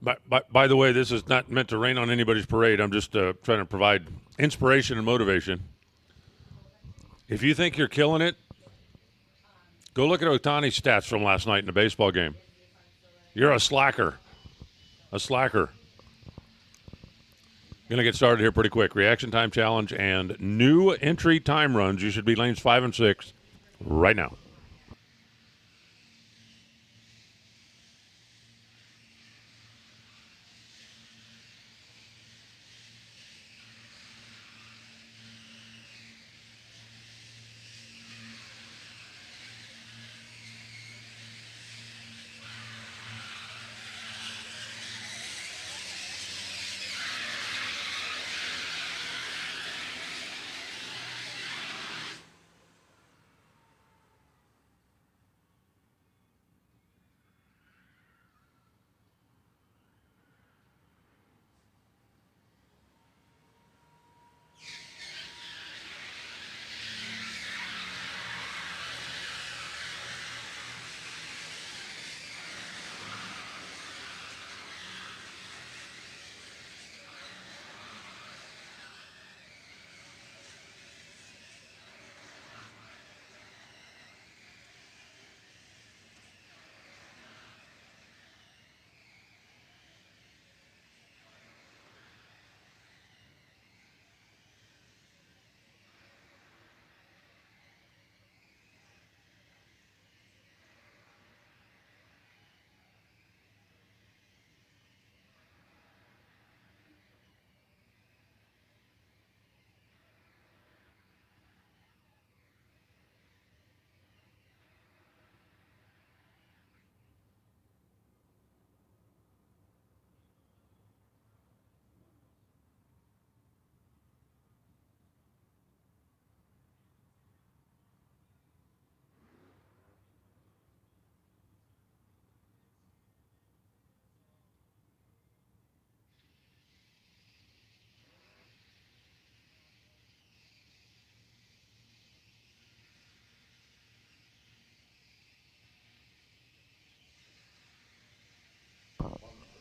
By the way, this is not meant to rain on anybody's parade. I'm just trying to provide inspiration and motivation. If you think you're killing it, go look at Otani's stats from last night in the baseball game. You're a slacker. A slacker. Going to get started here pretty quick. Reaction time challenge and new entry time runs. You should be lanes 5 and 6 right now.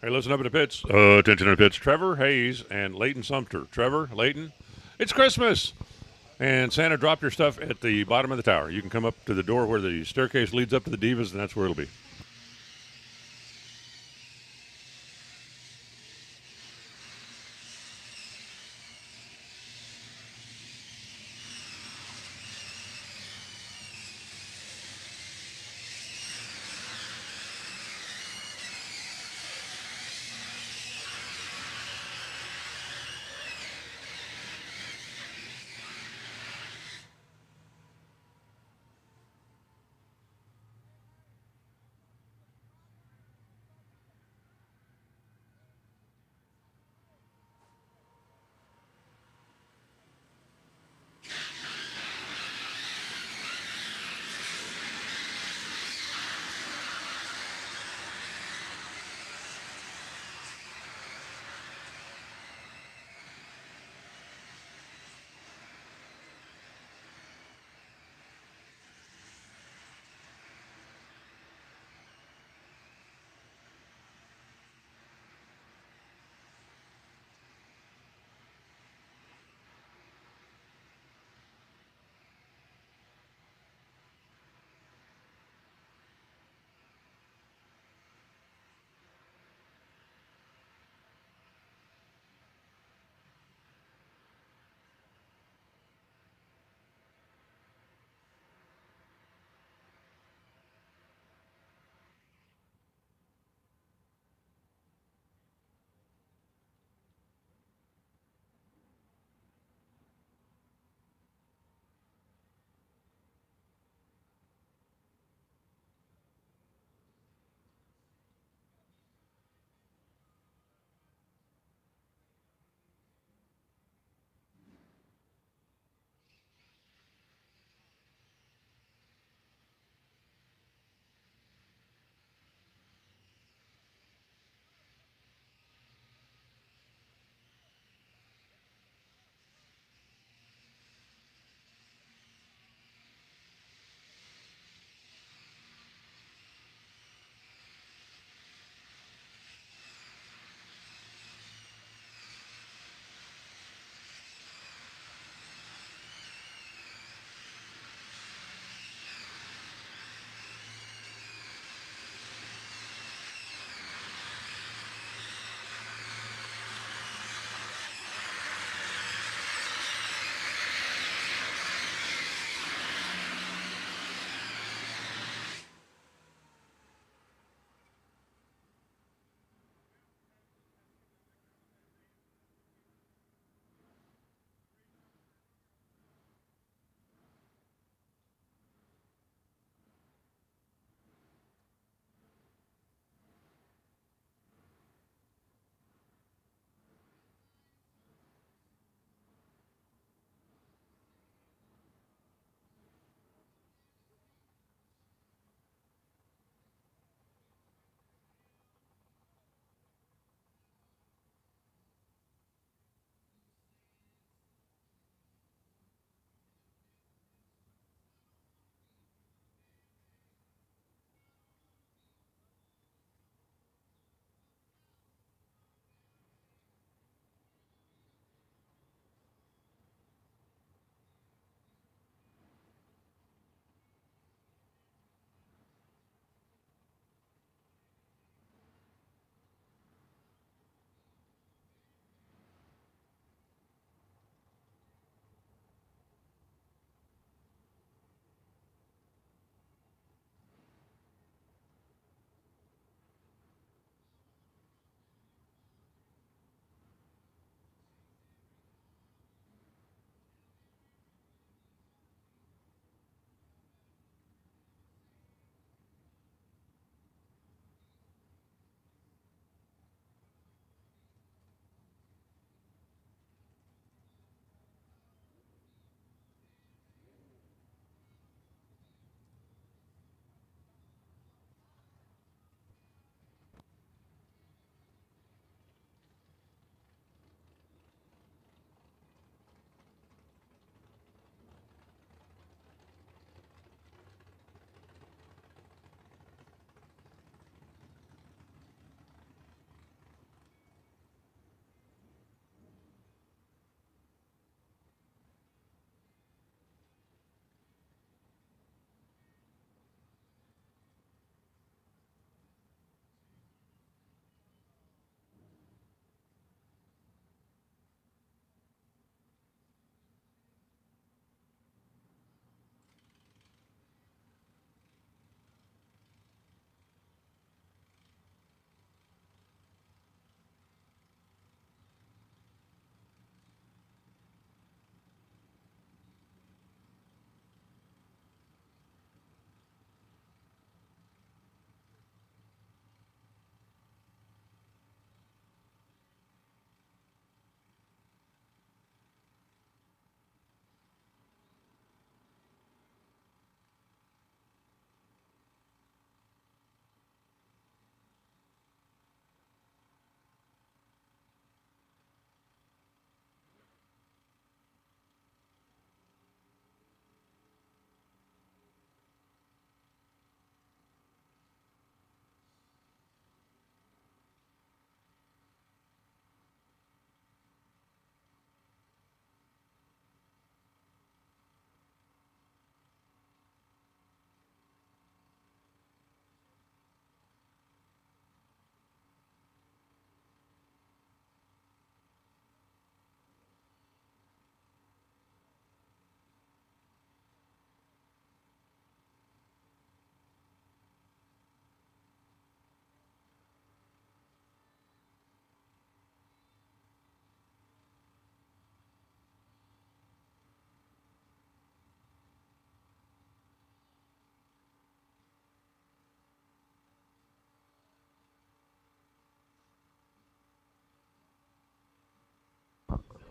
Hey, listen up in the pits. Attention in the pits. Trevor Hayes and Leighton Sumter. Trevor, Leighton, it's Christmas. And Santa dropped your stuff at the bottom of the tower. You can come up to the door where the staircase leads up to the Divas, and that's where it'll be.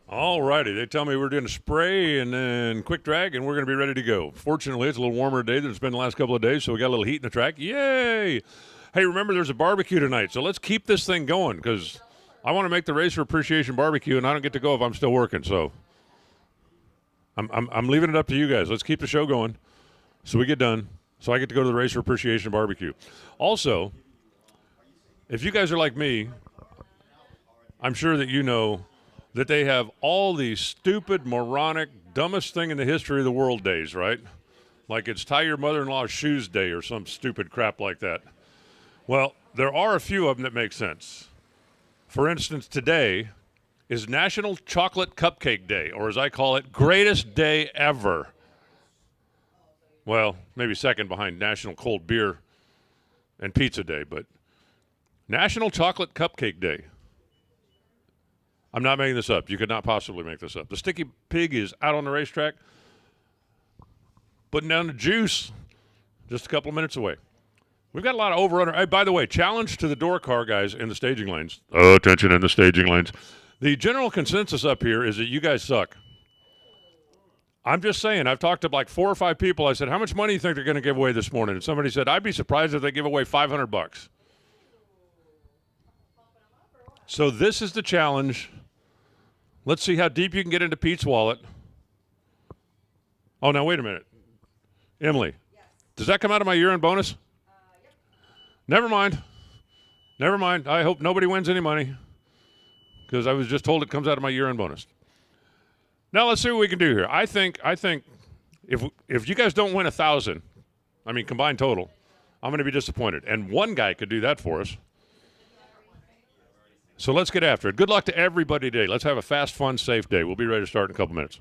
All righty. They tell me we're doing a spray and then quick drag, and we're going to be ready to go. Fortunately, it's a little warmer today than it's been the last couple of days, so we got a little heat in the track. Yay! Hey, remember there's a barbecue tonight, so let's keep this thing going because I want to make the Racer Appreciation Barbecue, and I don't get to go if I'm still working. So I'm leaving it up to you guys. Let's keep the show going so we get done, so I get to go to the Racer Appreciation Barbecue. Also, if you guys are like me, I'm sure that you know that they have all these stupid, moronic, dumbest thing in the history of the world days, right? Like it's tie your mother-in-law's shoes day or some stupid crap like that. Well, there are a few of them that make sense. For instance, today is National Chocolate Cupcake Day, or as I call it, greatest day ever. Well, maybe second behind National Cold Beer and Pizza Day, but National Chocolate Cupcake Day. I'm not making this up. You could not possibly make this up. The Sticky Pig is out on the racetrack, putting down the juice just a couple of minutes away. We've got a lot of over-under. Hey, by the way, challenge to the DoorCar guys in the staging lanes. Oh, attention in the staging lanes. The general consensus up here is that you guys suck. I'm just saying, I've talked to like 4 or 5 people. I said, how much money do you think they're going to give away this morning? And somebody said, I'd be surprised if they give away $500. So this is the challenge. Let's see how deep you can get into Pete's wallet. Oh, now wait a minute. Emily, yes. Does that come out of my year-end bonus? Yep. Never mind. Never mind. I hope nobody wins any money because I was just told it comes out of my year-end bonus. Now let's see what we can do here. I think if you guys don't win 1,000, I mean combined total, I'm going to be disappointed. And one guy could do that for us. So let's get after it. Good luck to everybody today. Let's have a fast, fun, safe day. We'll be ready to start in a couple minutes.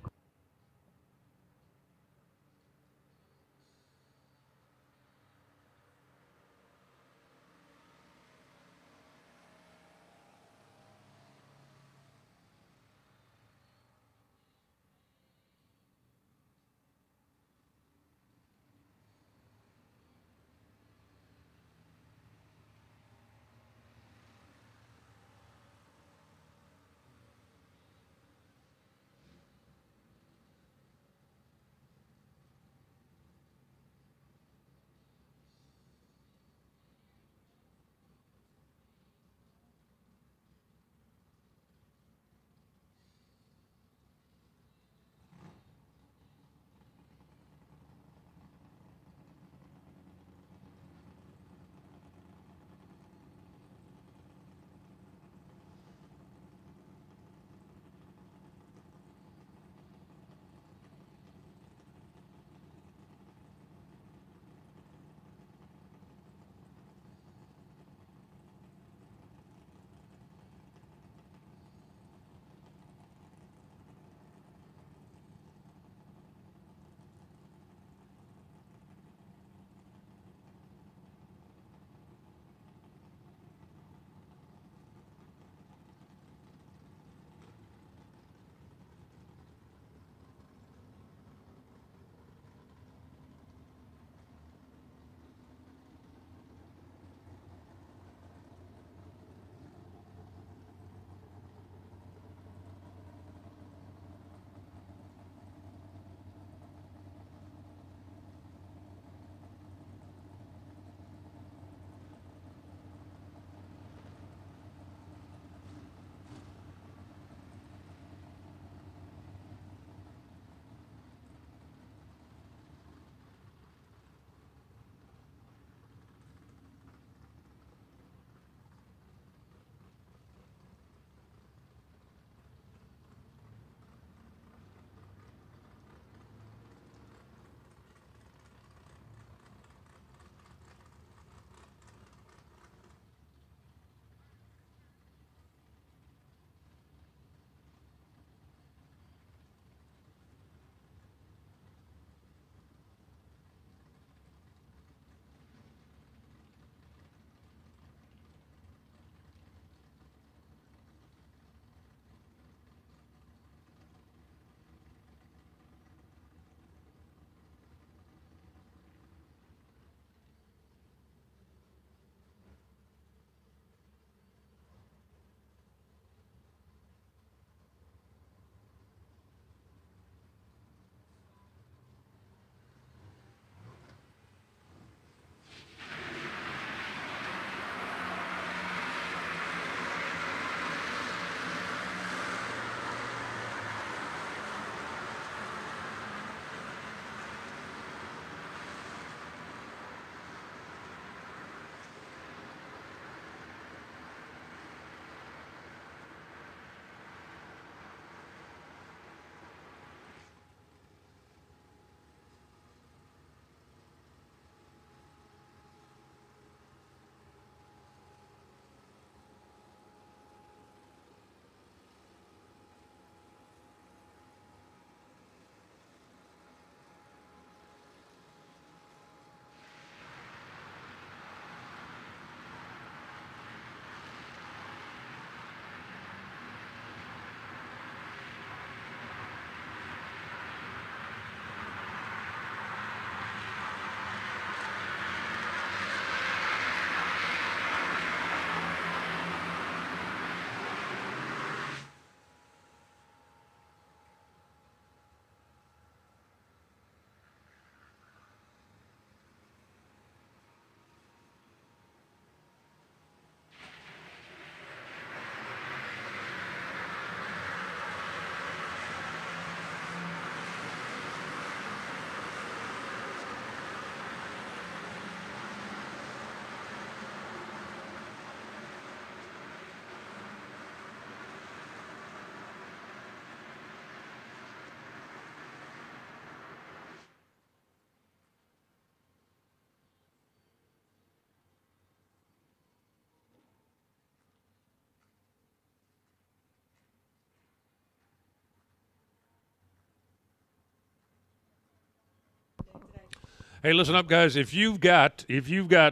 Hey, listen up, guys. If you've got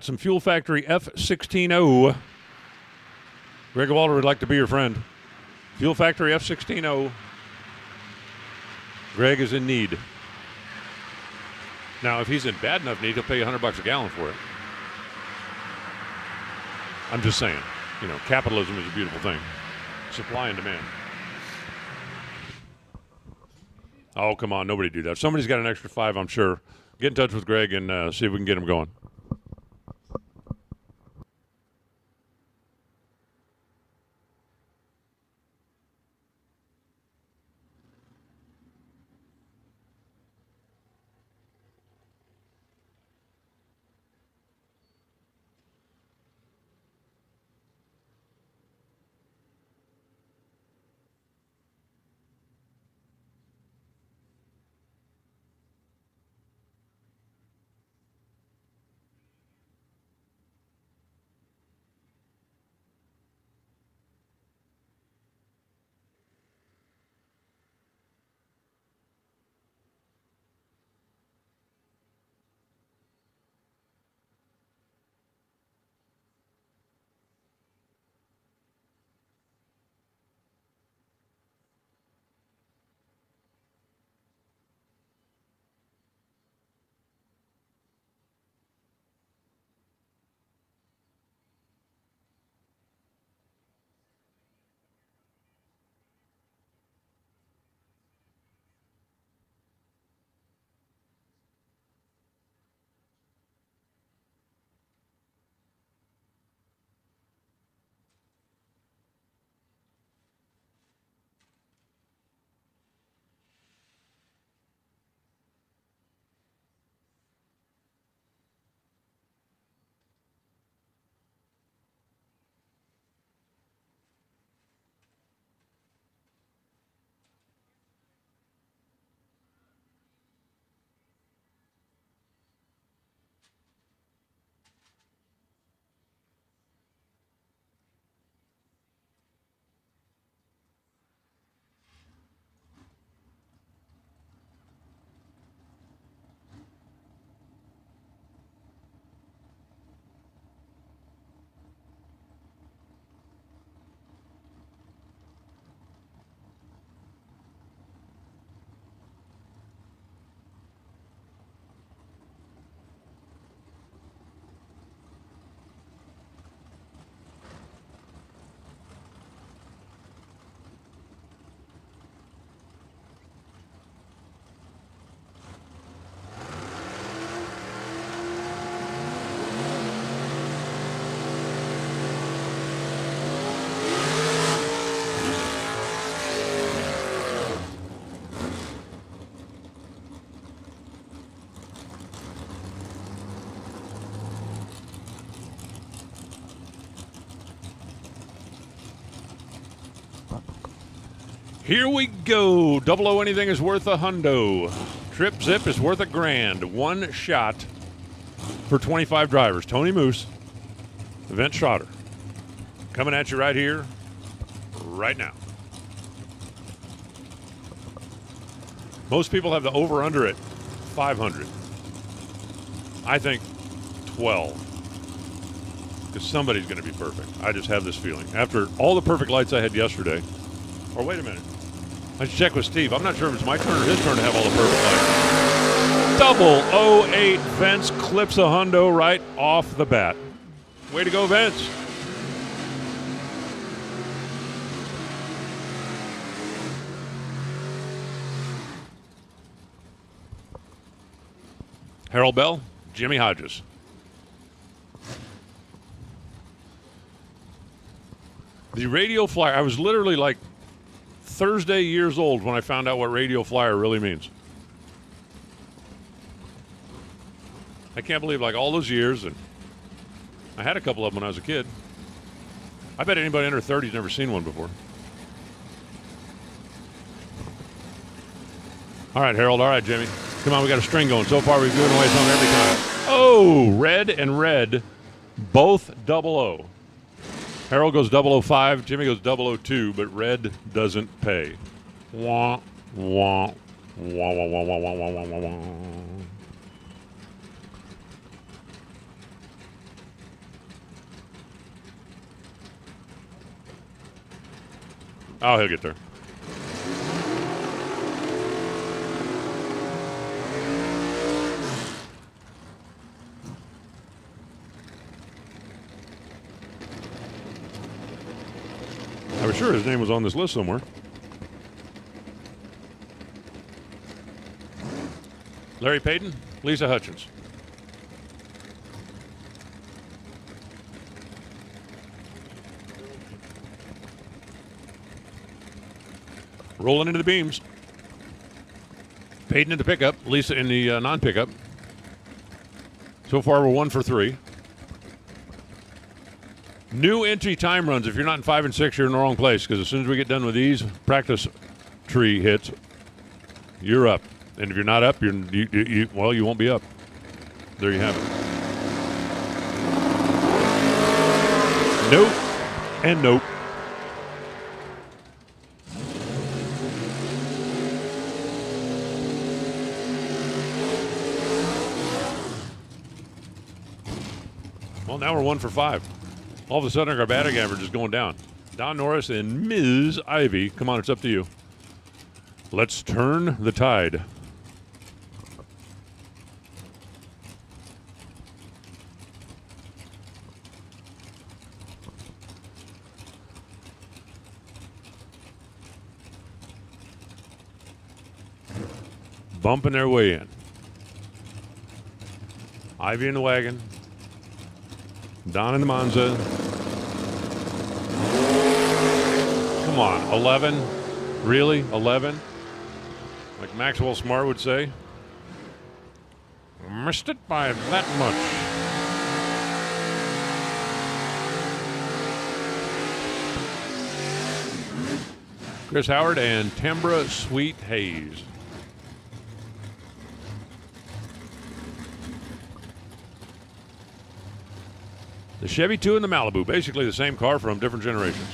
some Fuel Factory F16O, Greg Walter would like to be your friend. Fuel Factory F16O. Greg is in need. Now, if he's in bad enough need, he'll pay you $100 a gallon for it. I'm just saying, capitalism is a beautiful thing. Supply and demand. Oh, come on. Nobody do that. If somebody's got an extra 5, I'm sure. Get in touch with Greg and see if we can get him going. Here we go. Double O anything is worth $100. Trip Zip is worth $1,000. One shot for 25 drivers. Tony Moose, Event Schroeder, coming at you right here, right now. Most people have the over-under at 500. I think 12. Because somebody's going to be perfect. I just have this feeling. After all the perfect lights I had yesterday. Or wait a minute. I should check with Steve. I'm not sure if it's my turn or his turn to have all the perfect lights. 008 Vince clips a hundo right off the bat. Way to go, Vince. Harold Bell, Jimmy Hodges. The radio flyer, I was literally like Thursday years old when I found out what radio flyer really means. I can't believe like all those years, and I had a couple of them when I was a kid. I bet anybody under 30 has never seen one before. All right, Harold. All right, Jimmy. Come on, we got a string going. So far, we've given away some every time. Oh, red and red, both 00. Harold goes 005, Jimmy goes 002, but red doesn't pay. Wah, wah, wah, wah, wah, wah, wah, wah, wah, wah. Oh, he'll get there. I was sure his name was on this list somewhere. Larry Payton, Lisa Hutchins. Rolling into the beams. Payton in the pickup, Lisa in the non-pickup. So far, we're 1 for 3. New entry time runs. If you're not in 5 and 6, you're in the wrong place, because as soon as we get done with these practice tree hits, you're up. And if you're not up, you won't be up. There you have it. Nope and nope. Well, now we're 1 for 5. All of a sudden, our batting average is going down. Don Norris and Ms. Ivy. Come on, it's up to you. Let's turn the tide. Bumping their way in. Ivy in the wagon. Don in the Monza. Come on, 11? Really? 11? Like Maxwell Smart would say. Missed it by that much. Chris Howard and Tambra Sweet Hayes. The Chevy 2 and the Malibu, basically the same car from different generations.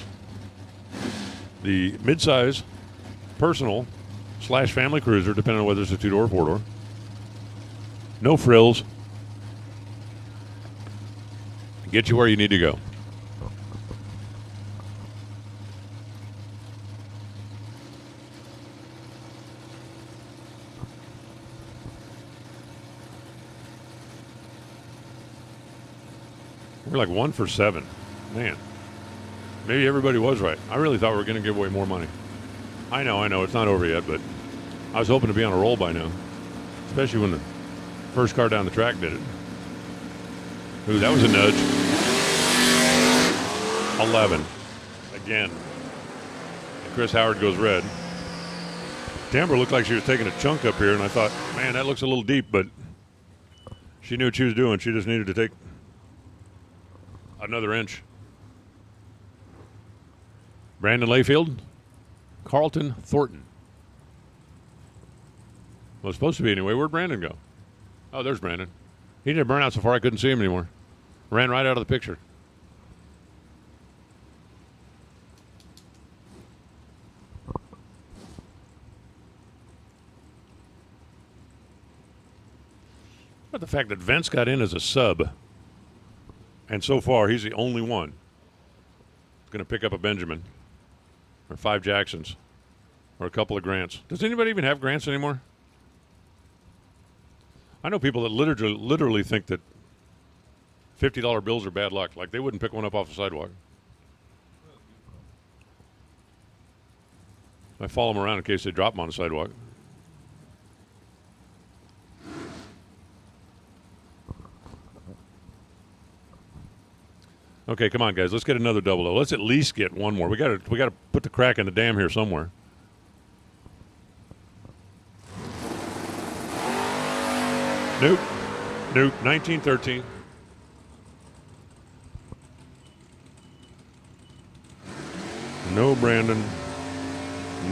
The midsize, personal, / family cruiser, depending on whether it's a 2-door or 4-door. No frills. Get you where you need to go. We're like 1 for 7. Man. Maybe everybody was right. I really thought we were going to give away more money. I know. It's not over yet, but I was hoping to be on a roll by now. Especially when the first car down the track did it. Ooh, that was a nudge. 11. Again. And Chris Howard goes red. Tambra looked like she was taking a chunk up here, and I thought, man, that looks a little deep, but she knew what she was doing. She just needed to take another inch. Brandon Layfield, Carlton Thornton. Well, it's supposed to be anyway. Where'd Brandon go? Oh, there's Brandon. He didn't burn out so far I couldn't see him anymore. Ran right out of the picture. But the fact that Vince got in as a sub, and so far he's the only one going to pick up a Benjamin or 5 Jacksons or a couple of Grants. Does anybody even have Grants anymore? I know people that literally think that $50 bills are bad luck. Like they wouldn't pick one up off the sidewalk. I follow them around in case they drop them on the sidewalk. Okay, come on, guys. Let's get another double O. Let's at least get one more. We got to put the crack in the dam here somewhere. Nope. 1913. No Brandon.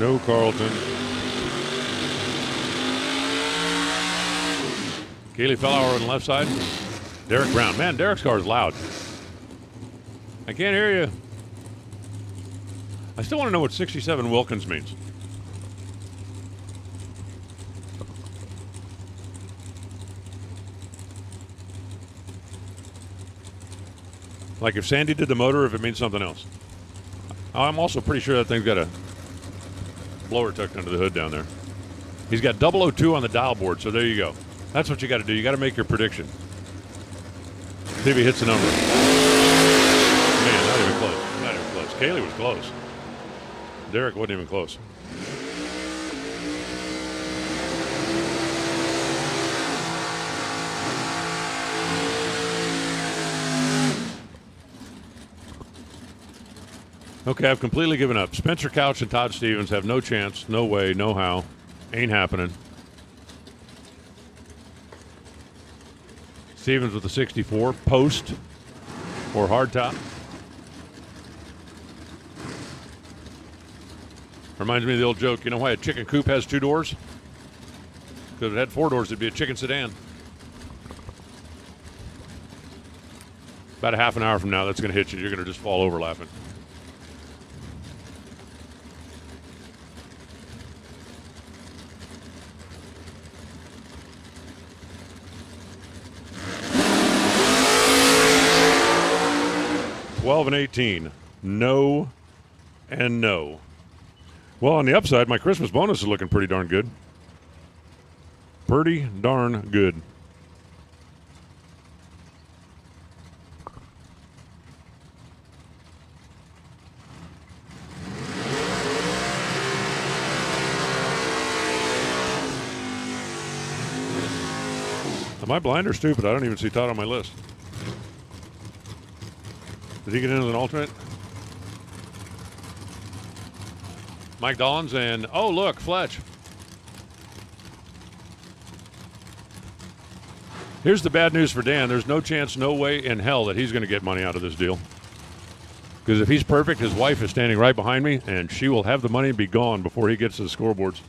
No Carlton. Kaylee Fellauer on the left side. Derek Brown. Man, Derek's car is loud. I can't hear you. I still want to know what 67 Wilkins means. Like if Sandy did the motor, if it means something else. I'm also pretty sure that thing's got a blower tucked under the hood down there. He's got 002 on the dial board, so there you go. That's what you got to do. You got to make your prediction. See if he hits the number. Man, not even close. Not even close. Kaylee was close. Derek wasn't even close. Okay, I've completely given up. Spencer Couch and Todd Stevens have no chance, no way, no how. Ain't happening. Stevens with the 64, post or hard top. Reminds me of the old joke, you know why a chicken coop has 2 doors? Because if it had 4 doors, it'd be a chicken sedan. About a half an hour from now, that's going to hit you. You're going to just fall over laughing. $12 and $18. No and no. Well, on the upside, my Christmas bonus is looking pretty darn good. Pretty darn good. Am I blind or stupid? I don't even see Todd on my list. Did he get in as an alternate? Mike Dollins and, oh, look, Fletch. Here's the bad news for Dan. There's no chance, no way in hell that he's going to get money out of this deal. Because if he's perfect, his wife is standing right behind me, and she will have the money and be gone before he gets to the scoreboards.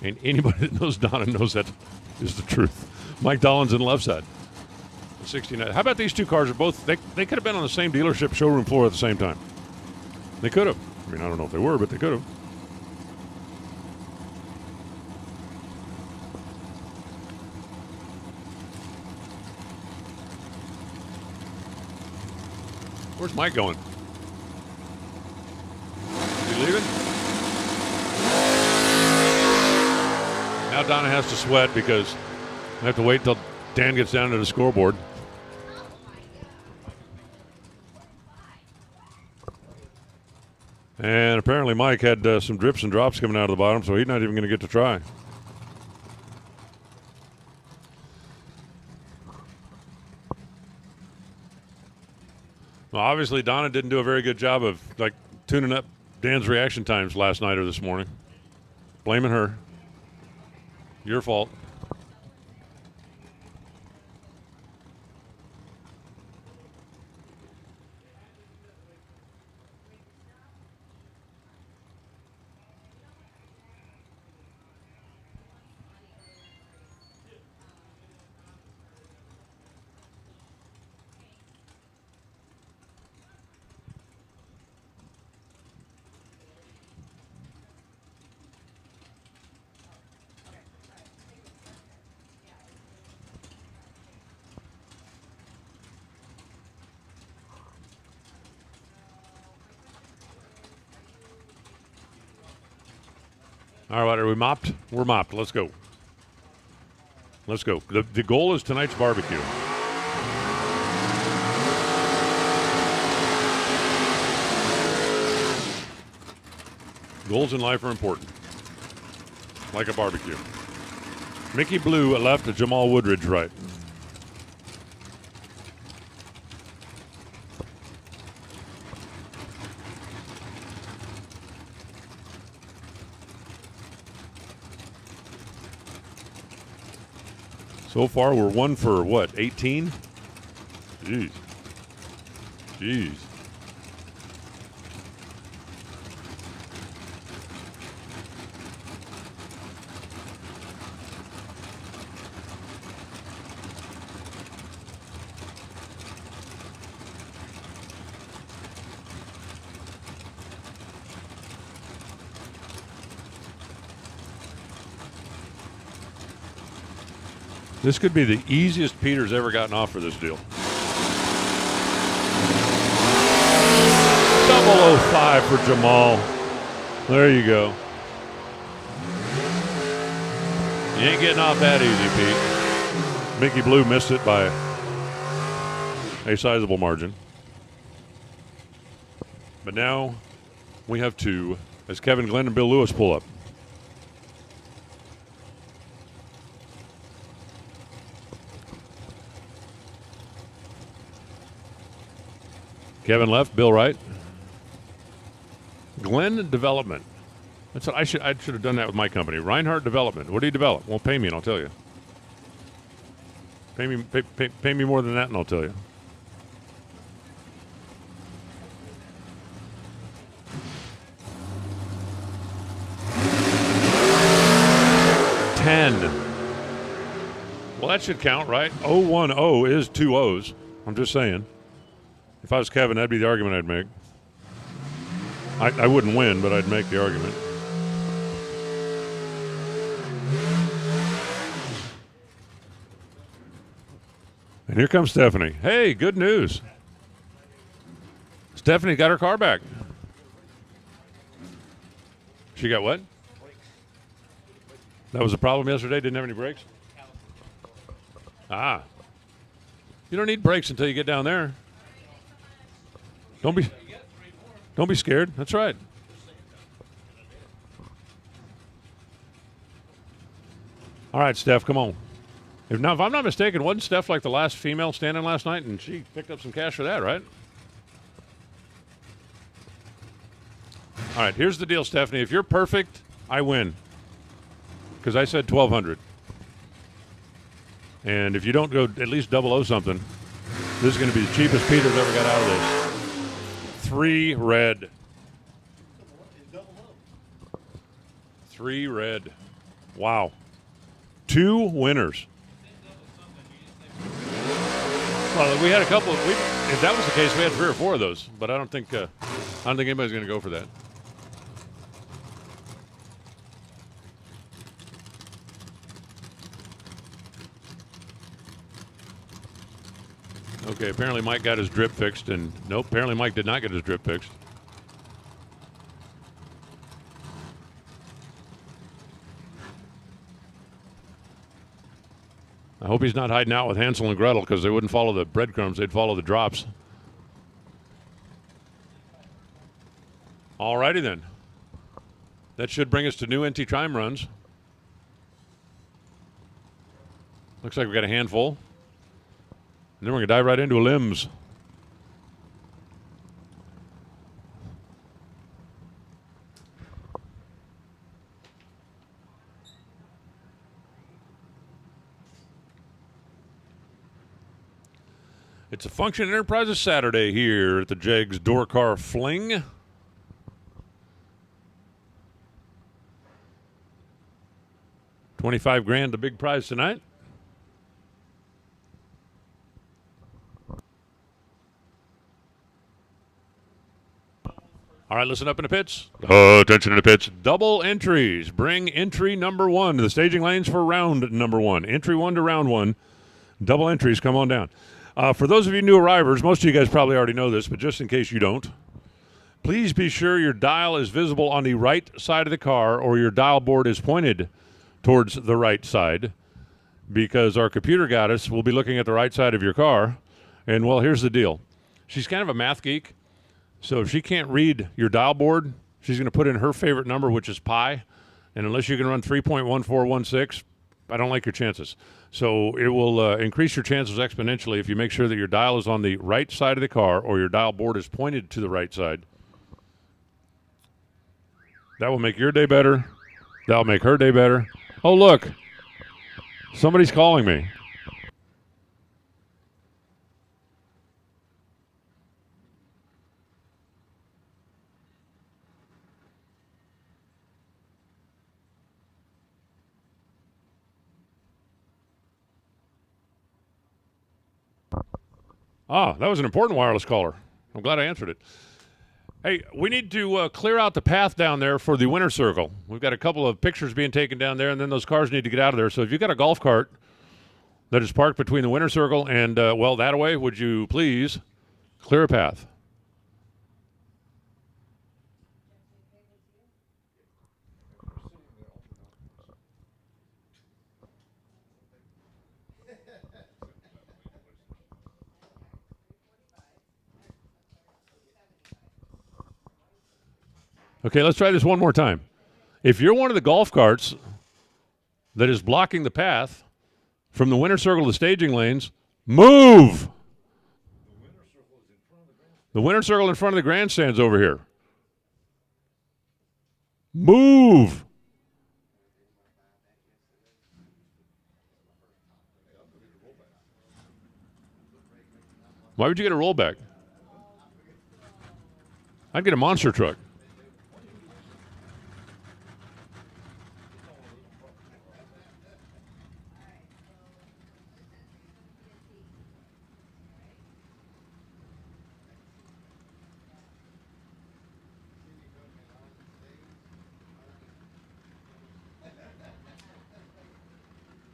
And anybody that knows Donna knows that is the truth. Mike Dollins and left side. 69. How about these two cars are both, they could have been on the same dealership showroom floor at the same time. They could have. I mean, I don't know if they were, but they could have. Where's Mike going? Is he leaving? Now Donna has to sweat because I have to wait till Dan gets down to the scoreboard. And apparently Mike had some drips and drops coming out of the bottom, so he's not even going to get to try. Well, obviously Donna didn't do a very good job of tuning up Dan's reaction times last night or this morning. Blaming her. Your fault. All right, are we mopped? We're mopped. Let's go. Let's go. The goal is tonight's barbecue. Goals in life are important. Like a barbecue. Mickey Blue at left, Jamal Woodridge right. So far, we're 1 for, what, 18? Jeez. Jeez. This could be the easiest Peter's ever gotten off for this deal. 005 for Jamal. There you go. You ain't getting off that easy, Pete. Mickey Blue missed it by a sizable margin. But now we have two as Kevin Glenn and Bill Lewis pull up. Kevin left, Bill right. Glenn Development. That's what I should have done that with my company. Reinhardt Development. What do you develop? Well, pay me and I'll tell you. Pay me more than that and I'll tell you. Well, that should count, right? 010 is 2 O's. I'm just saying. If I was Kevin, that'd be the argument I'd make. I wouldn't win, but I'd make the argument. And here comes Stephanie. Hey, good news. Stephanie got her car back. She got what? That was a problem yesterday? Didn't have any brakes? Ah. You don't need brakes until you get down there. Don't be scared. That's right. All right, Steph, come on. If I'm not mistaken, wasn't Steph like the last female standing last night, and she picked up some cash for that, right? All right, here's the deal, Stephanie. If you're perfect, I win. Because I said 1,200. And if you don't go at least 00 something, this is going to be the cheapest Peter's ever got out of this. 3 red. 3 red. Wow. 2 winners. Well, we had a couple. If that was the case, we had 3 or 4 of those. But I don't think anybody's going to go for that. Okay, apparently Mike got his drip fixed, and nope, apparently Mike did not get his drip fixed. I hope he's not hiding out with Hansel and Gretel, because they wouldn't follow the breadcrumbs, they'd follow the drops. All righty then. That should bring us to new NT time runs. Looks like we got a handful. And then we're going to dive right into limbs. It's a Function Enterprises Saturday here at the Jegs DoorCar Fling. $25,000, the big prize tonight. All right, listen up in the pits. Attention in the pits. Double entries. Bring entry number 1 to the staging lanes for round number 1. Entry 1 to round 1. Double entries, come on down. For those of you new arrivers, most of you guys probably already know this, but just in case you don't, please be sure your dial is visible on the right side of the car or your dial board is pointed towards the right side, because our computer goddess will be looking at the right side of your car. And, well, here's the deal. She's kind of a math geek. So if she can't read your dial board, she's going to put in her favorite number, which is pi. And unless you can run 3.1416, I don't like your chances. So it will increase your chances exponentially if you make sure that your dial is on the right side of the car or your dial board is pointed to the right side. That will make your day better. That will make her day better. Oh, look. Somebody's calling me. Ah, that was an important wireless caller. I'm glad I answered it. Hey, we need to clear out the path down there for the winner circle. We've got a couple of pictures being taken down there, and then those cars need to get out of there. So if you've got a golf cart that is parked between the winner circle and, well, that away, would you please clear a path? Okay, let's try this one more time. If you're one of the golf carts that is blocking the path from the winner circle to the staging lanes, move! The winner circle in front of the grandstands over here. Move! Why would you get a rollback? I'd get a monster truck.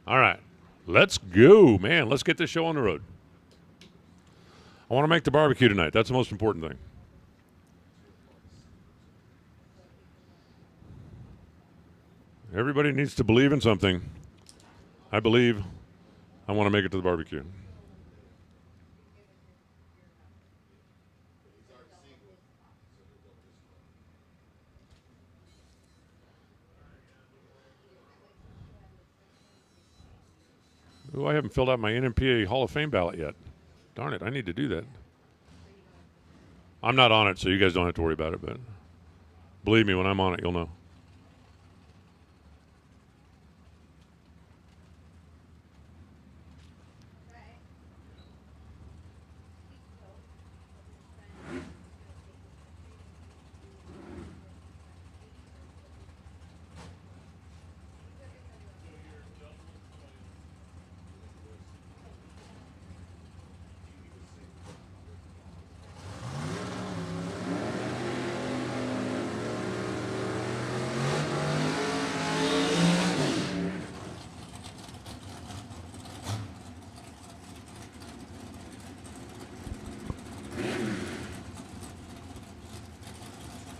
All right. Let's go, man. Let's get this show on the road. I want to make the barbecue tonight. That's the most important thing. Everybody needs to believe in something. I believe I want to make it to the barbecue. Oh, I haven't filled out my NMPA Hall of Fame ballot yet. Darn it, I need to do that. I'm not on it, so you guys don't have to worry about it, but believe me, when I'm on it, you'll know.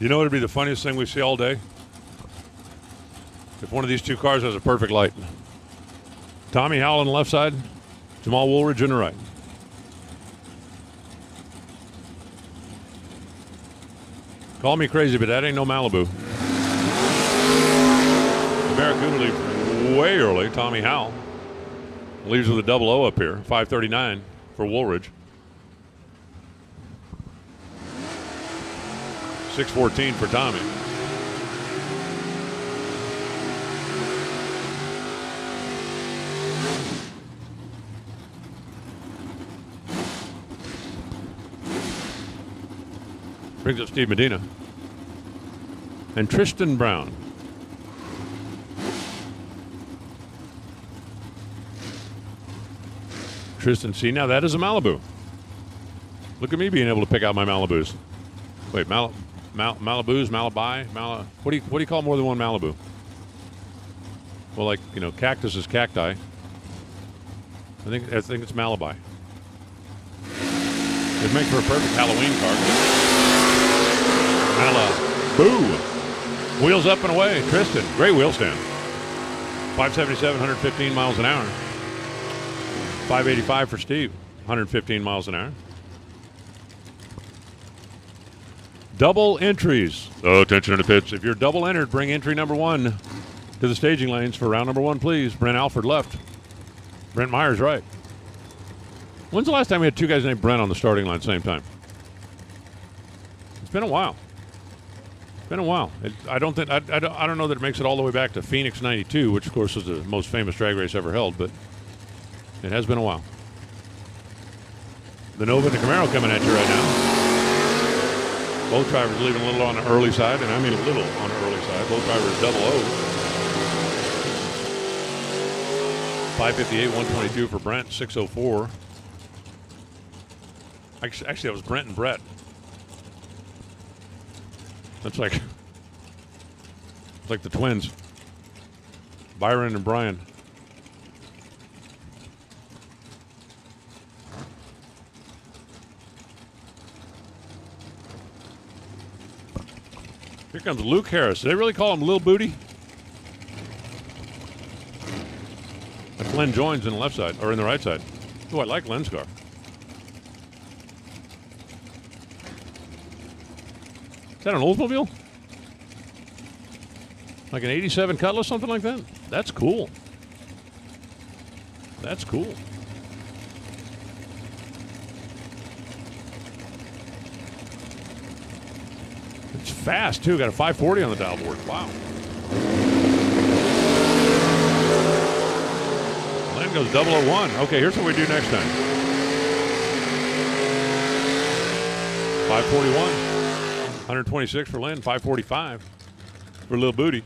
You know what would be the funniest thing we see all day? If one of these two cars has a perfect light. Tommy Howell on the left side, Jamal Woolridge on the right. Call me crazy, but that ain't no Malibu. The Barracuda leaves way early. Tommy Howell leaves with a double O up here, 5:39 for Woolridge. 6:14 for Tommy. Brings up Steve Medina. And Tristan Brown. Tristan, see, now that is a Malibu. Look at me being able to pick out my Malibus. Wait, Malibus, Malibu, what do you call more than one Malibu? Well, like, you know, cactus is cacti. I think it's Malibu. It makes for a perfect Halloween car. Malibu. Wheels up and away. Tristan, great wheel stand. 577, 115 miles an hour. 585 for Steve, 115 miles an hour. Double entries. Oh, attention in the pits. If you're double entered, bring entry number 1 to the staging lanes for round number 1, please. Brent Alford left. Brent Myers right. When's the last time we had two guys named Brent on the starting line at the same time? It's been a while. I don't know that it makes it all the way back to Phoenix 92, which of course was the most famous drag race ever held, but it has been a while. The Nova and the Camaro coming at you right now. Both drivers leaving a little on the early side, and I mean a little on the early side. Both drivers double O. 558, 122 for Brent, 604. Actually, that was Brent and Brett. That's like the twins. Byron and Brian. Here comes Luke Harris. Do they really call him Lil Booty? That's Len Joins in the left side, or in the right side. Oh, I like Len's car. Is that an Oldsmobile? Like an 87 Cutlass, something like that? That's cool. That's cool. It's fast, too. Got a 540 on the dial board. Wow. Len goes 001. Okay, here's what we do next time. 541. 126 for Len. 545 for Lil Booty.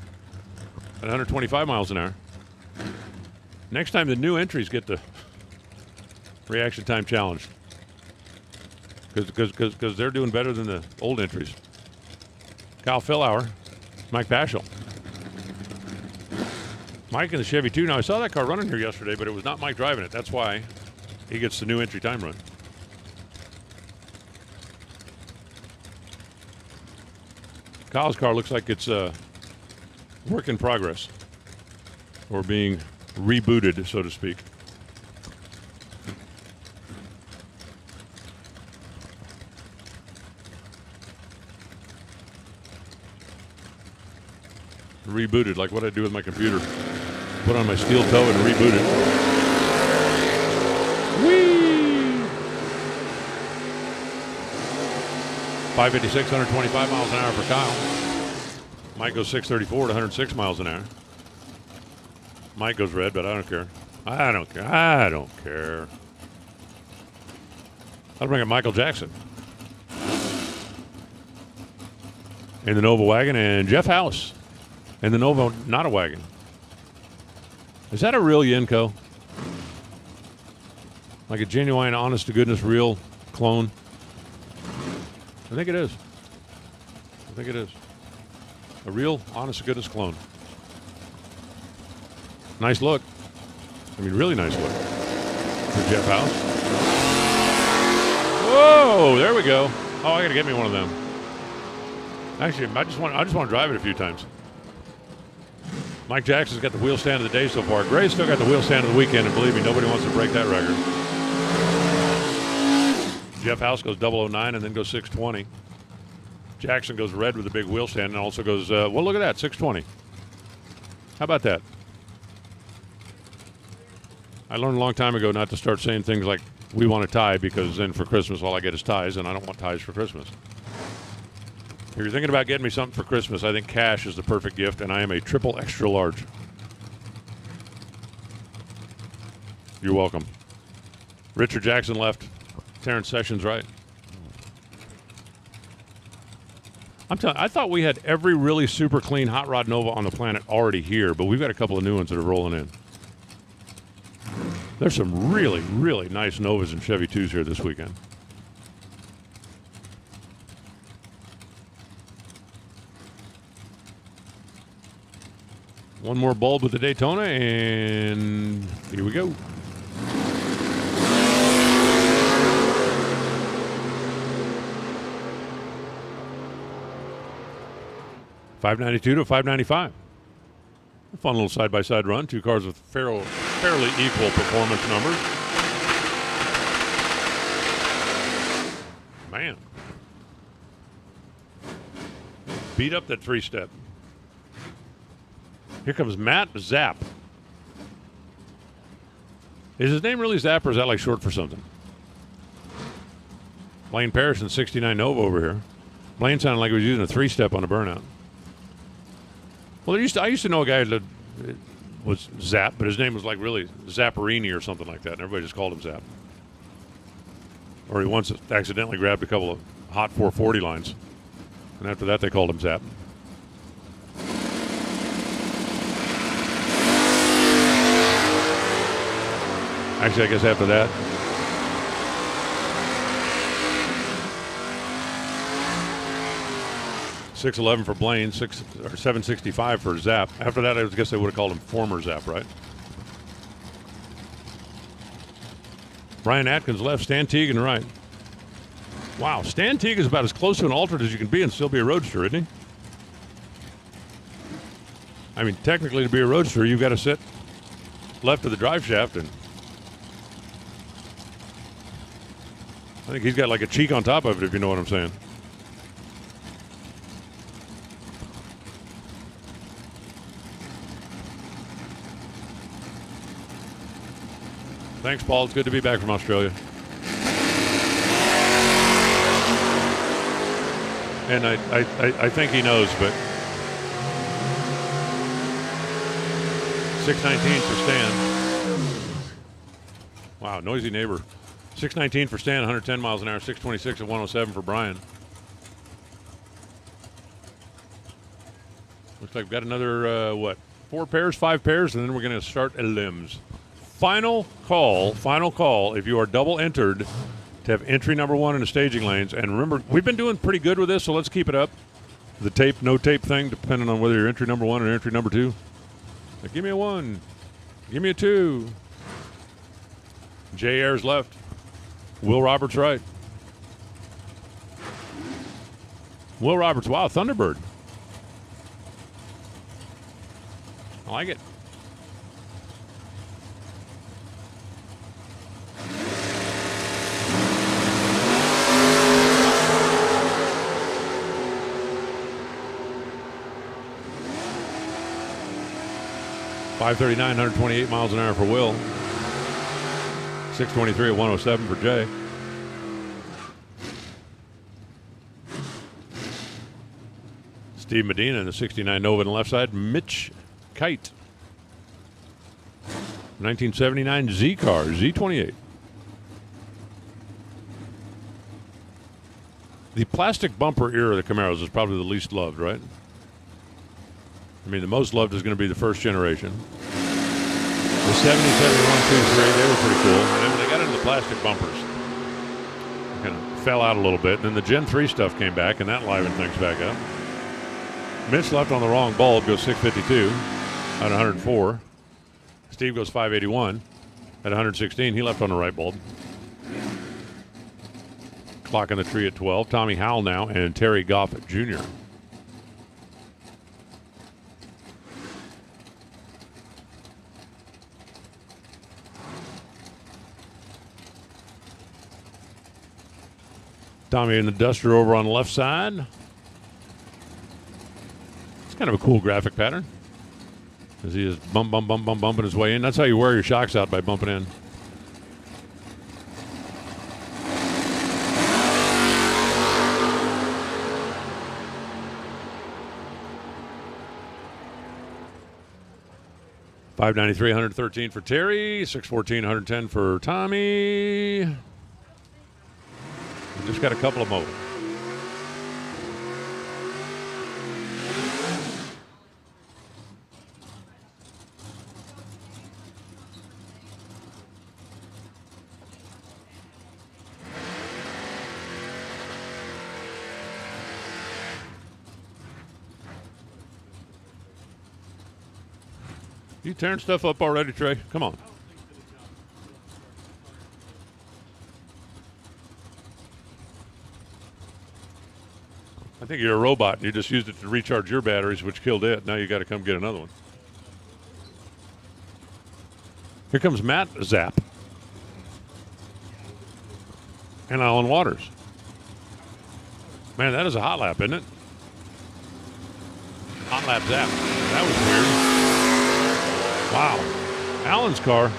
At 125 miles an hour. Next time, the new entries get the reaction time challenge. Because they're doing better than the old entries. Kyle Fillauer, Mike Paschal. Mike in the Chevy 2. Now, I saw that car running here yesterday, but it was not Mike driving it. That's why he gets the new entry time run. Kyle's car looks like it's a work in progress or being rebooted, so to speak. Rebooted, like what I do with my computer. Put on my steel toe and reboot it. Whee! 556, 125 miles an hour for Kyle. Mike goes 634 to 106 miles an hour. Mike goes red, but I don't care. I don't care. I don't care. I'll bring up Michael Jackson. In the Nova wagon, and Jeff House. And the Nova, not a wagon. Is that a real Yenko? Like a genuine, honest-to-goodness, real clone? I think it is. I think it is. A real, honest-to-goodness clone. Nice look. I mean, really nice look. For Jeff House. Whoa, there we go. Oh, I got to get me one of them. Actually, I just want to drive it a few times. Mike Jackson's got the wheel stand of the day so far. Gray's still got the wheel stand of the weekend, and believe me, nobody wants to break that record. Jeff House goes 009 and then goes 620. Jackson goes red with a big wheel stand and also goes, well, look at that, 620. How about that? I learned a long time ago not to start saying things like, we want a tie, because then for Christmas all I get is ties, and I don't want ties for Christmas. If you're thinking about getting me something for Christmas, I think cash is the perfect gift, and I am a triple extra large. You're welcome. Richard Jackson left. Terrence Sessions right. I'm telling you, I thought we had every really super clean Hot Rod Nova on the planet already here, but we've got a couple of new ones that are rolling in. There's some really, really nice Novas and Chevy 2s here this weekend. One more bulb with the Daytona, and here we go. $592 to $595. A fun little side-by-side run. Two cars with fairly equal performance numbers. Man. Beat up that three-step. Here comes Matt Zapp. Is his name really Zapp, or is that like short for something? Blaine Parrish in 69 Nova over here. Blaine sounded like he was using a three-step on a burnout. Well, I used to know a guy that was Zapp, but his name was like really Zapparini or something like that, and everybody just called him Zapp. Or he once accidentally grabbed a couple of hot 440 lines, and after that they called him Zapp. Actually, I guess after that. $611 for Blaine, 765 for Zapp. After that, I guess they would have called him former Zapp, right? Brian Atkins left, Stan Teagan right. Wow, Stan Teagan is about as close to an Altered as you can be and still be a Roadster, isn't he? I mean, technically, to be a Roadster, you've got to sit left of the drive shaft, and I think he's got like a cheek on top of it, if you know what I'm saying. Thanks, Paul. It's good to be back from Australia. And I think he knows, but 619 for Stan. Wow, noisy neighbor. 619 for Stan, 110 miles an hour, 626 at 107 for Brian. Looks like we've got another, 5 pairs, and then we're going to start elims. Final call if you are double entered to have entry number 1 in the staging lanes. And remember, we've been doing pretty good with this, so let's keep it up. The tape, no tape thing, depending on whether you're entry number 1 or entry number 2. Now, give me a 1. Give me a 2. Jay Ayers left. Will Roberts right. Will Roberts, wow, Thunderbird. I like it. .539, 128 miles an hour for Will. 623 at 107 for Jay. Steve Medina in the 69 Nova on the left side. Mitch Kite. 1979 Z-Car, Z28. The plastic bumper era of the Camaros is probably the least loved, right? I mean, the most loved is going to be the first generation. The 70, 71, 2, 3, they were pretty cool. And then when they got into the plastic bumpers, they kind of fell out a little bit. And then the Gen 3 stuff came back, and that livened things back up. Mitch left on the wrong bulb, goes 652 at 104. Steve goes 581 at 116. He left on the right bulb. Clock on the tree at 12. Tommy Howell now and Terry Goff Jr. Tommy and the Duster over on the left side. It's kind of a cool graphic pattern. As he is bumping his way in. That's how you wear your shocks out, by bumping in. $593, 113 for Terry. 614, 110 for Tommy. We just got a couple of more. You tearing stuff up already, Trey? Come on. I think you're a robot, and you just used it to recharge your batteries, which killed it. Now you got to come get another one. Here comes Matt Zapp and Alan Waters. Man, that is a hot lap, isn't it? Hot lap Zapp. That was weird. Wow. Alan's car,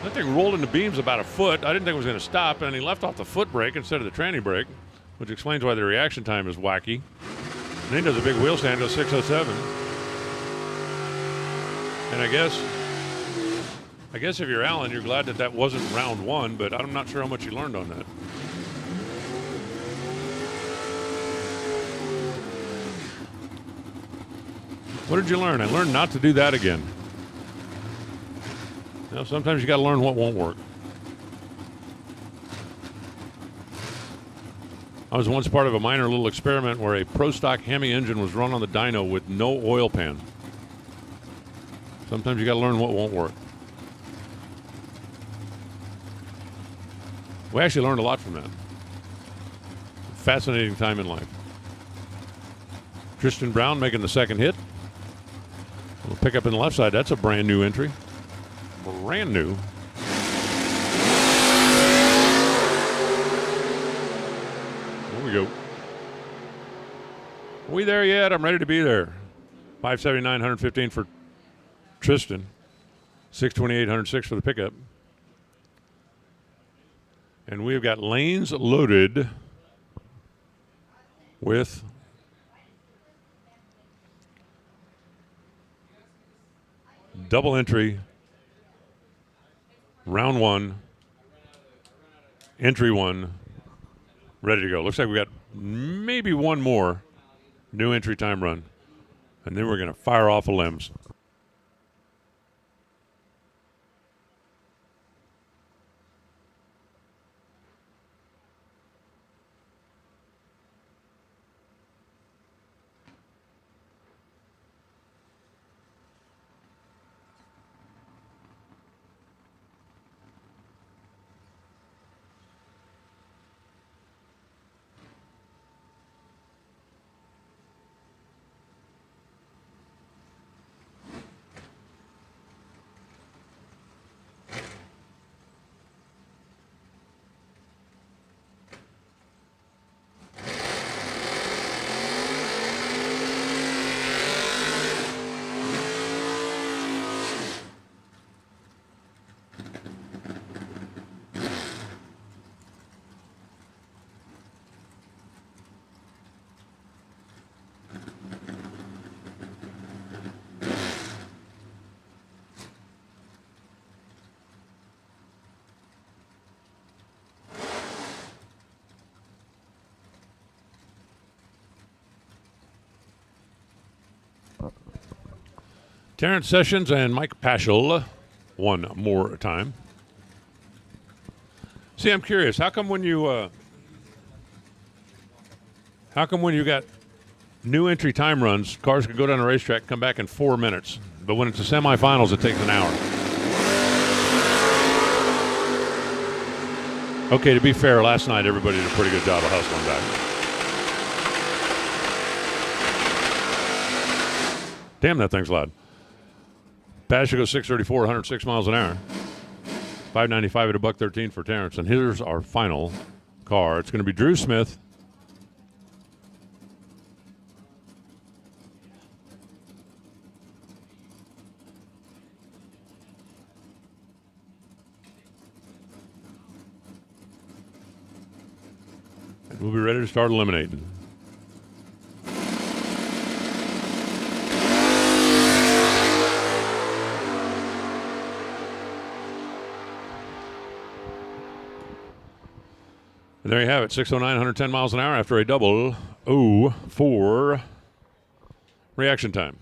that thing rolled into beams about a foot. I didn't think it was going to stop, and he left off the foot brake instead of the tranny brake, which explains why the reaction time is wacky. And then he does a big wheel stand, goes 607. And I guess if you're Alan, you're glad that wasn't round one, but I'm not sure how much you learned on that. What did you learn? I learned not to do that again. You know, sometimes you got to learn what won't work. I was once part of a minor little experiment where a Pro Stock Hemi engine was run on the dyno with no oil pan. Sometimes you got to learn what won't work. We actually learned a lot from that. Fascinating time in life. Tristan Brown making the second hit. We'll pick up in the left side. That's a brand new entry. Brand new. There we go. Are we there yet? I'm ready to be there. 579, 115 for Tristan. 628, 106 for the pickup. And we've got lanes loaded with double entry, round one, entry one, ready to go. Looks like we got maybe one more new entry time run, and then we're going to fire off the limbs. Terrence Sessions and Mike Paschal one more time. See, I'm curious. How come when you got new entry time runs, cars can go down the racetrack, come back in 4 minutes, but when it's the semifinals, it takes an hour? Okay, to be fair, last night everybody did a pretty good job of hustling back. Damn, that thing's loud. Paschal goes 634, 106 miles an hour. 595 at a $113 for Terrence. And here's our final car. It's going to be Drew Smith. And we'll be ready to start eliminating. And there you have it, 609, 110 miles an hour after a double 04 reaction time.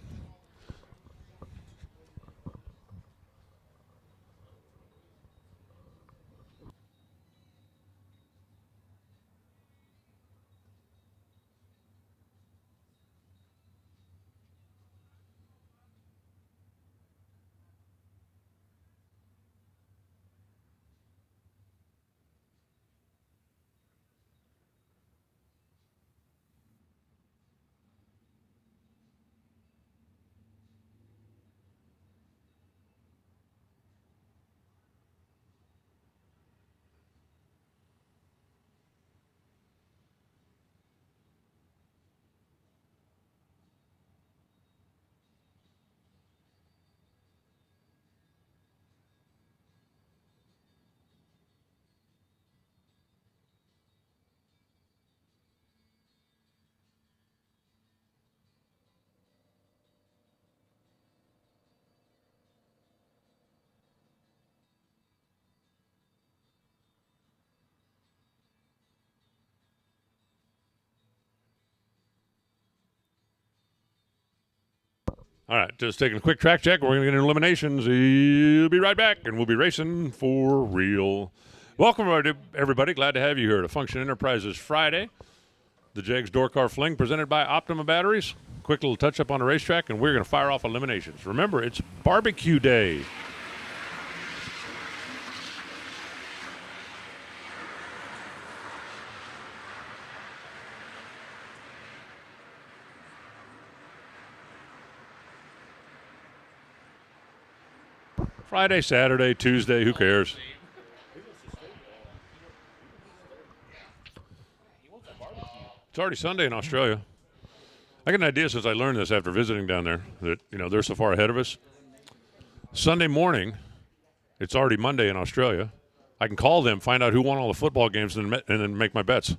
All right, just taking a quick track check. We're going to get into eliminations. We'll be right back, and we'll be racing for real. Welcome, everybody. Glad to have you here to Function Enterprises Friday. The Jegs DoorCar Fling presented by Optima Batteries. Quick little touch-up on the racetrack, and we're going to fire off eliminations. Remember, it's barbecue day. Friday, Saturday, Tuesday, who cares? It's already Sunday in Australia. I got an idea since I learned this after visiting down there that, they're so far ahead of us. Sunday morning, it's already Monday in Australia. I can call them, find out who won all the football games, and then make my bets.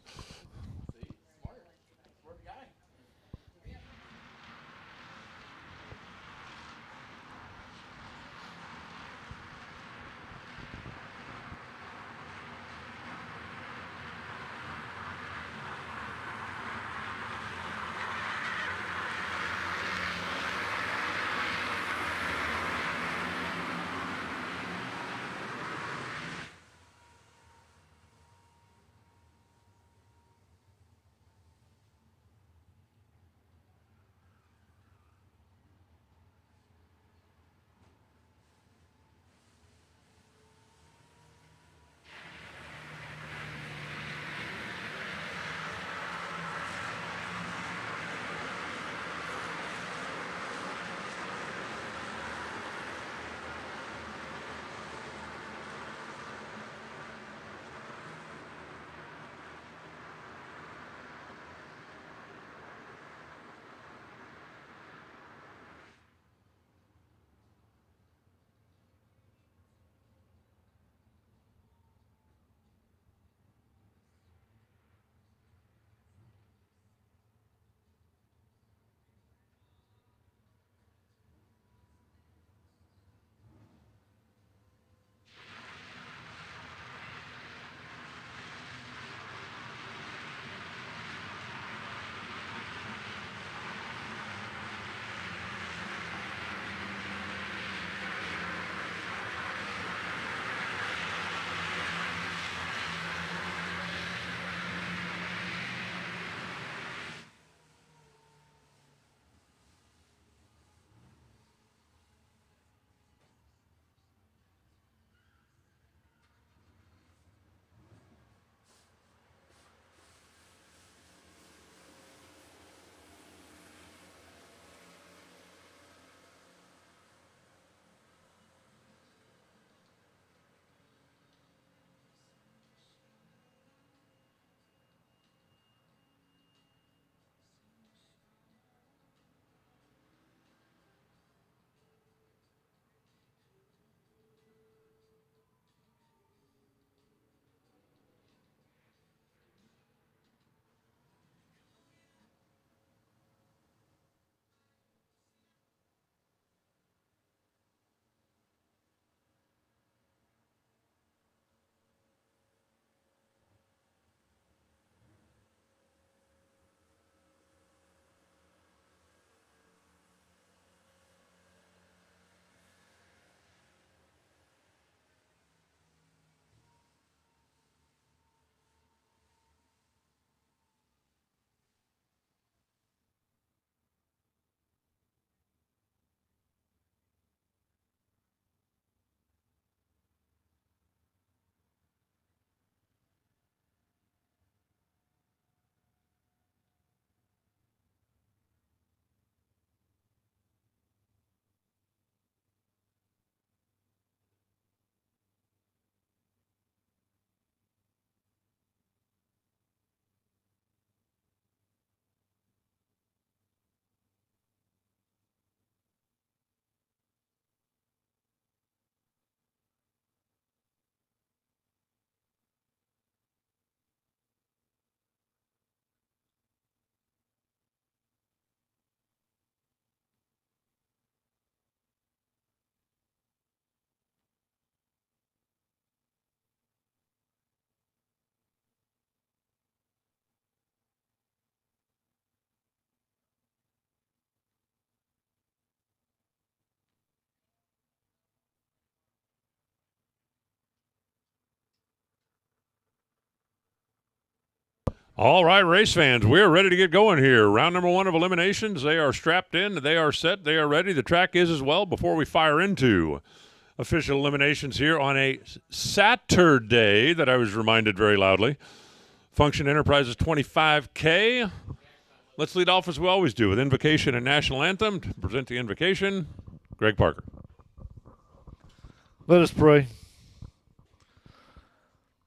All right, race fans, we're ready to get going here. Round number 1 of eliminations. They are strapped in, they are set, they are ready. The track is as well before we fire into official eliminations here on a Saturday that I was reminded very loudly. Function Enterprises 25K. Let's lead off as we always do with invocation and national anthem. To present the invocation, Greg Parker. Let us pray.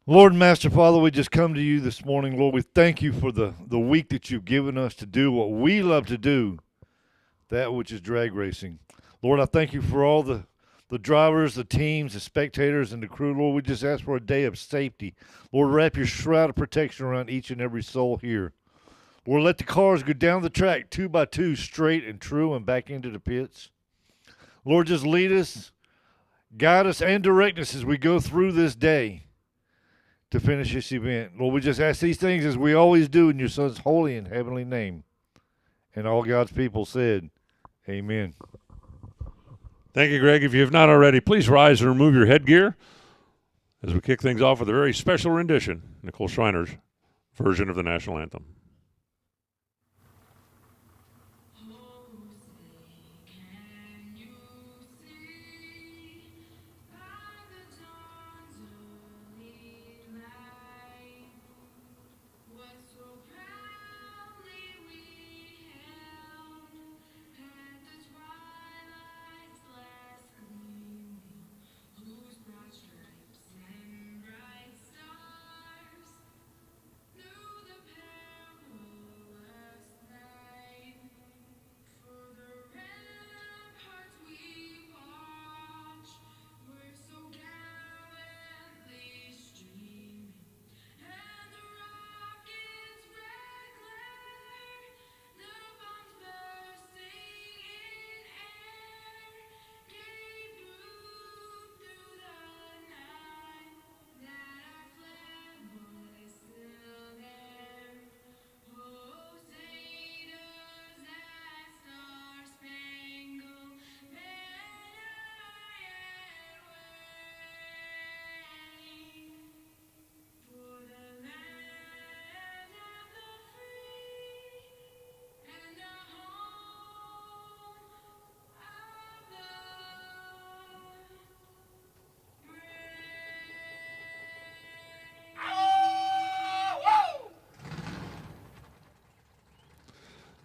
Lord and Master Father, we just come to you this morning. Lord, we thank you for the week that you've given us to do what we love to do, that which is drag racing. Lord, I thank you for all the the drivers, the teams, the spectators, and the crew. Lord, we just ask for a day of safety. Lord, wrap your shroud of protection around each and every soul here. Lord, let the cars go down the track 2 by 2, straight and true, and back into the pits. Lord, just lead us, guide us, and direct us as we go through this day to finish this event. Lord, we just ask these things as we always do in your Son's holy and heavenly name. And all God's people said, amen. Thank you, Greg. If you have not already, please rise and remove your headgear as we kick things off with a very special rendition, Nicole Schreiner's version of the national anthem.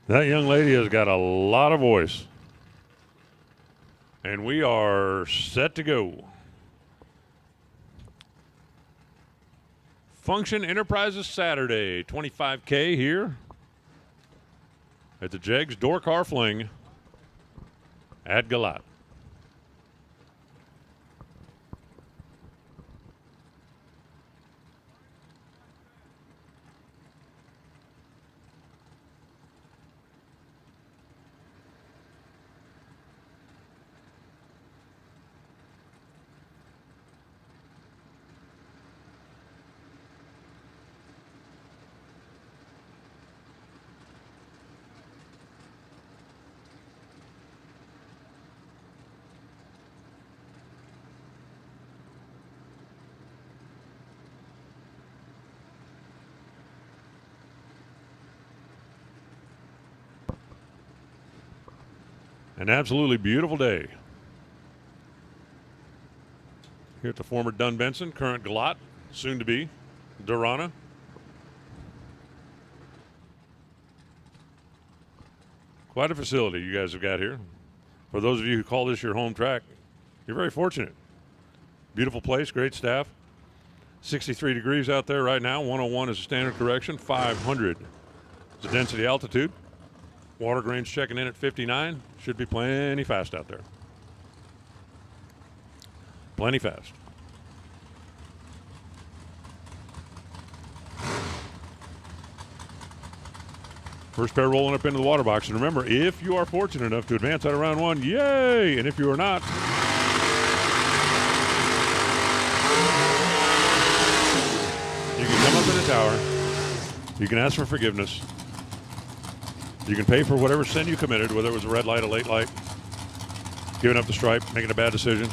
That young lady has got a lot of voice. And we are set to go. Function Enterprises Saturday, 25K here at the Jegs DoorCar Fling at Galat. An absolutely beautiful day here at the former Dunn Benson, current Galat, soon to be Durana. Quite a facility you guys have got here. For those of you who call this your home track, you're very fortunate. Beautiful place, great staff. 63 degrees out there right now. 101 is a standard correction. 500 is the density altitude. Water grains checking in at 59. Should be plenty fast out there. Plenty fast. First pair rolling up into the water box. And remember, if you are fortunate enough to advance out of round one, yay! And if you are not, you can come up in the tower. You can ask for forgiveness. You can pay for whatever sin you committed, whether it was a red light, a late light, giving up the stripe, making a bad decision,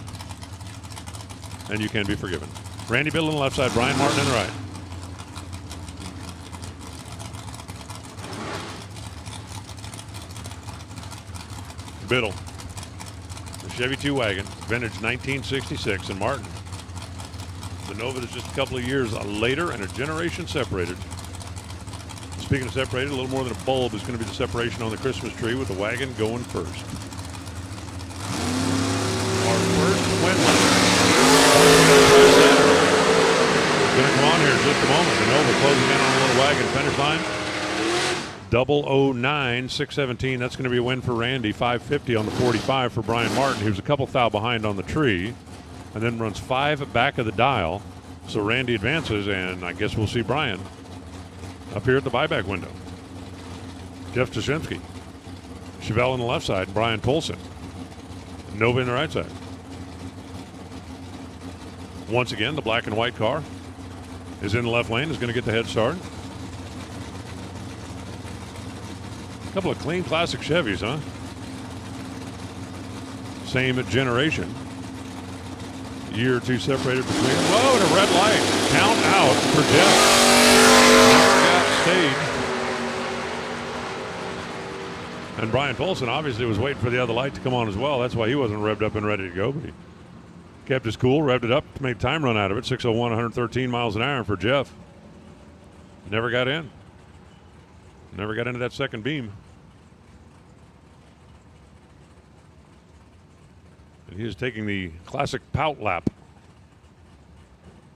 and you can be forgiven. Randy Biddle on the left side, Brian Martin on the right. Biddle, the Chevy 2 wagon, vintage 1966, and Martin, the Nova is just a couple of years later and a generation separated. Speaking of separated, a little more than a bulb is going to be the separation on the Christmas tree with the wagon going first. Our first win is going to come on here in just a moment. The Nova closing in on a little wagon finish line. 009, 617. That's going to be a win for Randy. 550 on the 45 for Brian Martin, who's a couple thou behind on the tree, and then runs 5 back of the dial. So Randy advances, and I guess we'll see Brian up here at the buyback window. Jeff Jasinski, Chevelle on the left side, Brian Polson, Nova in the right side. Once again, the black and white car is in the left lane, is going to get the head start. A couple of clean classic Chevys, huh? Same generation. A year or two separated between them. Whoa, and a red light. Count out for Jeff. Never got stayed. And Brian Polson obviously was waiting for the other light to come on as well. That's why he wasn't revved up and ready to go, but he kept his cool, revved it up, made time run out of it. 601, 113 miles an hour for Jeff. Never got in. Never got into that second beam. And he is taking the classic pout lap,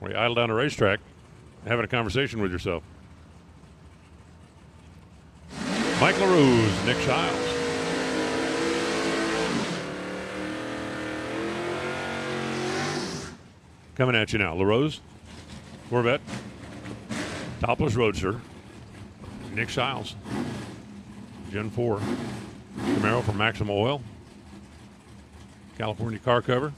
where you idle down a racetrack, having a conversation with yourself. Mike LaRose, Nick Shiles. Coming at you now. LaRose, Corvette, topless Roadster, Nick Shiles, Gen 4, Camaro from Maximum Oil, California car cover.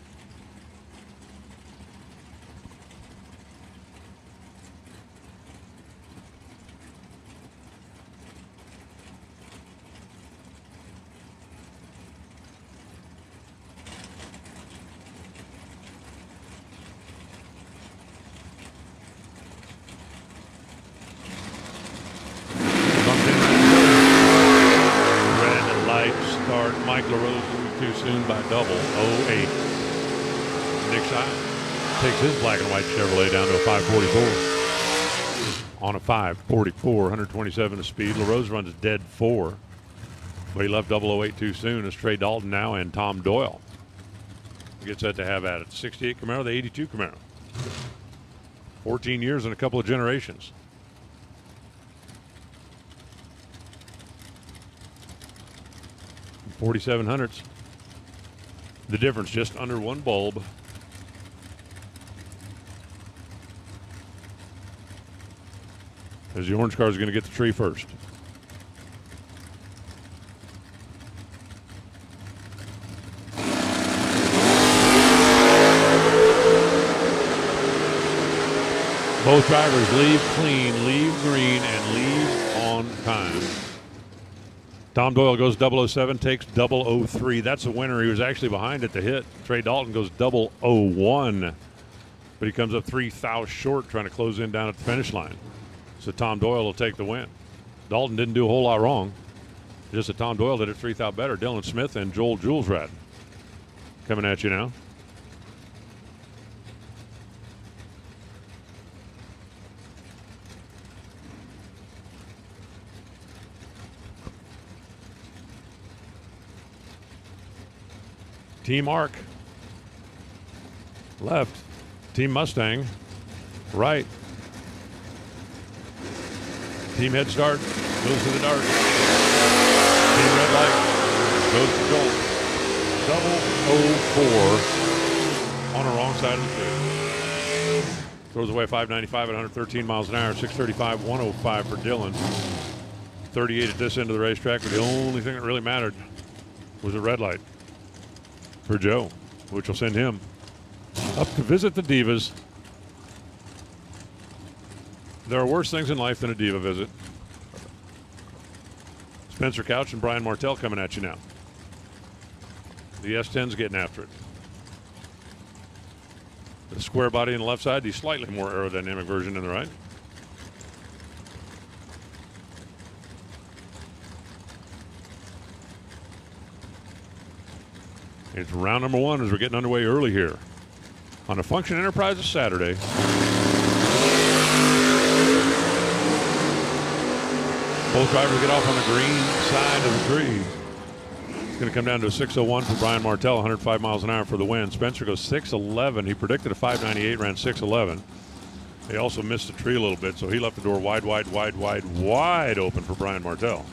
Mike LaRose too soon by double. 08. Nick Shiles takes his black and white Chevrolet down to a 544. On a 544, 127 of speed. LaRose runs dead 4. But he left 008 too soon. It's Trey Dalton now and Tom Doyle. Gets that to have at it. 68 Camaro, the 82 Camaro. 14 years and a couple of generations. $4,700s. The difference just under one bulb. As the orange car is going to get the tree first. Both drivers leave clean, leave green, and leave on time. Tom Doyle goes 007, takes 003. That's a winner. He was actually behind at the hit. Trey Dalton goes 001, but he comes up 3 thou short trying to close in down at the finish line. So Tom Doyle will take the win. Dalton didn't do a whole lot wrong. Just that Tom Doyle did it 3 thou better. Dylan Smith and Joel Julesrad coming at you now. Team Arc, left. Team Mustang, right. Team Head Start goes to the dark. Team Red Light goes to gold. 004 on the wrong side of the field. Throws away 595 at 113 miles an hour. 635, 105 for Dylan. 38 at this end of the racetrack, but the only thing that really mattered was a red light for Joe, which will send him up to visit the Divas. There are worse things in life than a Diva visit. Spencer Couch and Brian Martell coming at you now. The S10's getting after it. The square body on the left side, the slightly more aerodynamic version in the right. It's round number 1 as we're getting underway early here on a Function Enterprises Saturday. Both drivers get off on the green side of the tree. It's going to come down to a 601 for Brian Martell, 105 miles an hour for the win. Spencer goes 611. He predicted a 598, ran 611. He also missed the tree a little bit, so he left the door wide open for Brian Martell.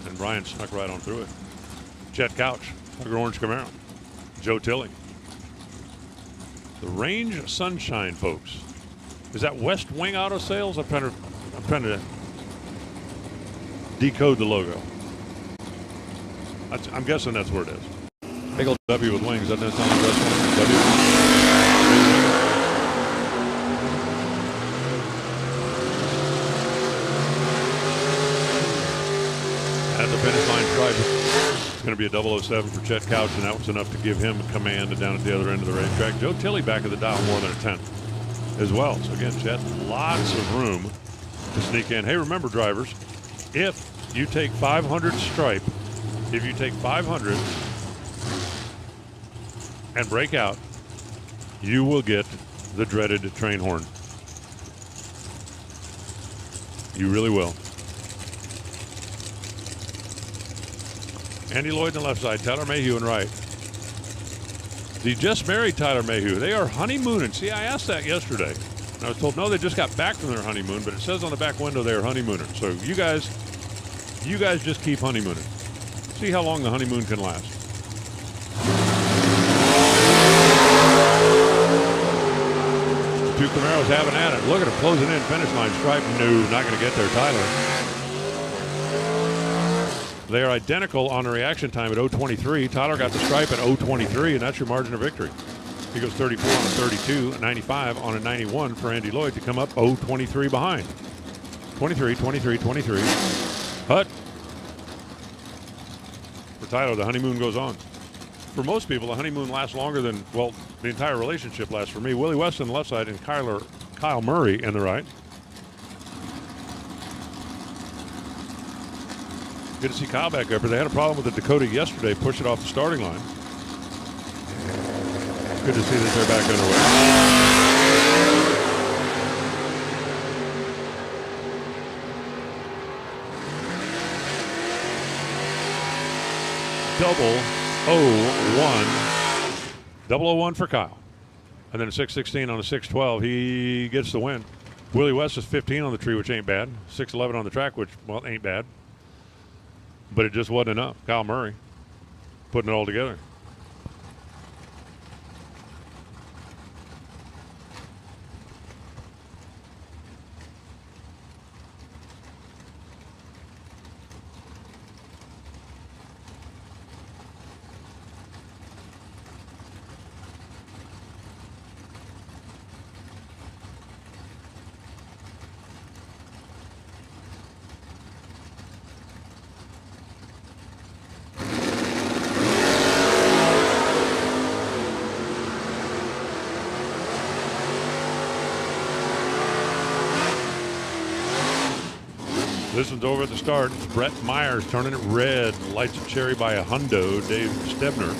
And Brian snuck right on through it. Chet Couch, Hugger Orange Camaro, Joe Tilling. The Range Sunshine folks. Is that West Wing Auto Sales? I'm trying to decode the logo. I'm guessing that's where it is. Big old W with wings. Doesn't that sound like West Wing? W. At the finish line stripe, it's going to be a 007 for Chet Couch, and that was enough to give him command down at the other end of the racetrack. Joe Tilley back at the dial more than a tenth as well. So again, Chet, lots of room to sneak in. Hey, remember, drivers, if you take 500 stripe, if you take 500 and break out, you will get the dreaded train horn. You really will. Andy Lloyd on the left side, Tyler Mayhew in right. The just married Tyler Mayhew, they are honeymooning. See, I asked that yesterday. And I was told, no, they just got back from their honeymoon, but it says on the back window they are honeymooning. So you guys just keep honeymooning. See how long the honeymoon can last. The two Camaros having at it. Look at them closing in, finish line stripe. No, not going to get there, Tyler. They are identical on the reaction time at 0:23. Tyler got the stripe at 0:23, and that's your margin of victory. He goes 34 on a 32, 95 on a 91 for Andy Lloyd to come up 0:23 behind. 23, 23, 23. Hut. For Tyler, the honeymoon goes on. For most people, the honeymoon lasts longer than, well, the entire relationship lasts for me. Willie West on the left side and Kyle Murray in the right. Good to see Kyle back up. They had a problem with the Dakota yesterday, pushed it off the starting line. It's good to see that they're back underway. Double 0-1 for Kyle. And then a 6:16 on a 6:12. He gets the win. Willie West is 15 on the tree, which ain't bad. 6:11 on the track, which, well, ain't bad. But it just wasn't enough. Kyle Murray putting it all together. This one's over at the start. It's Brett Myers turning it red. Lights a cherry by a hundo. Dave Stebner,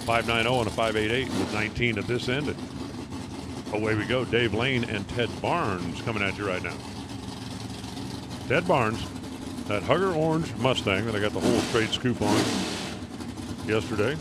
590 on a 588 with 19 at this end. Away we go. Dave Lane and Ted Barnes coming at you right now. Ted Barnes, that Hugger Orange Mustang that I got the whole trade scoop on yesterday.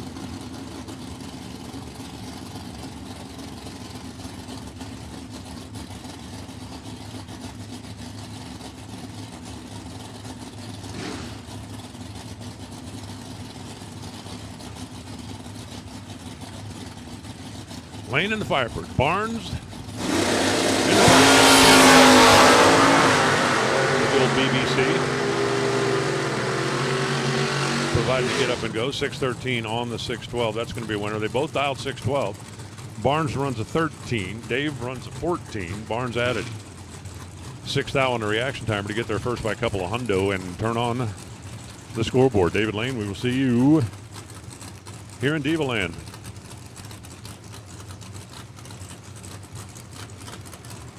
Lane in the Firebird. Barnes. The old BBC. Provided to get up and go. 6:13 on the 6:12. That's going to be a winner. They both dialed 6:12. Barnes runs a 13. Dave runs a 14. Barnes added 6th out on the reaction timer to get there first by a couple of hundo and turn on the scoreboard. David Lane, we will see you here in Diva Land.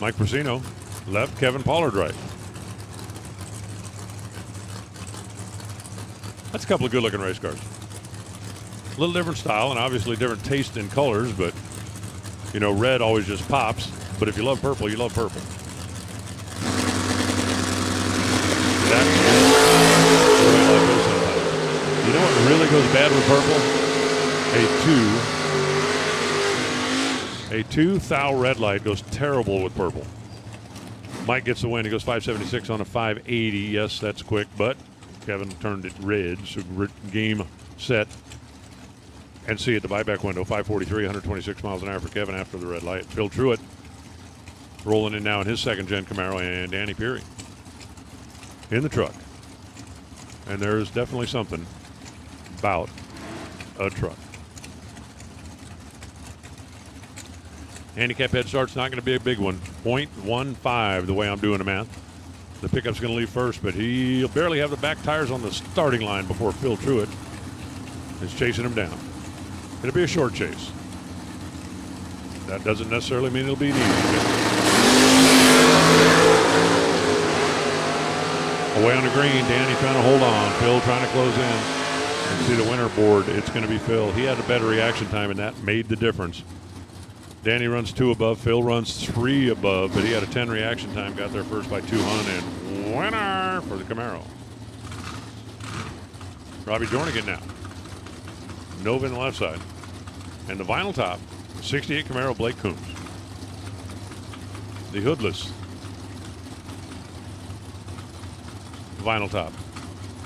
Mike Persino, left. Kevin Pollard, right. That's a couple of good-looking race cars. A little different style and obviously different taste in colors, but, you know, red always just pops. But if you love purple, you love purple. You know what really goes bad with purple? A A 2 thou red light goes terrible with purple. Mike gets the win. He goes 576 on a 580. Yes, that's quick, but Kevin turned it red. So game, set, and see at the buyback window. 543, 126 miles an hour for Kevin after the red light. Phil Truitt rolling in now in his second-gen Camaro, and Danny Peary in the truck. And there's definitely something about a truck. Handicap head start's not going to be a big one. 0.15 the way I'm doing the math. The pickup's going to leave first, but he'll barely have the back tires on the starting line before Phil Truitt is chasing him down. It'll be a short chase. That doesn't necessarily mean it'll be an easy chase. Away on the green, Danny trying to hold on. Phil trying to close in. And see the winner board, it's going to be Phil. He had a better reaction time, and that made the difference. Danny runs 2 above. Phil runs 3 above, but he had a 10 reaction time. Got there first by 200, and winner for the Camaro. Robbie Jornigan now. Nova in the left side. And the vinyl top, 68 Camaro Blake Coombs. The hoodless vinyl top,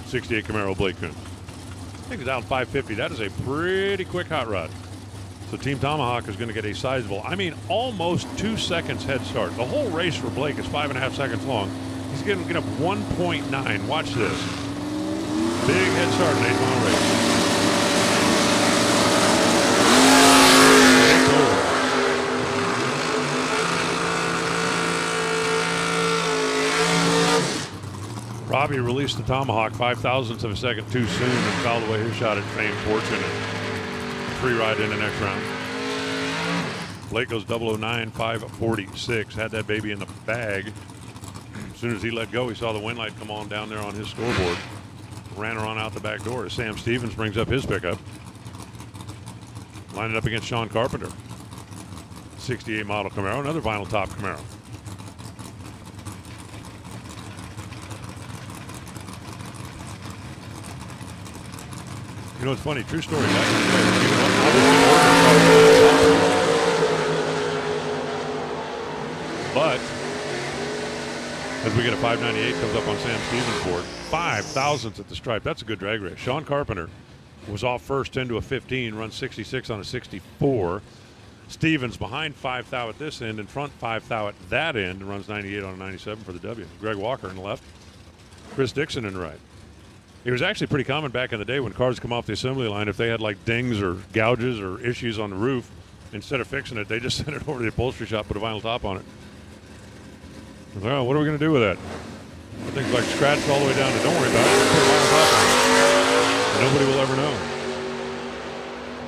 68 Camaro Blake Coombs. I think it's out 550. That is a pretty quick hot rod. So Team Tomahawk is going to get a sizable, almost 2 seconds head start. The whole race for Blake is 5.5 seconds long. He's going to get up 1.9. Watch this. Big head start in 8-mile race. It's over. Robbie released the Tomahawk 0.05 of a second too soon and fouled away his shot at Fame Fortune. Free ride in the next round. Blake goes 009, 546. Had that baby in the bag. As soon as he let go, he saw the wind light come on down there on his scoreboard. Ran her on out the back door as Sam Stevens brings up his pickup. Lined it up against Sean Carpenter. 68 model Camaro, another vinyl top Camaro. You know, it's funny, true story. But as we get a 598 comes up on Sam Stevens' board, 0.05 at the stripe. That's a good drag race. Sean Carpenter was off first 10 to a 15, runs 66 on a 64. Stevens behind 5 thou at this end, in front 5 thou at that end, and runs 98 on a 97 for the W. Greg Walker in the left, Chris Dixon in the right. It was actually pretty common back in the day when cars come off the assembly line, if they had like dings or gouges or issues on the roof, instead of fixing it, they just sent it over to the upholstery shop, put a vinyl top on it. Well, what are we going to do with that? The thing's like scratched all the way down to, don't worry about it, put a vinyl top on it. Nobody will ever know.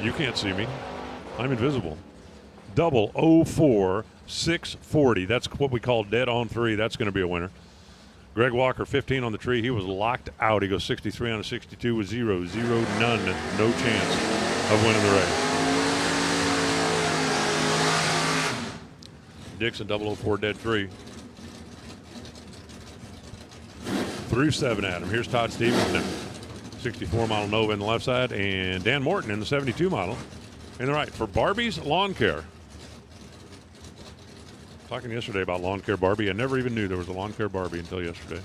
You can't see me. I'm invisible. 004 640. That's what we call dead on 3. That's going to be a winner. Greg Walker, 15 on the tree. He was locked out. He goes 63 on a 62 with 0, none, no chance of winning the race. Dixon, 004, dead 3. Through 7 at him. Here's Todd Stevens now. 64 model Nova in the left side, and Dan Morton in the 72 model in the right. For Barbie's Lawn Care. Talking yesterday about lawn care Barbie. I never even knew there was a lawn care Barbie until yesterday.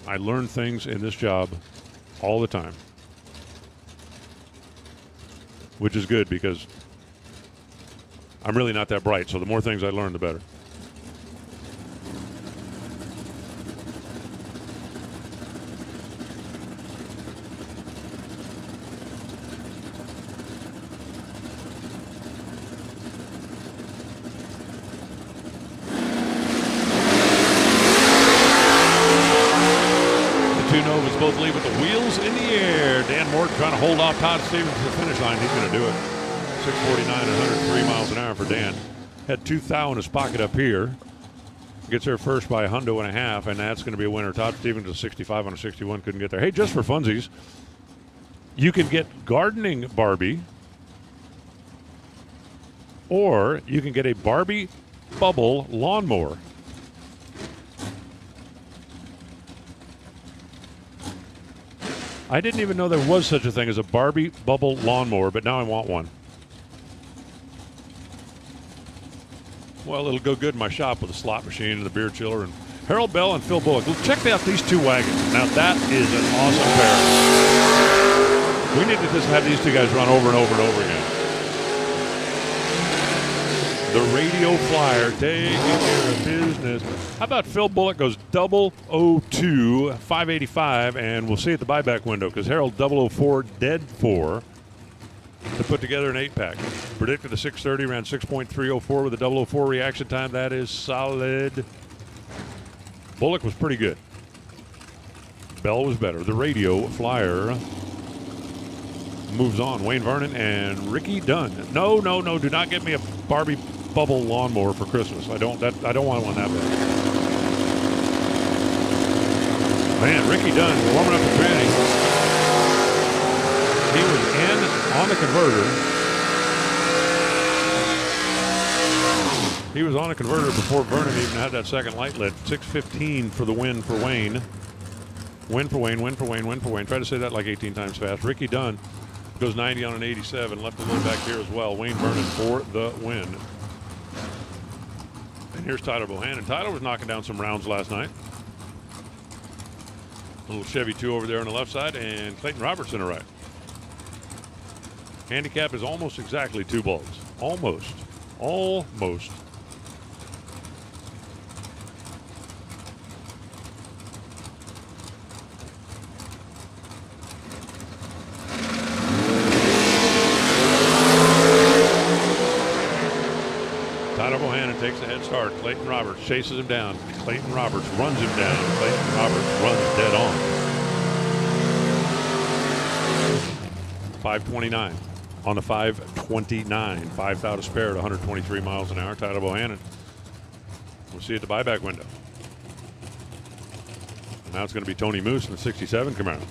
I learn things in this job all the time, which is good because I'm really not that bright. So the more things I learn, the better. Both leave with the wheels in the air. Dan Morton trying to hold off Todd Stevens to the finish line. He's going to do it. 649 and 103 miles an hour for Dan. Had 2 thou in his pocket up here. Gets there first by a hundo and a half, and that's going to be a winner. Todd Stevens was 65 on a 61, couldn't get there. Hey, just for funsies, you can get gardening Barbie, or you can get a Barbie bubble lawnmower. I didn't even know there was such a thing as a Barbie bubble lawnmower, but now I want one. Well, it'll go good in my shop with a slot machine and the beer chiller. And Harold Bell and Phil Bullock. Check out these two wagons. Now, that is an awesome pair. We need to just have these two guys run over and over and over again. The Radio Flyer taking care of business. How about Phil Bullock goes 002, 585, and we'll see at the buyback window because Harold 004, dead 4 to put together an 8-pack. Predicted a 630, ran 6.304 with a 004 reaction time. That is solid. Bullock was pretty good. Bell was better. The Radio Flyer moves on. Wayne Vernon and Ricky Dunn. No, do not get me a Barbie bubble lawnmower for Christmas. I don't want one that bad. Man, Ricky Dunn warming up the tranny. He was in on the converter. He was on a converter before Vernon even had that second light lit. 6:15 for the win for Wayne. Win for Wayne. Try to say that like 18 times fast. Ricky Dunn goes 90 on an 87. Left a little back here as well. Wayne Vernon for the win. And here's Tyler Bohannon. Tyler was knocking down some rounds last night. A little Chevy 2 over there on the left side, and Clayton Roberts on the right. Handicap is almost exactly 2 balls. Almost. Tyler Bohannon takes the head start. Clayton Roberts chases him down. Clayton Roberts runs him down. Clayton Roberts runs dead on. 529 on the 529. 5 out of spare at 123 miles an hour. Tyler Bohannon. We'll see you at the buyback window. And now it's going to be Tony Moose in the 67 Camaro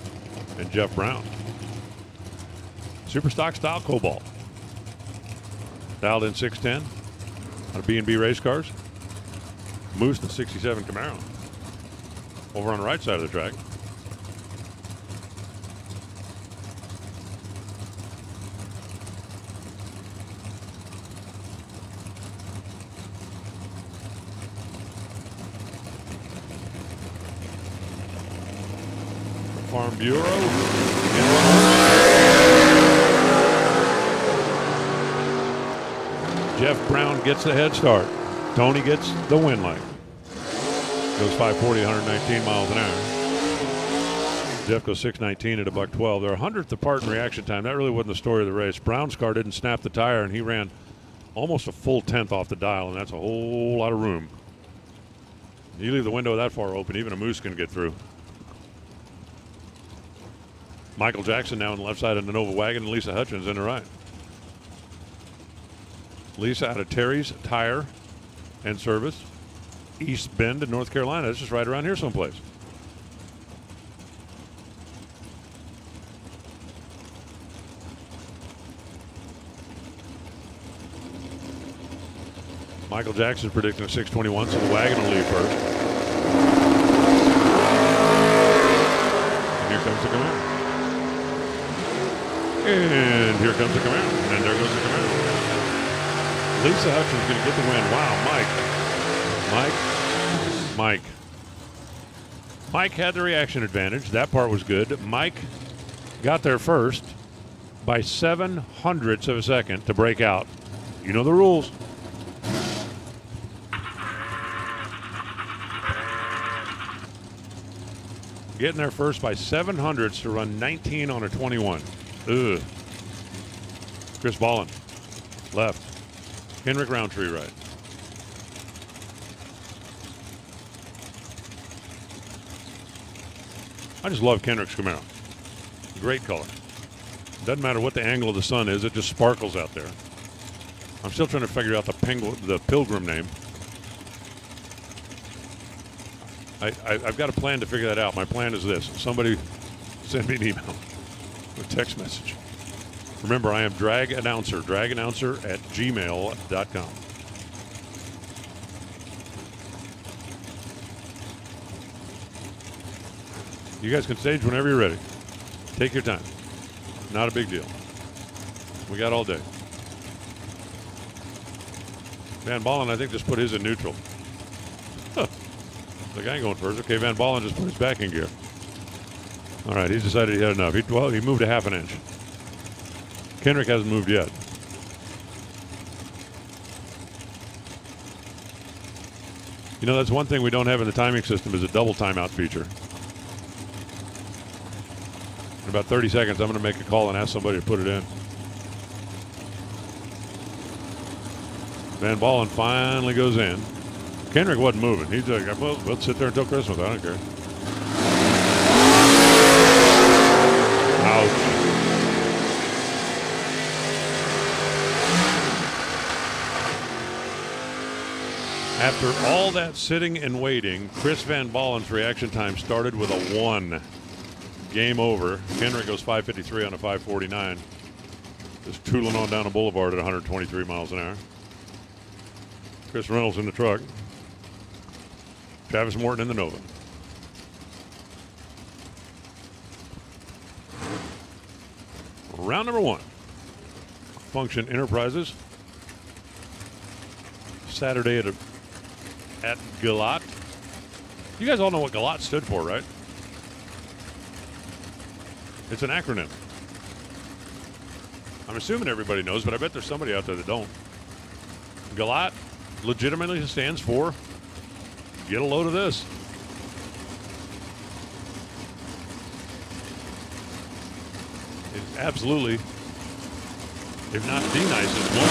and Jeff Brown. Super stock style Cobalt. Dialed in 610. Out of B&B race cars. Moose the 67 Camaro. Over on the right side of the track. Farm Bureau. Jeff Brown gets the head start. Tony gets the win light. Goes 540, 119 miles an hour. Jeff goes 619 at $112. They're 100th apart in reaction time. That really wasn't the story of the race. Brown's car didn't snap the tire, and he ran almost a full 10th off the dial, and that's a whole lot of room. You leave the window that far open, even a moose can get through. Michael Jackson now on the left side of the Nova wagon, and Lisa Hutchins in the right. Lisa out of Terry's Tire and Service, East Bend in North Carolina. It's just right around here someplace. Michael Jackson predicting a 621, so the wagon will leave first. And here comes the Camaro. And here comes the Camaro. And there goes the Camaro. Lisa Hutchins going to get the win. Wow, Mike had the reaction advantage. That part was good. Mike got there first by 0.07 of a second to break out. You know the rules. Getting there first by 0.07 to run 19 on a 21. Ugh. Chris Ballin, left. Henrik Roundtree, right. I just love Kendrick's Camaro. Great color. Doesn't matter what the angle of the sun is, it just sparkles out there. I'm still trying to figure out the Pilgrim name. I've got a plan to figure that out. My plan is this. Somebody send me an email, a text message. Remember, I am drag announcer at gmail.com. You guys can stage whenever you're ready. Take your time. Not a big deal. We got all day. Van Ballen, I think, just put his in neutral. Huh. Like, I ain't going first. Okay, Van Ballen just put his back in gear. All right, he's decided he had enough. He moved a half an inch. Kendrick hasn't moved yet. You know, that's one thing we don't have in the timing system is a double timeout feature. In about 30 seconds, I'm going to make a call and ask somebody to put it in. Van Ballen finally goes in. Kendrick wasn't moving. He's like, well, let's sit there until Christmas. I don't care. Ouch. After all that sitting and waiting, Chris Van Ballen's reaction time started with a 1. Game over. Kendrick goes 5:53 on a 5:49. Just tooling on down the boulevard at 123 miles an hour. Chris Reynolds in the truck. Travis Morton in the Nova. Round number 1. Function Enterprises. Saturday at Galat. You guys all know what Galat stood for, right? It's an acronym. I'm assuming everybody knows, but I bet there's somebody out there that don't. Galat legitimately stands for get a load of this. It's absolutely, if not the nicest one.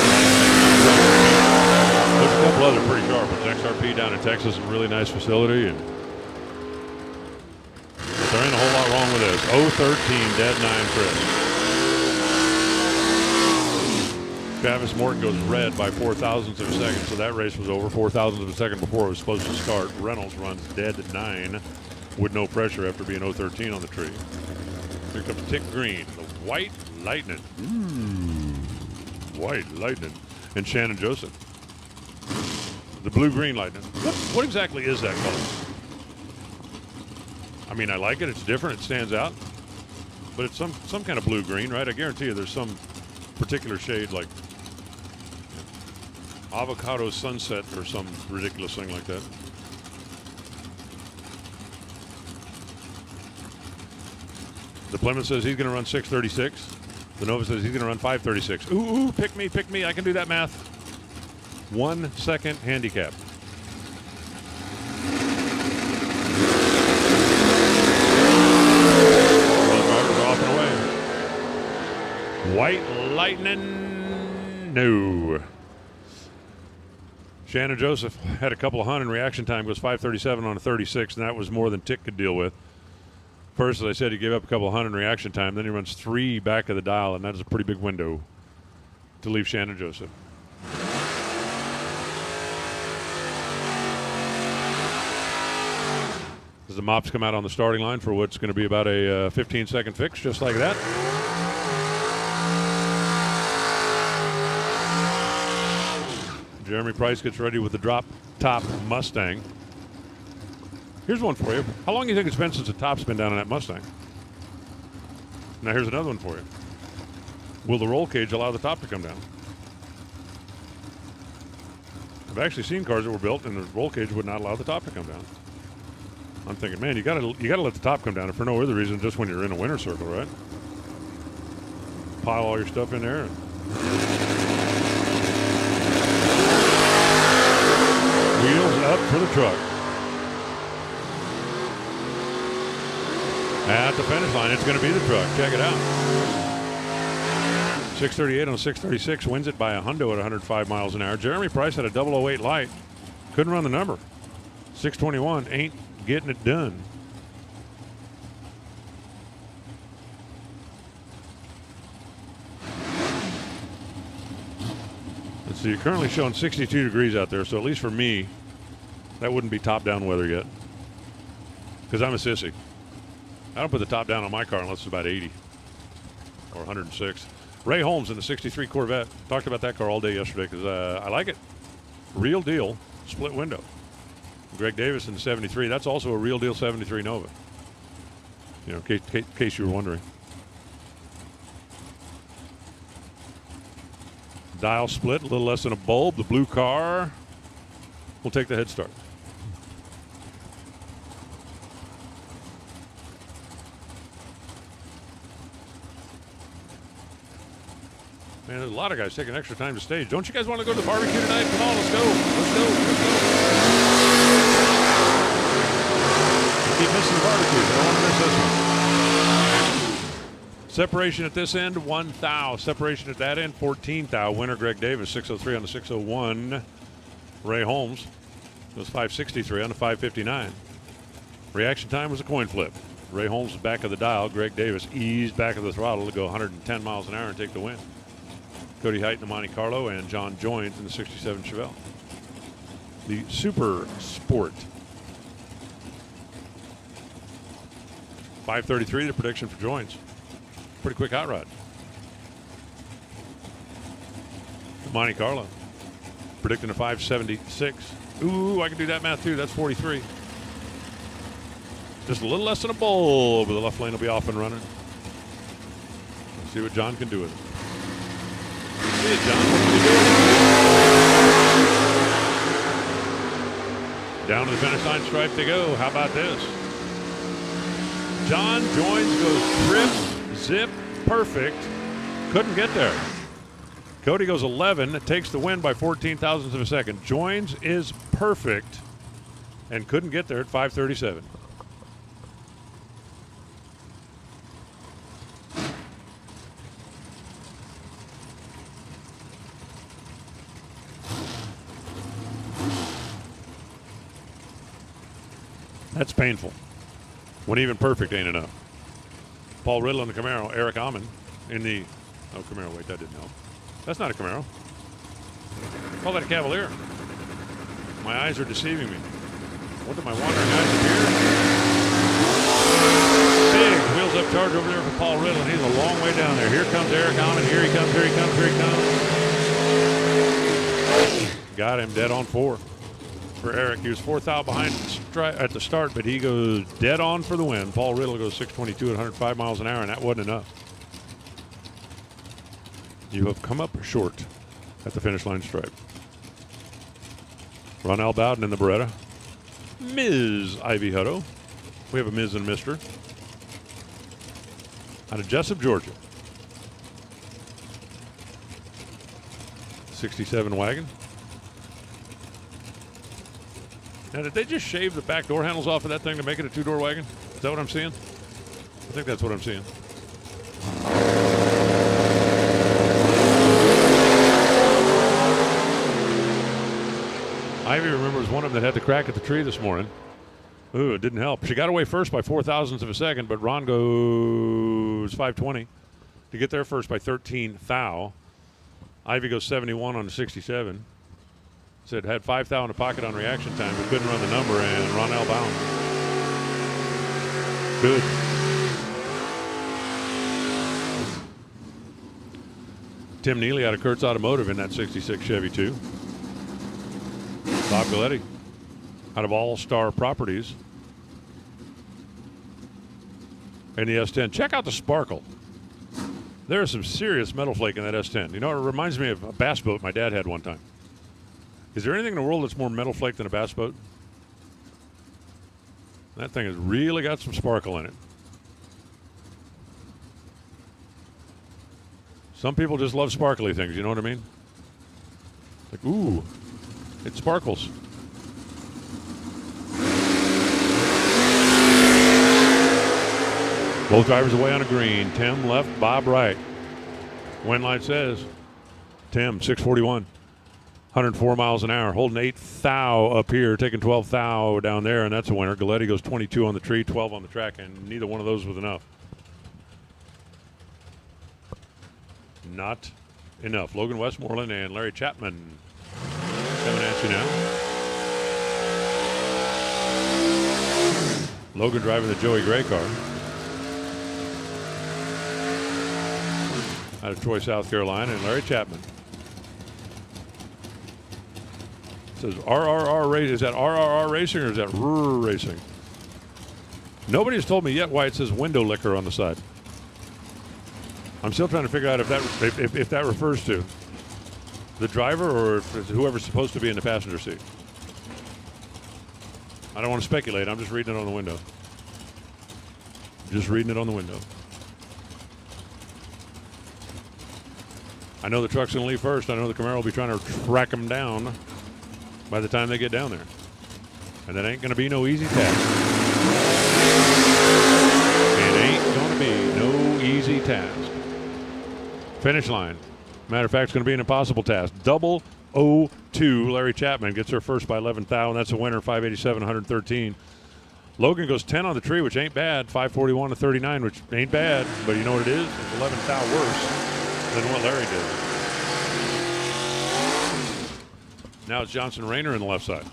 There's a couple other pretty sharp ones. XRP down in Texas is a really nice facility, and there ain't a whole lot wrong with this. 013, dead 9 Chris. Travis Morton goes red by 0.004 of a second, so that race was over. 0.004 of a second before it was supposed to start. Reynolds runs dead 9 with no pressure after being 013 on the tree. Here comes Tick Green, the White Lightning. White Lightning. And Shannon Joseph. The Blue-Green Lightning. What exactly is that color? I mean, I like it. It's different. It stands out. But it's some kind of blue-green, right? I guarantee you there's some particular shade like avocado sunset or some ridiculous thing like that. The Plymouth says he's going to run 6:36. The Nova says he's going to run 5:36. Ooh, pick me. I can do that math. 1 second handicap. Drivers off and away. White Lightning, no. Shannon Joseph had a couple of hundred. Reaction time was 5:37 on a 36, and that was more than Tick could deal with. First, as I said, he gave up a couple of hundred in reaction time. Then he runs 3 back of the dial, and that is a pretty big window to leave Shannon Joseph. As the mops come out on the starting line for what's going to be about a 15-second fix, just like that. Jeremy Price gets ready with the drop-top Mustang. Here's one for you. How long do you think it's been since the top's been down on that Mustang? Now here's another one for you. Will the roll cage allow the top to come down? I've actually seen cars that were built and the roll cage would not allow the top to come down. I'm thinking, man, you gotta let the top come down, if for no other reason, just when you're in a winter circle, right? Pile all your stuff in there. Wheels up for the truck. At the finish line, it's going to be the truck. Check it out. 6:38 on 6:36, wins it by a hundo at 105 miles an hour. Jeremy Price had a 008 light. Couldn't run the number. 6:21 ain't getting it done. Let's see, you're currently showing 62 degrees out there, so at least for me, that wouldn't be top-down weather yet. Because I'm a sissy. I don't put the top down on my car unless it's about 80 or 106. Ray Holmes in the 63 Corvette. Talked about that car all day yesterday because I like it. Real deal split window. Greg Davis in the 73. That's also a real deal 73 Nova. You know, in case you were wondering. Dial split, a little less than a bulb. The blue car will take the head start. Man, there's a lot of guys taking extra time to stage. Don't you guys want to go to the barbecue tonight? Come on, let's go. Let's go. Let's go. You keep missing the barbecue. I don't want to miss this one. Separation at this end, 1 thou. Separation at that end, 14 thou. Winner Greg Davis, 603 on the 601. Ray Holmes was 563 on the 559. Reaction time was a coin flip. Ray Holmes was back of the dial. Greg Davis eased back of the throttle to go 110 miles an hour and take the win. Cody Height in the Monte Carlo and John Joins in the 67 Chevelle. The Super Sport. 533, the prediction for Joins. Pretty quick hot rod. The Monte Carlo. Predicting a 576. Ooh, I can do that math too. That's 43. Just a little less than a bulb. The left lane will be off and running. Let's see what John can do with it. See it, John. What can you do? Down to the finish line stripe they go. How about this? John Joins, goes trip, zip, perfect. Couldn't get there. Cody goes 11, takes the win by 14 thousandths of a second. Joins is perfect and couldn't get there at 537. That's painful. When even perfect ain't enough. Paul Riddle in the Camaro. Eric Amon in the... Oh, Camaro. Wait, that didn't help. That's not a Camaro. Call that a Cavalier. My eyes are deceiving me. What am I wandering eyes up here? Big wheels up charge over there for Paul Riddle, and he's a long way down there. Here comes Eric Amon. Here he comes, here he comes, here he comes. Got him dead on 4. For Eric, he was 4 thou behind at the start, but he goes dead on for the win. Paul Riddle goes 622 at 105 miles an hour, and that wasn't enough. You have come up short at the finish line stripe. Ron Al Bowden in the Beretta. Ms. Ivy Hutto. We have a Ms. and Mr. Out of Jessup, Georgia. 67 wagon. Now, did they just shave the back door handles off of that thing to make it a 2-door wagon? Is that what I'm seeing? I think that's what I'm seeing. Ivy remembers one of them that had the crack at the tree this morning. Ooh, it didn't help. She got away first by 4 thousandths of a second, but Ron goes 520 to get there first by 13 thou. Ivy goes 71 on the 67. Said had 5 thou in the pocket on reaction time, but couldn't run the number, and Ron L. bound. Good. Tim Neely out of Kurt's Automotive in that 66 Chevy too. Bob Galletti out of All Star Properties in the S10. Check out the sparkle. There is some serious metal flake in that S10. You know, it reminds me of a bass boat my dad had one time. Is there anything in the world that's more metal flake than a bass boat? That thing has really got some sparkle in it. Some people just love sparkly things, you know what I mean? Like, ooh, it sparkles. Both drivers away on a green. Tim left, Bob right. Wind light says, Tim, 641. 104 miles an hour, holding 8 thou up here, taking 12 thou down there, and that's a winner. Galletti goes 22 on the tree, 12 on the track, and neither one of those was enough. Not enough. Logan Westmoreland and Larry Chapman coming at you now. Logan driving the Joey Gray car. Out of Troy, South Carolina, and Larry Chapman. It says RRR Racing. Is that RRR Racing or is that RRR Racing? Nobody has told me yet why it says window liquor on the side. I'm still trying to figure out if that refers to. the driver or if it's whoever's supposed to be in the passenger seat. I don't want to speculate. I'm just reading it on the window. Just reading it on the window. I know the truck's going to leave first. I know the Camaro will be trying to track them down by the time they get down there. And that ain't going to be no easy task. It ain't going to be no easy task. Finish line. Matter of fact, it's going to be an impossible task. 002. Larry Chapman gets her first by 11 thou, and that's a winner, 587, 113. Logan goes 10 on the tree, which ain't bad. 541 to 39, which ain't bad. But you know what it is? It's 11 thou worse than what Larry did. Now it's Johnson Rayner in the left side.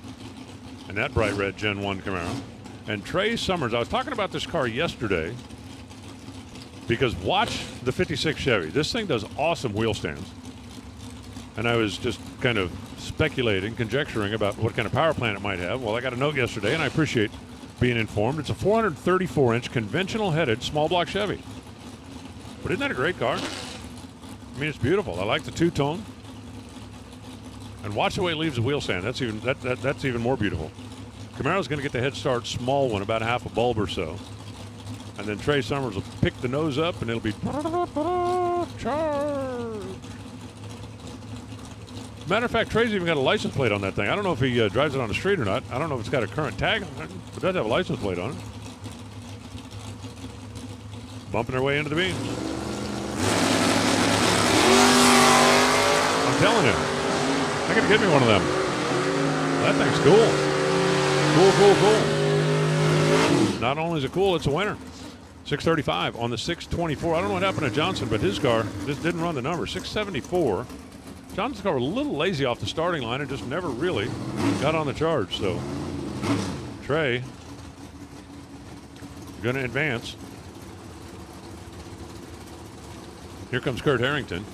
And that bright red Gen 1 Camaro. And Trey Summers, I was talking about this car yesterday because watch the 56 Chevy. This thing does awesome wheel stands. And I was just kind of speculating, conjecturing about what kind of power plant it might have. Well, I got a note yesterday, and I appreciate being informed. It's a 434-inch conventional-headed small block Chevy. But isn't that a great car? I mean, it's beautiful. I like the two-tone. And watch the way it leaves the wheel stand. That's even more beautiful. Camaro's going to get the head start, small one, about half a bulb or so. And then Trey Summers will pick the nose up, and it'll be charge. Matter of fact, Trey's even got a license plate on that thing. I don't know if he drives it on the street or not. I don't know if it's got a current tag on it, but it does have a license plate on it. Bumping their way into the beams. I'm telling you. I gotta get me one of them. That thing's cool. Cool. Not only is it cool, it's a winner. 635 on the 624. I don't know what happened to Johnson, but his car just didn't run the number. 674. Johnson's car was a little lazy off the starting line and just never really got on the charge. So Trey going to advance. Here comes Kurt Harrington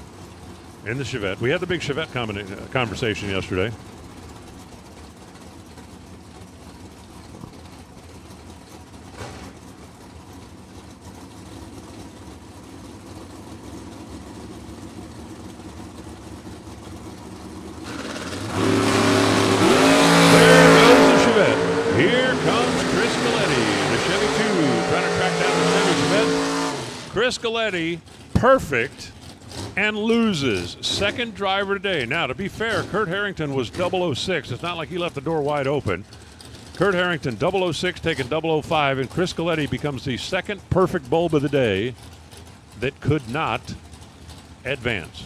in the Chevette. We had the big Chevette conversation yesterday. Chris Galletti, perfect, and loses. Second driver today. Now, to be fair, Kurt Harrington was 006. It's not like he left the door wide open. Kurt Harrington, 006, taking 005, and Chris Galletti becomes the second perfect bulb of the day that could not advance.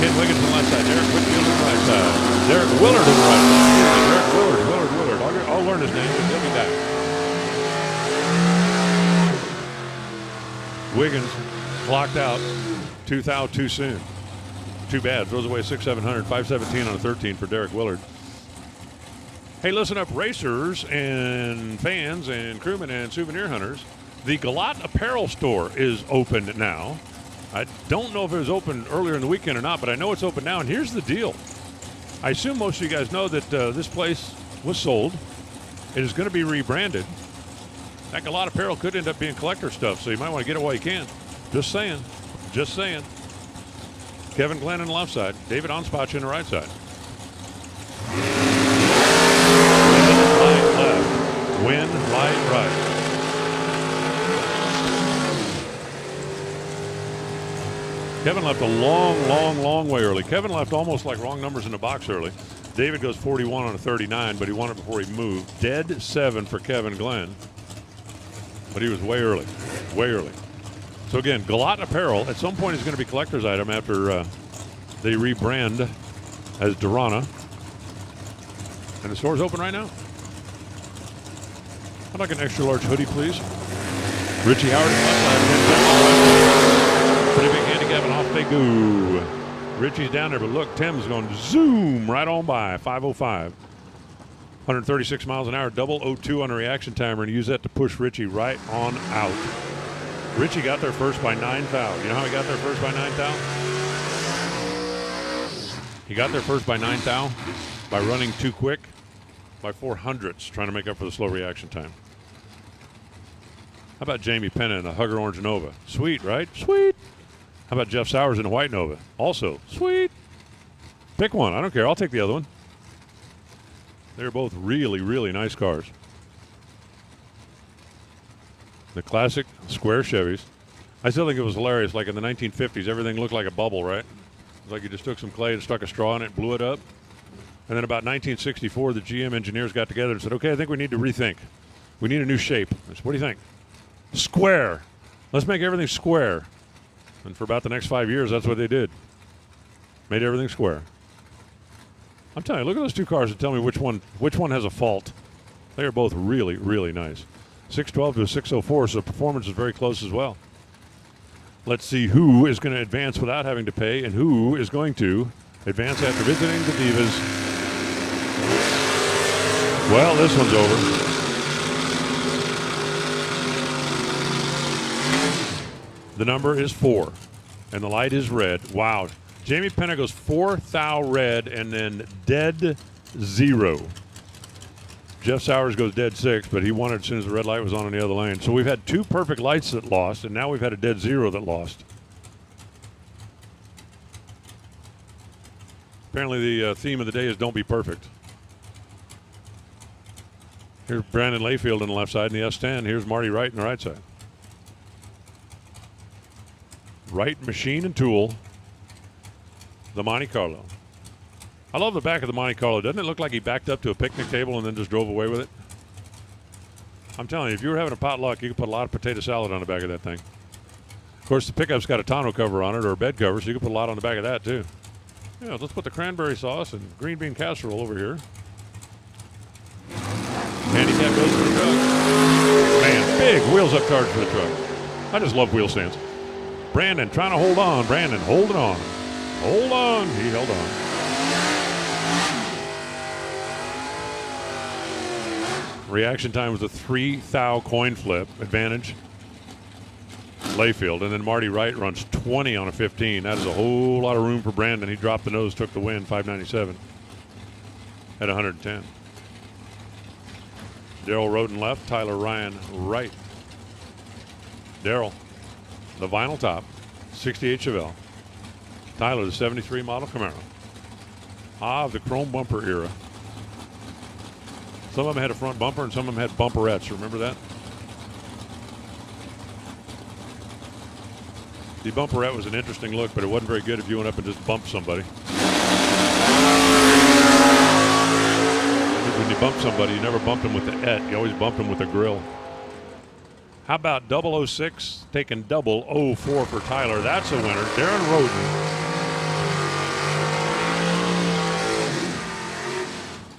Ken Wiggins on the left side. Derek Whitfield on the right side. Derek Willard on the right side. Derek Willard. I'll learn his name, but he'll be back. Wiggins clocked out 2 thou too soon. Too bad. Throws away 6,700. 517 on a 13 for Derek Willard. Hey, listen up, racers and fans and crewmen and souvenir hunters. The Galat Apparel store is open now. I don't know if it was open earlier in the weekend or not, but I know it's open now. And here's the deal. I assume most of you guys know that this place was sold. It is going to be rebranded. That Galat Apparel could end up being collector stuff, so you might want to get it while you can. Just saying. Just saying. Kevin Glenn on the left side. David Onspach on the right side. Light left. Wind, light, right. Kevin left a long way early. Kevin left almost like wrong numbers in the box early. David goes 41 on a 39, but he won it before he moved. Dead 7 for Kevin Glenn. But he was way early. So again, Galat Apparel at some point is going to be a collector's item after they rebrand as Durana. And the store's open right now. I'd like an extra large hoodie, please. Richie Howard pretty big handicap and off they go. Richie's down there, but look, Tim's going to zoom right on by. 505. 136 miles an hour, 002 on the reaction timer, and use that to push Richie right on out. Richie got there first by 9 thou. You know how he got there first by 9 thou? He got there first by 9 thou by running too quick by 400ths, trying to make up for the slow reaction time. How about Jamie Penna in a Hugger Orange Nova? Sweet, right? Sweet. How about Jeff Sowers in a White Nova? Also sweet. Pick one. I don't care. I'll take the other one. They're both really, really nice cars. The classic square Chevys. I still think it was hilarious. Like in the 1950s, everything looked like a bubble, right? It was like you just took some clay and stuck a straw in it, blew it up. And then about 1964, the GM engineers got together and said, okay, I think we need to rethink. We need a new shape. I said, what do you think? Square. Let's make everything square. And for about the next 5 years, that's what they did. Made everything square. I'm telling you, look at those two cars and tell me which one has a fault. They are both really, really nice. 612 to a 604, so the performance is very close as well. Let's see who is going to advance without having to pay and who is going to advance after visiting the Divas. Well, this one's over. The number is 4, and the light is red. Wow. Jamie Penna goes 4 thou red and then dead 0. Jeff Sowers goes dead 6, but he won it as soon as the red light was on the other lane. So we've had 2 perfect lights that lost, and now we've had a dead 0 that lost. Apparently the theme of the day is don't be perfect. Here's Brandon Layfield on the left side in the S10. Here's Marty Wright on the right side. Wright Machine and Tool, the Monte Carlo. I love the back of the Monte Carlo. Doesn't it look like he backed up to a picnic table and then just drove away with it? I'm telling you, if you were having a potluck, you could put a lot of potato salad on the back of that thing. Of course, the pickup's got a tonneau cover on it or a bed cover, so you can put a lot on the back of that, too. Yeah, let's put the cranberry sauce and green bean casserole over here. Handicap goes for the truck. Man, big wheels-up charge for the truck. I just love wheel stands. Brandon trying to hold on. Brandon holding on. Hold on. He held on. Reaction time was a 3 thou coin flip advantage. Layfield. And then Marty Wright runs 20 on a 15. That is a whole lot of room for Brandon. He dropped the nose, took the win, 597 at 110. Daryl Roden left, Tyler Ryan right. Daryl, the vinyl top, 68 Chevelle. Tyler, the 73 model Camaro. The chrome bumper era. Some of them had a front bumper and some of them had bumperettes. Remember that? The bumperette was an interesting look, but it wasn't very good if you went up and just bumped somebody. When you bump somebody, you never bumped them with the et. You always bumped them with the grill. How about 006 taking 004 for Tyler? That's a winner. Darren Roden.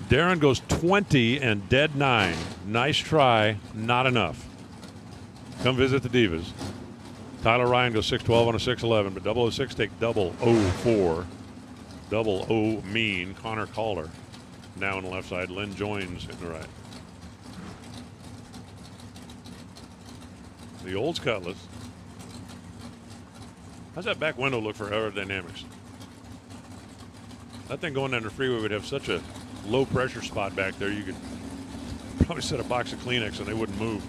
Darren goes 20 and dead 9. Nice try, not enough. Come visit the Divas. Tyler Ryan goes 612 on a 611, but 006 take 004. 00 mean. Connor Caller now on the left side. Lynn Joins in the right. The Olds Cutlass. How's that back window look for aerodynamics? That thing going down the freeway would have such a low pressure spot back there. You could probably set a box of Kleenex and they wouldn't move.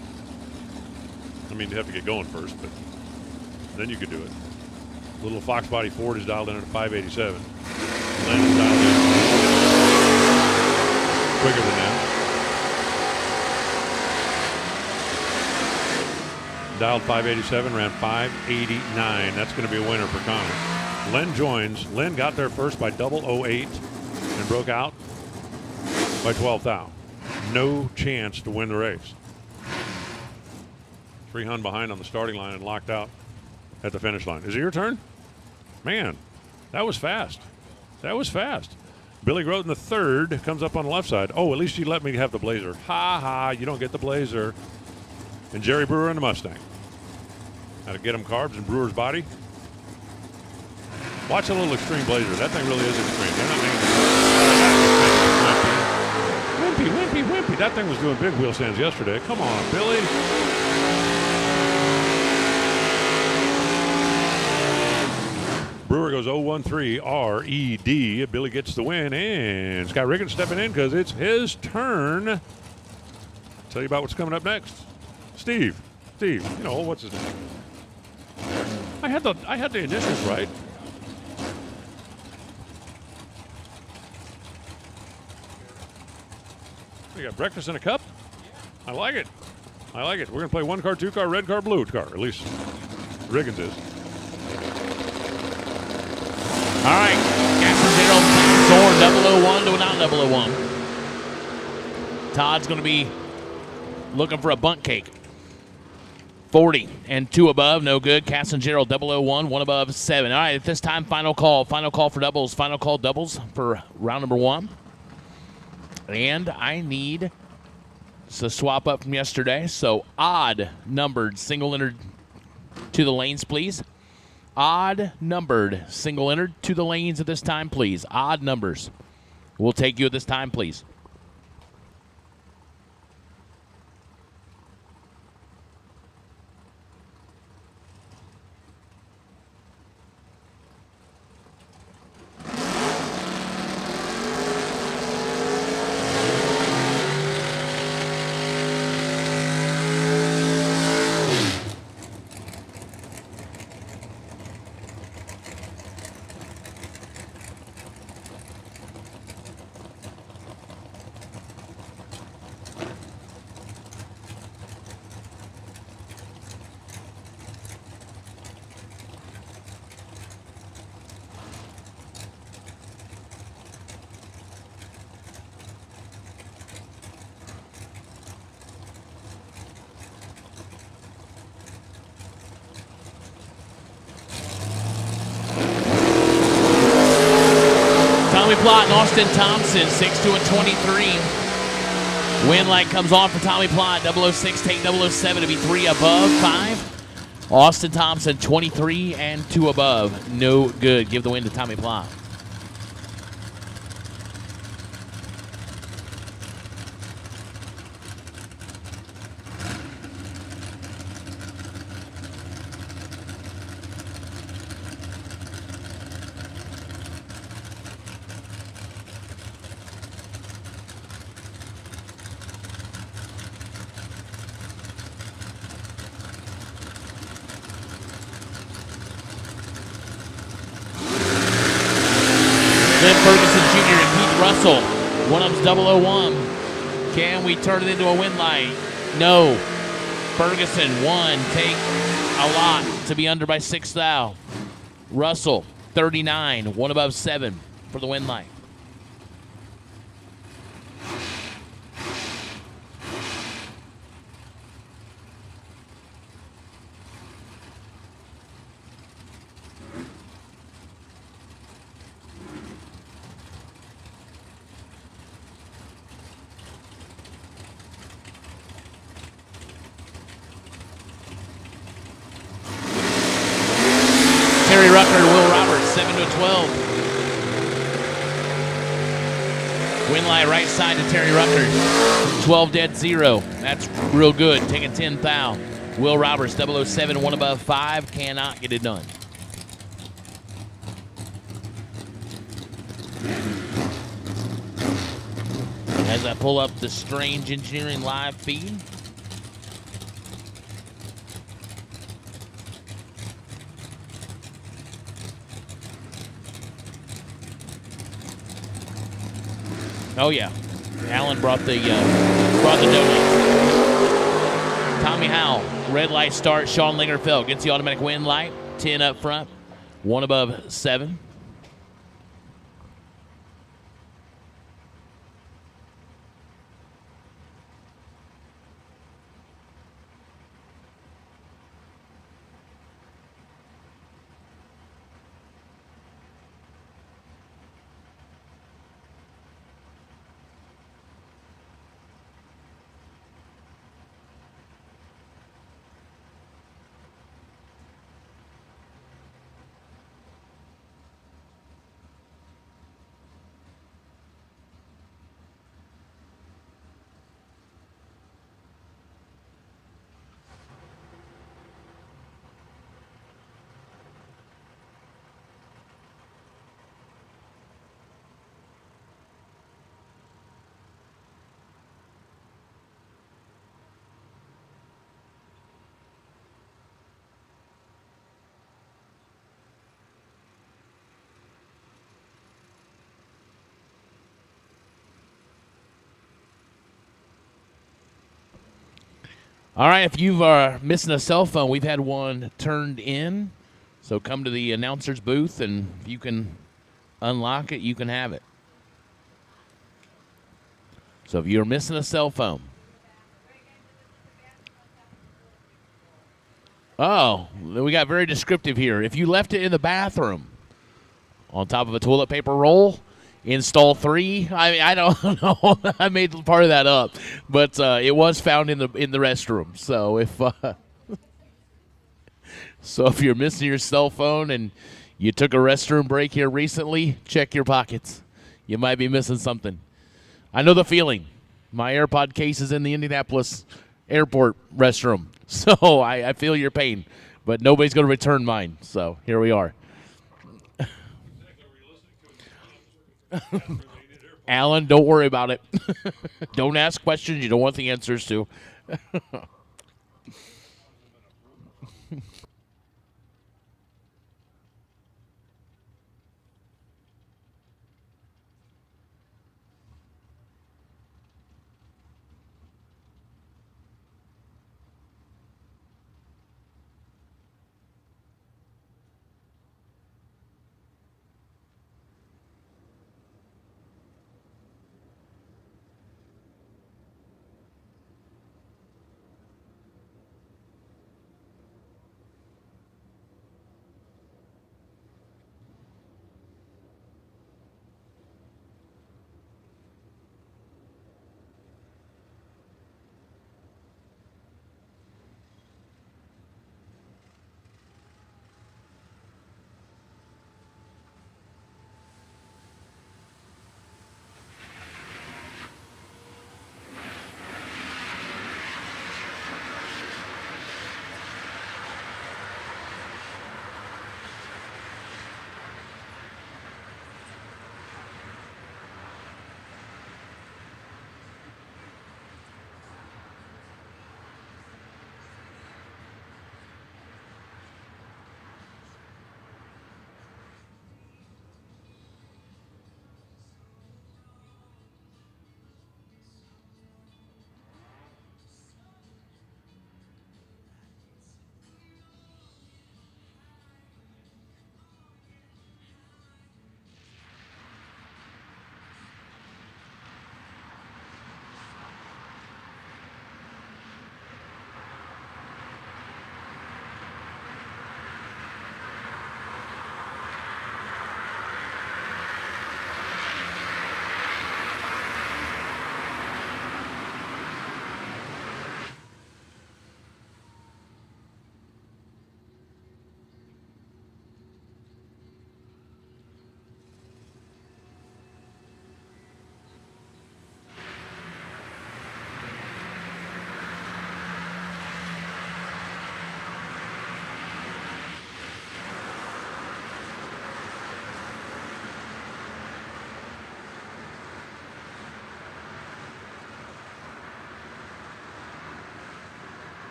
I mean, you have to get going first, but then you could do it. Little Fox Body Ford is dialed in at 587. Lynn is dialed in quicker than that. Dialed 587, ran 589. That's going to be a winner for Connor. Len joins. Len got there first by 008 and broke out by 12 thou. No chance to win the race. 3 Hun behind on the starting line and locked out at the finish line. Is it your turn? Man, that was fast. That was fast. Billy Groten the third comes up on the left side. Oh, at least you let me have the Blazer. Ha ha, you don't get the Blazer. And Jerry Brewer in the Mustang. How to get him carbs in Brewer's body. Watch a little Extreme Blazer. That thing really is extreme. They're not making wimpy. That thing was doing big wheel stands yesterday. Come on, Billy. Brewer goes 013 RED. Billy gets the win, and Scott Riggins stepping in because it's his turn. Tell you about what's coming up next. Steve. Steve. You know, what's his name? I had the initials right. We got breakfast in a cup? I like it. I like it. We're going to play 1 car, 2 car, red car, blue car. At least Riggins is. All right. Castle Zorn 001 to a non-001. Todd's going to be looking for a bunt cake. 40 and 2 above, no good. Cass and Gerald 001, 1 above, 7. All right, at this time, final call. Final call for doubles. Final call doubles for round number 1. And I need to swap up from yesterday. So odd numbered single entered to the lanes, please. Odd numbered single entered to the lanes at this time, please. Odd numbers. We'll take you at this time, please. Tommy Plott and Austin Thompson, 6-2 and 23. Win light comes on for Tommy Plott. 006 take 007 to be 3 above, 5. Austin Thompson, 23 and 2 above. No good. Give the win to Tommy Plott. Glenn Ferguson Jr. and Pete Russell. One of them's 001. Can we turn it into a win light? No. Ferguson, 1. Take a lot to be under by 6 thou. Russell, 39. 1 above 7 for the win light. Terry Rucker and Will Roberts, 7 to 12. Win light right side to Terry Rucker. 12 dead 0. That's real good. Taking 10 thou. Will Roberts, 007, 1 above 5. Cannot get it done. As I pull up the Strange Engineering live feed. Oh yeah, Alan brought the donuts. Tommy Howell, red light start. Sean Lingerfeld gets the automatic win light. 10 up front, 1 above 7. All right, if you've missing a cell phone, we've had one turned in. So come to the announcer's booth, and if you can unlock it, you can have it. So if you're missing a cell phone. Oh, we got very descriptive here. If you left it in the bathroom on top of a toilet paper roll, install 3. I don't know. I made part of that up, but it was found in the restroom. So if you're missing your cell phone and you took a restroom break here recently, check your pockets. You might be missing something. I know the feeling. My AirPod case is in the Indianapolis airport restroom, so I feel your pain. But nobody's going to return mine. So here we are. Alan, don't worry about it. Don't ask questions you don't want the answers to.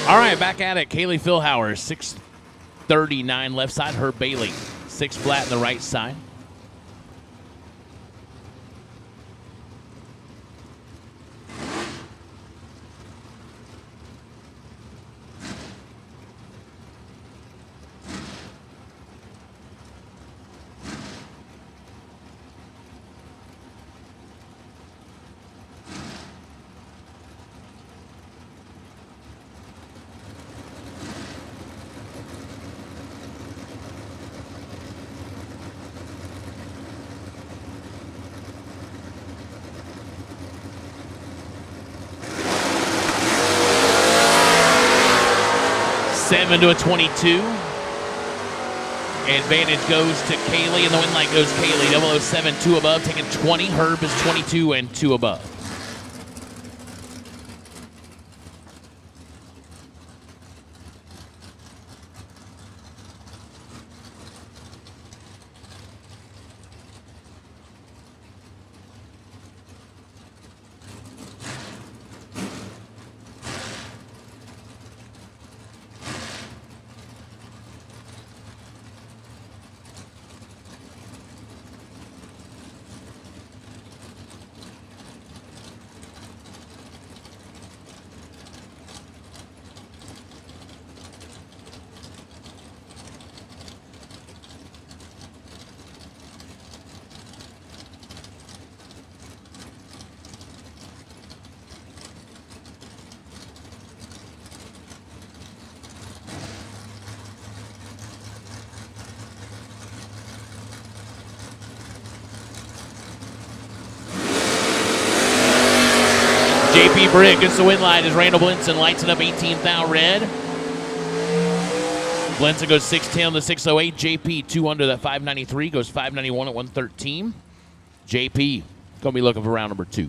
All right, back at it. Kaylee Philhauer, 639 left side. Herb Bailey, 6 flat on the right side. Seven to a 22. Advantage goes to Kaylee, and the win light goes Kaylee. 007, 2 above, taking 20. Herb is 22 and 2 above. JP Brick gets the win light as Randall Blinson lights it up 18th out red. Blinson goes 610 on the 608. JP 2 under that 593, goes 591 at 113. JP going to be looking for round number 2.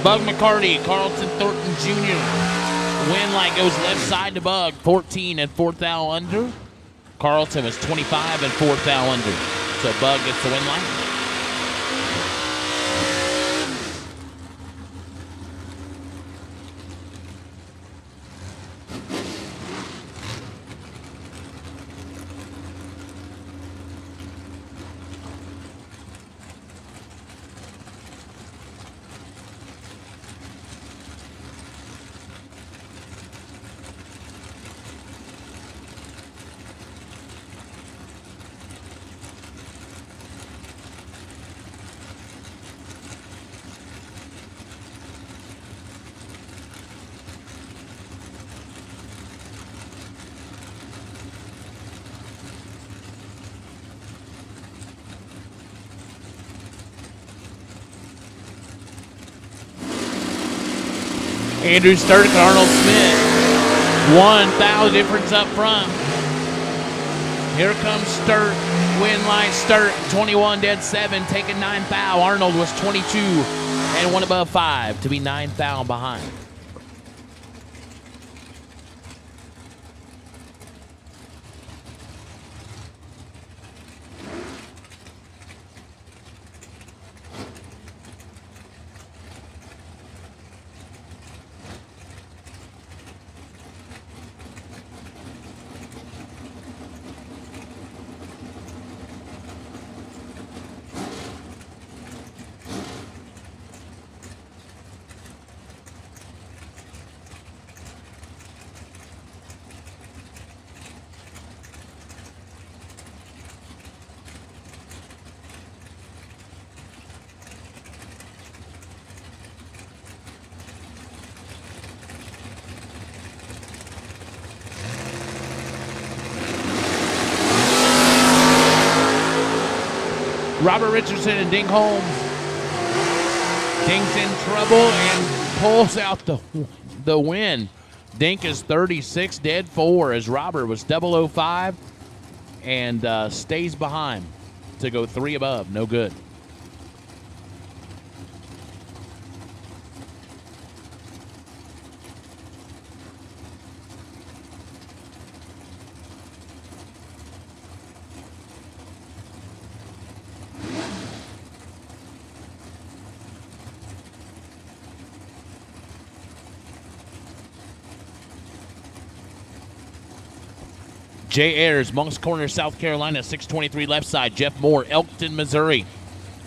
Bug McCarty, Carlton Thornton Jr. Win light goes left side to Bug, 14 and 4th thou under. Carlton was 25 and 4th thou under. So Bug gets the win light. Andrew Sturk and Arnold Smith. 1,000 difference up front. Here comes Sturk. Win line Sturk. 21 dead 7, taking 9 thou. Arnold was 22 and 1 above 5 to be 9 thou behind. Robert Richardson and Dink Holmes. Dink's in trouble and pulls out the win. Dink is 36 dead 4 as Robert was 005 and stays behind to go 3 above. No good. Jay Ayers, Moncks Corner, South Carolina, 623 left side. Jeff Moore, Elkton, Missouri,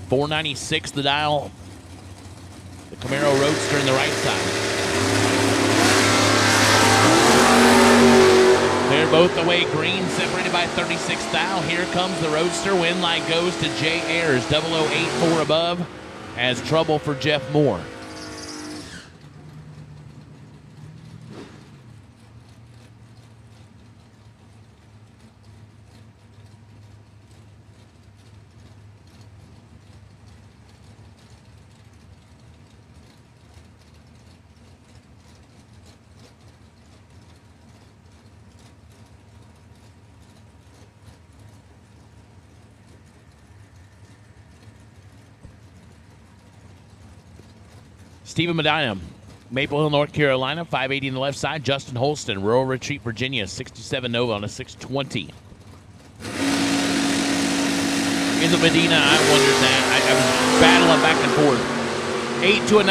496 the dial. The Camaro Roadster in the right side. They're both away green, separated by 36 thou. Here comes the Roadster. Win light goes to Jay Ayers, 0084 above, as trouble for Jeff Moore. Stephen Medina, Maple Hill, North Carolina, 580 on the left side. Justin Holston, Rural Retreat, Virginia, 67 Nova on a 620. In the Medina, I wondered that. I was battling back and forth. 8 to a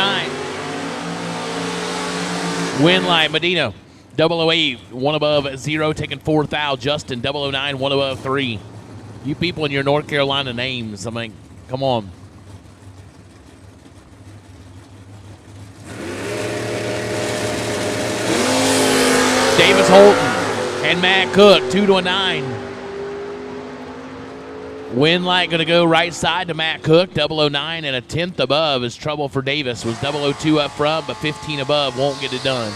9. Win line, Medina, 008, 1 above 0, taking 4 thou. Justin, 009, 1 above 3. You people in your North Carolina names, I mean, come on. Davis Holton and Matt Cook, 2 to a 9. Win light going to go right side to Matt Cook, 009 and a 10th above is trouble for Davis. Was 002 up front, but 15 above won't get it done.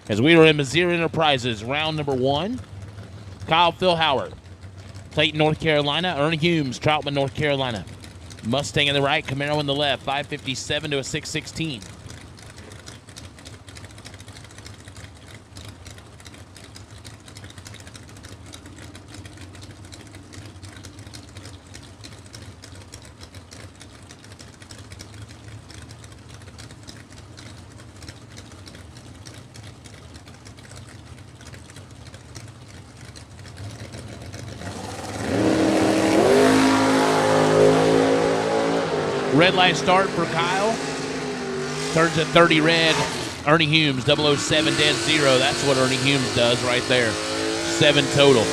As we are in Missouri Enterprises, round number 1. Kyle Philhauer, Clayton, North Carolina. Ernie Humes, Troutman, North Carolina. Mustang in the right, Camaro in the left. 557 to a 616. Red light start for Kyle. Turns at 30 red. Ernie Humes, 007 dead 0. That's what Ernie Humes does right there. 7 total.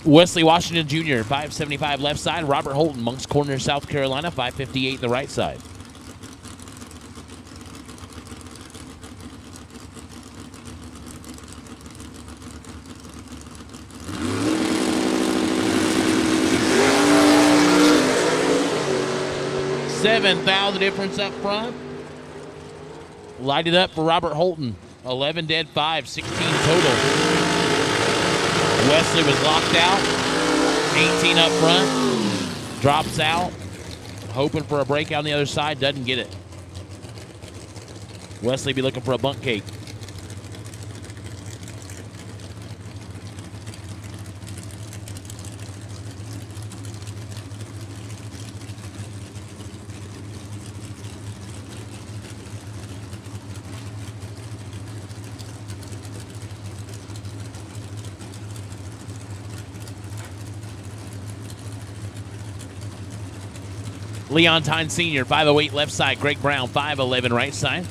Wesley Washington Jr., 575 left side. Robert Holton, Moncks Corner, South Carolina, 558 the right side. $7,000 the difference up front. Lighted up for Robert Holton. 11 dead 5, 16 total. Wesley was locked out. 18 up front. Drops out. Hoping for a breakout on the other side. Doesn't get it. Wesley be looking for a bunk cake. Leon Tyne Sr., 508 left side. Greg Brown, 511 right side.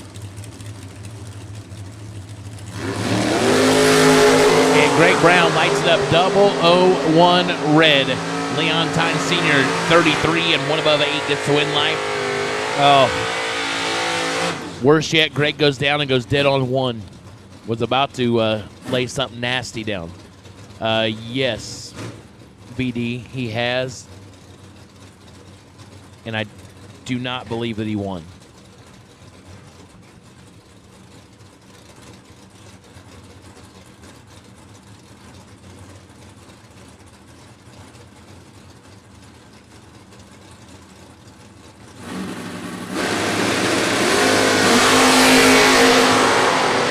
And Greg Brown lights it up 001 red. Leontine Sr., 33 and one above 8 gets the win light. Oh, Worse yet, Greg goes down and goes dead on 1. Was about to lay something nasty down. Yes, BD, he has. And I do not believe that he won.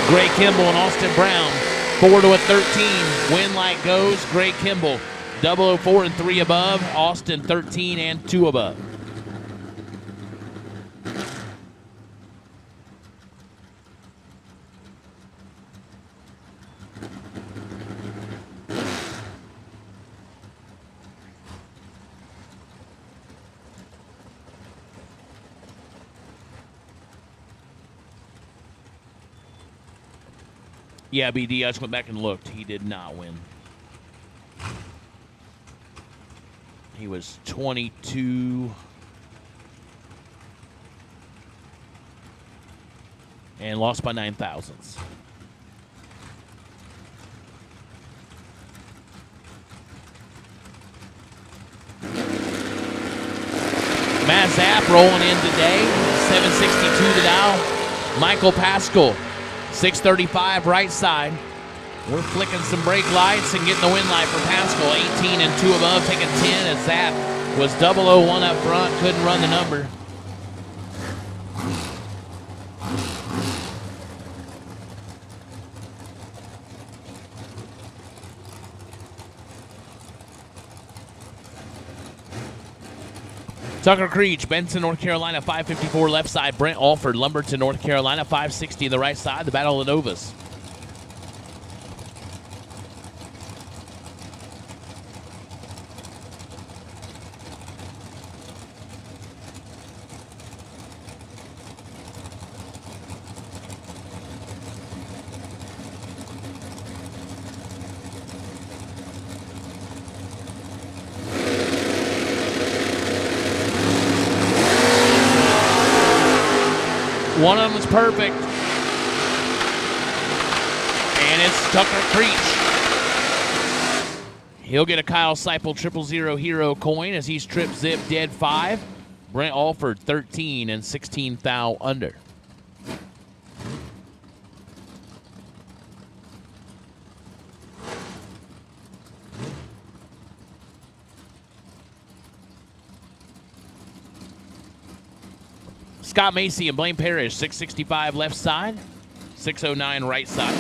Gray Kimball and Austin Brown, 4 to a 13. Win light goes. Gray Kimball, 004 and 3 above. Austin 13 and 2 above. Yeah, BD, I just went back and looked. He did not win. He was 22 and lost by 9 thousandths. Matt Zapp rolling in today, 762 to Dow. Michael Pascal, 635 right side. We're flicking some brake lights and getting the win light for Pascal. 18 and 2 above, taking 10 as Zapp was 001 up front, couldn't run the number. Tucker Creech, Benson, North Carolina, 554 left side. Brent Alford, Lumberton, North Carolina, 560 the right side. The Battle of Novus. One of them was perfect. And it's Tucker Creech. He'll get a Kyle Seipel 000 hero coin as he's trip zip dead 5. Brent Alford 13 and 16 thou under. Scott Macy and Blaine Parrish, 665 left side, 609 right side.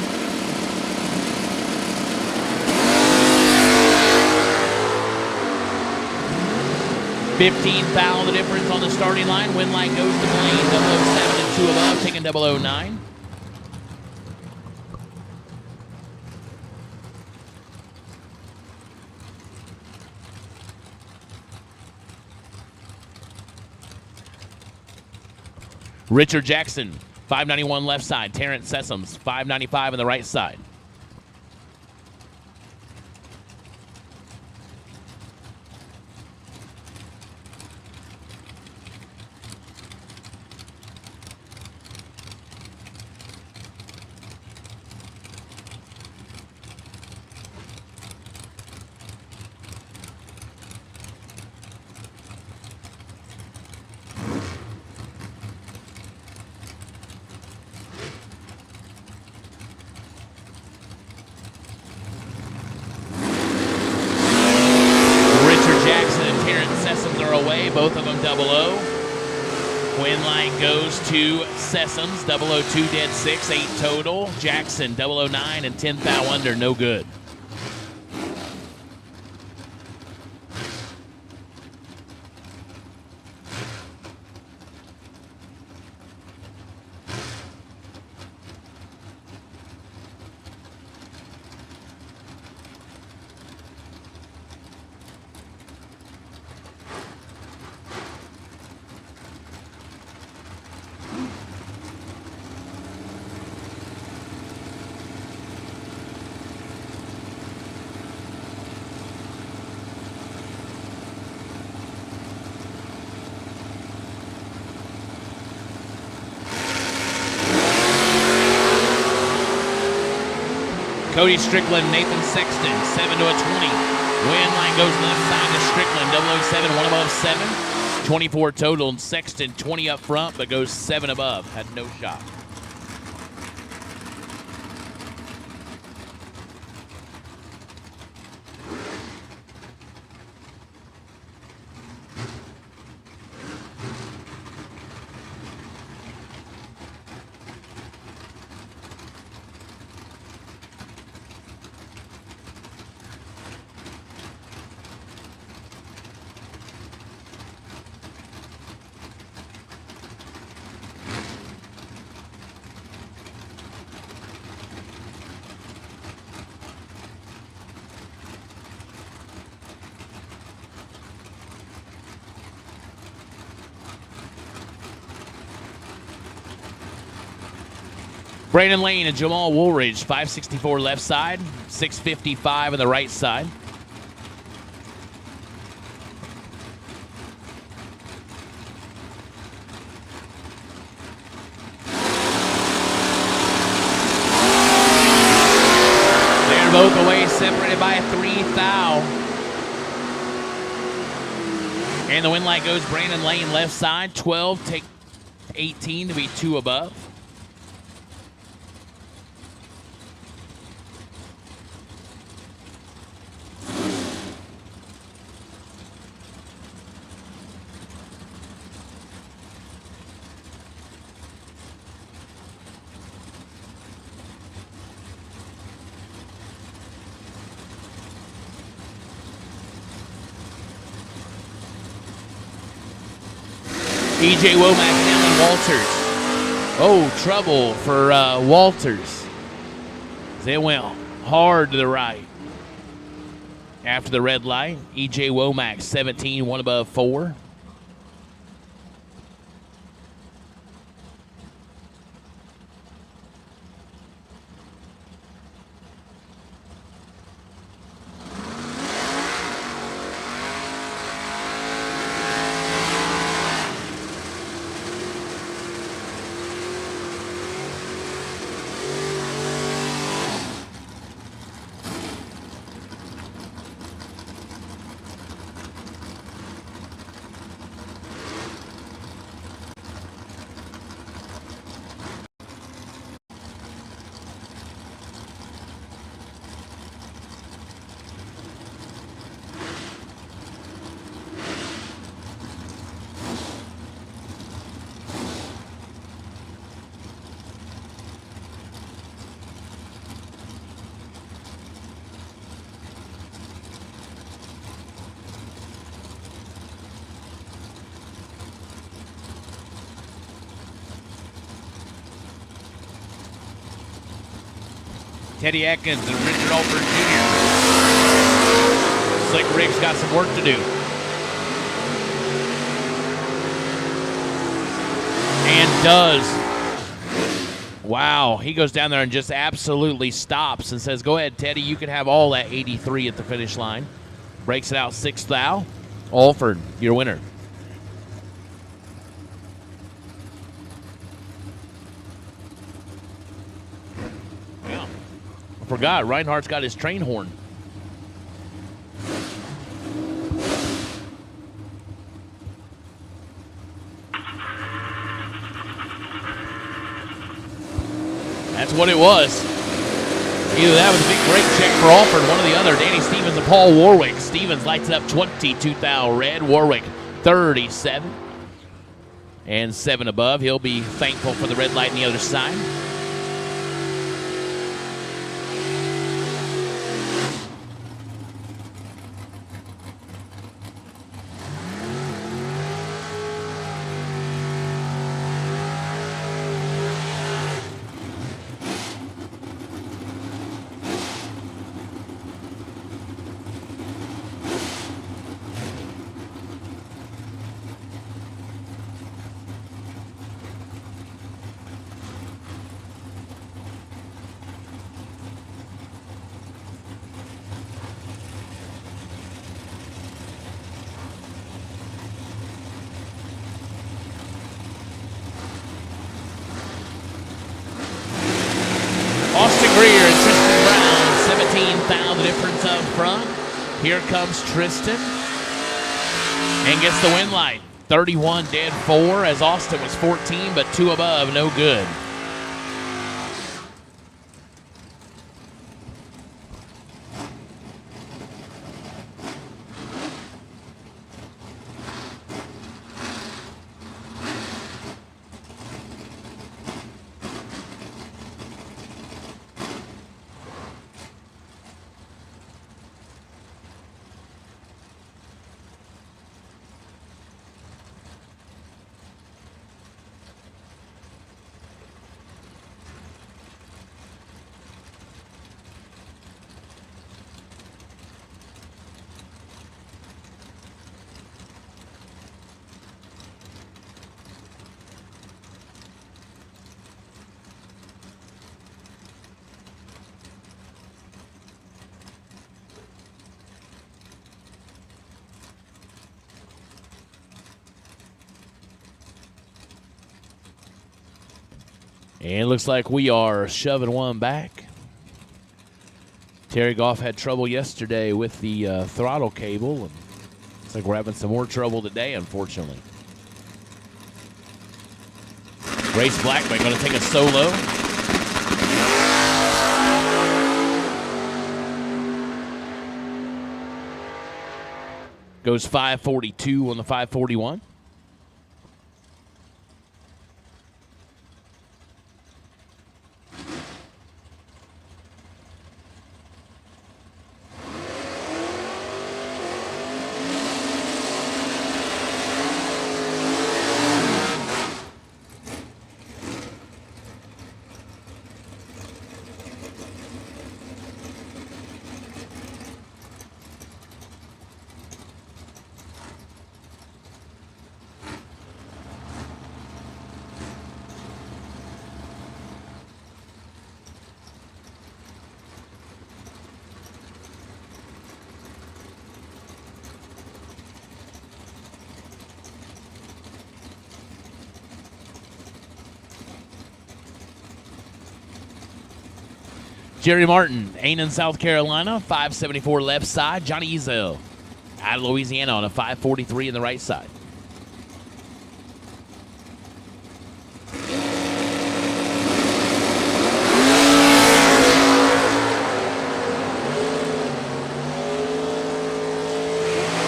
$15,000 the difference on the starting line. Win line goes to Blaine, 007 and 2 above, taking 009. Richard Jackson, 591 left side. Terrence Sessoms, 595 on the right side. Both of them 00. Win line goes to Sessoms, 002 dead 6, 8 total. Jackson 009 and 10 thou under, no good. Cody Strickland, Nathan Sexton, 7 to a 20. Win line goes left side to Strickland, 007, 1 above 7. 24 total, and Sexton 20 up front, but goes 7 above. Had no shot. Brandon Lane and Jamal Woolridge, 564 left side, 655 on the right side. They're both away, separated by a 3 thou. And the win light goes Brandon Lane left side, 12, take 18 to be 2 above. EJ Womack down on Walters. Oh, trouble for Walters. They went hard to the right. After the red light, EJ Womack, 17, 1 above 4. Teddy Atkins and Richard Alford Jr. Slick Rick's got some work to do. And does. Wow, he goes down there and just absolutely stops and says, go ahead, Teddy, you can have all that 83 at the finish line. Breaks it out 6th thou. Alford, your winner. Forgot, Reinhardt's got his train horn. That's what it was. Either that was a big break check for Alford, one or the other. Danny Stevens and Paul Warwick. Stevens lights it up 22 thou red. Warwick 37 and 7 above. He'll be thankful for the red light on the other side. front. Here comes Tristan and gets the win light. 31 dead 4 as Austin was 14, but 2 above, no good. And it looks like we are shoving one back. Terry Goff had trouble yesterday with the throttle cable. And looks like we're having some more trouble today, unfortunately. Grace Blackman going to take a solo. Goes 542 on the 541. Jerry Martin, Ainan, South Carolina, 574 left side. Johnny Ezel out of Louisiana on a 543 in the right side.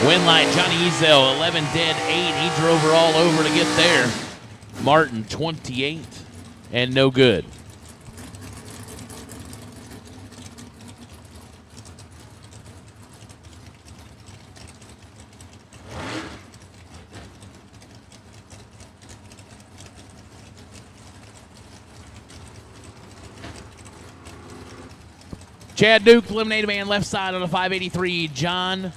Win line, Johnny Ezel, 11 dead, 8. He drove her all over to get there. Martin, 28, and no good. Chad Duke, eliminated man left side on a 583. John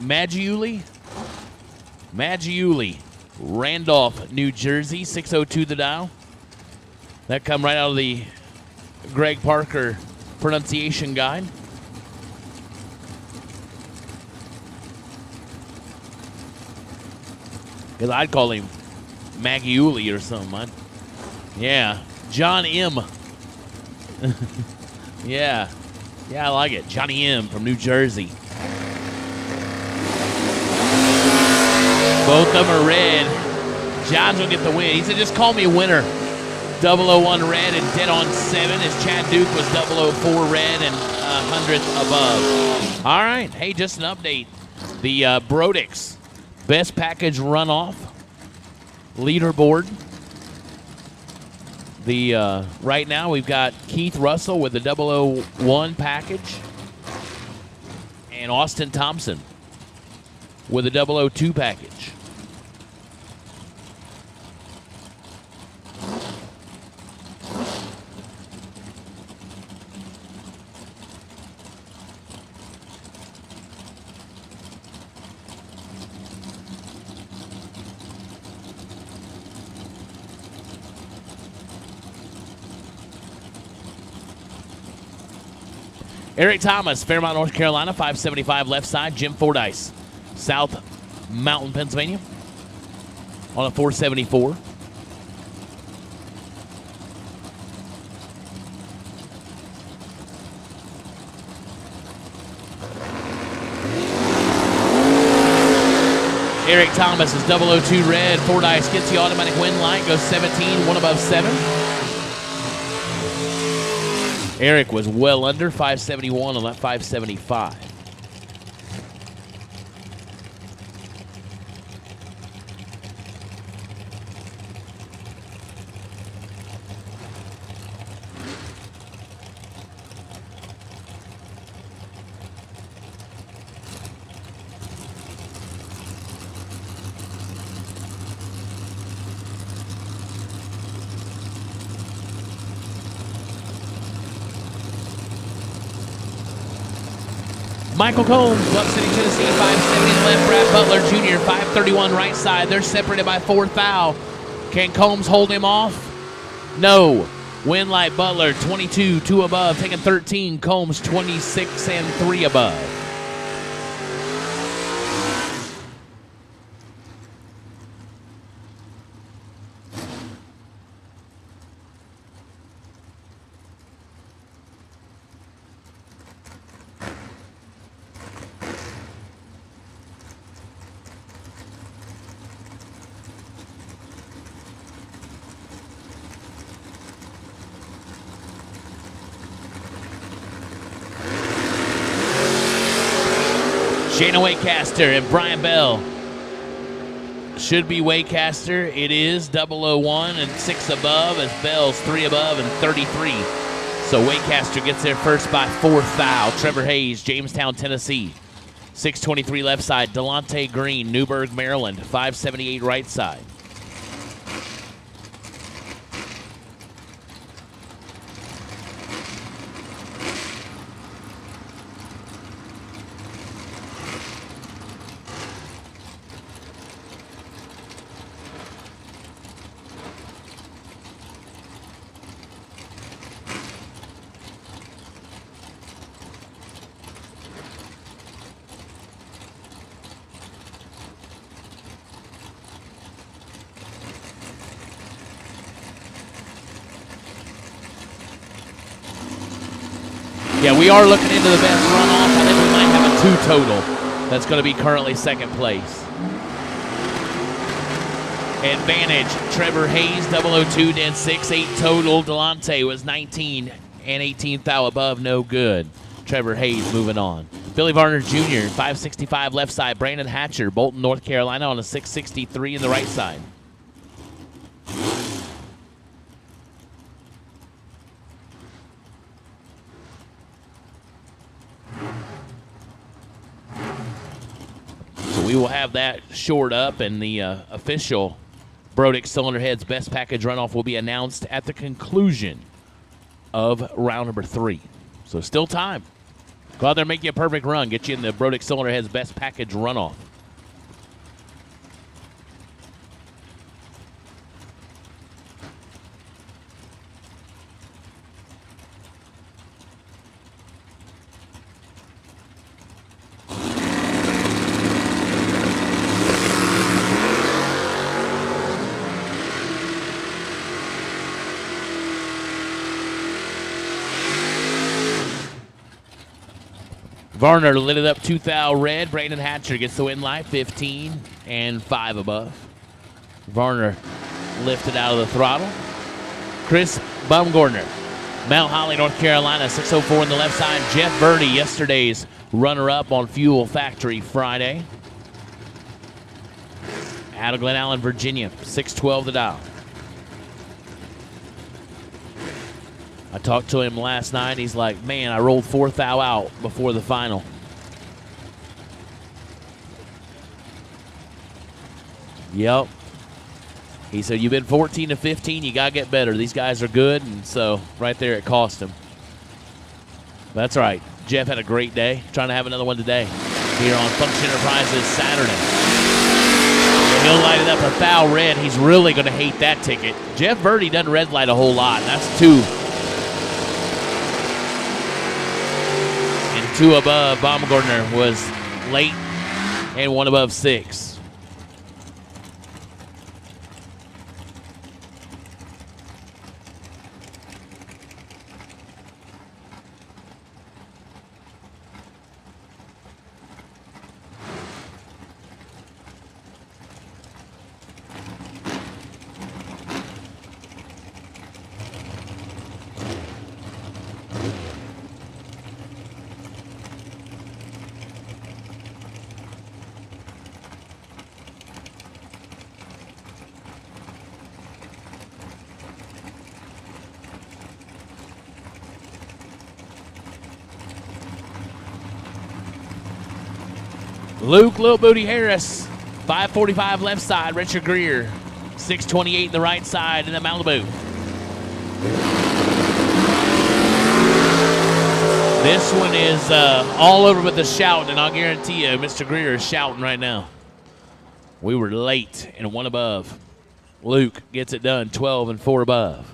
Maggiuli, Randolph, New Jersey, 602 the dial. That come right out of the Greg Parker pronunciation guide. Because I'd call him Maggiuli or something. Yeah, John M. Yeah, I like it. Johnny M from New Jersey. Both of them are red. John's will get the win. He said, just call me winner. 001 red and dead on 7 as Chad Duke was 004 red and 100th above. All right. Hey, just an update. The Brodix best package runoff leaderboard. Right now we've got Keith Russell with the 001 package and Austin Thompson with the 002 package. Eric Thomas, Fairmont, North Carolina, 575 left side. Jim Fordyce, South Mountain, Pennsylvania, on a 474. Eric Thomas is 002 red. 4 dice gets the automatic win light. Goes 17, 1 above 7. Eric was well under 571 on that 575. Michael Combs, Bluff City, Tennessee, 570 left. Brad Butler Jr., 531 right side. They're separated by 4 thou. Can Combs hold him off? No. Win light Butler, 22, 2 above, taking 13. Combs, 26 and 3 above. Shayna Waycaster and Brian Bell. Should be Waycaster. It is 001 and 6 above as Bell's 3 above and 33. So Waycaster gets there first by 4 thou. Trevor Hayes, Jamestown, Tennessee. 623 left side. Delonte Green, Newburgh, Maryland. 578 right side. Yeah, we are looking into the best runoff. I think we might have a 2 total. That's going to be currently second place. Advantage, Trevor Hayes, 002, did 6, 8 total. Delonte was 19 and 18 thou above, no good. Trevor Hayes moving on. Billy Varner Jr., 565 left side. Brandon Hatcher, Bolton, North Carolina on a 663 in the right side. We will have that shored up, and the official Brodick Cylinder Heads Best Package Runoff will be announced at the conclusion of round number 3. So still time. Go out there and make you a perfect run. Get you in the Brodick Cylinder Heads Best Package Runoff. Varner lit it up 2 thou red. Brandon Hatcher gets the win light, 15 and 5 above. Varner lifted out of the throttle. Chris Baumgartner, Mount Holly, North Carolina, 604 on the left side. Jeff Verdi, yesterday's runner-up on Fuel Factory Friday. Out of Glen Allen, Virginia, 612 the dial. I talked to him last night. He's like, man, I rolled 4 thou out before the final. Yep. He said, you've been 14 to 15. You got to get better. These guys are good. And so right there, it cost him. That's right. Jeff had a great day. Trying to have another one today here on Function Enterprises Saturday. And he'll light it up a thou red. He's really going to hate that ticket. Jeff Verdi doesn't red light a whole lot. That's 2. 2 above. Baumgartner was late and 1 above 6. Luke Lil Booty Harris, 545 left side. Richard Greer, 628 in the right side in the Malibu. This one is all over with the shouting, and I'll guarantee you Mr. Greer is shouting right now. We were late and one above. Luke gets it done, 12 and 4 above.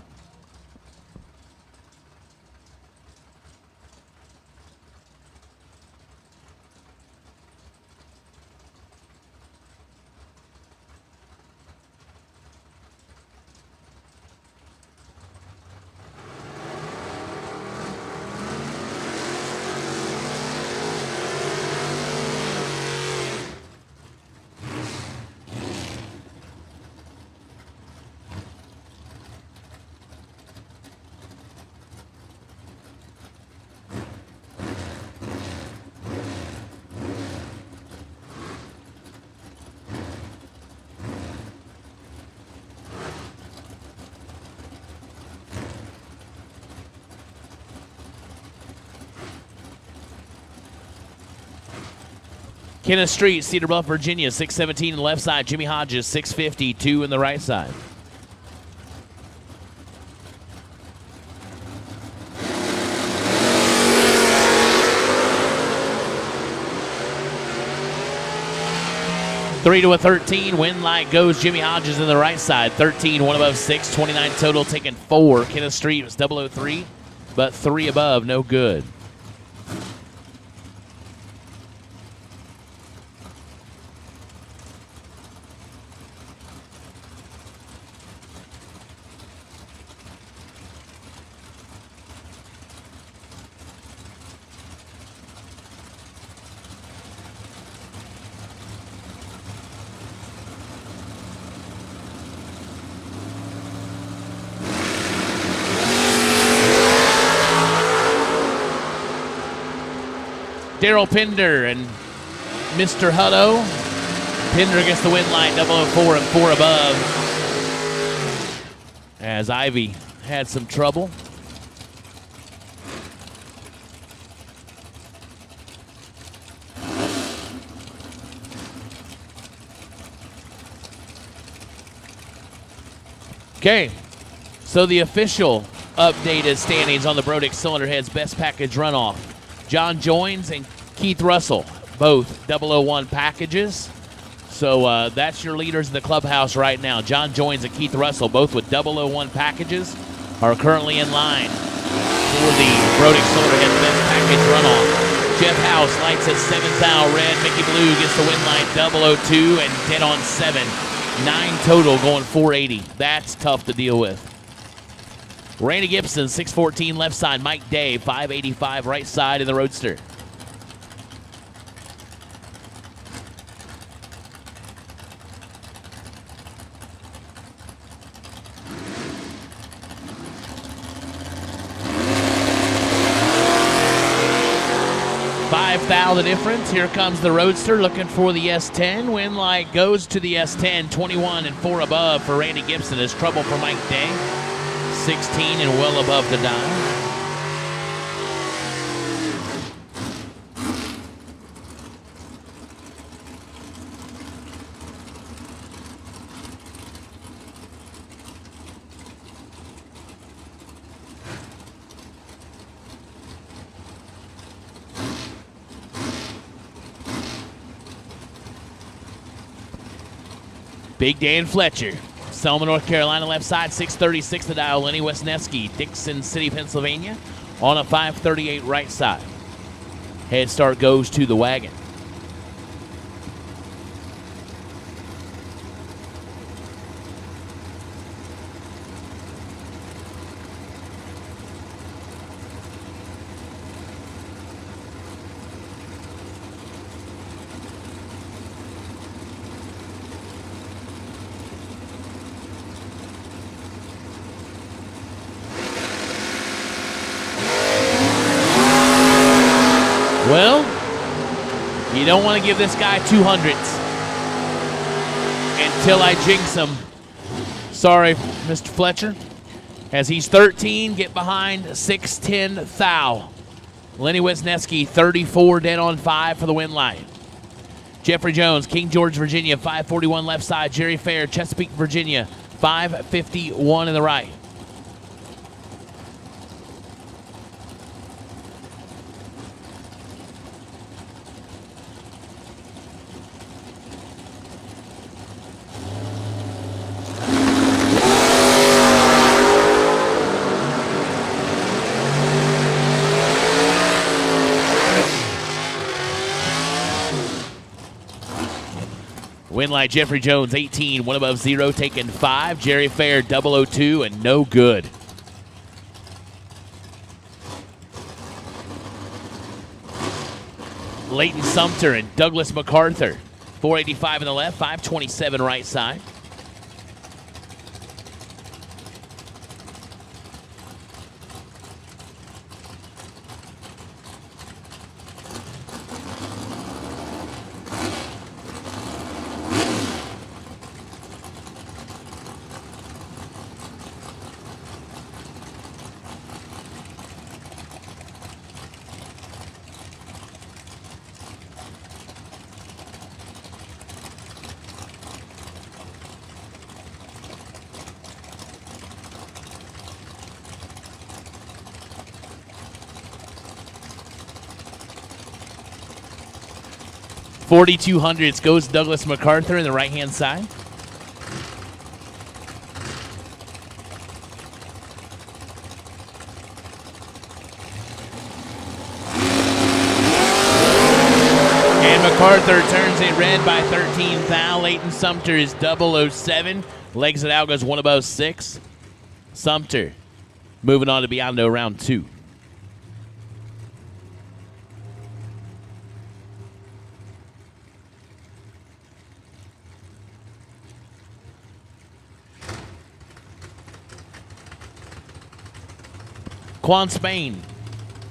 Kenneth Street, Cedar Bluff, Virginia, 617 in the left side. Jimmy Hodges, 650, 2 in the right side. Three to a 13. Win light goes Jimmy Hodges in the right side. 13, 1 above 6, 29 total, taking 4. Kenneth Street was 003, but 3 above, no good. Daryl Pender and Mr. Hutto. Pender gets the win line, 004 and 4 above. As Ivy had some trouble. Okay, so the official updated standings on the Brodick Cylinder Heads Best Package Runoff. John Joins and Keith Russell, both 001 packages. So that's your leaders in the clubhouse right now. John Joins and Keith Russell, both with 001 packages, are currently in line for the Brodick Cylinder Heads Best Package Runoff. Jeff House lights at 7th thou red. Mickey Blue gets the win line 002 and dead on 7. 9 total going 480. That's tough to deal with. Randy Gibson, 614 left side. Mike Day, 585 right side in the Roadster. $5,000 difference. Here comes the Roadster looking for the S10. Win light goes to the S10. 21 and 4 above for Randy Gibson. There's trouble for Mike Day. 16 and well above the dial. Big Dan Fletcher. Selma, North Carolina, left side, 636 the dial. Lenny Wisniewski, Dixon City, Pennsylvania, on a 538 right side. Head start goes to the wagon. Well, you don't want to give this guy 200s until I jinx him. Sorry, Mr. Fletcher. As he's 13, get behind 610 thou. Lenny Wisniewski, 34 dead on 5 for the win line. Jeffrey Jones, King George, Virginia, 541 left side. Jerry Fair, Chesapeake, Virginia, 551 in the right. Win light Jeffrey Jones, 18, one above 0, taken 5. Jerry Fair, 002, and no good. Leighton Sumter and Douglas MacArthur, 485 in the left, 527 right side. $4,200 goes Douglas MacArthur in the right-hand side. And MacArthur turns it red by 13 thou. Leighton Sumter is 007. Legs it out, goes one above 6. Sumter moving on to Biondo round 2. Quan Spain,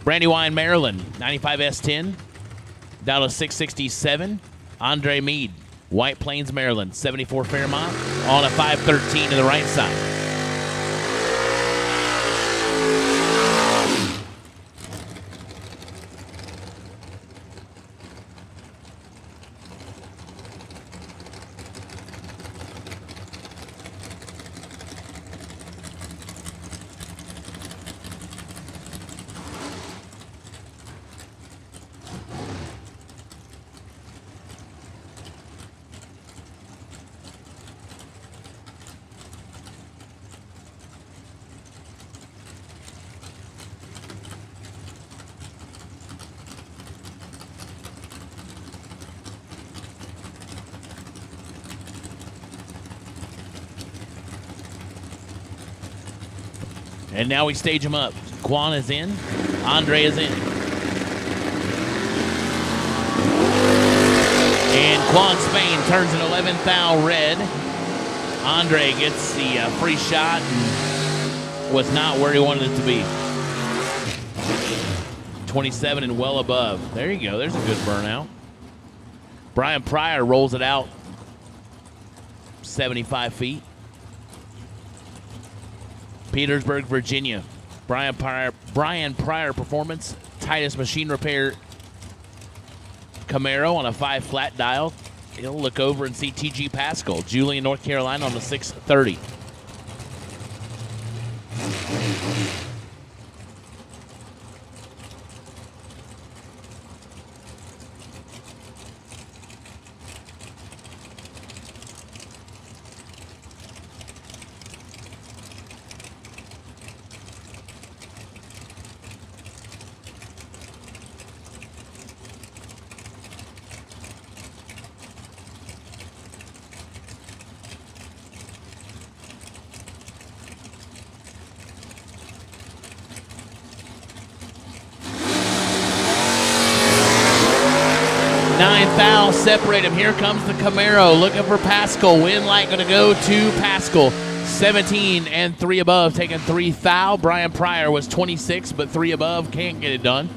Brandywine, Maryland, 95 S10, down to 667. Andre Mead, White Plains, Maryland, 74 Fairmont, on a 513 to the right side. And now we stage them up. Quan is in. Andre is in. And Quan Spain turns an 11th thou red. Andre gets the free shot and was not where he wanted it to be. 27 and well above. There you go. There's a good burnout. Brian Pryor rolls it out 75 feet. Petersburg, Virginia. Brian Pryor Performance. Titus Machine Repair Camaro on a 5 flat dial. He'll look over and see TG Pascal. Julian, North Carolina on the 630. Separate him. Here comes the Camaro looking for Pascal. Win light going to go to Pascal. 17 and 3 above, taking 3 thou. Brian Pryor was 26, but 3 above can't get it done.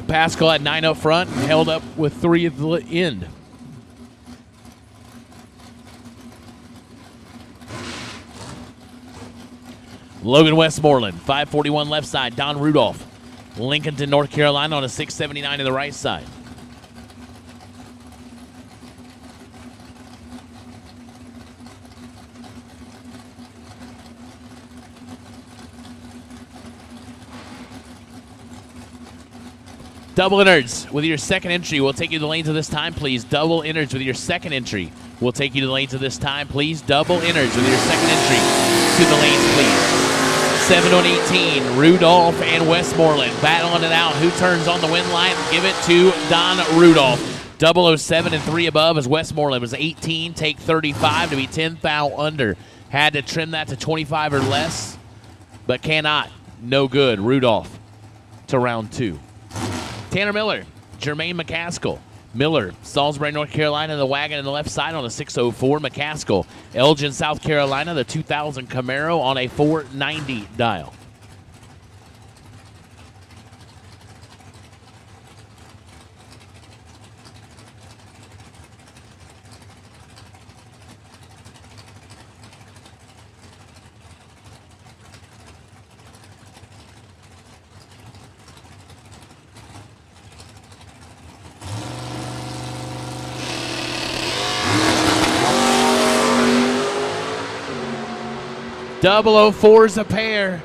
Pascal had 9 up front and held up with 3 at the end. Logan Westmoreland, 541 left side. Don Rudolph, Lincolnton, North Carolina on a 679 to the right side. Double innards with your second entry. We'll take you to the lanes of this time, please. Double innards with your second entry. We'll take you to the lanes of this time, please. Double innards with your second entry to the lanes, please. 7 on 18, Rudolph and Westmoreland battling it out. Who turns on the win line? Give it to Don Rudolph. 007 and 3 above as Westmoreland was 18, take 35 to be 10 foul under. Had to trim that to 25 or less, but cannot. No good. Rudolph to round 2. Tanner Miller, Jermaine McCaskill. Miller, Salisbury, North Carolina, the wagon on the left side on a 604. McCaskill, Elgin, South Carolina, the 2000 Camaro on a 490 dial. Double 04's a pair.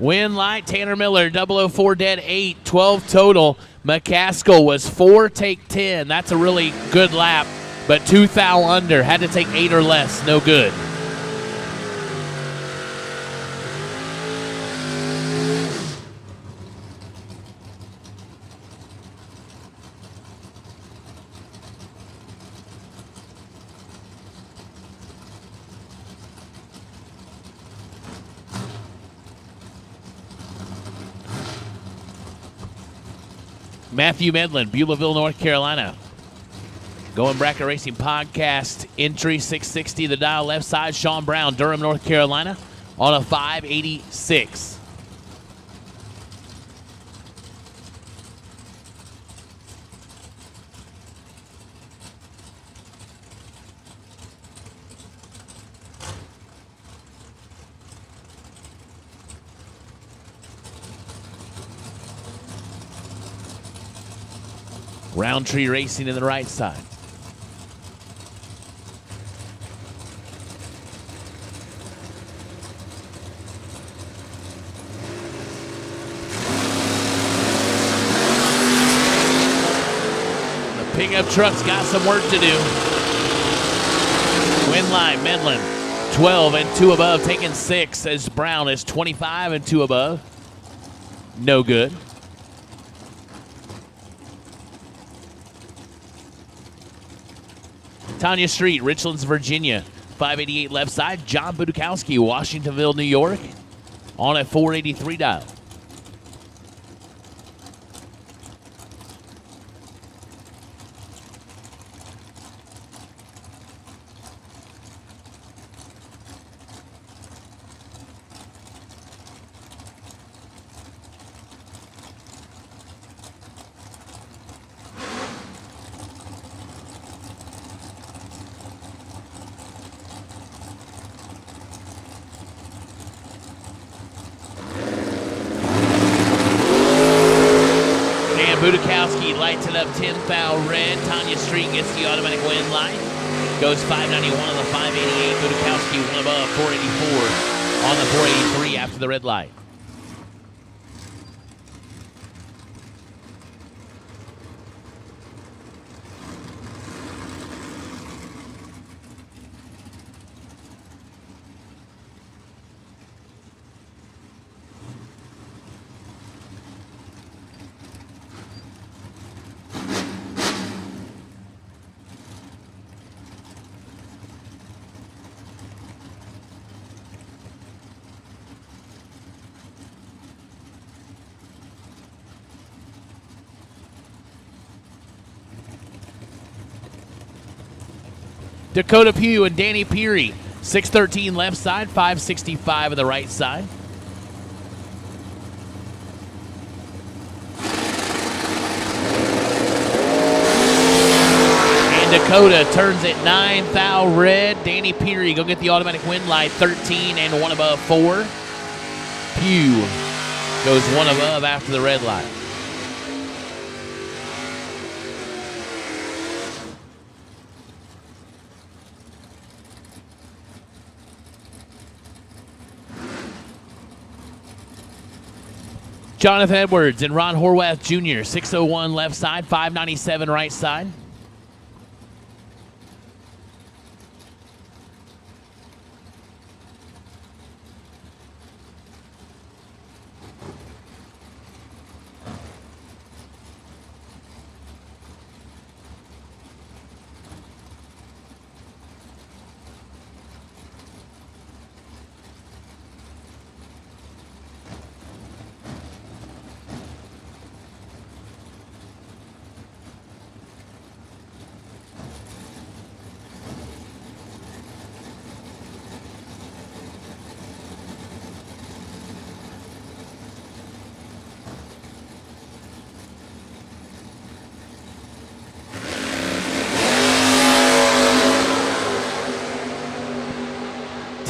Win light, Tanner Miller, 004 dead 8, 12 total. McCaskill was 4, take 10. That's a really good lap, but 2 foul under. Had to take 8 or less, no good. Matthew Medlin, Beulahville, North Carolina. Going Bracket Racing Podcast, entry 660, the dial left side. Sean Brown, Durham, North Carolina, on a 586. Roundtree Racing in the right side. The pickup truck's got some work to do. Win line, Medlin, 12 and 2 above, taking 6 as Brown is 25 and 2 above. No good. Tanya Street, Richlands, Virginia, 588 left side. John Budukowski, Washingtonville, New York, on a 483 dial. Budukowski lights it up 10 foul red. Tanya Street gets the automatic win light. Goes 591 on the 588. Budukowski one above 484 on the 483 after the red light. Dakota Pugh and Danny Peary, 613 left side, 565 on the right side. And Dakota turns it 9 foul red. Danny Peary go get the automatic win light, 13 and 1 above 4. Pugh goes 1 above after the red light. Jonathan Edwards and Ron Horwath Jr., 601 left side, 597 right side.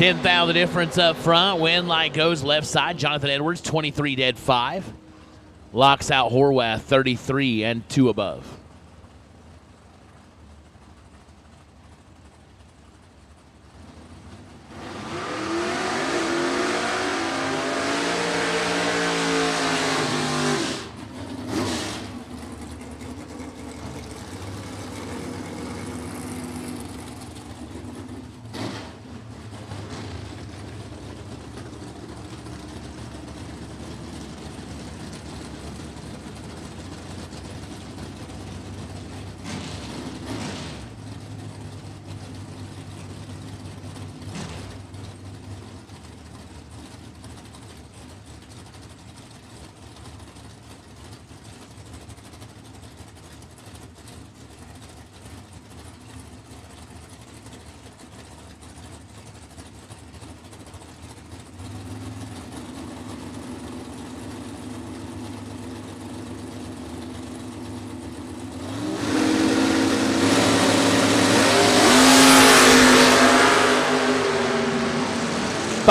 $10,000 the difference up front. Win light goes left side. Jonathan Edwards, 23 dead 5. Locks out Horwath, 33 and 2 above.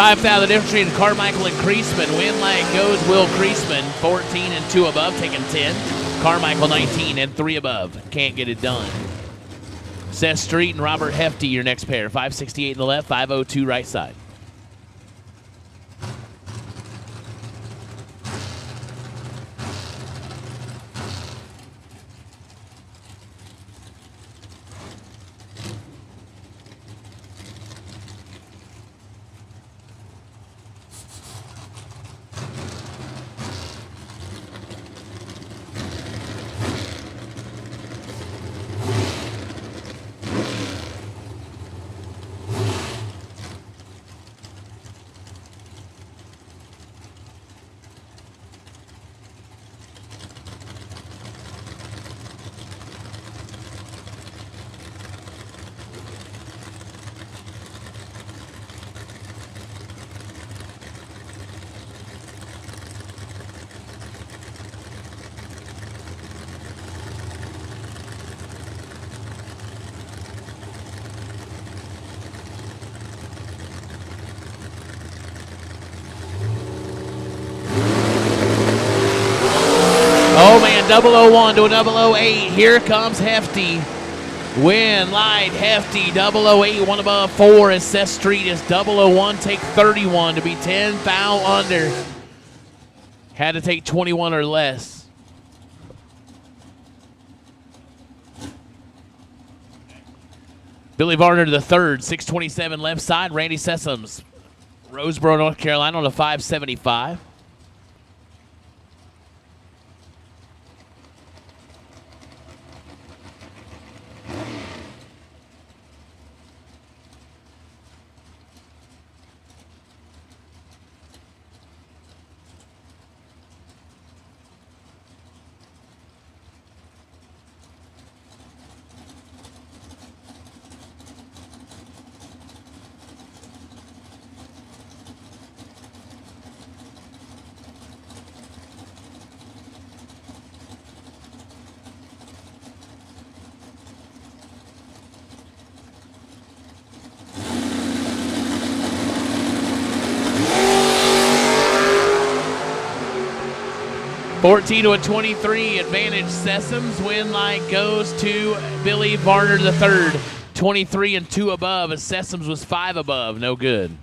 $5,000 difference between Carmichael and Creasman. Win line goes Will Creasman, 14 and 2 above, taking 10. Carmichael 19 and 3 above. Can't get it done. Seth Street and Robert Hefty, your next pair. 568 in the left, 502 right side. Oh, man, 001 to a 008. Here comes Hefty. Win, light, Hefty, 008, 1 above 4 as Seth Street is 001. Take 31 to be 10 foul under. Had to take 21 or less. Billy Varner to the third, 627 left side. Randy Sessoms, Roseboro, North Carolina on a 575. $14 to a 23, advantage Sessoms. Win light goes to Billy Varner the third. 23 and 2 above, as Sessoms was 5 above. No good.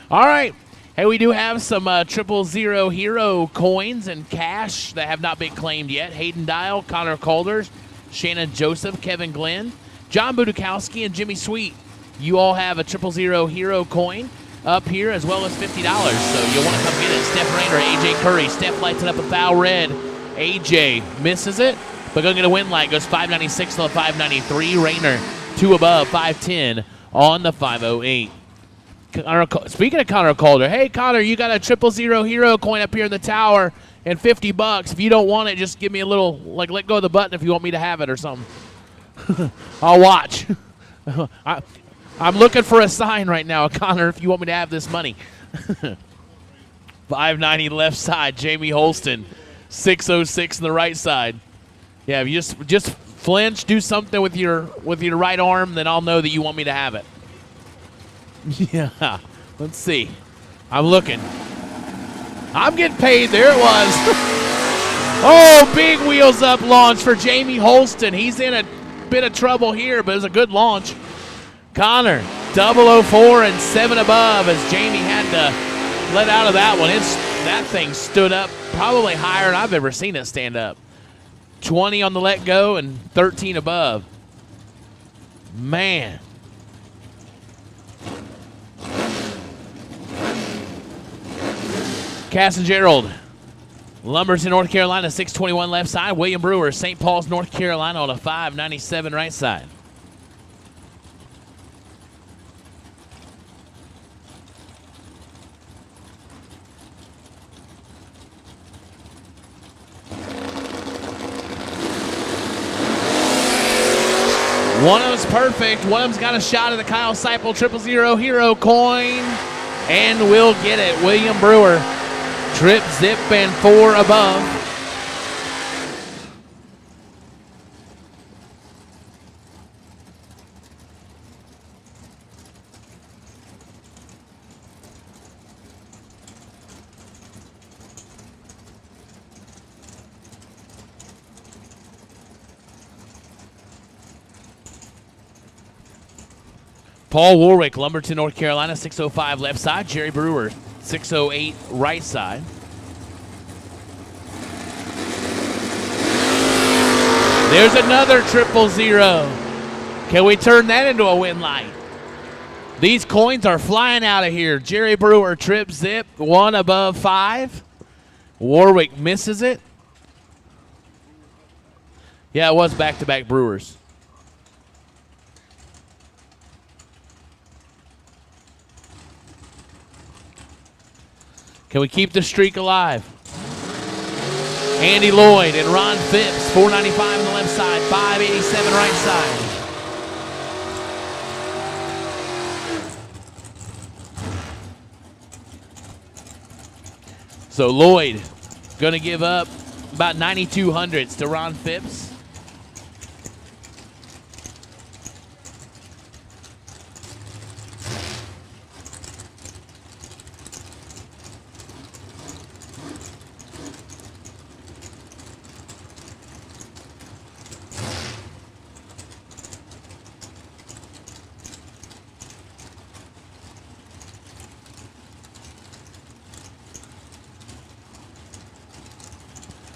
All right. Hey, we do have some 000 hero coins and cash that have not been claimed yet. Hayden Dial, Connor Calder, Shannon Joseph, Kevin Glenn, John Budukowski, and Jimmy Sweet. You all have a 000 hero coin up here as well as $50. So you'll want to come get it. Steph Rainer, AJ Curry. Steph lights it up a foul red. AJ misses it, but going to get a win light. Goes 596 to the 593. Rainer, 2 above, 510 on the 508. Speaking of Connor Calder, hey Connor, you got a 000 hero coin up here in the tower and $50. If you don't want it, just give me a little, like, let go of the button if you want me to have it or something. I'll watch. I'm looking for a sign right now, Connor, if you want me to have this money. 590 left side, Jamie Holston. 606 on the right side. Yeah, if you just flinch, do something with your right arm, then I'll know that you want me to have it. Yeah, let's see. I'm looking. I'm getting paid. There it was. Oh, big wheels up launch for Jamie Holston. He's in a bit of trouble here, but it was a good launch. Connor, 004 and 7 above as Jamie had to let out of that one. That thing stood up probably higher than I've ever seen it stand up. 20 on the let go and 13 above. Man. Cass and Gerald, Lumberton, North Carolina, 621 left side. William Brewer, St. Paul's, North Carolina on a 597 right side. One of them's perfect. One of them's got a shot at the Kyle Seipel 000 hero coin and will get it. William Brewer, trip, zip, and 4 above. Paul Warwick, Lumberton, North Carolina, 605 left side. Jerry Brewer, 608 right side. There's another 000. Can we turn that into a win light? These coins are flying out of here. Jerry Brewer, trip, zip, 1 above 5. Warwick misses it. Yeah, it was back-to-back Brewers. Can we keep the streak alive? Andy Lloyd and Ron Phipps, 495 on the left side, 587 right side. So Lloyd going to give up about 9,200s to Ron Phipps.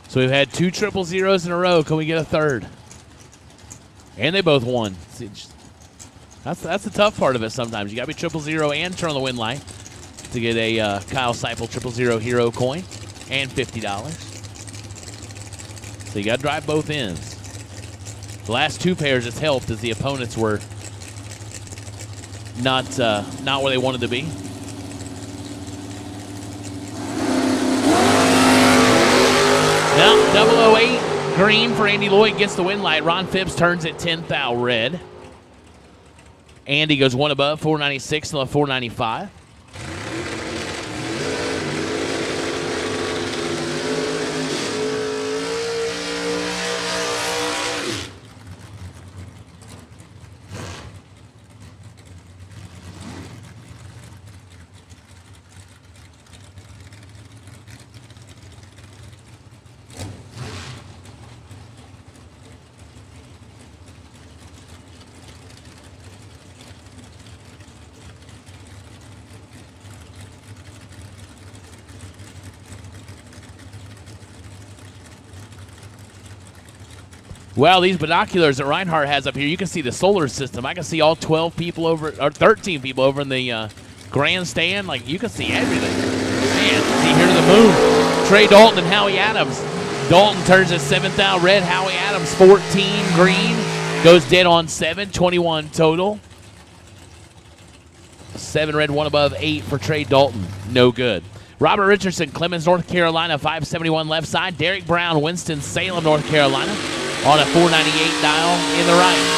So we've had 2 000s in a row. Can we get a third? And they both won. That's the tough part of it sometimes. You got to be 000 and turn on the win light to get a Kyle Seipel 000 hero coin and $50. So you got to drive both ends. The last 2 pairs it's helped as the opponents were not where they wanted to be. Now, 008 green for Andy Lloyd gets the win light. Ron Phipps turns it 10 thou red. Andy goes 1 above, 496 to the 495. Well, these binoculars that Reinhardt has up here, you can see the solar system. I can see all 12 people over, or 13 people over in the grandstand. Like, you can see everything. Man, see here to the moon. Trey Dalton and Howie Adams. Dalton turns his 7th out red. Howie Adams 14 green. Goes dead on 7, 21 total. 7 red, 1 above, 8 for Trey Dalton. No good. Robert Richardson, Clemens, North Carolina, 571 left side. Derek Brown, Winston-Salem, North Carolina, on a 498 dial in the right.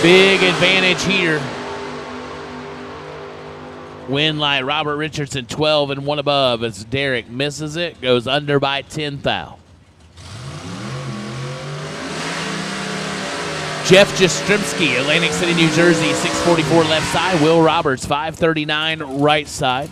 Big advantage here. Win light, Robert Richardson 12 and 1 above as Derek misses it, goes under by 10 thou. Jeff Jastrzemski, Atlantic City, New Jersey, 644 left side. Will Roberts, 539 right side.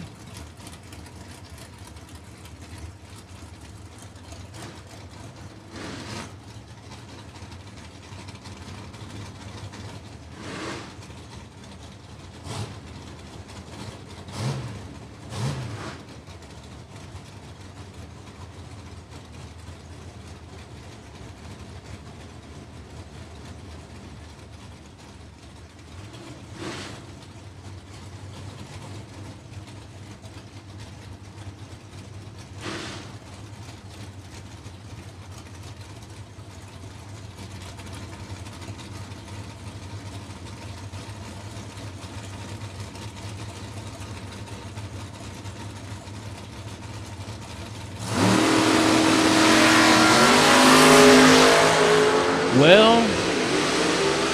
Well,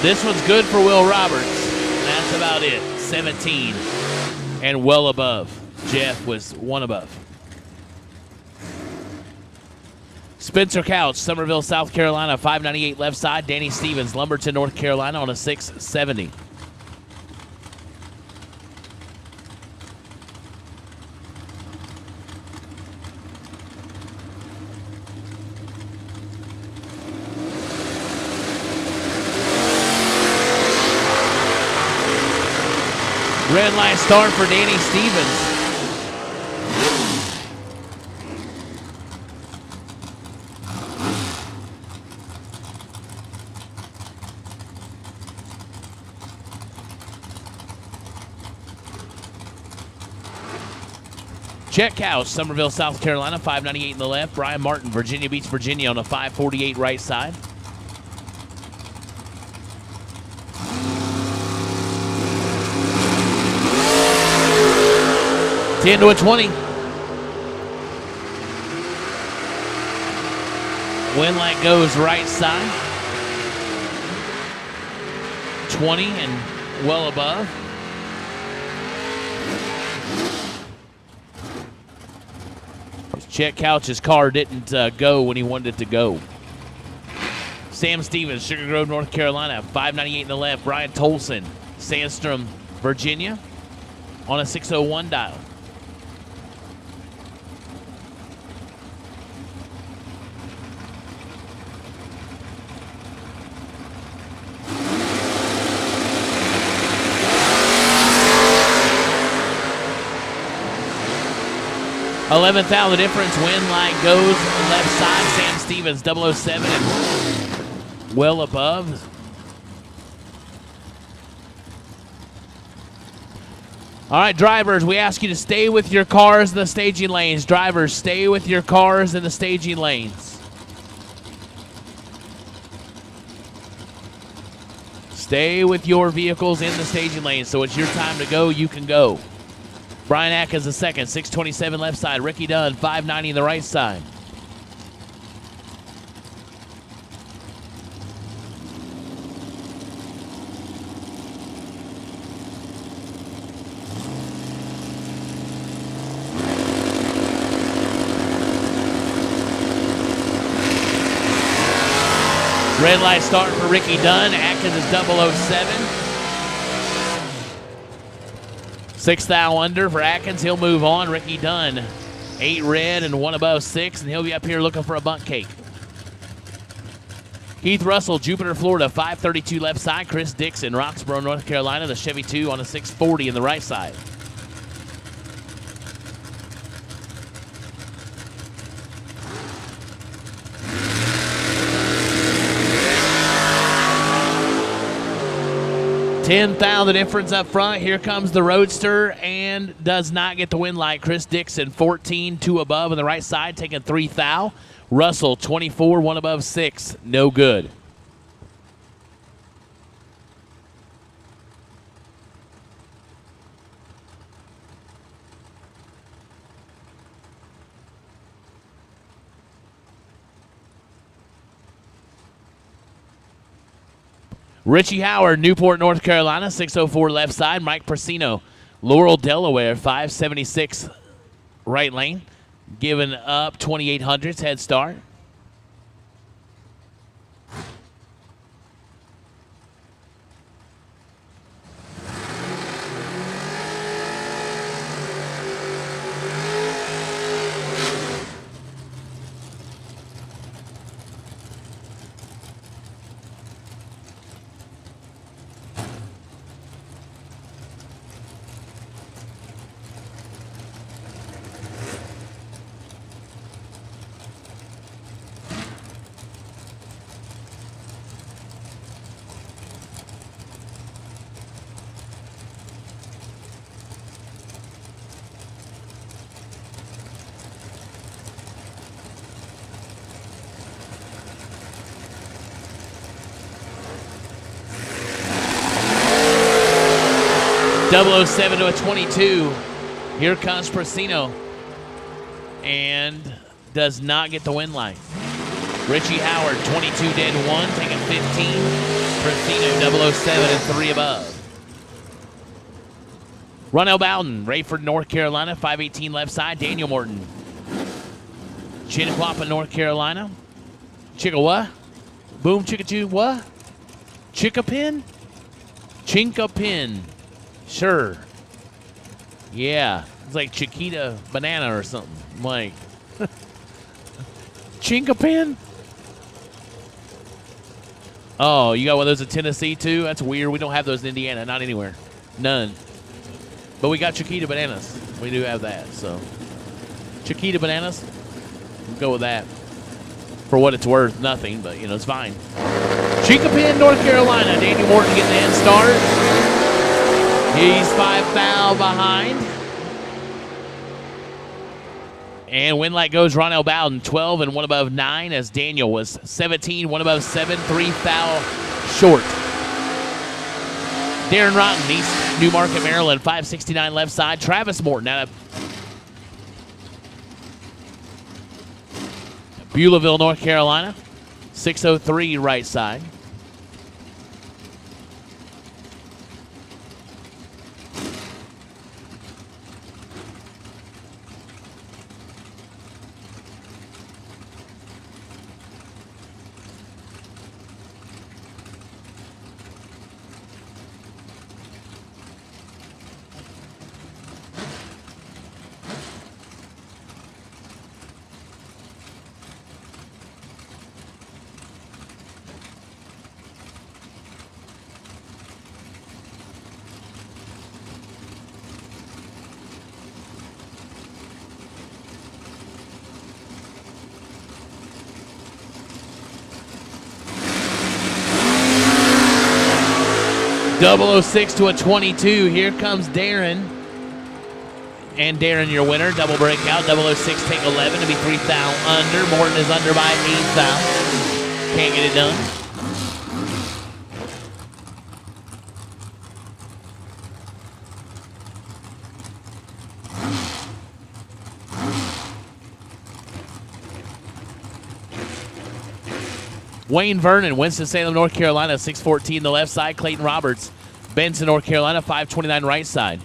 this one's good for Will Roberts. That's about it. 17 and well above. Jeff was 1 above. Spencer Couch, Somerville, South Carolina, 598 left side. Danny Stevens, Lumberton, North Carolina, on a 670. Red line start for Danny Stevens. Chet Couch, Somerville, South Carolina, 598 in the left. Brian Martin, Virginia Beach, Virginia, on a 548 right side. Ten to a 20. Wind light goes right side. 20 and well above. Chet Couch's car didn't go when he wanted it to go. Sam Stevens, Sugar Grove, North Carolina, 598 in the left. Brian Tolson, Sandstrom, Virginia, on a 601 dial. $11th out, the difference. Wind light goes left side. Sam Stevens, 007 and well above. All right, drivers, we ask you to stay with your cars in the staging lanes. Drivers, stay with your cars in the staging lanes. Stay with your vehicles in the staging lane, so it's your time to go. You can go. Brian Atkins the second, 627 left side. Ricky Dunn, 590 the right side. Red light start for Ricky Dunn. Atkins is 007. 6 thou under for Atkins. He'll move on. Ricky Dunn, 8 red and 1 above 6, and he'll be up here looking for a bunt cake. Keith Russell, Jupiter, Florida, 532 left side. Chris Dixon, Roxborough, North Carolina, the Chevy 2 on a 640 in the right side. $10,000 the difference up front. Here comes the Roadster and does not get the win light. Chris Dixon, 14, 2 above on the right side, taking 3 thou. Russell, 24, 1 above 6, no good. Richie Howard, Newport, North Carolina, 604 left side. Mike Persino, Laurel, Delaware, 576 right lane. Giving up 2800s head start. .007 to a 22. Here comes Persino. And does not get the win line. Richie Howard, 22 dead 1, taking 15. Persino, 007 and 3 above. Ronell Bowden, Rayford, North Carolina, 518 left side. Daniel Morton, Chickaquappa, North Carolina. Chicka what? Boom, chicka choo, what? Chickapin? Chinkapin. Sure. Yeah. It's like Chiquita banana or something. I'm like, Chinkapin? Oh, you got one of those in Tennessee too? That's weird. We don't have those in Indiana. Not anywhere. None. But we got Chiquita bananas. We do have that. So, Chiquita bananas. We'll go with that. For what it's worth, nothing. But, it's fine. Chinkapin, North Carolina. Danny Morton getting the head start. He's 5 thou behind. And win light goes Ronell Bowden, 12 and 1 above 9, as Daniel was 17, 1 above 7, 3 thou short. Darren Rotten, East Newmarket, Maryland, 569 left side. Travis Morton out of Beulahville, North Carolina, 603 right side. .006 to a 22. Here comes Darren. And Darren, your winner. Double breakout. 006 take 11 to be 3 thou under. Morton is under by 8 thou. Can't get it done. Wayne Vernon, Winston-Salem, North Carolina, 6:14 the left side. Clayton Roberts, Benson, North Carolina, 5:29 right side.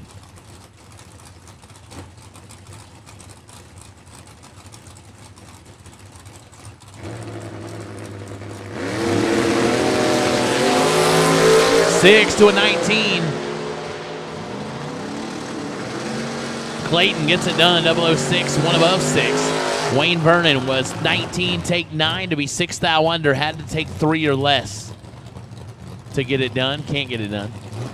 Six to a 19. Clayton gets it done, 006, one above 6. Wayne Vernon was 19, take 9 to be 6 thou under. Had to take 3 or less to get it done. Can't get it done.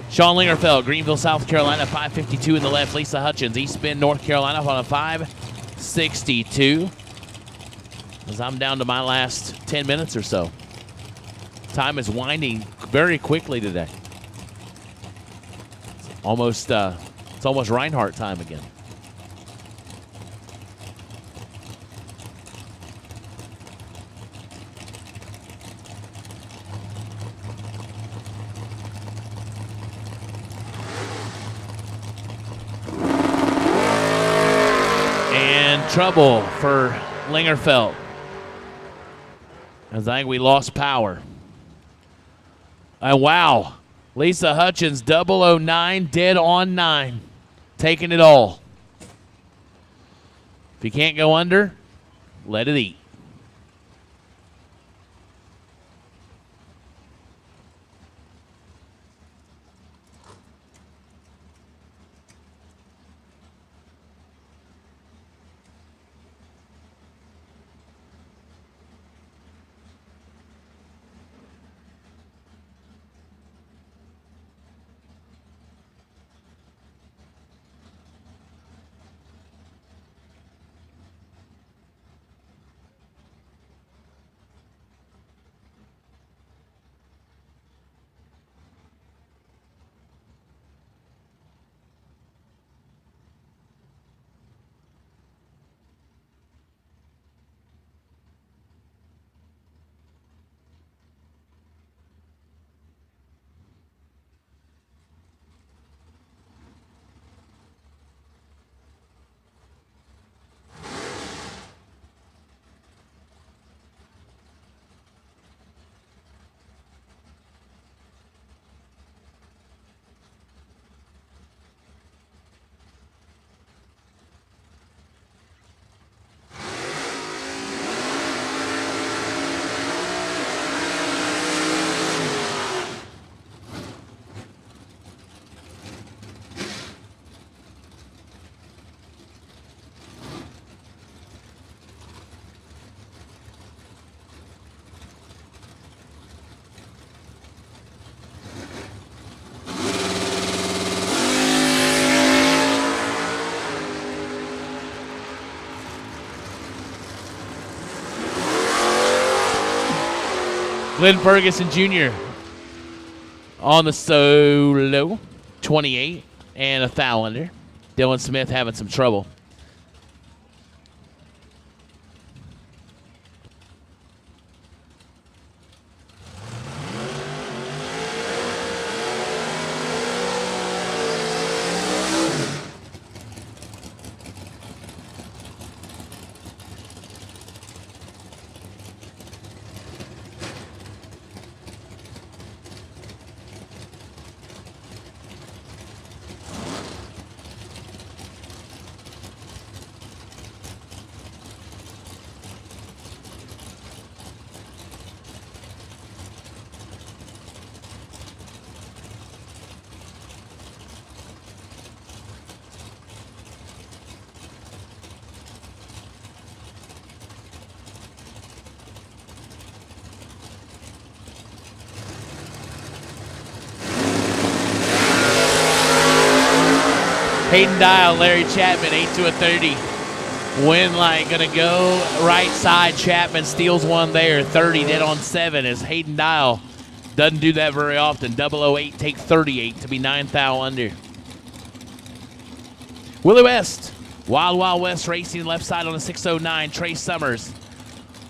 Sean Lingerfeld, Greenville, South Carolina, 5:52 in the left. Lisa Hutchins, East Bend, North Carolina, on a 5:62. As I'm down to my last 10 minutes or so. Time is winding very quickly today. It's almost Reinhardt time again. And trouble for Lingerfeld. As I think we lost power. And wow. Lisa Hutchins, 009, dead on 9. Taking it all. If you can't go under, let it eat. Glenn Ferguson Jr. on the solo, 28 and a thou under. Dylan Smith having some trouble. Hayden Dial, Larry Chapman, 8 to a 30. Winlight gonna go right side. Chapman steals one there. 30 dead on 7 as Hayden Dial doesn't do that very often. 008 take 38 to be 9 thou under. Willie West, Wild Wild West Racing left side on the 609. Trey Summers,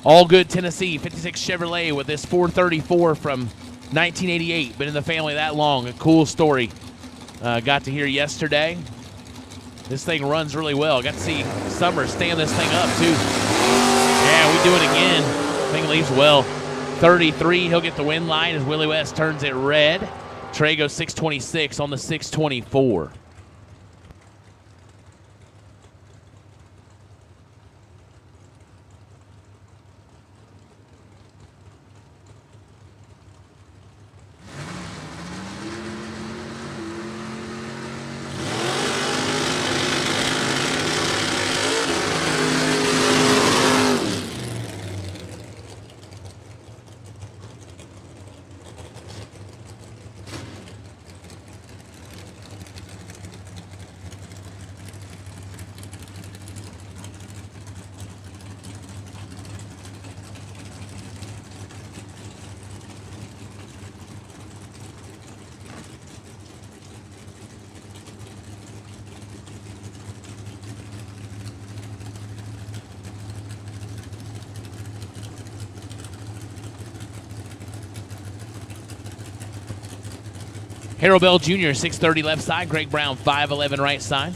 All Good Tennessee, 56 Chevrolet with this 434 from 1988. Been in the family that long. A cool story. Got to hear yesterday. This thing runs really well. Got to see Summers stand this thing up, too. Yeah, we do it again. Thing leaves well. 633. He'll get the win line as Willie West turns it red. Trey goes 626 on the 624. Harold Bell Jr., 630 left side. Greg Brown, 511 right side.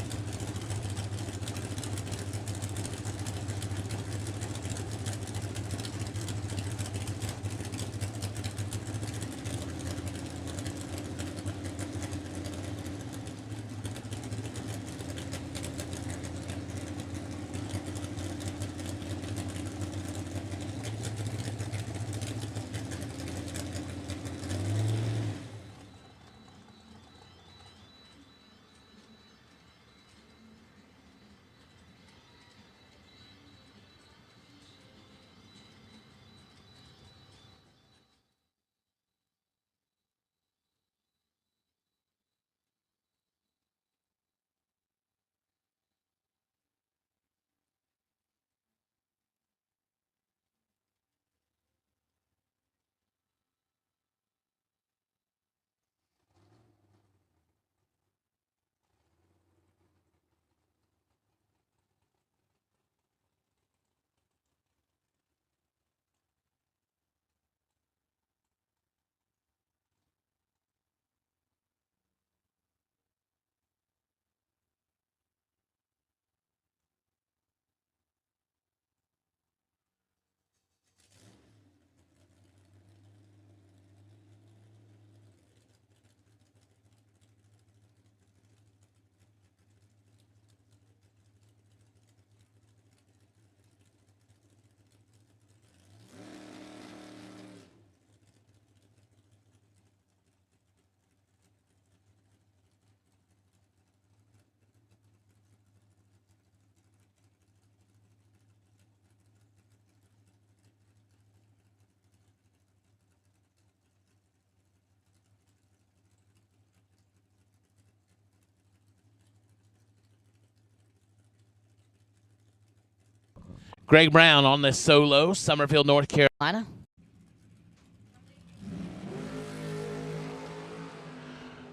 Greg Brown on this solo, Summerfield, North Carolina.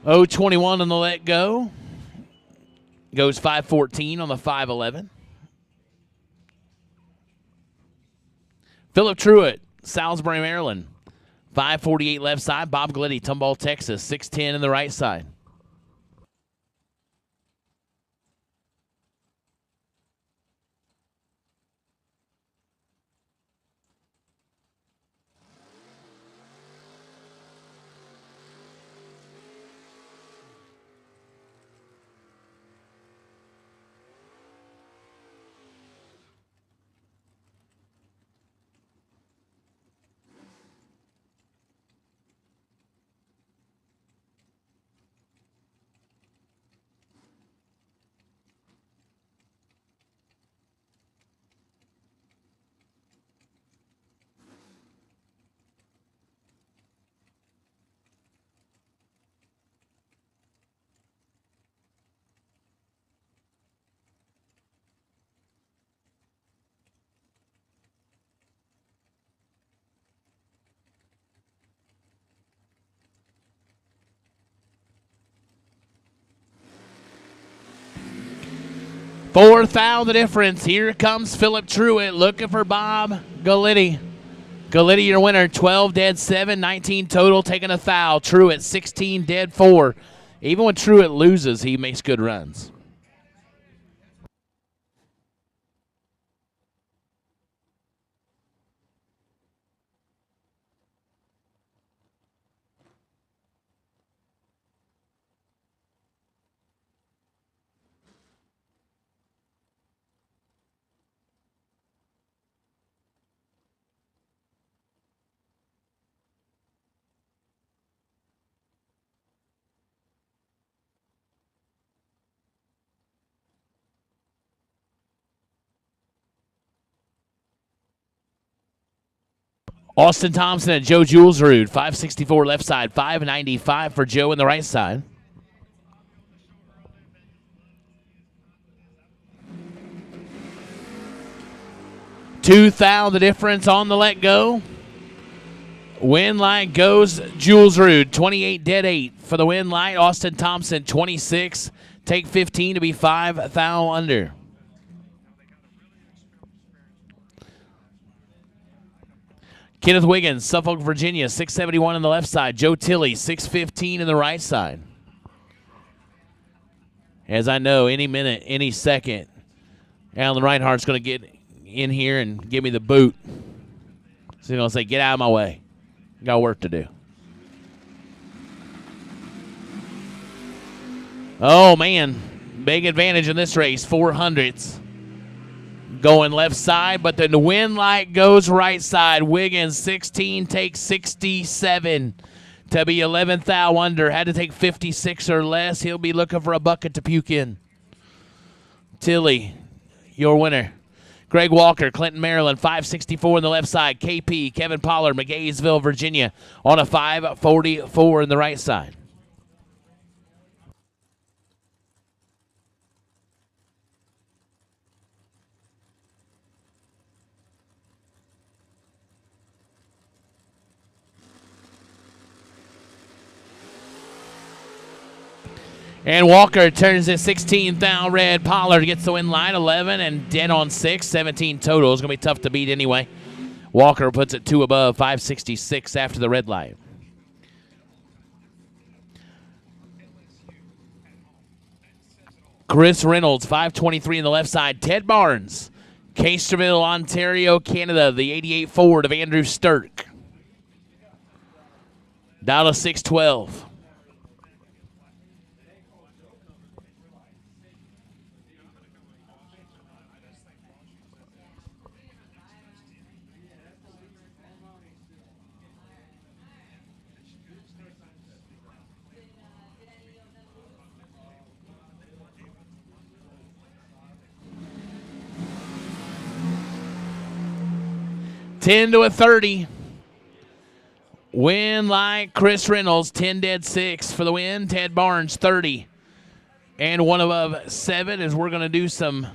.021 on the let go. Goes 514 on the 511. Philip Truitt, Salisbury, Maryland. 548 left side. Bob Gliddy, Tomball, Texas. 610 in the right side. Fourth out the difference. Here comes Philip Truitt looking for Bob Gallitti. Gallitti, your winner, 12 dead 7, 19 total, taking a foul. Truitt, 16 dead 4. Even when Truitt loses, he makes good runs. Austin Thompson and Joe Julesrud, 564 left side, 595 for Joe in the right side. $2,000 the difference on the let go. Win light goes Julesrud, 28 dead 8 for the win light. Austin Thompson, 26. Take 15 to be 5,000 under. Kenneth Wiggins, Suffolk, Virginia, 671 on the left side. Joe Tilley, 615 in the right side. As I know, any minute, any second, Alan Reinhardt's going to get in here and give me the boot. So he's going to say, get out of my way. Got work to do. Oh, man. Big advantage in this race. 400s. Going left side, but then the win light goes right side. Wiggins, 16, takes 67 to be 11,000 under. Had to take 56 or less. He'll be looking for a bucket to puke in. Tilley, your winner. Greg Walker, Clinton, Maryland, 564 on the left side. KP, Kevin Pollard, McGaysville, Virginia, on a 544 in the right side. And Walker turns it 16,000 red. Pollard gets the win line, 11 and dead on 6, 17 total. It's going to be tough to beat anyway. Walker puts it 2 above, 566 after the red light. Chris Reynolds, 523 on the left side. Ted Barnes, Casterville, Ontario, Canada, the 88 Ford of Andrew Sturck. Down to 612. $10 to a 30. Win like Chris Reynolds, 10 dead 6 for the win. Ted Barnes, 30. And 1 above 7 as we're going to do some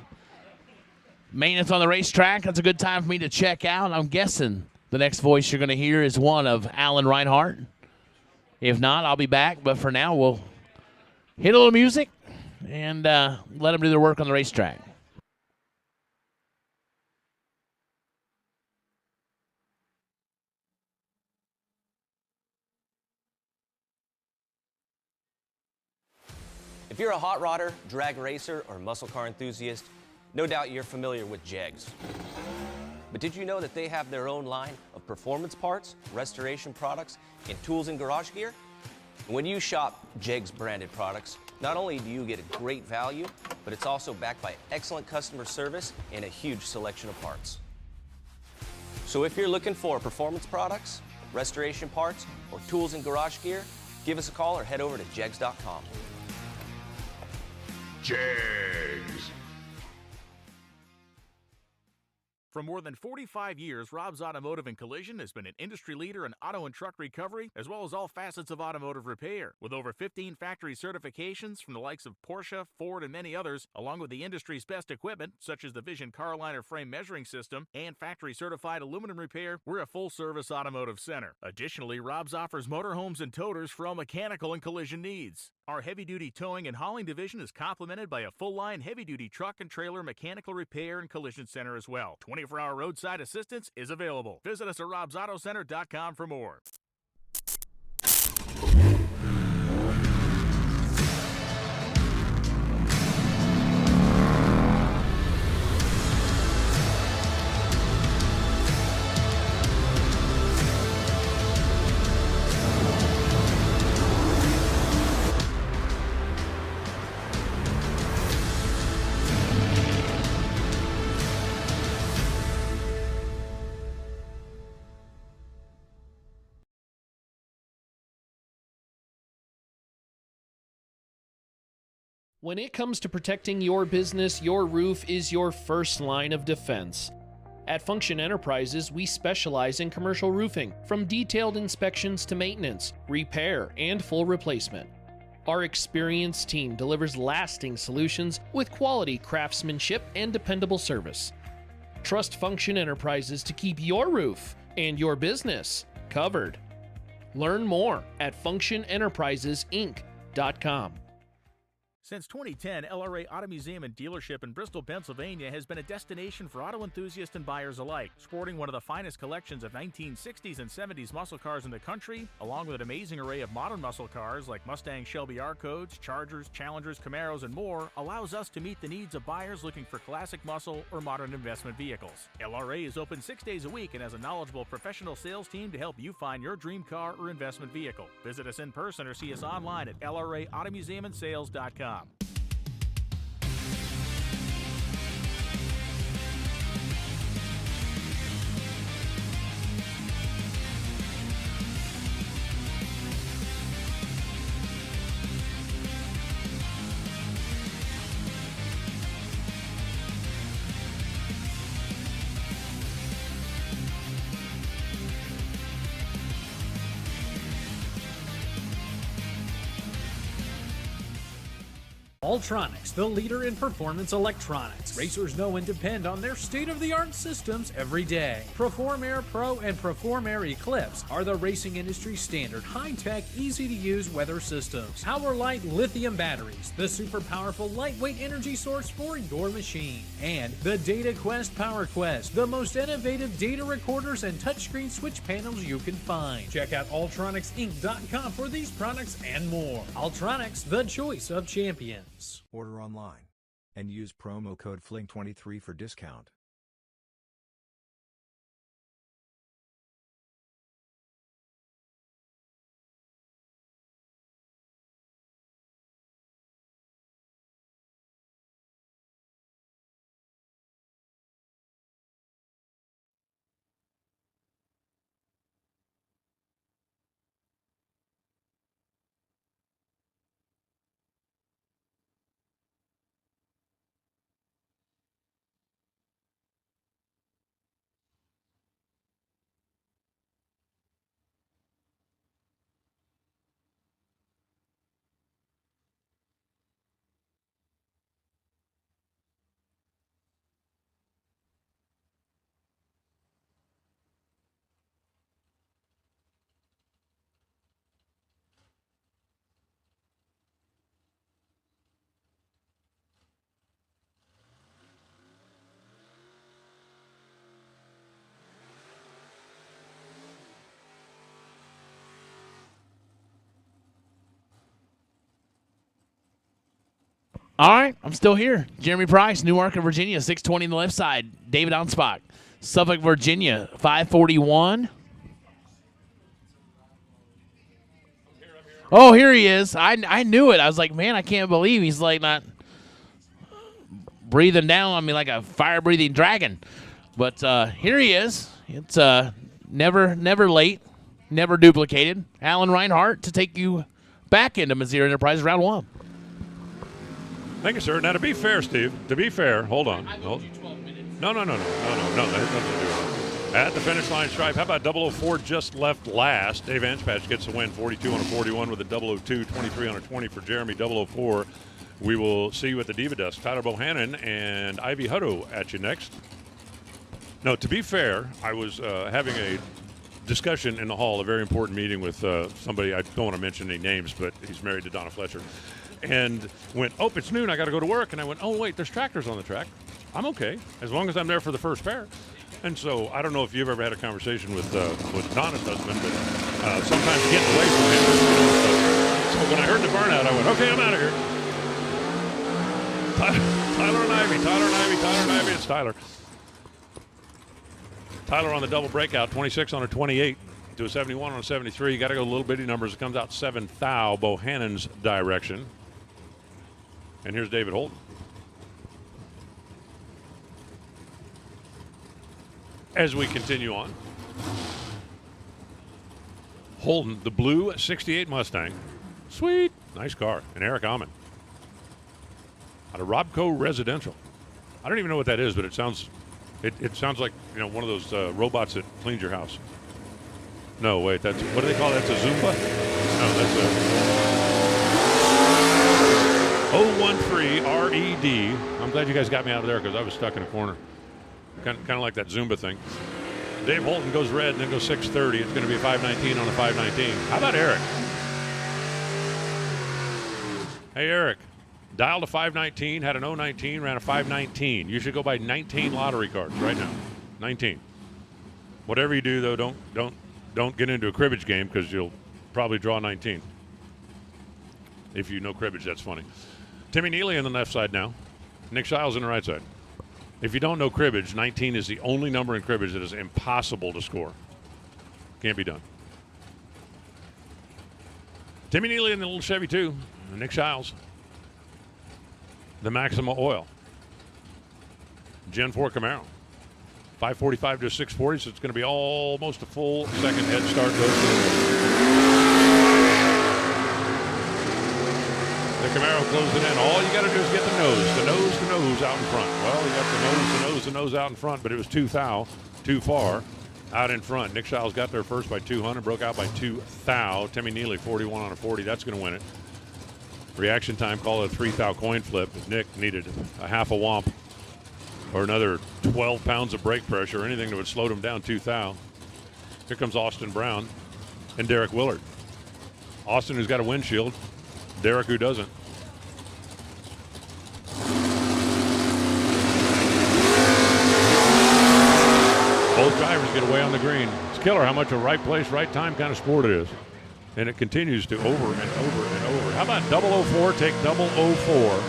maintenance on the racetrack. That's a good time for me to check out. I'm guessing the next voice you're going to hear is one of Alan Reinhardt. If not, I'll be back. But for now, we'll hit a little music and let them do their work on the racetrack. If you're a hot rodder, drag racer, or muscle car enthusiast, no doubt you're familiar with Jegs. But did you know that they have their own line of performance parts, restoration products, and tools and garage gear? When you shop Jegs branded products, not only do you get a great value, but it's also backed by excellent customer service and a huge selection of parts. So if you're looking for performance products, restoration parts, or tools and garage gear, give us a call or head over to jegs.com. Jegs. For more than 45 years, Rob's Automotive and Collision has been an industry leader in auto and truck recovery, as well as all facets of automotive repair. With over 15 factory certifications from the likes of Porsche, Ford, and many others, along with the industry's best equipment, such as the Vision Carliner frame measuring system and factory-certified aluminum repair, we're a full-service automotive center. Additionally, Rob's offers motorhomes and toters for all mechanical and collision needs. Our heavy-duty towing and hauling division is complemented by a full-line heavy-duty truck and trailer mechanical repair and collision center as well. 24-hour roadside assistance is available. Visit us at robsautocenter.com for more. When it comes to protecting your business, your roof is your first line of defense. At Function Enterprises, we specialize in commercial roofing, from detailed inspections to maintenance, repair, and full replacement. Our experienced team delivers lasting solutions with quality craftsmanship and dependable service. Trust Function Enterprises to keep your roof and your business covered. Learn more at functionenterprisesinc.com. Since 2010, LRA Auto Museum and Dealership in Bristol, Pennsylvania has been a destination for auto enthusiasts and buyers alike, sporting one of the finest collections of 1960s and 70s muscle cars in the country, along with an amazing array of modern muscle cars like Mustang Shelby R-Codes, Chargers, Challengers, Camaros, and more, allows us to meet the needs of buyers looking for classic muscle or modern investment vehicles. LRA is open 6 days a week and has a knowledgeable professional sales team to help you find your dream car or investment vehicle. Visit us in person or see us online at lraautomuseumandsales.com. Ultronics, the leader in performance electronics. Racers know and depend on their state-of-the-art systems every day. Perform Air Pro and Perform Air Eclipse are the racing industry's standard high-tech, easy-to-use weather systems. Power-Light lithium batteries, the super powerful lightweight energy source for your machine. And the Data Quest Power Quest, the most innovative data recorders and touchscreen switch panels you can find. Check out ultronicsinc.com for these products and more. Ultronics, the choice of champions. Order online and use promo code FLING23 for discount. All right, I'm still here. Jeremy Price, Newark, Virginia, 620 on the left side. David Onspach, Suffolk, Virginia, 541. Oh, here he is. I knew it. I was like, man, I can't believe he's like not breathing down on me like a fire-breathing dragon. But here he is. It's never late, never duplicated. Alan Reinhart to take you back into Mazir Enterprises round one. Thank you, sir. Now, to be fair, Steve, hold on. I owed you 12 minutes. No. That has nothing to do with it. At the finish line stripe, how about 004 just left last? Dave Anspach gets the win, 42 on a 41 with a 002, 23 on a 20 for Jeremy 004. We will see you at the Diva Desk. Tyler Bohannon and Ivy Hutto at you next. No, to be fair, I was having a discussion in the hall, a very important meeting with somebody. I don't want to mention any names, but he's married to Donna Fletcher. And went, oh, it's noon, I got to go to work. And I went, oh, wait, there's tractors on the track. I'm okay, as long as I'm there for the first pair. And so I don't know if you've ever had a conversation with Donna's husband, but sometimes getting away from him. So when I heard the burnout, I went, okay, I'm out of here. Tyler and Ivy, it's Tyler. Tyler on the double breakout, 26 on a 28 to a 71 on a 73. You got to go little bitty numbers. It comes out 7 thou, Bohannon's direction. And here's David Holden. As we continue on, Holden, the blue 68 Mustang. Sweet. Nice car. And Eric Amon. Out of Robco Residential. I don't even know what that is, but it sounds It sounds like, one of those robots that cleans your house. No, wait, that's, what do they call it? That's a Zumba? No, that's a 013 RED. I'm glad you guys got me out of there because I was stuck in a corner. Kind of like that Zumba thing. Dave Holton goes red and then goes 630. It's going to be a 519 on a 519. How about Eric? Hey, Eric. Dialed a 519, had an 019, ran a 519. You should go buy 19 lottery cards right now. 19. Whatever you do, though, don't get into a cribbage game because you'll probably draw 19. If you know cribbage, that's funny. Timmy Neely on the left side now. Nick Shiles on the right side. If you don't know cribbage, 19 is the only number in cribbage that is impossible to score. Can't be done. Timmy Neely in the little Chevy 2. Nick Shiles. The Maxima Oil. Gen 4 Camaro. 545 to 640, so it's going to be almost a full second head start. The Camaro closing in. All you got to do is get the nose out in front. Well, you got the nose out in front, but it was too far out in front. Nick Shiles got there first by 200, broke out by 2 thou. Timmy Neely, 41 on a 40. That's going to win it. Reaction time, call it a 3 thou coin flip. Nick needed a half a womp or another 12 pounds of brake pressure, or anything that would slow him down 2 thou. Here comes Austin Brown and Derek Willard. Austin, who's got a windshield. Derek, who doesn't. Both drivers get away on the green. It's killer how much a right place, right time kind of sport it is. And it continues to over and over and over. How about 004, take 004.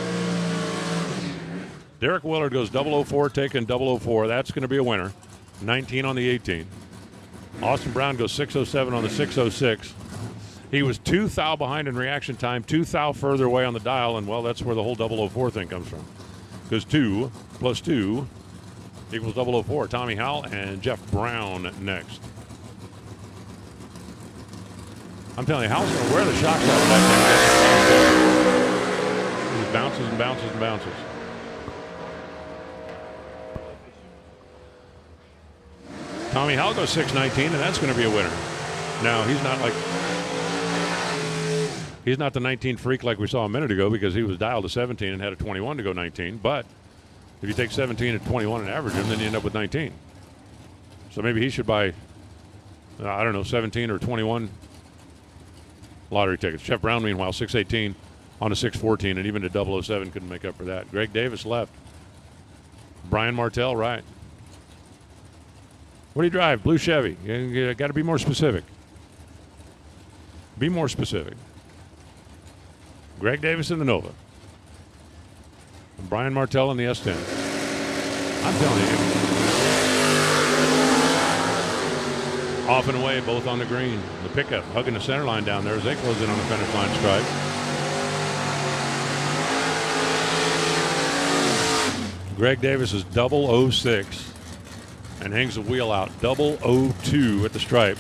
Derek Willard goes 004, taking 004. That's going to be a winner. 19 on the 18. Austin Brown goes 607 on the 606. He was 2 thou behind in reaction time, 2 thou further away on the dial, and, well, that's where the whole 004 thing comes from. Because 2 plus 2 equals 004. Tommy Howell and Jeff Brown next. I'm telling you, Howell's going to wear the shocks out of that thing. He bounces and bounces and bounces. Tommy Howell goes 619, and that's going to be a winner. Now, he's not the 19 freak like we saw a minute ago because he was dialed to 17 and had a 21 to go 19. But if you take 17 and 21 and average him, then you end up with 19. So maybe he should buy, 17 or 21 lottery tickets. Jeff Brown, meanwhile, 618 on a 614, and even a 007 couldn't make up for that. Greg Davis left. Brian Martell right. What do you drive? Blue Chevy. You got to be more specific. Be more specific. Greg Davis in the Nova. And Brian Martell in the S10. I'm telling you. Off and away, both on the green. The pickup hugging the center line down there as they close in on the finish line stripe. Greg Davis is 006 and hangs the wheel out. 002 at the stripe.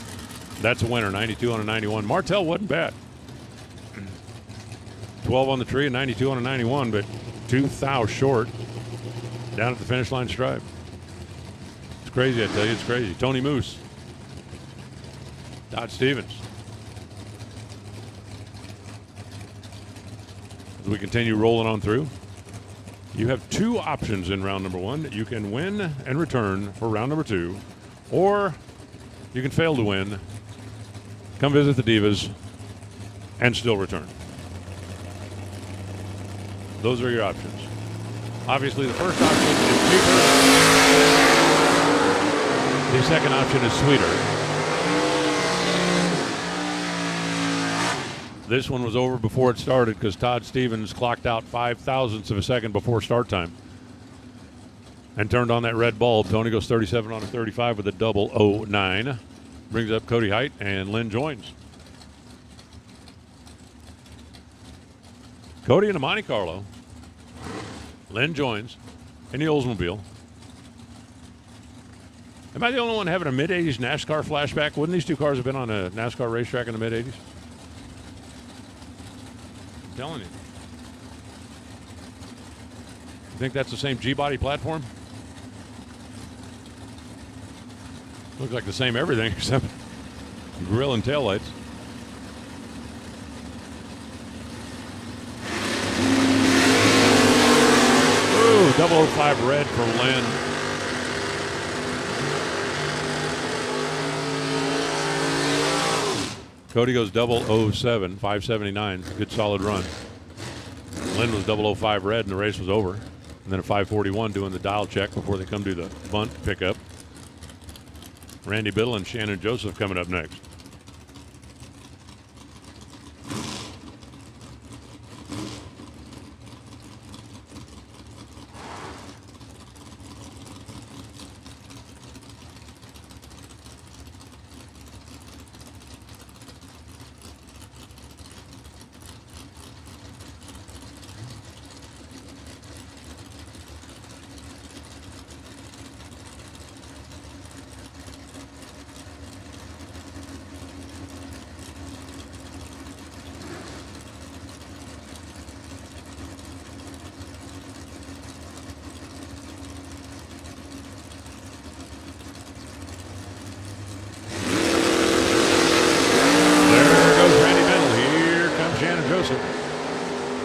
That's a winner, 92 on a 91. Martell wasn't bad. 12 on the tree and 92 on a 91, but 2 thou short down at the finish line stripe. It's crazy, I tell you, it's crazy. Tony Moose. Todd Stevens. As we continue rolling on through, you have 2 options in round number 1. You can win and return for round number 2, or you can fail to win, come visit the Divas, and still return. Those are your options. Obviously, the first option is cheaper. The second option is sweeter. This one was over before it started because Todd Stevens clocked out 5 thousandths of a second before start time and turned on that red bulb. Tony goes 37 on a 35 with a 009. Brings up Cody Height, and Lynn joins. Cody in a Monte Carlo. Lynn joins in the Oldsmobile. Am I the only one having a mid-'80s NASCAR flashback? Wouldn't these 2 cars have been on a NASCAR racetrack in the mid-'80s? I'm telling you. You think that's the same G-body platform? Look like the same everything except grill and taillights. Ooh, 005 red for Lynn. Cody goes 007, 579. Good solid run. Lynn was 005 red and the race was over. And then a 541 doing the dial check before they come to the bunt pickup. Randy Biddle and Shannon Joseph coming up next.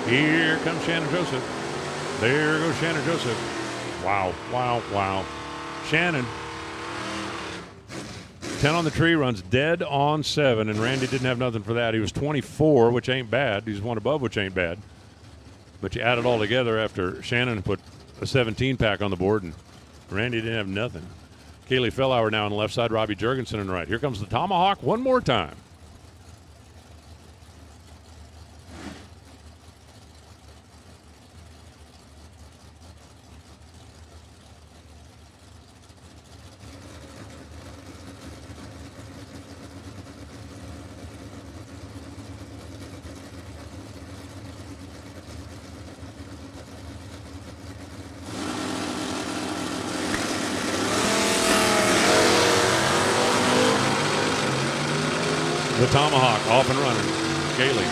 Here comes Shannon Joseph. There goes Shannon Joseph. Wow, wow, wow. Shannon, 10 on the tree, runs dead on 7, and Randy didn't have nothing for that. He was 24, which ain't bad. He's one above, which ain't bad. But you add it all together after Shannon put a 17-pack on the board, and Randy didn't have nothing. Kaylee Fellauer now on the left side, Robbie Jurgensen on the right. Here comes the Tomahawk one more time. The Tomahawk off and running. Kaylee.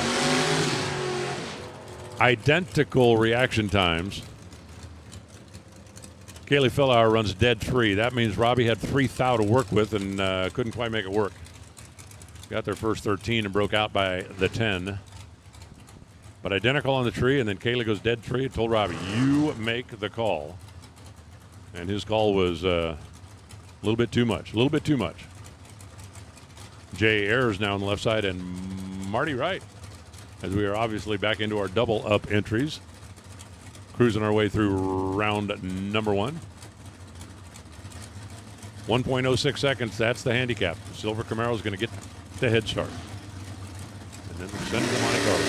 Identical reaction times. Kaylee Fellauer runs dead 3. That means Robbie had 3 thou to work with and couldn't quite make it work. Got their first 13 and broke out by the 10. But identical on the tree, and then Kaylee goes dead 3 and told Robbie, you make the call. And his call was a little bit too much. A little bit too much. Jay Ayers now on the left side and Marty Wright as we are obviously back into our double up entries. Cruising our way through round number 1. 1.06 seconds, that's the handicap. Silver Camaro is going to get the head start. And then send it to Monte Carlo.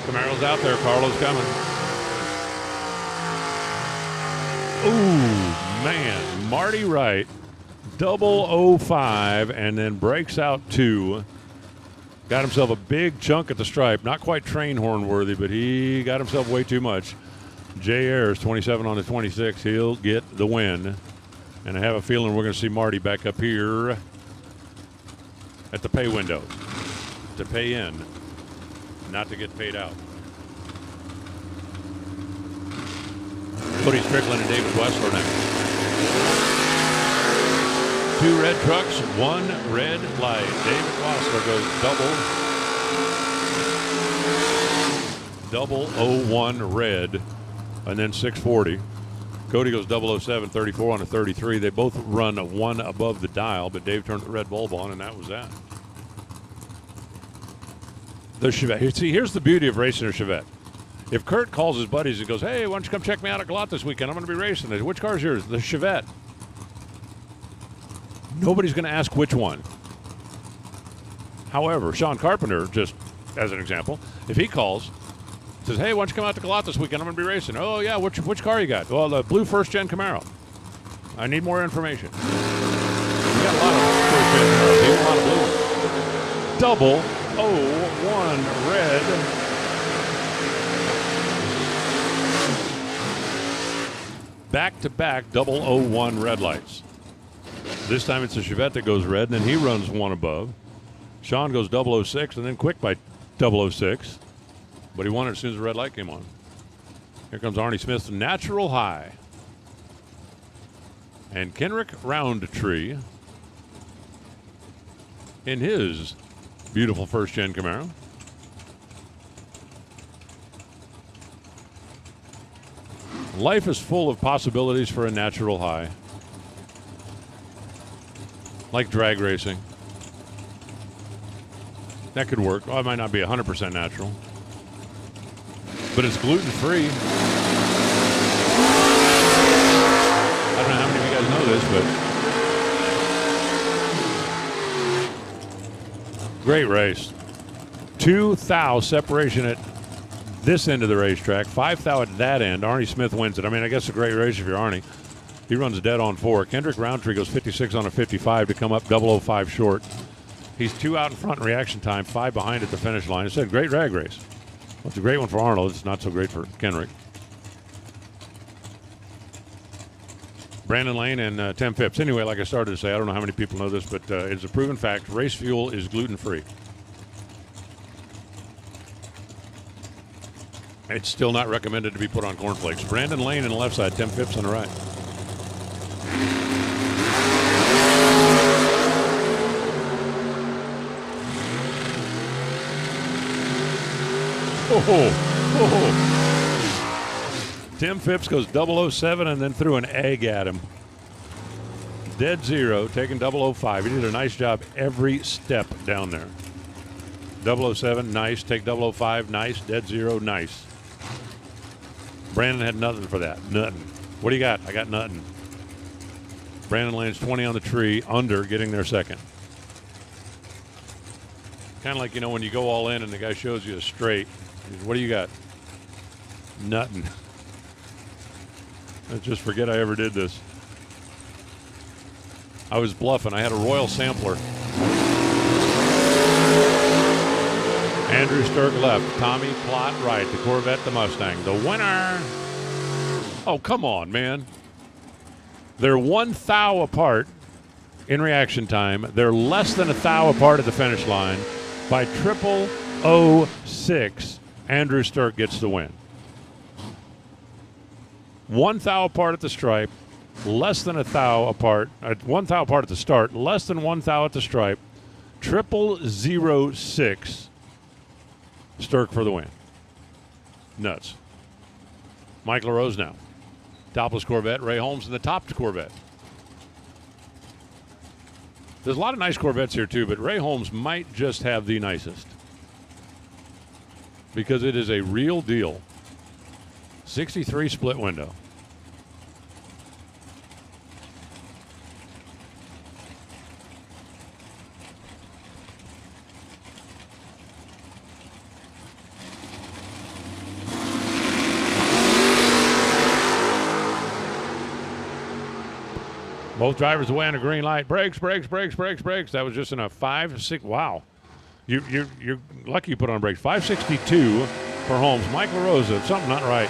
Camaro's out there, Carlo's coming. Ooh, man. Marty Wright, 005, and then breaks out 2. Got himself a big chunk at the stripe. Not quite train horn worthy, but he got himself way too much. Jay Ayers, 27 on the 26. He'll get the win. And I have a feeling we're going to see Marty back up here at the pay window to pay in, not to get paid out. Cody Strickland and David Wessler next. 2 red trucks, 1 red light. David Wessler goes double 001 red, and then 640. Cody goes 007, 34 on a 33. They both run 1 above the dial, but Dave turned the red bulb on, and that was that. The Chevette. See, here's the beauty of racing a Chevette. If Kurt calls his buddies and goes, hey, why don't you come check me out at Galot this weekend? I'm going to be racing. They say, which car's yours? The Chevette. Nobody's going to ask which one. However, Sean Carpenter, just as an example, if he calls, says, hey, why don't you come out to Galot this weekend? I'm going to be racing. Oh, yeah, which car you got? Well, the blue first-gen Camaro. I need more information. You got a lot of first-gen Camaros. You got a lot of blue ones. 001 red. Back-to-back 001 red lights. This time it's a Chevette that goes red, and then he runs 1 above. Sean goes 006, and then quick by 006. But he won it as soon as the red light came on. Here comes Arnie Smith's Natural High. And Kenrick Roundtree in his beautiful first-gen Camaro. Life is full of possibilities for a natural high. Like drag racing. That could work. Well, it might not be 100% natural. But it's gluten-free. I don't know how many of you guys know this, but great race. 2 thou separation at this end of the racetrack, 5 thou at that end. Arnie Smith wins it. I mean, I guess a great race if you're Arnie. He runs dead on 4. Kendrick Roundtree goes 56 on a 55 to come up 005 short. He's 2 out in front in reaction time, 5 behind at the finish line. It's a great drag race. Well, it's a great one for Arnold. It's not so great for Kendrick. Brandon Lane and Tim Phipps. Anyway, like I started to say, I don't know how many people know this, but it's a proven fact. Race fuel is gluten-free. It's still not recommended to be put on cornflakes. Brandon Lane on the left side, Tim Phipps on the right. Tim Phipps goes 007 and then threw an egg at him. Dead zero, taking 005. He did a nice job every step down there. 007, nice. Take 005, nice. Dead zero, nice. Brandon had nothing for that. Nothing. What do you got? I got nothing. Brandon lands 20 on the tree, under, getting there second. Kind of like, you know, when you go all in and the guy shows you a straight. What do you got? Nothing. I just forget I ever did this. I was bluffing. I had a Royal Sampler. Andrew Sturck left. Tommy Plott right. The Corvette, the Mustang. The winner. Oh, come on, man. They're 1 thou apart in reaction time. They're less than a thou apart at the finish line. By 0006, Andrew Sturck gets the win. 1 thou apart at the stripe, less than a thou apart. 1 thou apart at the start, less than 1 thou at the stripe. 0006, Sturck for the win. Nuts. Mike LaRose now. Topless Corvette. Ray Holmes in the topped Corvette. There's a lot of nice Corvettes here, too, but Ray Holmes might just have the nicest. Because it is a real deal. 63 split window. Both drivers away on a green light. Brakes, brakes, brakes, brakes, brakes. That was just in a 5-6. Wow. You're lucky you put on brakes. 562 for Holmes. Mike LaRosa, something not right.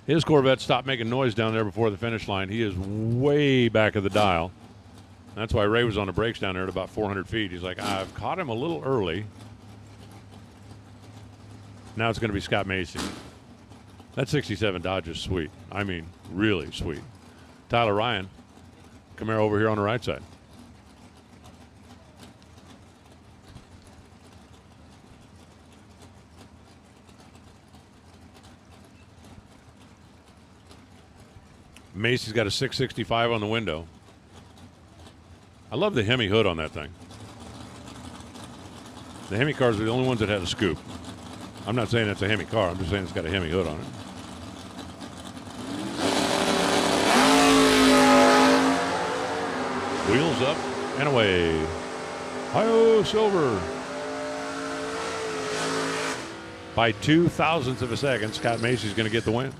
His Corvette stopped making noise down there before the finish line. He is way back of the dial. That's why Ray was on the brakes down there at about 400 feet. He's like, I've caught him a little early. Now it's going to be Scott Macy. That 67 Dodge is sweet. I mean, really sweet. Tyler Ryan, Camaro over here on the right side. Macy's got a 665 on the window. I love the Hemi hood on that thing. The Hemi cars are the only ones that had a scoop. I'm not saying it's a Hemi car. I'm just saying it's got a Hemi hood on it. Wheels up and away. Hi-oh, silver. By 0.02 of a second, Scott Macy's going to get the win.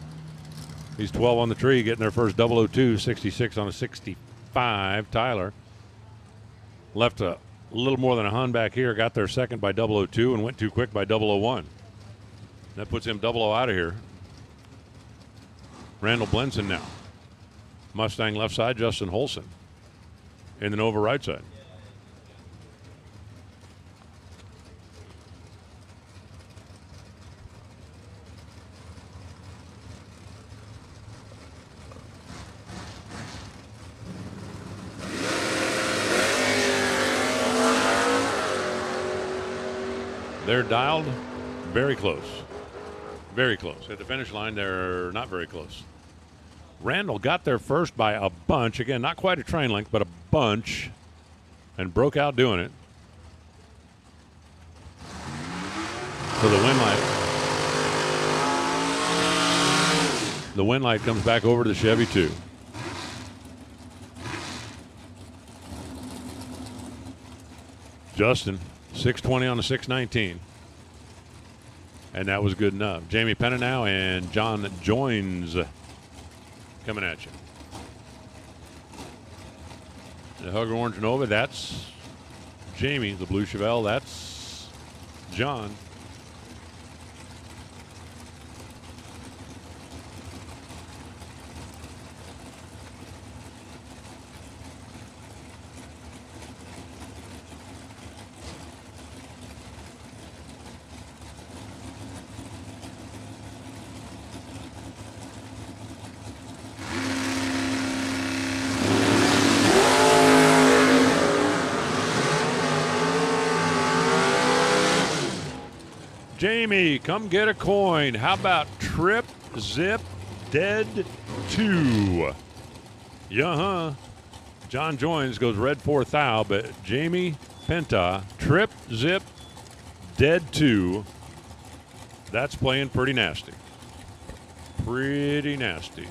He's 12 on the tree, getting their first 002, 66 on a 65. Tyler left a little more than a hun back here, got their second by 002 and went too quick by 001. That puts him 00 out of here. Randall Blenson now. Mustang left side, Justin Holson in the Nova right side. They're dialed very close. Very close. At the finish line, they're not very close. Randall got there first by a bunch. Again, not quite a train length, but a bunch. And broke out doing it. So the win light comes back over to the Chevy 2. Justin, 620 on the 619. And that was good enough. Jamie Penna now and John Joins coming at you. The Hugger Orange Nova, that's Jamie. The Blue Chevelle, that's John. Jamie, come get a coin. How about Trip Zip Dead 2? Yeah, John Joins goes red 4 thou, but Jamie Penta, Trip Zip Dead 2. That's playing pretty nasty. Pretty nasty.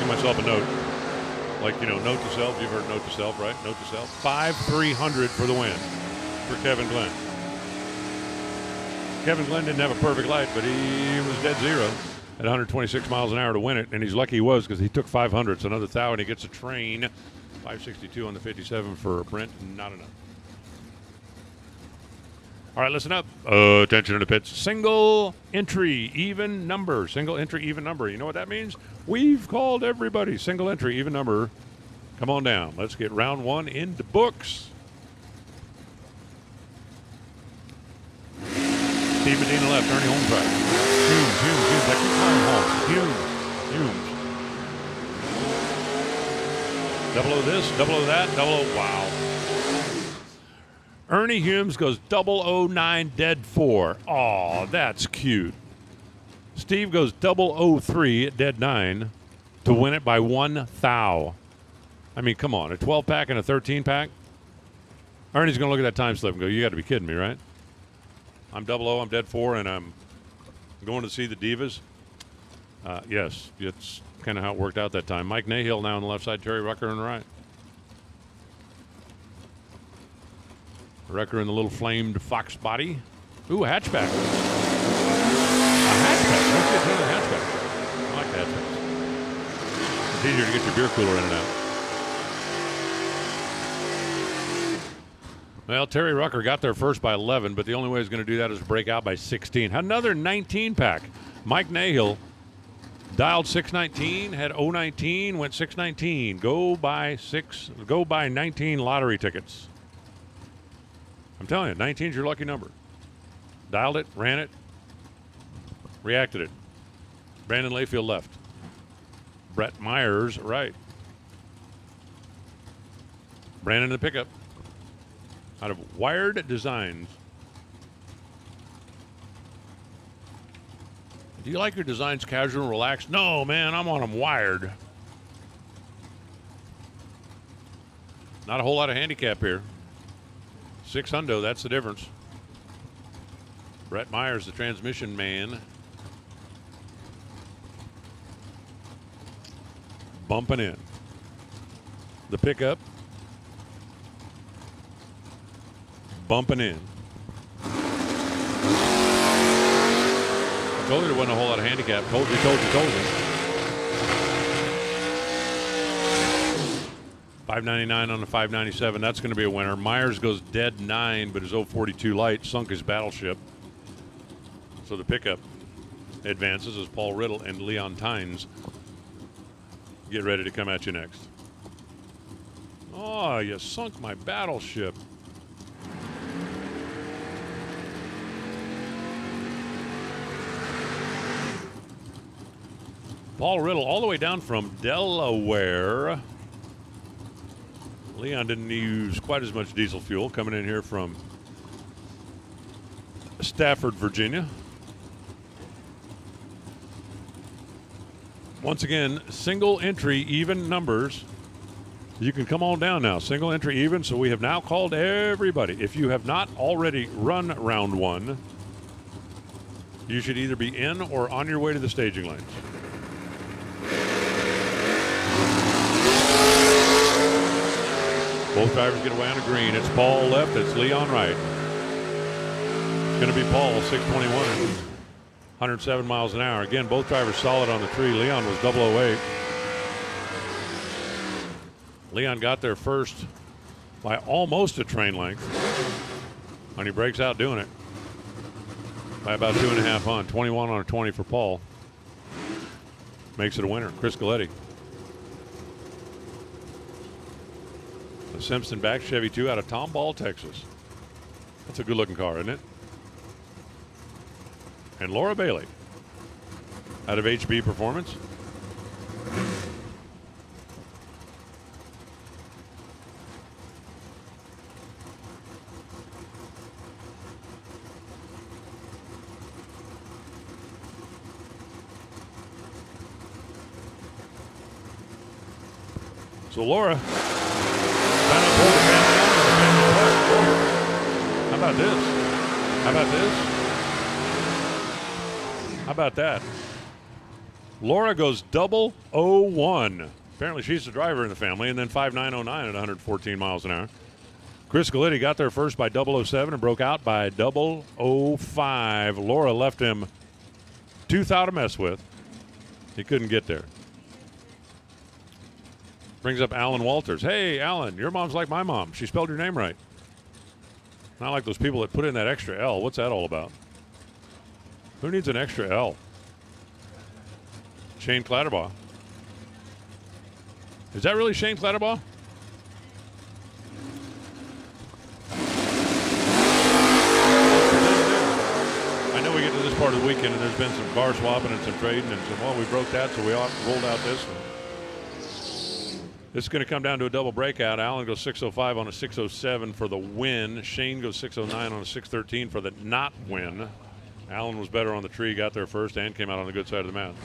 Myself a note. Like, note to self. You've heard note to self, right? Note to self. 5,300 for the win for Kevin Glenn. Kevin Glenn didn't have a perfect light, but he was dead zero at 126 miles an hour to win it, and he's lucky he was because he took 500. So another 1,000, he gets a train. 562 on the 57 for Brent. Not enough. All right, listen up. Attention to the pits. Single entry, even number. Single entry, even number. You know what that means? We've called everybody. Single entry, even number. Come on down. Let's get round one in the books. Steve Medina left. Ernie Holmes right. Humes. I keep calling Holmes. Humes. Double O this, double O that, double O. Wow. Ernie Humes goes 009 dead 4. Aw, that's cute. Steve goes 003 dead 9 to win it by 1 thou. I mean, come on, a 12-pack and a 13-pack? Ernie's going to look at that time slip and go, you got to be kidding me, right? I'm 00, I'm dead 4, and I'm going to see the Divas. Yes, it's kind of how it worked out that time. Mike Nahill now on the left side, Terry Rucker on the right. Rucker in the little flamed fox body. Ooh, a hatchback. A hatchback. Let's get another hatchback. I like hatchbacks. It's easier to get your beer cooler in and out. Well, Terry Rucker got there first by 11, but the only way he's going to do that is break out by 16. Another 19-pack. Mike Nahill dialed 619, had 019, went 619. Go buy 19 lottery tickets. I'm telling you, 19 is your lucky number. Dialed it, ran it, reacted it. Brandon Layfield left. Brett Myers right. Brandon in the pickup. Out of Wired Designs. Do you like your designs casual and relaxed? No, man, I'm on them wired. Not a whole lot of handicap here. 600, that's the difference. Brett Myers, the transmission man. Bumping in. The pickup. Bumping in. I told you there wasn't a whole lot of handicap. Told you. 599 on the 597. That's going to be a winner. Myers goes dead 9, but his 042 light sunk his battleship. So the pickup advances as Paul Riddle and Leon Tynes get ready to come at you next. Oh, you sunk my battleship. Paul Riddle all the way down from Delaware. Leon didn't use quite as much diesel fuel coming in here from Stafford, Virginia. Once again, single entry even numbers. You can come on down now. Single entry even. So we have now called everybody. If you have not already run round one, you should either be in or on your way to the staging lanes. Both drivers get away on a green. It's Paul left. It's Leon right. It's going to be Paul, 621, 107 miles an hour. Again, both drivers solid on the tree. Leon was 008. Leon got there first by almost a train length. And he breaks out doing it by about 2.5 on. 21 on a 20 for Paul. Makes it a winner. Chris Galletti. The Simpson back Chevy 2 out of Tomball, Texas. That's a good looking car, isn't it? And Laura Bailey out of HB Performance. So Laura trying to pull the family out of the family park. How about this? How about this? How about that? Laura goes 001. Apparently she's the driver in the family, and then 5909 at 114 miles an hour. Chris Galletti got there first by 007 and broke out by 005. Laura left him tooth out to mess with. He couldn't get there. Brings up Alan Walters. Hey, Alan, your mom's like my mom. She spelled your name right. Not like those people that put in that extra L. What's that all about? Who needs an extra L? Shane Clatterbaugh. Is that really Shane Clatterbaugh? I know we get to this part of the weekend and there's been some car swapping and some trading and some, well, we broke that, so we rolled out this one. This is going to come down to a double breakout. Allen goes 605 on a 607 for the win. Shane goes 609 on a 613 for the not win. Allen was better on the tree, got there first, and came out on the good side of the mat.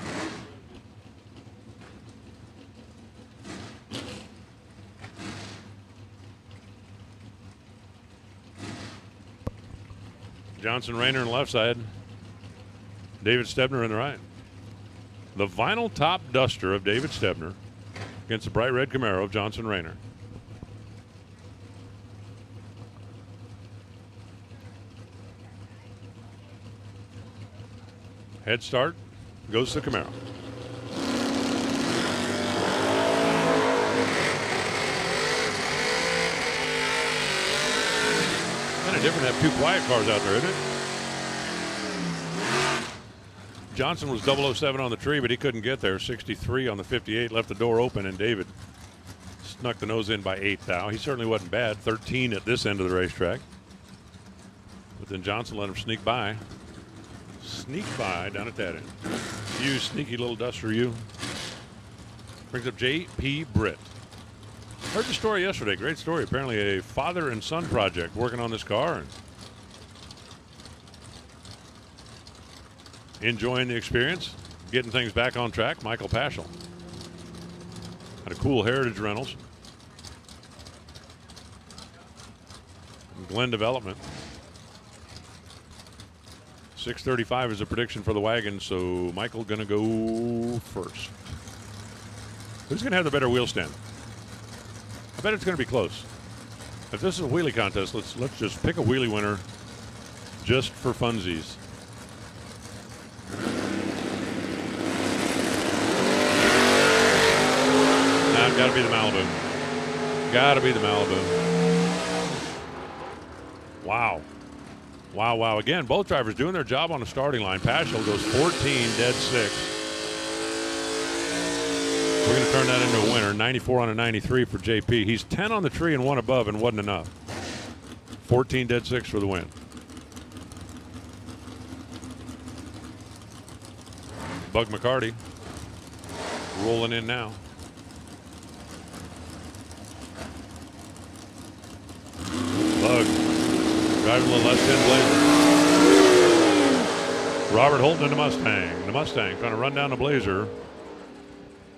Johnson Rayner on the left side. David Stebner in the right. The vinyl top duster of David Stebner against the bright red Camaro of Johnson Rayner. Head start goes to Camaro. Kind of different to have two quiet cars out there, isn't it? Johnson was 007 on the tree, but he couldn't get there. 63 on the 58, left the door open, and David snuck the nose in by 8 thou. He certainly wasn't bad. 13 at this end of the racetrack. But then Johnson let him sneak by. Sneak by down at that end. You sneaky little duster, you. Brings up J.P. Britt. Heard the story yesterday. Great story. Apparently a father and son project working on this car. And enjoying the experience, getting things back on track. Michael Paschal. Had a cool Heritage Rentals. And Glenn Development. 6:35 is a prediction for the wagon, so Michael gonna go first. Who's gonna have the better wheel stand? I bet it's gonna be close. If this is a wheelie contest, let's just pick a wheelie winner just for funsies. Nah, gotta be the Malibu. Gotta be the Malibu. Wow. Wow, wow. Again, both drivers doing their job on the starting line. Paschal goes 14, dead 6. We're going to turn that into a winner. 94 on a 93 for JP. He's 10 on the tree and 1 above and wasn't enough. 14, dead 6 for the win. Bug McCarty. Rolling in now. Bug. Driving the left-hand Blazer. Robert Holton in the Mustang. The Mustang trying to run down the Blazer.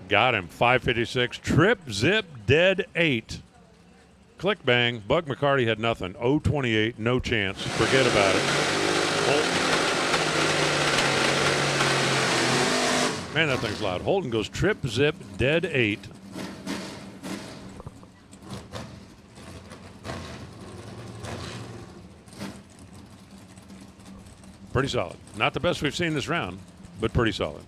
Got him. 556. Trip, zip, dead 8. Click, bang. Bug McCarty had nothing. 028. No chance. Forget about it. Holton. Man, that thing's loud. Holton goes trip, zip, dead 8. Pretty solid. Not the best we've seen this round, but pretty solid.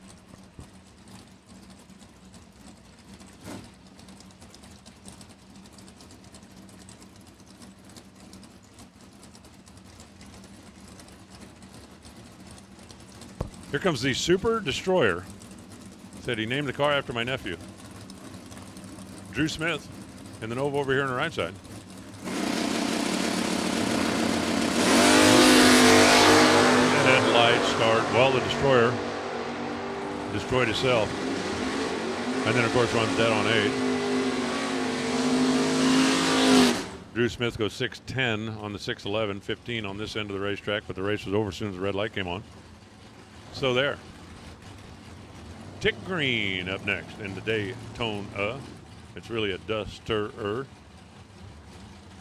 Here comes the Super Destroyer. Said he named the car after my nephew. Drew Smith in the Nova over here on the right side. Headlight start. Well, the Destroyer destroyed itself. And then, of course, runs dead on 8. Drew Smith goes 6:10 on the 6:11, 15 on this end of the racetrack, but the race was over as soon as the red light came on. So there. Tick Green up next in the Daytona. It's really a duster.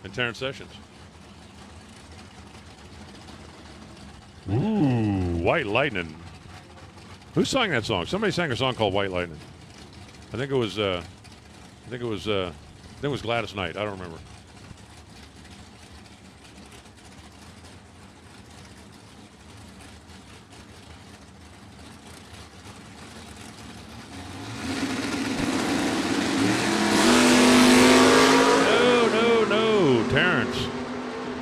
And Terrence Sessions. Ooh, White Lightning. Who sang that song? Somebody sang a song called White Lightning. I think it was Gladys Knight. I don't remember.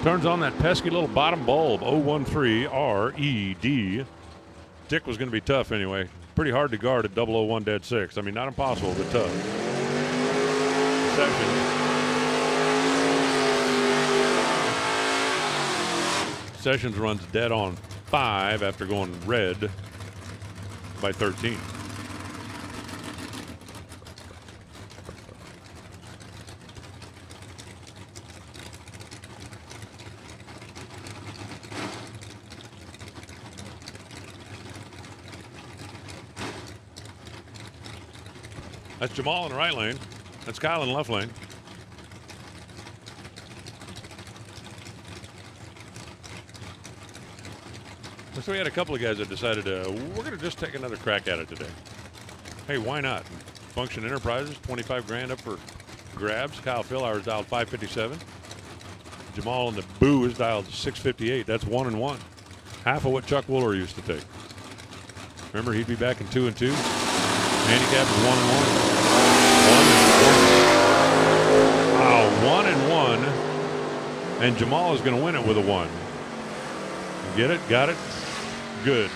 Turns on that pesky little bottom bulb, 013 RED. Dick was going to be tough anyway. Pretty hard to guard at 001 dead 6. I mean, not impossible, but tough. Sessions runs dead on 5 after going red by 13. That's Jamal in the right lane. That's Kyle in the left lane. So we had a couple of guys that decided we're going to just take another crack at it today. Hey, why not? Function Enterprises, 25 grand up for grabs. Kyle Philhour is dialed 557. Jamal in the Boo is dialed 658. That's 1 and 1. Half of what Chuck Wooler used to take. Remember, he'd be back in 2 and 2. Handicap is 1 and 1. 1 and 1. And Jamal is going to win it with a 1. Get it? Got it? Good.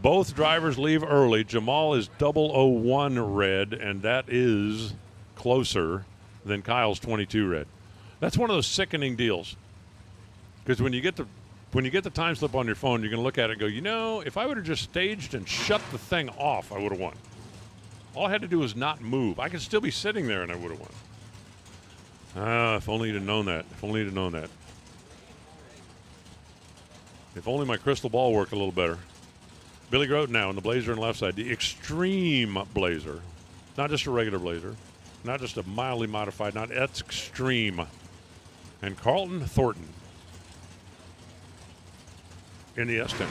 Both drivers leave early. Jamal is 001 red, and that is closer than Kyle's 22 red. That's one of those sickening deals. Because when you get the time slip on your phone, you're going to look at it and go, you know, if I would have just staged and shut the thing off, I would have won. All I had to do was not move. I could still be sitting there and I would have won. If only you'd have known that. If only you'd have known that. If only my crystal ball worked a little better. Billy Grote now in the Blazer on the left side. The Extreme Blazer. Not just a regular Blazer. Not just a mildly modified. That's Extreme. And Carlton Thornton in the S10.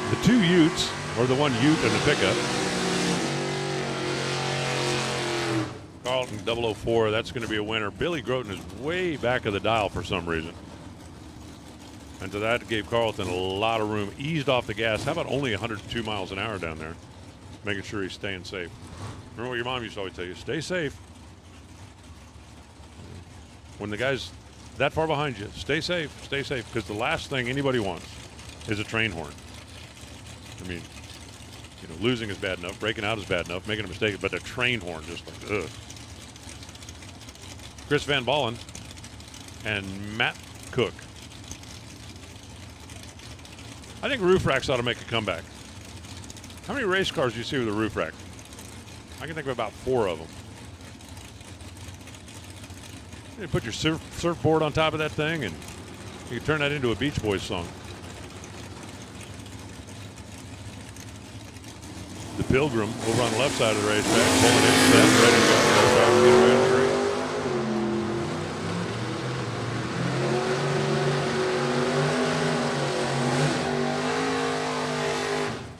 The two Utes, or the one Ute in the pickup. Carlton 004, that's going to be a winner. Billy Groten is way back of the dial for some reason. And so that gave Carlton a lot of room. Eased off the gas. How about only 102 miles an hour down there? Making sure he's staying safe. Remember what your mom used to always tell you, stay safe. When the guy's that far behind you, stay safe, because the last thing anybody wants is a train horn. I mean, you know, losing is bad enough, breaking out is bad enough, making a mistake, but a train horn just like, ugh. Chris Van Ballen and Matt Cook. I think roof racks ought to make a comeback. How many race cars do you see with a roof rack? I can think of about 4 of them. You put your surfboard on top of that thing, and you can turn that into a Beach Boys song. The Pilgrim over on the left side of the racetrack, pulling in set, ready to go. Both drivers getting ready to race.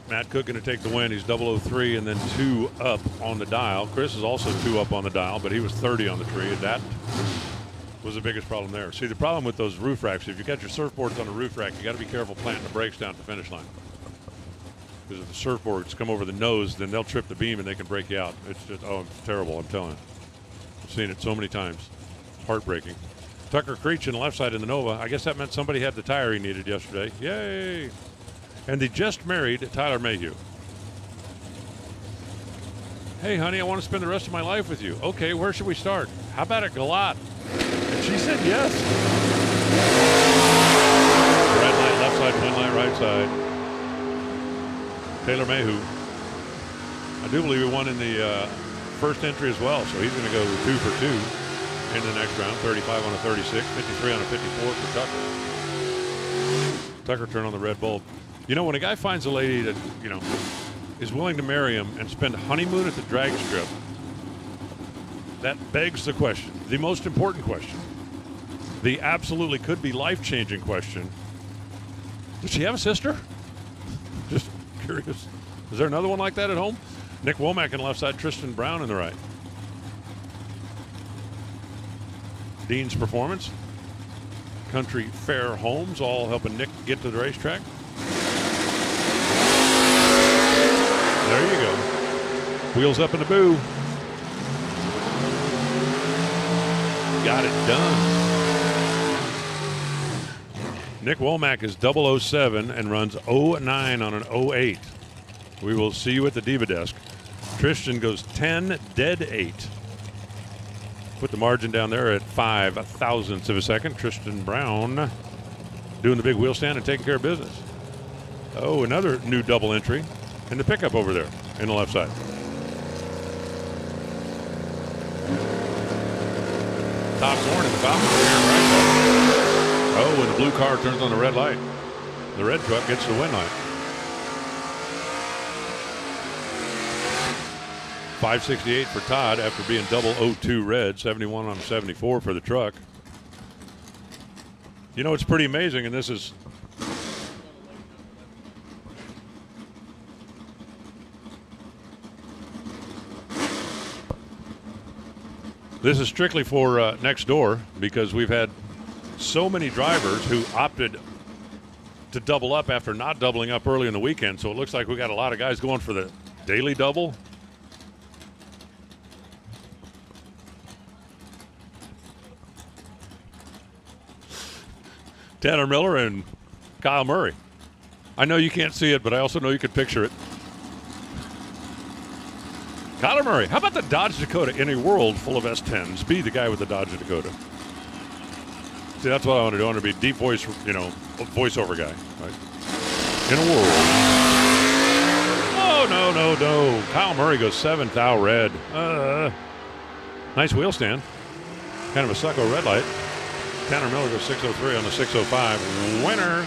Matt Cook going to take the win. He's 003 and then 2 up on the dial. Chris is also 2 up on the dial, but he was 30 on the tree, and that was the biggest problem there. See, the problem with those roof racks, if you got your surfboards on a roof rack, you got to be careful planting the brakes down at the finish line. Because if the surfboards come over the nose, then they'll trip the beam and they can break you out. It's just, it's terrible, I'm telling you. I've seen it so many times. Heartbreaking. Tucker Creech in the left side in the Nova. I guess that meant somebody had the tire he needed yesterday. Yay! And the just married Tyler Mayhew. Hey, honey, I want to spend the rest of my life with you. Okay, where should we start? How about at Galat? And she said yes. Red light, left side, blue light, right side. Taylor Mayhew. I do believe he won in the first entry as well, so he's going to go 2 for 2 in the next round. 35 on a 36, 53 on a 54 for Tucker. Tucker turned on the red bulb. You know, when a guy finds a lady that, you know, is willing to marry him and spend a honeymoon at the drag strip, that begs the question, the most important question, the absolutely could be life-changing question. Does she have a sister? Just curious. Is there another one like that at home? Nick Womack on the left side, Tristan Brown in the right. Dean's Performance, Country Fair Homes, all helping Nick get to the racetrack. There you go. Wheels up in the boo. Got it done. Nick Womack is 007 and runs 09 on an 08. We will see you at the Diva desk. Tristan goes 10 dead 8. Put the margin down there at 5 thousandths of a second. Tristan Brown doing the big wheel stand and taking care of business. Oh, another new double entry in the pickup over there in the left side. Top Horn in the Falcon over here in the right side. Oh, and the blue car turns on the red light. The red truck gets the win light. 568 for Todd after being 002 red, 71 on 74 for the truck. You know, it's pretty amazing, and this is strictly for next door, because we've had so many drivers who opted to double up after not doubling up early in the weekend. So it looks like we got a lot of guys going for the daily double. Tanner Miller and Kyle Murray. I know you can't see it, but I also know you could picture it. Kyler Murray, how about the Dodge Dakota in a world full of S10s? Be the guy with the Dodge Dakota. See, that's what I want to do. I want to be deep voice, you know, voiceover guy. Right? In a world. Oh, no. Kyle Murray goes 7th thou red. Nice wheel stand. Kind of a sucko red light. Tanner Miller goes 603 on the 605. Winner.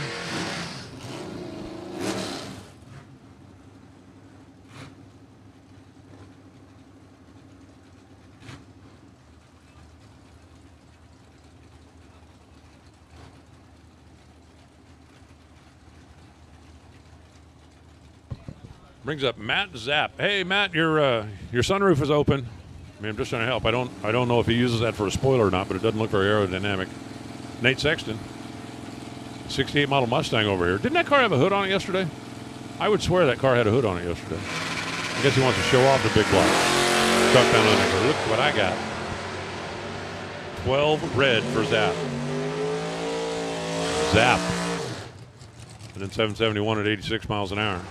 Brings up Matt Zapp. Hey, Matt, your sunroof is open. I mean, I'm just trying to help. I don't know if he uses that for a spoiler or not, but it doesn't look very aerodynamic. Nate Sexton, 68 model Mustang over here. Didn't that car have a hood on it yesterday? I would swear that car had a hood on it yesterday. I guess he wants to show off the big block. Tuck down on there. Look what I got. 12 red for Zapp. And then 771 at 86 miles an hour.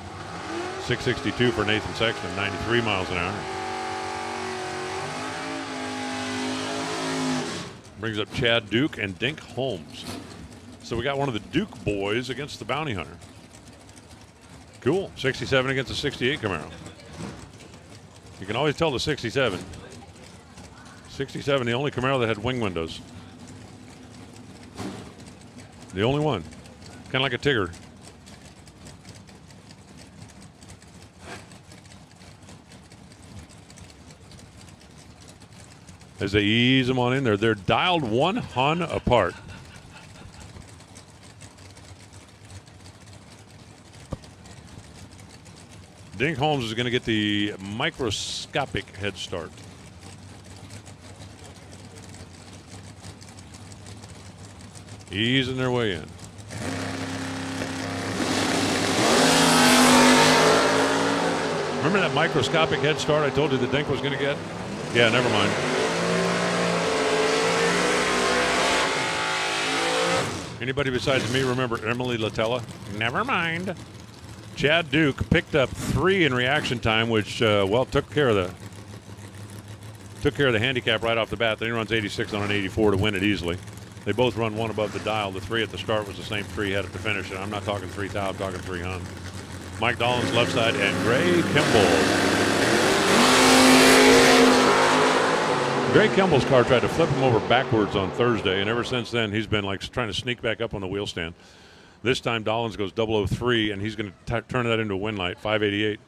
662 for Nathan Sexton, 93 miles an hour. Brings up Chad Duke and Dink Holmes. So we got one of the Duke boys against the Bounty Hunter. Cool. 67 against the 68 Camaro. You can always tell the 67. 67, the only Camaro that had wing windows. The only one. Kind of like a Tigger. As they ease them on in there, they're dialed 1 hun apart. Dink Holmes is going to get the microscopic head start. Easing their way in. Remember that microscopic head start I told you the Dink was going to get? Yeah, never mind. Anybody besides me remember Emily Latella? Never mind. Chad Duke picked up 3 in reaction time, which took care of the handicap right off the bat. Then he runs 86 on an 84 to win it easily. They both run 1 above the dial. The 3 at the start was the same 3 headed to finish, and I'm not talking 3 thou, I'm talking 3 hun. Mike Dollins left side and Gray Kimball. Gray Kimball's car tried to flip him over backwards on Thursday, and ever since then he's been like trying to sneak back up on the wheel stand. This time Dollins goes 003, and he's going to turn that into a win light, 588.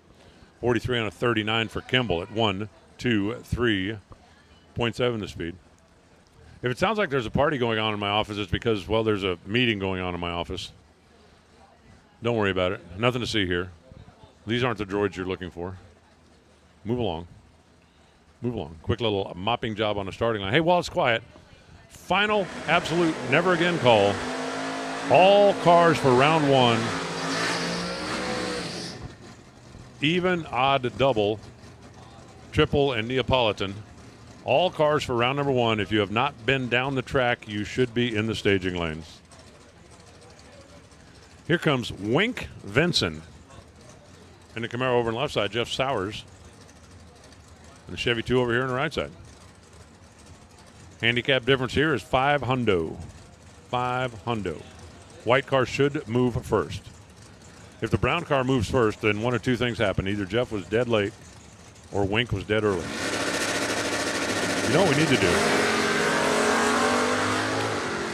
43 on a 39 for Kimball at 1, 2, 3.7 the speed. If it sounds like there's a party going on in my office, it's because, well, there's a meeting going on in my office. Don't worry about it. Nothing to see here. These aren't the droids you're looking for. Move along. Move along. Quick little mopping job on the starting line. Hey, while it's quiet, final, absolute, never again call. All cars for round 1. Even, odd, double, triple, and Neapolitan. All cars for round number 1. If you have not been down the track, you should be in the staging lanes. Here comes Wink Vinson. In the Camaro over on the left side, Jeff Sowers. And the Chevy 2 over here on the right side. Handicap difference here is 5 hundo. 5 hundo. White car should move first. If the brown car moves first, then one or two things happen. Either Jeff was dead late or Wink was dead early. You know what we need to do?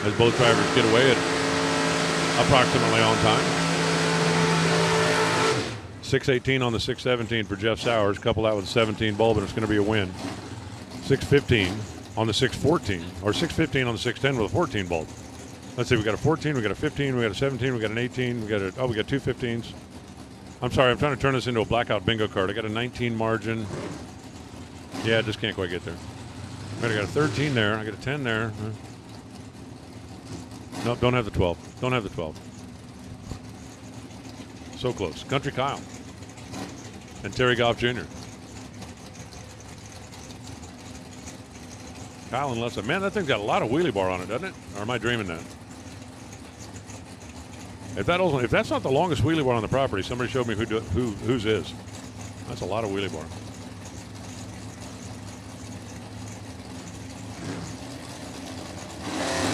As both drivers get away at approximately on time. 618 on the 617 for Jeff Sowers. Couple that with a 17 bulb, and it's going to be a win. 615 on the 614, or 615 on the 610 with a 14 bulb. Let's see, we got a 14, we got a 15, we got a 17, we got an 18, we got 2 15s. I'm sorry, I'm trying to turn this into a blackout bingo card. I got a 19 margin. Yeah, I just can't quite get there. I got a 13 there, I got a 10 there. No, don't have the 12. Don't have the 12. So close. Country Kyle and Terry Goff Jr. Kyle and Lessa. Man, that thing's got a lot of wheelie bar on it, doesn't it? Or am I dreaming that? If that's not the longest wheelie bar on the property, somebody showed me whose is. That's a lot of wheelie bar.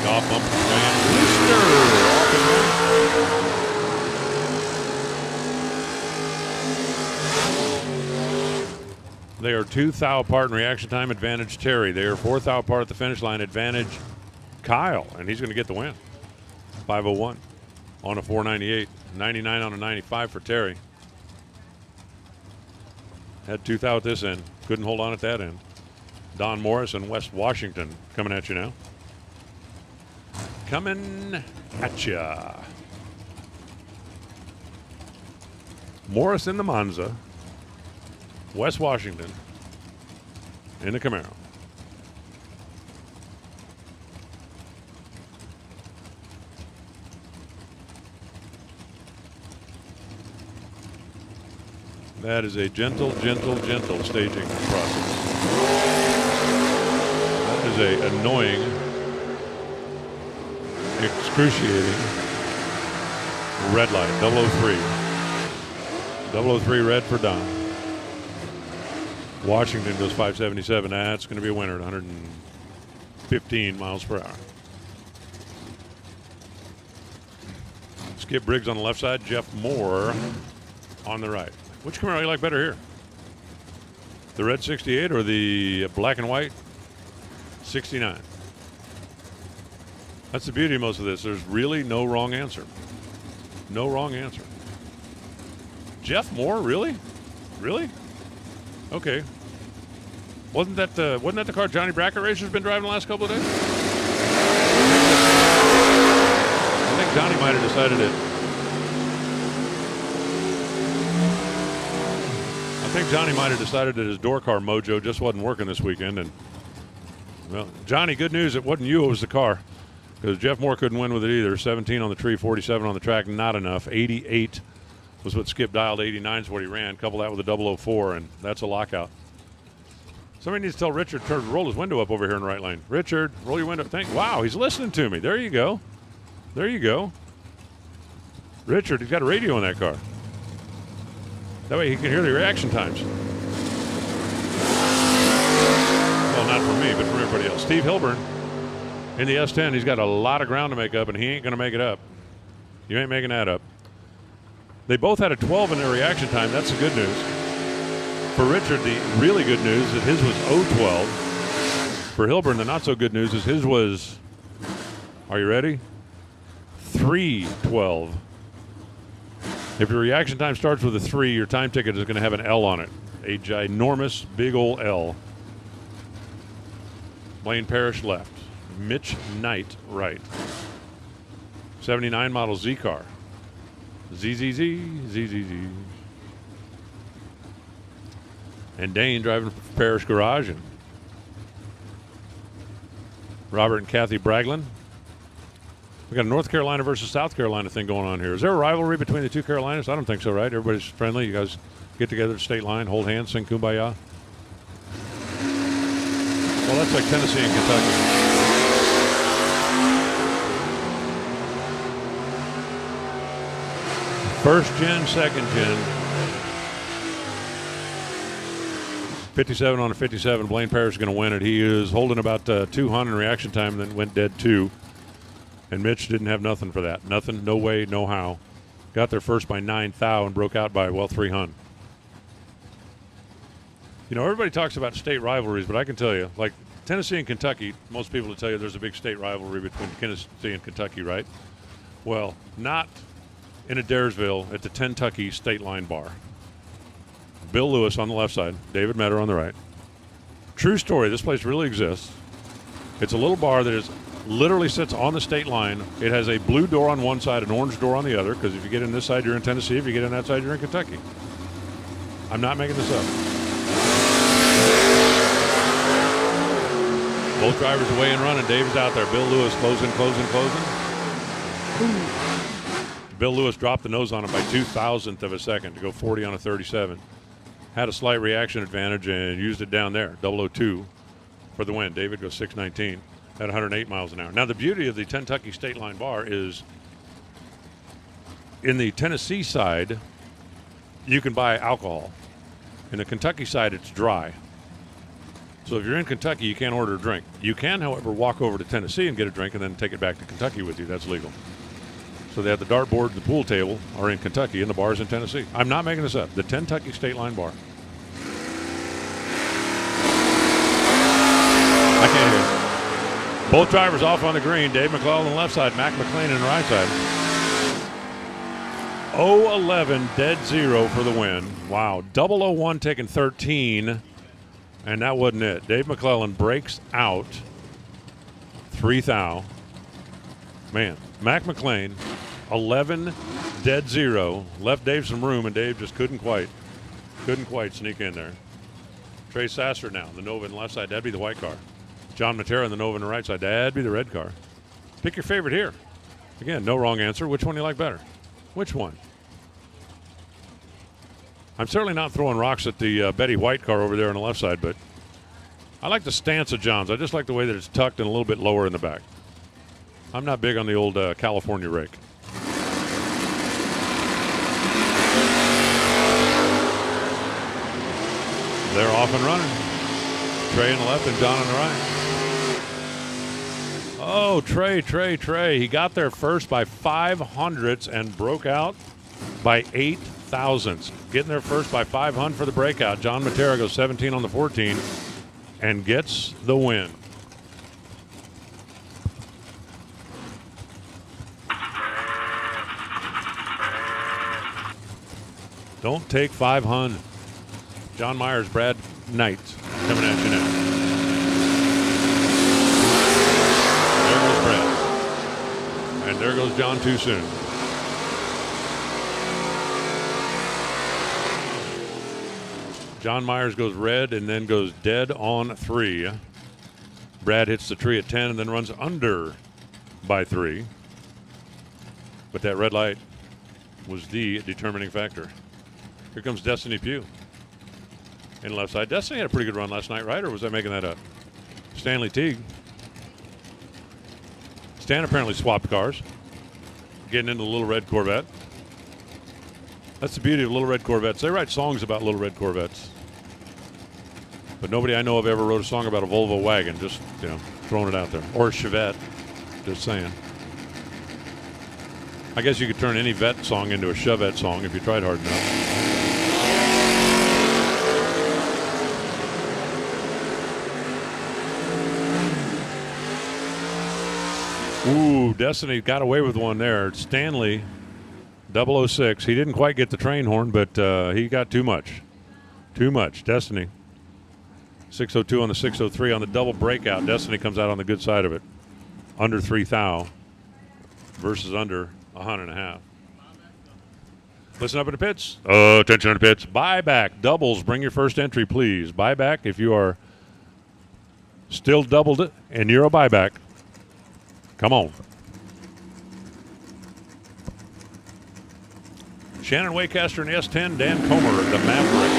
Goff bump They are 2 thou apart in reaction time, advantage Terry. They are 4 thou apart at the finish line, advantage Kyle, and he's going to get the win. 501 on a 498, 99 on a 95 for Terry. Had 2 thou at this end, couldn't hold on at that end. Don Morris and West Washington coming at you now. Coming at ya. Morris in the Monza. West Washington in the Camaro. That is a gentle staging process. That is a annoying, excruciating red light. 003. 003 red for Don. Washington goes 577. That's going to be a winner at 115 miles per hour. Skip Briggs on the left side. Jeff Moore on the right. Which Camaro you like better here? The red 68 or the black and white 69? That's the beauty of most of this. There's really no wrong answer. No wrong answer. Jeff Moore, really? Really? Okay. Wasn't that the car Johnny Brackett Racer's been driving the last couple of days? I think Johnny might have decided it. I think Johnny might have decided that his DoorCar mojo just wasn't working this weekend. And well, Johnny, good news. It wasn't you. It was the car. Because Jeff Moore couldn't win with it either. 17 on the tree, 47 on the track, not enough. 88 was what Skip dialed. 89 is what he ran. Couple that with a 004, and that's a lockout. Somebody needs to tell Richard to roll his window up over here in the right lane. Richard, roll your window. Wow, he's listening to me. There you go. There you go. Richard, he's got a radio in that car. That way he can hear the reaction times. Well, not from me, but from everybody else. Steve Hilburn in the S10. He's got a lot of ground to make up, and he ain't going to make it up. You ain't making that up. They both had a 12 in their reaction time. That's the good news. For Richard, the really good news is that his was 012. For Hilburn, the not so good news is his was, are you ready? 312. If your reaction time starts with a 3, your time ticket is going to have an L on it. A ginormous, big old L. Blaine Parrish left. Mitch Knight right. 79 model Z car. ZZZ. And Dane driving for Parrish Garage. And Robert and Kathy Braglin. We got a North Carolina versus South Carolina thing going on here. Is there a rivalry between the two Carolinas? I don't think so, right? Everybody's friendly. You guys get together at the state line, hold hands, sing Kumbaya. Well, that's like Tennessee and Kentucky. First gen, second gen. 57 on a 57. Blaine Parrish is going to win it. He is holding about 200 in reaction time, and then went dead 2. And Mitch didn't have nothing for that. Nothing, no way, no how. Got there first by 9 thou and broke out by, well, 300. You know, everybody talks about state rivalries, but I can tell you, like Tennessee and Kentucky, most people will tell you there's a big state rivalry between Tennessee and Kentucky, right? Well, not in Adairsville at the Kentucky State Line Bar. Bill Lewis on the left side, David Metter on the right. True story, this place really exists. It's a little bar that is literally sits on the state line. It has a blue door on one side, an orange door on the other, because if you get in this side, you're in Tennessee. If you get in that side, you're in Kentucky. I'm not making this up. Both drivers away and running. David's out there. Bill Lewis closing. Bill Lewis dropped the nose on him by 2,000th of a second to go 40 on a 37. Had a slight reaction advantage and used it down there. 002 for the win. David goes 619 at 108 miles an hour. Now, the beauty of the Kentucky State Line Bar is in the Tennessee side, you can buy alcohol. In the Kentucky side, it's dry. So if you're in Kentucky, you can't order a drink. You can, however, walk over to Tennessee and get a drink and then take it back to Kentucky with you. That's legal. So they have the dartboard and the pool table are in Kentucky and the bar's in Tennessee. I'm not making this up. The Kentucky State Line Bar. I can't hear. Both drivers off on the green. Dave McClellan on the left side, Mac McLean on the right side. 0-11, dead zero for the win. Wow. 001 taking 13, and that wasn't it. Dave McClellan breaks out 3 thou. Man, Mac McLean, 11, dead zero. Left Dave some room, and Dave just couldn't quite sneak in there. Trey Sasser now, the Nova on the left side. That'd be the white car. John Matera on the Nova on the right side. That'd be the red car. Pick your favorite here. Again, no wrong answer. Which one do you like better? Which one? I'm certainly not throwing rocks at the Betty White car over there on the left side, but I like the stance of John's. I just like the way that it's tucked and a little bit lower in the back. I'm not big on the old California rake. They're off and running. Trey on the left and John on the right. Oh, Trey. He got there first by 5 hundredths and broke out by 8 thousandths. Getting there first by 500 for the breakout. John Matera goes 17 on the 14 and gets the win. Don't take 500. John Myers, Brad Knight coming at you now. There goes Brad. And there goes John too soon. John Myers goes red and then goes dead on 3. Brad hits the tree at 10 and then runs under by 3. But that red light was the determining factor. Here comes Destiny Pugh in the left side. Destiny had a pretty good run last night, right? Or was I making that up? Stanley Teague. Stan apparently swapped cars, getting into the Little Red Corvette. That's the beauty of Little Red Corvettes. They write songs about Little Red Corvettes. But nobody I know of ever wrote a song about a Volvo wagon. Just, throwing it out there. Or a Chevette. Just saying. I guess you could turn any vet song into a Chevette song if you tried hard enough. Ooh, Destiny got away with one there. Stanley, 006. He didn't quite get the train horn, but he got too much. Too much. Destiny. 602 on the 603 on the double breakout. Destiny comes out on the good side of it. Under 3 thou versus under 100.5. Listen up in the pits. Attention in the pits. Buyback. Doubles. Bring your first entry, please. Buyback if you are still doubled and you're a buyback. Come on. Shannon Waycaster in the S10. Dan Comer, the Maverick.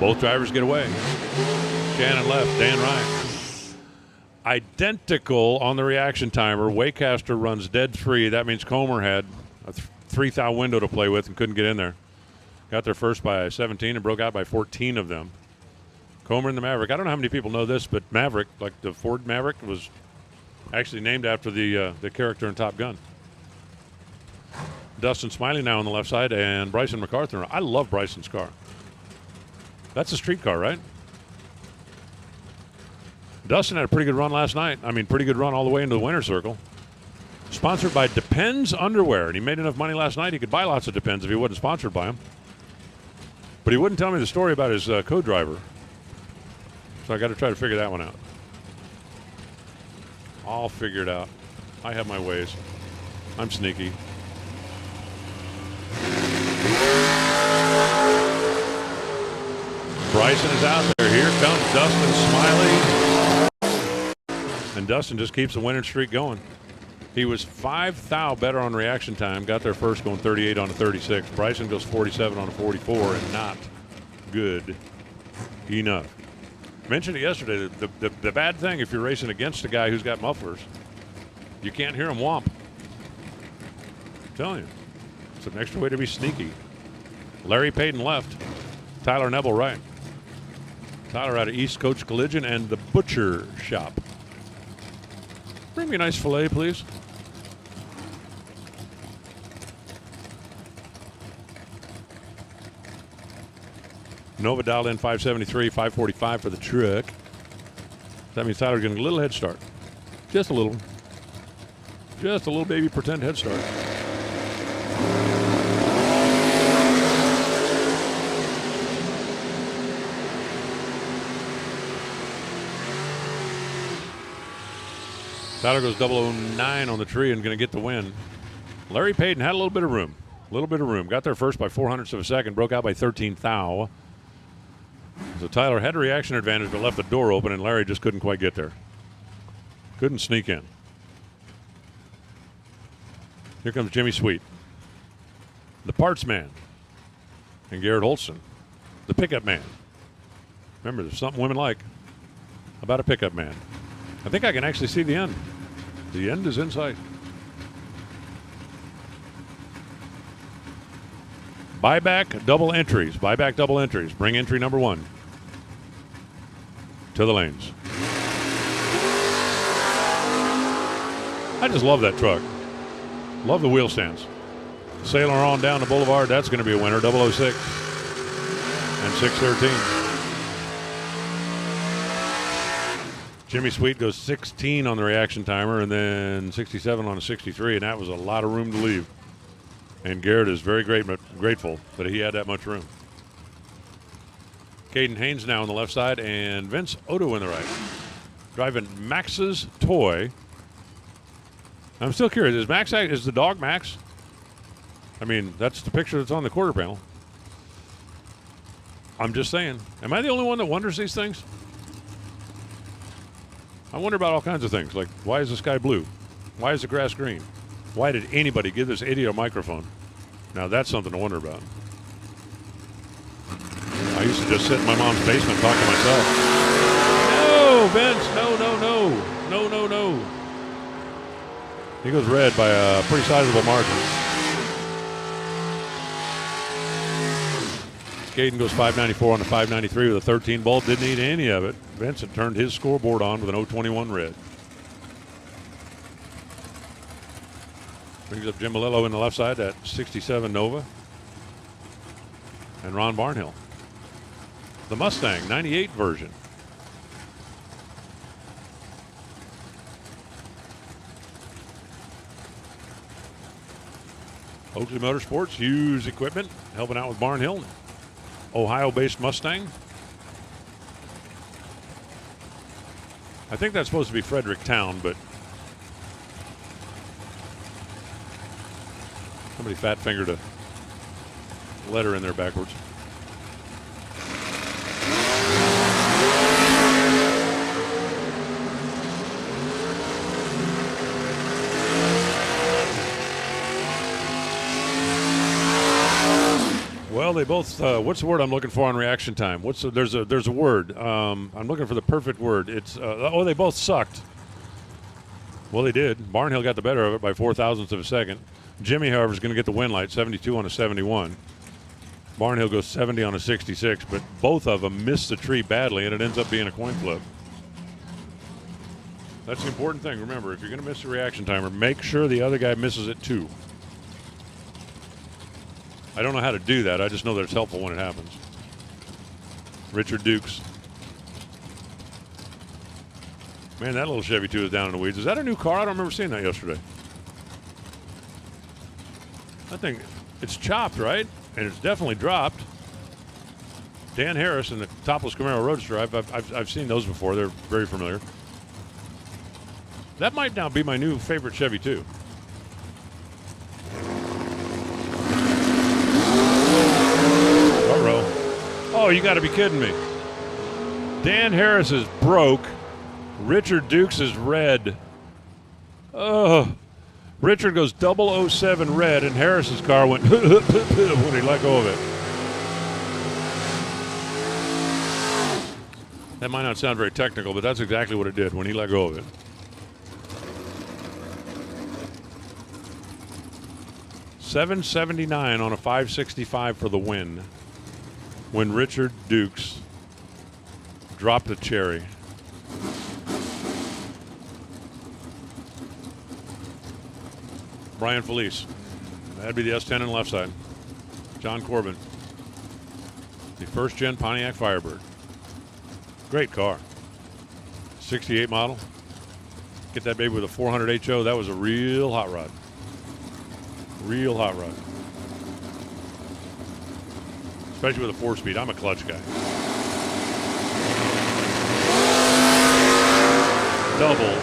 Both drivers get away. Shannon left, Dan right. Identical on the reaction timer. Waycaster runs dead free. That means Comer had a 3 thou window to play with and couldn't get in there. Got there first by 17 and broke out by 14 of them. Comer and the Maverick. I don't know how many people know this, but Maverick, like the Ford Maverick, was actually named after the character in Top Gun. Dustin Smiley now on the left side and Bryson MacArthur. I love Bryson's car. That's a street car, right? Dustin had a pretty good run last night. I mean, pretty good run all the way into the winner's circle. Sponsored by Depends Underwear. And he made enough money last night, he could buy lots of Depends if he wasn't sponsored by them. But he wouldn't tell me the story about his co-driver. So I got to try to figure that one out. I'll figure it out. I have my ways. I'm sneaky. Bryson is out there. Here comes Dustin Smiley. And Dustin just keeps the winning streak going. He was 5 thou better on reaction time. Got there first going 38 on a 36. Bryson goes 47 on a 44 and not good enough. Mentioned it yesterday. The bad thing if you're racing against a guy who's got mufflers, you can't hear him whomp. I'm telling you. It's an extra way to be sneaky. Larry Payton left. Tyler Neville right. Tyler out of East Coach Collision and the Butcher Shop. Bring me a nice filet, please. Nova dialed in 573, 545 for the truck. That means Tyler's getting a little head start. Just a little. Just a little baby pretend head start. Tyler goes 009 on the tree and going to get the win. Larry Payton had a little bit of room. A little bit of room. Got there first by 0.04 of a second. Broke out by 13 thou. So Tyler had a reaction advantage but left the door open and Larry just couldn't quite get there. Couldn't sneak in. Here comes Jimmy Sweet. The parts man. And Garrett Holston. The pickup man. Remember, there's something women like about a pickup man. I think I can actually see the end. The end is in sight. Buyback double entries. Buyback double entries. Bring entry number 1 to the lanes. I just love that truck. Love the wheel stands. Sailing on down the boulevard, that's going to be a winner. 006 and 613. Jimmy Sweet goes 16 on the reaction timer and then 67 on a 63, and that was a lot of room to leave. And Garrett is very grateful that he had that much room. Caden Haynes now on the left side and Vince Odo in the right. Driving Max's toy. I'm still curious, is the dog Max? I mean, that's the picture that's on the quarter panel. I'm just saying, am I the only one that wonders these things? I wonder about all kinds of things, like why is the sky blue? Why is the grass green? Why did anybody give this idiot a microphone? Now that's something to wonder about. I used to just sit in my mom's basement and talk to myself. No, Vince, no. He goes red by a pretty sizable margin. Caden goes 594 on the 593 with a 13 bulb. Didn't need any of it. Vincent turned his scoreboard on with an 021 red. Brings up Jim Malillo in the left side at 67 Nova. And Ron Barnhill. The Mustang 98 version. Oakley Motorsports, Hughes Equipment, helping out with Barnhill. Ohio-based Mustang. I think that's supposed to be Fredericktown, but somebody fat-fingered a letter in there backwards. Well, they both. What's the word I'm looking for on reaction time? There's a word. I'm looking for the perfect word. It's they both sucked. Well, they did. Barnhill got the better of it by 0.004 of a second. Jimmy, however, is going to get the win light, 72 on a 71. Barnhill goes 70 on a 66, but both of them missed the tree badly, and it ends up being a coin flip. That's the important thing. Remember, if you're going to miss a reaction timer, make sure the other guy misses it too. I don't know how to do that. I just know that it's helpful when it happens. Richard Dukes. Man, that little Chevy 2 is down in the weeds. Is that a new car? I don't remember seeing that yesterday. I think it's chopped, right? And it's definitely dropped. Dan Harris and the topless Camaro Roadster. I've seen those before. They're very familiar. That might now be my new favorite Chevy 2. Oh, you got to be kidding me. Dan Harris is broke. Richard Dukes is red. Oh. Richard goes 007 red, and Harris's car went when he let go of it. That might not sound very technical, but that's exactly what it did when he let go of it. $779 on a 565 for the win. When Richard Dukes dropped a cherry. Brian Felice. That'd be the S10 on the left side. John Corbin. The first-gen Pontiac Firebird. Great car. 68 model. Get that baby with a 400 HO. That was a real hot rod. Real hot rod. Especially with a 4-speed. I'm a clutch guy. Double.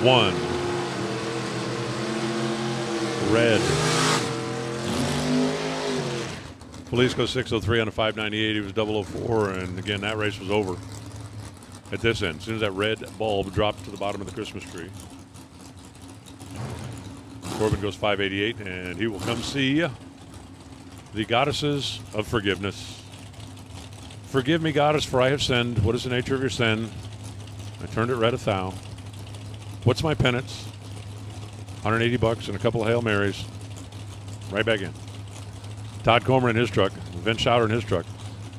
1. Red. Felice goes 603 on a 598. He was 004, and again, that race was over at this end. As soon as that red bulb dropped to the bottom of the Christmas tree. Corbin goes 588, and he will come see the goddesses of forgiveness. Forgive me, goddess, for I have sinned. What is the nature of your sin? I turned it red 1,000. What's my penance? $180 and a couple of Hail Marys. Right back in. Todd Comer in his truck. Vince Schauder in his truck.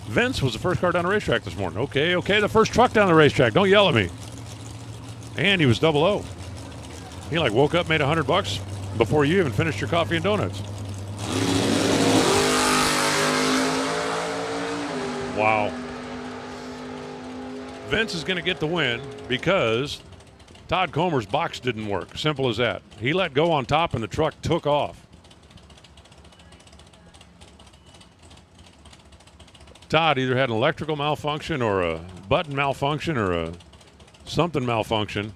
Vince was the first car down the racetrack this morning. Okay, the first truck down the racetrack. Don't yell at me. And he was 00. He like woke up, made $100 before you even finished your coffee and donuts. Wow. Vince is going to get the win because Todd Comer's box didn't work. Simple as that. He let go on top and the truck took off. Todd either had an electrical malfunction or a button malfunction or a something malfunction.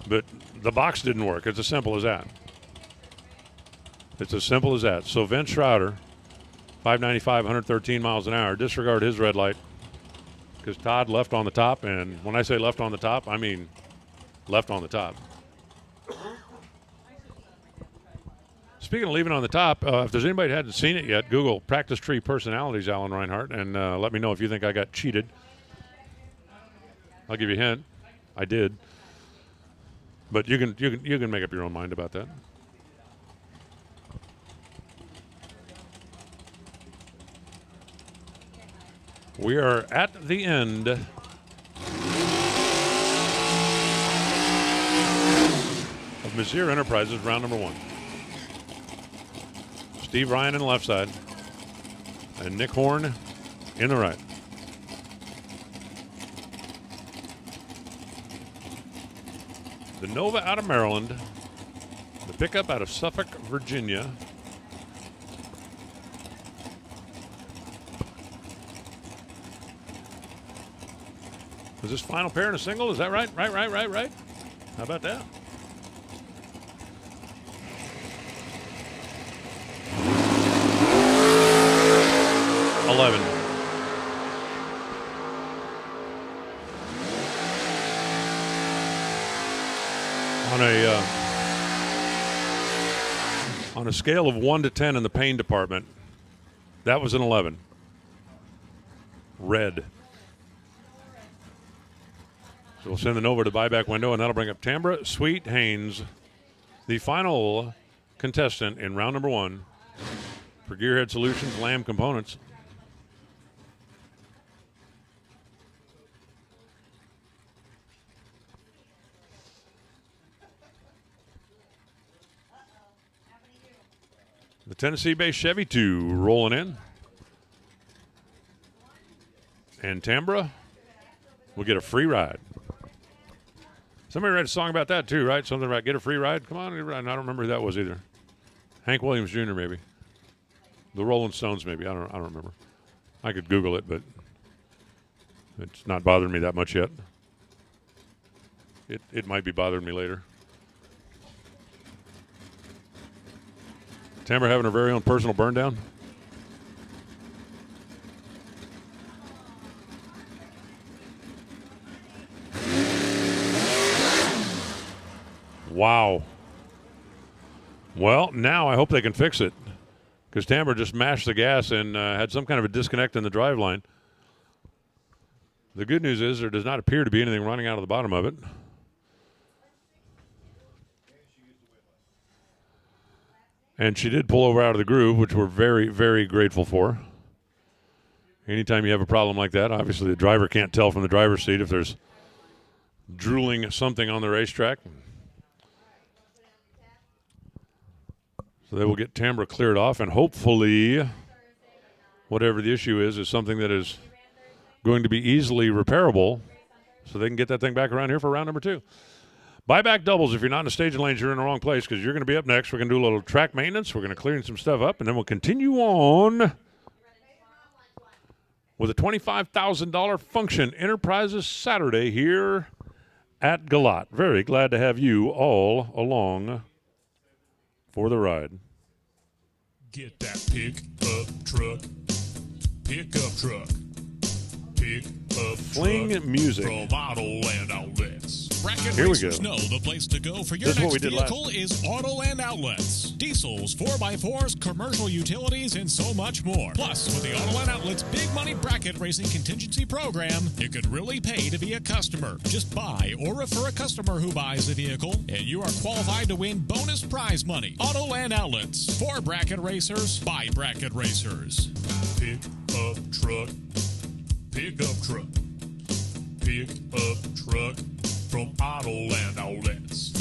But the box didn't work. It's as simple as that. It's as simple as that. So Vince Schroeder, 595, 113 miles an hour, disregard his red light because Todd left on the top. And when I say left on the top, I mean left on the top. Speaking of leaving on the top, if there's anybody that hasn't seen it yet, Google Practice Tree Personalities, Alan Reinhart, and let me know if you think I got cheated. I'll give you a hint. I did. But you can make up your own mind about that. We are at the end of Mizzier Enterprises, round number 1. Steve Ryan in the left side and Nick Horn in the right. The Nova out of Maryland, the pickup out of Suffolk, Virginia. Is this final pair in a single? Is that right? Right. How about that? On a scale of 1 to 10 in the pain department, that was an 11. Red. So we'll send the Nova to buyback window, and that'll bring up Tambra Sweet Haynes, the final contestant in round number 1 for Gearhead Solutions Lamb Components. The Tennessee-based Chevy 2 rolling in. And Tambra will get a free ride. Somebody read a song about that too, right? Something about get a free ride. Come on, I don't remember who that was either. Hank Williams Jr. maybe. The Rolling Stones maybe. I don't remember. I could Google it, but it's not bothering me that much yet. It might be bothering me later. Tambra having her very own personal burn down. Wow. Well, now I hope they can fix it because Tambra just mashed the gas and had some kind of a disconnect in the driveline. The good news is there does not appear to be anything running out of the bottom of it. And she did pull over out of the groove, which we're very, very grateful for. Anytime you have a problem like that, obviously the driver can't tell from the driver's seat if there's drooling something on the racetrack. So they will get Tambra cleared off, and hopefully whatever the issue is something that is going to be easily repairable so they can get that thing back around here for round number 2. Buyback doubles. If you're not in the staging lanes, you're in the wrong place because you're going to be up next. We're going to do a little track maintenance. We're going to clear some stuff up, and then we'll continue on with a $25,000 Function Enterprises Saturday here at Galat. Very glad to have you all along for the ride. Get that pickup truck. Pickup truck. Pickup Fling truck music. From Auto and Outlets. Bracket Here we racers go. know the place to go for your This is what next we did last vehicle is Auto and Outlets. Diesels, 4x4s, commercial utilities, and so much more. Plus, with the Auto and Outlets Big Money Bracket Racing Contingency Program, you could really pay to be a customer. Just buy or refer a customer who buys a vehicle, and you are qualified to win bonus prize money. Auto and Outlets. For bracket racers, by bracket racers. Pickup truck. Pickup truck. Pickup truck. from Autoland Outlets.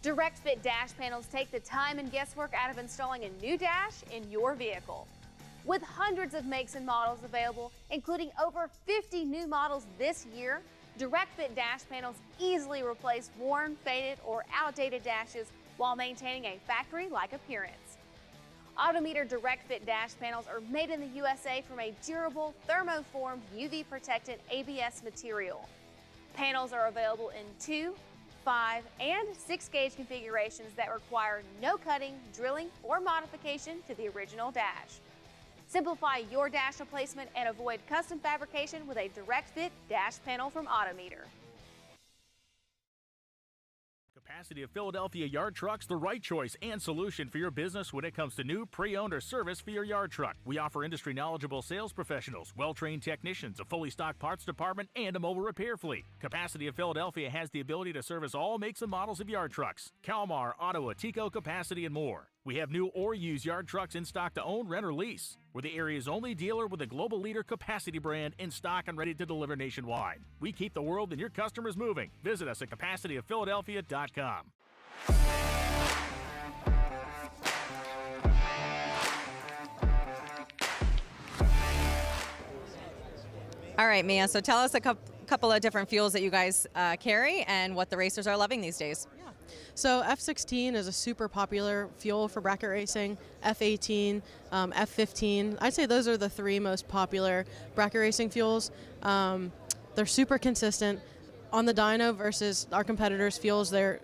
Direct Fit dash panels take the time and guesswork out of installing a new dash in your vehicle. With hundreds of makes and models available, including over 50 new models this year, Direct Fit dash panels easily replace worn, faded, or outdated dashes while maintaining a factory-like appearance. Autometer Direct Fit dash panels are made in the USA from a durable, thermoformed, UV-protected ABS material. Panels are available in 2, 5, and 6 gauge configurations that require no cutting, drilling, or modification to the original dash. Simplify your dash replacement and avoid custom fabrication with a Direct Fit dash panel from Autometer. Capacity of Philadelphia Yard Trucks, the right choice and solution for your business when it comes to new, pre-owned, or service for your yard truck. We offer industry knowledgeable sales professionals, well-trained technicians, a fully stocked parts department, and a mobile repair fleet. Capacity of Philadelphia has the ability to service all makes and models of yard trucks: Kalmar, Ottawa, Tico, Capacity, and more. We have new or used yard trucks in stock to own, rent, or lease. We're the area's only dealer with a global leader Capacity brand in stock and ready to deliver nationwide. We keep the world and your customers moving. Visit us at CapacityofPhiladelphia.com. All right, Mia, so tell us a couple of different fuels that you guys carry and what the racers are loving these days. So F16 is a super popular fuel for bracket racing. F18, F15. I'd say those are the 3 most popular bracket racing fuels. They're super consistent. On the dyno versus our competitors' fuels, they're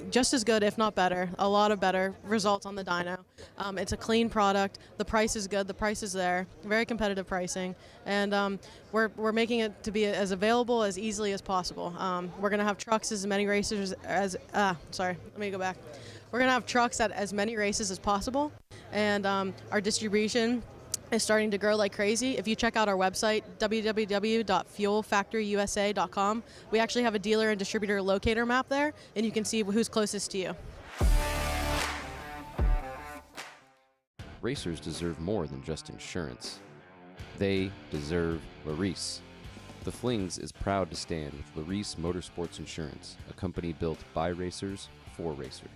just as good, if not better. A lot of better results on the dyno. It's a clean product. The price is good. The price is there. Very competitive pricing. And we're making it to be as available as easily as possible. We're going to have trucks as many racers as, sorry, let me go back. We're going to have trucks at as many races as possible. And our distribution is starting to grow like crazy. If you check out our website, www.fuelfactoryusa.com, we actually have a dealer and distributor locator map there, and you can see who's closest to you. Racers deserve more than just insurance. They deserve Larice. The Flings is proud to stand with Larice Motorsports Insurance, a company built by racers for racers.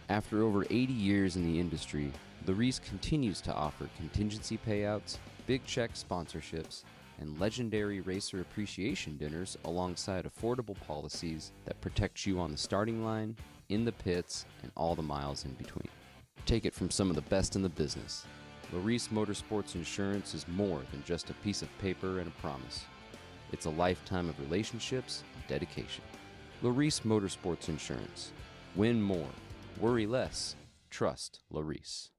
After over 80 years in the industry, Larice continues to offer contingency payouts, big check sponsorships, and legendary racer appreciation dinners alongside affordable policies that protect you on the starting line, in the pits, and all the miles in between. Take it from some of the best in the business. Larice Motorsports Insurance is more than just a piece of paper and a promise. It's a lifetime of relationships and dedication. Larice Motorsports Insurance. Win more. Worry less. Trust Larice.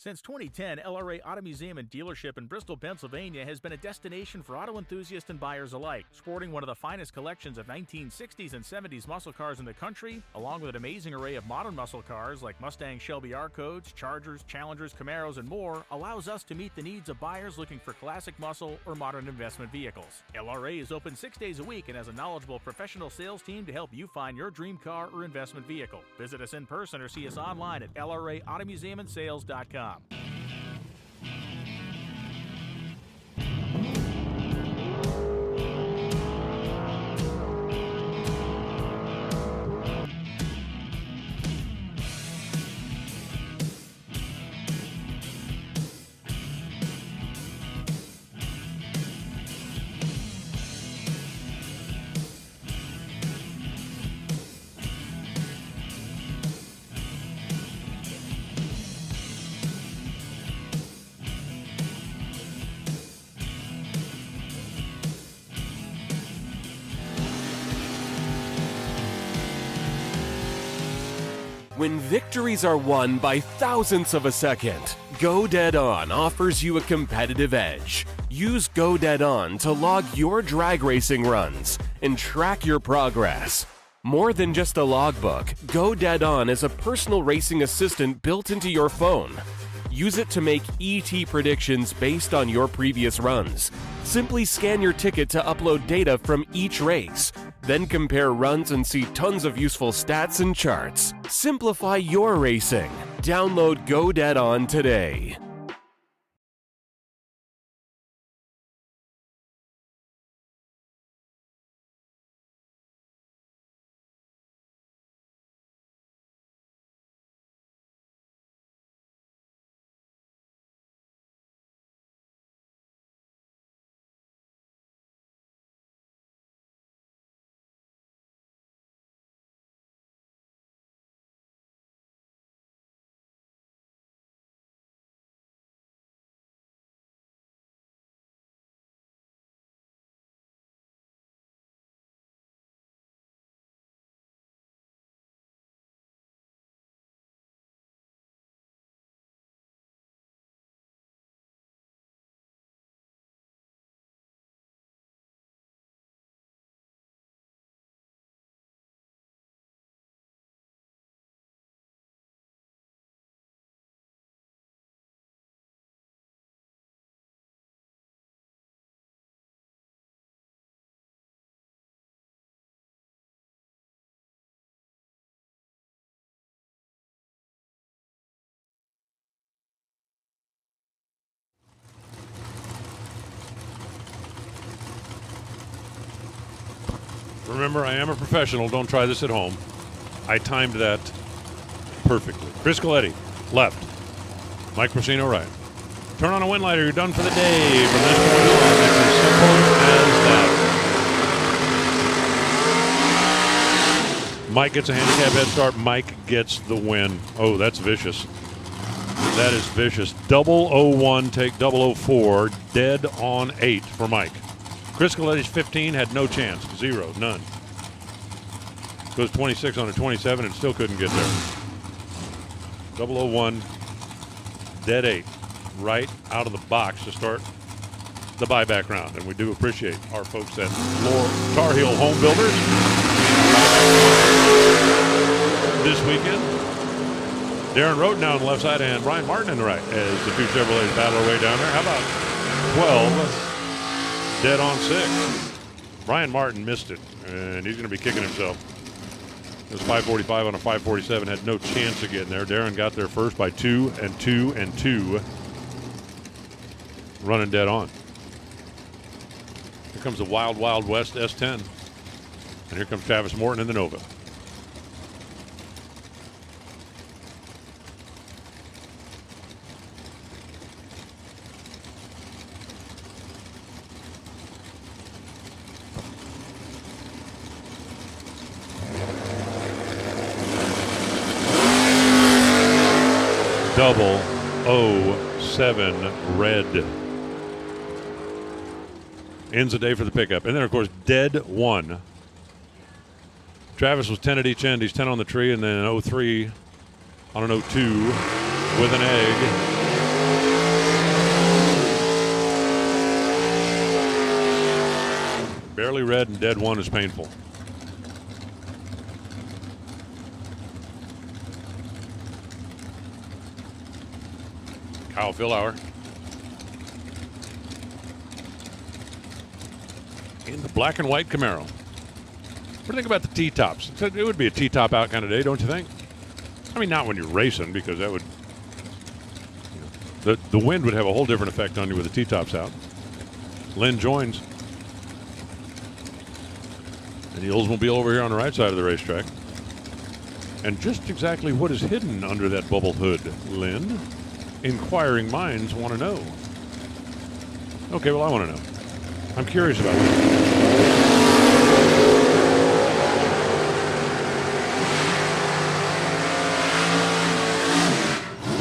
Since 2010, LRA Auto Museum and Dealership in Bristol, Pennsylvania has been a destination for auto enthusiasts and buyers alike, sporting one of the finest collections of 1960s and 70s muscle cars in the country, along with an amazing array of modern muscle cars like Mustang Shelby R-Codes, Chargers, Challengers, Camaros, and more, allows us to meet the needs of buyers looking for classic muscle or modern investment vehicles. LRA is open 6 days a week and has a knowledgeable professional sales team to help you find your dream car or investment vehicle. Visit us in person or see us online at lraautomuseumandsales.com. When victories are won by thousandths of a second, Go Dead On offers you a competitive edge. Use Go Dead On to log your drag racing runs and track your progress. More than just a logbook, Go Dead On is a personal racing assistant built into your phone. Use it to make ET predictions based on your previous runs. Simply scan your ticket to upload data from each race. Then compare runs and see tons of useful stats and charts. Simplify your racing. Download Go Dead On today. Remember, I am a professional. Don't try this at home. I timed that perfectly. Chris Coletti, left. Mike Persino, right. Turn on a wind lighter. You're done for the day. From this point on, it's as simple as that. Mike gets a handicap head start. Mike gets the win. Oh, that's vicious. That is vicious. 001, take 004. Dead on 8 for Mike. Chris Coletti's 15 had no chance. 0, none. Goes 26 on a 27 and still couldn't get there. 001, dead 8. Right out of the box to start the buyback round. And we do appreciate our folks at Tar Heel Home Builders this weekend. Darren Roden down on the left side and Brian Martin in the right as the two Chevrolets battle their way down there. How about 12? Dead on 6. Brian Martin missed it, and he's going to be kicking himself. It was 545 on a 547, had no chance of getting there. Darren got there first by 2 and 2 and 2. Running dead on. Here comes the Wild Wild West S10. And here comes Travis Morton in the Nova. Double 07 red. Ends the day for the pickup. And then, of course, dead 1. Travis was 10 at each end. He's 10 on the tree, and then 03 on an 02 with an egg. Barely red and dead one is painful. Kyle Philauer in the black and white Camaro. What do you think about the T-tops? It would be a T-top out kind of day, don't you think? I mean, not when you're racing, because that would, the wind would have a whole different effect on you with the T-tops out. Lynn joins. And the Oldsmobile over here on the right side of the racetrack. And just exactly what is hidden under that bubble hood, Lynn? Inquiring minds want to know. Okay, well, I want to know. I'm curious about that.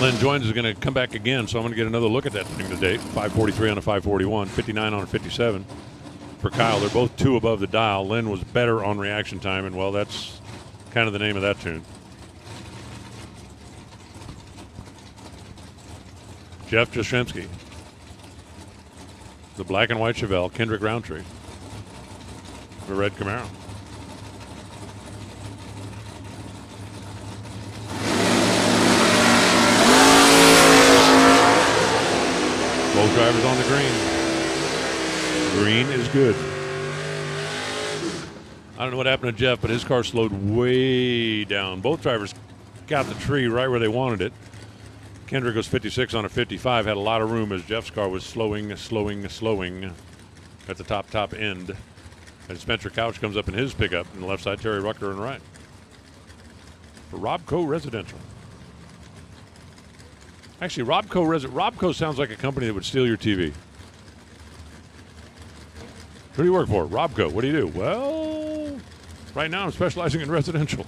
Lynn Joins is going to come back again, so I'm going to get another look at that thing today. 543 on a 541, 59 on a 57. For Kyle, they're both 2 above the dial. Lynn was better on reaction time, and, well, that's kind of the name of that tune. Jeff Jastrzemski. The black and white Chevelle, Kendrick Roundtree. The red Camaro. Both drivers on the green. Green is good. I don't know what happened to Jeff, but his car slowed way down. Both drivers got the tree right where they wanted it. Kendrick was 56 on a 55, had a lot of room as Jeff's car was slowing at the top end. And Spencer Couch comes up in his pickup on the left side, Terry Rucker on the right. For Robco Residential. Actually, Robco sounds like a company that would steal your TV. Who do you work for? Robco. What do you do? Well, right now I'm specializing in residential.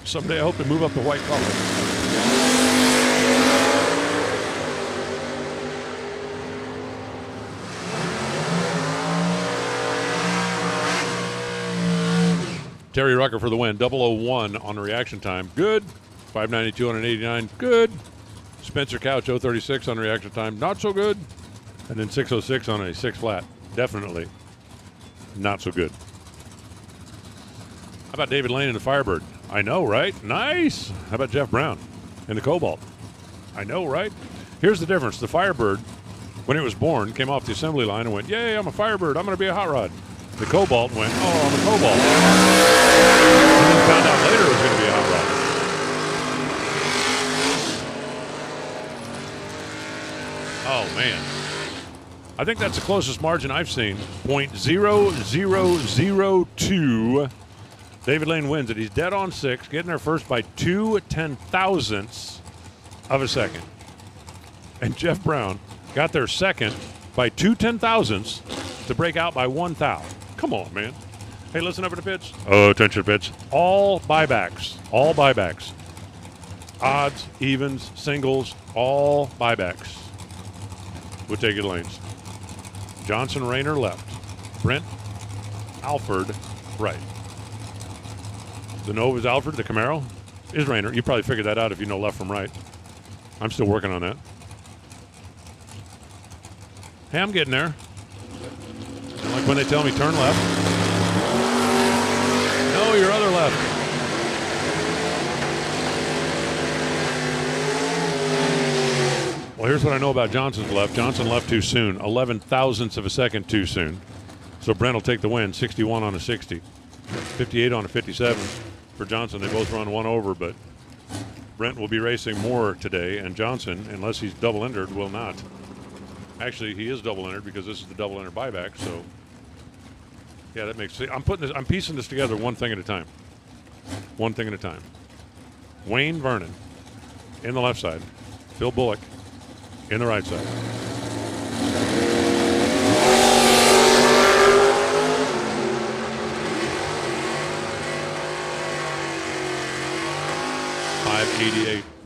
Someday I hope to move up to white collar. Terry Rucker for the win. 001 on the reaction time. Good. 592 on an 89. Good. Spencer Couch 036 on reaction time. Not so good. And then 606 on a 6 flat. Definitely not so good. How about David Lane in the Firebird? I know, right? Nice. How about Jeff Brown in the Cobalt? I know, right? Here's the difference. The Firebird, when it was born, came off the assembly line and went, yay, I'm a Firebird. I'm going to be a hot rod. The Cobalt went, oh, I'm a Cobalt. And then found out later it was going to be a hot rod. Oh, man. I think that's the closest margin I've seen. 0.0002. David Lane wins it. He's dead on 6, getting there first by 2/10,000ths of a second. And Jeff Brown got there second by 2/10,000ths to break out by 1 thou. Come on, man. Hey, listen up at the pits. Oh, attention pits. All buybacks. All buybacks. Odds, evens, singles, all buybacks. We'll take it lanes. Johnson Rayner left. Brent Alford right. The Nova's Alford, the Camaro is Rayner. You probably figured that out if you know left from right. I'm still working on that. Hey, I'm getting there. Like when they tell me turn left. No, your other left. Well, here's what I know about Johnson's left. Johnson left too soon. 11,000ths of a second too soon. So Brent will take the win. 61 on a 60. 58 on a 57 for Johnson. They both run one over, but Brent will be racing more today, and Johnson, unless he's double-entered, will not. Actually, he is double-entered because this is the double-enter buyback, so yeah, that makes sense. I'm piecing this together one thing at a time. One thing at a time. Wayne Vernon in the left side. Phil Bullock in the right side.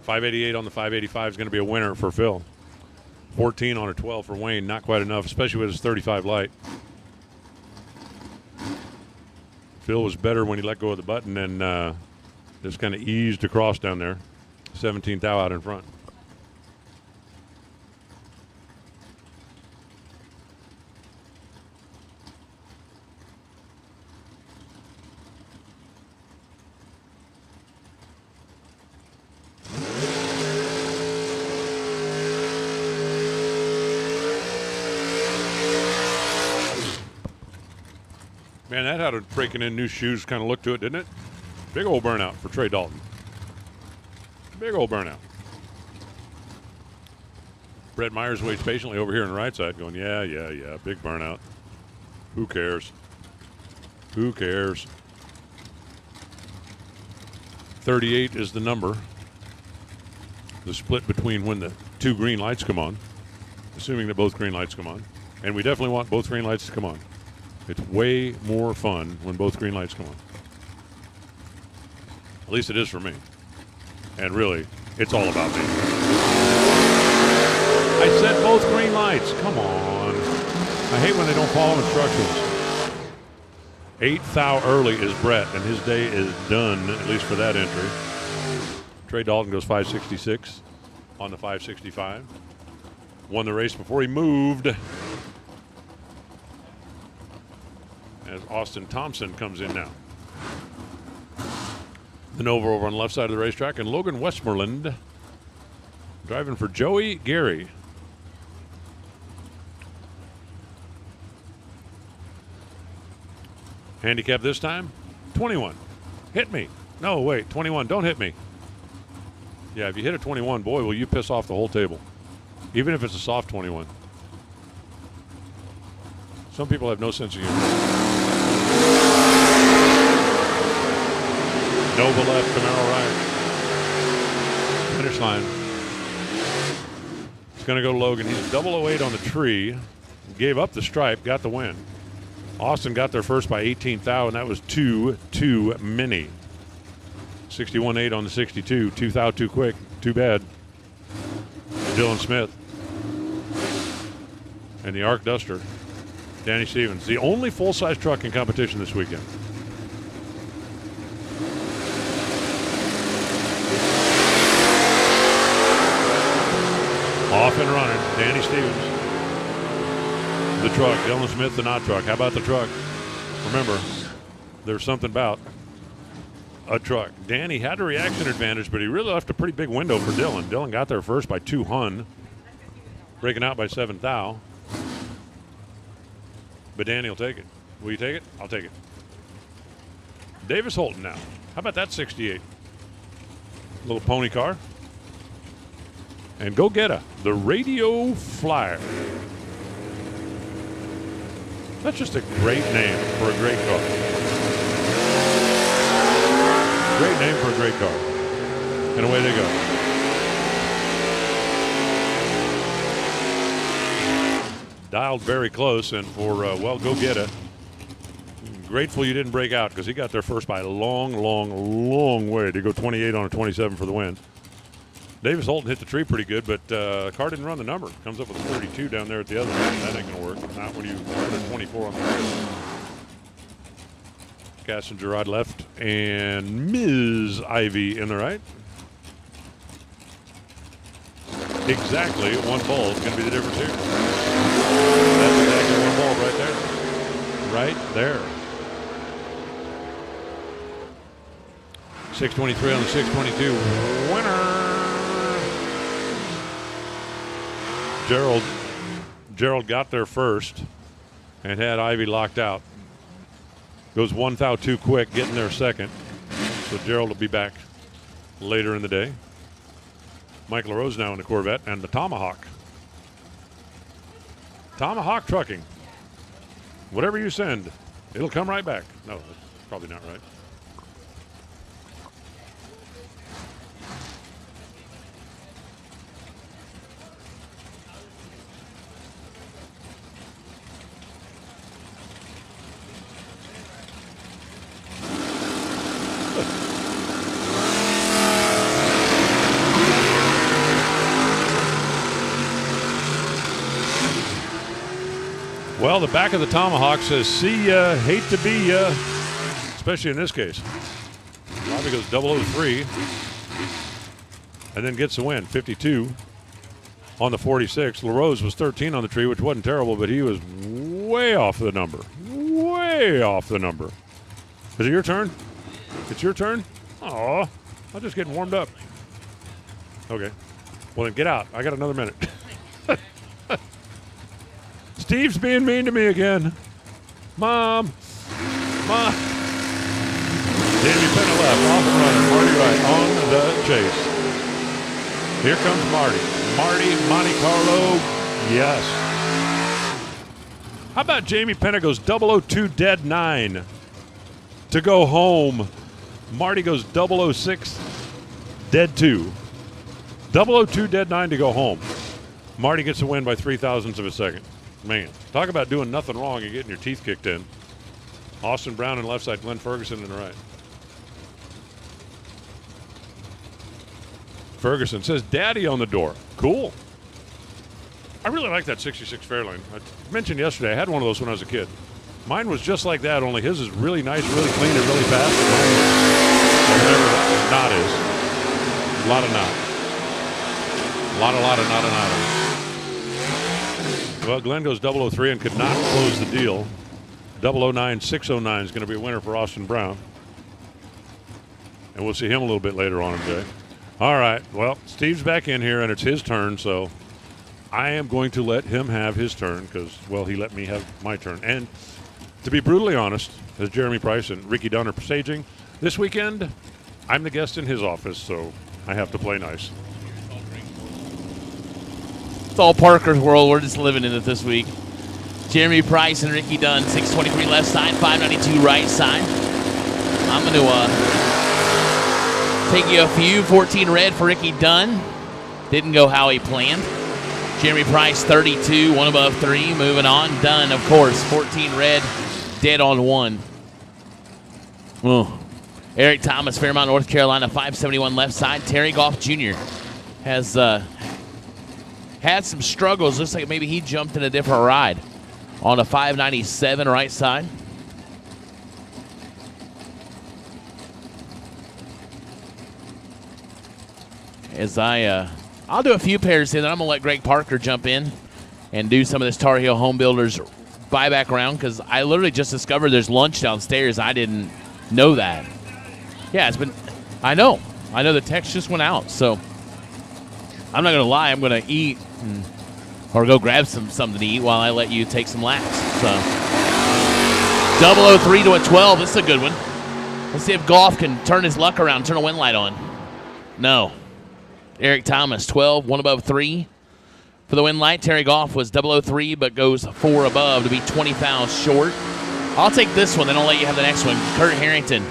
$588 on the 585 is going to be a winner for Phil. 14 on a 12 for Wayne. Not quite enough, especially with his 35 light. Phil was better when he let go of the button and just kind of eased across down there. 17 thou out in front. Man, that had a breaking in new shoes kind of look to it, didn't it? Big old burnout for Trey Dalton. Big old burnout. Brett Myers waits patiently over here on the right side going, yeah, big burnout. Who cares? Who cares? 38 is the number. The split between when the two green lights come on, assuming that both green lights come on. And we definitely want both green lights to come on. It's way more fun when both green lights come on. At least it is for me. And really, it's all about me. I said both green lights. Come on. I hate when they don't follow instructions. 8th thou early is Brett, and his day is done, at least for that entry. Trey Dalton goes 566 on the 565. Won the race before he moved. As Austin Thompson comes in now. The Nova over on the left side of the racetrack, and Logan Westmoreland driving for Joey Gary. Handicap this time, 21. Hit me. No, wait, 21. Don't hit me. Yeah, if you hit a 21, boy, will you piss off the whole table. Even if it's a soft 21. Some people have no sense of humor. Nova left, Camaro right. Finish line. It's going to go to Logan. He's 008 on the tree. Gave up the stripe, got the win. Austin got there first by 18 thou, and that was too many. 61.8 on the 62. 2 thou too quick. Too bad. Dylan Smith. And the Arc Duster. Danny Stevens. The only full-size truck in competition this weekend. Off and running. Danny Stevens. The truck. Dylan Smith, the not truck. How about the truck? Remember, there's something about a truck. Danny had a reaction advantage, but he really left a pretty big window for Dylan. Dylan got there first by 2 hun, breaking out by 7 thou. But Danny will take it. Will you take it? I'll take it. Davis Holton now. How about that 68? Little pony car. And go get the Radio Flyer. That's just a great name for a great car. Great name for a great car. And away they go. Dialed very close, and for, well, go get it. Grateful you didn't break out because he got there first by a long way to go 28 on a 27 for the win. Davis Holton hit the tree pretty good, but the car didn't run the number. Comes up with a 32 down there at the other end. That ain't going to work. Not when you run a 24 on the field. Caston Gerard left, and Ms. Ivy in the right. Exactly one ball is going to be the difference here. That's exactly one ball right there. Right there. 623 on the 622. Winner. Gerald got there first and had Ivy locked out. Goes 1 thou too quick, getting there second. So Gerald will be back later in the day. Mike LaRose now in the Corvette and the Tomahawk. Tomahawk Trucking. Whatever you send, it'll come right back. No, that's probably not right. Well, the back of the Tomahawk says, see ya, hate to be ya, especially in this case. Robbie goes 003 and then gets the win, 52 on the 46. LaRose was 13 on the tree, which wasn't terrible, but he was way off the number. Way off the number. Is it your turn? It's your turn? Aw, I'm just getting warmed up. Okay. Well, then get out. I got another minute. Steve's being mean to me again. Mom. Come on. Jamie Penna left, off and running. Marty right on the chase. Here comes Marty. Marty, Monte Carlo, yes. How about Jamie Penna goes 002 dead 9 to go home. Marty goes 006 dead 2. 002 dead 9 to go home. Marty gets the win by 0.003 of a second. Man, talk about doing nothing wrong and getting your teeth kicked in. Austin Brown on the left side, Glenn Ferguson on the right. Ferguson says, Daddy on the door. Cool. I really like that 66 Fairlane. I mentioned yesterday, I had one of those when I was a kid. Mine was just like that, only his is really nice, really clean, and really fast. And mine was whatever that knot is. A lot of knot. A lot of knot. Well, Glenn goes 003 and could not close the deal. 009, 609 is going to be a winner for Austin Brown. And we'll see him a little bit later on today. All right, well, Steve's back in here, and it's his turn, so I am going to let him have his turn because, well, he let me have my turn. And to be brutally honest, as Jeremy Price and Ricky Dunn are staging, this weekend, I'm the guest in his office, so I have to play nice. It's all Parker's world. We're just living in it this week. Jeremy Price and Ricky Dunn, 623 left side, 592 right side. I'm going to take you a few. 14 red for Ricky Dunn. Didn't go how he planned. Jeremy Price, 32, 1 above 3. Moving on. Dunn, of course, 14 red, dead on 1. Oh. Eric Thomas, Fairmont, North Carolina, 571 left side. Terry Goff Jr. has had some struggles. Looks like maybe he jumped in a different ride on a 597 right side. As I'll do a few pairs here, then I'm going to let Greg Parker jump in and do some of this Tar Heel Home Builders buyback round because I literally just discovered there's lunch downstairs. I didn't know that. Yeah, it's been, I know the text just went out, so I'm not going to lie. I'm going to eat or go grab something to eat while I let you take some laps. So 003 to a 12. This is a good one. Let's see if Goff can turn his luck around, turn a wind light on. No. Eric Thomas, 12, 1 above 3. For the win light, Terry Goff was 003, but goes 4 above to be 20 fouls short. I'll take this one, then I'll let you have the next one. Kurt Harrington,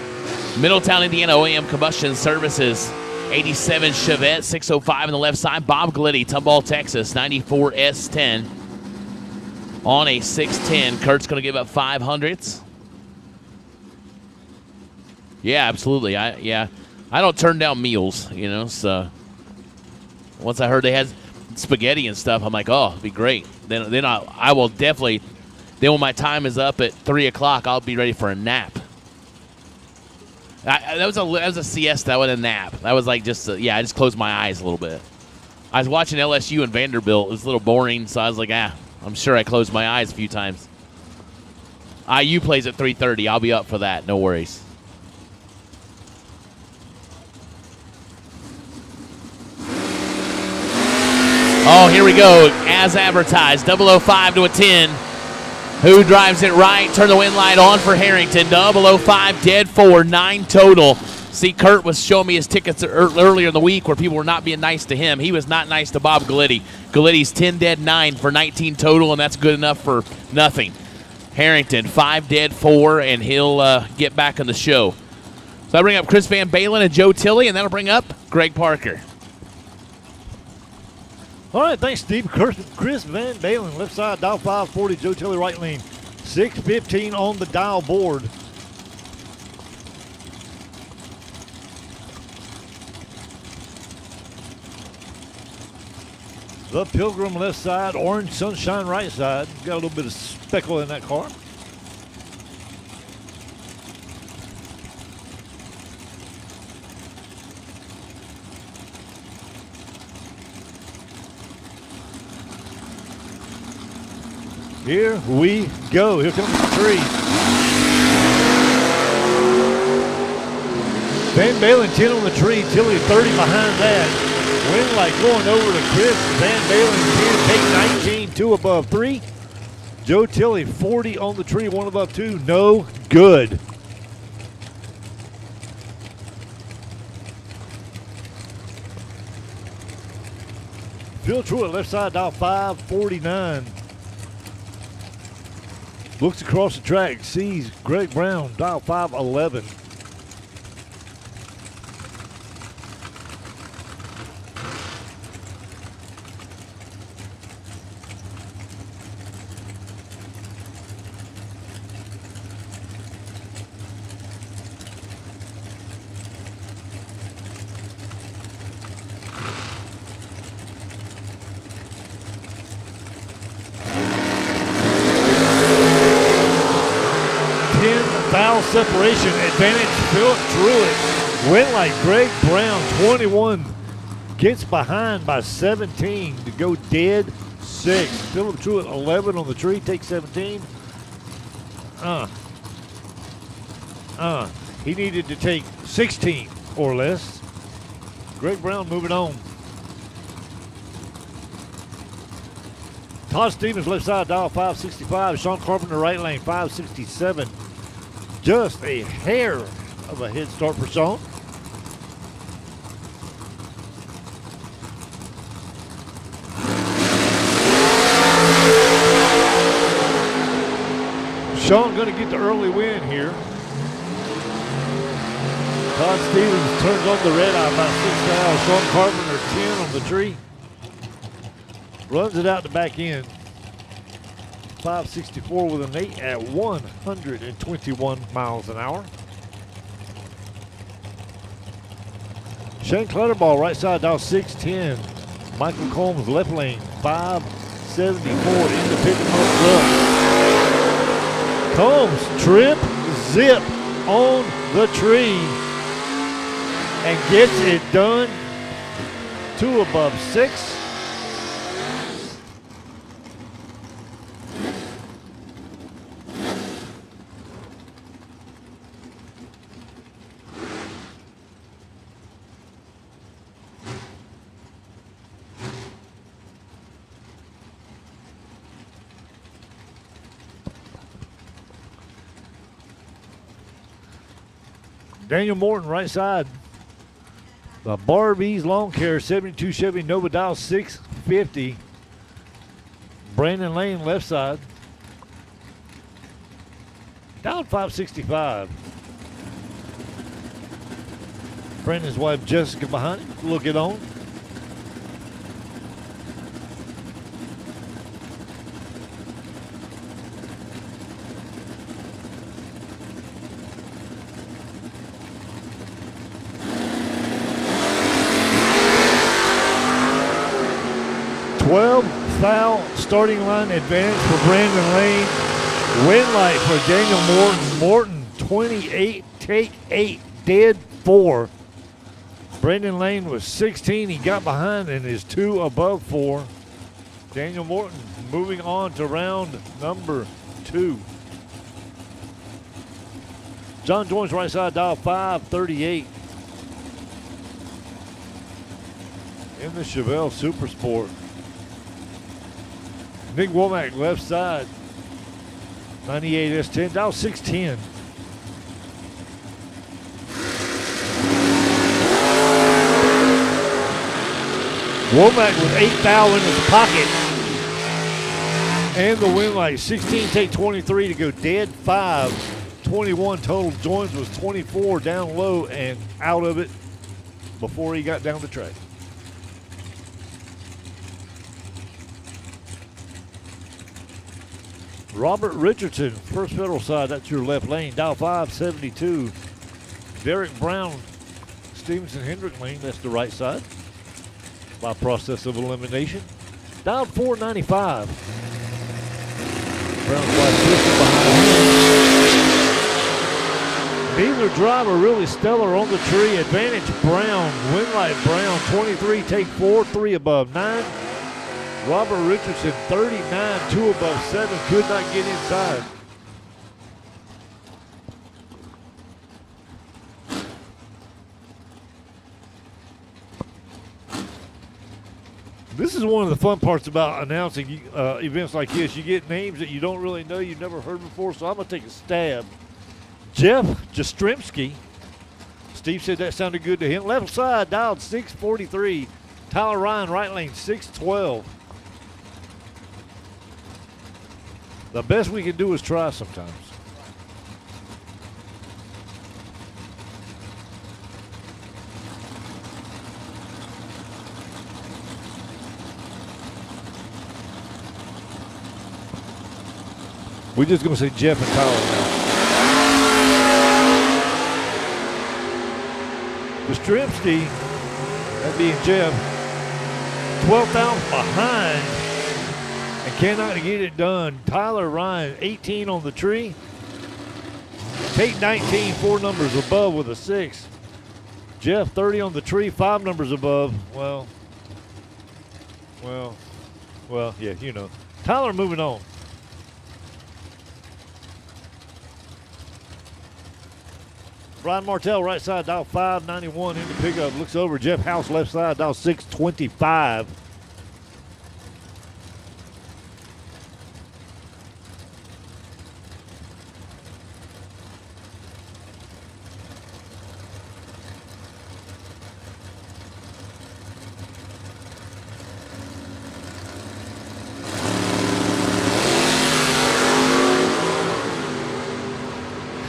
Middletown, Indiana OEM Combustion Services, 87 Chevette, 605 on the left side. Bob Gliddy, Tomball, Texas, 94 S10 on a 610. Kurt's going to give up 500s. Yeah, absolutely. I don't turn down meals, so once I heard they had spaghetti and stuff, I'm like, oh, it'd be great. Then I will definitely. Then when my time is up at 3 o'clock, I'll be ready for a nap. That was a siesta. That wasn't a nap. That was like just I just closed my eyes a little bit. I was watching LSU and Vanderbilt. It was a little boring, so I was like, I'm sure I closed my eyes a few times. IU plays at 3:30. I'll be up for that. No worries. Oh, here we go. As advertised, 005 to a 10. Who drives it right? Turn the wind light on for Harrington. 005, dead 4, 9 total. See, Kurt was showing me his tickets earlier in the week where people were not being nice to him. He was not nice to Bob Gliddy. Gliddy's 10 dead 9 for 19 total, and that's good enough for nothing. Harrington, 5 dead 4, and he'll get back on the show. So I bring up Chris Van Balen and Joe Tilley, and that'll bring up Greg Parker. All right, thanks, Steve. Chris Van Balen, left side, dial 540, Joe Tilley, right lane. 615 on the dial board. The Pilgrim left side, Orange Sunshine right side. Got a little bit of speckle in that car. Here we go. Here comes the tree. Van Balen 10 on the tree. Tilley 30 behind that. Wind light going over to Chris. Van Balen 10, take 19, 2 above 3. Joe Tilley 40 on the tree, 1 above 2. No good. Bill Truitt, left side, dial 549. Looks across the track, sees Greg Brown, dial 511. Foul separation, advantage Philip Truitt. Went like Greg Brown, 21. Gets behind by 17 to go dead 6. Philip Truitt, 11 on the tree, takes 17. He needed to take 16 or less. Greg Brown moving on. Todd Stevens, left side, dial 565. Sean Carpenter, right lane, 567. Just a hair of a head start for Sean. Sean going to get the early win here. Todd Stevens turns on the red eye by 6 now. Sean Carpenter 10 on the tree. Runs it out the back end. 564 with an 8 at 121 miles an hour. Shane Clutterball, right side, dial 610. Michael Combs, left lane, 574 independent up. Combs, trip, zip on the tree and gets it done. 2 above 6. Daniel Morton, right side. The Barbies Lawn Care 72 Chevy Nova, dial 650. Brandon Lane, left side. Dial 565. Brandon's wife Jessica behind him. Look it on. Foul starting line advantage for Brandon Lane. Win light for Daniel Morton. Morton 28, take 8, dead 4. Brandon Lane was 16. He got behind and is 2 above 4. Daniel Morton moving on to round number 2. John Jones, right side, dial 538. In the Chevelle Super Sport. Nick Womack, left side, 98 S10, dial 610. Womack with 8 foul in his pocket. And the win light, 16, take 23 to go dead 5. 21 total. Joins was 24 down low and out of it before he got down the track. Robert Richardson, First Federal side, that's your left lane, dial 572. Derek Brown, Stevenson Hendrick lane, that's the right side, by process of elimination. Dial 495. Brown's wife behind him. Neither driver really stellar on the tree. Advantage Brown, Winlight Brown, 23, take 4, 3 above 9. Robert Richardson, 39, 2 above 7, could not get inside. This is one of the fun parts about announcing events like this. You get names that you don't really know, you've never heard before, so I'm going to take a stab. Jeff Jastrzemski. Steve said that sounded good to him. Left side, dialed 643. Tyler Ryan, right lane, 612. The best we can do is try sometimes. We're just going to say Jeff and Tyler now. Yastrzemski, that being Jeff, 12th out behind and cannot get it done. Tyler Ryan, 18 on the tree. Tate 19, 4 numbers above with a 6. Jeff 30 on the tree, 5 numbers above. Well, yeah, you know. Tyler moving on. Brian Martell, right side, dial 591 in the pickup. Looks over. Jeff House, left side, dial 625.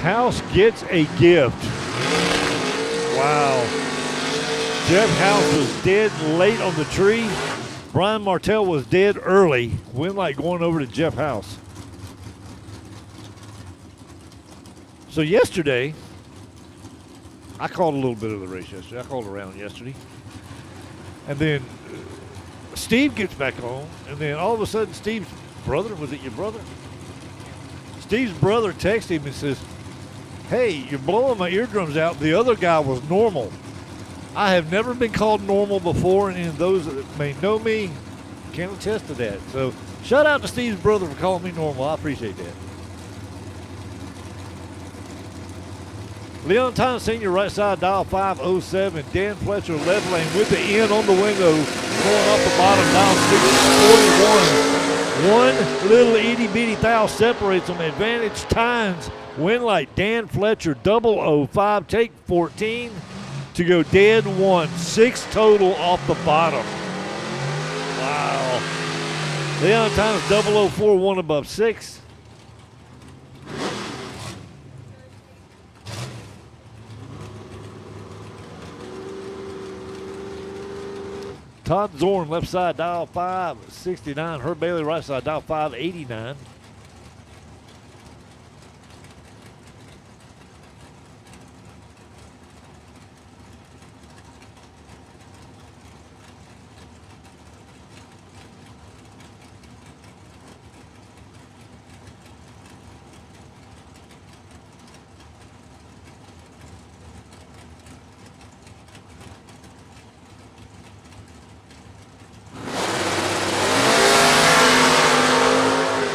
House gets a gift. Wow. Jeff House was dead late on the tree. Brian Martell was dead early. Winlight going over to Jeff House. So yesterday, I called a little bit of the race yesterday. I called around yesterday. And then Steve gets back on. And then all of a sudden, Steve's brother, was it your brother? Steve's brother texted him and says, "Hey, you're blowing my eardrums out. The other guy was normal." I have never been called normal before, and those that may know me can attest to that. So shout out to Steve's brother for calling me normal. I appreciate that. Leon Thomas Sr., right side, dial 507. Dan Fletcher, left lane with the N on the window, going up the bottom, dial 641. One little itty-bitty thou separates them. Advantage times. Winlight, Dan Fletcher, 005, take 14 to go dead 1. 6 total off the bottom. Wow. Leon Thomas, 004, 1 above 6. Todd Zorn, left side, dial 569. Herb Bailey, right side, dial 589.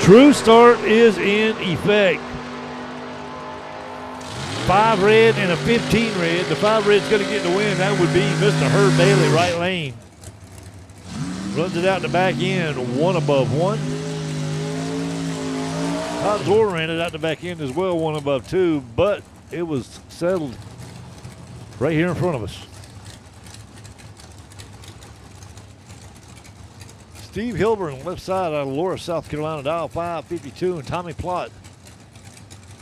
True start is in effect. 5 red and a 15 red. The 5 red's going to get the win. That would be Mr. Herb Bailey, right lane. Runs it out the back end, 1 above 1. Todd Zorn ran it out the back end as well, 1 above 2, but it was settled right here in front of us. Steve Hilburn, left side out of Laura, South Carolina, dial 552, and Tommy Plott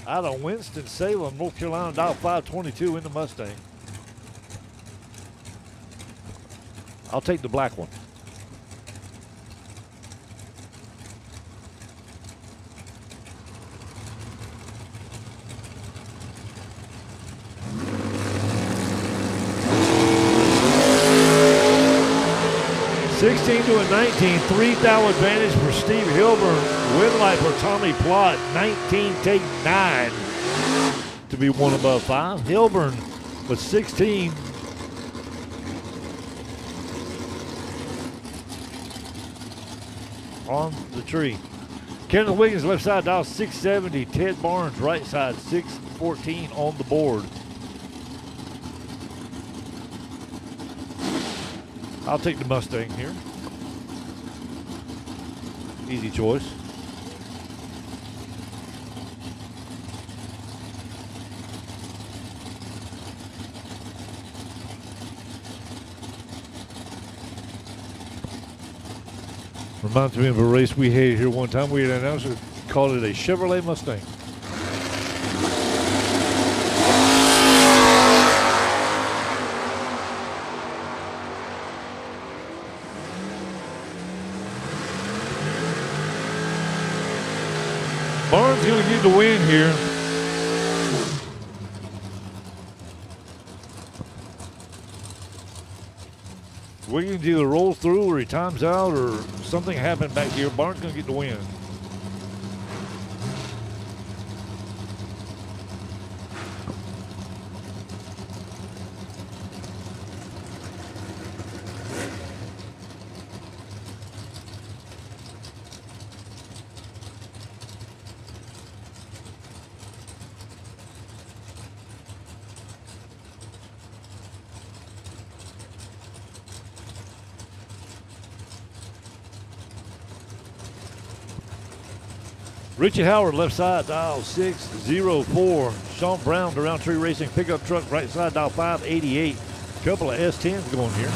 out of Winston-Salem, North Carolina, dial 522 in the Mustang. I'll take the black one. $16 to a 19, 3-thou advantage for Steve Hilburn. Winlight for Tommy Plott, 19 take 9 to be 1 above 5. Hilburn with 16. On the tree. Kenneth Wiggins, left side, dial 670. Ted Barnes, right side, 614 on the board. I'll take the Mustang here. Easy choice. Reminds me of a race we had here one time. We had announced it, called it a Chevrolet Mustang. Barnes going to get the win here. Wiggins either rolls through or he times out or something happened back here. Barnes going to get the win. Richie Howard, left side, dial 604. Sean Brown to Roundtree Racing pickup truck, right side, dial 588. Couple of S10s going here.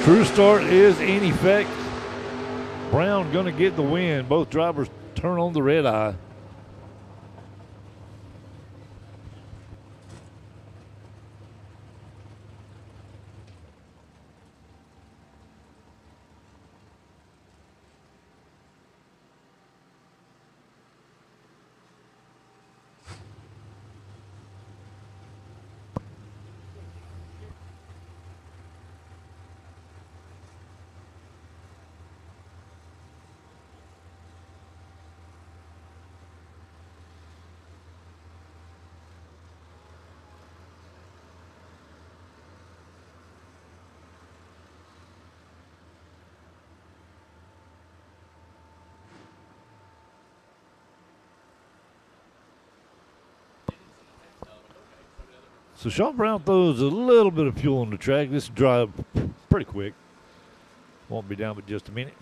True start is in effect. Brown going to get the win. Both drivers turn on the red eye. So Sean Brown throws a little bit of fuel on the track. This drive pretty quick. Won't be down but just a minute.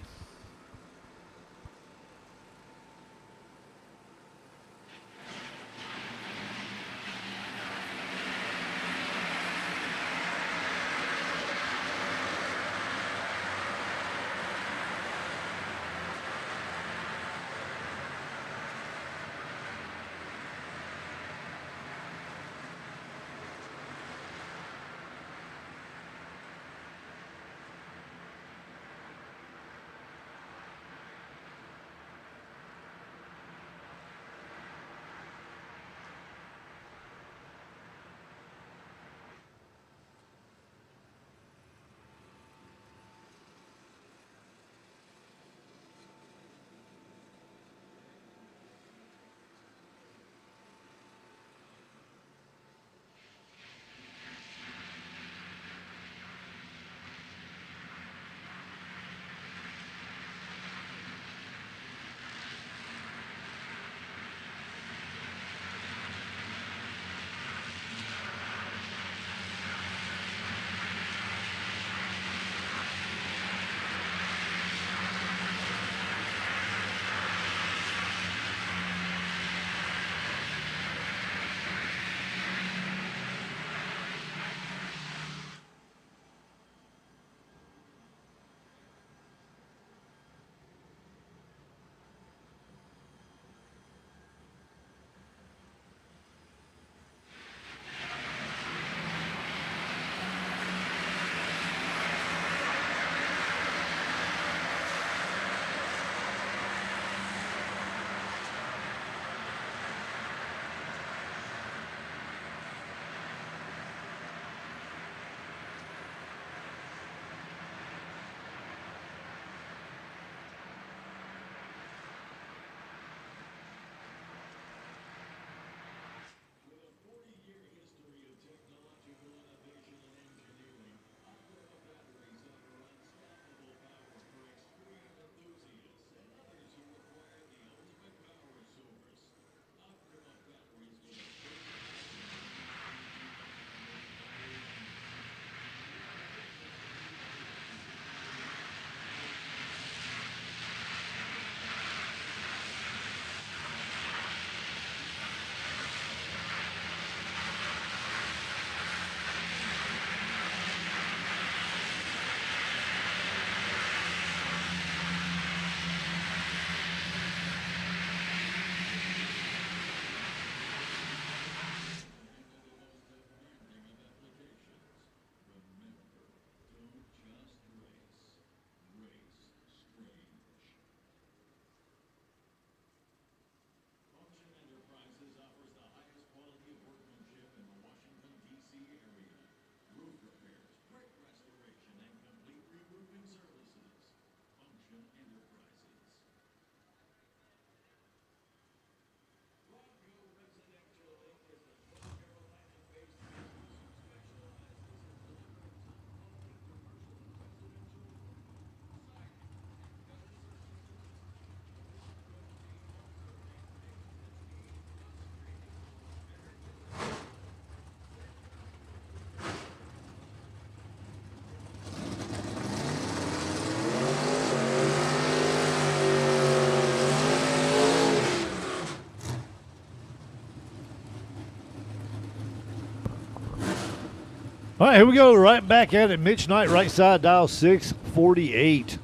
All right, here we go. Right back at it. Mitch Knight, right side, dial 648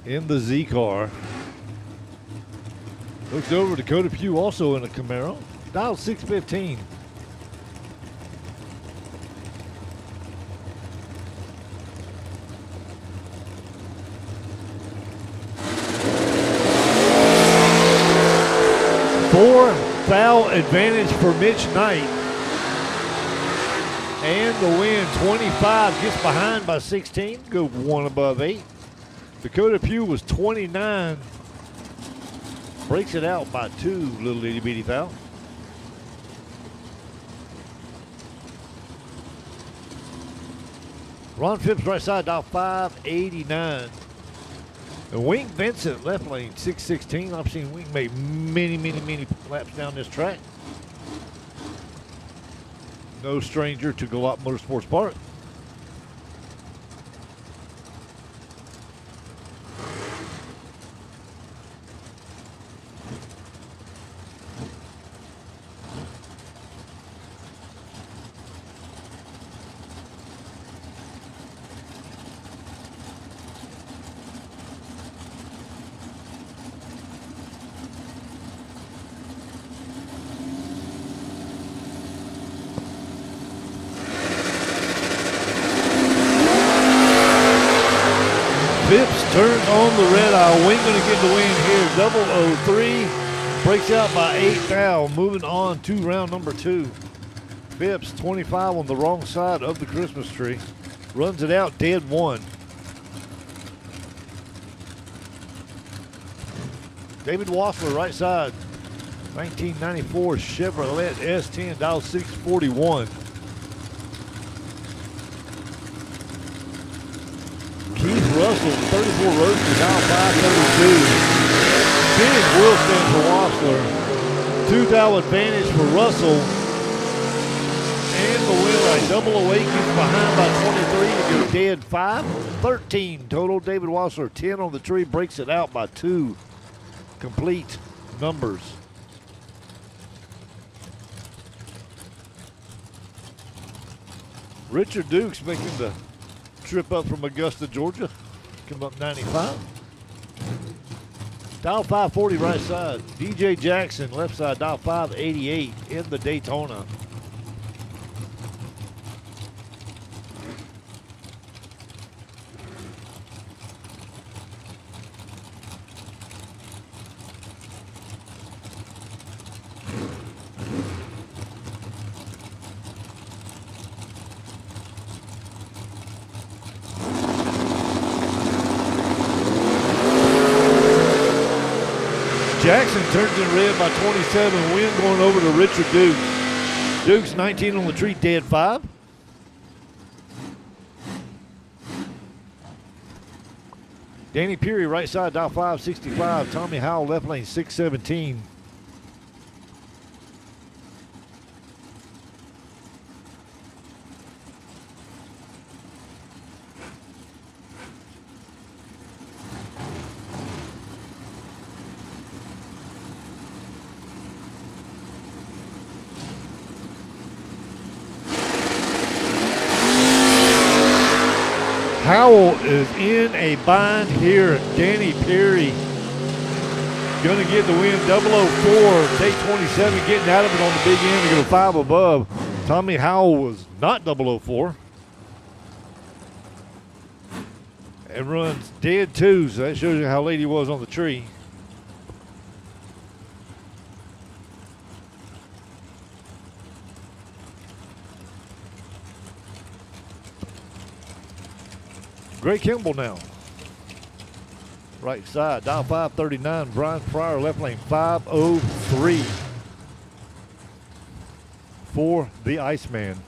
in the Z car. Looks over Dakota Pugh, also in a Camaro. Dial 615. Four foul advantage for Mitch Knight. And the win, 25, gets behind by 16, go one above 8. Dakota Pugh was 29, breaks it out by 2, little itty bitty foul. Ron Phipps, right side, dial 589. And Wink Vincent, left lane, 616. I've seen Wink make many laps down this track. No stranger to Galop Motorsports Park. Phipps turns on the red eye. Wing going to get the win here. 003 breaks out by 8 foul. Moving on to round number 2. Phipps 25 on the wrong side of the Christmas tree. Runs it out dead 1. David Wassler, right side. 1994 Chevrolet S10, dial 641. Keith Russell, 34 Roadster, dial 532. Big wheel stand for Wassler. 2 foul advantage for Russell. And the win right. 008 gets behind by 23 to go dead 5. 13 total. David Wassler, 10 on the tree, breaks it out by 2. Complete numbers. Richard Dukes making the trip up from Augusta, Georgia. Come up 95. Dial 540 right side. DJ Jackson left side, dial 588 in the Daytona. Jackson turns in red by 27. Win going over to Richard Dukes. Dukes 19 on the tree, dead 5. Danny Peary right side, dial 565. Tommy Howell left lane 617. Howell is in a bind here. Danny Peary going to get the win. 004, take 27, getting out of it on the big end to go 5 above. Tommy Howell was not 004. And runs dead 2, so that shows you how late he was on the tree. Gray Kimball now. Right side, dial 539. Brian Pryor, left lane 503 for the Iceman.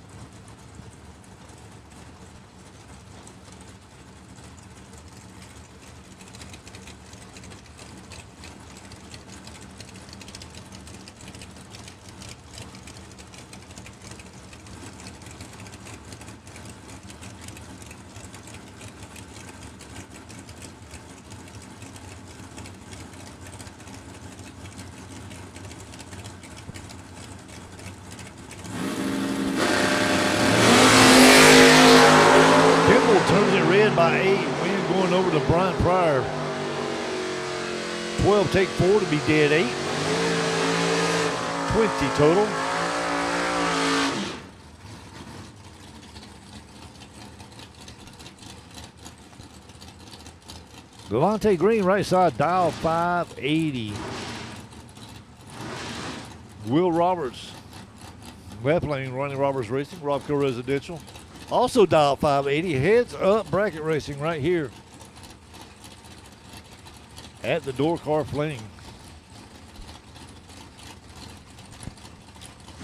by 8. Wind going over to Brian Pryor. 12 take 4 to be dead 8. 20 total. Delonte Green, right side, dial 580. Will Roberts, left lane, Ronnie Roberts Racing, Robco Residential. Also dial 580, heads up bracket racing right here at the DoorCar Fling.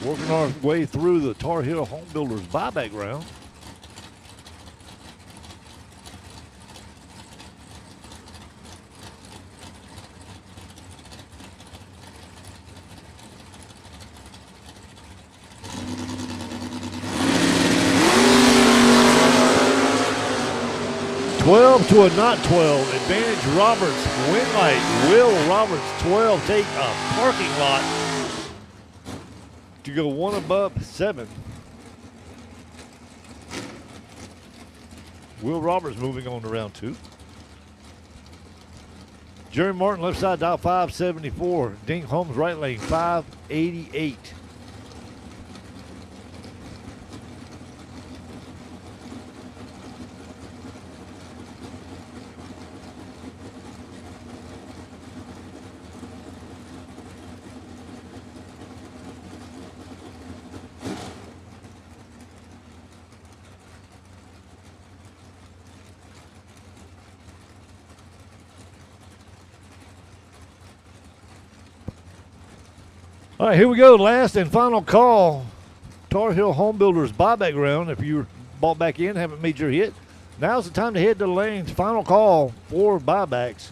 Working our way through the Tar Heel Home Builders buyback round. $12 to a not 12. Advantage Roberts. Win light. Will Roberts 12. Take a parking lot to go 1 above 7. Will Roberts moving on to round 2. Jerry Martin left side dial 574. Dink Holmes right lane 588. All right, here we go. Last and final call. Tar Heel Home Builders buyback round. If you bought back in, haven't made your hit, now's the time to head to the lanes. Final call for buybacks.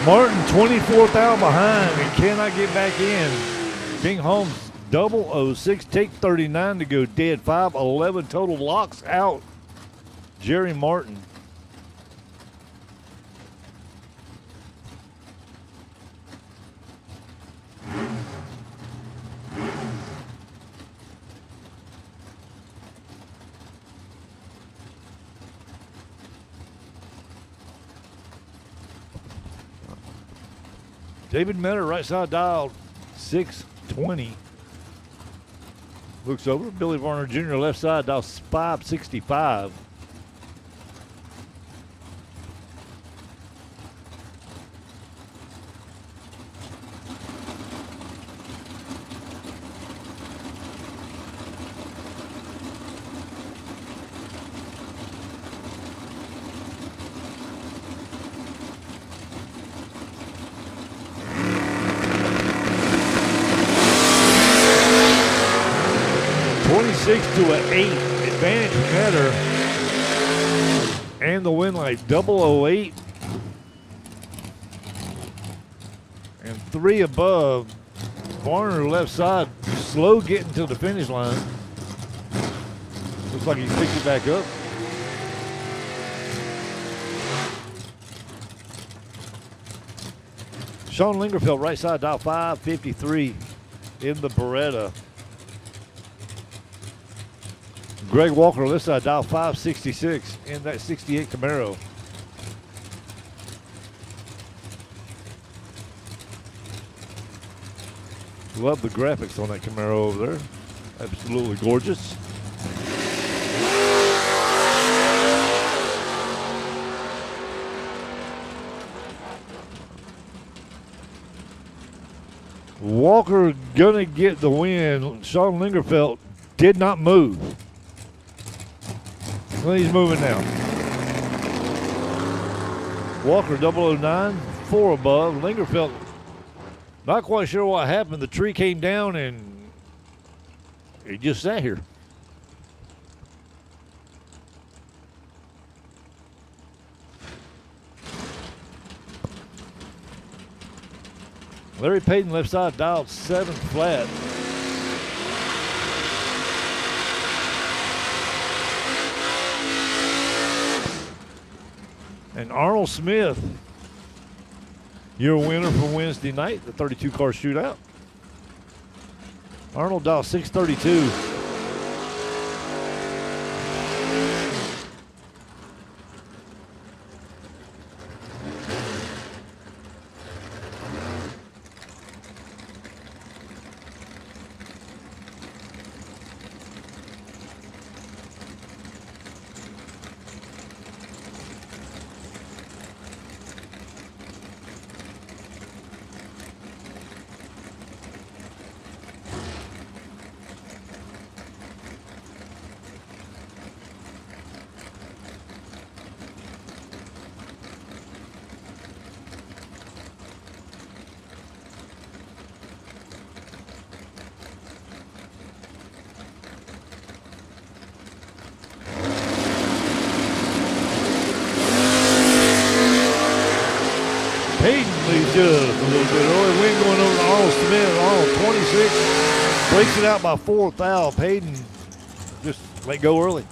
Martin 24th out behind and cannot get back in. King Holmes 006, take 39 to go dead. 511 total, locks out Jerry Martin. David Metter, right side dial, 620. Looks over. Billy Varner Jr., left side dial, 565. To an 8, advantage Metter, and the win light 008, and 3 above. Varner left side, slow getting to the finish line. Looks like he's picked it back up. Sean Lingerfeld, right side dial 553 in the Beretta. Greg Walker, left side, dial 566 in that 68 Camaro. Love the graphics on that Camaro over there. Absolutely gorgeous. Walker gonna get the win. Sean Lingerfeld did not move. Well, he's moving now. Walker 009, 4 above. Lingerfeld, not quite sure what happened. The tree came down and he just sat here. Larry Payton left side dialed 7 flat. And Arnold Smith, your winner for Wednesday night, the 32-car shootout. Arnold dialed 632. 26, breaks it out by 4th foul. Payton just let go early.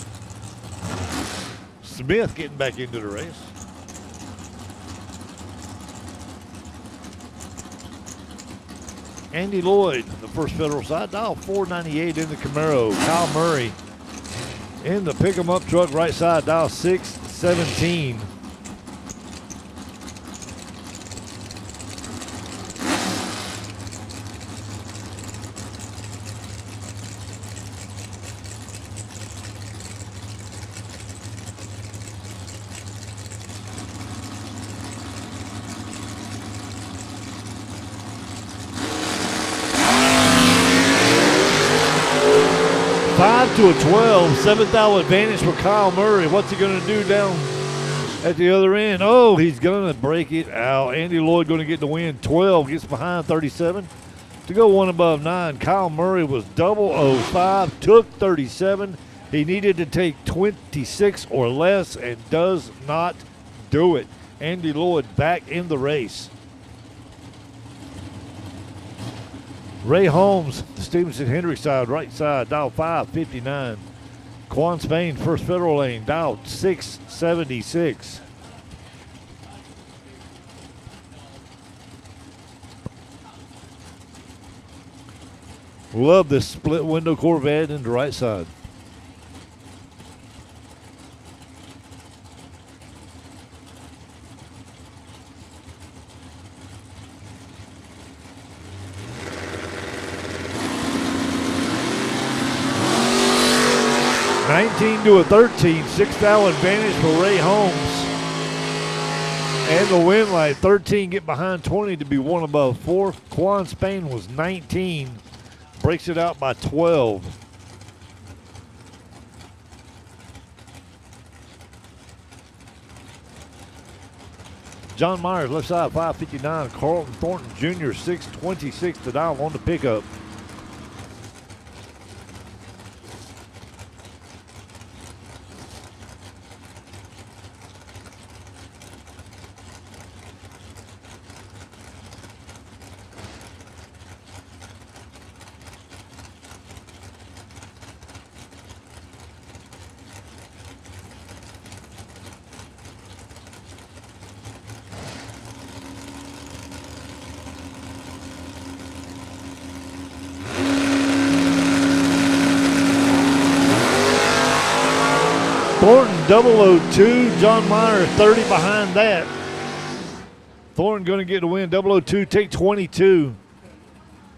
Smith getting back into the race. Andy Lloyd, the first Federal side, dial 498 in the Camaro. Kyle Murray in the pick-em-up truck right side, dial 617. To a 12, 7th hour advantage for Kyle Murray. What's he going to do down at the other end? Oh, he's going to break it out. Andy Lloyd going to get the win. 12 gets behind 37 to go one above 9. Kyle Murray was 005, took 37. He needed to take 26 or less and does not do it. Andy Lloyd back in the race. Ray Holmes, the Stevenson Hendrick side, right side, dial 559. Quan Spain, first Federal lane, dial 676. Love this split window Corvette in the right side. To a 13, 6th hour advantage for Ray Holmes. And the win light, 13 get behind 20 to be one above 4. Quan Spain was 19, breaks it out by 12. John Myers, left side, 559. Carlton Thornton Jr., 626 to dial on the pickup. Thornton 002, John Meyer 30 behind that. Thornton going to get the win. 002 take 22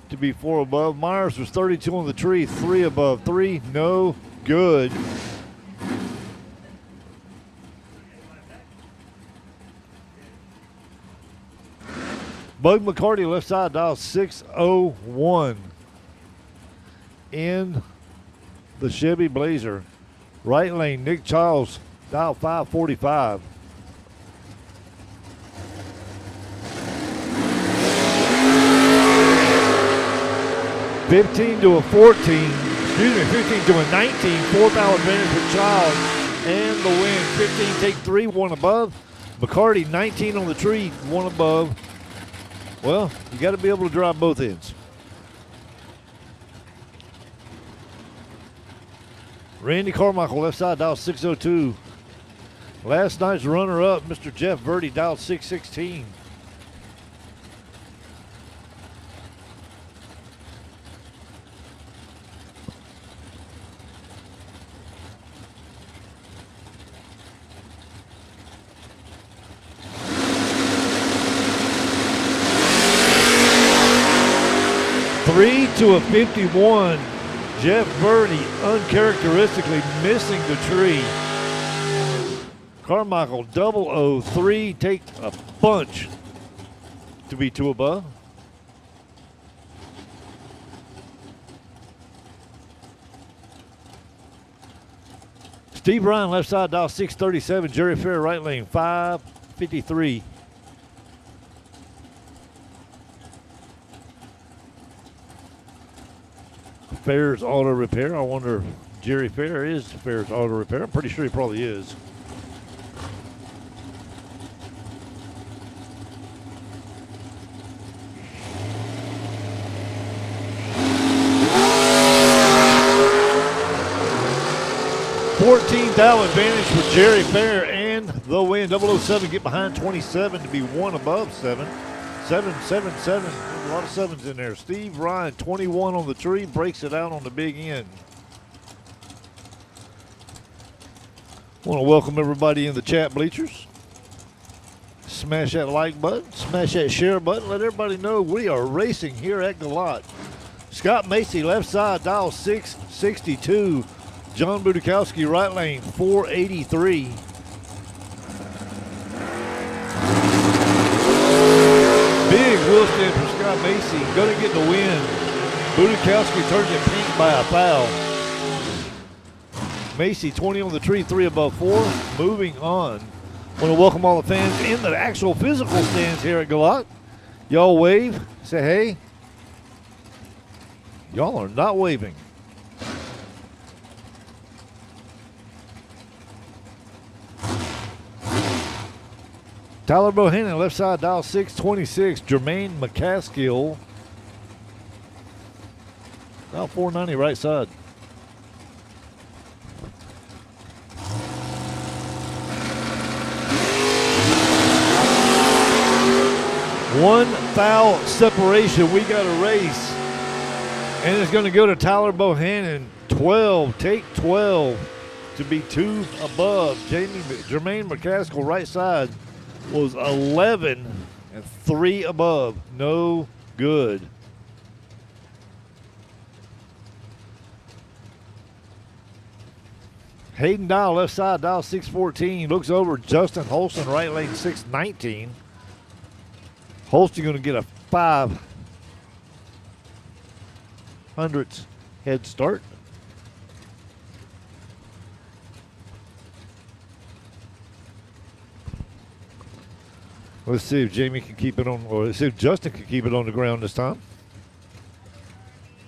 to be 4 above. Myers was 32 on the tree, 3 above. 3, no good. Bug McCarty left side, dial 601 in the Chevy Blazer. Right lane, Nick Charles, dial 545. (15 to a 14). Excuse me, 15 to a 19. 4th hour advantage for Charles and the win. 15 take 3, 1 above. McCarty 19 on the tree, 1 above. Well, you got to be able to drive both ends. Randy Carmichael, left side, dial 602. Last night's runner-up, Mr. Jeff Verdi, dialed 616. Three to a 51. Jeff Verdi uncharacteristically missing the tree. Carmichael 003, take a bunch to be 2 above. Steve Ryan, left side, dial 637. Jerry Fair, right lane, 553. Fair's Auto Repair. I wonder if Jerry Fair is Fair's Auto Repair. I'm pretty sure he probably is. $14 advantage for Jerry Fair and the win. 007 get behind 27 to be 1 above 7. 7, 7, 7. There's a lot of 7s in there. Steve Ryan, 21 on the tree, breaks it out on the big end. Want to welcome everybody in the chat bleachers. Smash that like button, smash that share button. Let everybody know we are racing here at Galot. Scott Macy, left side, dial 662. John Budakowski, right lane, 483. Big wheel stand for Scott Macy. Going to get the win. Budakowski turns it pink by a foul. Macy, 20 on the tree, 3 above 4. Moving on. Want to welcome all the fans in the actual physical stands here at Galot. Y'all wave. Say hey. Y'all are not waving. Tyler Bohannon, left side, dial 626. Jermaine McCaskill, dial 490, right side. One foul separation. We got a race. And it's going to go to Tyler Bohannon. 12. Take 12 to be 2 above. Jermaine McCaskill, right side, was 11 and 3 above. No good. Hayden Dial, left side, dial 614. Looks over Justin Holston, right lane 619. Holston going to get a 500th head start. Let's see if Jamie can keep it on, or let's see if Justin can keep it on the ground this time.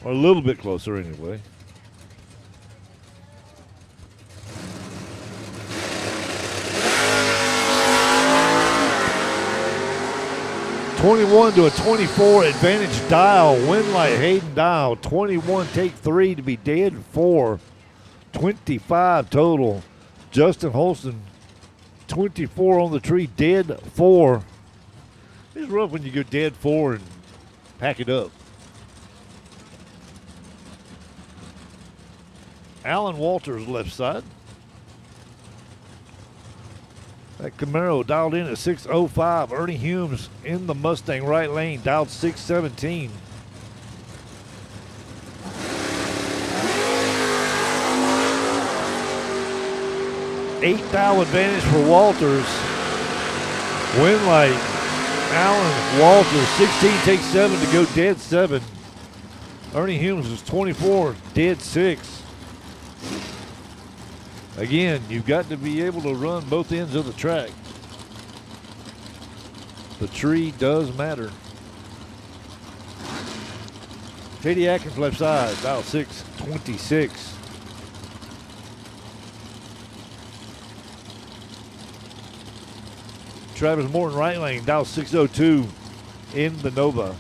Or a little bit closer anyway. (21 to a 24) advantage Dial. Win light Hayden Dial. 21 take 3 to be dead 4. 25 total. Justin Holston, 24 on the tree, dead 4. It's rough when you go dead 4 and pack it up. Alan Walters, left side. That Camaro dialed in at 605. Ernie Humes in the Mustang, right lane, dialed 617. $8 advantage for Walters. Win light. Alan Walters, 16 takes 7 to go dead 7. Ernie Humes was 24, dead 6. Again, you've got to be able to run both ends of the track. The tree does matter. Katie Atkins, left side, dial 626. Travis Morton, right lane, dial 602. in the Nova.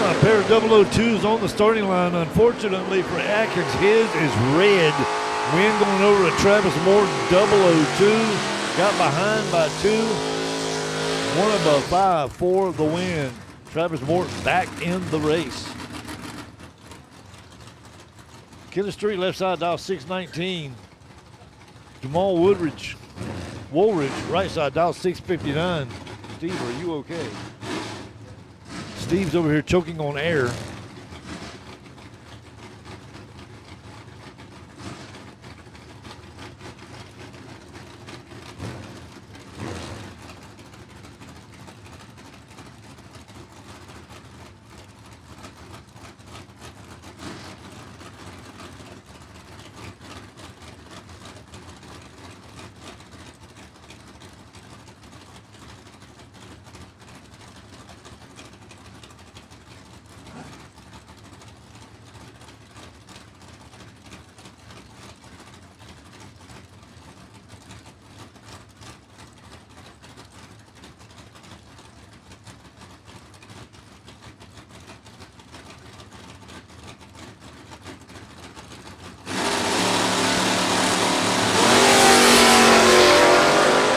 A pair of 002s on the starting line. Unfortunately for Atkins, his is red. Win going over to Travis Morton, 002. Got behind by 2. 1 above 5 for the win. Travis Morton back in the race. Killer Street, left side, dial 619. Jamal Woolridge, right side, dial 659. Steve, are you okay? Steve's over here choking on air.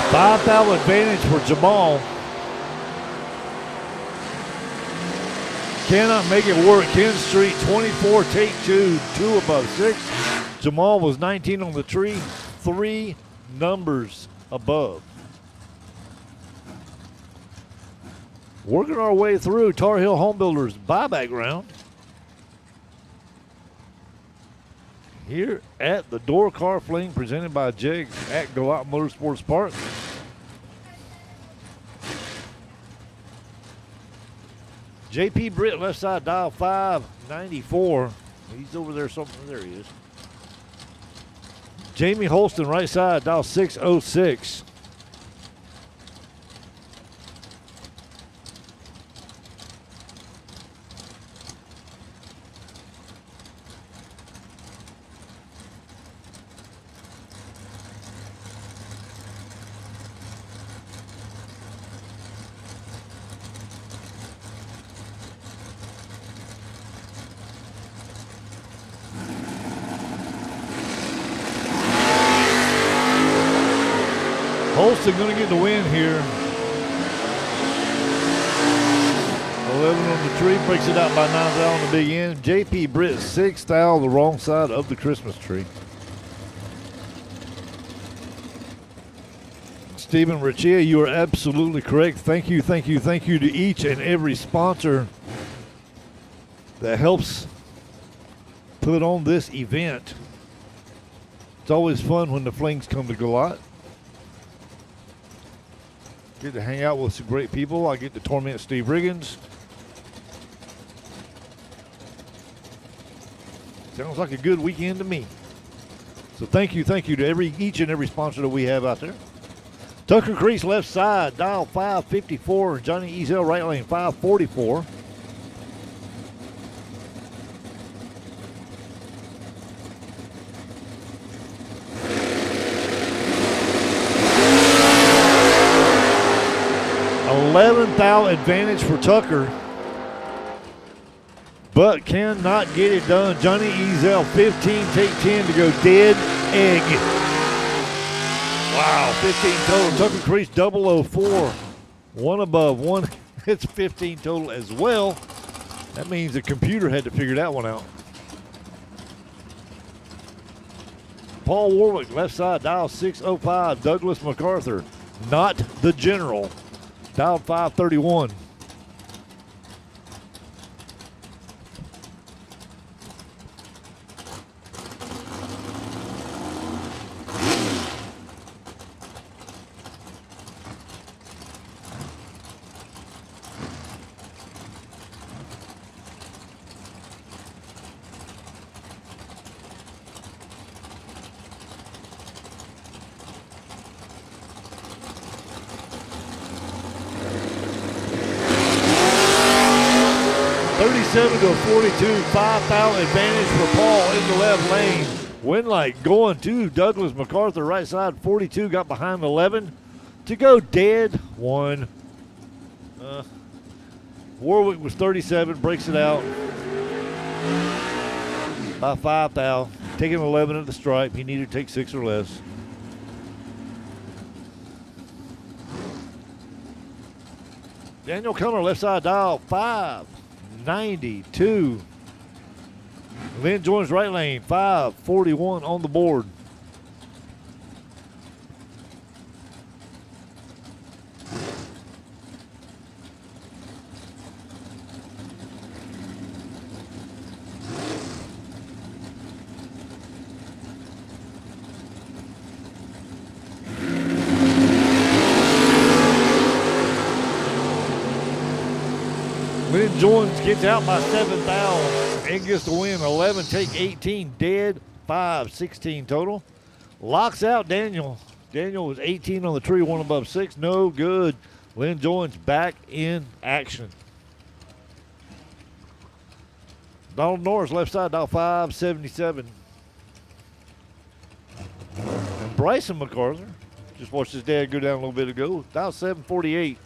Five-foul advantage for Jamal. Cannot make it work. Ken Street, 24, take 2, 2 above 6. Jamal was 19 on the tree, 3 numbers above. Working our way through Tar Heel Home Builders buyback round here at the DoorCar Fling, presented by Jegs at Go Out Motorsports Park. JP Britt, left side, dial 594. He's over there somewhere. There he is. Jamie Holston, right side, dial 606. Holston going to get the win here. 11 on the tree, breaks it out by 9 thou on the big end. JP Britt, 6 thou, the wrong side of the Christmas tree. Stephen Richia, you are absolutely correct. Thank you to each and every sponsor that helps put on this event. It's always fun when the Flings come to Galot. Get to hang out with some great people. I get to torment Steve Riggins. Sounds like a good weekend to me. So thank you to each and every sponsor that we have out there. Tucker Crease, left side, dial 554. Johnny Ezel, right lane, 544. $11,000 advantage for Tucker, but cannot get it done. Johnny Ezel, 15, take 10 to go dead egg. Wow, 15 total. Tucker Crease, 004. 1 above, 1. It's 15 total as well. That means the computer had to figure that one out. Paul Warwick, left side, dial 605. Douglas MacArthur, not the general. Dialed 531. To a 42, 5,000 advantage for Paul in the left lane. Winlight going to Douglas MacArthur, right side 42, got behind 11 to go dead 1. Warwick was 37, breaks it out by 5,000, taking 11 at the stripe. He needed to take 6 or less. Daniel Cummer, left side dial 592. Lynn joins right lane, 541 on the board. Lynn Jones gets out by 7,000 and gets the win. 11, take 18, dead, 5, 16 total. Locks out Daniel. Daniel was 18 on the tree, 1 above 6, no good. Lynn Jones back in action. Donald Norris, left side, dial 577. And Bryson MacArthur, just watched his dad go down a little bit ago, dial 748.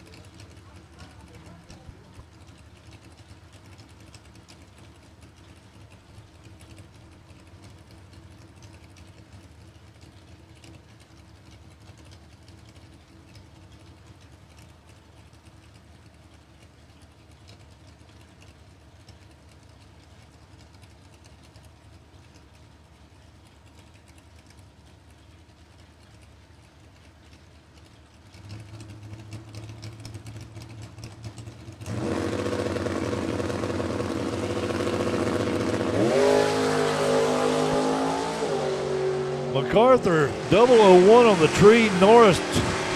MacArthur, 001 on the tree. Norris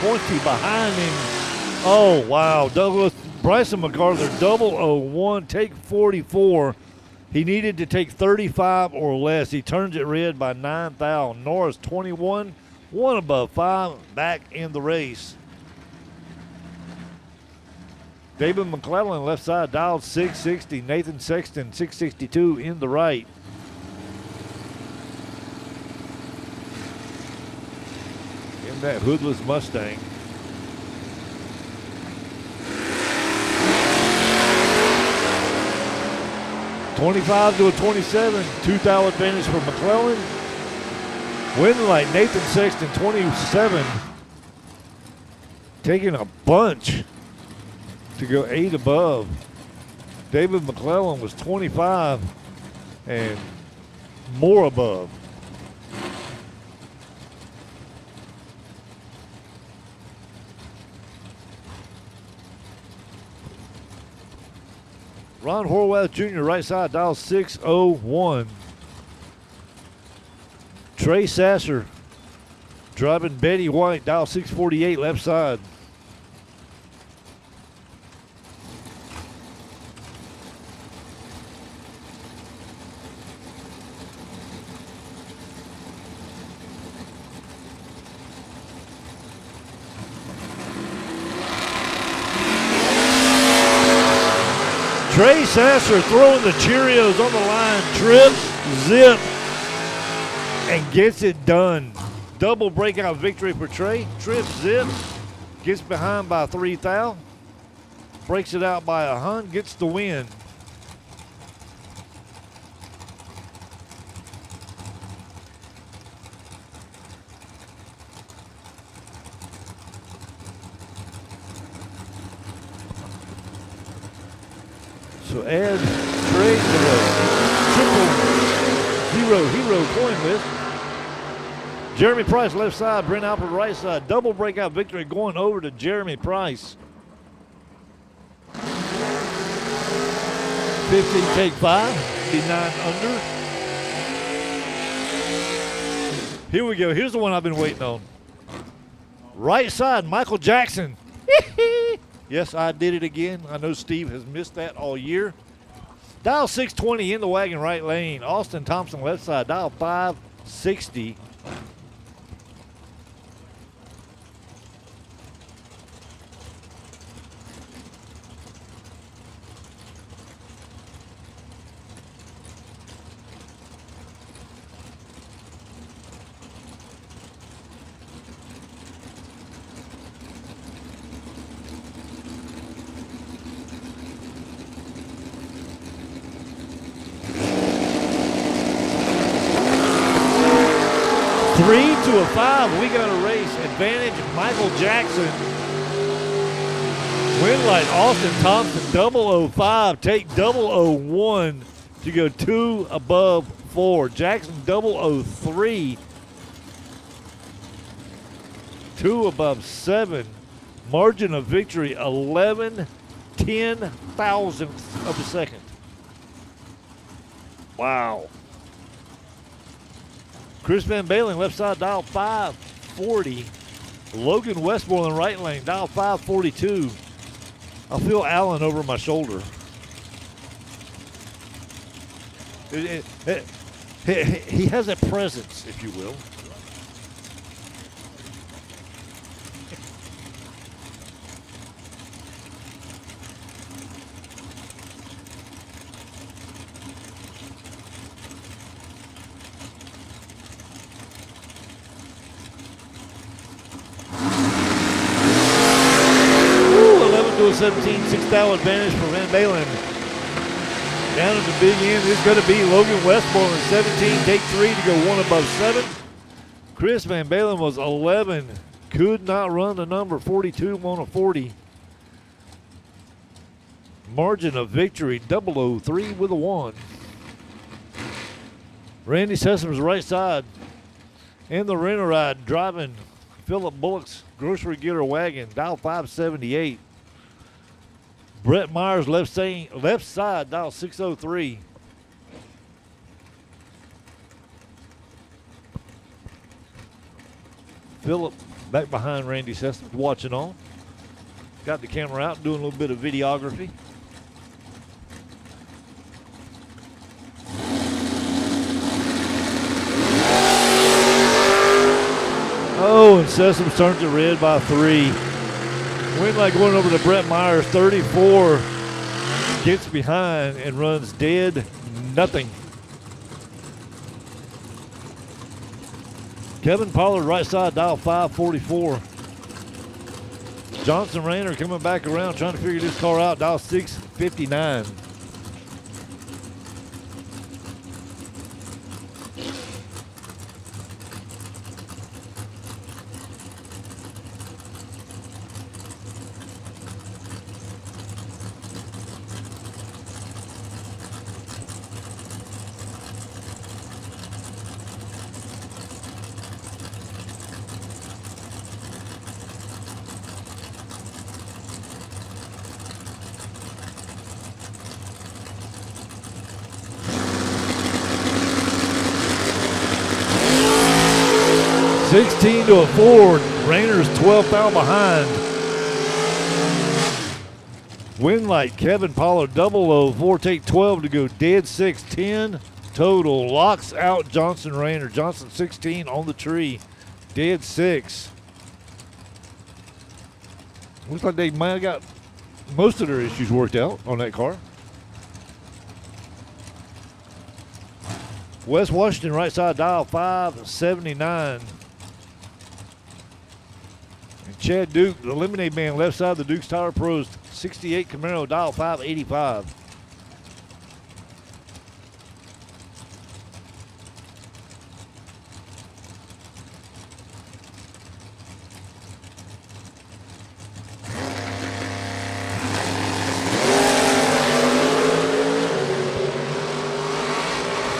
20 behind him. Oh, wow. Bryson MacArthur, 001, take 44. He needed to take 35 or less. He turns it red by 9,000. Norris 21, 1 above 5, back in the race. David McClellan, left side, dialed 660. Nathan Sexton, 662 in the right. In that hoodless Mustang. $25 to a 27, 2,000 advantage for McClellan. Winlight, Nathan Sexton, 27. Taking a bunch to go 8 above. David McClellan was 25 and more above. Ron Horwath Jr., right side, dial 601. Trey Sasser driving Betty White, dial 648, left side. Trey Sasser throwing the Cheerios on the line, trip, zip, and gets it done. Double breakout victory for Trey. Trip, zip, gets behind by 3,000, breaks it out by 100, gets the win. So add Trey to the 000 hero coin list. Jeremy Price left side, Brent Alford right side. Double breakout victory going over to Jeremy Price. 15, take 5. Be 9 under. Here we go. Here's the one I've been waiting on. Right side, Michael Jackson. Yes, I did it again. I know Steve has missed that all year. Dial 620 in the wagon right lane. Austin Thompson left side. Dial 560. Three to a 5. We got a race. Advantage Michael Jackson. Win light Austin Thompson 005. Take 001 to go 2 above 4. Jackson 003. 2 above 7. Margin of victory 11 10,000ths of a second. Wow. Chris Van Balen, left side, dial 540. Logan Westmoreland, right lane, dial 542. I feel Allen over my shoulder. He has a presence, if you will. To a 17, 6,000 advantage for Van Balen. Down at the big end is going to be Logan Westmoreland, 17, take 3 to go 1 above 7. Chris Van Balen was 11, could not run the number 42 on a 40. Margin of victory 003 with a 1. Randy Sessoms right side. In the renter ride, driving Philip Bullock's grocery getter wagon, dial 578. Brett Myers left side, dial 603. Philip back behind Randy Sessoms watching on. Got the camera out, doing a little bit of videography. Oh, and Sessoms turns it red by 3. Winlight going over to Brett Myers, 34, gets behind and runs dead nothing. Kevin Pollard, right side, dial 544. Johnson Rayner coming back around, trying to figure this car out, dial 659. $16 to a 4. Rayner's 12 foul behind. Winlight, Kevin Pollard, 004. Take 12 to go dead 6-10. Total locks out Johnson Rayner. Johnson 16 on the tree. Dead 6. Looks like they might have got most of their issues worked out on that car. West Washington, right side, dial 579. And Chad Duke, the Eliminate man, left side of the Duke's Tire Pros, 68 Camaro, dial 585.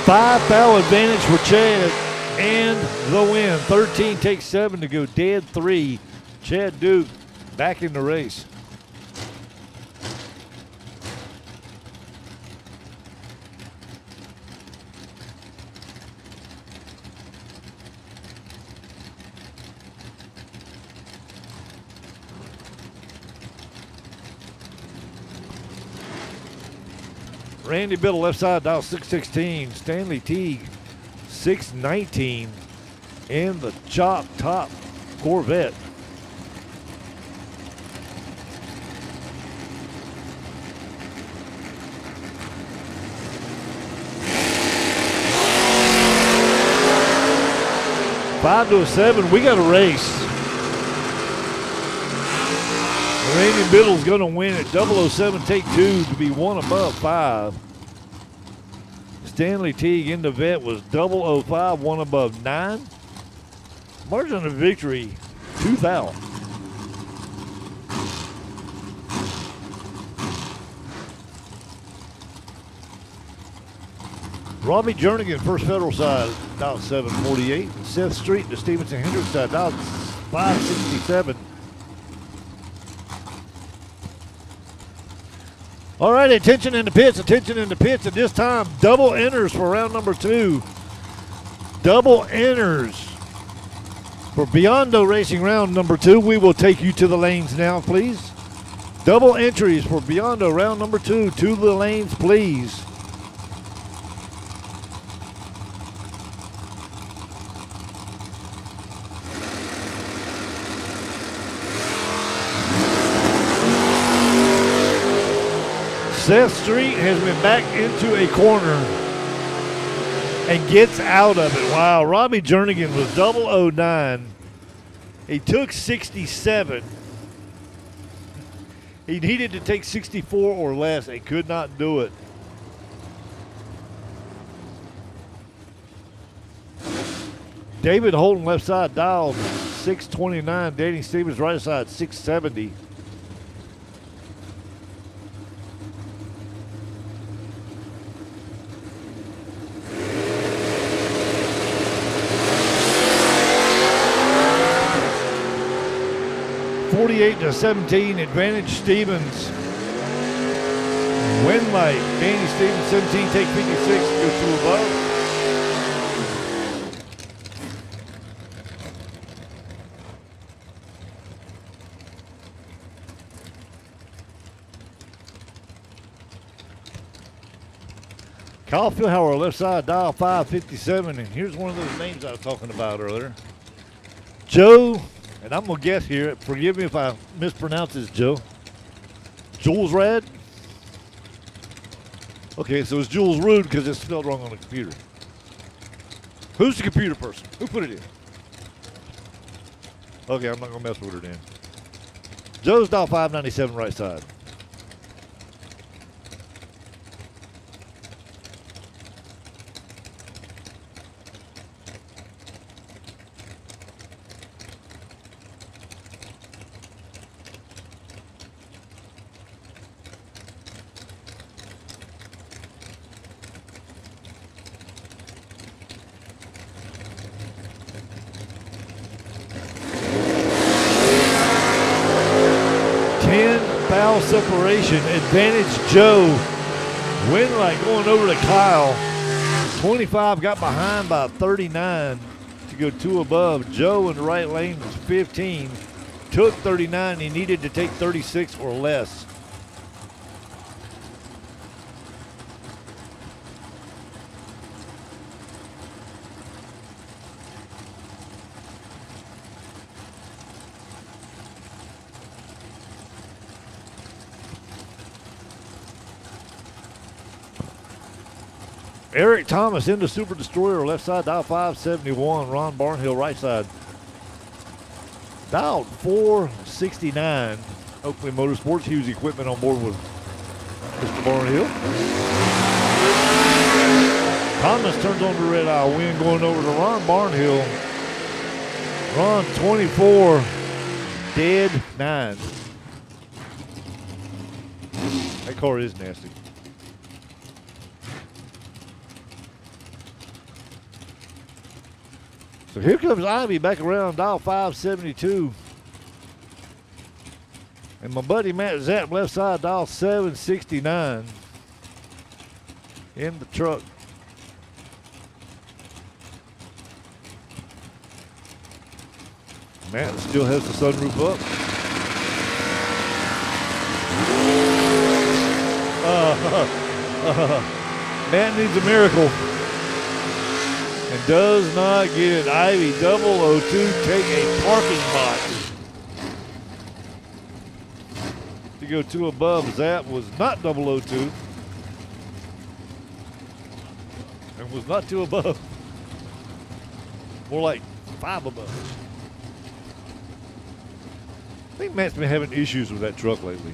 Five foul advantage for Chad and the win. 13 takes 7 to go dead 3. Chad Duke back in the race. Randy Biddle, left side, dial 616. Stanley Teague, 619. In the chop top Corvette. Five to a 7. We got a race. Randy Biddle's going to win at 007, take 2 to be 1 above 5. Stanley Teague in the vet was 005, 1 above 9. Margin of victory, 2,000. Robbie Jernigan, First Federal side, dial 748. Seth Street to Stevenson Hendricks side, dial 567. All right, attention in the pits, At this time, double enters for round number 2. Double enters for Biondo Racing round number 2. We will take you to the lanes now, please. Double entries for Biondo round number 2. To the lanes, please. Seth Street has been back into a corner and gets out of it. Wow, Robbie Jernigan was 009. He took 67. He needed to take 64 or less and could not do it. David Holden, left side, dialed 629. Danny Stevens, right side, 670. To 17, advantage Stevens. Win light, Danny Stevens 17, take 56, go 2 above. Kyle Philhauer, left side, dial 557, and here's one of those names I was talking about earlier. Joe. And I'm going to guess here, forgive me if I mispronounce this, Joe. Jules Rad? Okay, so it's Jules Rude because it's spelled wrong on the computer. Who's the computer person? Who put it in? Okay, I'm not going to mess with her then. Joe's dial 597 right side. Separation, advantage Joe. Win light going over to Kyle. 25 got behind by 39 to go 2 above. Joe in the right lane was 15. Took 39. He needed to take 36 or less. Eric Thomas into Super Destroyer, left side, dial 571. Ron Barnhill, right side. Dialed 469. Oakley Motorsports, Hughes Equipment on board with Mr. Barnhill. Thomas turns on the red eye. Win going over to Ron Barnhill. Ron 24, dead 9. That car is nasty. So here comes Ivy back around, dial 572. And my buddy Matt Zapp, left side, dial 769. In the truck. Matt still has the sunroof up. Matt needs a miracle. And does not get it. Ivy 002 take a parking spot. To go 2 above, Zap was not 002. And was not 2 above. More like 5 above. I think Matt's been having issues with that truck lately.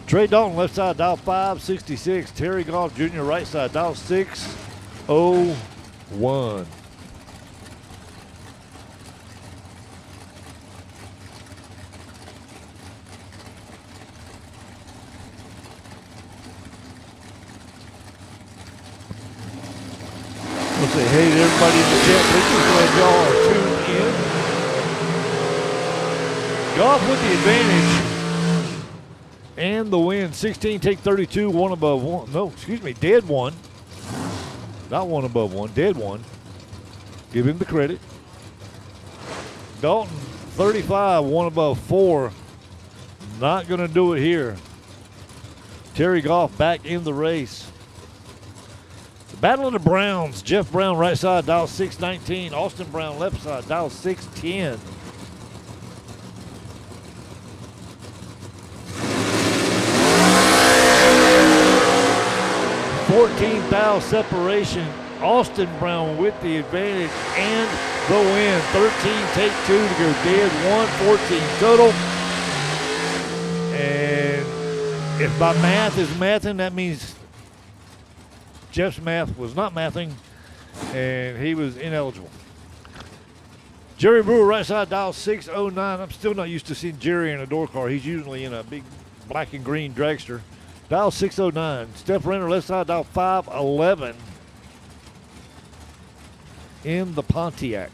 Trey Dalton, left side, dial 566. Terry Goff Jr., right side, dial 601. We'll say hey to everybody in the chat. Please glad y'all are tuned in. Goff with the advantage. And the win. 16, take 32, 1 above 1. No, excuse me, dead 1. Not 1 above 1, dead 1. Give him the credit. Dalton, 35, 1 above 4. Not going to do it here. Terry Goff back in the race. The Battle of the Browns. Jeff Brown, right side, dial 619. Austin Brown, left side, dial 610. 14-thou separation. Austin Brown with the advantage and the win. 13, take 2 to go dead. 114 total. And if my math is mathing, that means Jeff's math was not mathing, and he was ineligible. Jerry Brewer, right side, dial 609. I'm still not used to seeing Jerry in a DoorCar. He's usually in a big black and green dragster. Dial 609. Steph Renner, left side, dial 511 in the Pontiac.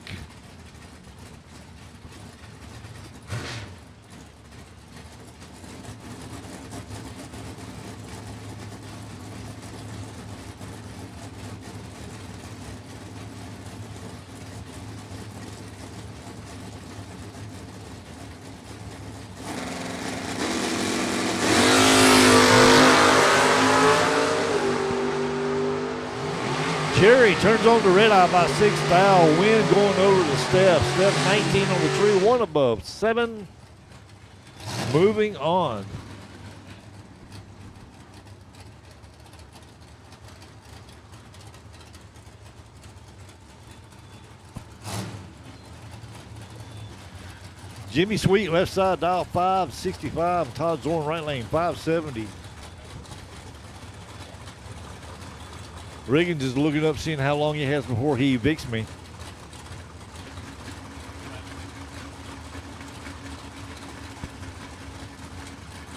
Jerry turns on the red eye by 6 thou. Wind going over the Steph. Steph 19 on the tree, 1 above 7. Moving on. Jimmy Sweet, left side, dial 565. Todd Zorn, right lane, 570. Riggins is looking up, seeing how long he has before he evicts me.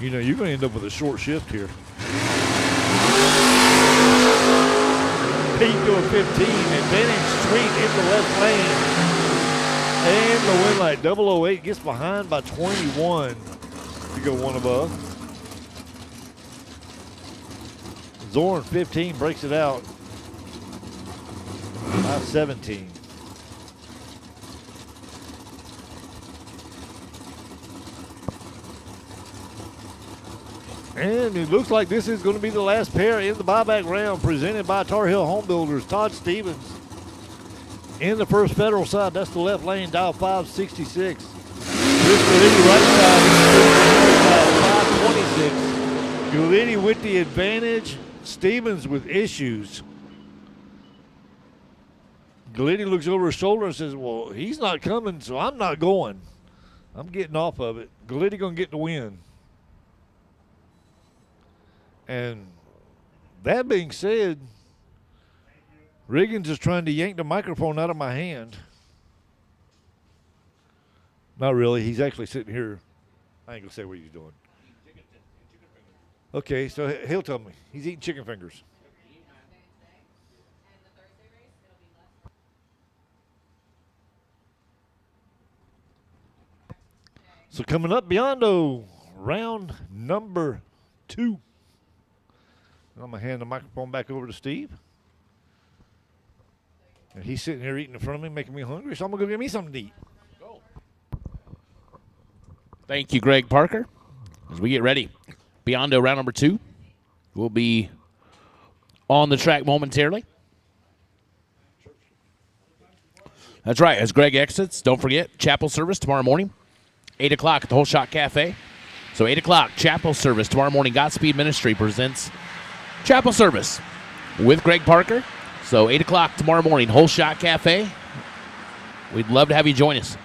You know, you're going to end up with a short shift here. Pete going 15, advantage Street in the left lane. And the win light, 008 gets behind by 21 to go 1 above. Zorn 15 breaks it out. 17. And it looks like this is going to be the last pair in the buyback round, presented by Tar Heel Home Builders. Todd Stevens in the first Federal side. That's the left lane, dial 566. Chris Galletti, right side, 526. Galletti with the advantage. Stevens with issues. Galletti looks over his shoulder and says, well, he's not coming, so I'm not going. I'm getting off of it. Galletti going to get the win. And that being said, Riggins is trying to yank the microphone out of my hand. Not really. He's actually sitting here. I ain't going to say what he's doing. Okay, so he'll tell me. He's eating chicken fingers. So coming up, Biondo, round number 2. I'm going to hand the microphone back over to Steve. And he's sitting here eating in front of me, making me hungry, so I'm going to go get me something to eat. Thank you, Greg Parker. As we get ready, Biondo round number 2. will be on the track momentarily. That's right. As Greg exits, don't forget, chapel service tomorrow morning, 8 o'clock at the Whole Shot Cafe. So 8 o'clock, chapel service tomorrow morning. Godspeed Ministry presents chapel service with Greg Parker. So 8 o'clock tomorrow morning, Whole Shot Cafe. We'd love to have you join us.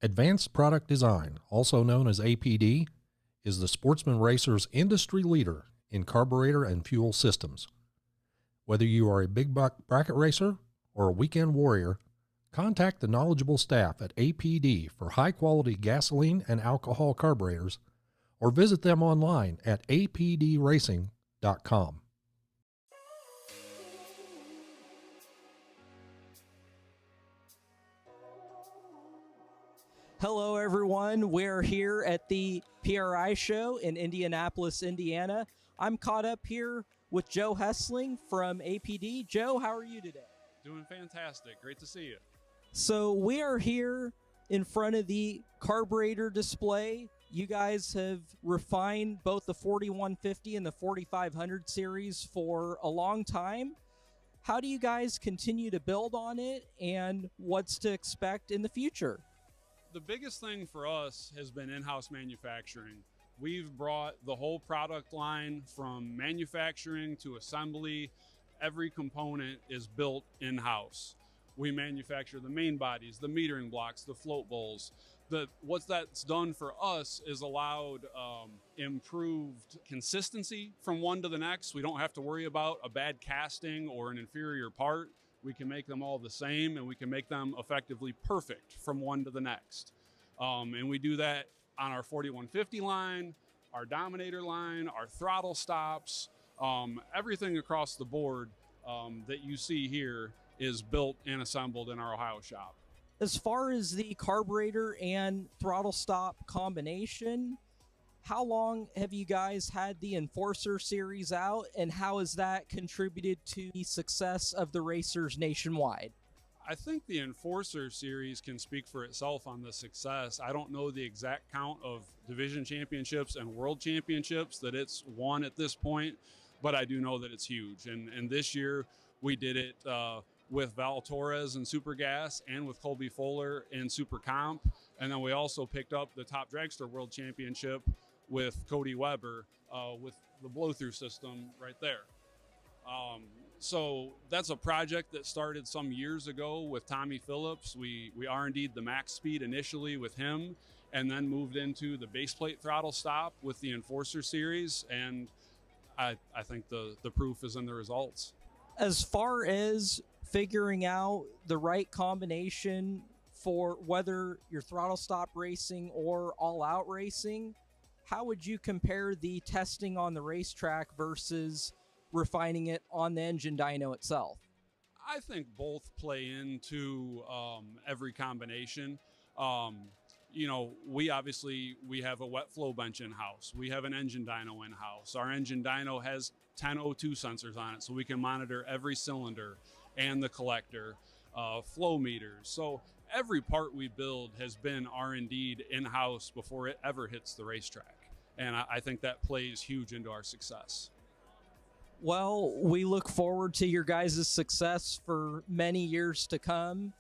Advanced Product Design, also known as APD, is the Sportsman Racer's industry leader in carburetor and fuel systems. Whether you are a big bracket racer or a weekend warrior, contact the knowledgeable staff at APD for high-quality gasoline and alcohol carburetors, or visit them online at apdracing.com. Hello, everyone. We're here at the PRI show in Indianapolis, Indiana. I'm caught up here with Joe Hessling from APD. Joe, how are you today? Doing fantastic. Great to see you. So we are here in front of the carburetor display. You guys have refined both the 4150 and the 4500 series for a long time. How do you guys continue to build on it, and what's to expect in the future? The biggest thing for us has been in-house manufacturing. We've brought the whole product line from manufacturing to assembly. Every component is built in-house. We manufacture the main bodies, the metering blocks, the float bowls. What that's done for us is allowed improved consistency from one to the next. We don't have to worry about a bad casting or an inferior part. We can make them all the same, and we can make them effectively perfect from one to the next. And we do that on our 4150 line, our Dominator line, our throttle stops, everything across the board that you see here is built and assembled in our Ohio shop. As far as the carburetor and throttle stop combination, how long have you guys had the Enforcer series out, and how has that contributed to the success of the racers nationwide? I think the Enforcer series can speak for itself on the success. I don't know the exact count of division championships and world championships that it's won at this point, but I do know that it's huge. And this year we did it with Val Torres in Super Gas and with Colby Fuller in Super Comp. And then we also picked up the Top Dragster World Championship with Cody Weber with the blow-through system right there. So that's a project that started some years ago with Tommy Phillips. We R&D'd the max speed initially with him, and then moved into the base plate throttle stop with the Enforcer series. And I think the proof is in the results. As far as figuring out the right combination for whether you're throttle stop racing or all out racing, how would you compare the testing on the racetrack versus refining it on the engine dyno itself? I think both play into every combination. We have a wet flow bench in-house. We have an engine dyno in-house. Our engine dyno has 10 O2 sensors on it, so we can monitor every cylinder and the collector, flow meters. So every part we build has been R&D'd in-house before it ever hits the racetrack. And I think that plays huge into our success. Well, we look forward to your guys' success for many years to come.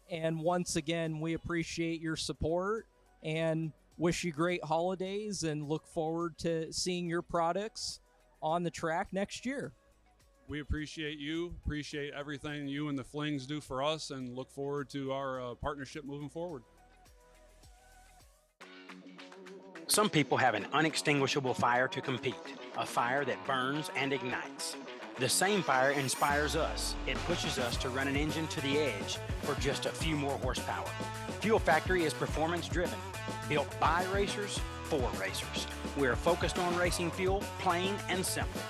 And once again, we appreciate your support and wish you great holidays and look forward to seeing your products on the track next year. We appreciate you, appreciate everything you and the Flings do for us, and look forward to our partnership moving forward. Some people have an unextinguishable fire to compete, a fire that burns and ignites. The same fire inspires us. It pushes us to run an engine to the edge for just a few more horsepower. Fuel Factory is performance driven, built by racers for racers. We're focused on racing fuel, plain and simple.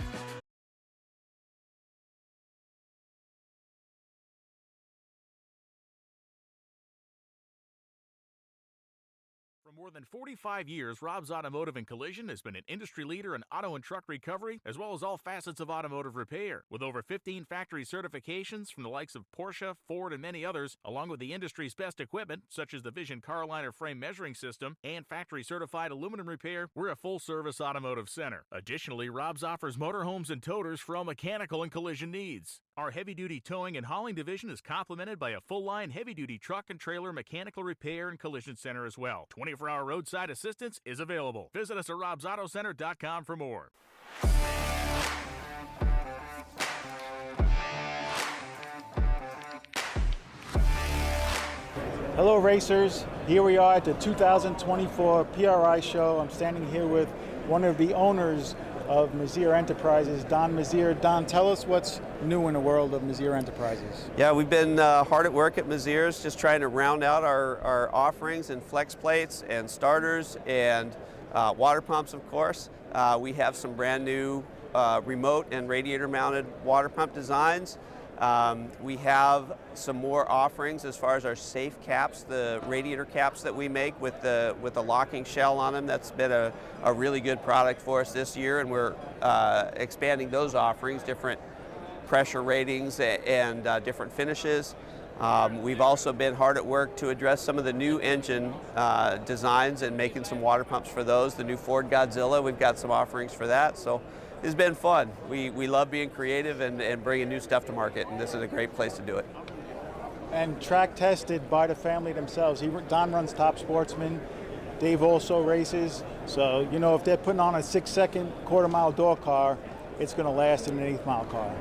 For more than 45 years, Rob's Automotive and Collision has been an industry leader in auto and truck recovery, as well as all facets of automotive repair. With over 15 factory certifications from the likes of Porsche, Ford, and many others, along with the industry's best equipment, such as the Vision car liner frame measuring system and factory-certified aluminum repair, we're a full-service automotive center. Additionally, Rob's offers motorhomes and toters for all mechanical and collision needs. Our heavy-duty towing and hauling division is complemented by a full-line heavy-duty truck and trailer mechanical repair and collision center as well. 24-hour roadside assistance is available. Visit us at robsautocenter.com for more. Hello racers, here we are at the 2024 PRI show. I'm standing here with one of the owners of Mazier Enterprises, Don Mazier. Don, tell us what's new in the world of Mazier Enterprises. Yeah, we've been hard at work at Mazier's, just trying to round out our offerings and flex plates and starters and water pumps, of course. We have some brand new remote and radiator mounted water pump designs. We have some more offerings as far as our safe caps, the radiator caps that we make with the locking shell on them. That's been a really good product for us this year, and we're expanding those offerings, different pressure ratings and different finishes. We've also been hard at work to address some of the new engine designs and making some water pumps for those. The new Ford Godzilla, we've got some offerings for that. So it's been fun. We love being creative and bringing new stuff to market, and this is a great place to do it. And track tested by the family themselves. Don runs Top Sportsman. Dave also races. So, you know, if they're putting on a 6-second quarter-mile DoorCar, it's going to last in an 8th-mile car.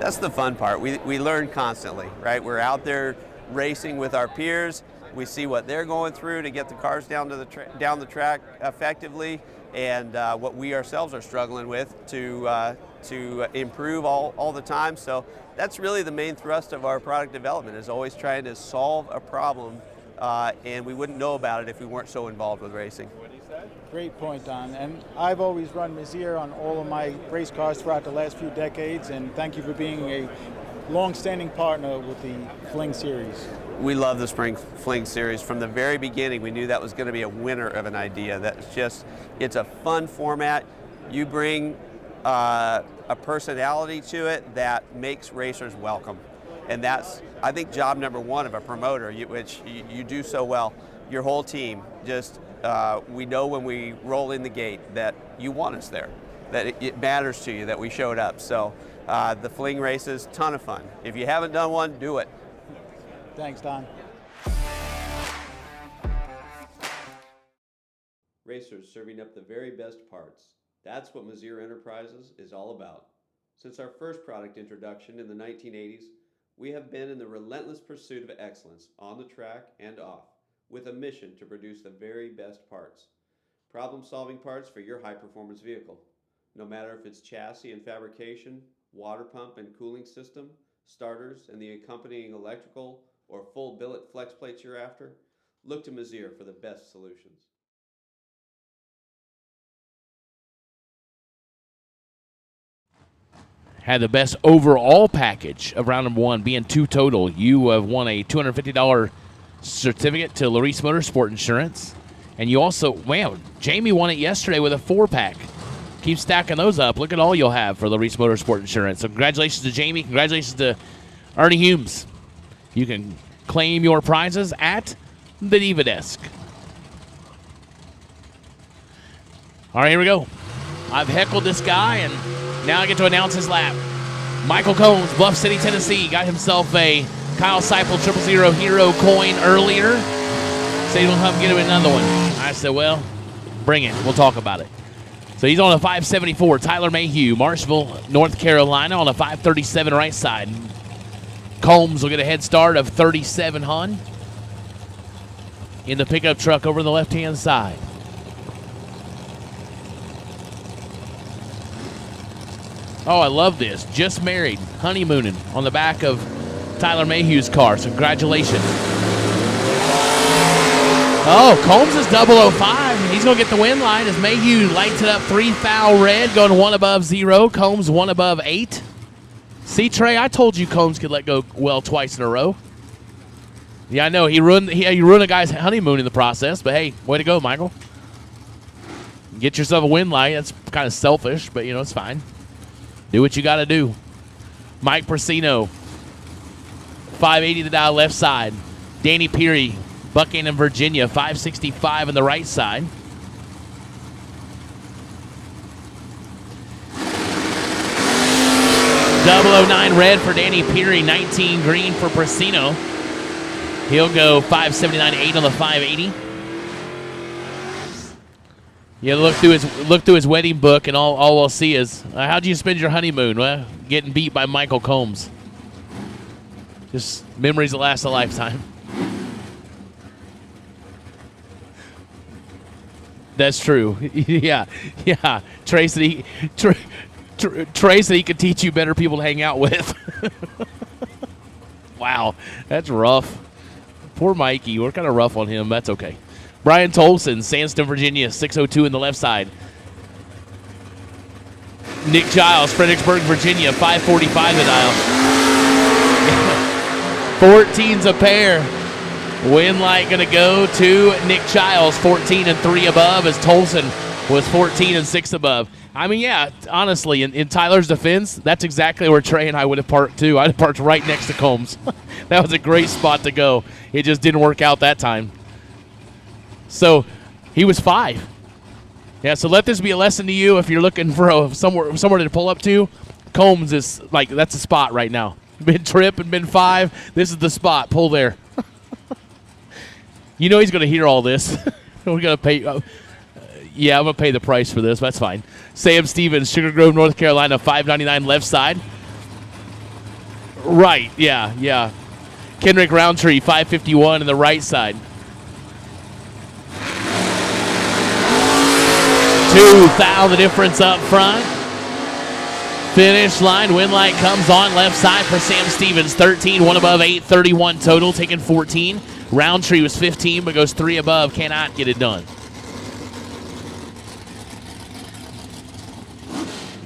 That's the fun part. We learn constantly, right? We're out there racing with our peers. We see what they're going through to get the cars down the track effectively, and what we ourselves are struggling with to improve all the time. So that's really the main thrust of our product development, is always trying to solve a problem, and we wouldn't know about it if we weren't so involved with racing. Great point, Don. And I've always run Mazier on all of my race cars throughout the last few decades, and thank you for being a long-standing partner with the Fling series. We love the Spring Fling series. From the very beginning, we knew that was going to be a winner of an idea. It's a fun format. You bring a personality to it that makes racers welcome. And that's, I think, job number one of a promoter, which you do so well. Your whole team, we know when we roll in the gate that you want us there, that it matters to you that we showed up. So the Fling races, ton of fun. If you haven't done one, do it. Thanks, Don. Racers serving up the very best parts. That's what Mazier Enterprises is all about. Since our first product introduction in the 1980s, we have been in the relentless pursuit of excellence on the track and off, with a mission to produce the very best parts. Problem-solving parts for your high-performance vehicle. No matter if it's chassis and fabrication, water pump and cooling system, starters and the accompanying electrical or full billet flex plates you're after, look to Mazier for the best solutions. Had the best overall package of round number one, being 2 total. You have won a $250 certificate to Larice Motorsport Insurance. And you also, wow, Jamie won it yesterday with a 4-pack. Keep stacking those up. Look at all you'll have for Larice Motorsport Insurance. So congratulations to Jamie. Congratulations to Ernie Humes. You can claim your prizes at the Diva Desk. All right, here we go. I've heckled this guy, and now I get to announce his lap. Michael Combs, Bluff City, Tennessee, got himself a Kyle Seipel 000 Hero coin earlier. Said he'll come get him another one. I said, well, bring it. We'll talk about it. So he's on a 574. Tyler Mayhew, Marshville, North Carolina, on a 537 right side. Combs will get a head start of 37 Hun in the pickup truck over the left-hand side. Oh, I love this. Just married, honeymooning on the back of Tyler Mayhew's car. So congratulations. Oh, Combs is 005. He's going to get the win line as Mayhew lights it up 3 foul red, going 1 above 0. Combs 1 above 8. See, Trey, I told you Combs could let go well twice in a row. Yeah, I know. He ruined a guy's honeymoon in the process, but hey, way to go, Michael. Get yourself a win line. That's kind of selfish, but, it's fine. Do what you got to do. Mike Persino, 580 the dial left side. Danny Peary, Buchanan, Virginia, 565 on the right side. .009 red for Danny Peary, 19 green for Persino. He'll go 579.8 on the 580. Yeah, look through his wedding book, and all we'll see is how'd you spend your honeymoon? Well, getting beat by Michael Combs. Just memories that last a lifetime. That's true. Yeah. Trey said he could teach you better people to hang out with. Wow, that's rough. Poor Mikey. We're kind of rough on him. That's okay. Brian Tolson, Sandston, Virginia, 602 in the left side. Nick Giles, Fredericksburg, Virginia, 545 the dial. 14's a pair. Win light going to go to Nick Giles, 14 and 3 above, as Tolson was 14 and 6 above. I mean, yeah, honestly, in Tyler's defense, that's exactly where Trey and I would have parked too. I'd have parked right next to Combs. That was a great spot to go. It just didn't work out that time. So he was 5. Yeah, so let this be a lesson to you if you're looking for somewhere to pull up to. Combs is that's a spot right now. Been trip and been 5. This is the spot. Pull there. He's going to hear all this. We're going to pay. Yeah, I'm going to pay the price for this. That's fine. Sam Stevens, Sugar Grove, North Carolina, 599 left side. Right, yeah. Kendrick Roundtree, 551 in the right side. 2,000 the difference up front. Finish line, win light comes on left side for Sam Stevens. 13, 1 above 8, 31 total, taking 14. Roundtree was 15, but goes 3 above, cannot get it done.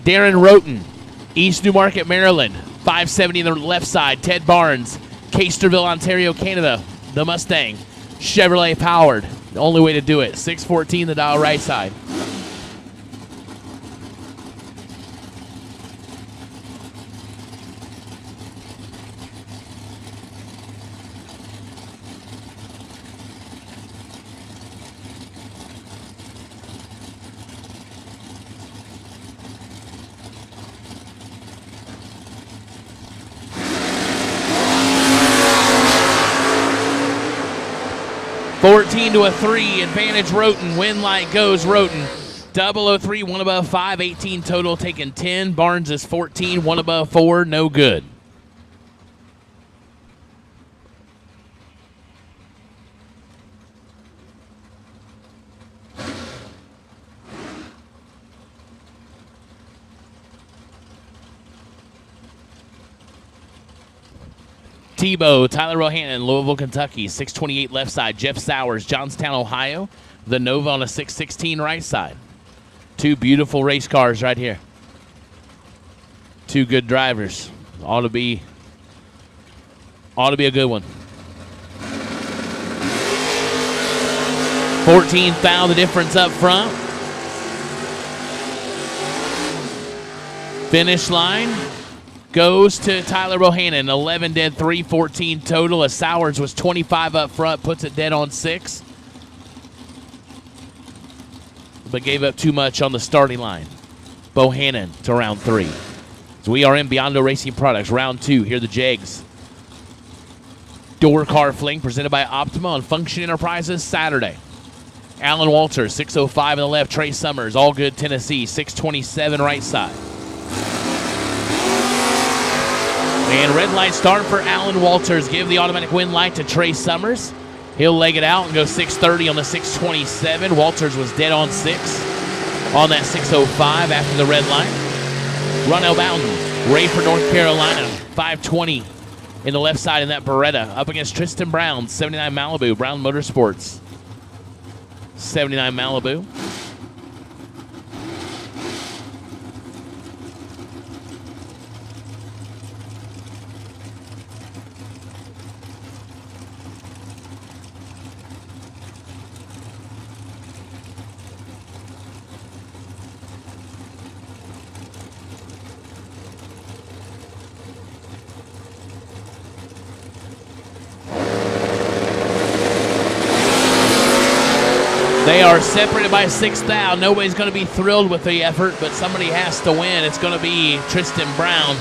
Darren Roten, East Newmarket, Maryland, 570 on the left side. Ted Barnes, Casterville, Ontario, Canada, the Mustang. Chevrolet powered, the only way to do it. 614 the dial right side. $14 to a 3, advantage Roten. Win light goes Roten. 003, 1 above 5, 18 total, taking 10. Barnes is 14, 1 above 4, no good. Tebow, Tyler Rohannon, Louisville, Kentucky, 628 left side. Jeff Sowers, Johnstown, Ohio. The Nova on a 616 right side. 2 beautiful race cars right here. 2 good drivers. Ought to be a good one. 14 foul the difference up front. Finish line goes to Tyler Bohannon. 11 dead, 314 total. As Sowers was 25 up front, puts it dead on 6. But gave up too much on the starting line. Bohannon to round 3. So we are in Biondo Racing Products, round 2. Here are the Jags. DoorCar Fling presented by Optima on Function Enterprises Saturday. Alan Walters, 605 on the left. Trey Summers, All Good Tennessee, 627 right side. And red light start for Alan Walters. Give the automatic win light to Trey Summers. He'll leg it out and go 630 on the 627. Walters was dead on 6 on that 605 after the red light. Ronell Bowden, Rayford, North Carolina, 520 in the left side in that Beretta. Up against Tristan Brown, 79 Malibu, Brown Motorsports. 79 Malibu. They are separated by 6 thou. Nobody's going to be thrilled with the effort, but somebody has to win. It's going to be Tristan Brown.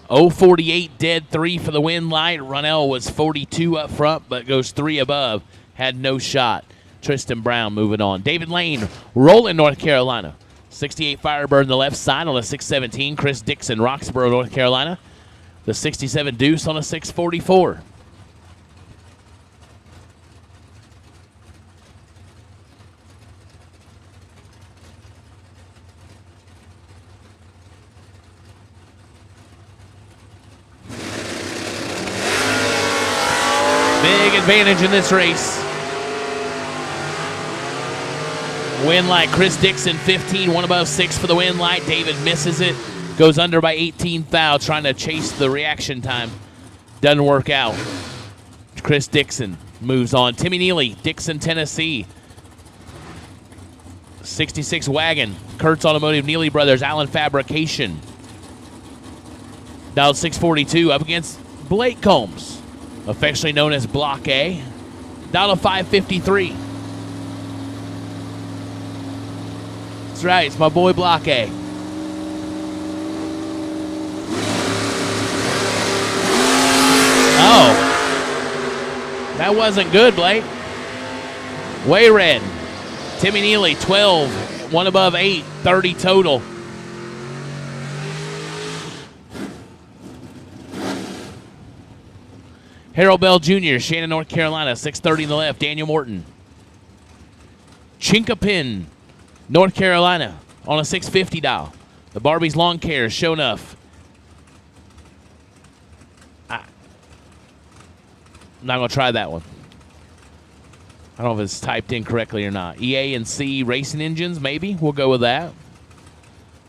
0.48 dead 3 for the win light. Ronell was 42 up front, but goes 3 above. Had no shot. Tristan Brown moving on. David Lane, Roland, North Carolina. 68 Firebird on the left side on a 617. Chris Dixon, Roxborough, North Carolina. The 67 Deuce on a 644. Big advantage in this race. Win light, Chris Dixon, 15, 1 above 6 for the win light. David misses it, goes under by 18 thou, trying to chase the reaction time. Doesn't work out. Chris Dixon moves on. Timmy Neely, Dixon, Tennessee. 66 Wagon, Kurtz Automotive, Neely Brothers, Allen Fabrication. Dialed 642 up against Blake Combs, affectionately known as Block A. Down to 553. That's right, it's my boy Block A. Oh. That wasn't good, Blake. Way red. Timmy Neely, 12, 1 above 8, 30 total. Harold Bell Jr., Shannon, North Carolina, 630 in the left. Daniel Morton. Chinkapin, North Carolina, on a 650 dial. The Barbie's Lawn Care, show enough. I'm not going to try that one. I don't know if it's typed in correctly or not. EA and C Racing Engines, maybe. We'll go with that.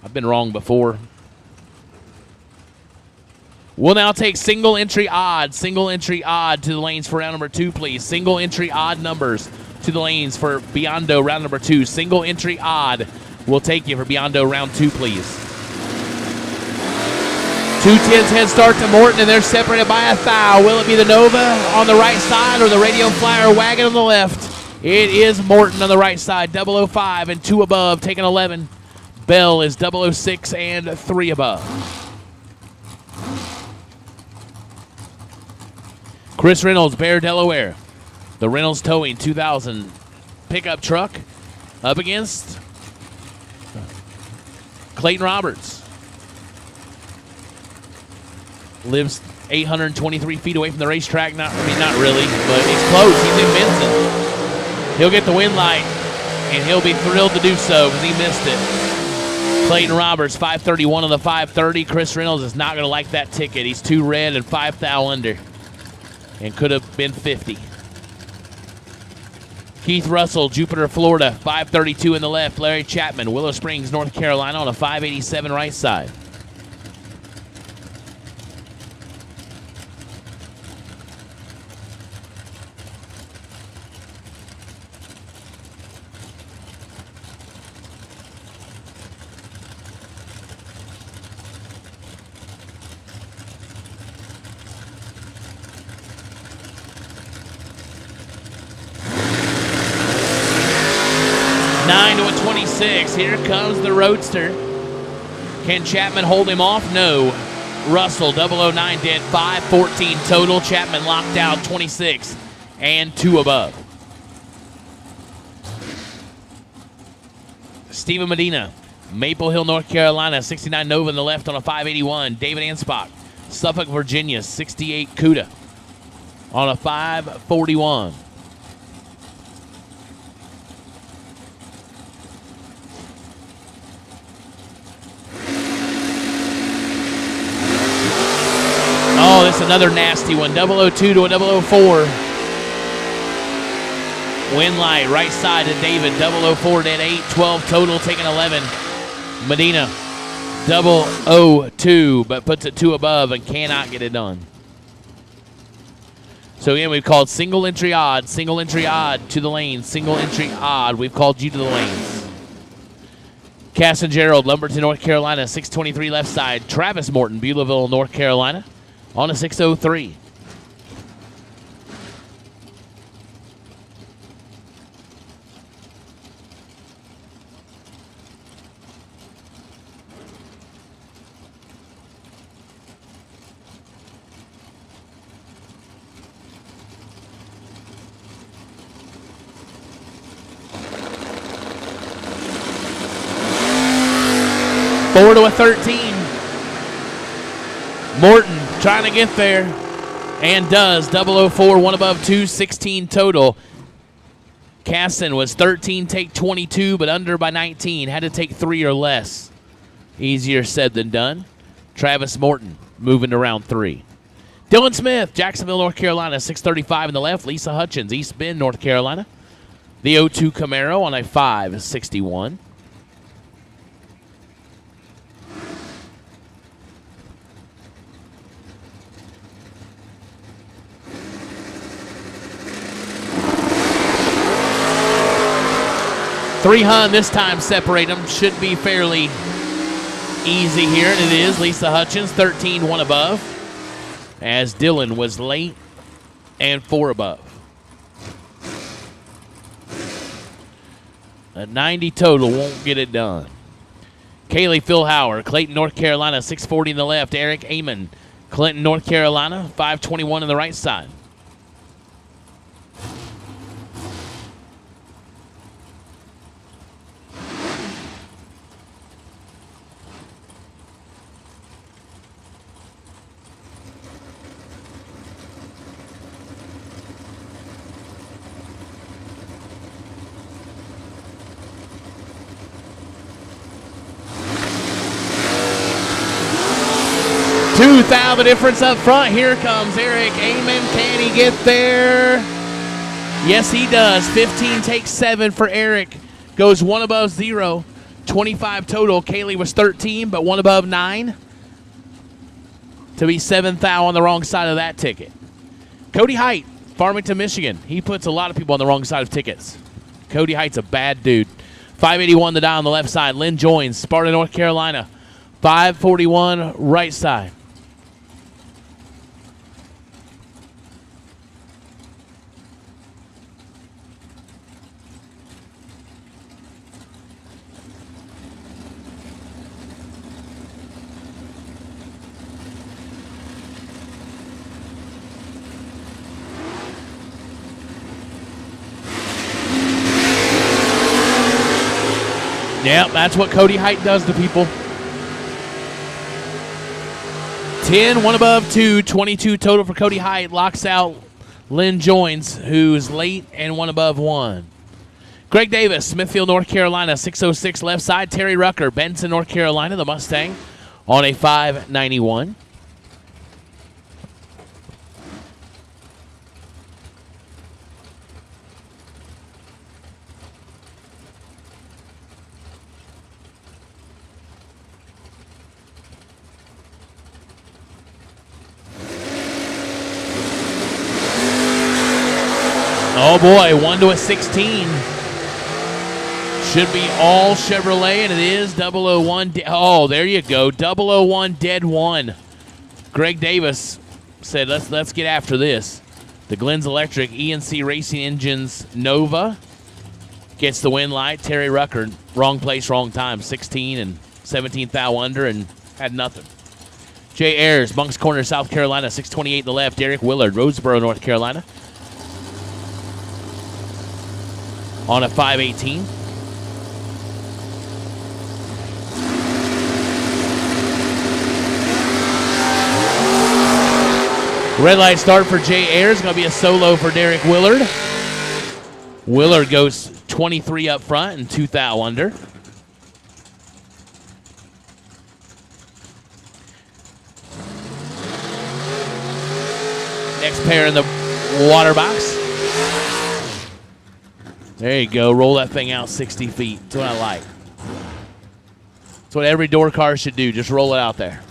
I've been wrong before. We'll now take single entry odd to the lanes for round number 2, please. Single entry odd numbers to the lanes for Biondo round number 2. Single entry odd will take you for Biondo round 2, please. 210's head start to Morton, and they're separated by 1 thou. Will it be the Nova on the right side or the Radio Flyer Wagon on the left? It is Morton on the right side, 005 and 2 above, taking 11. Bell is 006 and 3 above. Chris Reynolds, Bear, Delaware. The Reynolds Towing 2000 pickup truck up against Clayton Roberts. Lives 823 feet away from the racetrack. Not really, but he's close. He's in Benson. He'll get the win light, and he'll be thrilled to do so because he missed it. Clayton Roberts, 531 on the 530. Chris Reynolds is not going to like that ticket. He's 2 red and 5 thou under, and could have been 50. Keith Russell, Jupiter, Florida, 532 in the left. Larry Chapman, Willow Springs, North Carolina, on a 587 right side. Here comes the Roadster. Can Chapman hold him off? No. Russell, 009 dead, 514 total. Chapman locked out, 26 and 2 above. Stephen Medina, Maple Hill, North Carolina, 69 Nova in the left on a 581. David Anspach, Suffolk, Virginia, 68 Cuda on a 541. Davis, another nasty one. 002 to a 004. Winlight, right side to David. 004 dead 8. 12 total, taking 11. Medina, 002, but puts it 2 above and cannot get it done. So again, we've called single entry odd to the lane, single entry odd. We've called you to the lanes. Cass and Gerald, Lumberton, North Carolina, 623 left side. Travis Morton, Beulahville, North Carolina, on a 603. Four to a 13. Morton trying to get there and does. 004, 1 above 2, 16 total. Casson was 13, take 22, but under by 19. Had to take 3 or less. Easier said than done. Travis Morton moving to round 3. Dylan Smith, Jacksonville, North Carolina, 635 in the left. Lisa Hutchins, East Bend, North Carolina. The 02 Camaro on a 561. Three hun this time separate them. Should be fairly easy here, and it is. Lisa Hutchins, 13, 1 above, as Dylan was late and 4 above. A 90 total won't get it done. Kaylee Philhauer, Clayton, North Carolina, 640 in the left. Eric Amon, Clinton, North Carolina, 521 in the right side. The difference up front. Here comes Eric Amon. Can he get there? Yes, he does. 15 takes 7 for Eric. Goes 1 above 0. 25 total. Kaylee was 13, but 1 above 9. To be 7th thou on the wrong side of that ticket. Cody Height, Farmington, Michigan. He puts a lot of people on the wrong side of tickets. Cody Height's a bad dude. 581 the die on the left side. Lynn joins. Sparta, North Carolina. 541 right side. Yep, that's what Cody Height does to people. 10, 1 above 2, 22 total for Cody Height. Locks out Lynn Joins, who's late and 1 above 1. Greg Davis, Smithfield, North Carolina, 606 left side. Terry Rucker, Benson, North Carolina, the Mustang, on a 591. Oh boy, 1 to a 16. Should be all Chevrolet, and it is 001. Oh, there you go. 001 dead 1. Greg Davis said, let's get after this. The Glenn's Electric ENC Racing Engines Nova gets the win light. Terry Rucker, wrong place, wrong time. 16 and 17th thou under and had nothing. Jay Ayers, Moncks Corner, South Carolina, 628 in the left. Derek Willard, Roseboro, North Carolina, on a 518. Red light start for Jay Ayers. Going to be a solo for Derek Willard. Willard goes 23 up front and 2 thou under. Next pair in the water box. There you go. Roll that thing out 60 feet. That's what I like. That's what every DoorCar should do. Just roll it out there.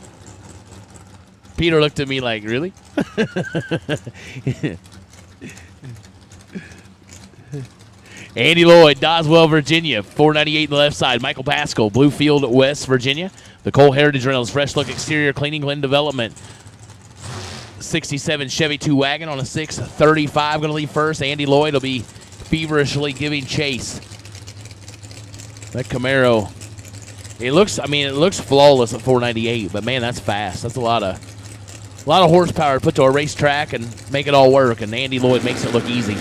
Peter looked at me like, really? Andy Lloyd, Doswell, Virginia. 498 on the left side. Michael Pascal, Bluefield, West Virginia. The Cole Heritage Reynolds, fresh look exterior, cleaning Glen Development. 67 Chevy 2 wagon on a 635. Going to leave first. Andy Lloyd will be feverishly giving chase. That Camaro, it looks flawless at 498, but man, that's fast. That's a lot of horsepower to put to a racetrack and make it all work, and Andy Lloyd makes it look easy.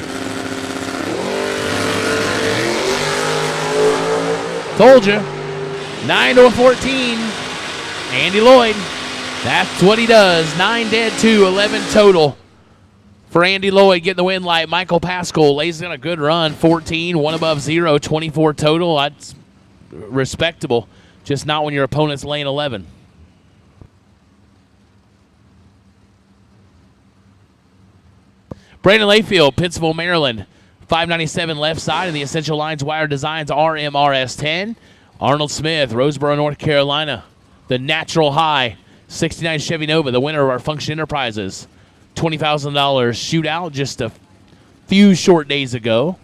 Told you. 9-14. Andy Lloyd. That's what he does. 9 dead, 2, 11 total. For Andy Lloyd getting the win light. Michael Pascal lays in a good run. 14, 1 above 0, 24 total. That's respectable. Just not when your opponent's laying 11. Brandon Layfield, Pittsville, Maryland. 597 left side in the Essential Lines Wire Designs RMRS 10. Arnold Smith, Roseboro, North Carolina. The Natural High, 69 Chevy Nova, the winner of our Function Enterprises $20,000 shootout just a few short days ago.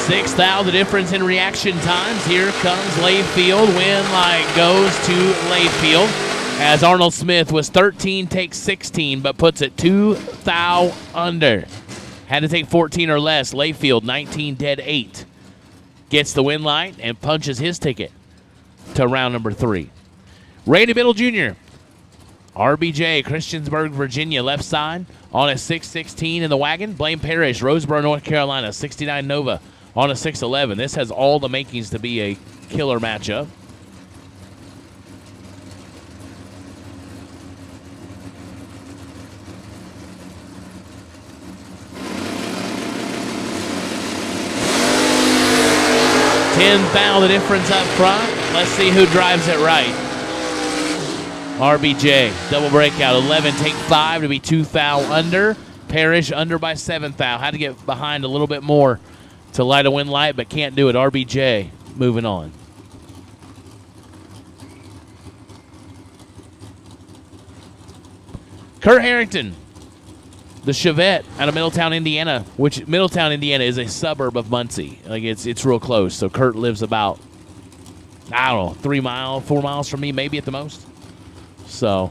Sixth out, the difference in reaction times. Here comes Layfield. Win light goes to Layfield. As Arnold Smith was 13, takes 16, but puts it 2 thou under. Had to take 14 or less. Layfield, 19 dead 8. Gets the win light and punches his ticket to round number 3. Randy Biddle Jr., RBJ, Christiansburg, Virginia, left side on a 616 in the wagon. Blaine Parrish, Roseboro, North Carolina, 69 Nova on a 611. This has all the makings to be a killer matchup. $10,000 the difference up front. Let's see who drives it right. RBJ, double breakout. 11, take 5 to be 2 thou under. Parrish under by 7 thou. Had to get behind a little bit more to light a win light, but can't do it. RBJ moving on. Kurt Harrington, the Chevette out of Middletown, Indiana, which Middletown, Indiana is a suburb of Muncie. Like it's real close. So Kurt lives about, I don't know, 4 miles from me, maybe at the most. So,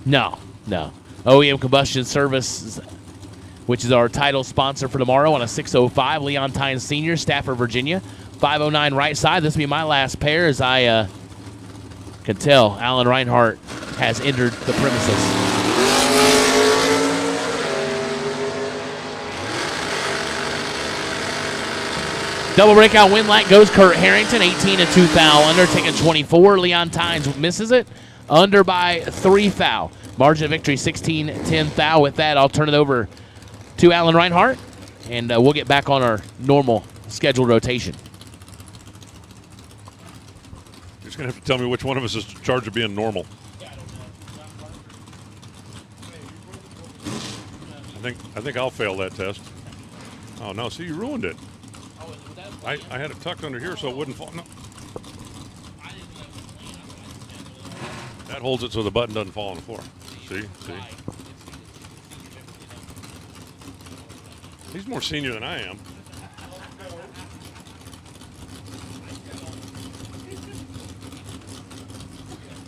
no. OEM Combustion Service, which is our title sponsor for tomorrow on a 605. Leon Tynes Sr., Stafford, Virginia. 509 right side. This will be my last pair as I can tell Alan Reinhart has entered the premises. Double breakout win light goes Kurt Harrington, 18 and 2 thou under, taking 24. Leon Tynes misses it, under by 3 thou. Margin of victory 16-10 thou. With that, I'll turn it over to Alan Reinhart, and we'll get back on our normal scheduled rotation. You're just going to have to tell me which one of us is in charge of being normal. I think I'll fail that test. Oh, no, see, you ruined it. I had it tucked under here so it wouldn't fall. No. That holds it so the button doesn't fall on the floor. See? He's more senior than I am.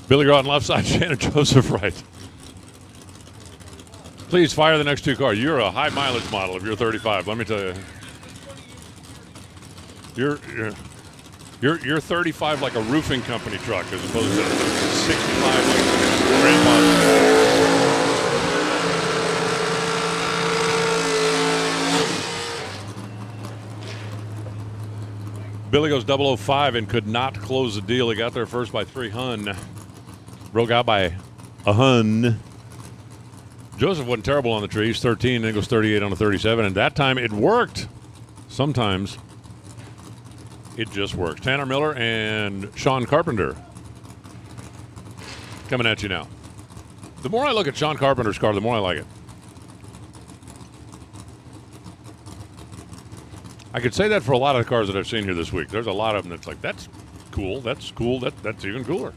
Billy Groton left side, Shannon Joseph right. Please fire the next 2 cars. You're a high mileage model if you're 35. Let me tell you. You're 35 like a roofing company truck as opposed to 65 like Billy goes 005 and could not close the deal. He got there first by 3 hun. Broke out by a hun. Joseph wasn't terrible on the tree. He's 13, then goes 38 on the 37, and that time it worked. Sometimes it just works. Tanner Miller and Sean Carpenter coming at you now. The more I look at Sean Carpenter's car, the more I like it. I could say that for a lot of the cars that I've seen here this week. There's a lot of them that's like, that's cool, that's cool, that's even cooler.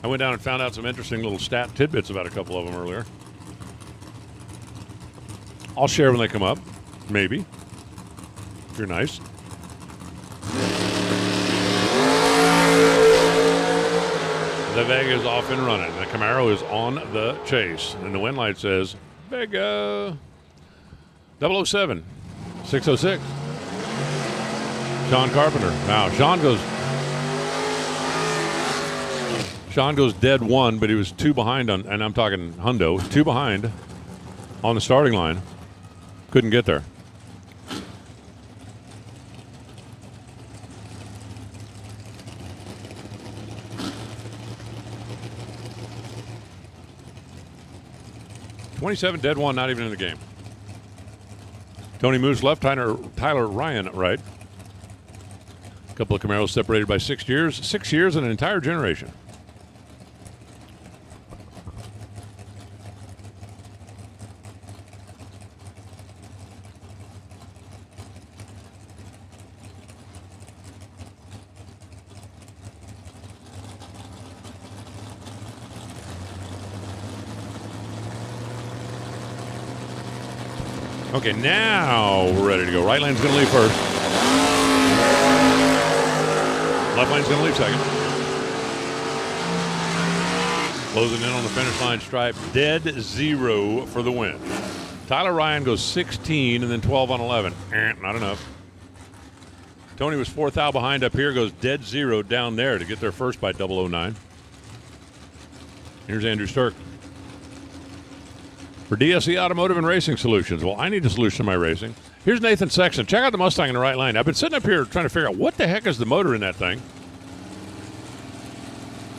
I went down and found out some interesting little stat tidbits about a couple of them earlier. I'll share when they come up, maybe, if you're nice. The Vega's off and running. The Camaro is on the chase. And the wind light says, Vega. 007, 606. Sean Carpenter. Now, Sean goes dead one, but he was 2 behind on, and I'm talking hundo, 2 behind on the starting line. Couldn't get there. $27 dead one, not even in the game. Tony Moose left, Tyler Ryan right. A couple of Camaros separated by 6 years. 6 years and an entire generation. Okay, now we're ready to go. Right lane's going to leave first. Left lane's going to leave second. Closing in on the finish line stripe. Dead 0 for the win. Tyler Ryan goes 16 and then 12 on 11. Not enough. Tony was 4th out behind up here. Goes dead 0 down there to get there first by 009. Here's Andrew Sturck. For DSE Automotive and Racing Solutions. Well, I need a solution to my racing. Here's Nathan Sexton. Check out the Mustang in the right lane. I've been sitting up here trying to figure out what the heck is the motor in that thing.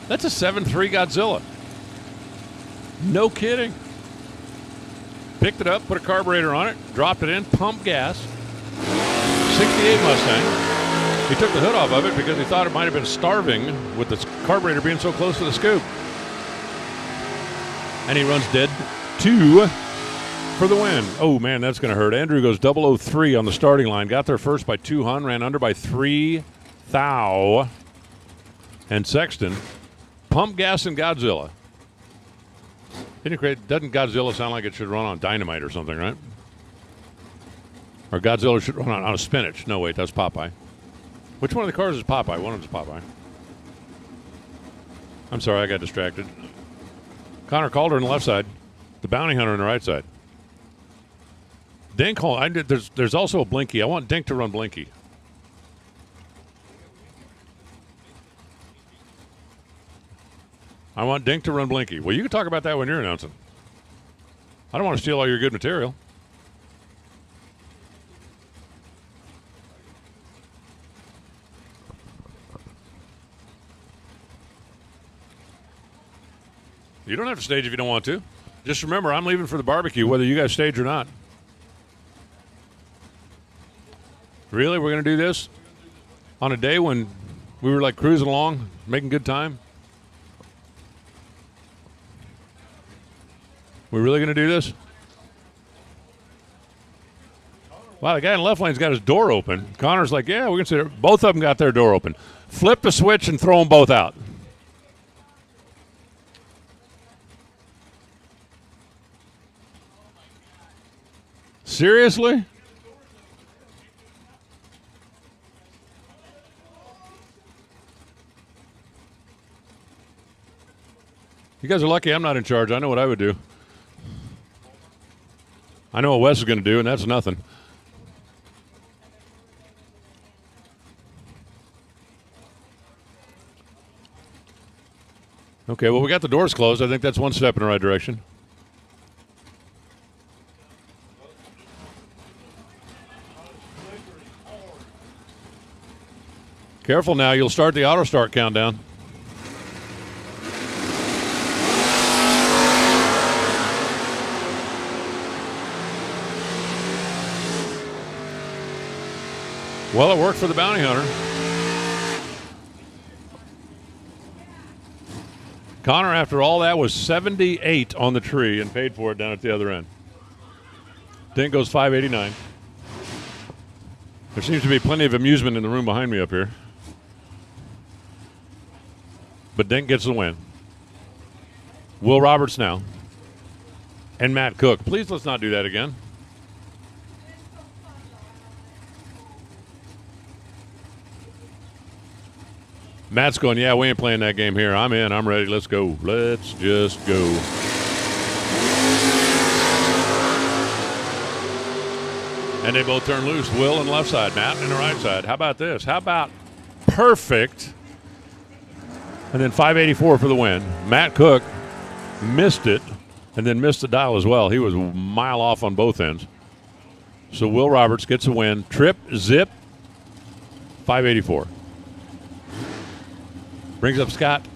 That's a 7.3 Godzilla. No kidding. Picked it up, put a carburetor on it, dropped it in, pumped gas. 68 Mustang. He took the hood off of it because he thought it might have been starving with the carburetor being so close to the scoop. And he runs dead 2 for the win. Oh, man, that's going to hurt. Andrew goes 003 on the starting line. Got there first by 2 hun, ran under by 3 thou. And Sexton pump gas in Godzilla. Doesn't Godzilla sound like it should run on dynamite or something, right? Or Godzilla should run on a spinach. No, wait, that's Popeye. Which one of the cars is Popeye? One of them is Popeye. I'm sorry, I got distracted. Connor Calder on the left side. The bounty hunter on the right side. Dink, there's also a Blinky. I want Dink to run Blinky. I want Dink to run Blinky. Well, you can talk about that when you're announcing. I don't want to steal all your good material. You don't have to stage if you don't want to. Just remember, I'm leaving for the barbecue, whether you guys stage or not. Really? We're going to do this on a day when we were like cruising along, making good time? We really going to do this? Wow, the guy in the left lane's got his door open. Connor's like, yeah, we're going to sit. Both of them got their door open. Flip the switch and throw them both out. Seriously? You guys are lucky I'm not in charge. I know what I would do. I know what Wes is going to do, and that's nothing. Okay, well, we got the doors closed. I think that's one step in the right direction. Careful now. You'll start the auto start countdown. Well, it worked for the bounty hunter. Connor, after all that, was 78 on the tree and paid for it down at the other end. Dink goes 589. There seems to be plenty of amusement in the room behind me up here. But Dink gets the win. Will Roberts now. And Matt Cook. Please let's not do that again. Matt's going, yeah, we ain't playing that game here. I'm in. I'm ready. Let's go. Let's just go. And they both turn loose. Will on the left side, Matt on the right side. How about this? How about perfect? And then 584 for the win. Matt Cook missed it and then missed the dial as well. He was a mile off on both ends. So Will Roberts gets a win. Trip, zip, 584. Brings up Scott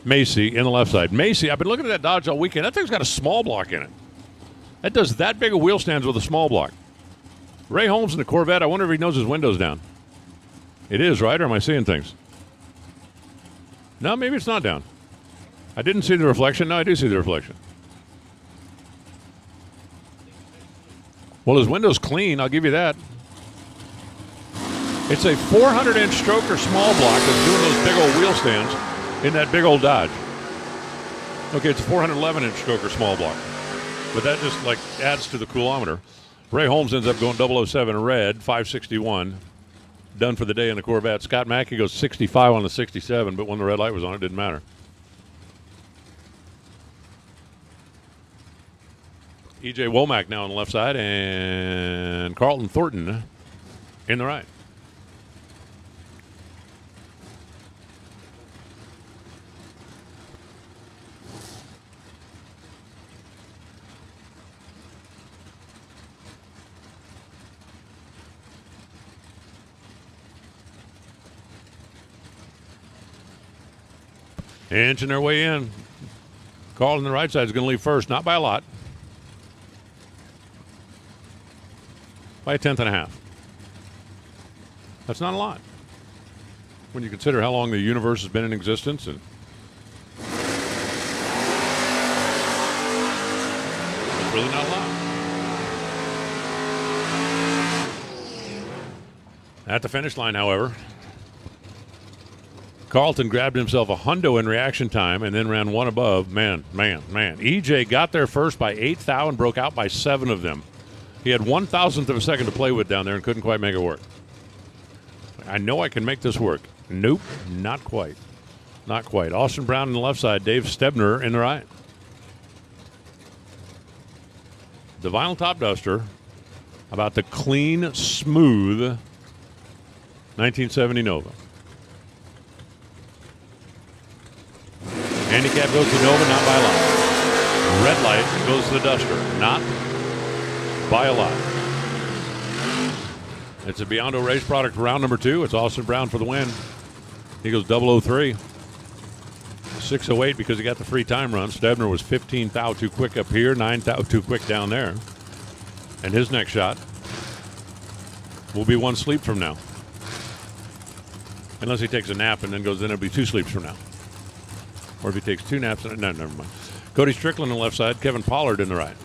Macy in the left side. Macy, I've been looking at that Dodge all weekend. That thing's got a small block in it. That does that big of wheel stands with a small block. Ray Holmes in the Corvette, I wonder if he knows his window's down. It is, right? Or am I seeing things? No, maybe it's not down. I didn't see the reflection. No, I do see the reflection. Well, his window's clean. I'll give you that. It's a 400-inch stroker small block that's doing those big old wheel stands in that big old Dodge. Okay, it's a 411-inch stroker small block. But that just, like, adds to the coolometer. Ray Holmes ends up going 007 red, 561. Done for the day in the Corvette. Scott Mackey goes 65 on the 67, but when the red light was on, it didn't matter. E.J. Womack now on the left side, and Carlton Thornton in the right. Inching their way in. Carl on the right side is going to leave first, not by a lot. By a 10.5. That's not a lot when you consider how long the universe has been in existence. And it's really not a lot. At the finish line, however, Carlton grabbed himself a hundo in reaction time and then ran one above. Man. EJ got there first by 8 thou and broke out by 7 of them. He had 1,000th of a second to play with down there and couldn't quite make it work. I know I can make this work. Nope, not quite. Not quite. Austin Brown on the left side, Dave Stebner in the right. The vinyl top duster, about the clean, smooth 1970 Nova. Handicap goes to Nova, not by a lot. Red light goes to the Duster, not by a lot. It's a Biondo race product for round number 2. It's Austin Brown for the win. He goes 003. 608 because he got the free time run. Stebner was 15 thou too quick up here, 9 thou too quick down there. And his next shot will be 1 sleep from now. Unless he takes a nap and then goes, then it'll be 2 sleeps from now. Or if he takes 2 naps, no, never mind. Cody Strickland on the left side, Kevin Pollard in the right.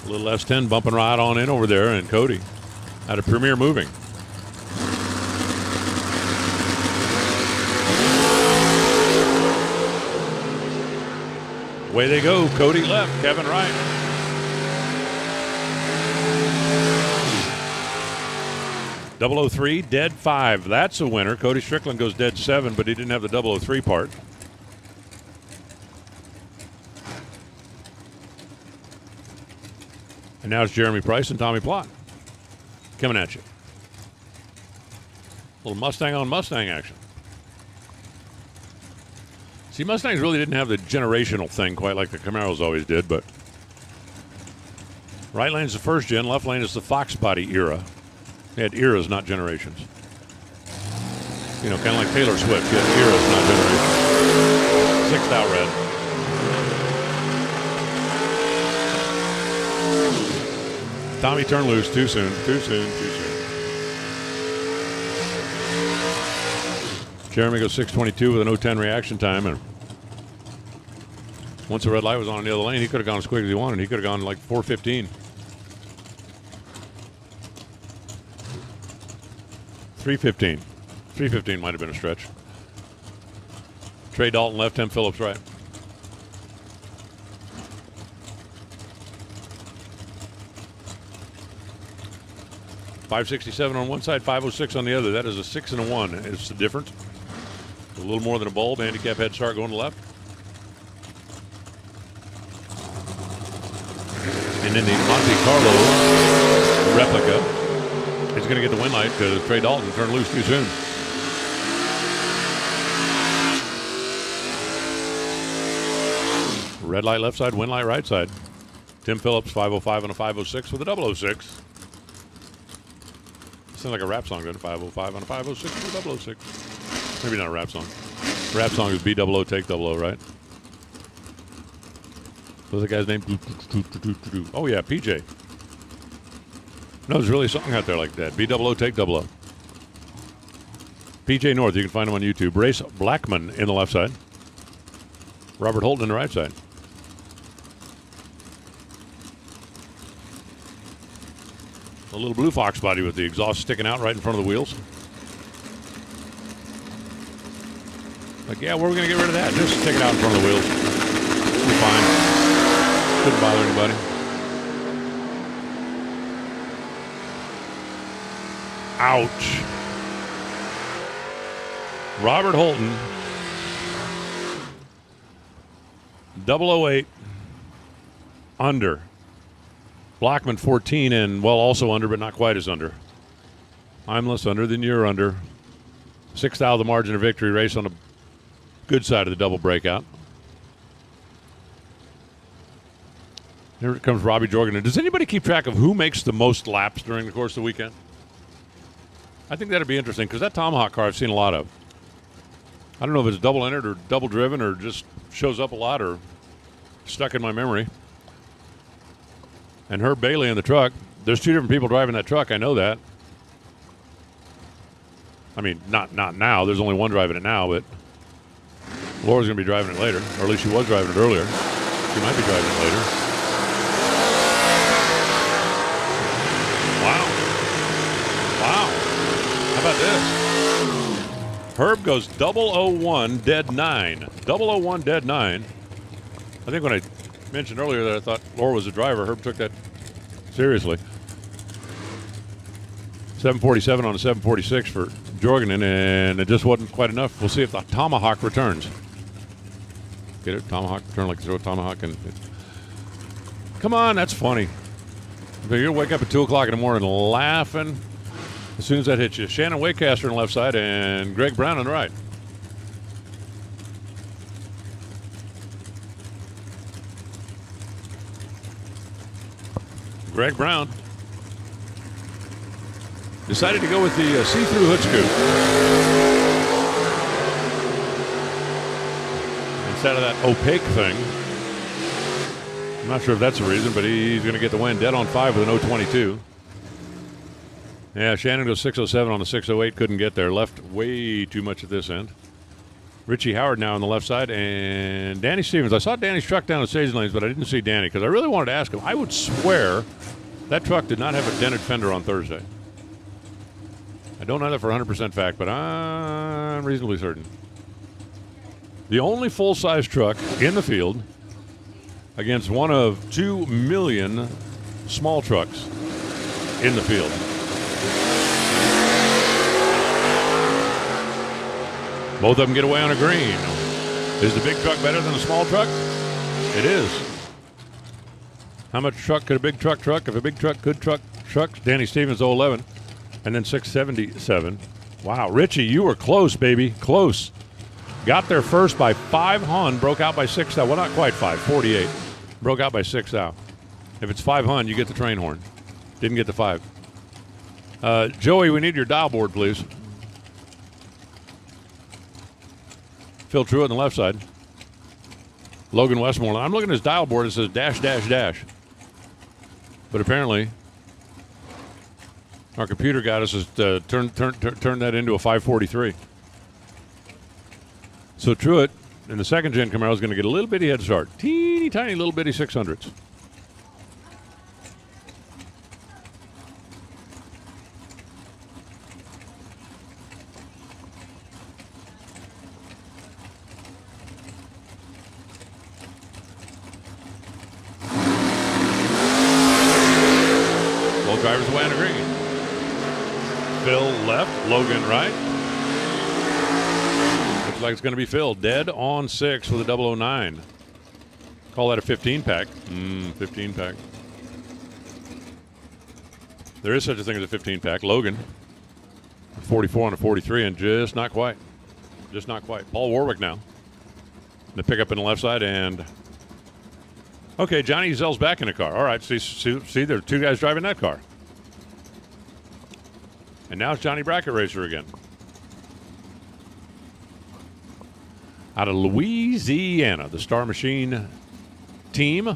A little S10 bumping right on in over there, and Cody out of Premier Moving. Away they go. Cody left, Kevin right. .003, dead 5. That's a winner. Cody Strickland goes dead 7, but he didn't have the 003 part. And now it's Jeremy Price and Tommy Plott. coming at you. Little Mustang on Mustang action. See, Mustangs really didn't have the generational thing quite like the Camaros always did, but right lane's the first gen, left lane is the Fox body era. They had eras, not generations. You know, kind of like Taylor Swift. You had eras, not generations. Sixth out red. Tommy turned loose too soon, too soon, too soon. Jeremy goes 6:22 with an 0:10 reaction time, and once the red light was on in the other lane, he could have gone as quick as he wanted. He could have gone like 4:15. 3:15. 3:15 might have been a stretch. Trey Dalton left, Tim Phillips right. .567 on one side, 506 on the other. That is a 6 and a 1. It's the difference. A little more than a bulb. Handicap head start going to left. And then the Monte Carlo replica is going to get the win light because Trey Dalton turned loose too soon. Red light left side, win light right side. Tim Phillips, 505 and a 506 with a 006. Sounds like a rap song, doesn't it? 505 on a 506 with a 006. Maybe not a rap song. Rap song is B-double-O, take 00, right? What's the guy's name? Oh, yeah, PJ. No, there's really a song out there like that. B-double-O, take 00. PJ North, you can find him on YouTube. Race Blackman in the left side. Robert Holton in the right side. A little blue fox body with the exhaust sticking out right in front of the wheels. Like, yeah, where are we going to get rid of that? Just stick it out in front of the wheels. We're fine. Shouldn't bother anybody. Ouch. Robert Holton. 008. Under. Blackman 14 and, well, also under, but not quite as under. I'm less under than you're under. 6th out of the margin of victory race on the good side of the double breakout. Here comes Robbie Jorgen. Does anybody keep track of who makes the most laps during the course of the weekend? I think that'd be interesting because that Tomahawk car I've seen a lot of. I don't know if it's double entered or double driven or just shows up a lot or stuck in my memory. And Herb Bailey in the truck. There's two different people driving that truck. I know that. I mean, not now. There's only one driving it now, but Laura's going to be driving it later. Or at least she was driving it earlier. She might be driving it later. Wow. Wow. How about this? Herb goes 001, dead 9. 001, dead 9. I think when I mentioned earlier that I thought Laura was the driver, Herb took that seriously. 747 on a 746 for Jorgen, and it just wasn't quite enough. We'll see if the Tomahawk returns. Get it? Tomahawk, turn like you throw a Tomahawk. And come on, that's funny. You're going to wake up at 2 o'clock in the morning laughing as soon as that hits you. Shannon Waycaster on the left side and Greg Brown on the right. Greg Brown decided to go with the see-through hood scoop instead of that opaque thing. I'm not sure if that's the reason, but he's going to get the win. Dead on 5 with an 022. Yeah, Shannon goes 607 on the 608. Couldn't get there. Left way too much at this end. Richie Howard now on the left side, and Danny Stevens. I saw Danny's truck down at Sage Lanes, but I didn't see Danny because I really wanted to ask him. I would swear that truck did not have a dented fender on Thursday. I don't know that for 100% fact, but I'm reasonably certain. The only full-size truck in the field against one of 2 million small trucks in the field. Both of them get away on a green. Is the big truck better than the small truck? It is. How much truck could a big truck truck? If a big truck could truck Trucks, Danny Stevens 011, and then 677. Wow, Richie, you were close, baby, close. Got there first by 5 hun, broke out by 6 thou. Well, not quite 5, 48. Broke out by 6 thou. If it's 5 hun, you get the train horn. Didn't get the 5. Joey, we need your dial board, please. Phil Truitt on the left side. Logan Westmoreland. I'm looking at his dial board. It says dash, dash, dash. But apparently, our computer got us to turn that into a 543. So Truitt in the second gen Camaro is going to get a little bitty head start. Teeny tiny little bitty 600s. Both drivers away on the green. Phil left, Logan right. Looks like it's going to be Phil. Dead on 6 with a 009. Call that a 15-pack. 15-pack. There is such a thing as a 15-pack. Logan, 44 on a 43, and just not quite. Just not quite. Paul Warwick now. The pickup in the left side, and okay, Johnny Zell's back in the car. All right, see, there are 2 guys driving that car. And now it's Johnny Bracket Racer again. Out of Louisiana, the Star Machine team.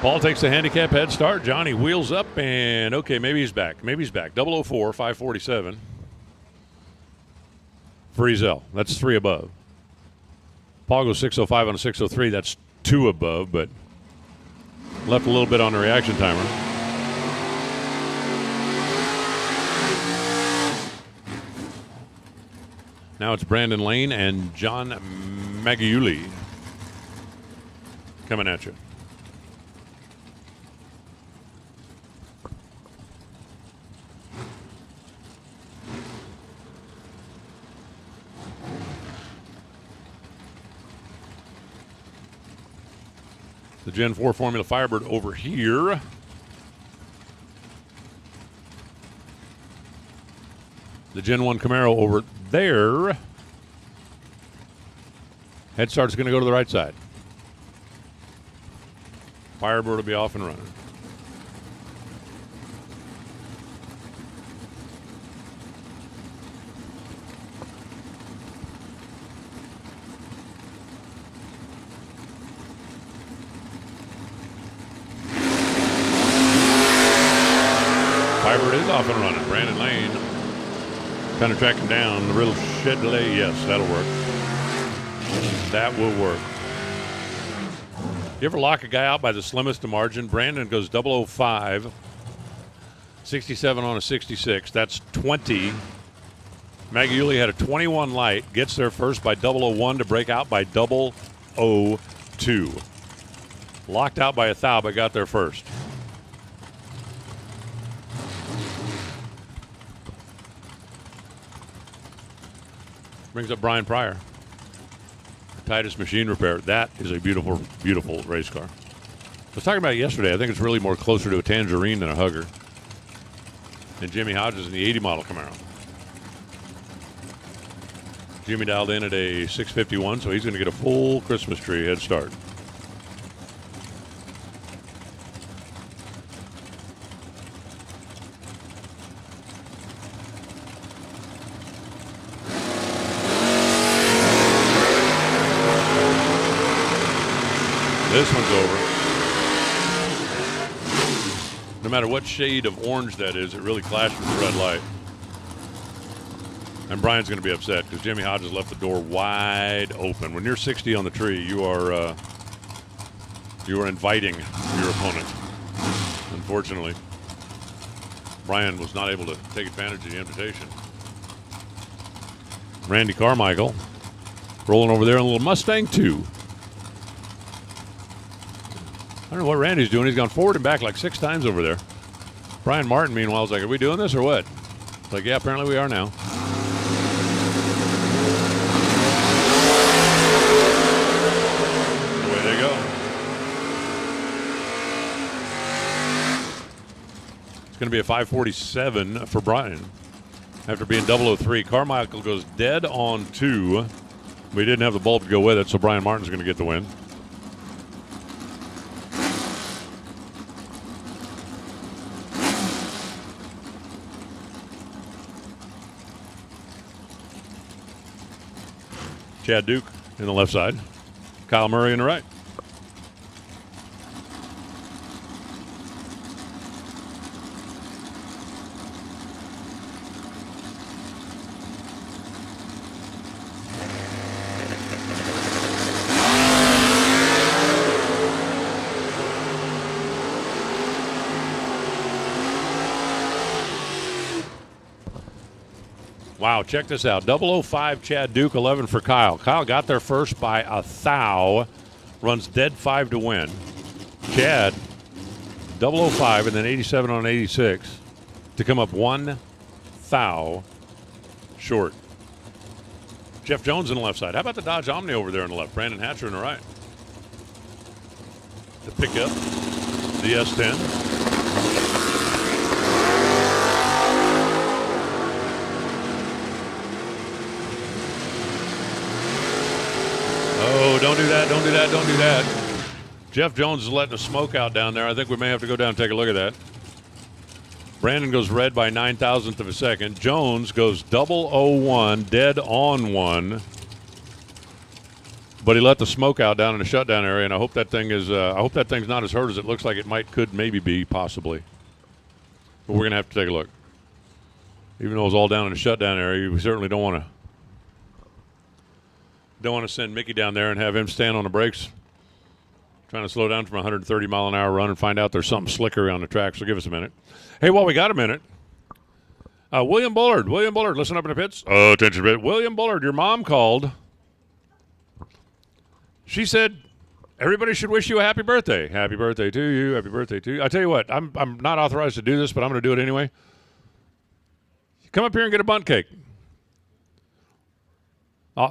Paul takes the handicap head start. Johnny wheels up, and okay, maybe he's back. 004, 547. Friesel, that's 3 above. Paul goes 605 on a 603. That's 2 above, but left a little bit on the reaction timer. Now it's Brandon Lane and John Magliuli coming at you. The Gen 4 Formula Firebird over here. The Gen 1 Camaro over there. Head start's going to go to the right side. Firebird will be off and running. Firebird is off and running. Brandon Lane trying to track him down. The real shed delay. Yes, that'll work. That will work. You ever lock a guy out by the slimmest of margin? Brandon goes 005, 67 on a 66. That's 20. Magliuli had a 21 light. Gets there first by 001 to break out by 002. Locked out by a thou, but got there first. Brings up Brian Pryor. Titus Machine Repair. That is a beautiful, beautiful race car. I was talking about it yesterday. I think it's really more closer to a Tangerine than a Hugger. And Jimmy Hodges in the 80 model Camaro. Jimmy dialed in at a 651, so he's going to get a full Christmas tree head start. This one's over. No matter what shade of orange that is, it really clashed with the red light. And Brian's going to be upset because Jimmy Hodges left the door wide open. When you're 60 on the tree, you are inviting your opponent. Unfortunately, Brian was not able to take advantage of the invitation. Randy Carmichael rolling over there in a little Mustang 2. don't know what Randy's doing. He's gone forward and back like 6 times over there. Brian Martin, meanwhile, is like, are we doing this or what? It's like, yeah, apparently we are now. Away they go. It's going to be a 547 for Brian after being 003. Carmichael goes dead on 2. We didn't have the bulb to go with it, so Brian Martin's going to get the win. Chad Duke in the left side. Kyle Murray in the right. Wow, check this out. 005 Chad Duke, 11 for Kyle. Kyle got there first by a thou, runs dead 5 to win. Chad, 005 and then 87 on 86 to come up 1 thou short. Jeff Jones in the left side. How about the Dodge Omni over there on the left? Brandon Hatcher in the right. The pickup, the S10. Oh, don't do that, don't do that, don't do that. Jeff Jones is letting the smoke out down there. I think we may have to go down and take a look at that. Brandon goes red by 9,000th of a second. Jones goes 001, dead on 1. But he let the smoke out down in the shutdown area, and I hope that thing is. I hope that thing's not as hurt as it looks like it could maybe be, possibly. But we're gonna have to take a look. Even though it was all down in the shutdown area, we certainly don't want to send Mickey down there and have him stand on the brakes, trying to slow down from a 130 mile an hour run and find out there's something slicker on the track. So give us a minute. Hey, while we got a minute, William Bullard, listen up in the pits. Oh, attention a bit. William Bullard, your mom called. She said everybody should wish you a happy birthday. Happy birthday to you. Happy birthday to you. I tell you what, I'm not authorized to do this, but I'm going to do it anyway. Come up here and get a bundt cake.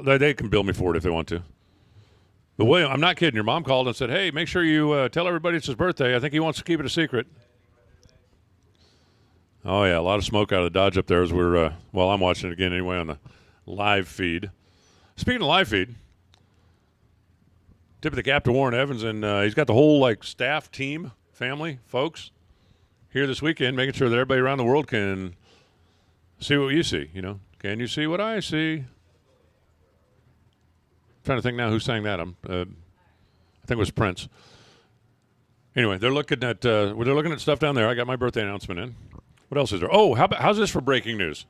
They can bill me for it if they want to. But William, I'm not kidding. Your mom called and said, hey, make sure you tell everybody it's his birthday. I think he wants to keep it a secret. Oh, yeah, a lot of smoke out of the Dodge up there as we're, I'm watching it again anyway on the live feed. Speaking of live feed, tip of the cap to Warren Evans, and he's got the whole, staff, team, family, folks here this weekend, making sure that everybody around the world can see what you see, Can you see what I see? Trying to think now who sang that. I think it was Prince. Anyway, they're looking at stuff down there. I got my birthday announcement in. What else is there? Oh, how's this for breaking news?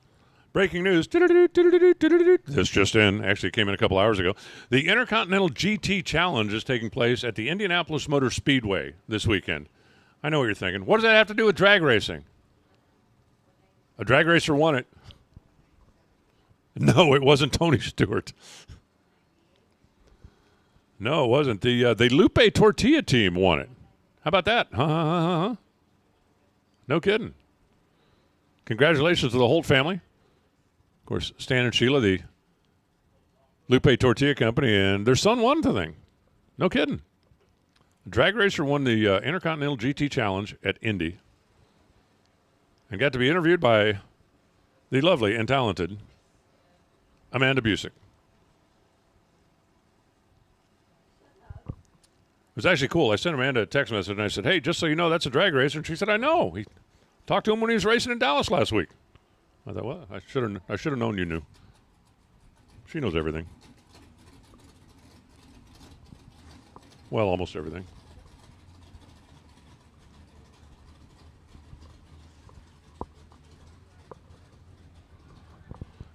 Breaking news. This just in. Actually, came in a couple hours ago. The Intercontinental GT Challenge is taking place at the Indianapolis Motor Speedway this weekend. I know what you're thinking. What does that have to do with drag racing? A drag racer won it. No, it wasn't Tony Stewart. No, it wasn't. The Lupe Tortilla team won it. How about that? No kidding. Congratulations to the Holt family. Of course, Stan and Sheila, the Lupe Tortilla Company, and their son won the thing. No kidding. A drag racer won the Intercontinental GT Challenge at Indy and got to be interviewed by the lovely and talented Amanda Busick. It was actually cool. I sent Amanda a text message, and I said, hey, just so you know, that's a drag racer. And she said, I know. He talked to him when he was racing in Dallas last week. I thought, well, I should have known you knew. She knows everything. Well, almost everything.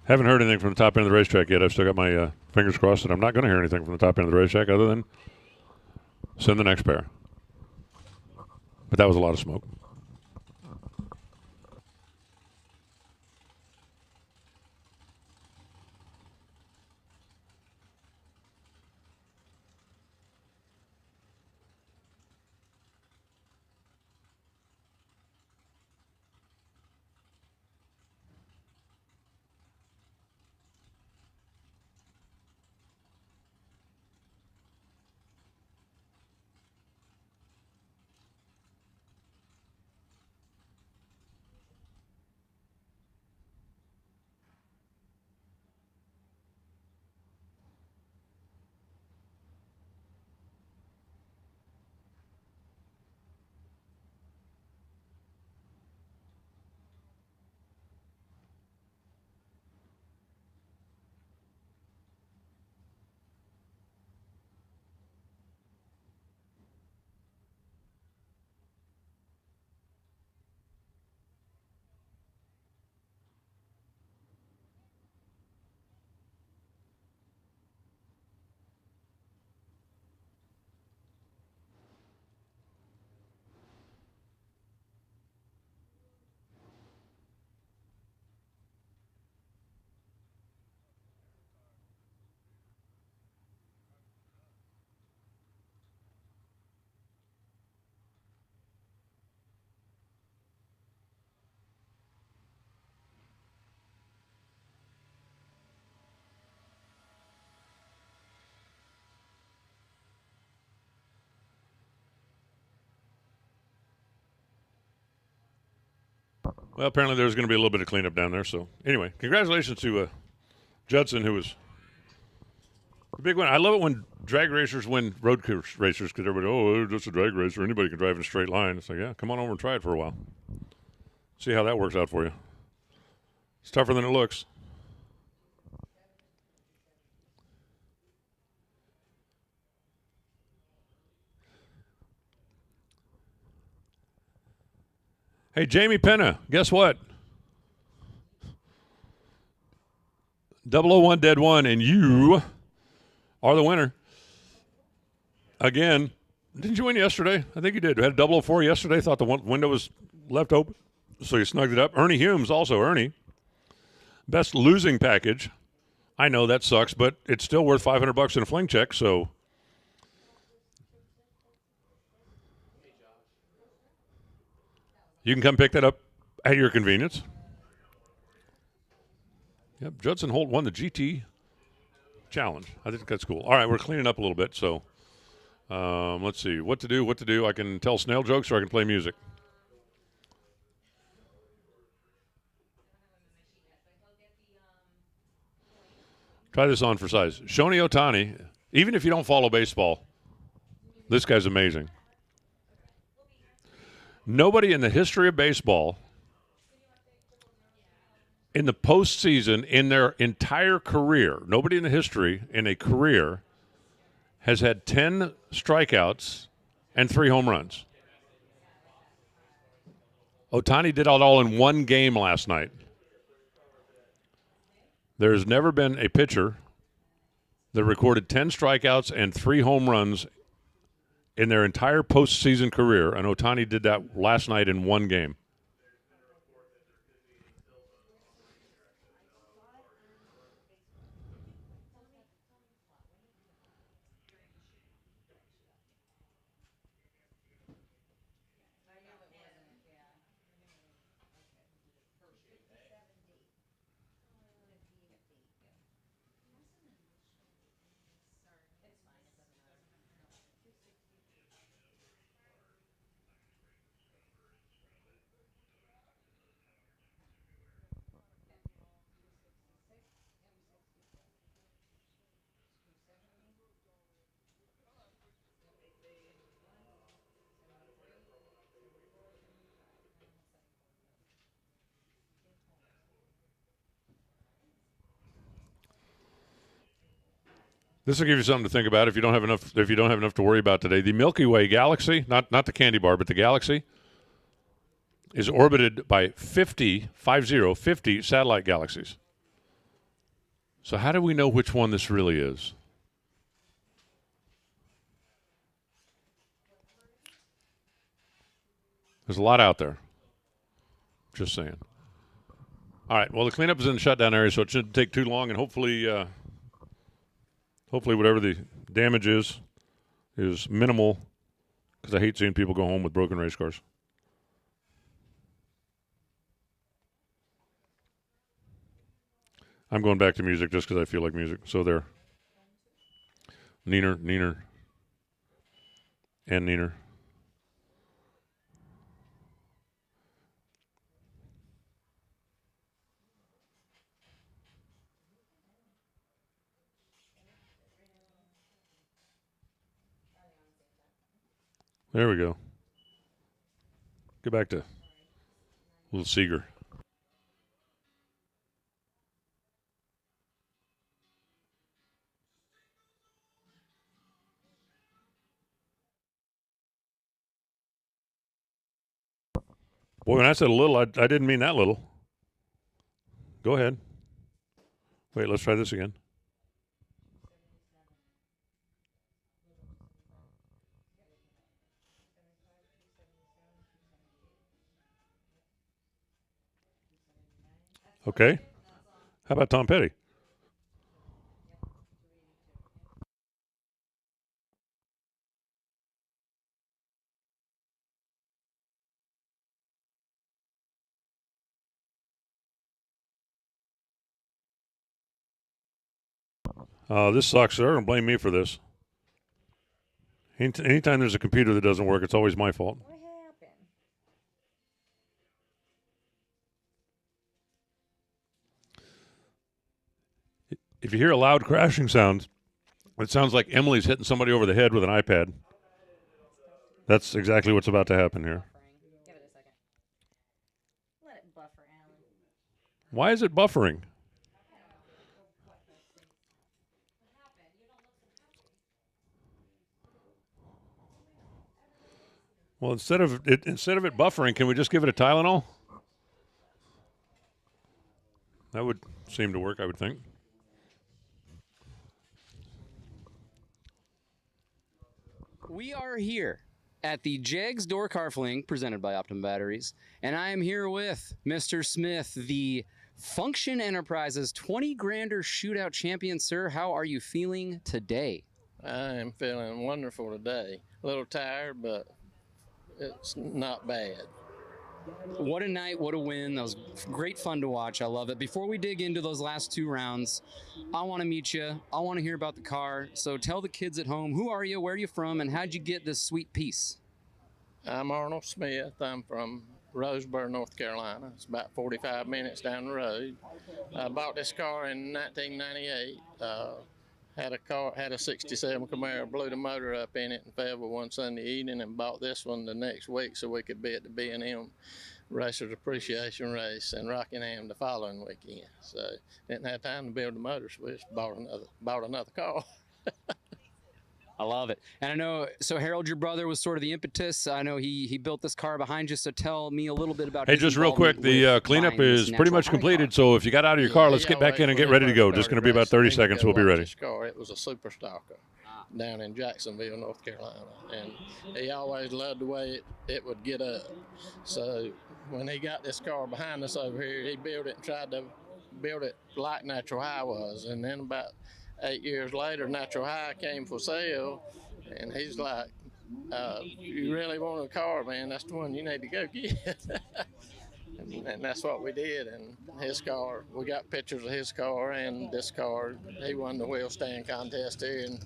Haven't heard anything from the top end of the racetrack yet. I've still got my fingers crossed that I'm not going to hear anything from the top end of the racetrack other than send the next pair. But that was a lot of smoke. Well, apparently there's going to be a little bit of cleanup down there. So anyway, congratulations to Judson, who was a big one. I love it when drag racers win road course racers because everybody, oh, just a drag racer. Anybody can drive in a straight line. It's like, yeah, come on over and try it for a while. See how that works out for you. It's tougher than it looks. Hey, Jamie Penna, guess what? 001 Dead One, and you are the winner. Again, didn't you win yesterday? I think you did. You had 004 yesterday. Thought the window was left open, so you snugged it up. Ernie Humes also. Ernie, best losing package. I know that sucks, but it's still worth $500 in a Fling check, so. You can come pick that up at your convenience. Yep, Judson Holt won the GT Challenge. I think that's cool. All right, we're cleaning up a little bit, so let's see. What to do. I can tell snail jokes or I can play music. Try this on for size. Shohei Ohtani, even if you don't follow baseball, this guy's amazing. Nobody in the history of baseball in the postseason in their entire career, nobody in the history in a career has had 10 strikeouts and 3 home runs. Ohtani did it all in one game last night. There's never been a pitcher that recorded 10 strikeouts and 3 home runs in their entire postseason career, and Ohtani did that last night in one game. This will give you something to think about if you don't have enough to worry about today. The Milky Way galaxy, not the candy bar, but the galaxy, is orbited by 50 satellite galaxies. So how do we know which one this really is? There's a lot out there. Just saying. All right. Well, the cleanup is in the shutdown area, so it shouldn't take too long, and hopefully whatever the damage is minimal, because I hate seeing people go home with broken race cars. I'm going back to music just because I feel like music. So there. Neener, and Neener. There we go. Get back to little Seeger. Boy, when I said a little, I didn't mean that little. Go ahead. Wait, let's try this again. Okay. How about Tom Petty? This sucks. They're going to blame me for this. Anytime there's a computer that doesn't work, it's always my fault. What happened? If you hear a loud crashing sound, it sounds like Emily's hitting somebody over the head with an iPad. That's exactly what's about to happen here. Give it a second. Let it buffer, Alan. Why is it buffering? Well, instead of it buffering, can we just give it a Tylenol? That would seem to work, I would think. We are here at the Jegs DoorCar Fling presented by Optimum Batteries, and I am here with Mr. Smith, the Function Enterprises 20 Grander Shootout Champion. Sir, how are you feeling today? I am feeling wonderful today. A little tired, but it's not bad. What a night, what a win. That was great fun to watch. I love it. Before we dig into those last 2 rounds, I want to meet you. I want to hear about the car. So tell the kids at home, who are you, where are you from, and how'd you get this sweet piece? I'm Arnold Smith. I'm from Roseboro, North Carolina. It's about 45 minutes down the road. I bought this car in 1998. Had a 67 Camaro, blew the motor up in it and fell one Sunday evening, and bought this one the next week so we could be at the B&M Racers Appreciation Race in Rockingham the following weekend. So didn't have time to build the motor, so we just bought another car. I love it. And I know, so Harold, your brother, was sort of the impetus. I know he built this car behind you, so tell me a little bit about Hey, his just real quick, involvement the with cleanup buying this is pretty much natural completed, so if you got out of your car, let's get back in and get ready to go. Just going to be about 30 seconds. We'll be ready. Car. It was a super stalker down in Jacksonville, North Carolina, and he always loved the way it would get up. So when he got this car behind us over here, he built it and tried to build it like Natural High was, and then about 8 years later, Natural High came for sale, and he's like, you really want a car, man, that's the one you need to go get. And that's what we did. And his car, we got pictures of his car and this car. He won the wheel stand contest here in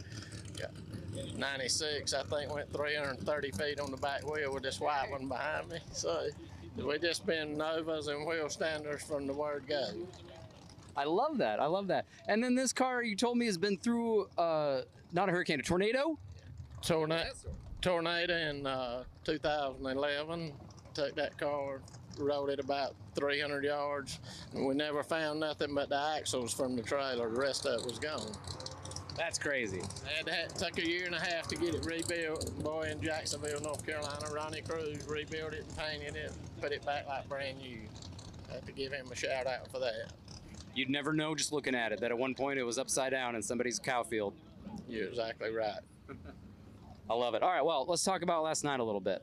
96. I think went 330 feet on the back wheel with this white one behind me. So we just been Novas and wheel standers from the word go. I love that. I love that. And then this car, you told me, has been through not a hurricane, a tornado? Tornado in 2011. Took that car, rode it about 300 yards. And we never found nothing but the axles from the trailer. The rest of it was gone. That's crazy. It took a year and a half to get it rebuilt. Boy in Jacksonville, North Carolina, Ronnie Cruz rebuilt it and painted it, put it back like brand new. I have to give him a shout out for that. You'd never know just looking at it that at one point it was upside down in somebody's cow field. You're exactly right. I love it. All right, well, let's talk about last night a little bit.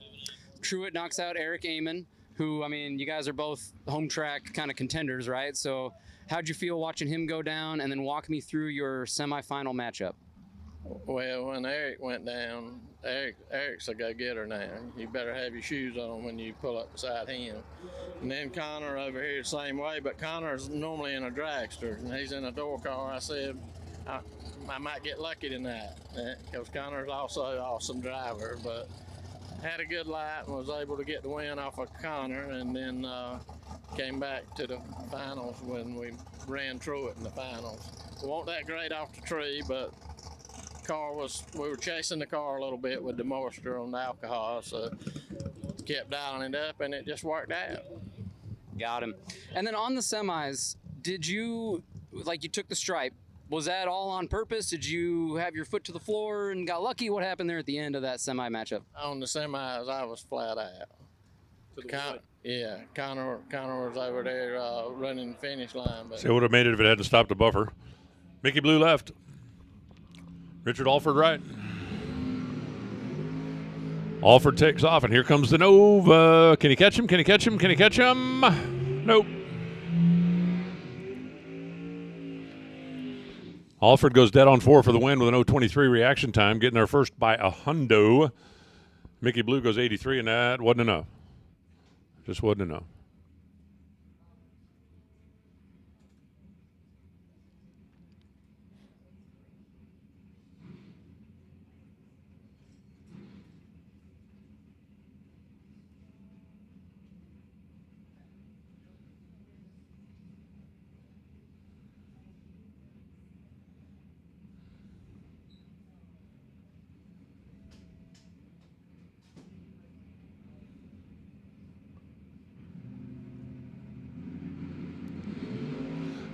Truett knocks out Eric Amon, who, I mean, you guys are both home track kind of contenders, right? So how'd you feel watching him go down, and then walk me through your semifinal matchup? Well, when Eric went down, Eric's a go-getter now. You better have your shoes on when you pull up beside him. And then Connor over here the same way, but Connor's normally in a dragster, and he's in a DoorCar. I said, I might get lucky tonight, because Connor's also an awesome driver, but had a good light and was able to get the win off of Connor, and then came back to the finals when we ran Truett in the finals. We weren't that great off the tree, but we were chasing the car a little bit with the moisture on the alcohol, so kept dialing it up, and it just worked out. Got him. And then on the semis, did you, like, you took the stripe, was that all on purpose? Did you have your foot to the floor and got lucky? What happened there at the end of that semi matchup? On the semis, I was flat out. Connor was over there running the finish line. But See, it would have made it if it hadn't stopped the buffer. Mickey Blue left. Richard Alford right. Alford takes off, and here comes the Nova. Can he catch him? Can he catch him? Can he catch him? Nope. Alford goes dead on 4 for the win with an 0.23 reaction time, getting there first by a hundo. Mickey Blue goes 83, and that wasn't enough. Just wasn't enough.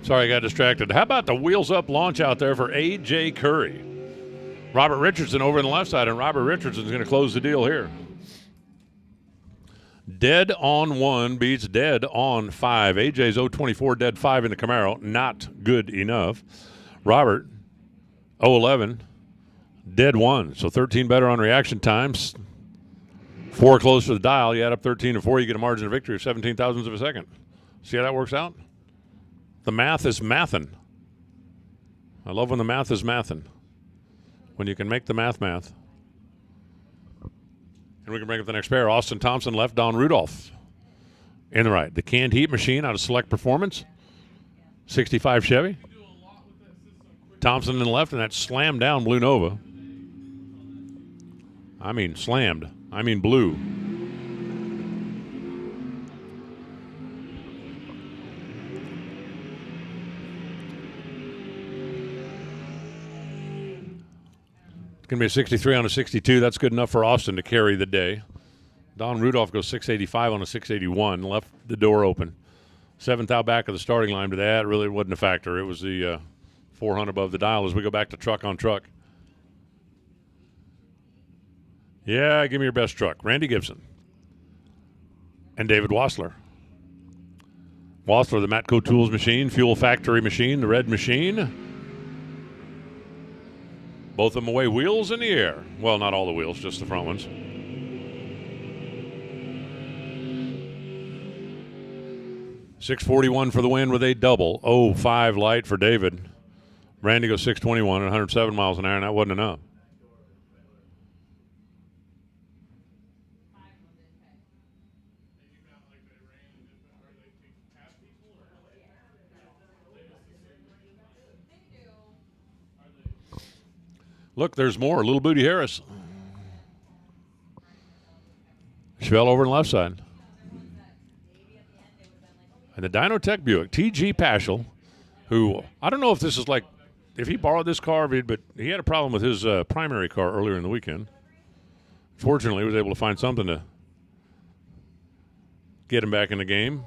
Sorry, I got distracted. How about the wheels up launch out there for A.J. Curry? Robert Richardson over on the left side, and Robert Richardson's going to close the deal here. Dead on 1 beats dead on 5. AJ's 024 dead 5 in the Camaro. Not good enough. Robert, 011 dead 1. So 13 better on reaction times. 4 close to the dial. You add up 13 and 4, you get a margin of victory of 17 thousandths of a second. See how that works out? The math is mathin'. I love when the math is mathin'. When you can make the math. And we can bring up the next pair. Austin Thompson left, Don Rudolph in the right. The canned heat machine out of Select Performance. 65 Chevy. Thompson in the left, and that slammed down Blue Nova. I mean slammed. I mean blue. Going to be a 63 on a 62. That's good enough for Austin to carry the day. Don Rudolph goes 685 on a 681. Left the door open. 7th out back of the starting line, but that really wasn't a factor. It was the 400 above the dial as we go back to truck on truck. Yeah, give me your best truck. Randy Gibson and David Wassler. Wassler, the Matco Tools machine, Fuel Factory machine, the red machine. Both of them away, wheels in the air. Well, not all the wheels, just the front ones. $641 for the win with a double. 05 light for David. Randy goes 621 at 107 miles an hour, and that wasn't enough. Look, there's more. Little Booty Harris. Chevelle over on the left side. And the Dynotech Buick, T.G. Paschal, who, I don't know if this is like, if he borrowed this car, but he had a problem with his primary car earlier in the weekend. Fortunately, he was able to find something to get him back in the game.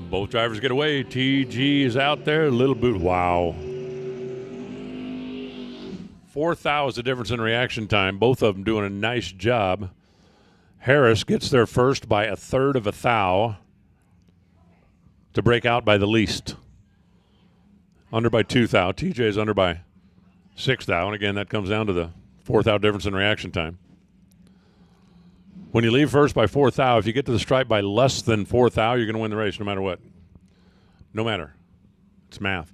Both drivers get away. TG is out there. Little boot. Wow. 4 thou is the difference in reaction time. Both of them doing a nice job. Harris gets there first by 1/3 of a thou to break out by the least. Under by 2 thou. TJ is under by 6 thou. And again, that comes down to the 4 thou difference in reaction time. When you leave first by 4 thou, if you get to the stripe by less than 4 thou, you're going to win the race no matter what. No matter. It's math.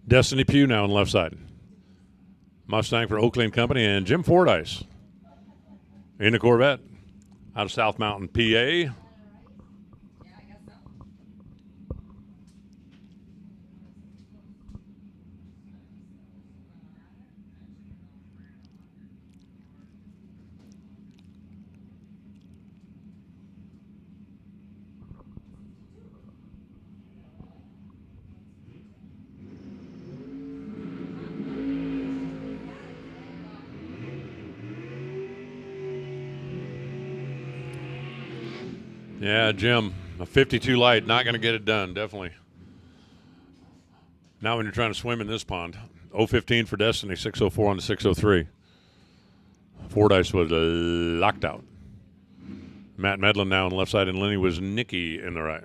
Destiny Pugh now on the left side. Mustang for Oakley & Company, and Jim Fordyce in the Corvette out of South Mountain, PA. Yeah, Jim, a 52 light, not going to get it done, definitely. Now when you're trying to swim in this pond, 015 for Destiny, 604 on the 603. Fordyce was locked out. Matt Medlin now on the left side, and Lenny was Nicky in the right.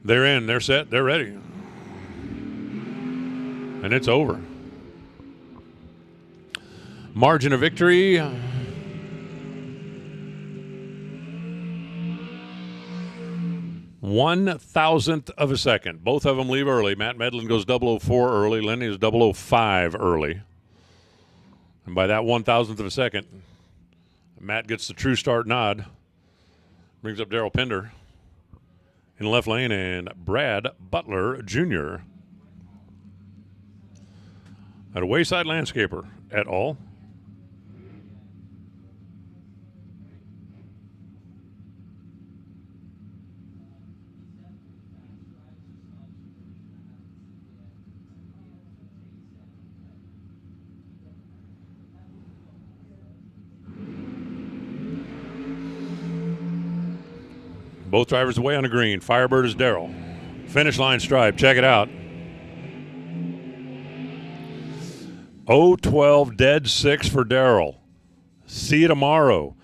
They're in, they're set, they're ready. And it's over. Margin of victory. 1,000th of a second. Both of them leave early. Matt Medlin goes 004 early. Lenny is 005 early. And by that 1,000th of a second, Matt gets the true start nod. Brings up Daryl Pender in the left lane and Brad Butler Jr. at a Wayside Landscaper et al. Both drivers away on the green. Firebird is Daryl. Finish line stripe. Check it out. 012 dead 6 for Daryl. See you tomorrow.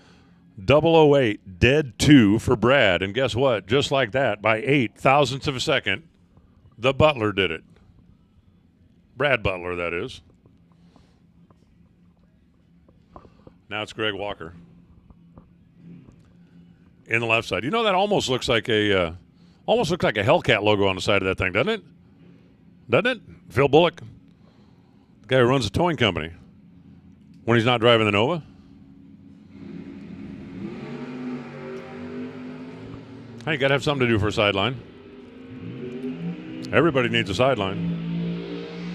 008 dead 2 for Brad. And guess what? Just like that, by 8,000ths of a second, the Butler did it. Brad Butler, that is. Now it's Greg Walker. In the left side. You know, that almost looks like a Hellcat logo on the side of that thing, doesn't it? Doesn't it? Phil Bullock, the guy who runs the towing company, when he's not driving the Nova. Hey, you got to have something to do for a sideline. Everybody needs a sideline.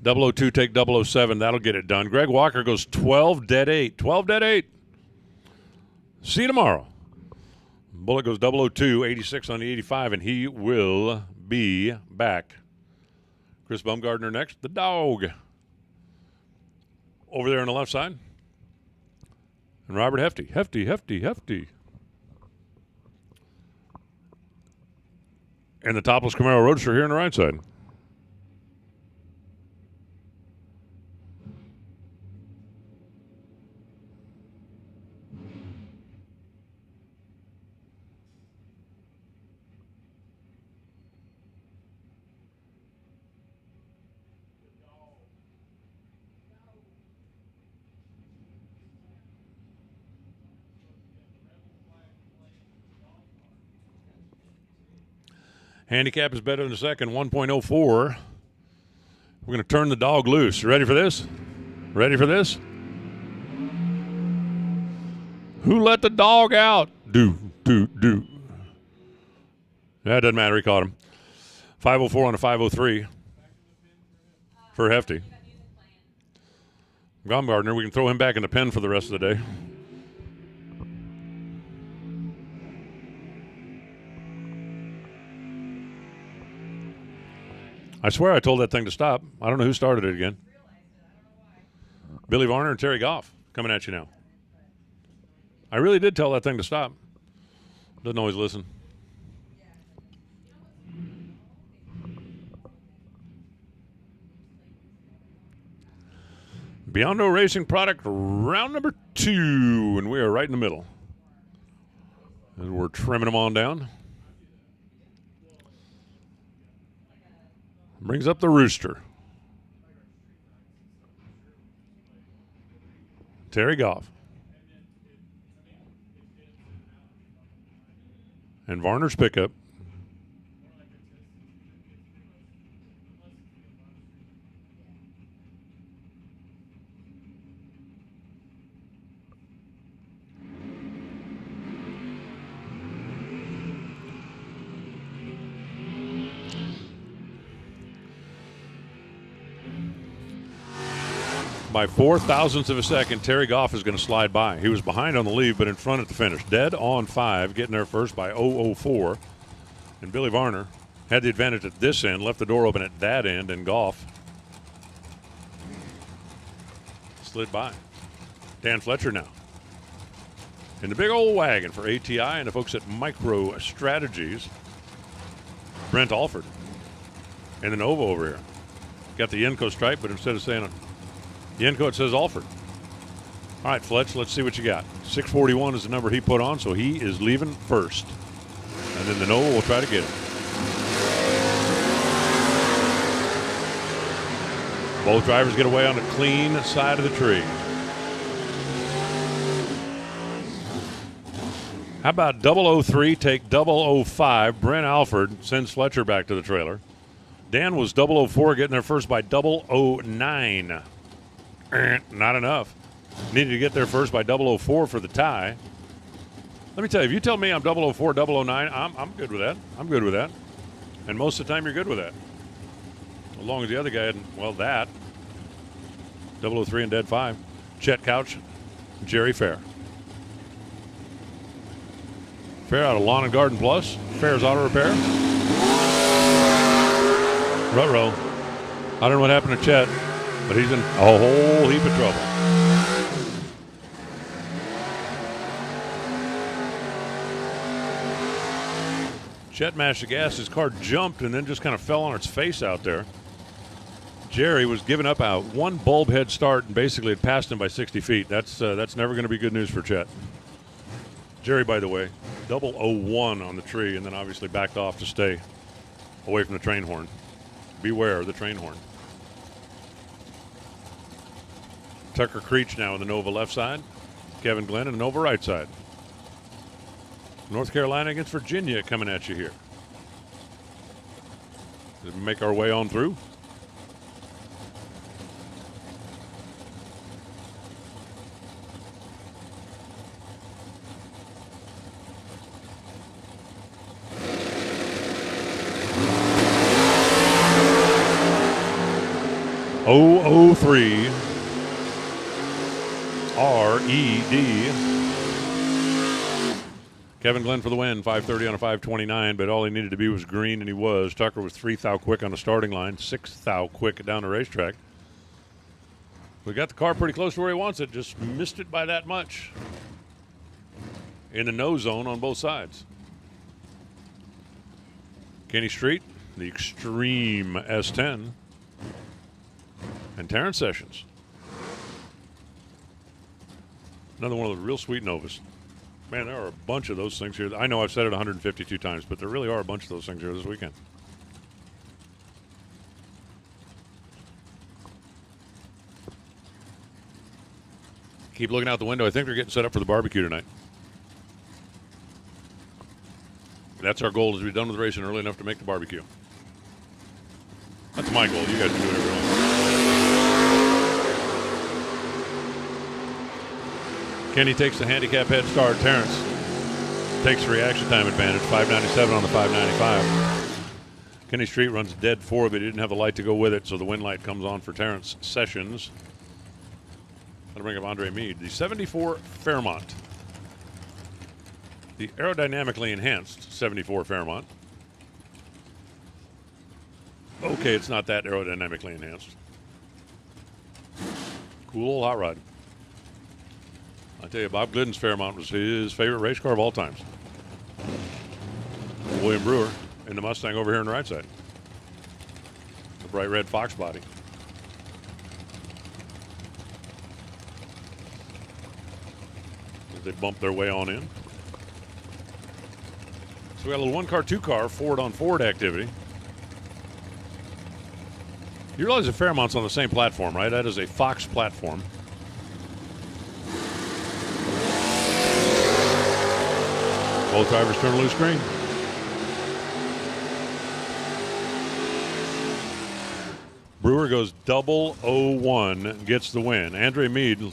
002 take 007. That'll get it done. Greg Walker goes 12 dead 8. 12 dead 8. See you tomorrow. Bullet goes 002, 86 on the 85, and he will be back. Chris Bumgardner next. The dog. Over there on the left side. And Robert Hefty. Hefty. And the topless Camaro Roadster here on the right side. Handicap is better than the second, 1.04. We're going to turn the dog loose. You ready for this? Ready for this? Who let the dog out? Do. That doesn't matter. He caught him. 504 on a 503 for Hefty. Baumgartner, we can throw him back in the pen for the rest of the day. I swear I told that thing to stop. I don't know who started it again. Billy Varner and Terry Goff coming at you now. I really did tell that thing to stop. Doesn't always listen. Beyond No Racing product, round number 2, and we are right in the middle. And we're trimming them on down. Brings up the Rooster. Terry Goff. And Varner's pickup. By 4,000ths of a second, Terry Goff is going to slide by. He was behind on the lead, but in front at the finish. Dead on 5, getting there first by 004. And Billy Varner had the advantage at this end, left the door open at that end, and Goff slid by. Dan Fletcher now in the big old wagon for ATI and the folks at Micro Strategies. Brent Alford and the Nova over here. Got the Yenko stripe, but instead of saying Yenko, it says Alford. All right, Fletch, let's see what you got. 641 is the number he put on, so he is leaving first. And then the Nova will try to get him. Both drivers get away on the clean side of the tree. How about 003 take 005? Brent Alford sends Fletcher back to the trailer. Dan was 004 getting there first by 009. Not enough. Needed to get there first by 004 for the tie. Let me tell you, if you tell me I'm 004, 009, I'm good with that. I'm good with that. And most of the time you're good with that. As long as the other guy hadn't, well, that. 003 and dead 5. Chet Couch, Jerry Fair. Fair out of Lawn and Garden Plus. Fair's Auto Repair. Ruh-roh. I don't know what happened to Chet, but he's in a whole heap of trouble. Chet mashed the gas. His car jumped and then just kind of fell on its face out there. Jerry was giving up a one bulb head start and basically had passed him by 60 feet. That's never going to be good news for Chet. Jerry, by the way, 001 on the tree and then obviously backed off to stay away from the train horn. Beware of the train horn. Tucker Creech now in the Nova left side. Kevin Glenn in the Nova right side. North Carolina against Virginia coming at you here. As we make our way on through. .003 R-E-D. Kevin Glenn for the win, 5:30 on a 5:29, but all he needed to be was green, and he was. Tucker was 3 thou quick on the starting line, 6 thou quick down the racetrack. We got the car pretty close to where he wants it, just missed it by that much. In the no zone on both sides. Kenny Street, the Extreme S10. And Terrence Sessions. Another one of the real sweet Novas. Man, there are a bunch of those things here. I know I've said it 152 times, but there really are a bunch of those things here this weekend. Keep looking out the window. I think they're getting set up for the barbecue tonight. That's our goal, is to be done with racing early enough to make the barbecue. That's my goal. You guys can do whatever you want. Kenny takes the handicap head start. Terrence takes the reaction time advantage. 597 on the 595. Kenny Street runs dead 4, but he didn't have the light to go with it, so the win light comes on for Terrence Sessions. That'll bring up Andre Meade. The 74 Fairmont. The aerodynamically enhanced 74 Fairmont. Okay, it's not that aerodynamically enhanced. Cool old hot rod. I tell you, Bob Glidden's Fairmont was his favorite race car of all times. William Brewer in the Mustang over here on the right side. The bright red Fox body. As they bump their way on in. So we got a little one-car, two-car, Ford-on-Ford activity. You realize the Fairmont's on the same platform, right? That is a Fox platform. Both drivers turn loose green. Brewer goes 001, gets the win. Andre Meade,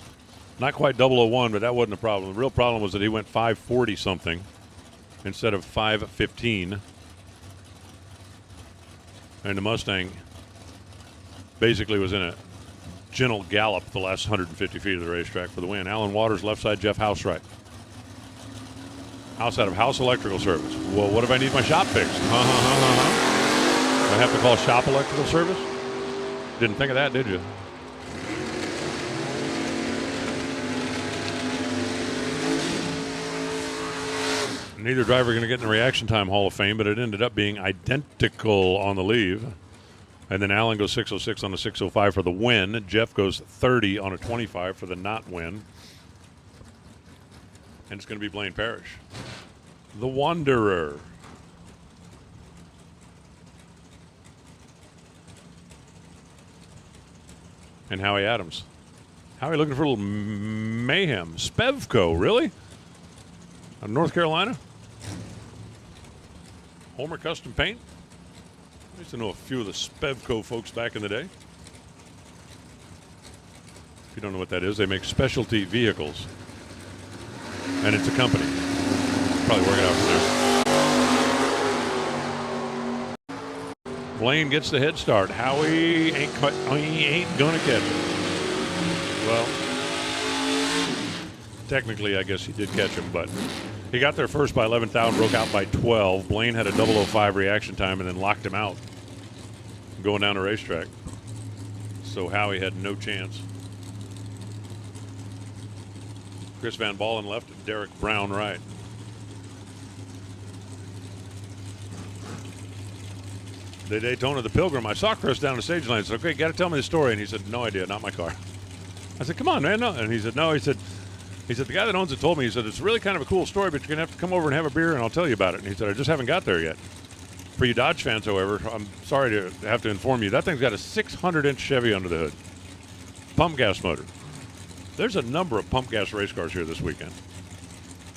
not quite 001, but that wasn't a problem. The real problem was that he went 540 something instead of 515. And the Mustang basically was in a gentle gallop the last 150 feet of the racetrack for the win. Alan Waters, left side, Jeff House right. House out of House Electrical Service. Well, what if I need my shop fixed? Do I have to call Shop Electrical Service? Didn't think of that, did you? Neither driver going to get in the Reaction Time Hall of Fame, but it ended up being identical on the leave. And then Alan goes 606 on the 605 for the win. Jeff goes 30 on a 25 for the not win. And it's going to be Blaine Parrish. The Wanderer. and Howie Adams. Howie looking for a little mayhem. Spevco, really? Out of North Carolina? Homer Custom Paint? I used to know a few of the Spevco folks back in the day. If you don't know what that is, they make specialty vehicles. And it's a company. Probably working out from there. Blaine gets the head start. Howie ain't gonna catch it. Well, technically, I guess he did catch him, but he got there first by 11th out and broke out by 12. Blaine had a 005 reaction time and then locked him out going down the racetrack. So Howie had no chance. Chris Van Ballen left and Derek Brown right. The Daytona, the Pilgrim. I saw Chris down the stage line. I said, okay, got to tell me the story. And he said, no idea, not my car. I said, come on, man, no. And he said, no. He said, the guy that owns it told me, he said, it's really kind of a cool story, but you're going to have to come over and have a beer, and I'll tell you about it. And he said, I just haven't got there yet. For you Dodge fans, however, I'm sorry to have to inform you, that thing's got a 600-inch Chevy under the hood. Pump gas motor. There's a number of pump gas race cars here this weekend.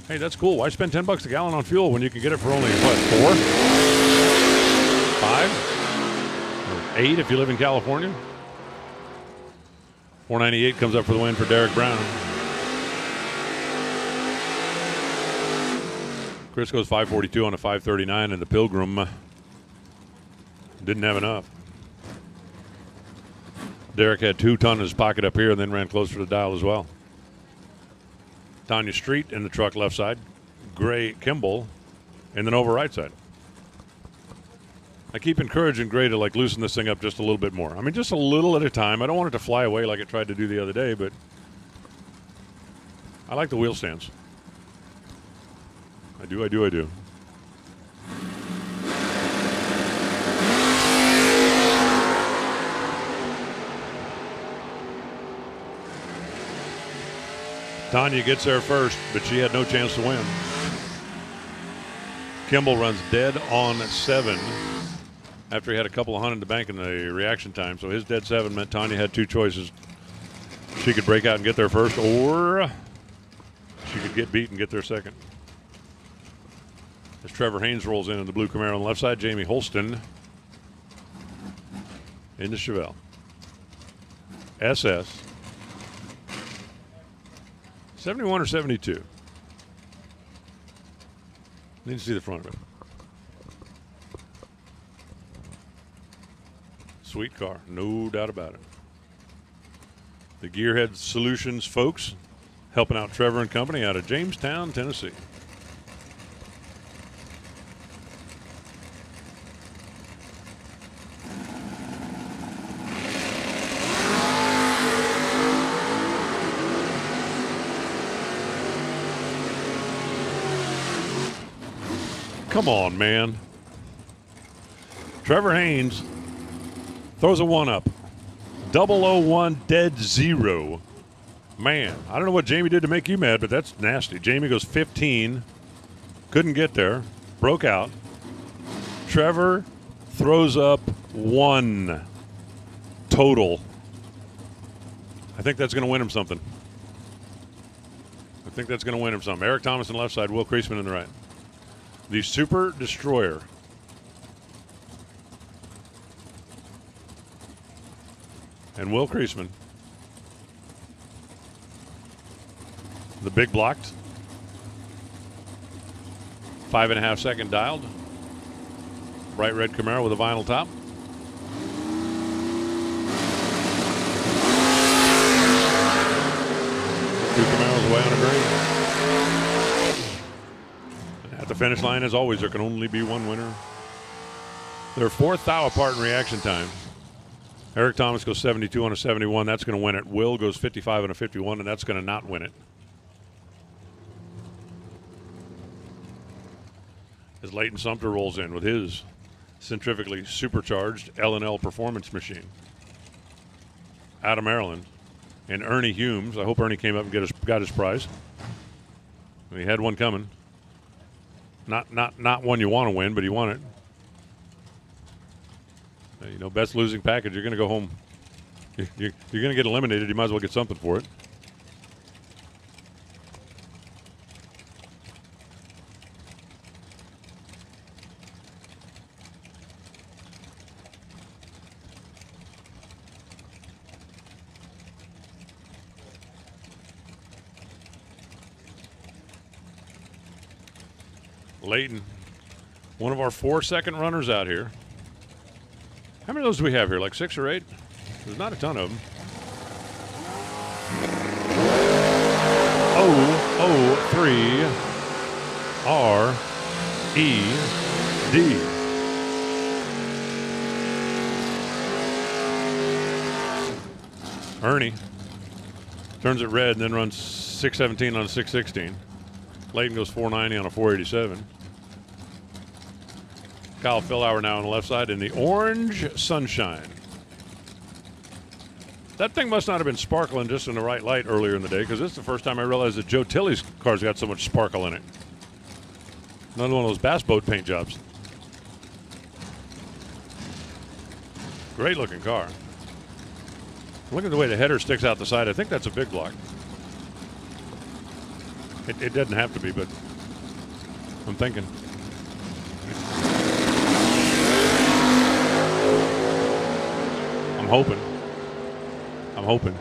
Hey, that's cool. Why spend $10 a gallon on fuel when you can get it for only, what, 4? 5? Or 8 if you live in California? 498 comes up for the win for Derek Brown. Chris goes 542 on a 539, and the Pilgrim didn't have enough. Derek had 2 ton in his pocket up here and then ran close to the dial as well. Tanya Street in the truck left side. Gray Kimball in the Nova right side. I keep encouraging Gray to loosen this thing up just a little bit more. I mean, just a little at a time. I don't want it to fly away like it tried to do the other day, but I like the wheel stands. I do. Tanya gets there first, but she had no chance to win. Kimball runs dead on 7 after he had a couple of hundred in the bank in the reaction time. So his dead 7 meant Tanya had 2 choices. She could break out and get there first, or she could get beat and get there second. As Trevor Haynes rolls in the blue Camaro on the left side, Jamie Holston into Chevelle. SS. 71 or 72? Need to see the front of it. Sweet car, no doubt about it. The Gearhead Solutions folks helping out Trevor and company out of Jamestown, Tennessee. Come on, man. Trevor Haynes throws a 1-up. 001 dead 0. Man, I don't know what Jamie did to make you mad, but that's nasty. Jamie goes 15. Couldn't get there. Broke out. Trevor throws up 1 total. I think that's going to win him something. Eric Thomas on the left side, Will Kreisman on the right. The Super Destroyer. And Will Kreisman. The big blocked. 5.5 second dialed. Bright red Camaro with a vinyl top. Two Camaros away on a green. At the finish line, as always, there can only be one winner. They're 4th thou apart in reaction time. Eric Thomas goes 72 on a 71. That's going to win it. Will goes 55 on a 51, and that's going to not win it. As Leighton Sumter rolls in with his centrifugally supercharged L&L performance machine. Out of Maryland. And Ernie Humes. I hope Ernie came up and got his prize. He had one coming. Not one you want to win, but he won it. You know, best losing package. You're going to go home You're going to get eliminated. You might as well get something for it. Layton, one of our 4-second runners out here. How many of those do we have here? Like 6 or 8? There's not a ton of them. 003 R-E-D. Ernie turns it red and then runs 617 on a 616. Layton goes 490 on a 487. Kyle Fillauer now on the left side in the orange sunshine. That thing must not have been sparkling just in the right light earlier in the day, because this is the first time I realized that Joe Tilley's car's got so much sparkle in it. Another one of those bass boat paint jobs. Great looking car. Look at the way the header sticks out the side. I think that's a big block. It doesn't have to be, but I'm thinking. I'm hoping.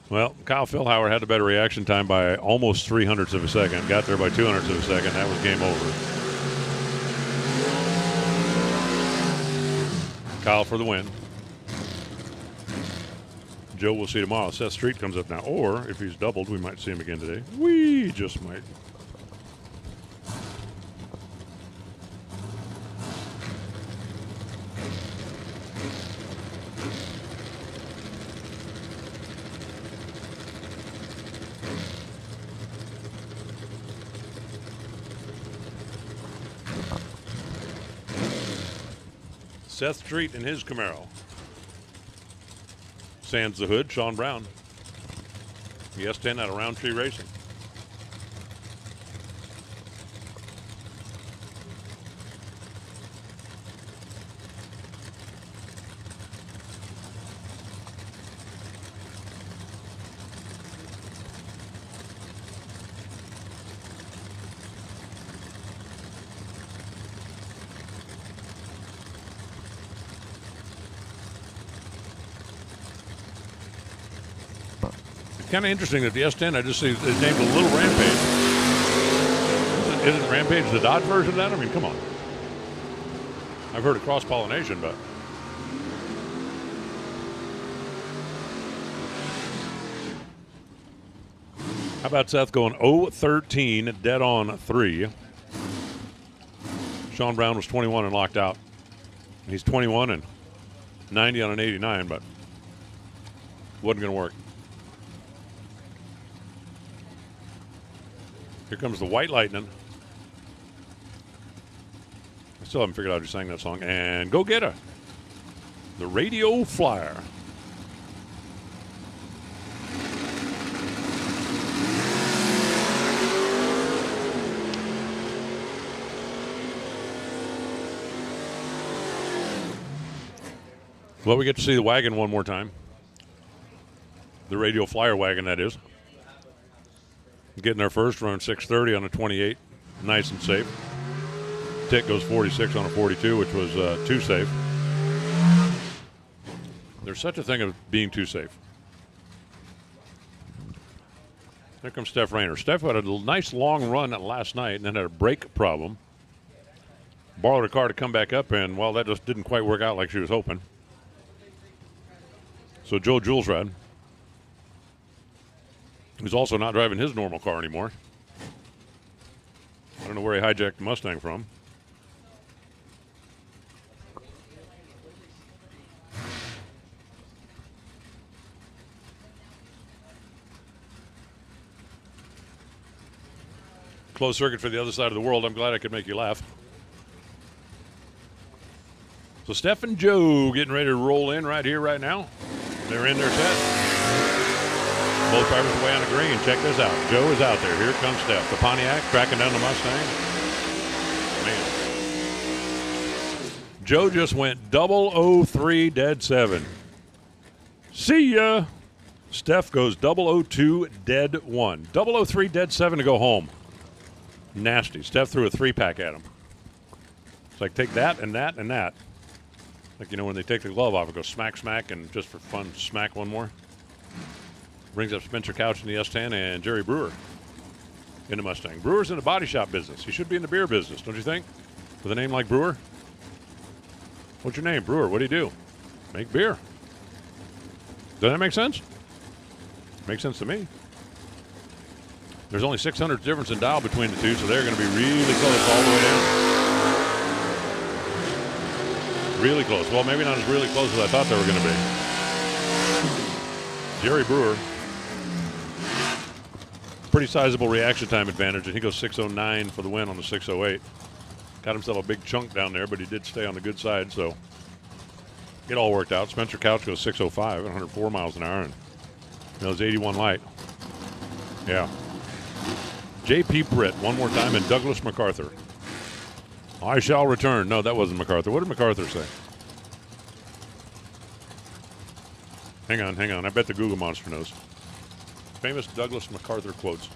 Well, Kyle Fillauer had the better reaction time by almost 0.03 of a second. Got there by 0.02 of a second. That was game over. Kyle for the win. Joe we'll see tomorrow. Seth Street comes up now. Or if he's doubled, we might see him again today. We just might. Seth Street in his Camaro. Sands the hood, Sean Brown. The S10 out of Roundtree Racing. Kind of interesting that the S10, I just see it's named a Little Rampage. Isn't Rampage the Dodge version of that? I mean, come on. I've heard of cross-pollination, but. How about Seth going 0-13, dead on 3. Sean Brown was 21 and locked out. He's 21 and 90 on an 89, but wasn't going to work. Here comes the White Lightning. I still haven't figured out who sang that song. And go get her. The Radio Flyer. Well, we get to see the wagon one more time. The Radio Flyer wagon, that is. Getting their first run 630 on a 28, nice and safe. Tick goes 46 on a 42, which was too safe. There's such a thing of being too safe. There comes Steph Rayner. Steph had a nice long run last night and then had a brake problem. Borrowed a car to come back up, and well, that just didn't quite work out like she was hoping. So Joe Jules ride. He's also not driving his normal car anymore. I don't know where he hijacked the Mustang from. Closed circuit for the other side of the world. I'm glad I could make you laugh. So Steph and Joe getting ready to roll in right here, right now. They're in their set. Both drivers away on the green. Check this out. Joe is out there. Here comes Steph. The Pontiac tracking down the Mustang. Man. Joe just went 003 dead 7. See ya. Steph goes 002 dead 1. 003 dead 7 to go home. Nasty. Steph threw a 3-pack at him. It's like take that and that and that. Like, you know, when they take the glove off, it goes smack, smack, and just for fun, smack one more. Brings up Spencer Couch in the S10 and Jerry Brewer in the Mustang. Brewer's in the body shop business. He should be in the beer business, don't you think? With a name like Brewer? What's your name? Brewer. What do you do? Make beer. Does that make sense? Makes sense to me. There's only 600 difference in dial between the two, so they're going to be really close all the way down. Really close. Well, maybe not as really close as I thought they were going to be. Jerry Brewer. Pretty sizable reaction time advantage, and he goes 6:09 for the win on the 6:08. Got himself a big chunk down there, but he did stay on the good side, so it all worked out. Spencer Couch goes 6:05 at 104 miles an hour, and it was 81 light. Yeah. J.P. Britt one more time, and Douglas MacArthur. I shall return. No, that wasn't MacArthur. What did MacArthur say? Hang on. I bet the Google monster knows. Famous Douglas MacArthur quotes.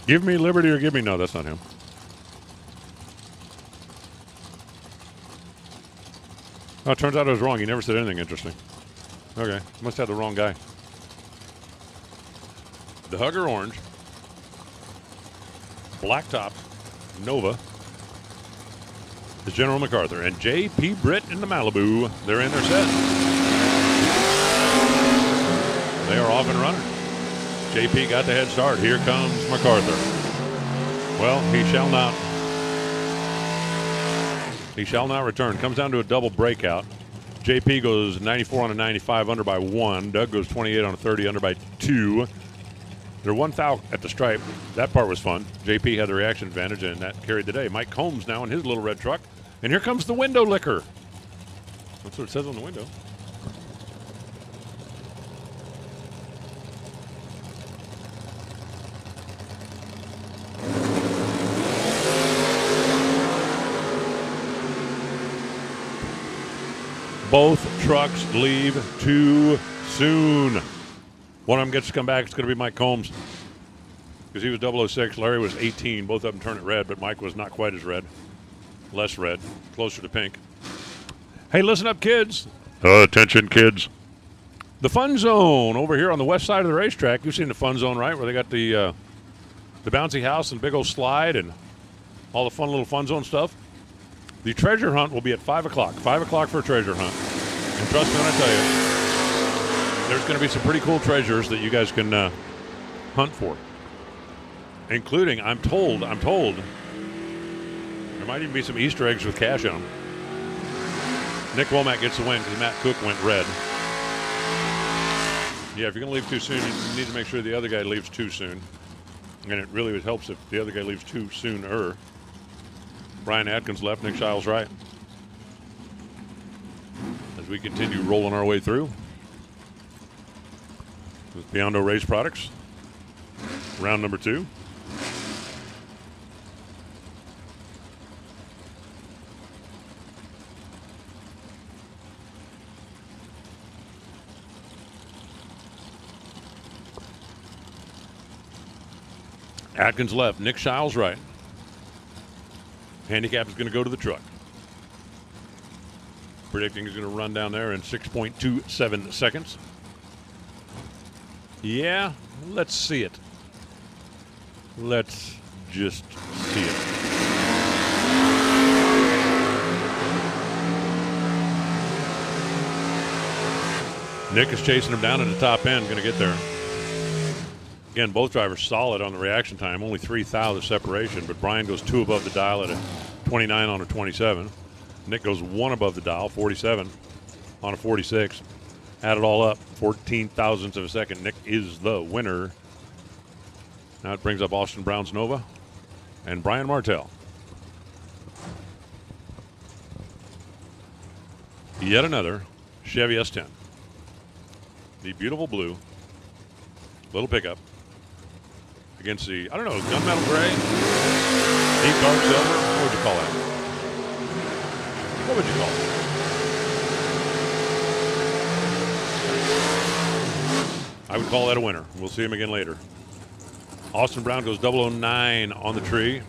Give me liberty or give me... No, that's not him. Oh, it turns out I was wrong. He never said anything interesting. Okay. Must have the wrong guy. The Hugger Orange. Blacktop. Nova. Is General MacArthur. And J.P. Britt in the Malibu. They're in their set. They are off and running. JP got the head start. Here comes MacArthur. Well, he shall not return. Comes down to a double breakout. JP goes 94 on a 95, under by 1. Doug goes 28 on a 30, under by 2. They're 1 foul at the stripe. That part was fun. JP had the reaction advantage, and that carried the day. Mike Combs now in his little red truck. And here comes the window licker. That's what it says on the window. Both trucks leave too soon. One of them gets to come back. It's going to be Mike Combs because he was 006. Larry was 18. Both of them turned it red, but Mike was not quite as red. Less red. Closer to pink. Hey, listen up, kids. Attention, kids. The Fun Zone over here on the west side of the racetrack. You've seen the Fun Zone, right, where they got the bouncy house and big old slide and all the fun little Fun Zone stuff. The treasure hunt will be at 5 o'clock. 5 o'clock for a treasure hunt. And trust me when I tell you, there's going to be some pretty cool treasures that you guys can hunt for. Including, I'm told, there might even be some Easter eggs with cash on them. Nick Womack gets the win because Matt Cook went red. Yeah, if you're going to leave too soon, you need to make sure the other guy leaves too soon. And it really helps if the other guy leaves too sooner. Brian Atkins left, Nick Shiles right. As we continue rolling our way through with Biondo Race Products, round number 2. Atkins left, Nick Shiles right. Handicap is going to go to the truck. Predicting he's going to run down there in 6.27 seconds. Yeah, let's see it. Let's just see it. Nick is chasing him down at the top end, going to get there. Again, both drivers solid on the reaction time, only 3 thou of separation, but Brian goes 2 above the dial at a 29 on a 27. Nick goes 1 above the dial, 47 on a 46. Add it all up, 14 thousandths of a second. Nick is the winner. Now it brings up Austin Brown's Nova and Brian Martell. Yet another Chevy S10. The beautiful blue, little pickup. Against the, I don't know, gunmetal gray, deep dark silver, What would you call that? What would you call it? I would call that a winner. We'll see him again later. Austin Brown goes 009 on the tree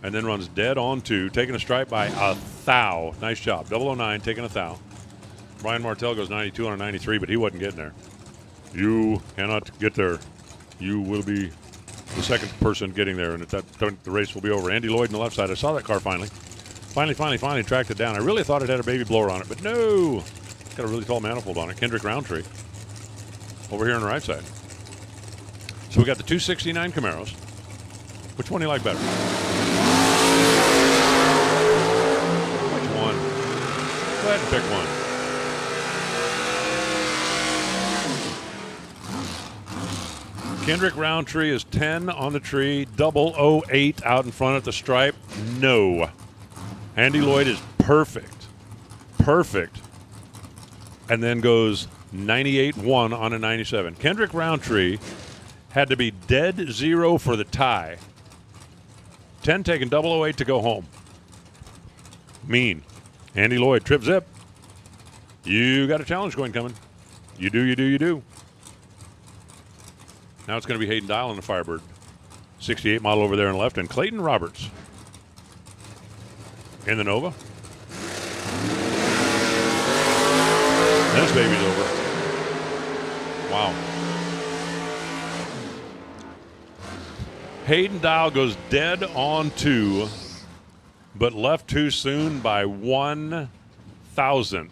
and then runs dead on 2, taking a stripe by a thou. Nice job. 009 taking a thou. Brian Martell goes 92 on a 93, but he wasn't getting there. You cannot get there. You will be the second person getting there, and at that point, the race will be over. Andy Lloyd on the left side. I saw that car finally. Finally tracked it down. I really thought it had a baby blower on it, but no. It's got a really tall manifold on it. Kendrick Roundtree over here on the right side. So we got the 269 Camaros. Which one do you like better? Which one? Go ahead and pick one. Kendrick Roundtree is 10 on the tree, 008 out in front at the stripe. No. Andy Lloyd is perfect. And then goes 98-1 on a 97. Kendrick Roundtree had to be dead 0 for the tie. 10 taking 008 to go home. Mean. Andy Lloyd, trip zip. You got a challenge going coming. You do. Now it's going to be Hayden Dial in the Firebird. 68 model over there on the left, and Clayton Roberts in the Nova. This baby's over. Wow. Hayden Dial goes dead on 2, but left too soon by 1,000th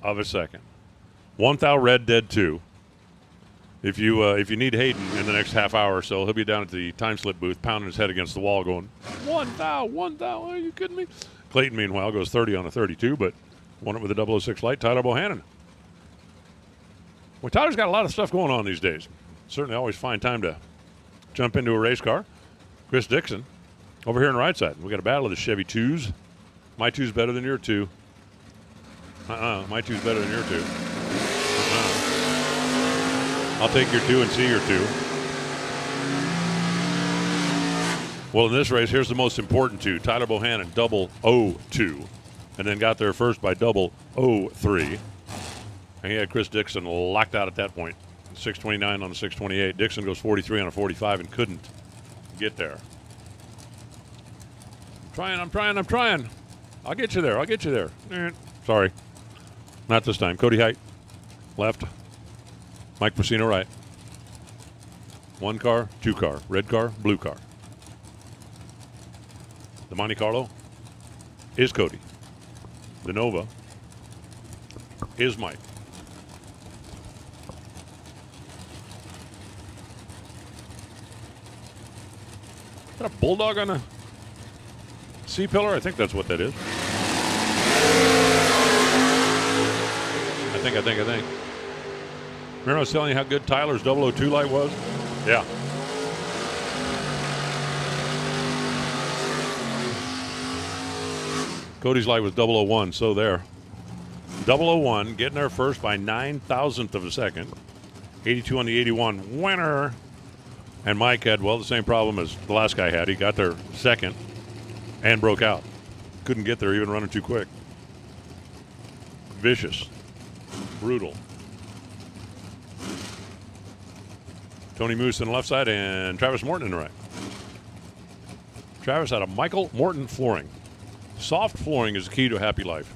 of a second. 1 thou red, dead 2. If you need Hayden in the next half hour or so, he'll be down at the time slip booth, pounding his head against the wall, going, 1 thou, are you kidding me? Clayton, meanwhile, goes 30 on a 32, but won it with a 006 light, Tyler Bohannon. Well, Tyler's got a lot of stuff going on these days. Certainly always find time to jump into a race car. Chris Dixon, over here on the right side. We got a battle of the Chevy 2s. My 2's better than your 2. My 2's better than your 2. I'll take your 2 and see your 2. Well, in this race, here's the most important 2. Tyler Bohannon, 002. And then got there first by 003. And he had Chris Dixon locked out at that point. 629 on the 628. Dixon goes 43 on a 45 and couldn't get there. I'm trying. I'll get you there. Sorry. Not this time. Cody Height, left. Mike Persino, right. 1 car, 2 car. Red car, blue car. The Monte Carlo is Cody. The Nova is Mike. Is that a bulldog on a C-pillar? I think that's what that is. I think. Remember I was telling you how good Tyler's 002 light was? Yeah. Cody's light was 001, so there. 001, getting there first by 9,000th of a second. 82 on the 81, winner. And Mike had, well, the same problem as the last guy had. He got there second and broke out. Couldn't get there, even running too quick. Vicious. Brutal. Tony Moose on the left side and Travis Morton in the right. Travis had a Michael Morton flooring. Soft flooring is the key to a happy life,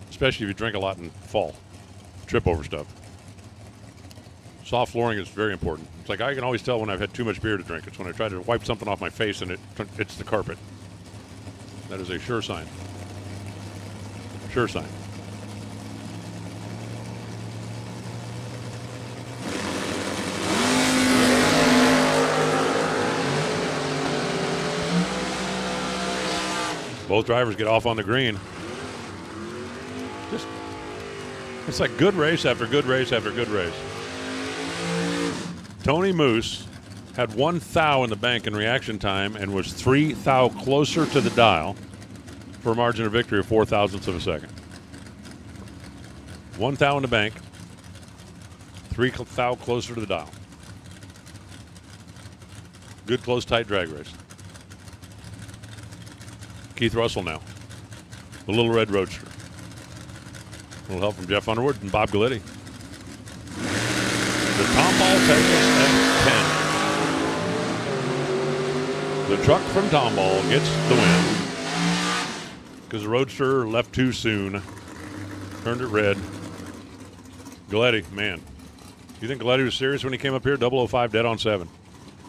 especially if you drink a lot and fall, trip over stuff. Soft flooring is very important. It's like I can always tell when I've had too much beer to drink. It's when I try to wipe something off my face and it's the carpet. That is a sure sign. Sure sign. Both drivers get off on the green. It's like good race after good race after good race. Tony Moose had 1 thou in the bank in reaction time and was 3 thou closer to the dial for a margin of victory of 0.004 of a second. 1 thou in the bank, 3 thou closer to the dial. Good, close, tight drag race. Keith Russell now. The Little Red Roadster. A little help from Jeff Underwood and Bob Galletti. The Tomball Texas F10. The truck from Tomball gets the win. Because the Roadster left too soon. Turned it red. Galletti, man. You think Galletti was serious when he came up here? 005 dead on 7.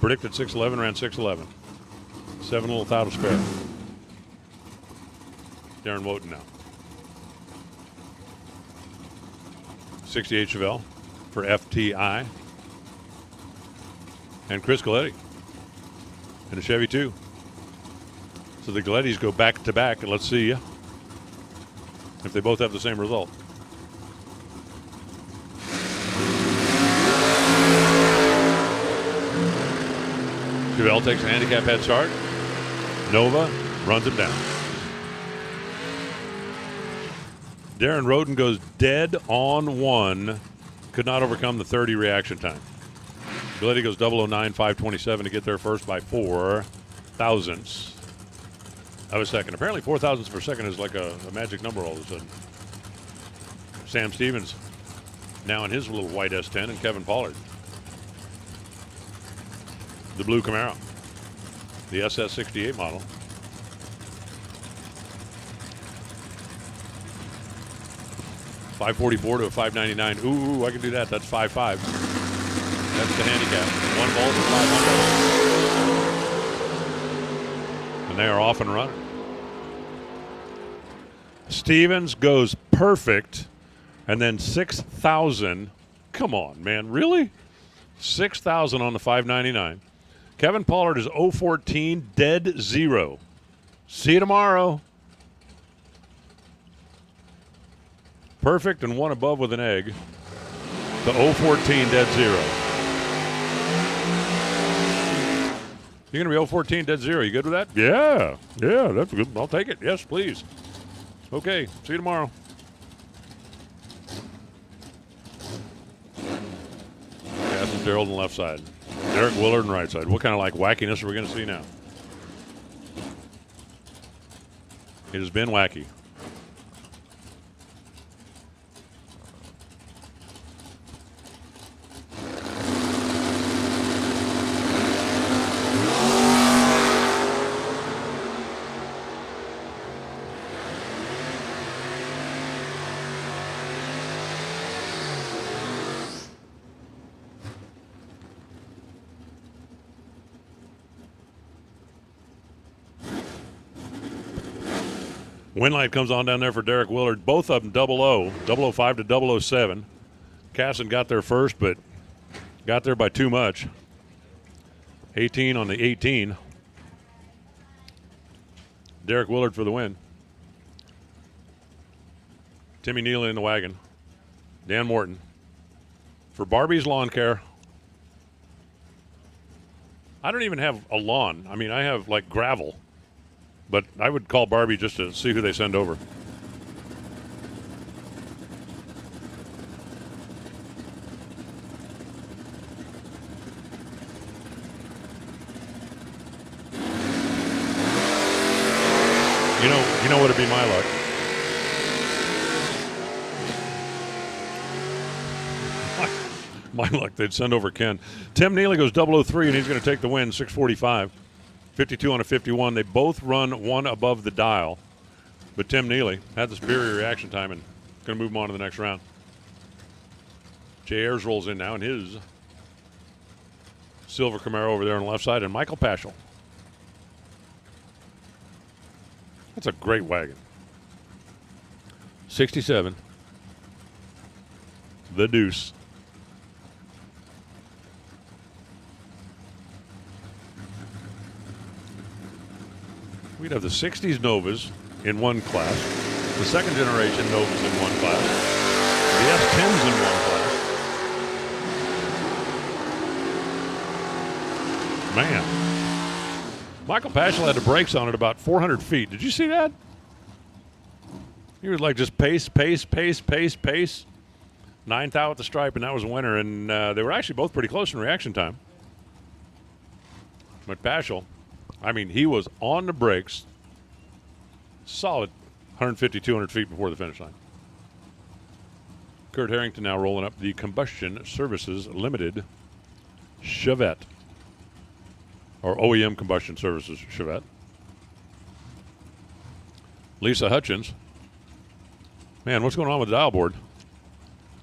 Predicted 611, ran 611. 7 little thou to spare. Darren Wotan now. 68 Chevelle for FTI. And Chris Galletti in a Chevy 2. So the Gallettis go back to back, and let's see if they both have the same result. Chevelle takes a handicap head start. Nova runs him down. Darren Roden goes dead on 1. Could not overcome the 30 reaction time. Galletti goes 009, 527 to get there first by 4 thousandths of a second. Apparently 4 thousandths per second is like a magic number all of a sudden. Sam Stevens now in his little white S10, and Kevin Pollard. The blue Camaro. The SS68 model. $544 to a $599. Ooh, I can do that. That's 5.5. That's the handicap. 1 ball for 500. And they are off and running. Stevens goes perfect, and then 6,000. Come on, man, really? 6,000 on the 599. Kevin Pollard is 014, dead 0. See you tomorrow. Perfect and 1 above with an egg. The 014, dead 0. You're going to be 014, dead 0. You good with that? Yeah, that's good. I'll take it. Yes, please. Okay, see you tomorrow. Cass and Gerald on the left side. Derek Willard on the right side. What kind of like wackiness are we going to see now? It has been wacky. Win light comes on down there for Derek Willard. Both of them 00, 005 to 007. Casson got there first, but got there by too much. 18 on the 18. Derek Willard for the win. Timmy Neely in the wagon. Dan Morton. For Barbie's Lawn Care. I don't even have a lawn. I mean, I have like gravel. But I would call Barbie just to see who they send over. You know what would be my luck? My luck, they'd send over Ken. Tim Neely goes 003, and he's going to take the win, 645. 52 on a 51. They both run 1 above the dial. But Tim Neely had the superior reaction time and going to move him on to the next round. Jay Ayers rolls in now in his silver Camaro over there on the left side. And Michael Paschal. That's a great wagon. 67. The Deuce. We'd have the 60s Novas in one class, the second generation Novas in one class, the S10s in one class. Man. Michael Paschal had the brakes on at about 400 feet. Did you see that? He was like just pace. 9th out at the stripe, and that was a winner. And they were actually both pretty close in reaction time. But Paschal, I mean, he was on the brakes solid 150, 200 feet before the finish line. Kurt Harrington now rolling up the Combustion Services Limited Chevette, or OEM Combustion Services Chevette. Lisa Hutchins. Man, what's going on with the dial board?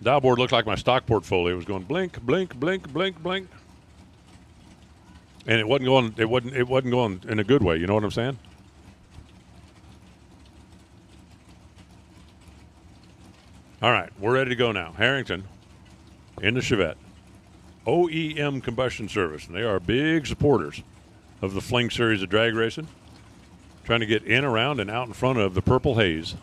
Dial board looked like my stock portfolio. It was going blink, blink, blink, blink, blink. And it wasn't going in a good way, you know what I'm saying? All right, we're ready to go now. Harrington in the Chevette. OEM Combustion Service. And they are big supporters of the Fling series of drag racing. Trying to get in, around, and out in front of the Purple Haze.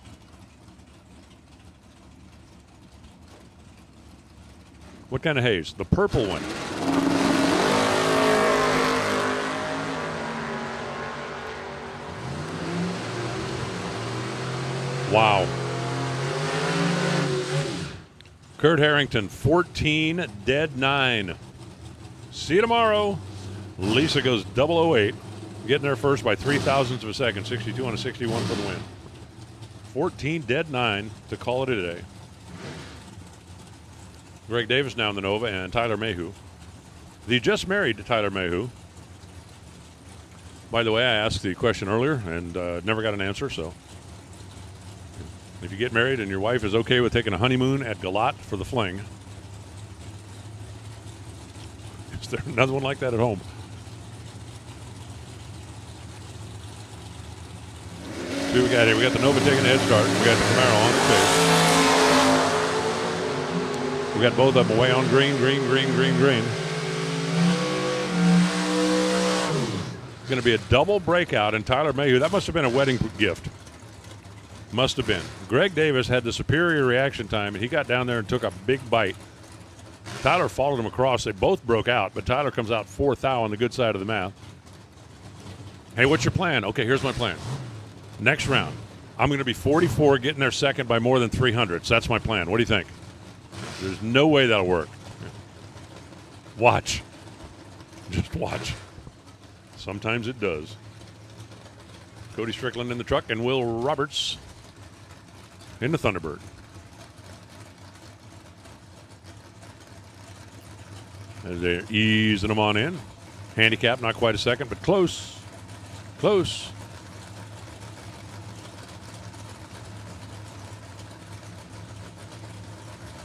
What kind of haze? The purple one. Wow. Kurt Harrington, 14 dead 9. See you tomorrow. Lisa goes 008, getting there first by 0.03 of a second, 62 on a 61 for the win. 14 dead 9 to call it a day. Greg Davis now in the Nova and Tyler Mayhew. The just married Tyler Mayhew. By the way, I asked the question earlier and never got an answer, so if you get married and your wife is okay with taking a honeymoon at Galat for the Fling, is there another one like that at home? See what we got here. We got the Nova taking a head start. We got the Camaro on the pace. We got both of them away on green, green, green, green, green. It's going to be a double breakout, and Tyler Mayhew, that must have been a wedding gift. Must have been. Greg Davis had the superior reaction time, and he got down there and took a big bite. Tyler followed him across. They both broke out, but Tyler comes out 4th on the good side of the math. Hey, what's your plan? Okay, here's my plan. Next round, I'm going to be 44, getting there second by more than 300. So that's my plan. What do you think? There's no way that'll work. Watch. Just watch. Sometimes it does. Cody Strickland in the truck and Will Roberts in the Thunderbird. As they're easing them on in. Handicap, not quite a second, but close. Close.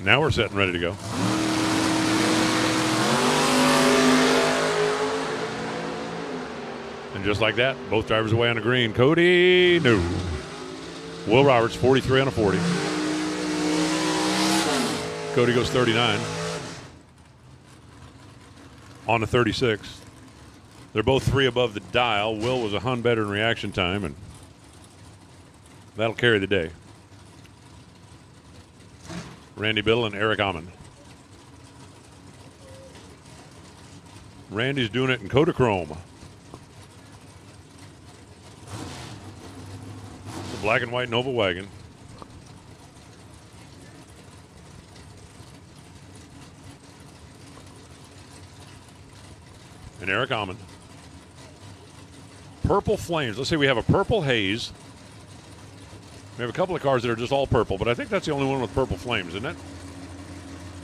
Now we're set and ready to go. And just like that, both drivers away on the green. Cody, no. Will Roberts, 43 on a 40. Cody goes 39 on the 36. They're both 3 above the dial. Will was a hun better in reaction time, and that'll carry the day. Randy Biddle and Eric Amon. Randy's doing it in Kodachrome. The black and white Nova wagon. And Eric Amon. Purple Flames. Let's see, we have a purple haze. We have a couple of cars that are just all purple, but I think that's the only one with purple flames, isn't it?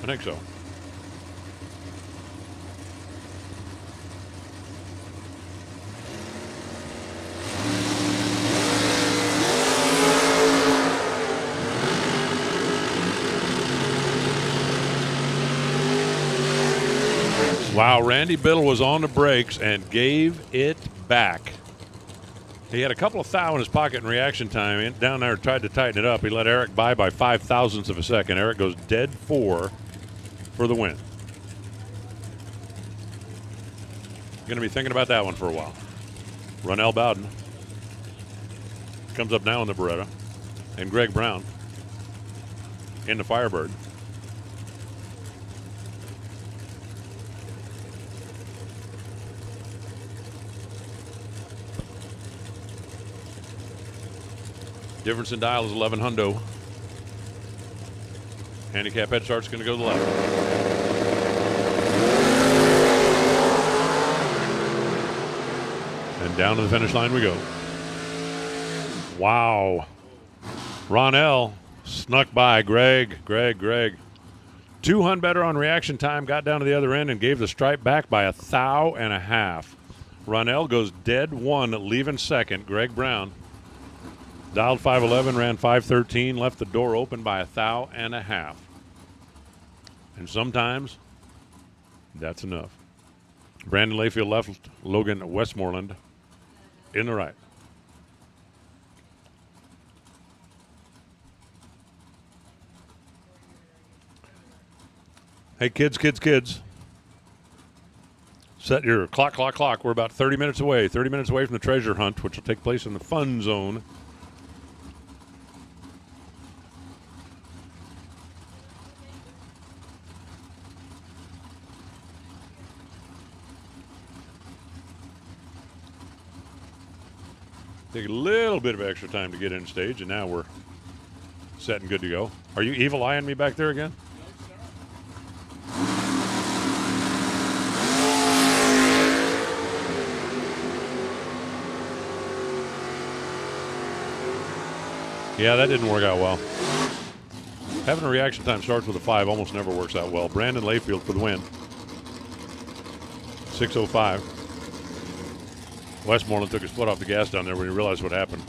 I think so. Wow, Randy Biddle was on the brakes and gave it back. He had a couple of thou in his pocket in reaction time. Down there, tried to tighten it up. He let Eric by 0.05 of a second. Eric goes dead 4 for the win. Going to be thinking about that one for a while. Ronell Bowden comes up now in the Beretta. And Greg Brown in the Firebird. Difference in dial is 11 hundo. Handicap head start's going to go to the left. And down to the finish line we go. Wow. Ronell snuck by Greg. 200 better on reaction time, got down to the other end and gave the stripe back by 1.5. Ronell goes dead one, leaving second. Greg Brown dialed 511, ran 513, left the door open by 1.5. And sometimes that's enough. Brandon Layfield left, Logan Westmoreland in the right. Hey, kids. Set your clock. We're about 30 minutes away. 30 minutes away from the treasure hunt, which will take place in the fun zone. Take a little bit of extra time to get in stage, and now we're set and good to go. Are you evil eyeing me back there again? Yeah, that didn't work out well. Having a reaction time starts with a 5 almost never works out well. Brandon Layfield for the win. 6:05. Westmoreland took his foot off the gas down there when he realized what happened.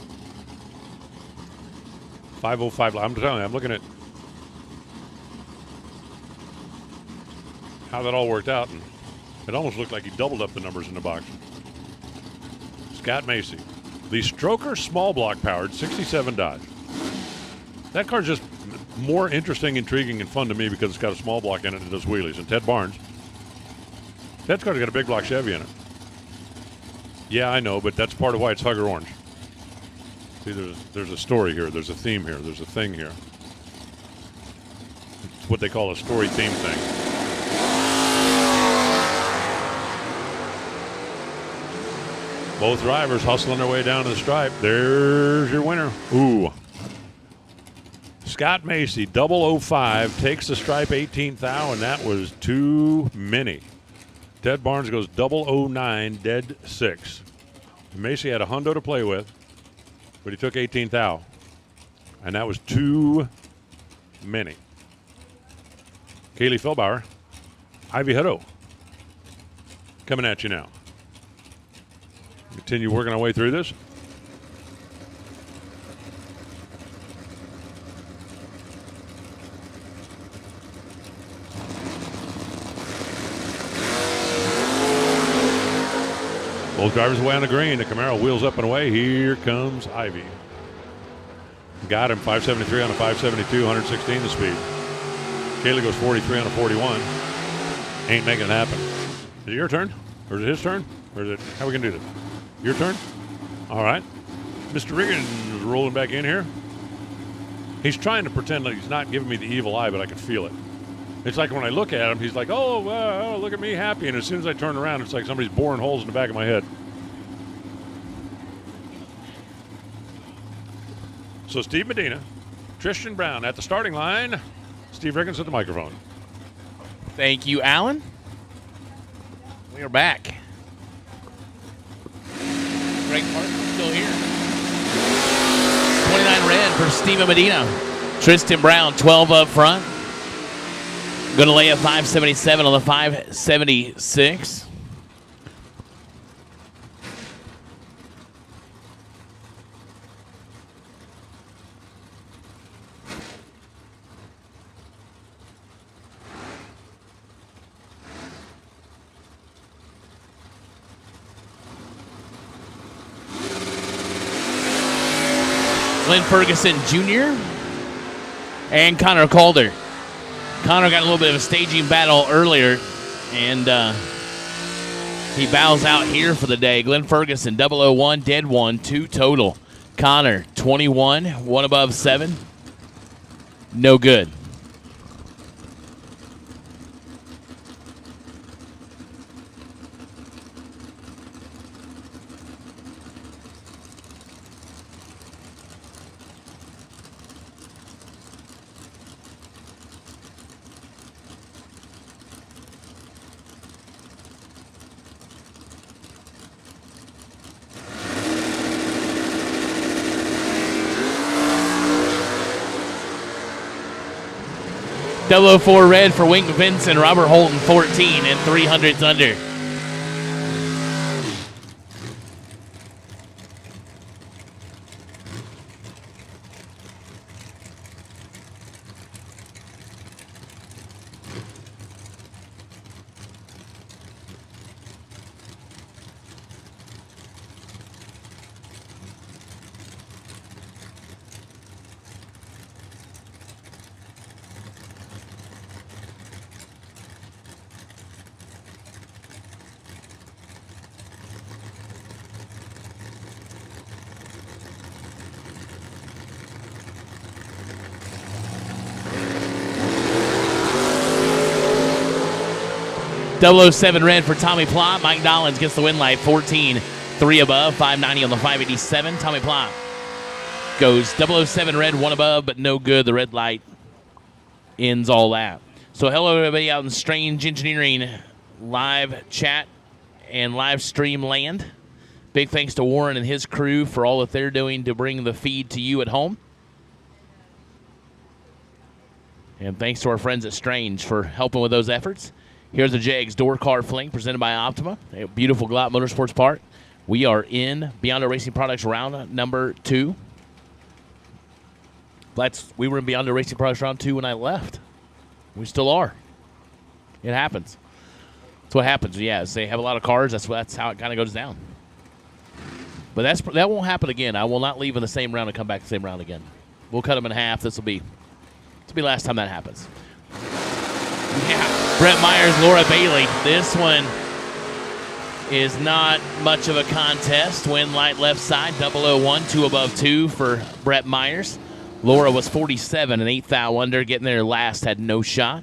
5:05. I'm telling you, I'm looking at how that all worked out, and it almost looked like he doubled up the numbers in the box. Scott Macy. The Stroker small block powered 67 Dodge. That car's just more interesting, intriguing, and fun to me because it's got a small block in it and does wheelies. And Ted Barnes. Ted's car's got a big block Chevy in it. Yeah, I know, but that's part of why it's Hugger Orange. See, there's a story here. There's a theme here. There's a thing here. It's what they call a story theme thing. Both drivers hustling their way down to the stripe. There's your winner. Ooh. Scott Macy, 005, takes the stripe 18th thou, and that was too many. Ted Barnes goes 009, dead 6. Macy had a hundo to play with, but he took 18th thou, and that was too many. Kaylee Philbauer, Ivy Hutto, coming at you now. Continue working our way through this. Both drivers away on the green. The Camaro wheels up and away. Here comes Ivy. Got him. 573 on a 572, 116 the speed. Kaylee goes 43 on a 41. Ain't making it happen. Is it your turn? Or is it his turn? Or is it, how are we going to do this? Your turn? All right. Mr. Riggins is rolling back in here. He's trying to pretend like he's not giving me the evil eye, but I can feel it. It's like when I look at him, he's like, oh, look at me happy. And as soon as I turn around, it's like somebody's boring holes in the back of my head. So Steve Medina, Tristan Brown at the starting line. Steve Riggins at the microphone. Thank you, Alan. We are back. Greg Parker still here. 29 red for Steve Medina. Tristan Brown, 12 up front. Going to lay a 577 on the 576. Glenn Ferguson Jr. and Connor Calder. Connor got a little bit of a staging battle earlier, and he bows out here for the day. Glenn Ferguson, 001, dead 1, 2 total. Connor, 21, 1 above 7. No good. 004 red for Wink Vincent, Robert Holton 14 and 300s under. .007 red for Tommy Plott. Mike Dollins gets the win light, 14, 3 above, 590 on the 587. Tommy Plott goes 007 red, 1 above, but no good. The red light ends all that. So hello everybody out in Strange Engineering live chat and live stream land. Big thanks to Warren and his crew for all that they're doing to bring the feed to you at home. And thanks to our friends at Strange for helping with those efforts. Here's the JEGS DoorCar Fling presented by Optima, a beautiful Glot Motorsports Park. We are in Beyond Our Racing Products round number 2. We were in Beyond Our Racing Products round 2 when I left. We still are. It happens. That's what happens. Yeah, they have a lot of cars. That's how it kind of goes down. But that won't happen again. I will not leave in the same round and come back the same round again. We'll cut them in half. This will be the last time that happens. Yeah, Brett Myers, Laura Bailey. This one is not much of a contest. Win light left side, 001, 2 above 2 for Brett Myers. Laura was 47 and 8th thou under, getting there last, had no shot.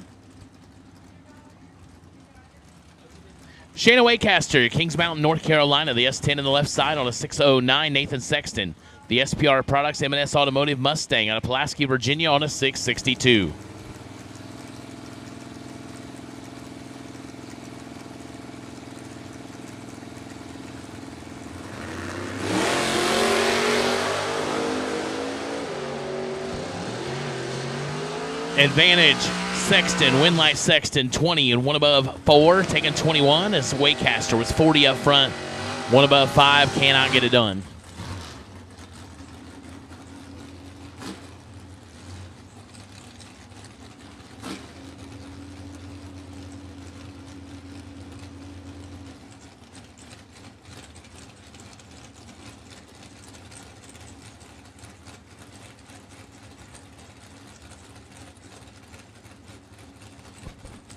Shayna Waycaster, Kings Mountain, North Carolina, the S10 in the left side on a 609. Nathan Sexton, the SPR Products M&S Automotive Mustang out of Pulaski, Virginia on a 662. Advantage, Sexton, win light Sexton, 20 and 1 above 4, taking 21 as Waycaster was 40 up front, 1 above 5, cannot get it done.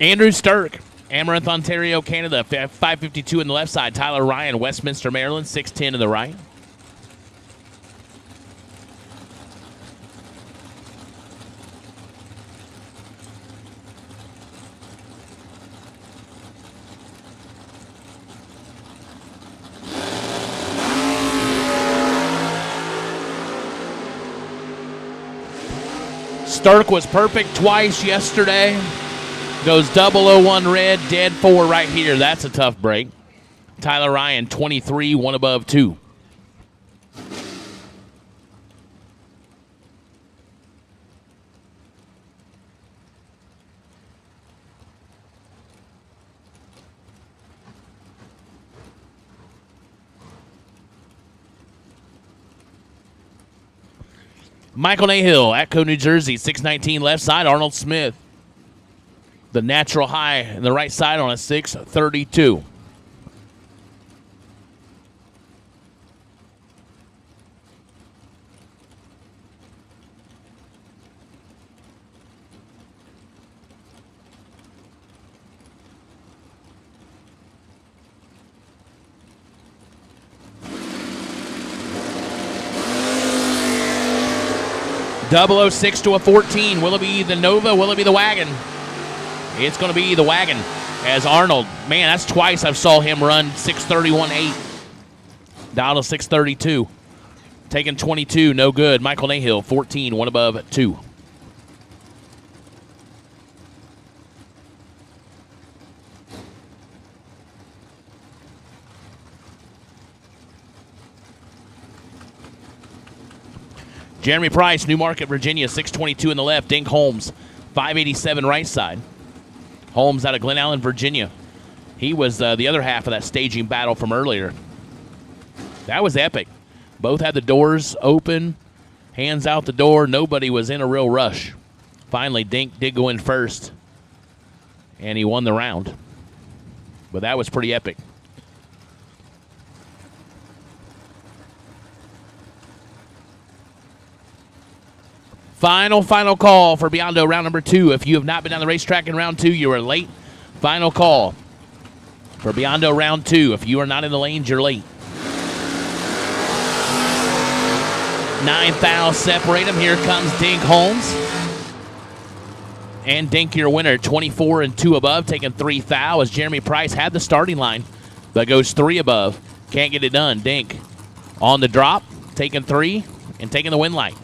Andrew Sturck, Amaranth, Ontario, Canada, 552 in the left side. Tyler Ryan, Westminster, Maryland, 610 in the right. Sturck was perfect twice yesterday. Goes 001 red, dead 4 right here. That's a tough break. Tyler Ryan, 23, 1 above 2. Michael Nahill, Atco, New Jersey, 619 left side. Arnold Smith, the natural high in the right side on a 632. .006 to a 14. Will it be the Nova? Will it be the wagon? It's going to be the wagon as Arnold. Man, that's twice I've saw him run 631.8. Down to 632. Taking 22, no good. Michael Nahill, 14, 1 above 2. Jeremy Price, New Market, Virginia, 622 in the left. Dink Holmes, 587 right side. Holmes out of Glen Allen, Virginia. He was the other half of that staging battle from earlier. That was epic. Both had the doors open, hands out the door. Nobody was in a real rush. Finally, Dink did go in first, and he won the round. But that was pretty epic. Final call for Biondo round number 2. If you have not been on the racetrack in round 2, you are late. Final call for Biondo round 2. If you are not in the lanes, you're late. 9 thou separate them. Here comes Dink Holmes. And Dink, your winner, 24 and 2 above, taking 3 thou as Jeremy Price had the starting line, but goes 3 above. Can't get it done. Dink on the drop, taking 3 and taking the win light.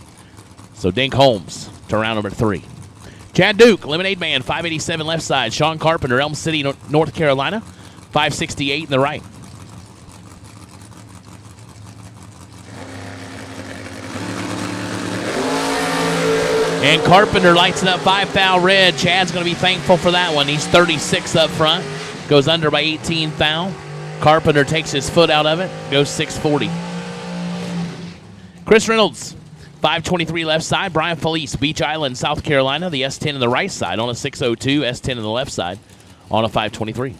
So Dink Holmes to round number 3. Chad Duke, Lemonade Man, 587 left side. Sean Carpenter, Elm City, North Carolina, 568 in the right. And Carpenter lights it up 5 thou red. Chad's going to be thankful for that one. He's 36 up front. Goes under by 18 thou. Carpenter takes his foot out of it. Goes 640. Chris Reynolds, 523 left side. Brian Felice, Beach Island, South Carolina. The S10 on the right side on a 602. S10 on the left side on a 523.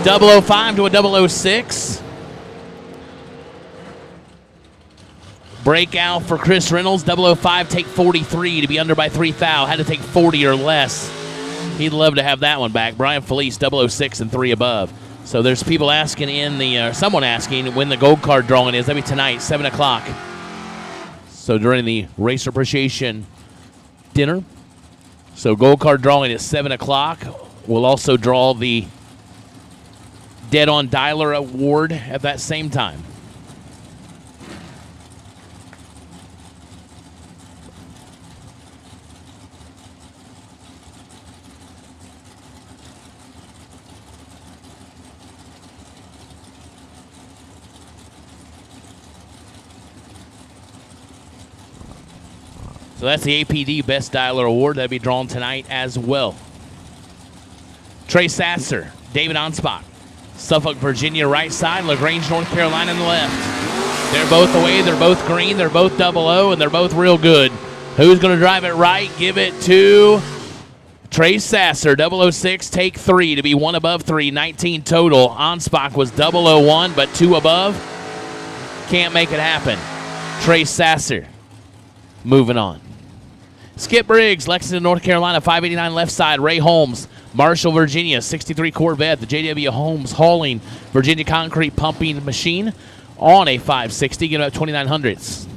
.005 to a .006. Breakout for Chris Reynolds. .005 take 43 to be under by 3 thou. Had to take 40 or less. He'd love to have that one back. Brian Felice, .006 and 3 above. So there's people asking in the, someone asking when the gold card drawing is. That'll be tonight, 7 o'clock. So during the Racer Appreciation dinner. So gold card drawing is 7 o'clock. We'll also draw the Dead on Dialer Award at that same time. So that's the APD Best Dialer Award. That'll be drawn tonight as well. Trey Sasser, David Onspach. Suffolk, Virginia, right side. LaGrange, North Carolina on the left. They're both away. They're both green. They're both 00, and they're both real good. Who's going to drive it right? Give it to Trey Sasser. 006, take 3 to be 1 above 3. 19 total. Onspach was 001, but 2 above. Can't make it happen. Trey Sasser moving on. Skip Briggs, Lexington, North Carolina, 589 left side. Ray Holmes, Marshall, Virginia, 63 Corvette, the J.W. Holmes Hauling Virginia Concrete Pumping Machine on a 560, getting up 2900ths.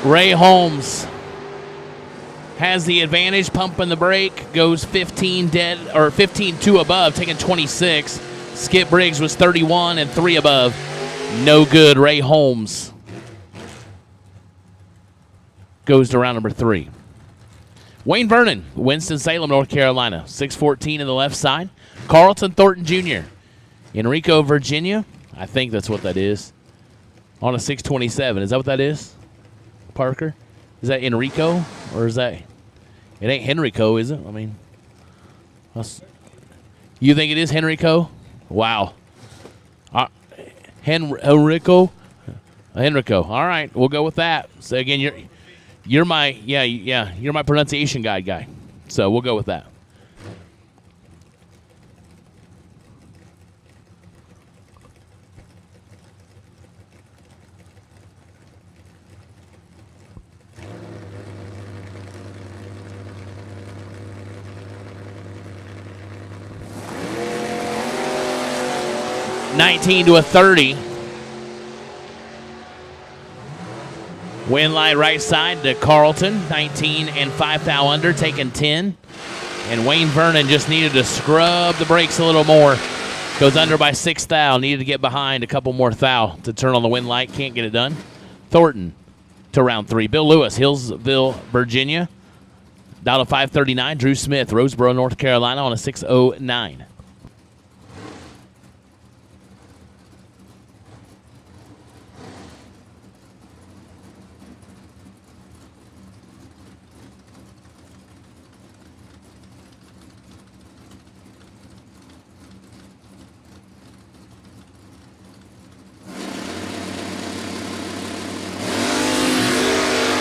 Ray Holmes has the advantage, pumping the brake, goes 15 dead or 15-2 above, taking 26. Skip Briggs was 31 and 3 above. No good. Ray Holmes goes to round number 3. Wayne Vernon, Winston-Salem, North Carolina, 614 in the left side. Carlton Thornton Jr., Enrico, Virginia. I think that's what that is. On a 627. Is that what that is? Parker? Is that Enrico? Or is that... It ain't Henrico, is it? I mean... You think it is Henrico? Wow. Henrico? Henrico. All right, we'll go with that. So again, you're my... you're my pronunciation guide guy. So we'll go with that. 19 to a 30. Wind light right side to Carlton, 19 and 5 thou under, taking 10. And Wayne Vernon just needed to scrub the brakes a little more. Goes under by 6 thou, needed to get behind a couple more thou to turn on the wind light, can't get it done. Thornton to round 3. Bill Lewis, Hillsville, Virginia, down to 539. Drew Smith, Roseboro, North Carolina on a 609.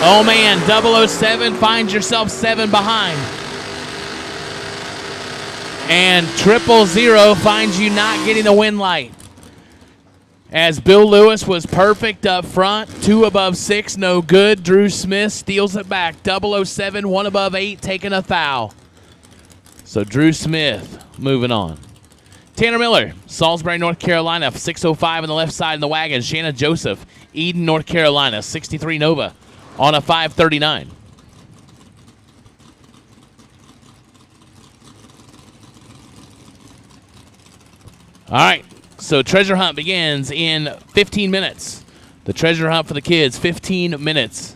Oh, man, 007 finds yourself 7 behind. And 000 finds you not getting the wind light. As Bill Lewis was perfect up front, 2 above 6, no good. Drew Smith steals it back. 007, 1 above 8, taking a foul. So Drew Smith moving on. Tanner Miller, Salisbury, North Carolina, 605 on the left side in the wagon. Shanna Joseph, Eden, North Carolina, 63 Nova on a 539. All right, so treasure hunt begins in 15 minutes. The treasure hunt for the kids, 15 minutes.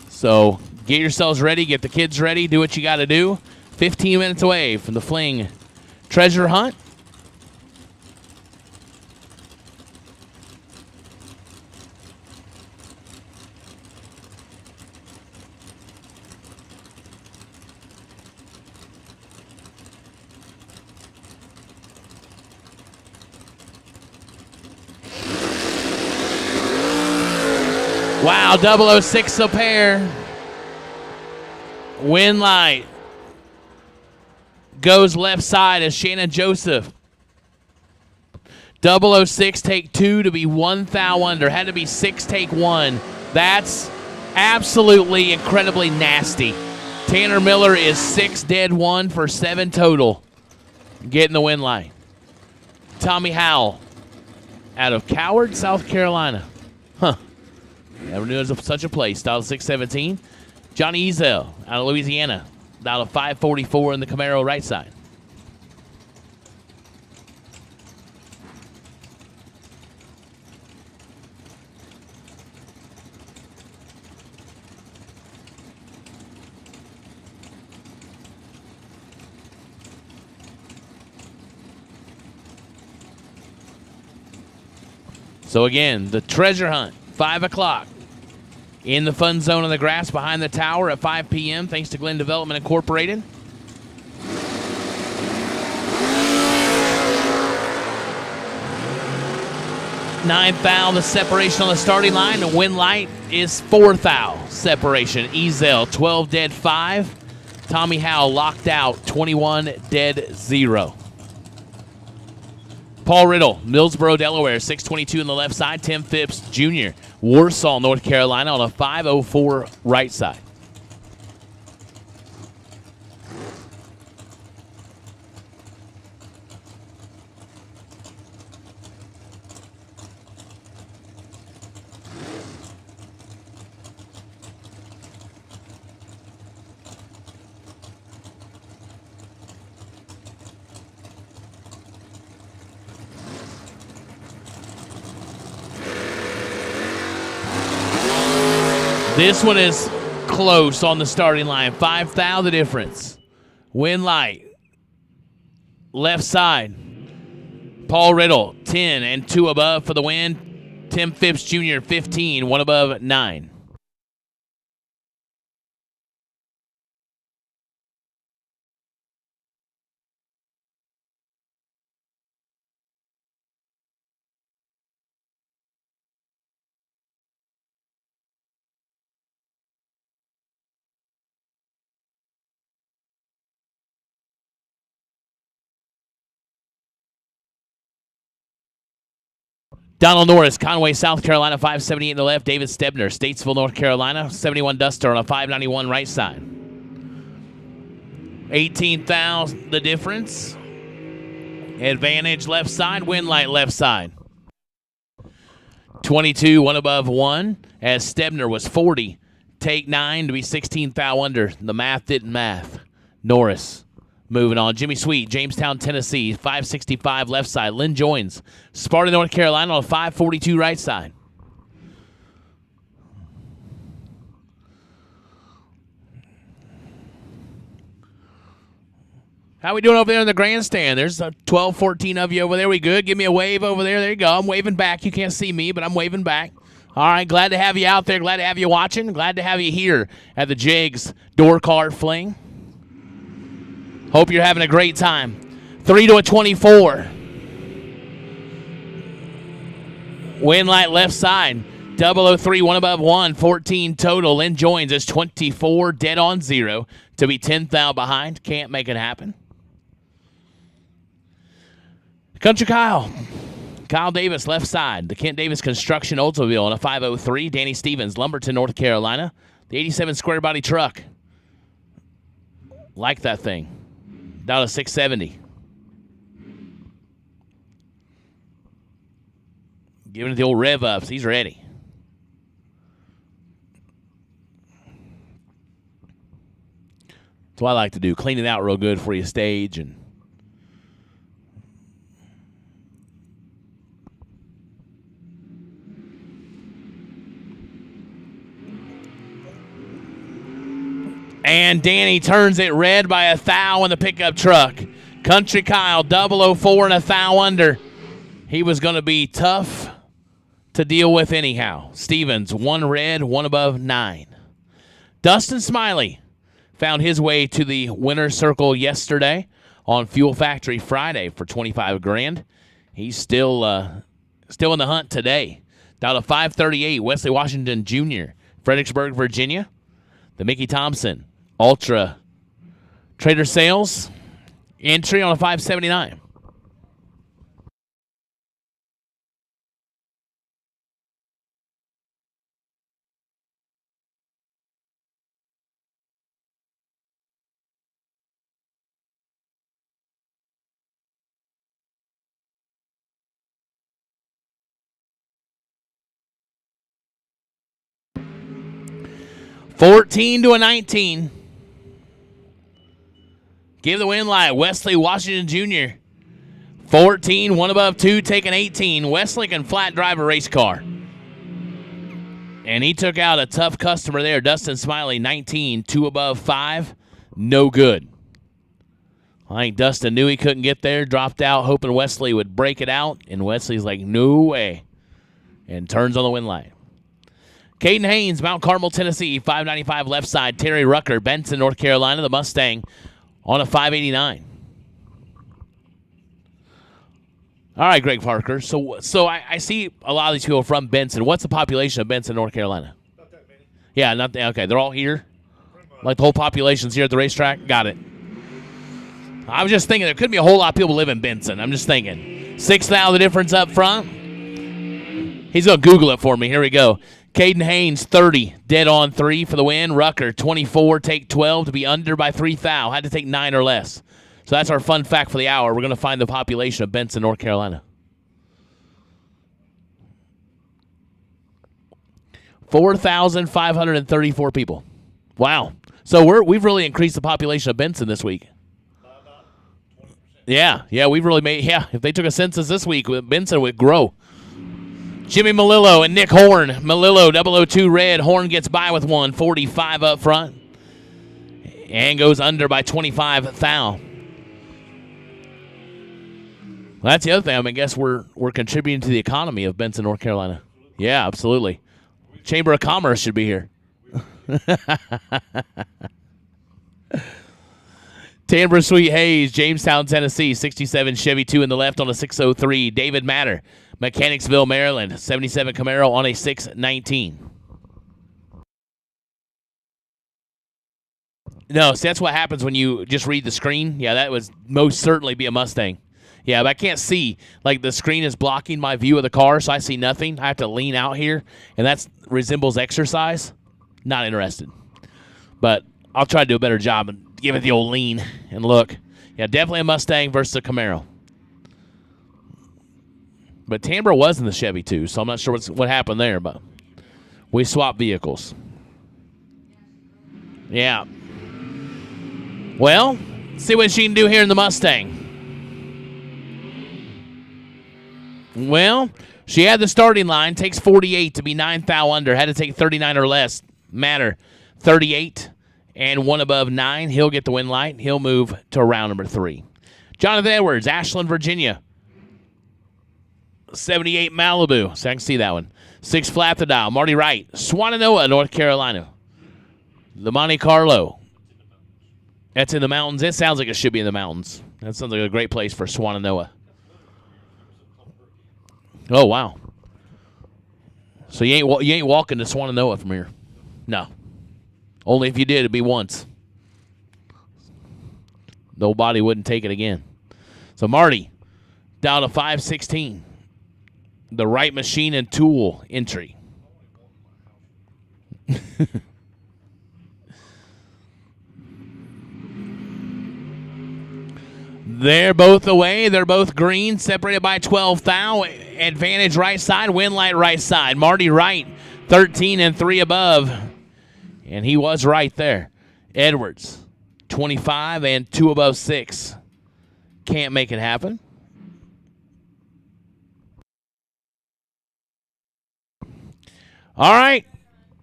So get yourselves ready, get the kids ready, do what you got to do. 15 minutes away from the Fling treasure hunt. Wow, 006 a pair. Wind light goes left side as Shannon Joseph. 006 take 2 to be 1 thou under. Had to be 6 take 1. That's absolutely incredibly nasty. Tanner Miller is 6 dead 1 for 7 total. Getting the wind light. Tommy Howell out of Coward, South Carolina. Huh. Never knew there was such a place. Dial 617. Johnny Ezel out of Louisiana. Dial 544 in the Camaro right side. So again, the treasure hunt, 5 o'clock. In the fun zone on the grass behind the tower at 5 p.m. thanks to Glen Development Incorporated. Nine thou, the separation on the starting line. The wind light is 4 thou separation. Ezel, 12 dead 5. Tommy Howell locked out, 21 dead 0. Paul Riddle, Millsboro, Delaware, 622 on the left side. Tim Phipps Jr., Warsaw, North Carolina on a 504 right side. This one is close on the starting line. 5 thou the difference. Wind light. Left side. Paul Riddle, 10 and 2 above for the win. Tim Phipps Jr., 15, 1 above 9. Donald Norris, Conway, South Carolina, 578 in the left. David Stebner, Statesville, North Carolina, 71 Duster on a 591 right side. 18 thou the difference. Advantage left side, win light left side. 22, one above one, as Stebner was 40. Take 9 to be 16 thou under. The math didn't math. Norris moving on. Jimmy Sweet, Jamestown, Tennessee, 565 left side. Lynn joins. Sparta, North Carolina on 542 right side. How we doing over there in the grandstand? There's 12, 14 of you over there. We good? Give me a wave over there. There you go. I'm waving back. You can't see me, but I'm waving back. All right, glad to have you out there. Glad to have you watching. Glad to have you here at the JEGS DoorCar Fling. Hope you're having a great time. 3 to a 24. Win light left side. 003, one above one. 14 total. Lynn joins us 24, dead on 0 to be 10 thou behind. Can't make it happen. Country Kyle. Kyle Davis, left side. The Kent Davis Construction Oldsmobile on a 503. Danny Stevens, Lumberton, North Carolina. The 87 square body truck. Like that thing. Down to 670. Giving it the old rev ups. He's ready. That's what I like to do. Clean it out real good for you stage and And Danny turns it red by a thou in the pickup truck. Country Kyle, 004 and a thou under. He was going to be tough to deal with anyhow. Stevens, 1 red, 1 above 9. Dustin Smiley found his way to the winner's circle yesterday on Fuel Factory Friday for 25 grand. He's still in the hunt today. Down to 538, Wesley Washington Jr., Fredericksburg, Virginia. The Mickey Thompson Ultra Trader Sales entry on a 579. $14 to a 19. Give the win light. Wesley Washington Jr. 14, 1 above 2, taking 18. Wesley can flat drive a race car. And he took out a tough customer there. Dustin Smiley, 19, 2 above 5. No good. I think Dustin knew he couldn't get there, dropped out, hoping Wesley would break it out. And Wesley's like, no way. And turns on the win light. Caden Haynes, Mount Carmel, Tennessee, 595 left side. Terry Rucker, Benson, North Carolina, the Mustang on a 589. All right, Greg Parker. So I see a lot of these people from Benson. What's the population of Benson, North Carolina? Not that many. Yeah, okay. They're all here? Like the whole population's here at the racetrack? Got it. I was just thinking there could be a whole lot of people live in Benson. I'm just thinking. 6,000 the difference up front. He's going to Google it for me. Here we go. Caden Haynes, 30, dead on 3 for the win. Rucker, 24, take 12 to be under by 3 thou. Had to take 9 or less. So that's our fun fact for the hour. We're going to find the population of Benson, North Carolina. 4,534 people. Wow. So we've really increased the population of Benson this week. Yeah, we've really made, if they took a census this week, Benson would grow. Jimmy Malillo and Nick Horn. Malillo, 002 red. Horn gets by with 145 up front. And goes under by 25 thou. Well, that's the other thing. I guess we're contributing to the economy of Benson, North Carolina. Yeah, absolutely. Chamber of Commerce should be here. Tambra Sweet Hayes, Jamestown, Tennessee, 67 Chevy 2 in the left on a 603. David Matter, Mechanicsville, Maryland, 77 Camaro on a 619. No, see, that's what happens when you just read the screen. Yeah, that would most certainly be a Mustang. Yeah, but I can't see. Like, the screen is blocking my view of the car, so I see nothing. I have to lean out here, and that resembles exercise. Not interested. But I'll try to do a better job and give it the old lean and look. Yeah, definitely a Mustang versus a Camaro. But Tambra was in the Chevy too, so I'm not sure what happened there, but we swapped vehicles. Yeah. Well, see what she can do here in the Mustang. Well, she had the starting line. Takes 48 to be 9 thou under. Had to take 39 or less. Matter 38 and 1 above 9. He'll get the win light. He'll move to round number 3. Jonathan Edwards, Ashland, Virginia. 78 Malibu. So I can see that one. 6 flat the dial. Marty Wright, Swannanoa, North Carolina. The Monte Carlo. That's in the mountains. It sounds like it should be in the mountains. That sounds like a great place for Swannanoa. Oh, wow. So you ain't walking to Swannanoa from here. No. Only if you did, it'd be once. Nobody wouldn't take it again. So Marty, down to 516. The right machine and tool entry. They're both away. They're both green, separated by 12 thou. Advantage right side, win light right side. Marty Wright, 13 and 3 above. And he was right there. Edwards, 25 and 2 above 6. Can't make it happen. All right,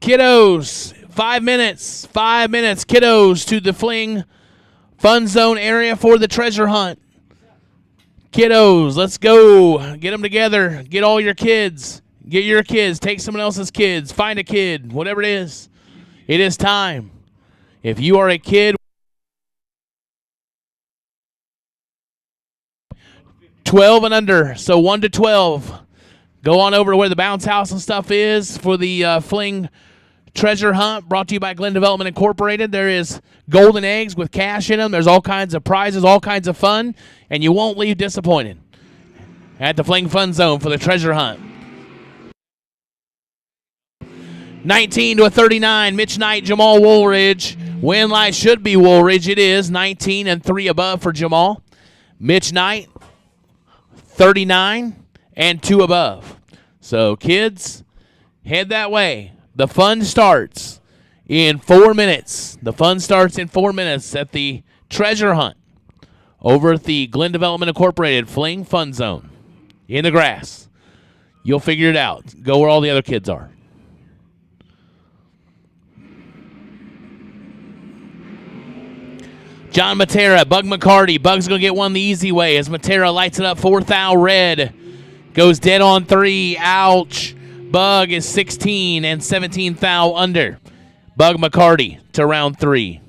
kiddos, 5 minutes. 5 minutes, kiddos, to the Fling Fun Zone area for the treasure hunt. Kiddos, let's go. Get them together. Get all your kids. Get your kids. Take someone else's kids. Find a kid. Whatever it is. It is time. If you are a kid, 12 and under, so 1 to 12. Go on over to where the bounce house and stuff is for the Fling treasure hunt, brought to you by Glen Development Incorporated. There is golden eggs with cash in them. There's all kinds of prizes, all kinds of fun, and you won't leave disappointed at the Fling Fun Zone for the treasure hunt. 19 to a 39, Mitch Knight, Jamal Woolridge. Win light should be Woolridge. It is 19 and 3 above for Jamal. Mitch Knight, 39 and 2 above. So, kids, head that way. The fun starts in 4 minutes. The fun starts in 4 minutes at the treasure hunt over at the Glen Development Incorporated Fling Fun Zone in the grass. You'll figure it out. Go where all the other kids are. John Matera, Bug McCarty. Bug's going to get one the easy way as Matera lights it up 4 thou red. Goes dead on 3. Ouch. Bug is 16 and 17 thou under. Bug McCarty to round 3.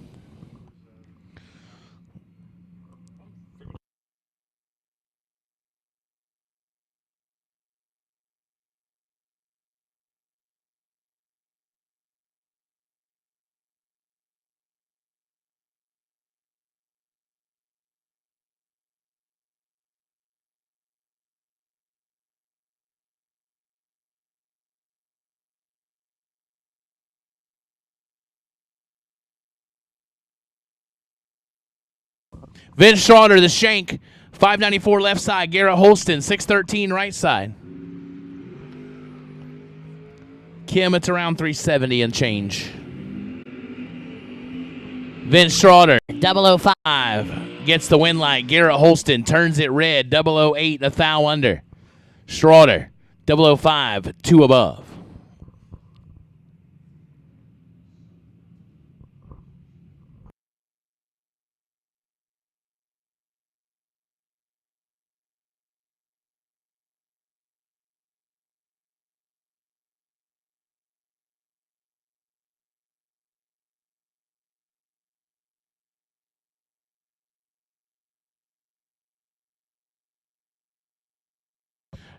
Vince Schroeder, the shank, 594 left side. Garrett Holston, 613 right side. Kim, it's around 370 and change. Vince Schroeder, 005, gets the win light. Garrett Holston turns it red, 008, a thou under. Schroeder, 005, 2 above.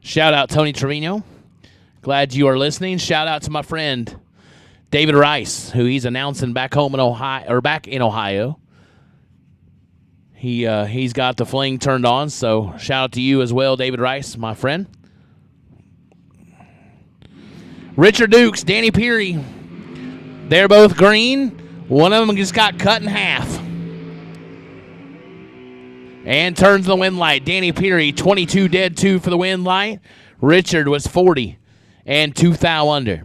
Shout out Tony Trevino. Glad you are listening. Shout out to my friend David Rice, who he's announcing back home in Ohio, or back in Ohio. He's got the Fling turned on, so shout out to you as well, David Rice, my friend. Richard Dukes, Danny Peary. They're both green. One of them just got cut in half. And turns the win light. Danny Peary, 22 dead 2 for the win light. Richard was 40 and 2 thou under.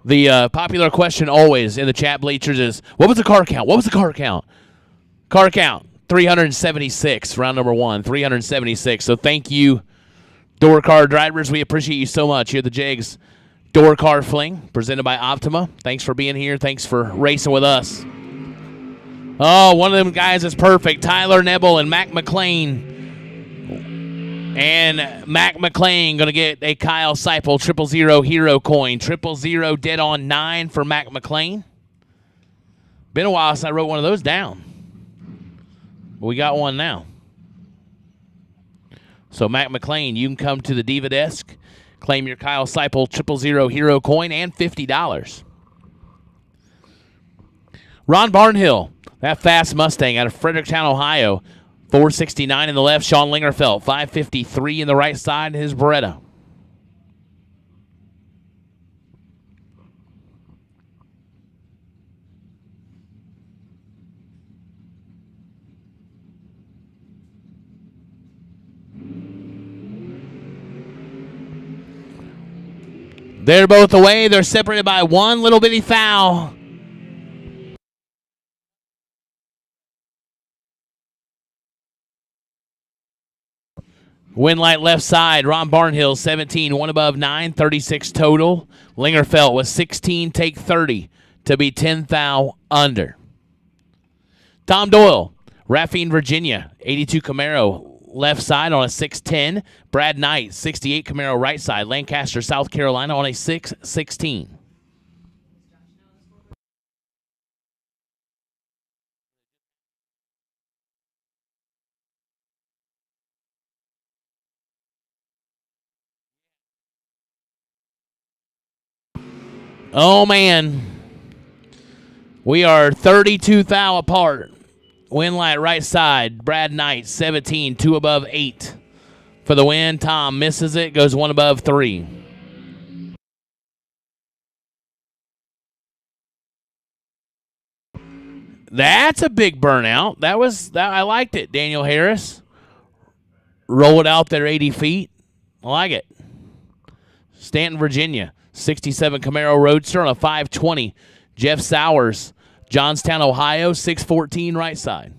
The popular question always in the chat bleachers is, what was the car count? What was the car count? Car count, 376, round number 1, 376. So thank you, DoorCar drivers. We appreciate you so much here at the Jegs DoorCar Fling, presented by Optima. Thanks for being here. Thanks for racing with us. Oh, one of them guys is perfect. Tyler Nebel and Mac McLean. And Mac McLean going to get a Kyle Seipel 000 hero coin. 000 dead on 9 for Mac McLean. Been a while since I wrote one of those down. But we got one now. So Mac McLean, you can come to the Diva desk, claim your Kyle Seipel 000 hero coin and $50. Ron Barnhill, that fast Mustang out of Fredericktown, Ohio. 469 in the left, Sean Lingerfeld. 553 in the right side, his Beretta. They're both away. They're separated by one little bitty foul. Win light left side, Ron Barnhill, 17, one above 9, 36 total. Lingerfeld was 16, take 30 to be 10 thou under. Tom Doyle, Raffine, Virginia, 82 Camaro, left side on a 610. Brad Knight, 68 Camaro, right side. Lancaster, South Carolina on a 616. Oh, man. We are 32 thou apart. Win light right side. Brad Knight, 17, 2 above 8 for the win. Tom misses it, goes 1 above 3. That's a big burnout. I liked it, Daniel Harris. Roll it out there 80 feet. I like it. Stanton, Virginia. 67 Camaro Roadster on a 520. Jeff Sowers, Johnstown, Ohio, 614 right side.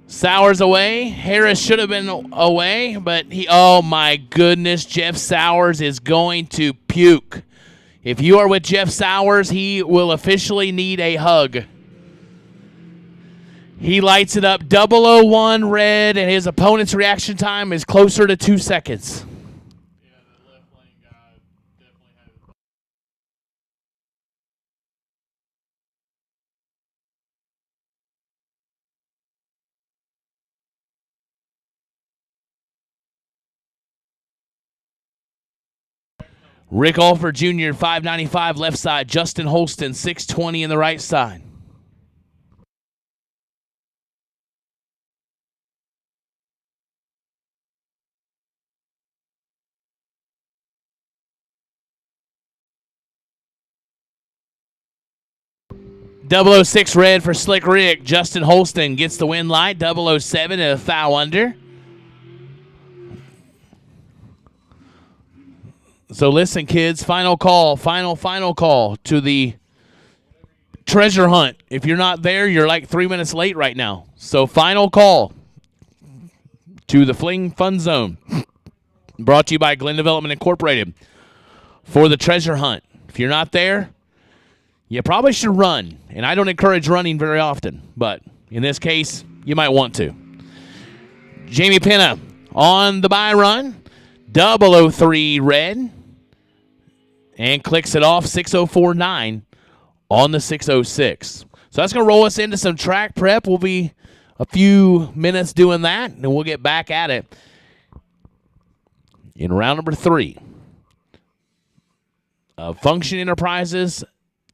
Sowers away. Harris should have been away, but oh my goodness, Jeff Sowers is going to puke. If you are with Jeff Sowers, he will officially need a hug. He lights it up 001 red, and his opponent's reaction time is closer to 2 seconds. Rick Alford Jr., 595 left side. Justin Holston, 620 in the right side. .006 red for Slick Rick. Justin Holston gets the win light. 007 and a thou under. So listen, kids, final call to the treasure hunt. If you're not there, you're like 3 minutes late right now. So final call to the Fling Fun Zone. brought to you by Glen Development Incorporated for the treasure hunt. If you're not there, you probably should run. And I don't encourage running very often, but in this case, you might want to. Jamie Penna on the buy run, 003 red, and clicks it off 604.9 on the 606. So that's going to roll us into some track prep. We'll be a few minutes doing that, and we'll get back at it in round number 3 of Function Enterprises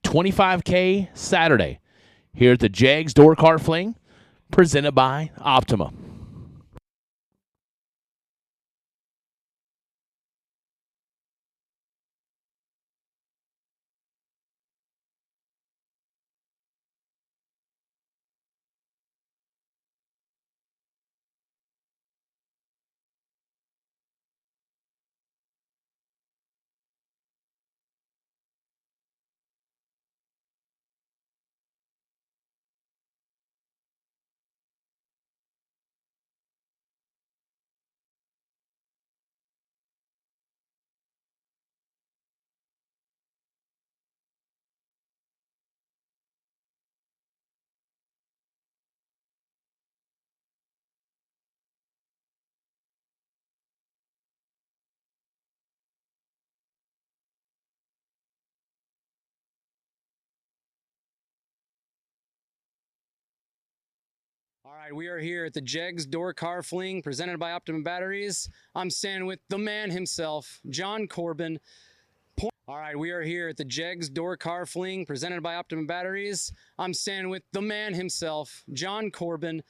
25K Saturday here at the Jegs DoorCar Fling, presented by Optima. All right, we are here at the Jegs DoorCar Fling, presented by Optimum Batteries. I'm standing with the man himself, John Corbin. All right, we are here at the Jegs DoorCar Fling, presented by Optimum Batteries. I'm standing with the man himself, John Corbin,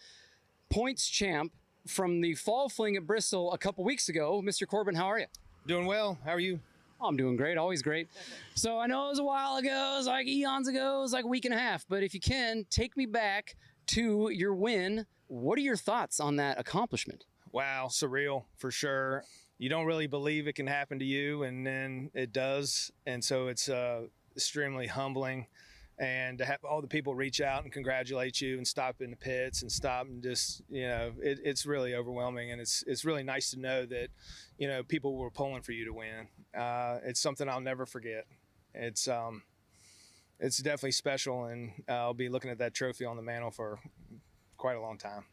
points champ from the Fall Fling at Bristol a couple weeks ago. Mr. Corbin, how are you? Doing well. How are you? Oh, I'm doing great, always great. So I know it was a while ago, it was like eons ago, it was like a week and a half, but if you can, take me back to your win. What are your thoughts on that accomplishment? Wow, surreal for sure. You don't really believe it can happen to you, and then it does. And so it's extremely humbling. And to have all the people reach out and congratulate you and stop in the pits and stop and just, it's really overwhelming. And it's really nice to know that, people were pulling for you to win. It's something I'll never forget. It's definitely special, and I'll be looking at that trophy on the mantle for quite a long time.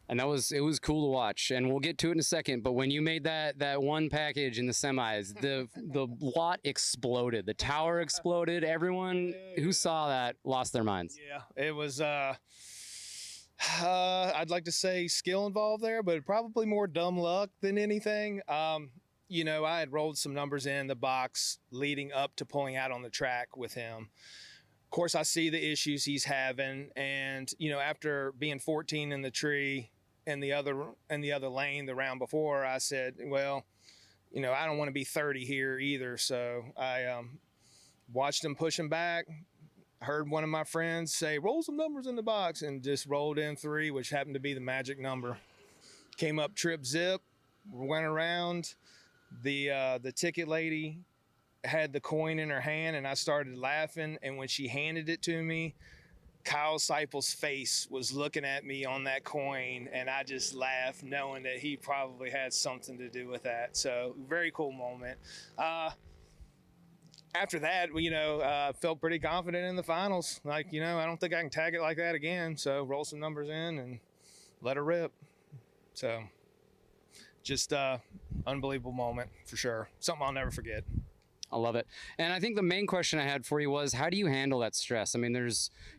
And it was cool to watch, and we'll get to it in a second. But when you made that one package in the semis, the lot exploded, the tower exploded. Everyone who saw that lost their minds. Yeah, it was. I'd like to say skill involved there, but probably more dumb luck than anything. I had rolled some numbers in the box leading up to pulling out on the track with him. Of course, I see the issues he's having, and after being 14 in the tree in the other lane the round before, I said, well, I don't want to be 30 here either. So I watched him push him back. Heard one of my friends say, roll some numbers in the box, and just rolled in 3, which happened to be the magic number. Came up trip zip, went around. The ticket lady had the coin in her hand, and I started laughing. And when she handed it to me, Kyle Seipel's face was looking at me on that coin, and I just laughed, knowing that he probably had something to do with that. So very cool moment. After that, felt pretty confident in the finals. I don't think I can tag it like that again. So roll some numbers in and let her rip. So just unbelievable moment for sure. Something I'll never forget. I love it. And I think the main question I had for you was, how do you handle that stress? I mean,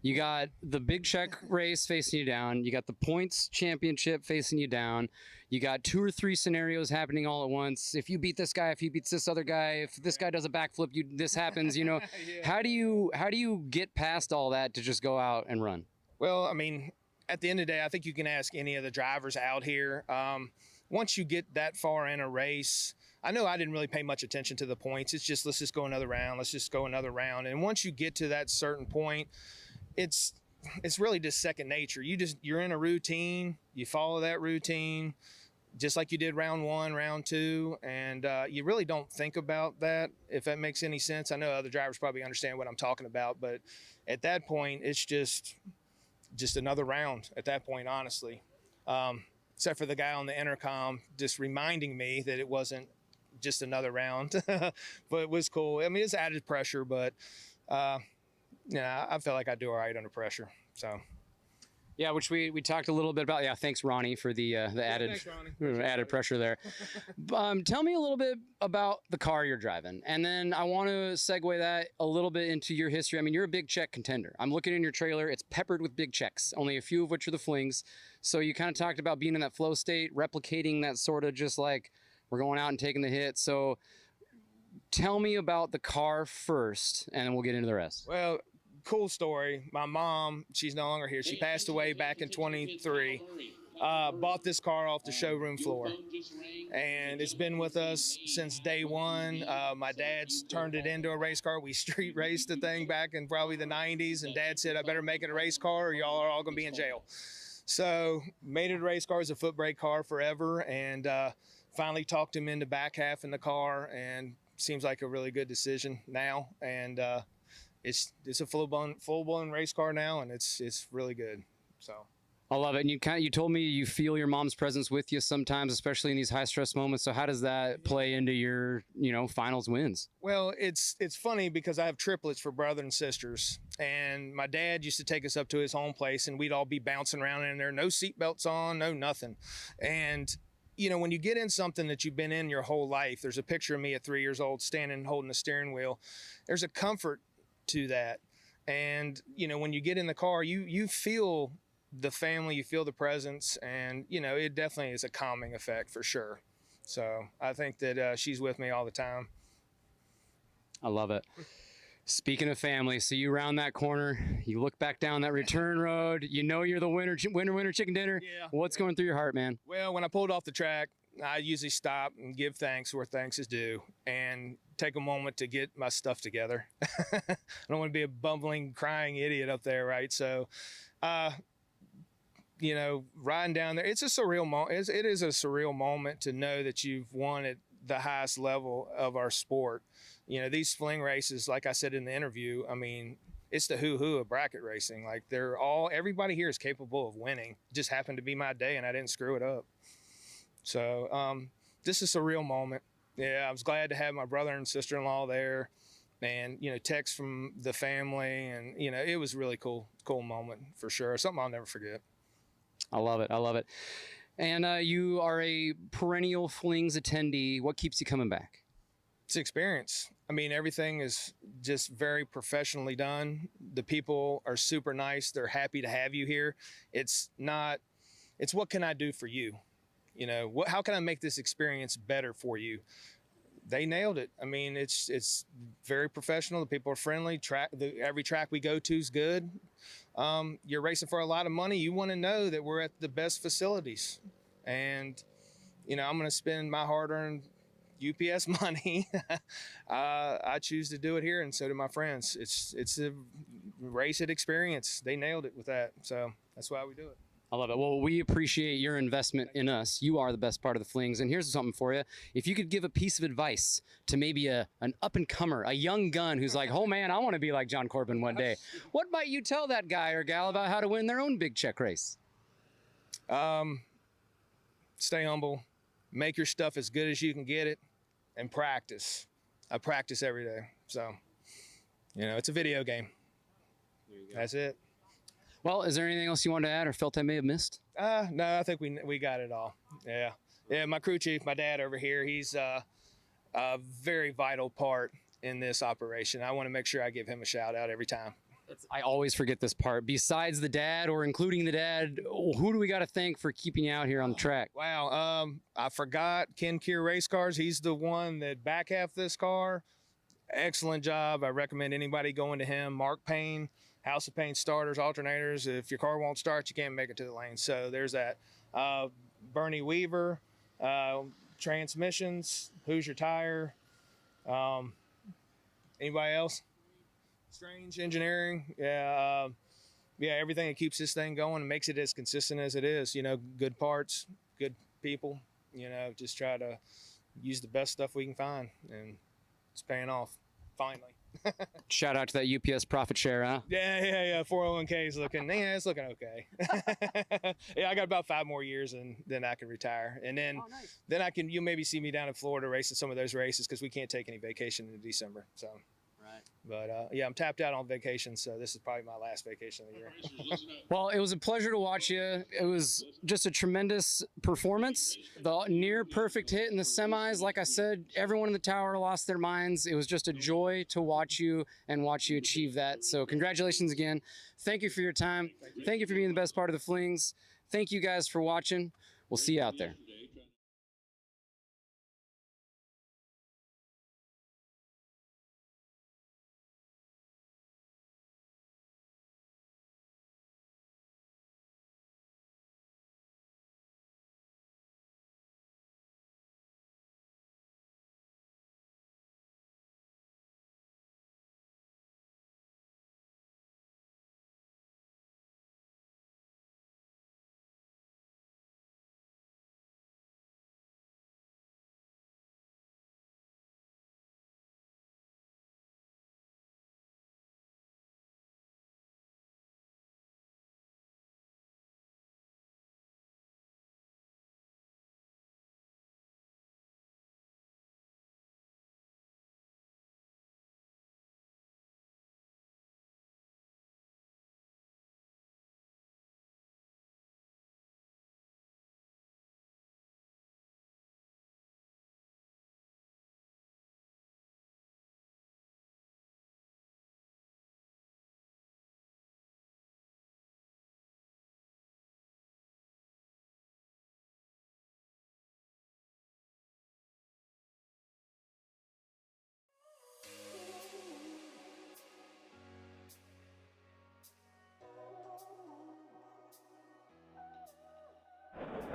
you got the big check race facing you down. You got the points championship facing you down. You got 2 or 3 scenarios happening all at once. If you beat this guy, if he beats this other guy, if this guy does a backflip, this happens, Yeah. How do you get past all that to just go out and run? Well, I mean, at the end of the day, I think you can ask any of the drivers out here. Once you get that far in a race, I know I didn't really pay much attention to the points. It's just, let's just go another round. Let's just go another round. And once you get to that certain point, it's really just second nature. You're in a routine. You follow that routine just like you did round 1, round 2. And you really don't think about that, if that makes any sense. I know other drivers probably understand what I'm talking about, but at that point, it's just another round at that point, honestly. Except for the guy on the intercom just reminding me that it wasn't just another round, but it was cool. I mean, it's added pressure, but I felt like I do all right under pressure. So. Yeah, which we talked a little bit about. Yeah, thanks Ronnie for the added thanks, Ronnie. added pressure there. Tell me a little bit about the car you're driving, and then I want to segue that a little bit into your history. I mean, you're a big check contender. I'm looking in your trailer; it's peppered with big checks. Only a few of which are the Flings. So you kind of talked about being in that flow state, replicating that sort of just like we're going out and taking the hit. So tell me about the car first, and then we'll get into the rest. Well, cool story. My mom, she's no longer here. She passed away back in 23. Bought this car off the showroom floor, and it's been with us since day one. My dad's turned it into a race car. We street raced the thing back in probably the 90s, and Dad said, I better make it a race car or y'all are all going to be in jail. So made it a race car as a foot brake car forever, and finally talked him into back half in the car, and seems like a really good decision now. And it's a full-blown race car now, and it's really good. So I love it. And you told me you feel your mom's presence with you sometimes, especially in these high stress moments. So how does that play into your, finals wins? Well, it's funny because I have triplets for brother and sisters, and my dad used to take us up to his home place, and we'd all be bouncing around in there, no seatbelts on, no nothing. And when you get in something that you've been in your whole life, there's a picture of me at 3 years old standing holding the steering wheel. There's a comfort to that. And when you get in the car, you feel the family, you feel the presence, and it definitely is a calming effect for sure. So I think that she's with me all the time. I love it. Speaking of family, so you round that corner, you look back down that return road, you're the winner chicken dinner. Yeah. What's going through your heart, man? Well, when I pulled off the track, I usually stop and give thanks where thanks is due and take a moment to get my stuff together. I don't want to be a bumbling, crying idiot up there, right? So, riding down there, it's a surreal moment. It is a surreal moment to know that you've won at the highest level of our sport. These Fling races, like I said in the interview, I mean, it's the who of bracket racing. Like everybody here is capable of winning. It just happened to be my day and I didn't screw it up. So this is a surreal moment. Yeah, I was glad to have my brother and sister-in-law there, and texts from the family, and it was really cool moment for sure. Something I'll never forget. I love it. And you are a perennial Flings attendee. What keeps you coming back? It's experience. I mean, everything is just very professionally done. The people are super nice. They're happy to have you here. It's what can I do for you? How can I make this experience better for you? They nailed it. I mean, it's very professional. The people are friendly. Every track we go to is good. You're racing for a lot of money. You want to know that we're at the best facilities. And, I'm going to spend my hard-earned UPS money. I choose to do it here, and so do my friends. It's a race it experience. They nailed it with that. So that's why we do it. I love it. Well, we appreciate your investment in us. You are the best part of the Flings. And here's something for you. If you could give a piece of advice to maybe an up-and-comer, a young gun who's like, oh, man, I want to be like John Corbin one day. What might you tell that guy or gal about how to win their own big check race? Stay humble. Make your stuff as good as you can get it, and practice. I practice every day. So, it's a video game. That's it. Well, is there anything else you wanted to add or felt I may have missed? No, I think we got it all. Yeah. My crew chief, my dad over here, he's a very vital part in this operation. I want to make sure I give him a shout out every time. I always forget this part. Besides the dad or including the dad, who do we got to thank for keeping you out here on the track? Wow. I forgot Ken Kier Race Cars. He's the one that back half this car. Excellent job. I recommend anybody going to him. Mark Payne, House of Pain starters, alternators. If your car won't start, you can't make it to the lane. So there's that. Bernie Weaver, transmissions, Who's Your Tire. Anybody else? Strange Engineering. Yeah, everything that keeps this thing going and makes it as consistent as it is. Good parts, good people. Just try to use the best stuff we can find, and it's paying off finally. Shout out to that UPS profit share, huh? Yeah. 401k is looking, it's looking okay. Yeah, I got about 5 more years and then I can retire. And then, you'll maybe see me down in Florida racing some of those races because we can't take any vacation in December. So, right. But yeah, I'm tapped out on vacation. So this is probably my last vacation of the year. Well, it was a pleasure to watch you. It was just a tremendous performance. The near perfect hit in the semis. Like I said, everyone in the tower lost their minds. It was just a joy to watch you and watch you achieve that. So congratulations again. Thank you for your time. Thank you for being the best part of the Flings. Thank you guys for watching. We'll see you out there.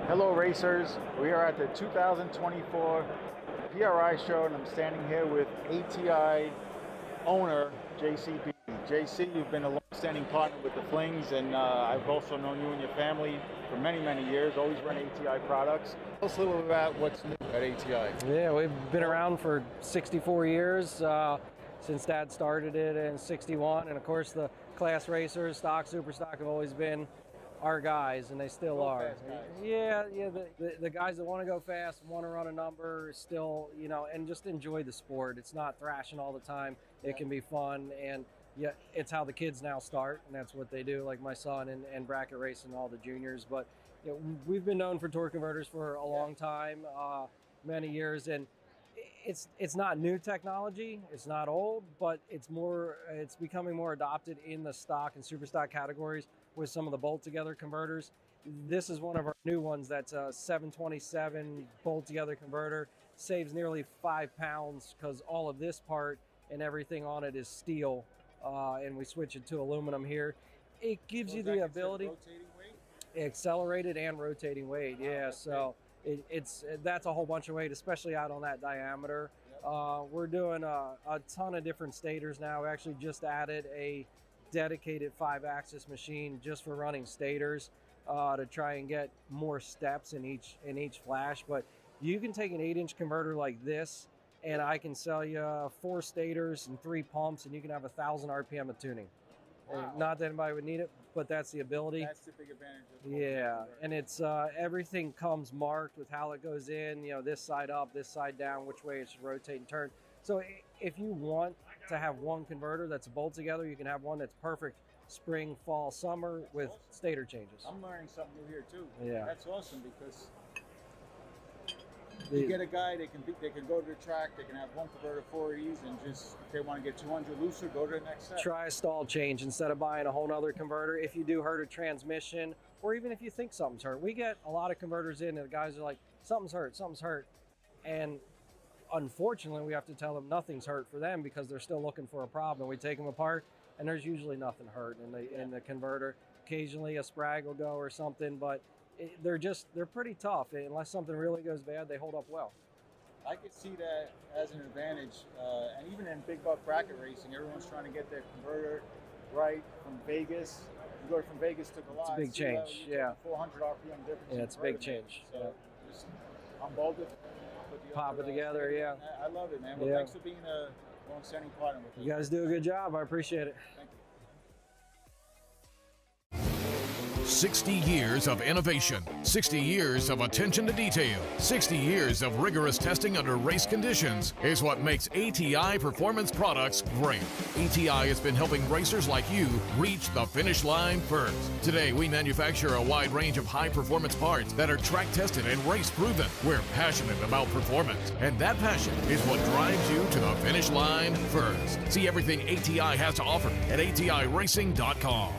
Hello racers, we are at the 2024 PRI show and I'm standing here with ATI owner JCB. JC, you've been a long-standing partner with the Flings and I've also known you and your family for many, many years, always run ATI products. Tell us a little about what's new at ATI. Yeah, we've been around for 64 years since Dad started it in 61, and of course the class racers, stock, super stock have always been our guys, and they still are. Yeah, the guys that want to go fast, want to run a number, still, and just enjoy the sport. It's not thrashing all the time. It can be fun, and yeah, it's how the kids now start, and that's what they do, like my son and bracket racing, all the juniors. But we've been known for torque converters for a long time, many years, and it's not new technology, it's not old, but it's becoming more adopted in the stock and super stock categories with some of the bolt together converters. This is one of our new ones that's a 727 bolt together converter. Saves nearly 5 pounds because all of this part and everything on it is steel, and we switch it to aluminum here. It gives you the ability, rotating weight? Accelerated and rotating weight, yeah. So that's a whole bunch of weight, especially out on that diameter. We're doing a ton of different stators now. We actually just added a dedicated 5-axis machine just for running stators to try and get more steps in each flash. But you can take an 8-inch converter like this, and I can sell you 4 stators and 3 pumps, and you can have 1,000 RPM of tuning. Wow. Not that anybody would need it, but that's the ability. That's the big advantage of yeah, and it's everything comes marked with how it goes in, this side up, this side down, which way it should rotate and turn. So if you want to have one converter that's a bolt together, you can have one that's perfect spring, fall, summer with stator changes. I'm learning something new here too. Yeah. That's awesome because you get a guy, they can go to the track, they can have one converter 4 of these, and just, if they want to get 200 looser, go to the next set. Try a stall change instead of buying a whole nother converter. If you do hurt a transmission, or even if you think something's hurt. We get a lot of converters in and the guys are like, something's hurt. And unfortunately, we have to tell them nothing's hurt for them because they're still looking for a problem. We take them apart and there's usually nothing hurt in the converter. Occasionally a sprag will go or something, but they're pretty tough. Unless something really goes bad, they hold up well. I could see that as an advantage, and even in big buck bracket racing, everyone's trying to get their converter right from Vegas. You go from Vegas to Goliath. It's a big change, yeah. 400 RPM difference. Yeah, it's a big change. So yeah. Just unbolt it, pop it together, yeah. I love it, man. Well, thanks for being a long-standing partner with us. You guys do a good job. I appreciate it. 60 years of innovation, 60 years of attention to detail, 60 years of rigorous testing under race conditions is what makes ATI Performance Products great. ATI has been helping racers like you reach the finish line first. Today, we manufacture a wide range of high-performance parts that are track-tested and race-proven. We're passionate about performance, and that passion is what drives you to the finish line first. See everything ATI has to offer at ATIRacing.com.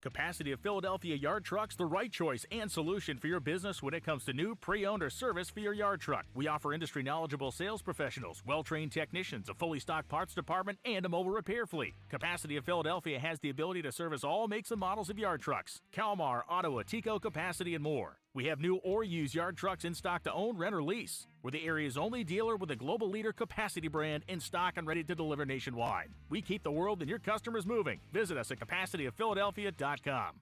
Capacity of Philadelphia Yard Trucks, the right choice and solution for your business when it comes to new, pre-owned, or service for your yard truck. We offer industry knowledgeable sales professionals, well-trained technicians, a fully stocked parts department, and a mobile repair fleet. Capacity of Philadelphia has the ability to service all makes and models of yard trucks: Kalmar, Ottawa, Tico, Capacity, and more. We have new or used yard trucks in stock to own, rent, or lease. We're the area's only dealer with a global leader Capacity brand in stock and ready to deliver nationwide. We keep the world and your customers moving. Visit us at CapacityofPhiladelphia.com.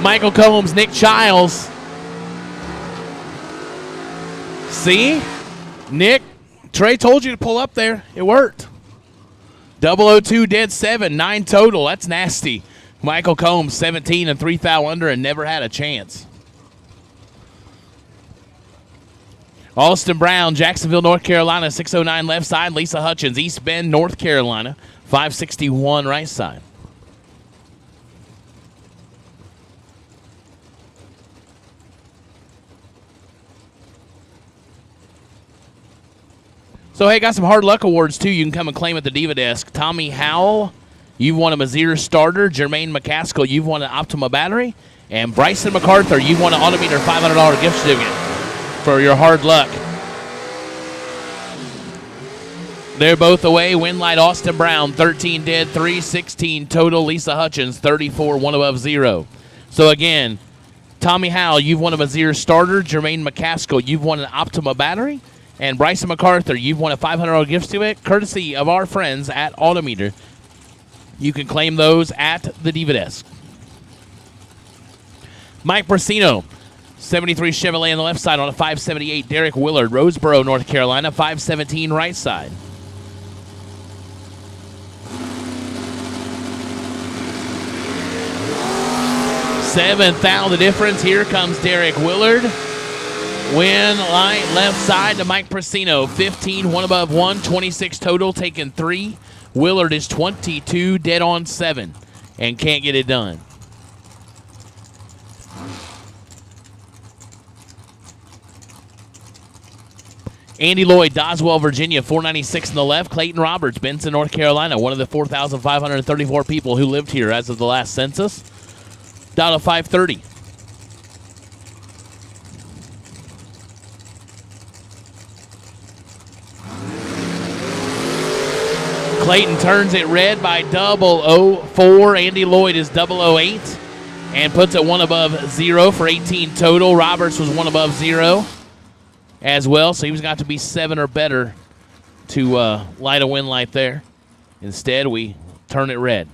Michael Combs, Nick Childs. See? Nick, Trey told you to pull up there. It worked. 002 dead 7, 9 total. That's nasty. Michael Combs, 17 and 3 thou under and never had a chance. Alston Brown, Jacksonville, North Carolina, 609 left side. Lisa Hutchins, East Bend, North Carolina, 561 right side. So, hey, got some hard luck awards, too. You can come and claim at the Diva Desk. Tommy Howell, you've won a Mazier starter. Jermaine McCaskill, you've won an Optima battery. And Bryson MacArthur, you've won an Autometer $500 gift certificate for your hard luck. They're both away. Winlight, Austin Brown, 13 dead, 316 total. Lisa Hutchins, 34, 1 above 0. So, again, Tommy Howell, you've won a Mazier starter. Jermaine McCaskill, you've won an Optima battery. And Bryson MacArthur, you've won a $500 gift certificate, courtesy of our friends at Autometer. You can claim those at the Diva Desk. Mike Brasino, 73 Chevrolet on the left side on a 578. Derek Willard, Roseboro, North Carolina, 517 right side. $7,000 the difference. Here comes Derek Willard. Win light left side to Mike Brasino. 15, 1 above 1, 26 total, taking 3. Willard is 22, dead on 7, and can't get it done. Andy Lloyd, Doswell, Virginia, 496 on the left. Clayton Roberts, Benson, North Carolina, one of the 4,534 people who lived here as of the last census. Down to 530. Clayton turns it red by 004. Andy Lloyd is 008 and puts it 1 above 0 for 18 total. Roberts was 1 above 0 as well, so he was got to be 7 or better to light a win light there. Instead, we turn it red.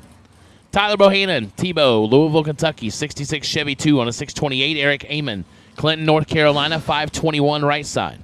Tyler Bohannon, Tebow, Louisville, Kentucky, 66 Chevy 2 on a 628. Eric Amon, Clinton, North Carolina, 521 right side.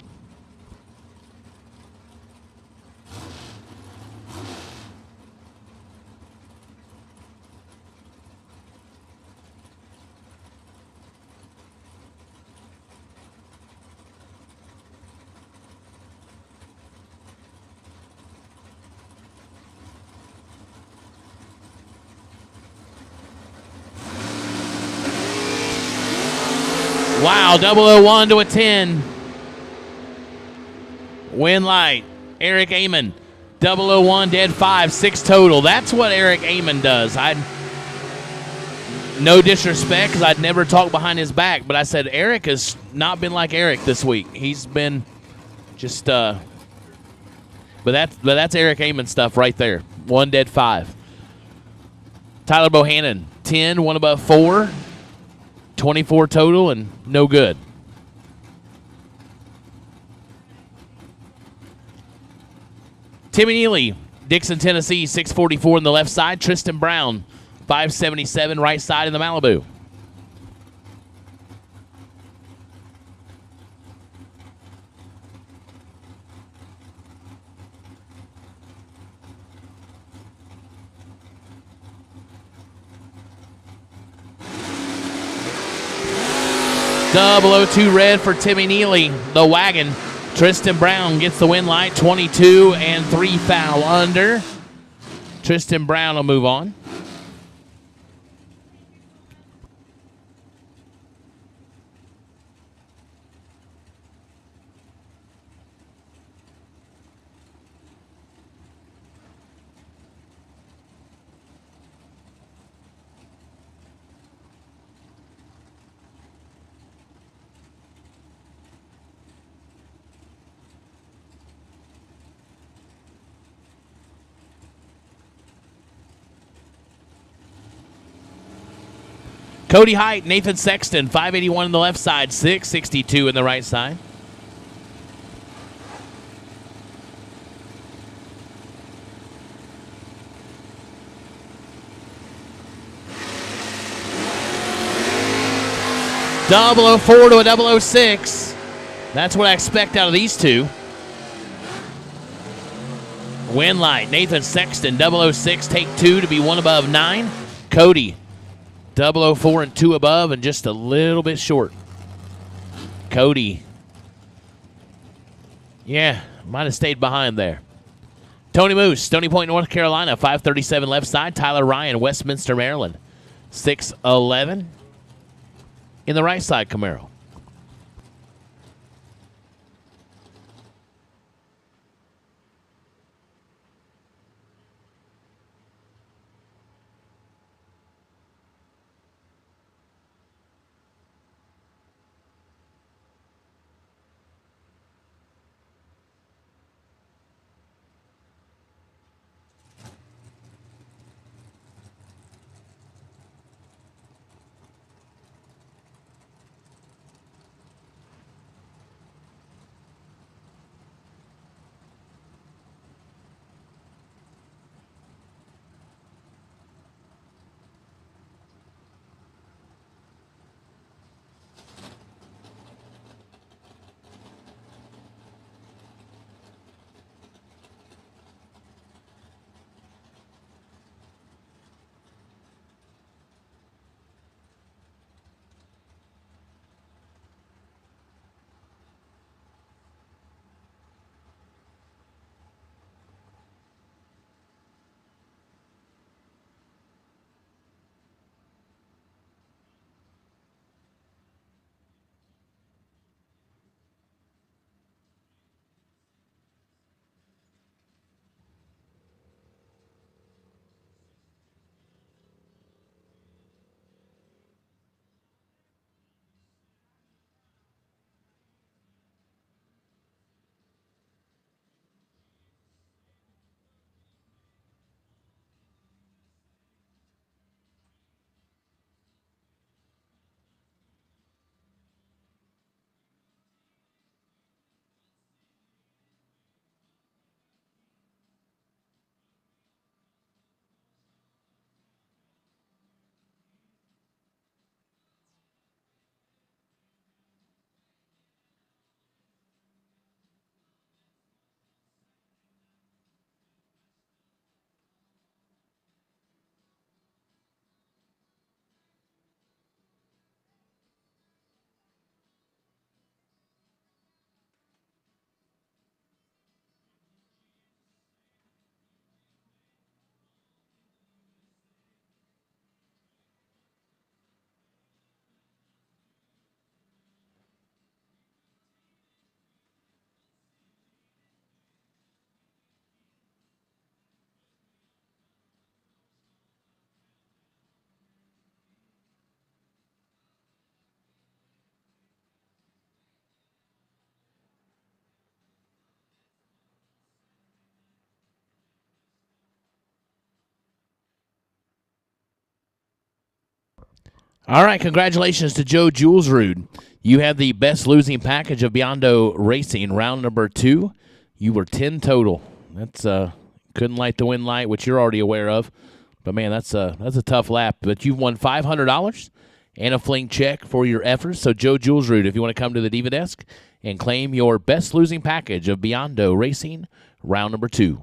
Wow, 001 to a 10. Win light. Eric Amon, 001, dead 5, 6 total. That's what Eric Amon does. No disrespect, because I'd never talk behind his back, but I said Eric has not been like Eric this week. He's been just, but that's Eric Amon stuff right there. 1 dead 5. Tyler Bohannon, 10, 1 above 4. 24 total and no good. Timmy Neely, Dixon, Tennessee, 644 on the left side. Tristan Brown, 577 right side in the Malibu. .002 red for Timmy Neely, the wagon. Tristan Brown gets the win light, 22 and 3 foul under. Tristan Brown will move on. Cody Height, Nathan Sexton, 581 on the left side, 662 in the right side. .004 to a .006. That's what I expect out of these two. Win light, Nathan Sexton, .006, take 2 to be 1 above 9. Cody, 004 and 2 above and just a little bit short. Cody, yeah, might have stayed behind there. Tony Moose, Stony Point, North Carolina, 537 left side. Tyler Ryan, Westminster, Maryland, 611 in the right side Camaro. All right, congratulations to Joe Julesrud. You have the best losing package of Biondo Racing, round number 2. You were 10 total. That's couldn't light the win light, which you're already aware of. But, man, that's a tough lap. But you've won $500 and a Fling check for your efforts. So, Joe Julesrud, if you want to come to the Diva Desk and claim your best losing package of Biondo Racing, round number 2.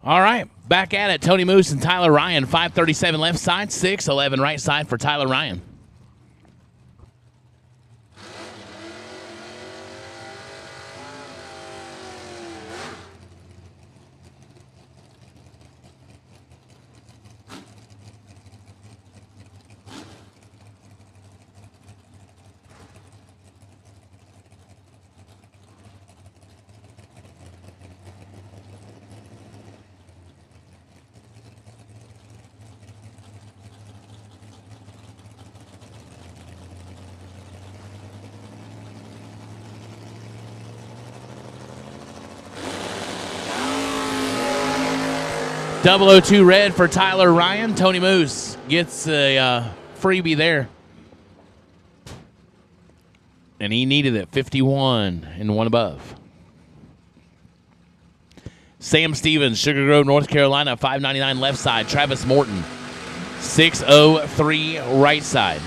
All right, back at it. Tony Moose and Tyler Ryan, 537 left side, 611 right side for Tyler Ryan. .002 red for Tyler Ryan. Tony Moose gets a freebie there. And he needed it, 51 and one above. Sam Stevens, Sugar Grove, North Carolina, 599 left side. Travis Morton, 603 right side.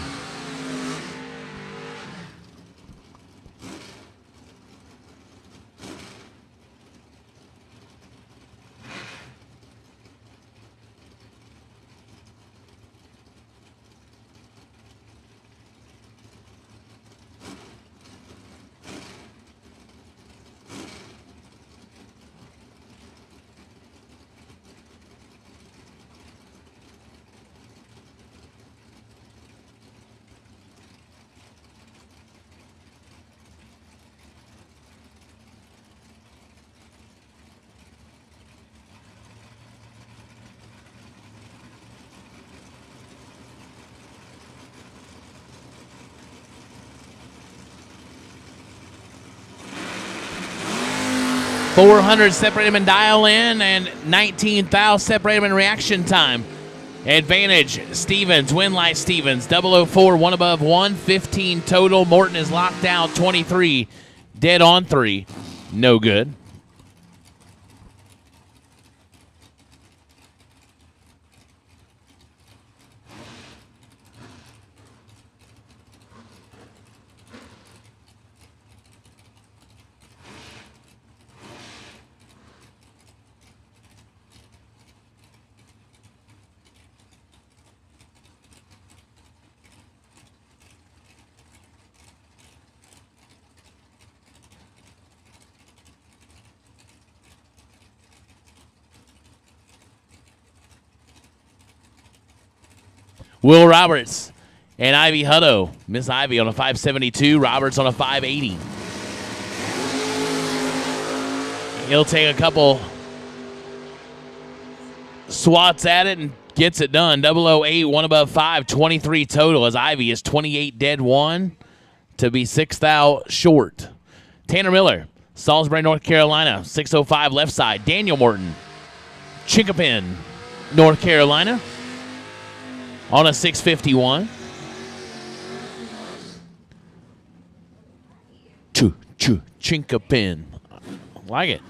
.400 separate him in dial in and 19,000 separate him in reaction time. Advantage, Stevens, win light Stevens, 004, one above, 115 total. Morton is locked out, 23, dead on 3, no good. Will Roberts and Ivy Hutto. Miss Ivy on a 572. Roberts on a 580. He'll take a couple swats at it and gets it done. 008, one above 5, 23 total as Ivy is 28 dead 1 to be 6 thou short. Tanner Miller, Salisbury, North Carolina, 605 left side. Daniel Morton, Chinkapin, North Carolina, on a 651. Chinkapin. Like it.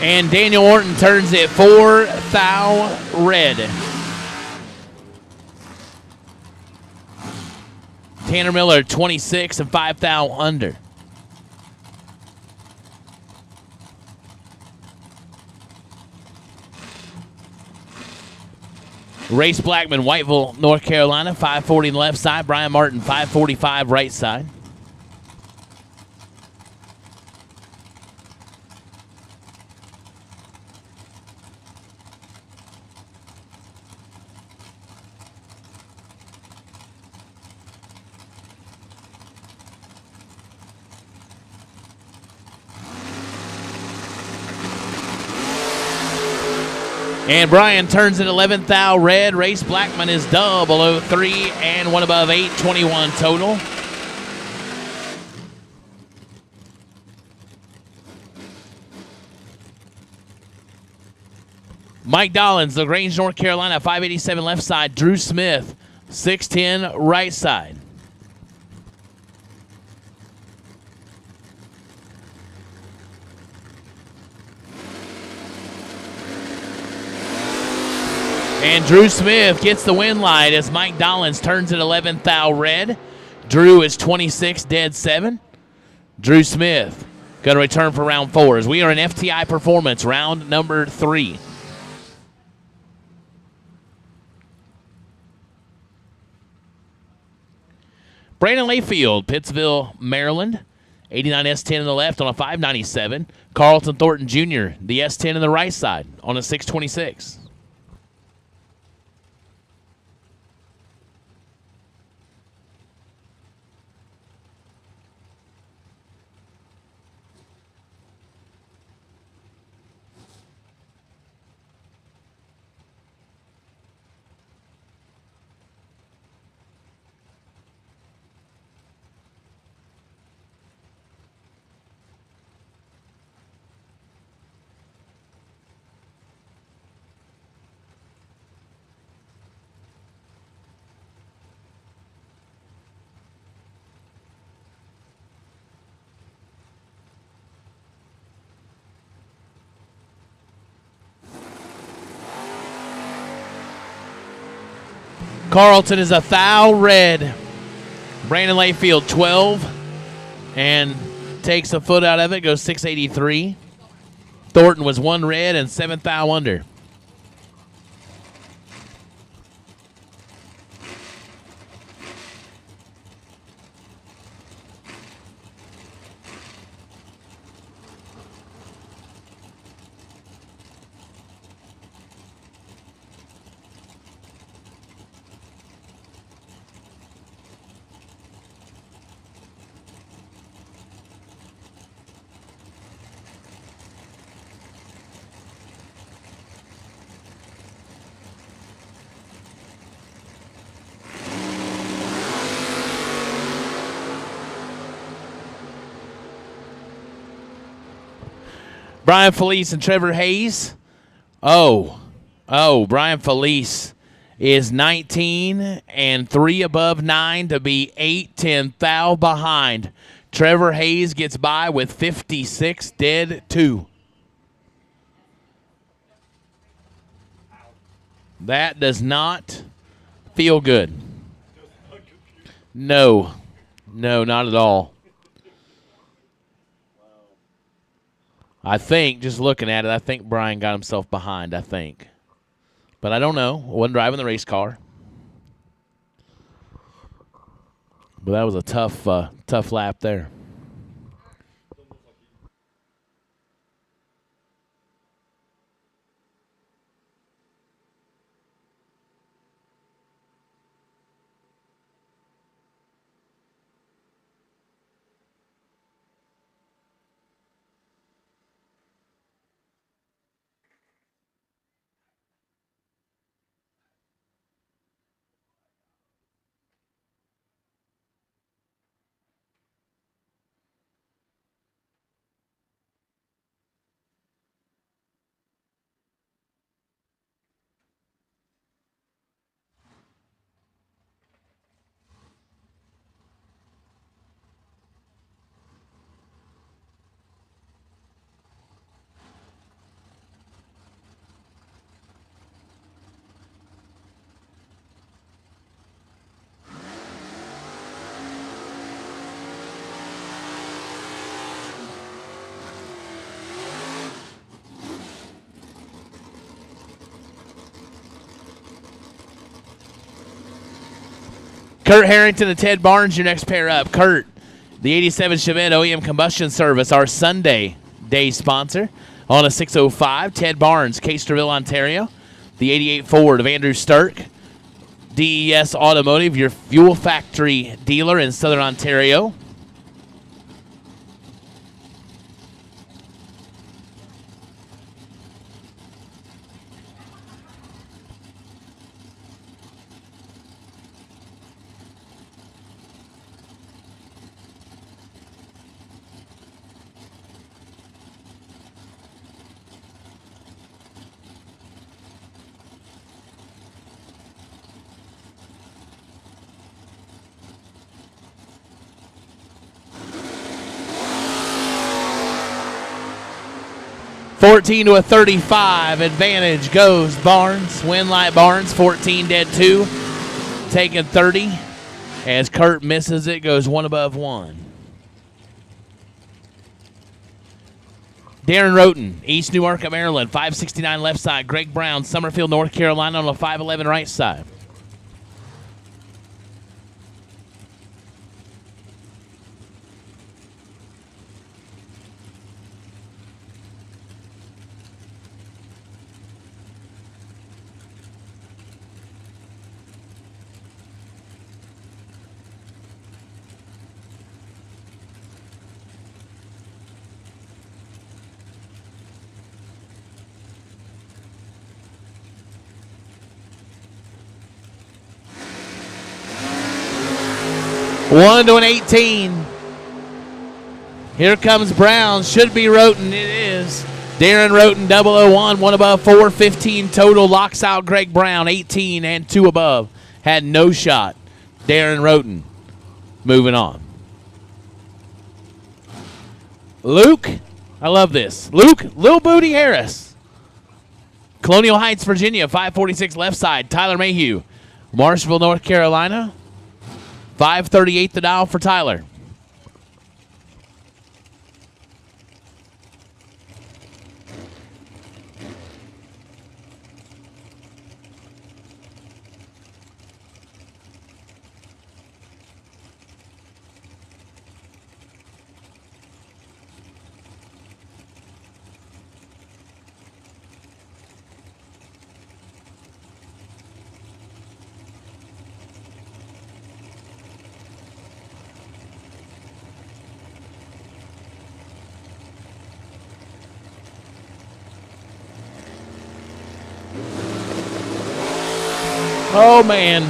And Daniel Orton turns it 4 thou red. Tanner Miller 26 and 5 thou under. Race Blackman, Whiteville, North Carolina, 540 left side. Brian Martin, 545 right side. And Brian turns it 11th thou red. Race Blackman is dub below 3 and 1 above 8, 21 total. Mike Dollins, LaGrange, North Carolina, 587 left side. Drew Smith, 610 right side. And Drew Smith gets the win light as Mike Dollins turns it 11th thou red. Drew is 26 dead 7. Drew Smith going to return for round 4 as we are in FTI Performance, round number 3. Brandon Layfield, Pittsville, Maryland. 89 S10 on the left on a 597. Carlton Thornton Jr., the S10 on the right side on a 626. Carlton is a thou red. Brandon Layfield 12 and takes a foot out of it, goes 683. Thornton was 1 red and 7 thou under. Brian Felice and Trevor Hayes. Brian Felice is 19 and 3 above 9 to be 8-10 thou behind. Trevor Hayes gets by with 56 dead 2. That does not feel good. No, not at all. I think, just looking at it, I think Brian got himself behind, I think. But I don't know. I wasn't driving the race car. But that was a tough lap there. Kurt Harrington and Ted Barnes, your next pair up. Kurt, the 87 Chevette OEM Combustion Service, our Sunday day sponsor, on a 605. Ted Barnes, Casterville, Ontario. The 88 Ford of Andrew Sturck. DES Automotive, your fuel factory dealer in Southern Ontario. $14 to a $35 advantage goes Barnes. Winlight Barnes, 14 dead 2. Taking 30. As Kurt misses it, goes one above one. Darren Roten, East Newark, Maryland, 569 left side. Greg Brown, Summerfield, North Carolina, on a 511 right side. One to an 18. Here comes Brown. Should be Roten. It is. Darren Roten, 001, one above, 415 total. Locks out Greg Brown, 18 and 2 above. Had no shot. Darren Roten moving on. Luke, I love this. Luke, Lil Booty Harris. Colonial Heights, Virginia, 546 left side. Tyler Mayhew, Marshville, North Carolina. 538 the dial for Tyler. Oh, man.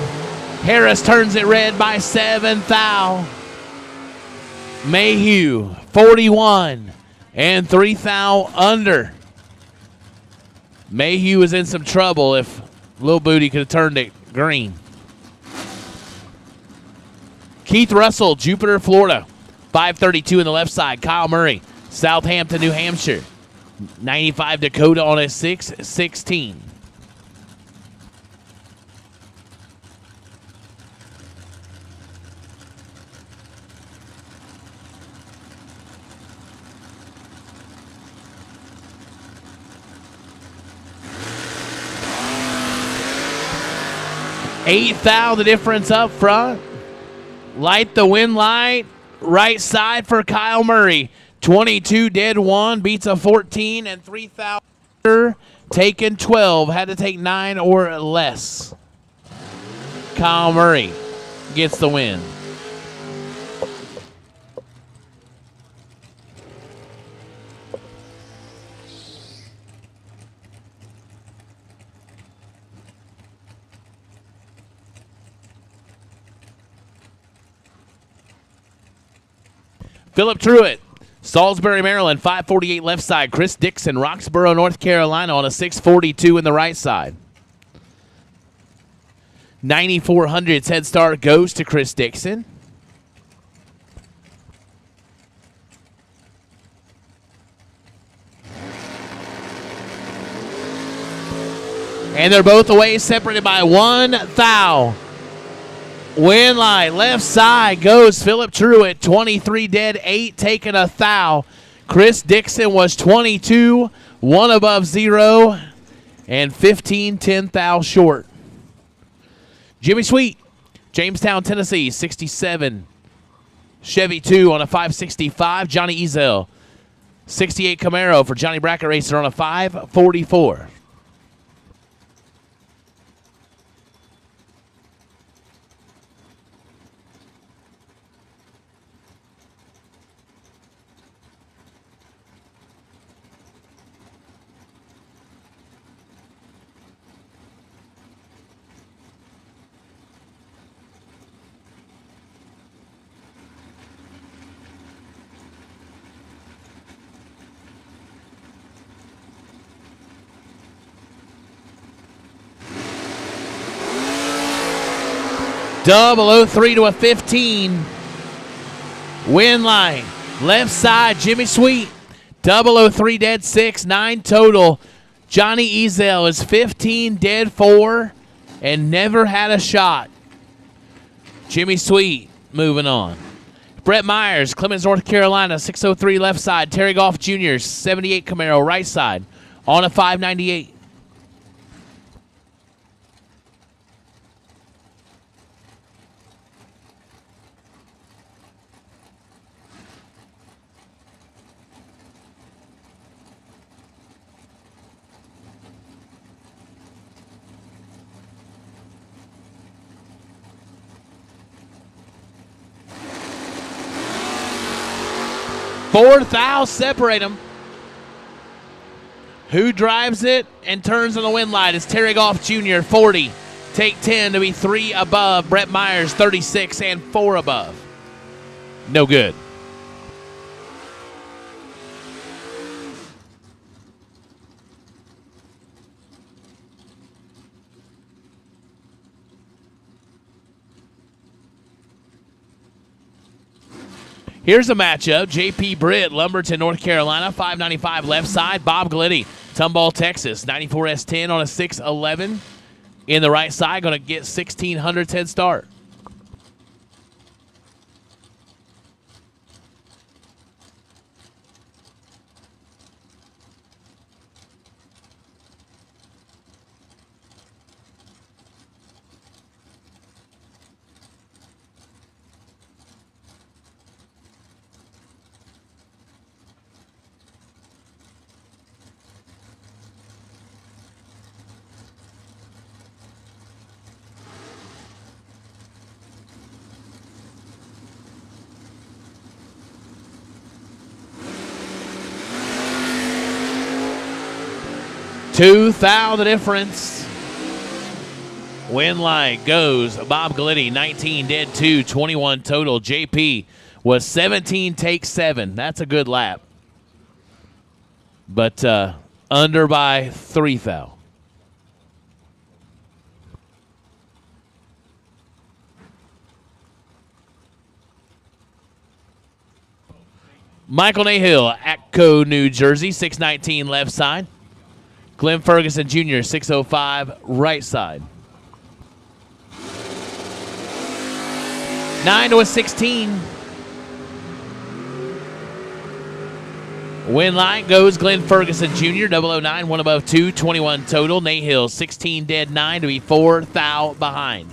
Harris turns it red by 7 thou. Mayhew, 41 and 3 thou under. Mayhew is in some trouble if Lil Booty could have turned it green. Keith Russell, Jupiter, Florida. 532 in the left side. Kyle Murray, Southampton, New Hampshire. 95 Dakota on a 616. Eight thou, the difference up front. Light the wind light. Right side for Kyle Murray. 22 dead 1. Beats a 14 and 3 thou. Taken 12. Had to take 9 or less. Kyle Murray gets the win. Philip Truitt, Salisbury, Maryland, 548 left side. Chris Dixon, Roxborough, North Carolina, on a 642 in the right side. 9,400's head start goes to Chris Dixon. And they're both away, separated by 1 thou. Win line, left side goes Philip Truitt, 23 dead, 8 taking a thou. Chris Dixon was 22, 1 above 0, and 15, 10 thou short. Jimmy Sweet, Jamestown, Tennessee, 67. Chevy 2 on a 565, Johnny Ezel. 68 Camaro for Johnny Bracket Racer on a 544. Double 03 to a 15. Win line. Left side, Jimmy Sweet. 003 dead 6, 9 total. Johnny Ezel is 15 dead 4 and never had a shot. Jimmy Sweet moving on. Brett Myers, Clemens, North Carolina, 603 left side. Terry Goff Jr., 78 Camaro right side on a 598. Fourth thou separate them. Who drives it and turns on the win light is Terry Goff Jr., 40. Take 10 to be 3 above. Brett Myers, 36 and 4 above. No good. Here's a matchup. J.P. Britt, Lumberton, North Carolina, 595 left side. Bob Gliddy, Tomball, Texas, 94 S10 on a 611. In the right side, going to get 1,600 head start. Two thou the difference. Win line goes Bob Gliddy, 19 dead 2, 21 total. JP was 17 take 7. That's a good lap. But under by 3 thou. Michael Nahill, Atco, New Jersey, 619 left side. Glenn Ferguson Jr., 605 right side. 9 to a 16. Win line goes Glenn Ferguson Jr., 009, 1 above 2, 21 total. Nahill, 16 dead 9 to be 4 thou behind.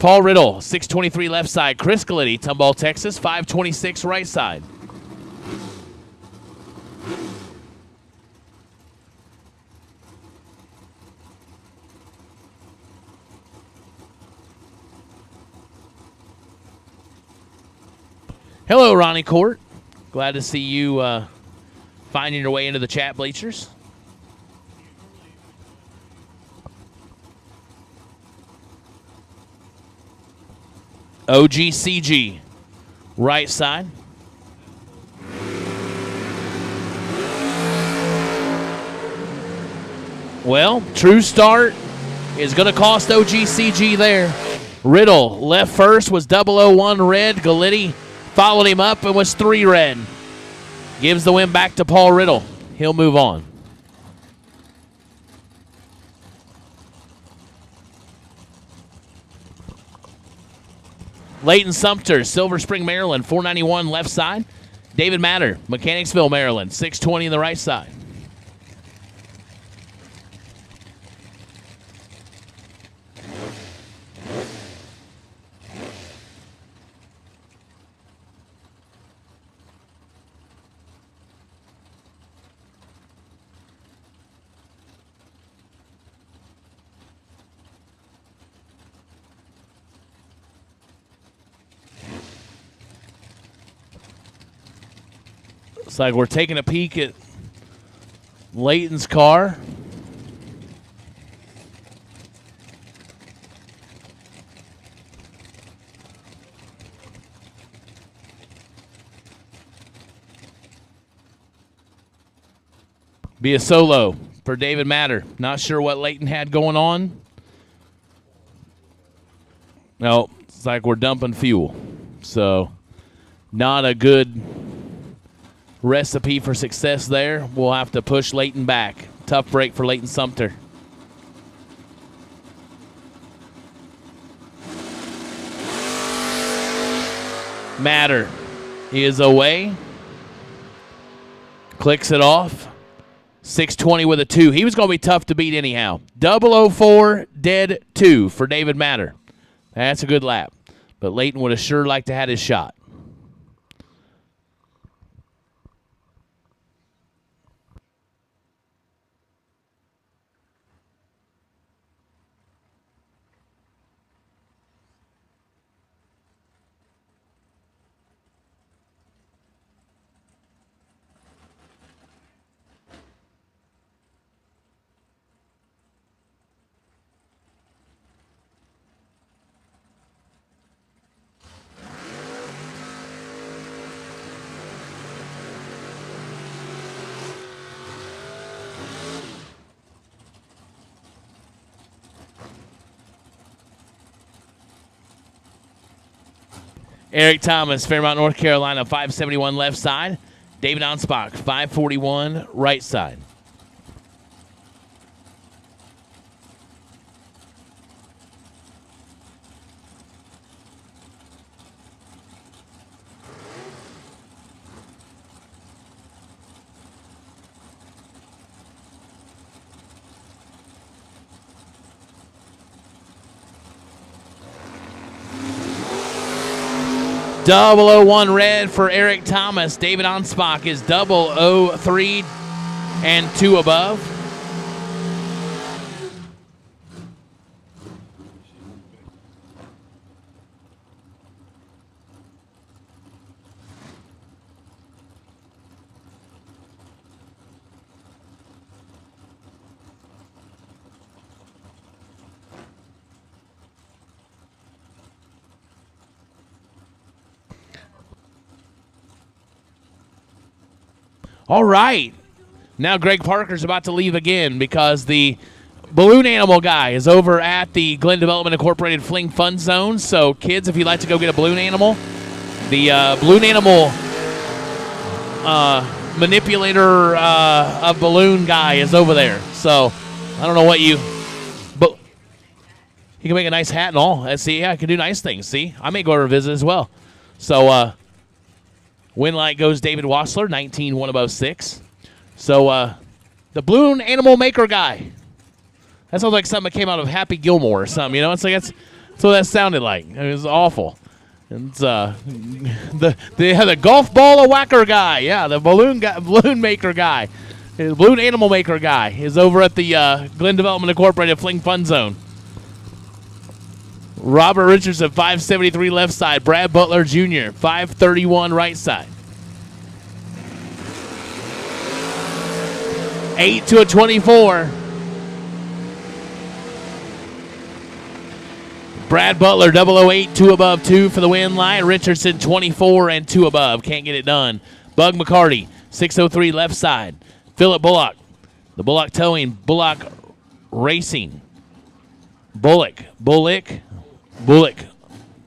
Paul Riddle, 623 left side. Chris Gliddy, Tomball, Texas, 526 right side. Hello, Ronnie Court. Glad to see you finding your way into the chat bleachers. OGCG, right side. Well, true start is going to cost OGCG there. Riddle, left first, was 001 red. Galletti followed him up and was 3 red. Gives the win back to Paul Riddle. He'll move on. Leighton Sumter, Silver Spring, Maryland, 491 left side. David Matter, Mechanicsville, Maryland, 620 in the right side. It's like we're taking a peek at Layton's car. Be a solo for David Matter. Not sure what Layton had going on. No, it's like we're dumping fuel. So, not a good recipe for success there. We'll have to push Layton back. Tough break for Layton Sumter. Matter is away. Clicks it off. 620 with a 2. He was going to be tough to beat anyhow. 004, dead 2 for David Matter. That's a good lap. But Layton would have sure liked to have his shot. Eric Thomas, Fairmount, North Carolina, 571 left side. David Anspach, 541 right side. .001 red for Eric Thomas. David Anspach is 003 and 2 above. All right. Now Greg Parker's about to leave again because the balloon animal guy is over at the Glen Development Incorporated Fling Fun Zone. So, kids, if you'd like to go get a balloon animal, the balloon animal manipulator of balloon guy is over there. So, I don't know what you... But he can make a nice hat and all. See, yeah, I can do nice things. See, I may go over visit as well. So, win light goes David Wassler, 19, 1 above 6. So, the balloon animal maker guy. That sounds like something that came out of Happy Gilmore or something, you know? It's like that's what that sounded like. It was awful. It's the golf ball whacker guy. Yeah, the balloon maker guy. The balloon animal maker guy is over at the Glen Development Incorporated Fling Fun Zone. Robert Richardson, 573 left side. Brad Butler Jr., 531 right side. 8 to a 24. Brad Butler, 008, 2 above 2 for the win line. Richardson, 24 and 2 above. Can't get it done. Bug McCarty, 603 left side. Philip Bullock, the Bullock Towing, Bullock Racing. Bullock,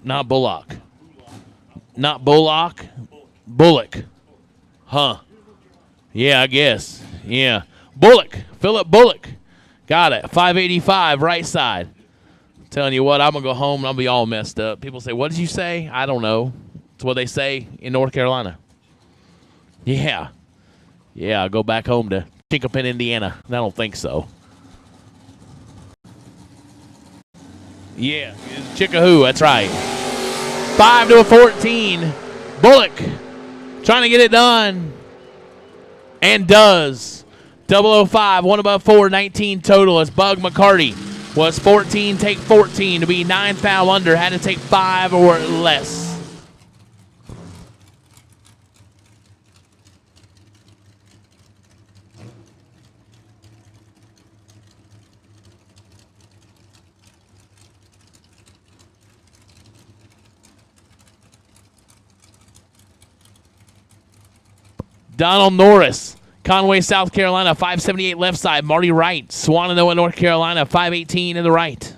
not Bullock. Not Bullock, Bullock. Huh. Yeah, I guess. Yeah. Bullock, Philip Bullock. Got it. 585 right side. Telling you what, I'm going to go home and I'll be all messed up. People say, what did you say? I don't know. It's what they say in North Carolina. Yeah. Yeah, I'll go back home to Chinkapin, Indiana. I don't think so. Yeah, Chickahoo, that's right. 5 to a 14. Bullock trying to get it done. And does. 005, 1 above 4, 19 total as Bug McCarty was 14, take 14 to be 9 foul under. Had to take 5 or less. Donald Norris, Conway, South Carolina, 578 left side. Marty Wright, Swannanoa, North Carolina, 518 in the right.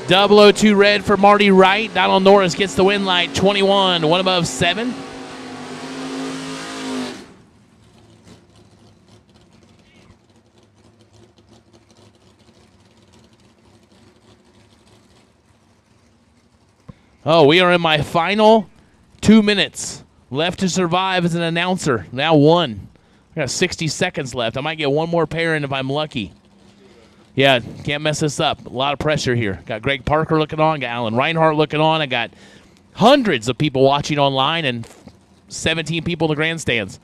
.002 red for Marty Wright. Donald Norris gets the win light, 21, one above 7. Oh, we are in my final 2 minutes. Left to survive as an announcer. Now 1. I got 60 seconds left. I might get one more pair in if I'm lucky. Yeah, can't mess this up. A lot of pressure here. Got Greg Parker looking on. Got Alan Reinhart looking on. I got hundreds of people watching online and 17 people in the grandstands.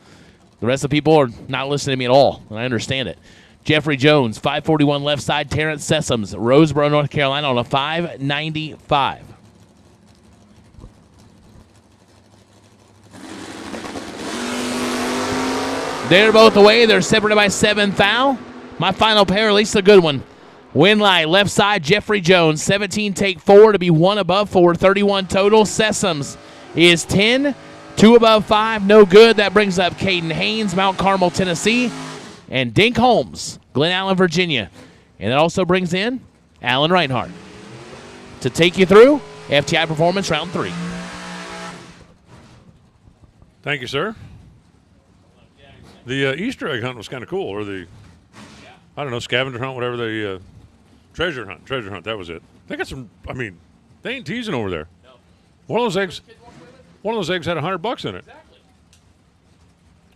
The rest of the people are not listening to me at all, and I understand it. Jeffrey Jones, 541 left side. Terrence Sessoms, Roseboro, North Carolina on a 595. They're both away. They're separated by 7 foul. My final pair, at least a good one. Win light, left side, Jeffrey Jones. 17 take 4 to be 1 above 4. 31 total. Sessoms is 10. 2 above 5, no good. That brings up Caden Haynes, Mount Carmel, Tennessee. And Dink Holmes, Glen Allen, Virginia. And that also brings in Alan Reinhart to take you through FTI Performance Round 3. Thank you, sir. The Easter egg hunt was kind of cool, or the, I don't know, scavenger hunt, whatever the treasure hunt, that was it. They got some, I mean, they ain't teasing over there. No. One of those eggs had $100 in it. Exactly.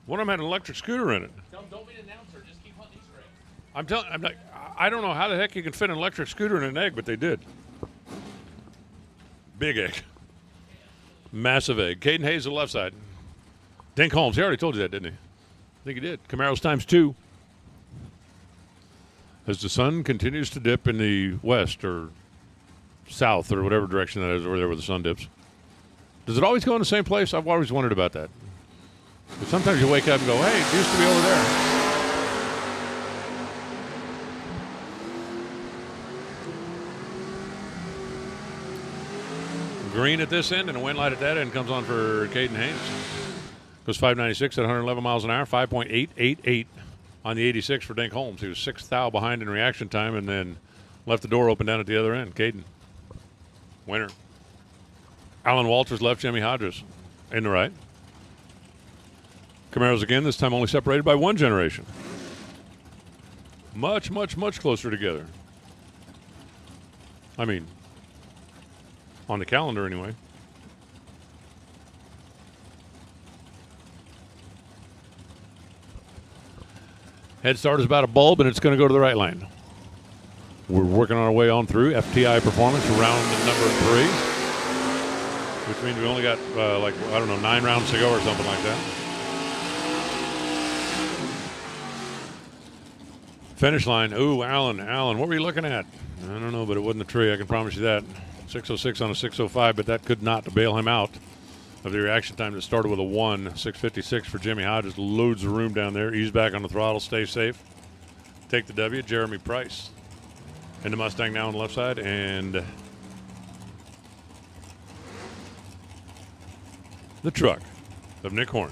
One of them had an electric scooter in it. Don't be an announcer, just keep hunting Easter eggs. I'm telling, I don't know how the heck you can fit an electric scooter in an egg, but they did. Big egg. Massive egg. Caden Hayes, the left side. Dink Holmes, he already told you that, didn't he? I think he did. Camaros times 2. As the sun continues to dip in the west or south or whatever direction that is over there where the sun dips. Does it always go in the same place? I've always wondered about that. But sometimes you wake up and go, hey, it used to be over there. Green at this end and a wind light at that end comes on for Caden Haynes. Goes 596 at 111 miles an hour, 5.888 on the 86 for Dink Holmes. He was 6th thou behind in reaction time and then left the door open down at the other end. Caden, winner. Alan Walters left, Jimmy Hodges in the right. Camaros again, this time only separated by 1 generation. Much, much, much closer together. I mean, on the calendar anyway. Head start is about a bulb, and it's going to go to the right lane. We're working our way on through FTI Performance round number 3, which means we only got, 9 rounds to go or something like that. Finish line. Ooh, Alan, what were you looking at? I don't know, but it wasn't a tree. I can promise you that. 606 on a 605, but that could not bail him out of the reaction time that started with a 1. 656 for Jimmy Hodges. Loads of room down there. Ease back on the throttle. Stay safe. Take the W. Jeremy Price. And the Mustang now on the left side. And the truck of Nick Horn.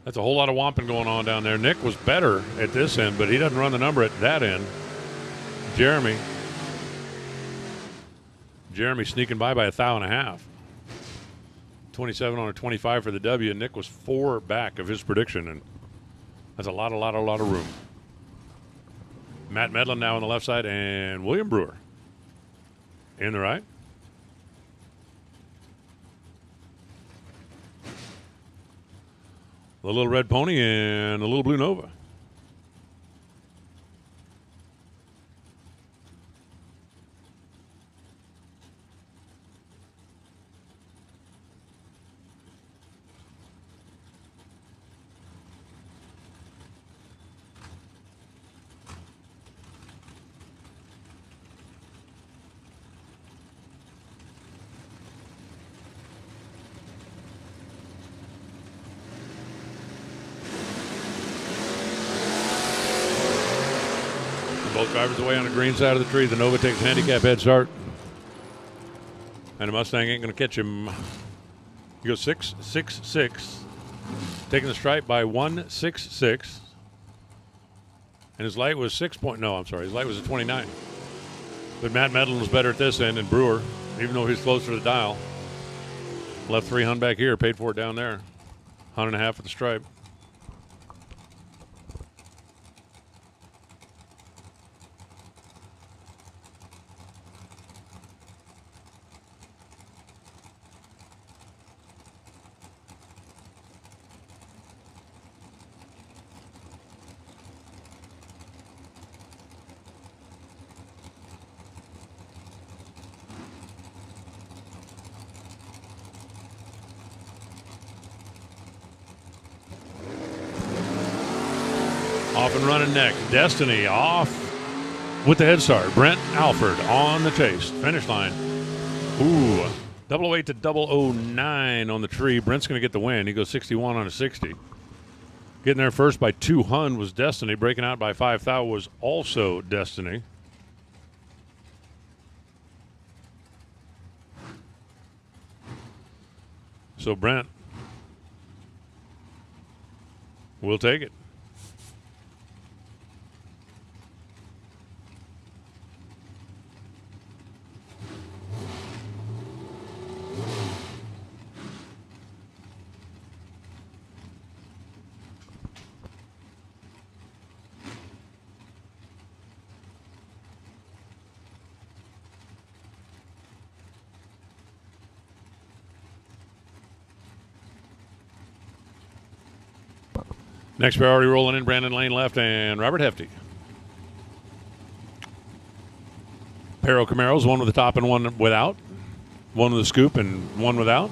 That's a whole lot of whomping going on down there. Nick was better at this end, but he doesn't run the number at that end. Jeremy sneaking by 1.5 thou. 27 on a 25 for the W. Nick was 4 back of his prediction, and that's a lot of room. Matt Medlin now on the left side, and William Brewer in the right. The Little Red Pony and the Little Blue Nova. Both drivers away on the green side of the tree. The Nova takes handicap head start. And the Mustang ain't going to catch him. He goes 6.66. Taking the stripe by 1.66. And his light was his light was a 29. But Matt Medlin was better at this end than Brewer, even though he's closer to the dial. Left 300 back here, paid for it down there. 100.5 at the stripe. Off and running next. Destiny off with the head start. Brent Alford on the chase. Finish line. Ooh. 008 to 009 on the tree. Brent's going to get the win. He goes 61 on a 60. Getting there first by 200 was Destiny. Breaking out by 5,000 was also Destiny. So Brent will take it. Next pair already rolling in. Brandon Lane left and Robert Hefty. Pair of Camaros, one with the top and one without. One with a scoop and one without.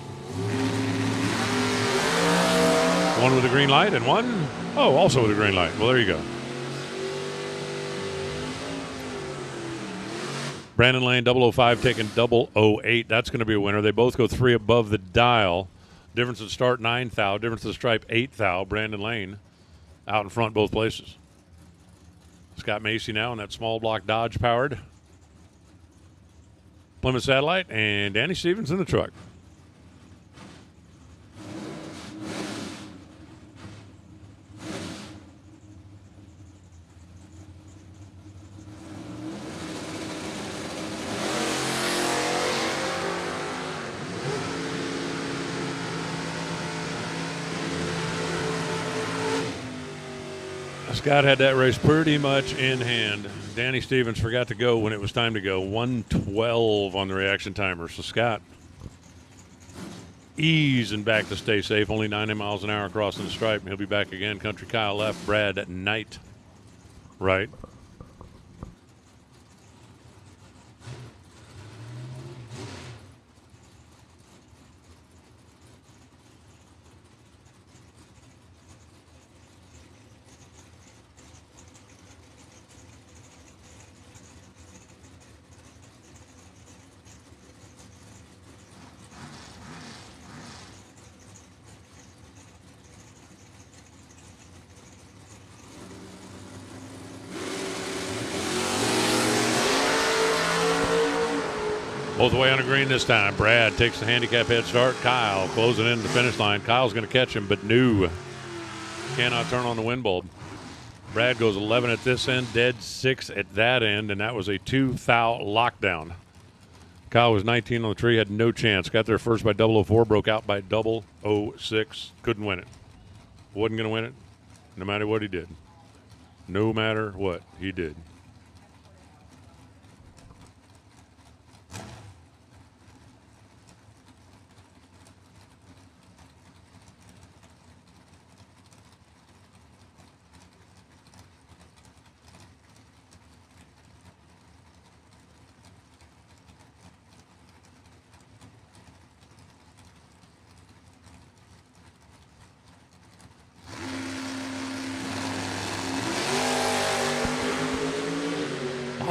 One with a green light and one, also with a green light. Well, there you go. Brandon Lane, 005, taking 008. That's going to be a winner. They both go 3 above the dial. Difference of start, 9 thou. Difference of stripe, 8 thou. Brandon Lane out in front both places. Scott Macy now in that small block Dodge powered Plymouth Satellite, and Danny Stevens in the truck. Scott had that race pretty much in hand. Danny Stevens forgot to go when it was time to go. 1:12 on the reaction timer. So Scott easing back to stay safe. Only 90 miles an hour crossing the stripe. He'll be back again. Country Kyle left. Brad at night. Right. Both the way on the green this time. Brad takes the handicap head start. Kyle closing in the finish line. Kyle's going to catch him, but cannot turn on the wind bulb. Brad goes 11 at this end, dead 6 at that end, and that was a 2 thou lockdown. Kyle was 19 on the tree, had no chance. Got there first by 004, broke out by 006. Couldn't win it. Wasn't going to win it no matter what he did. No matter what he did.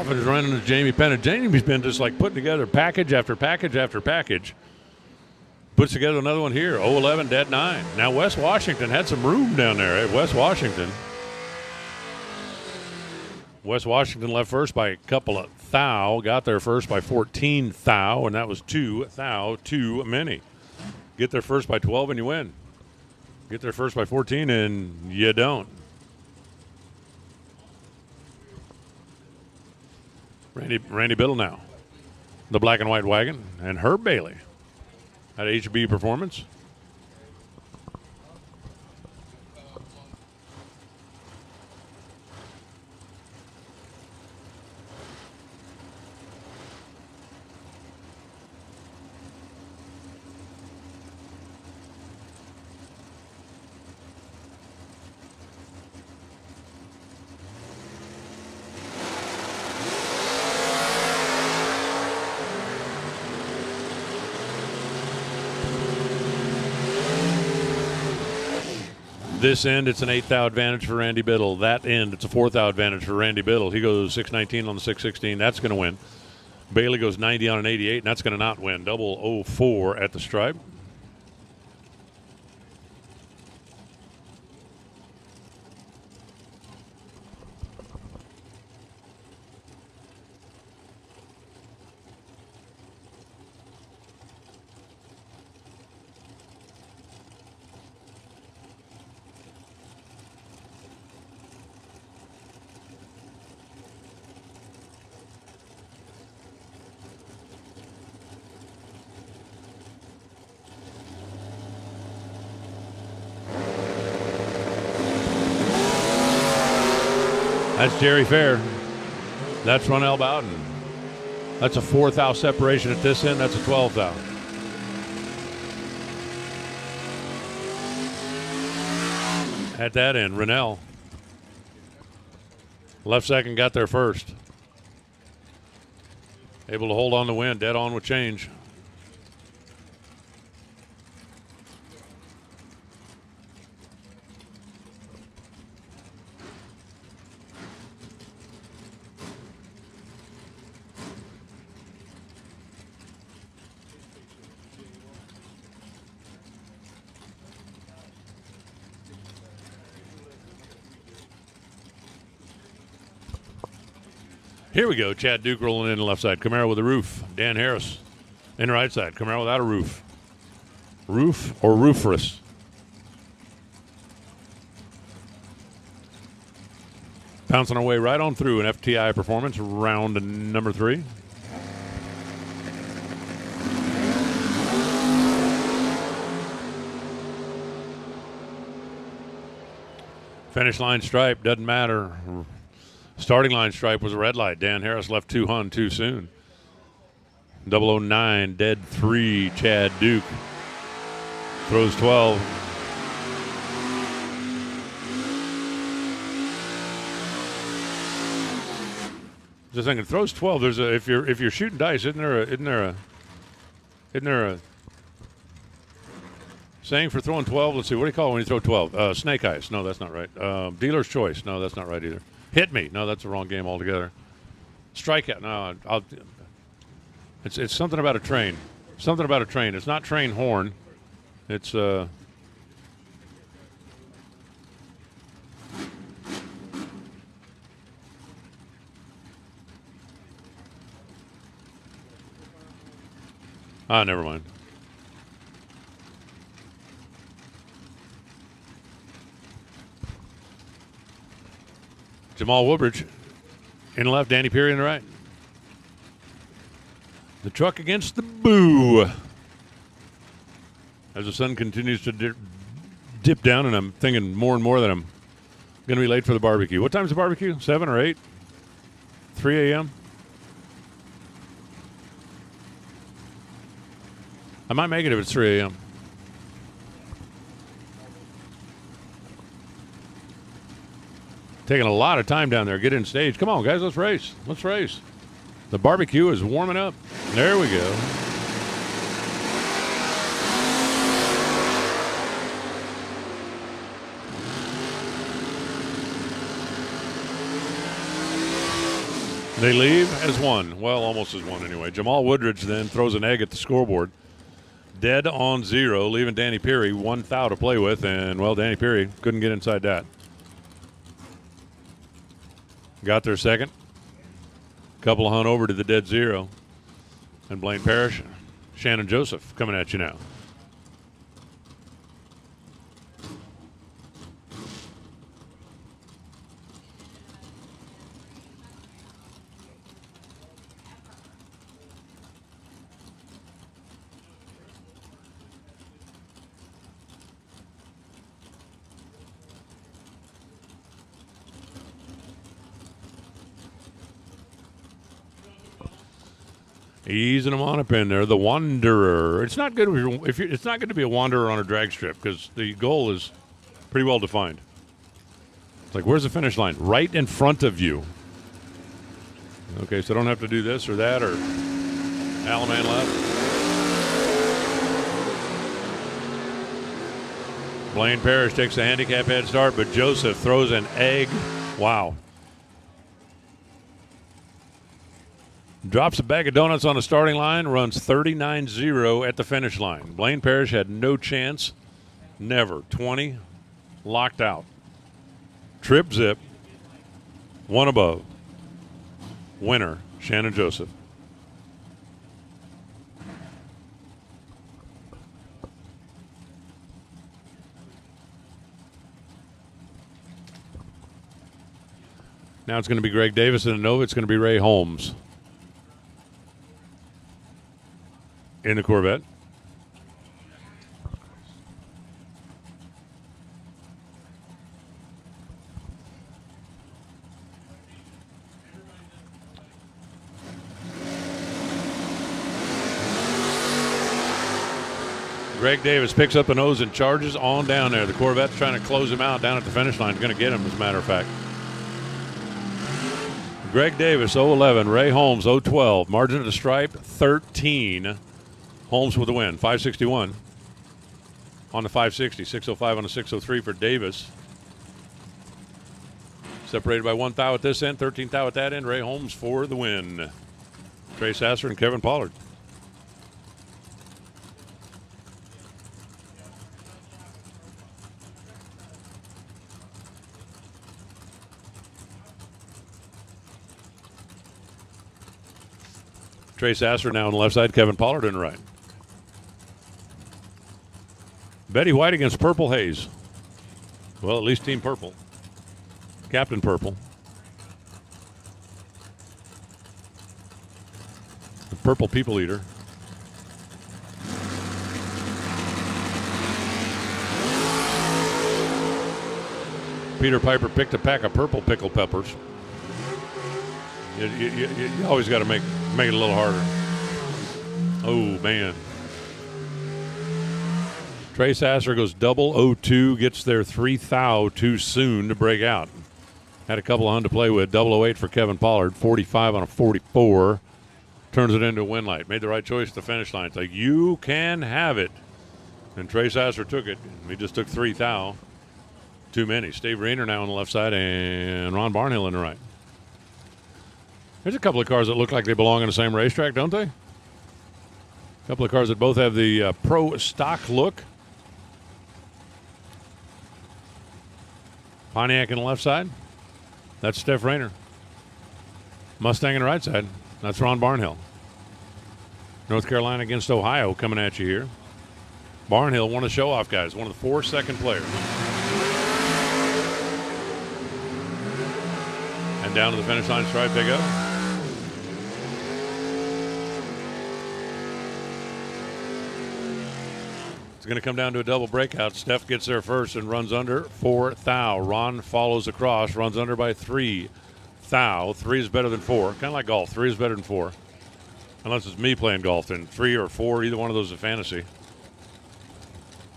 Is running to Jamie Pennant. Jamie's been just like putting together package after package after package. Puts together another one here. 011, dead 9. Now West Washington had some room down there at West Washington. West Washington left first by a couple of thou. Got there first by 14 thou, and that was 2 thou too many. Get there first by 12 and you win. Get there first by 14 and you don't. Randy Biddle now. The black and white wagon, and Herb Bailey at HB Performance. This end, it's an 8 thou advantage for Randy Biddle. That end, it's a 4 thou advantage for Randy Biddle. He goes 619 on the 616. That's going to win. Bailey goes 90 on an 88, and that's going to not win. Double 04 at the stripe. That's Jerry Fair. That's Ronell Bowden. That's a 4 thou separation at this end. That's a 12 thou. At that end, Ronell. Left second, got there first. Able to hold on to win. Dead on with change. Here we go. Chad Duke rolling in the left side. Camaro with a roof. Dan Harris in the right side. Camaro without a roof. Roof or roofless? Bouncing our way right on through an FTI Performance round number 3. Finish line stripe, doesn't matter. Starting line stripe was a red light. Dan Harris left 2 Hun too soon. 009, dead 3, Chad Duke. Throws 12. Just thinking, throws 12. There's a if you're shooting dice, isn't there a saying for throwing 12? Let's see, what do you call it when you throw 12? Snake eyes. No, that's not right. Dealer's choice. No, that's not right either. Hit me. No, that's the wrong game altogether. Strikeout. No, it's something about a train. Something about a train. It's not train horn. It's I never mind. Jamal Woodbridge in the left, Danny Peary in the right. The truck against the boo. As the sun continues to dip down, and I'm thinking more and more that I'm going to be late for the barbecue. What time's the barbecue? 7 or 8? 3 a.m.? I might make it if it's 3 a.m. Taking a lot of time down there. Get in stage. Come on, guys. Let's race. Let's race. The barbecue is warming up. There we go. They leave as one. Well, almost as one anyway. Jamal Woodridge then throws an egg at the scoreboard. Dead on 0, leaving Danny Peary 1 thou to play with. And, well, Danny Peary couldn't get inside that. got their second. Couple of hunt over to the dead zero. And Blaine Parrish, Shannon Joseph coming at you now. Easing them on up in there. The Wanderer. It's not good if you're, it's not good to be a wanderer on a drag strip because the goal is pretty well defined. It's like, where's the finish line? Right in front of you. Okay, so I don't have to do this or that or Alaman left. Blaine Parrish takes a handicap head start, but Joseph throws an egg. Wow. Drops a bag of donuts on the starting line, runs 39-0 at the finish line. Blaine Parrish had no chance. Never. 20. Locked out. Trip zip. One above. Winner, Shannon Joseph. Now it's going to be Greg Davis, and Nova. It's going to be Ray Holmes in the Corvette. Greg Davis picks up the nose and charges on down there. The Corvette's trying to close him out down at the finish line. Going to get him, as a matter of fact. Greg Davis, 0-11. Ray Holmes, 0-12. Margin of the stripe, 13. Holmes with the win, 561 on the 560. 605 on the 603 for Davis. Separated by 1 thou at this end, 13 thou at that end. Ray Holmes for the win. Trey Sasser and Kevin Pollard. Trey Sasser now on the left side, Kevin Pollard on the right. Betty White against Purple Haze. Well, at least Team Purple. Captain Purple. The Purple People Eater. Peter Piper picked a pack of purple pickled peppers. You always got to make it a little harder. Oh, man. Trey Sasser goes double 0-2, gets there 3 thou too soon to break out. Had a couple of hunt to play with. 008 for Kevin Pollard, 45 on a 44. Turns it into a win light. Made the right choice at the finish line. It's like, you can have it. And Trey Sasser took it. He just took 3 thou. Too many. Steve Rayner now on the left side and Ron Barnhill on the right. There's a couple of cars that look like they belong on the same racetrack, don't they? A couple of cars that both have the pro stock look. Pontiac on the left side. That's Steph Rayner. Mustang on the right side. That's Ron Barnhill. North Carolina against Ohio coming at you here. Barnhill, one of the show-off guys, one of the 4 second players. And down to the finish line stripe they go. It's going to come down to a double breakout. Steph gets there first and runs under 4 thou. Ron follows across, runs under by 3 thou. 3 is better than 4. Kind of like golf. 3 is better than 4. Unless it's me playing golf, then 3 or 4, either one of those is a fantasy.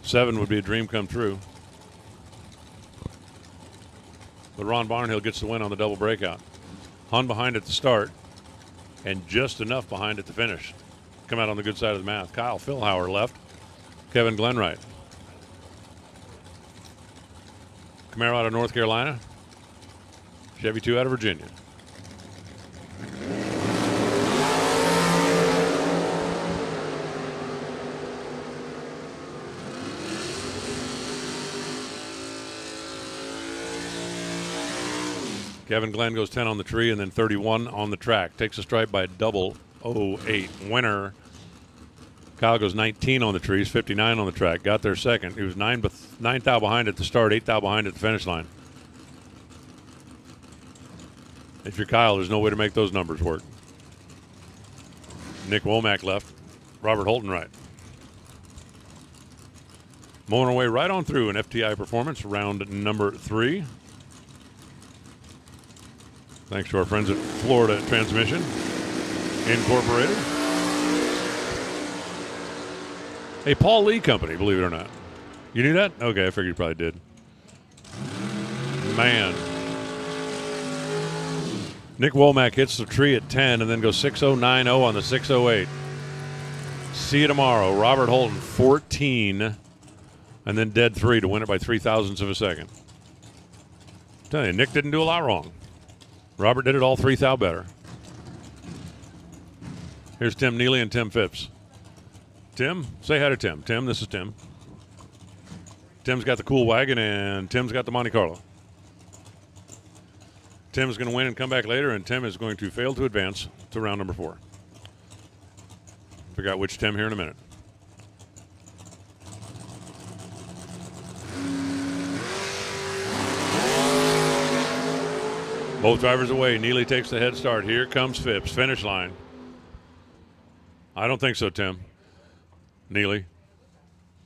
7 would be a dream come true. But Ron Barnhill gets the win on the double breakout. Hung behind at the start and just enough behind at the finish. Come out on the good side of the math. Kyle Philhauer left. Kevin Glenwright. Camaro out of North Carolina. Chevy 2 out of Virginia. Kevin Glenn goes 10 on the tree and then 31 on the track. Takes a stripe by 008. Winner. Kyle goes 19 on the trees, 59 on the track. Got there second. He was 9 thou behind at the start, 8 thou behind at the finish line. If you're Kyle, there's no way to make those numbers work. Nick Womack left. Robert Holton right. Mowing our way right on through an FTI Performance, round number 3. Thanks to our friends at Florida Transmission Incorporated. A Paul Lee company, believe it or not. You knew that? Okay, I figured you probably did. Man. Nick Womack hits the tree at 10 and then goes 6.090 on the 6.08. See you tomorrow. Robert Holton, 14, and then dead 3 to win it by 0.03 of a second. I'm telling you, Nick didn't do a lot wrong. Robert did it all 3 thou better. Here's Tim Neely and Tim Phipps. Tim, say hi to Tim. Tim, this is Tim. Tim's got the cool wagon, and Tim's got the Monte Carlo. Tim's going to win and come back later, and Tim is going to fail to advance to round number 4. Figure out which Tim here in a minute. Both drivers away. Neely takes the head start. Here comes Phipps. Finish line. I don't think so, Tim. Neely.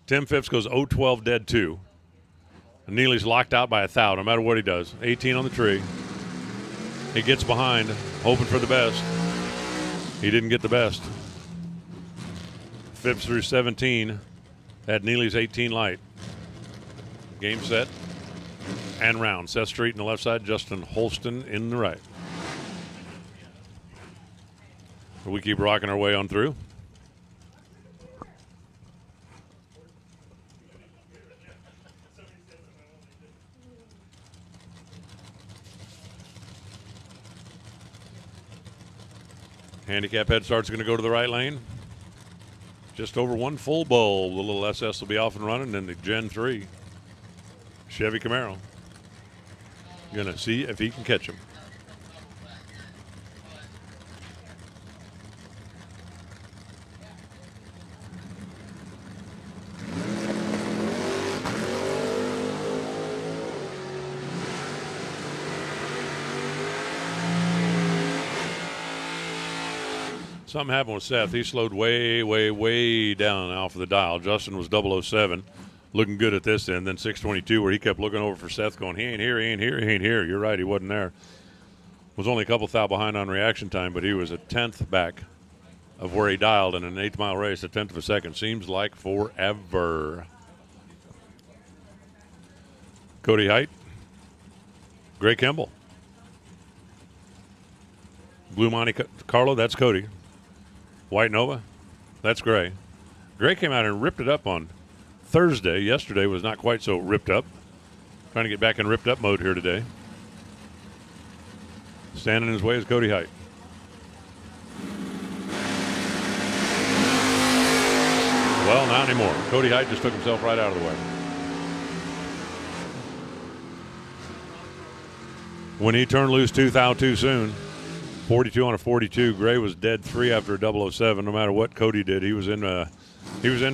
Tim Phipps goes 0-12 dead 2. And Neely's locked out by 1 thou, no matter what he does. 18 on the tree. He gets behind, hoping for the best. He didn't get the best. Phipps through 17 at Neely's 18 light. Game set and round. Seth Street in the left side, Justin Holston in the right. We keep rocking our way on through. Handicap head start's going to go to the right lane. Just over 1 full bowl. The little SS will be off and running, and the Gen 3 Chevy Camaro. Going to see if he can catch him. Something happened with Seth. He slowed way down off of the dial. Justin was 007, looking good at this end. Then 622, where he kept looking over for Seth, going, he ain't here, he ain't here, he ain't here. You're right, he wasn't there. Was only a couple thou behind on reaction time, but he was a 10th back of where he dialed in an 8-mile race. A 10th of a second seems like forever. Cody Height, Gray Kimball. Blue Monte Carlo, that's Cody. White Nova, that's Gray. Gray came out and ripped it up on Thursday. Yesterday was not quite so ripped up. Trying to get back in ripped up mode here today. Standing in his way is Cody Height. Well, not anymore. Cody Height just took himself right out of the way. When he turned loose 2 thou too soon, 42 on a 42. Gray was dead 3 after a 007. No matter what Cody did, he was in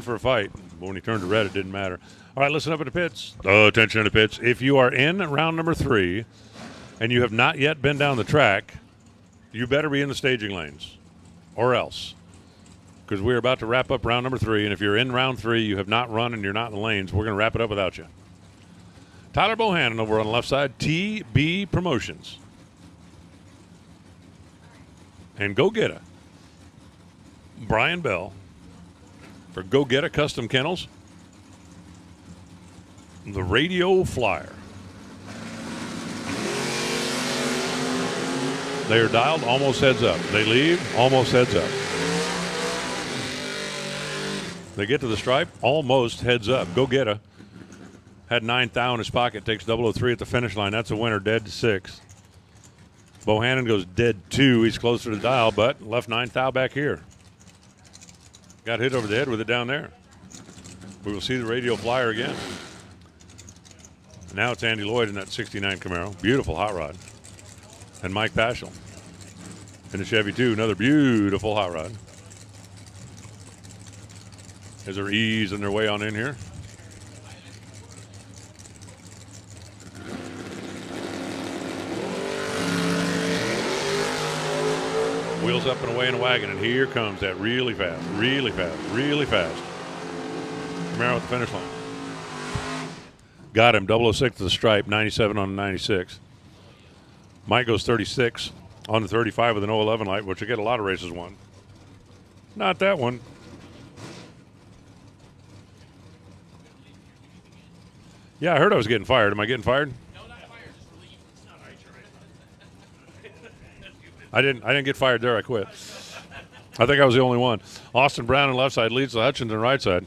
for a fight. But when he turned to red, it didn't matter. All right, listen up at the pits. Attention at the pits. If you are in round number 3 and you have not yet been down the track, you better be in the staging lanes or else. Because we're about to wrap up round number 3, and if you're in round 3, you have not run and you're not in the lanes, we're going to wrap it up without you. Tyler Bohannon over on the left side, TB Promotions. And Go Get It. Brian Bell for Go Get It Custom Kennels. The Radio Flyer. They are dialed almost heads up. They leave almost heads up. They get to the stripe almost heads up. Go Get It. Had 9 thou in his pocket. Takes 003 at the finish line. That's a winner. Dead 6. Bohannon goes dead 2. He's closer to the dial, but left 9 thou back here. Got hit over the head with it down there. We will see the Radio Flyer again. Now it's Andy Lloyd in that 69 Camaro. Beautiful hot rod. and Mike Paschal. In the Chevy 2, another beautiful hot rod. As they're easing their way on in here. Wheels up and away in a wagon, and here comes that really fast, really fast, really fast Camaro at the finish line. Got him, 006 to the stripe, 97 on the 96. Mike goes 36 on the 35 with an 011 light, which I get a lot of races won. Not that one. Yeah, I heard I was getting fired. Am I getting fired? No, not fired. Just relieved. It's not right. I didn't get fired there. I quit. I think I was the only one. Austin Brown on the left side leads the Hutchinson right side.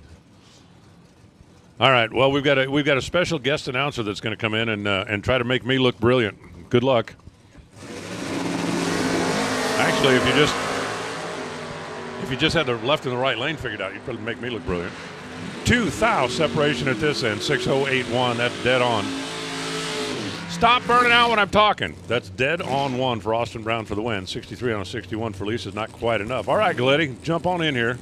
All right. Well, we've got a special guest announcer that's going to come in and try to make me look brilliant. Good luck. Actually, if you just had the left and the right lane figured out, you'd probably make me look brilliant. 2,000 separation at this end, 6081. That's dead on. Stop burning out when I'm talking. That's dead on one for Austin Brown for the win. 63 on a 61 for Lisa's not quite enough. All right, Gleddy, jump on in here.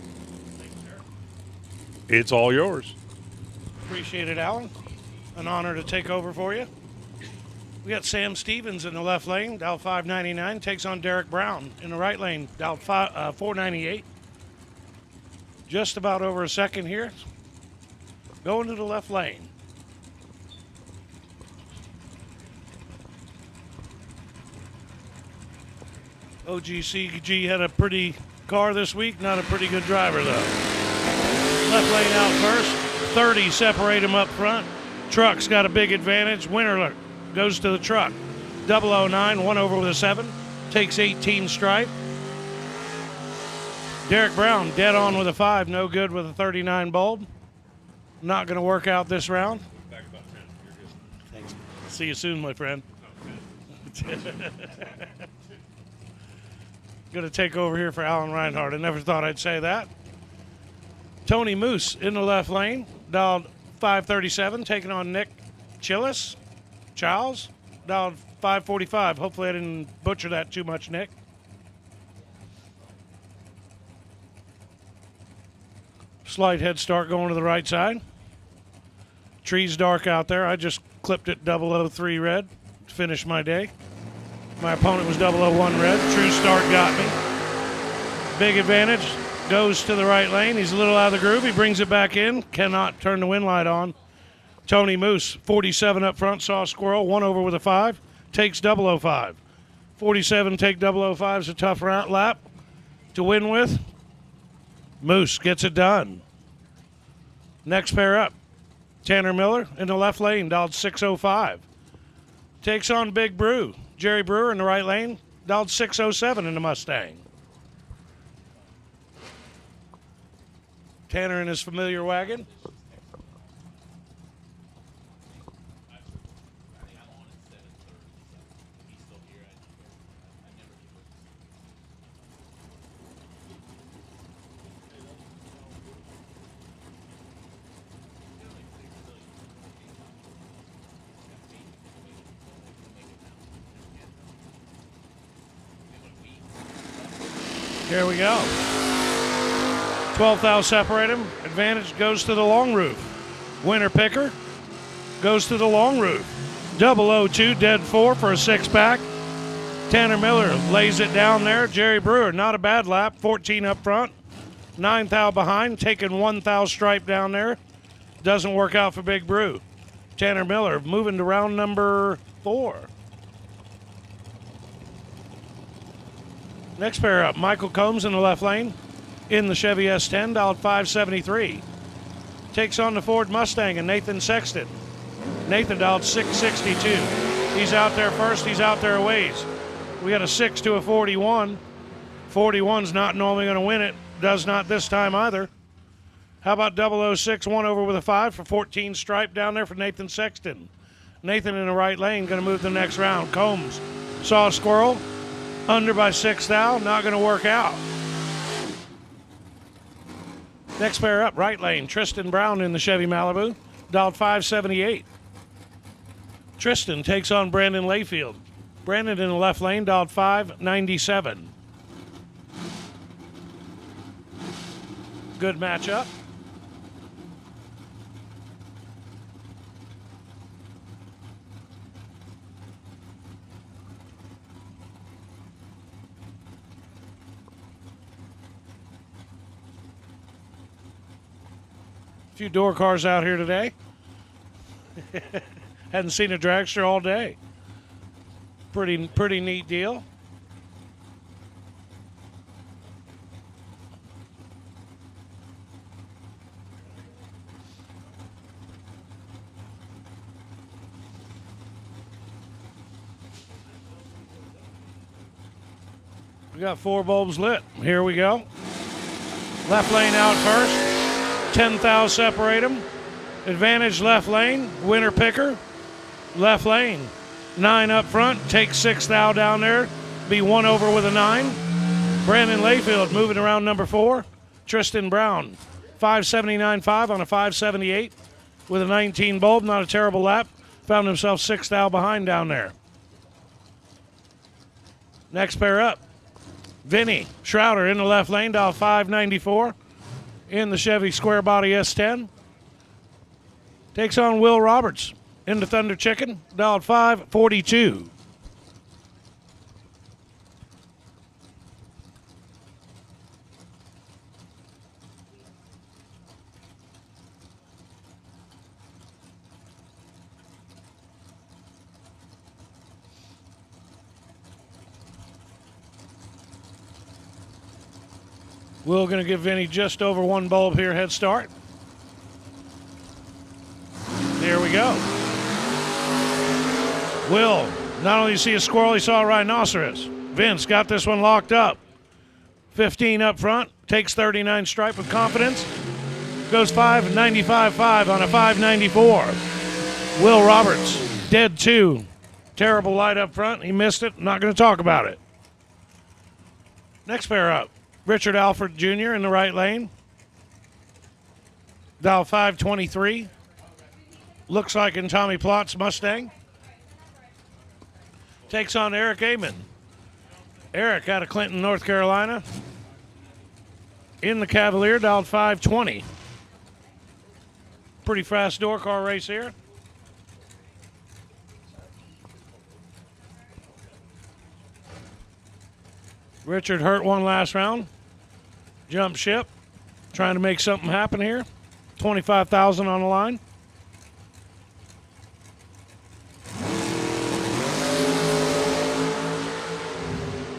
It's all yours. Appreciate it, Alan. An honor to take over for you. We got Sam Stevens in the left lane, dial 599, takes on Derek Brown in the right lane, dial 498. Just about over a second here. Going to the left lane. OGCG had a pretty car this week, not a pretty good driver though. Left lane out first, 30 separate him up front. Truck's got a big advantage. Winner goes to the truck. 009, one over with a 7, takes 18 stripe. Derek Brown dead on with a 5, no good with a 39 bulb. Not going to work out this round. Back about 10. You're good. Thanks. See you soon, my friend. Going to take over here for Alan Reinhardt. I never thought I'd say that. Tony Moose in the left lane, dialed 537, taking on Nick Chillis. Charles, dialed 545. Hopefully I didn't butcher that too much, Nick. Slight head start going to the right side. Trees dark out there. I just clipped it 003 red to finish my day. My opponent was 001 red. True start got me. Big advantage. Goes to the right lane. He's a little out of the groove. He brings it back in. Cannot turn the wind light on. Tony Moose, 47 up front, saw a squirrel. One over with a 5. Takes 005. 47 take 005 is a tough lap to win with. Moose gets it done. Next pair up. Tanner Miller in the left lane, dialed 605. Takes on Big Brew. Jerry Brewer in the right lane, dialed 607 in the Mustang. Tanner in his familiar wagon. Here we go. 12,000 separate him. Advantage goes to the long roof. Winner picker goes to the long roof. 002 dead 4 for a 6-pack. Tanner Miller lays it down there. Jerry Brewer, not a bad lap. 14 up front. 9,000 behind, taking 1,000 stripe down there. Doesn't work out for Big Brew. Tanner Miller moving to round number 4. Next pair up, Michael Combs in the left lane in the Chevy S10, dialed 573. Takes on the Ford Mustang and Nathan Sexton. Nathan dialed 662. He's out there first, he's out there a ways. We got a 6 to a 41. 41's not normally going to win it. Does not this time either. How about 006, one over with a 5 for 14 stripe down there for Nathan Sexton. Nathan in the right lane, going to move the next round. Combs saw a squirrel. Under by 6,000, not going to work out. Next pair up, right lane, Tristan Brown in the Chevy Malibu, dialed 578. Tristan takes on Brandon Layfield. Brandon in the left lane, dialed 597. Good matchup. A few DoorCars out here today. Hadn't seen a dragster all day. Pretty neat deal. We got 4 bulbs lit. Here we go. Left lane out first. 10 thou separate them. Advantage left lane. Winner picker. Left lane. 9 up front. Take 6 thou down there. Be 1 over with a 9. Brandon Layfield moving around number 4. Tristan Brown. 579.5 on a 578 with a 19 bulb. Not a terrible lap. Found himself 6 thou behind down there. Next pair up. Vinny Schrouder in the left lane, dial 594 in the Chevy Square Body S10. Takes on Will Roberts in the Thunder Chicken, dialed 542. Will going to give Vinny just over 1 bulb here, head start. There we go. Will, not only see a squirrel, he saw a rhinoceros. Vince got this one locked up. 15 up front, takes 39 stripe with confidence. Goes 595.5 on a 594. Will Roberts, dead 2. Terrible light up front. He missed it. Not going to talk about it. Next pair up. Richard Alford Jr. in the right lane. Dial 523. Looks like in Tommy Plott's Mustang. Takes on Eric Amon. Eric out of Clinton, North Carolina. In the Cavalier, dialed 520. Pretty fast DoorCar race here. Richard hurt one last round. Jump ship. Trying to make something happen here. $25,000 on the line.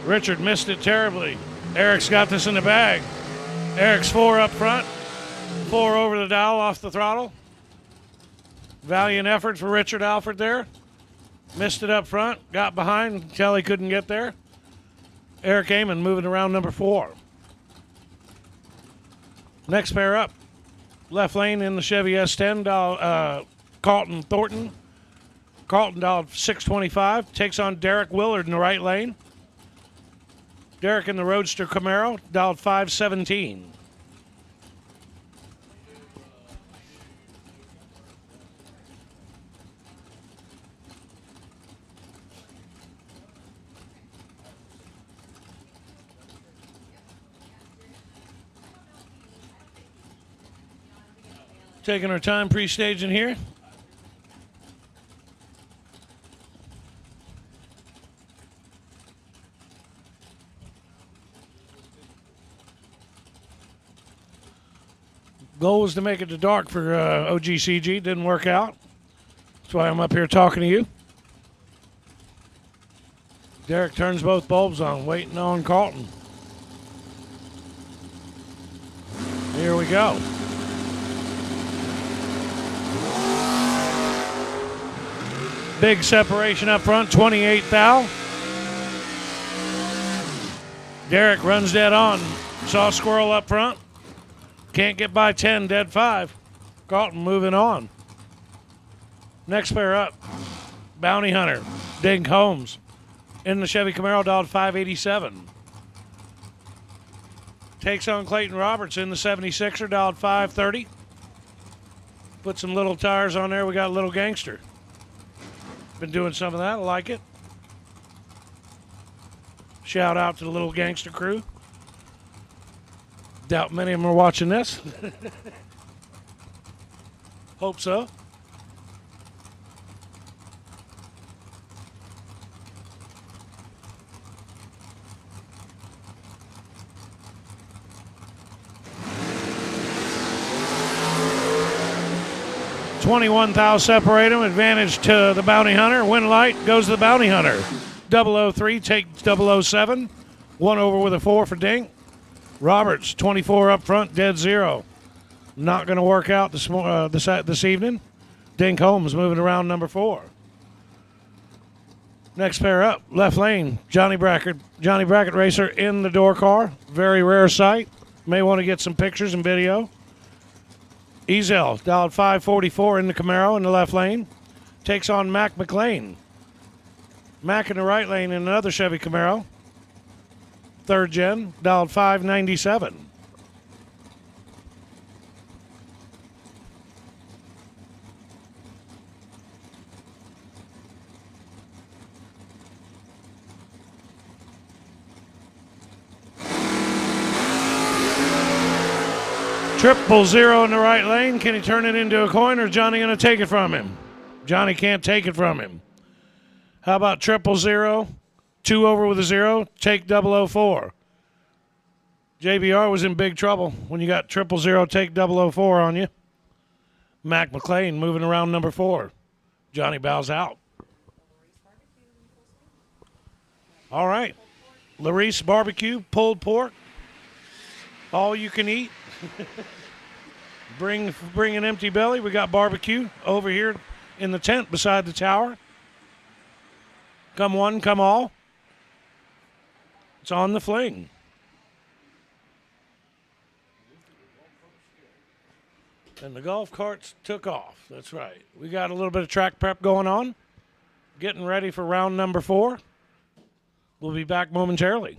Richard missed it terribly. Eric's got this in the bag. Eric's 4 up front. 4 over the dial off the throttle. Valiant effort for Richard Alford there. Missed it up front. Got behind until he couldn't get there. Eric Amon moving around number 4. Next pair up. Left lane in the Chevy S10, Carlton Thornton. Carlton dialed 625. Takes on Derek Willard in the right lane. Derek in the Roadster Camaro, dialed 517. Taking our time pre-staging here. Goal was to make it to dark for OGCG. Didn't work out. That's why I'm up here talking to you. Derek turns both bulbs on, waiting on Carlton. Here we go. Big separation up front, 28 thou. Derek runs dead on. Saw a squirrel up front. Can't get by 10, dead 5. Carlton moving on. Next pair up. Bounty Hunter, Dink Holmes. In the Chevy Camaro, dialed 587. Takes on Clayton Roberts in the 76er, dialed 530. Put some little tires on there. We got a little gangster. Been doing some of that. I like it. Shout out to the little gangster crew. Doubt many of them are watching this. Hope so. $21,000 separate them. Advantage to the bounty hunter. Win light goes to the bounty hunter. 003 takes 007. 1 over with a 4 for Dink. Roberts 24 up front, dead 0. Not going to work out this evening. Dink Holmes moving around number 4. Next pair up, left lane, Johnny Brackett racer in the DoorCar. Very rare sight. May want to get some pictures and video. Ezel, dialed 544 in the Camaro in the left lane. Takes on Mac McLean. Mac in the right lane in another Chevy Camaro. Third gen, dialed 597. Triple 0 in the right lane. Can he turn it into a coin, or is Johnny going to take it from him? Johnny can't take it from him. How about 000? 2 over with a 0. Take 004. JBR was in big trouble when you got 000 take 004 on you. Mac McLean moving around number 4. Johnny bows out. All right. Larice barbecue, pulled pork. All you can eat. Bring an empty belly. We got barbecue over here in the tent beside the tower. Come one, come all. It's on the Fling. And the golf carts took off. That's right. We got a little bit of track prep going on. Getting ready for round number 4. We'll be back momentarily.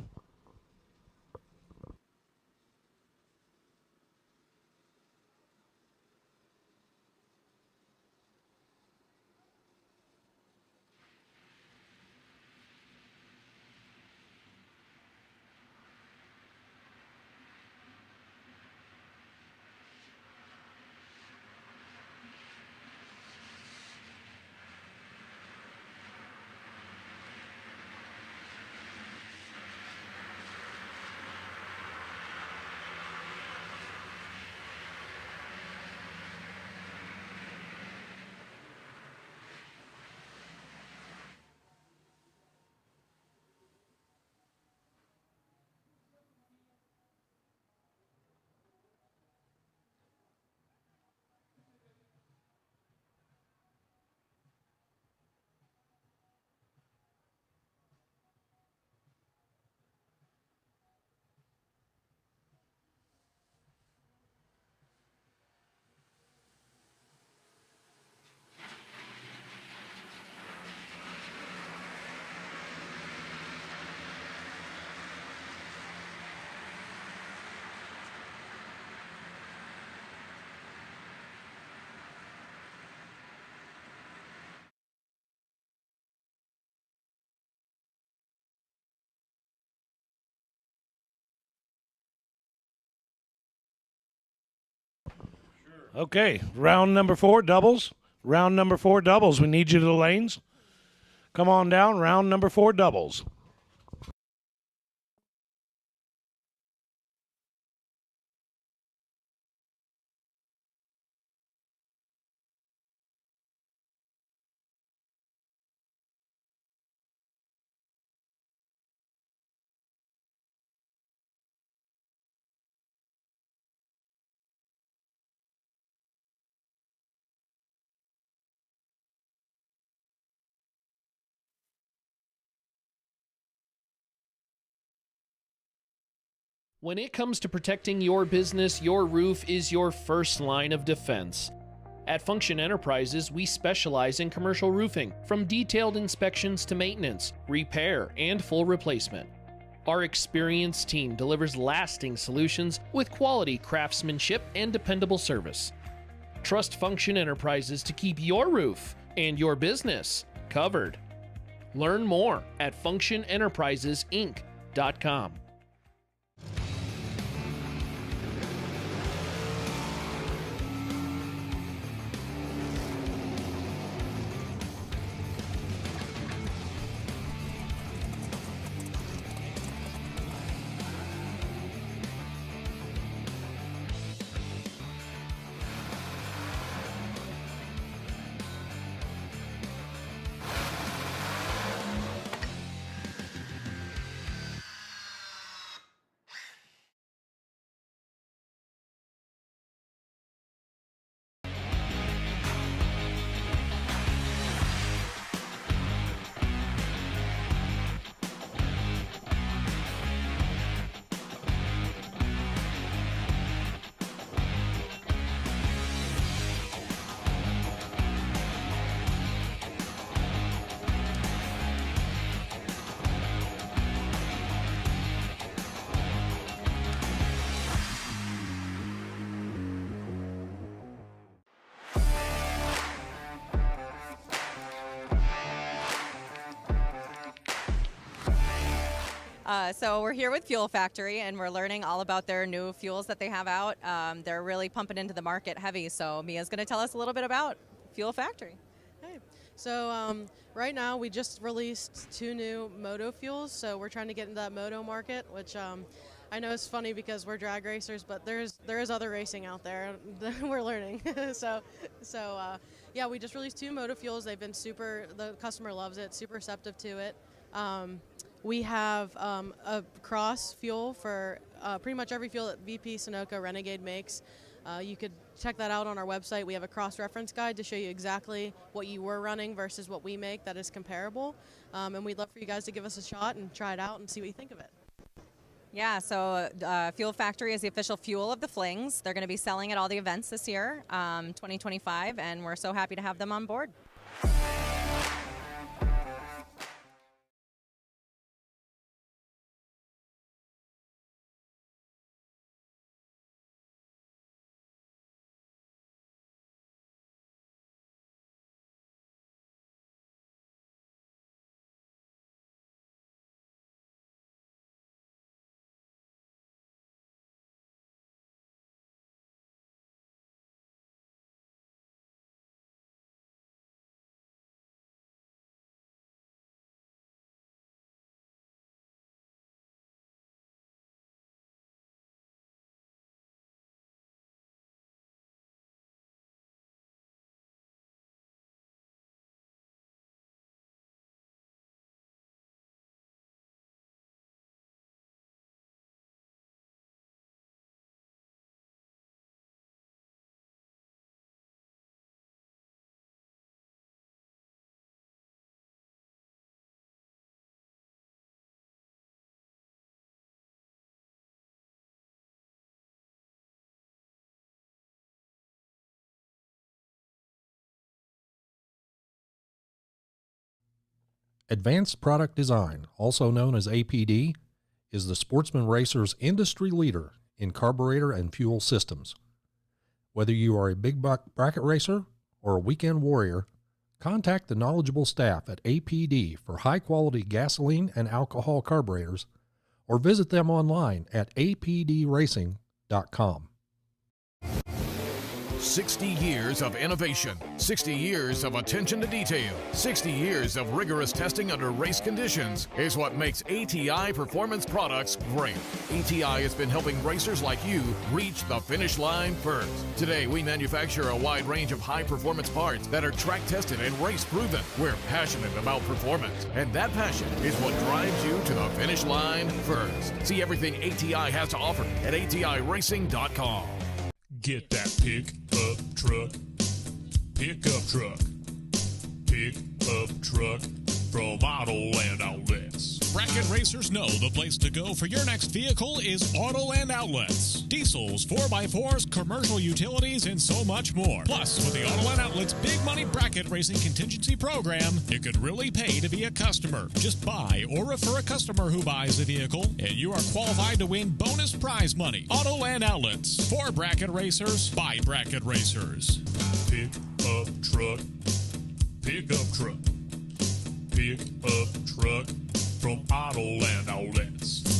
Okay, round number 4, doubles. Round number 4, doubles. We need you to the lanes. Come on down, round number 4, doubles. When it comes to protecting your business, your roof is your first line of defense. At Function Enterprises, we specialize in commercial roofing, from detailed inspections to maintenance, repair, and full replacement. Our experienced team delivers lasting solutions with quality craftsmanship and dependable service. Trust Function Enterprises to keep your roof and your business covered. Learn more at functionenterprisesinc.com. eliminations.com. So we're here with Fuel Factory, and we're learning all about their new fuels that they have out. They're really pumping into the market heavy. So Mia's going to tell us a little bit about Fuel Factory. So right now we just released 2 new moto fuels, so we're trying to get into that moto market, which I know is funny because we're drag racers, but there is other racing out there that we're learning. Yeah, we just released 2 moto fuels. They've been the customer loves it, super receptive to it. We have a cross fuel for pretty much every fuel that VP, Sunoco, Renegade makes. You could check that out on our website. We have a cross-reference guide to show you exactly what you were running versus what we make that is comparable. And we'd love for you guys to give us a shot and try it out and see what you think of it. Yeah, so Fuel Factory is the official fuel of the Flings. They're going to be selling at all the events this year, 2025, and we're so happy to have them on board. Advanced Product Design, also known as APD, is the Sportsman Racer's industry leader in carburetor and fuel systems. Whether you are a big buck bracket racer or a weekend warrior, contact the knowledgeable staff at APD for high-quality gasoline and alcohol carburetors, or visit them online at apdracing.com. 60 years of innovation, 60 years of attention to detail, 60 years of rigorous testing under race conditions is what makes ATI Performance Products great. ATI has been helping racers like you reach the finish line first. Today, we manufacture a wide range of high-performance parts that are track-tested and race-proven. We're passionate about performance, and that passion is what drives you to the finish line first. See everything ATI has to offer at ATIRacing.com. Get that pickup truck from Autoland Outlets. Bracket racers know the place to go for your next vehicle is Autoland Outlets. Diesels, 4x4s, commercial utilities, and so much more. Plus, with the Autoland Outlets Big Money Bracket Racing Contingency Program, it could really pay to be a customer. Just buy or refer a customer who buys the vehicle, and you are qualified to win bonus prize money. Autoland Outlets. For bracket racers, by bracket racers. Pickup truck from Autoland Outlets.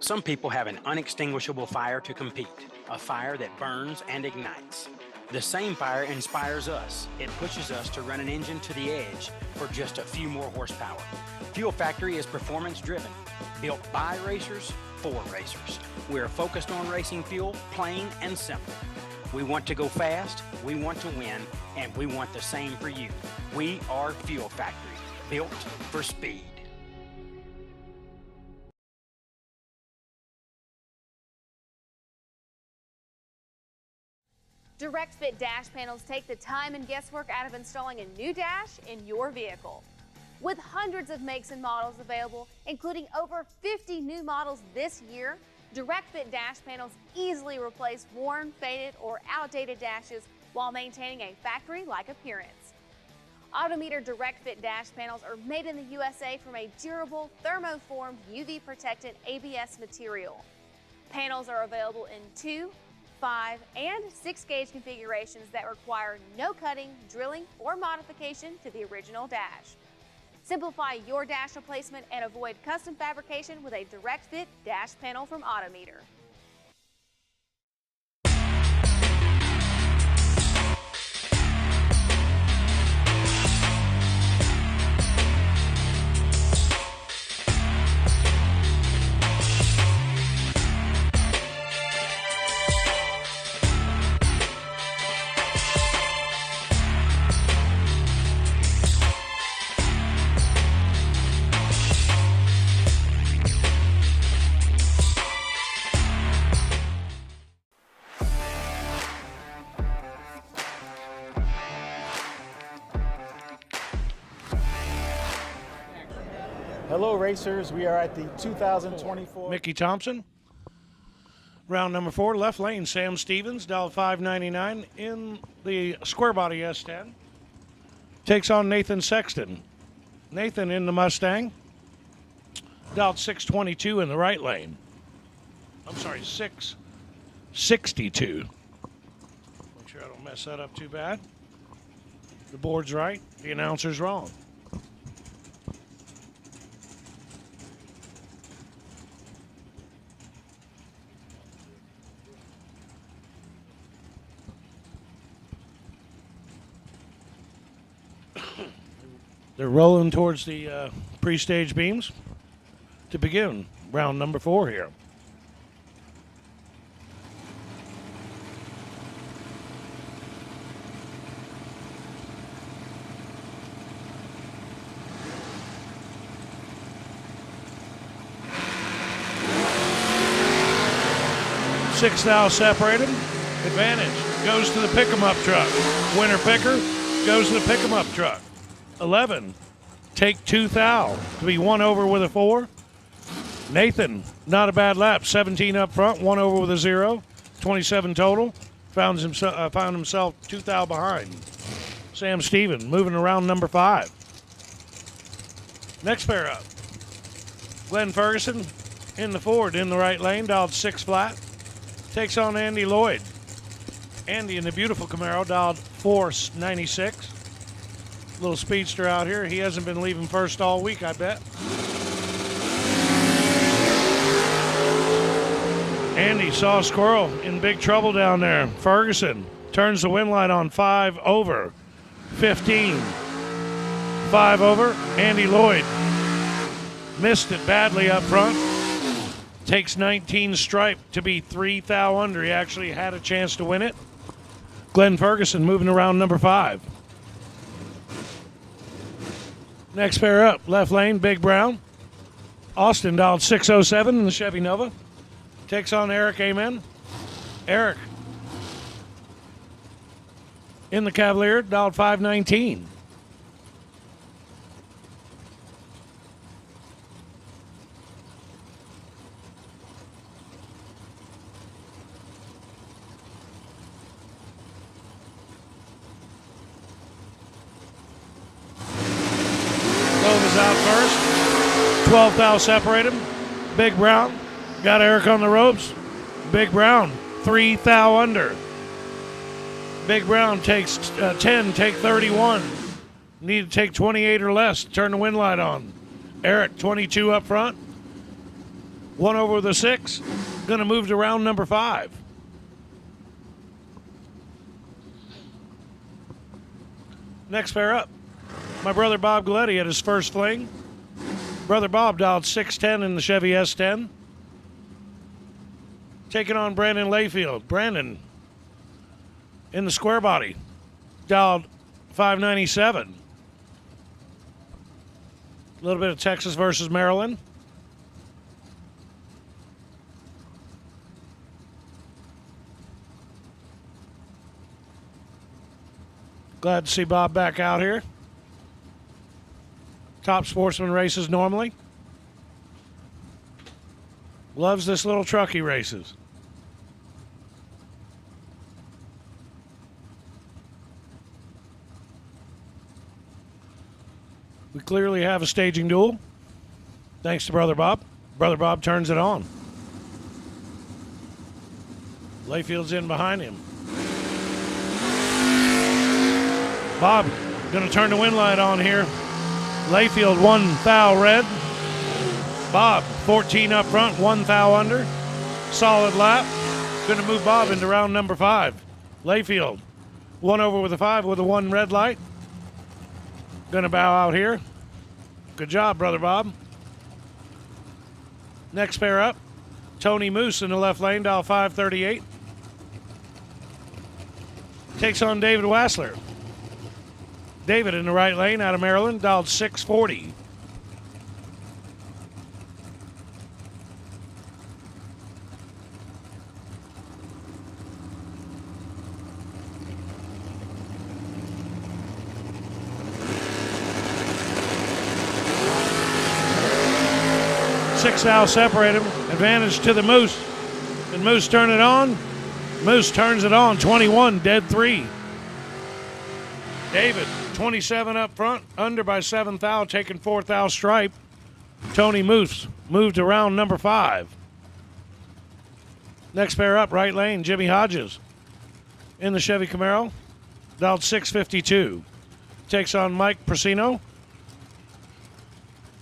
Some people have an unextinguishable fire to compete, a fire that burns and ignites. The same fire inspires us. It pushes us to run an engine to the edge for just a few more horsepower. Fuel Factory is performance driven, built by racers for racers. We're focused on racing fuel, plain and simple. We want to go fast, we want to win, and we want the same for you. We are Fuel Factory, built for speed. Direct Fit dash panels take the time and guesswork out of installing a new dash in your vehicle. With hundreds of makes and models available, including over 50 new models this year, Direct Fit dash panels easily replace worn, faded, or outdated dashes while maintaining a factory-like appearance. Autometer Direct Fit dash panels are made in the USA from a durable, thermoformed, UV-protected ABS material. Panels are available in 2, 5, and 6 gauge configurations that require no cutting, drilling, or modification to the original dash. Simplify your dash replacement and avoid custom fabrication with a Direct Fit dash panel from Autometer. Hello, racers. We are at the 2024 Mickey Thompson. Round number 4, left lane, Sam Stevens, dial 599 in the square body S10. Takes on Nathan Sexton. Nathan in the Mustang, dialed 622 in the right lane. I'm sorry, 662. Make sure I don't mess that up too bad. The board's right, the announcer's wrong. They're rolling towards the pre-stage beams to begin round number 4 here. Six thou separated. Advantage goes to the pick-em-up truck. Winner picker goes to the pick-em-up truck. 11, take 2 thou to be 1 over with a 4. Nathan, not a bad lap, 17 up front, 1 over with a 0, 27 total. Found himself 2 thou behind. Sam Steven moving around number 5. Next pair up, Glenn Ferguson in the Ford in the right lane, dialed 6 flat. Takes on Andy Lloyd. Andy in the beautiful Camaro, dialed 496. Little speedster out here. He hasn't been leaving first all week, I bet. Andy saw a squirrel in big trouble down there. Ferguson turns the wind light on 5 over. 15. 5 over. Andy Lloyd missed it badly up front. Takes 19 stripe to be 3 thou under. He actually had a chance to win it. Glenn Ferguson moving around number 5. Next pair up, left lane, Big Brown. Austin dialed 607 in the Chevy Nova. Takes on Eric Amen. Eric in the Cavalier, dialed 519. Out first. 12 thou separated. Big Brown got Eric on the ropes. Big Brown 3 thou under. Big Brown takes 10, take 31. Need to take 28 or less to turn the wind light on. Eric 22 up front. 1 over with a 6. Going to move to round number 5. Next pair up, my brother Bob Galletti at his first fling. Brother Bob dialed 610 in the Chevy S10. Taking on Brandon Layfield. Brandon in the square body, dialed 597. A little bit of Texas versus Maryland. Glad to see Bob back out here. Top Sportsman races normally. Loves this little truck he races. We clearly have a staging duel. Thanks to Brother Bob. Brother Bob turns it on. Layfield's in behind him. Bob going to turn the wind light on here. Layfield 1 thou red. Bob 14 up front, 1 thou under. Solid lap. Going to move Bob into round number 5. Layfield 1 over with a 5 with a 1 red light. Going to bow out here. Good job, Brother Bob. Next pair up, Tony Moose in the left lane, dial 538. Takes on David Wassler. David in the right lane out of Maryland, dialed 640. Six thou separate him. Advantage to the Moose. And Moose turn it on. Moose turns it on. 21, dead 3. David, 27 up front, under by 7 thou, taking 4 thou stripe. Tony Moose moved to round number 5. Next pair up, right lane, Jimmy Hodges in the Chevy Camaro, dialed 652. Takes on Mike Persino.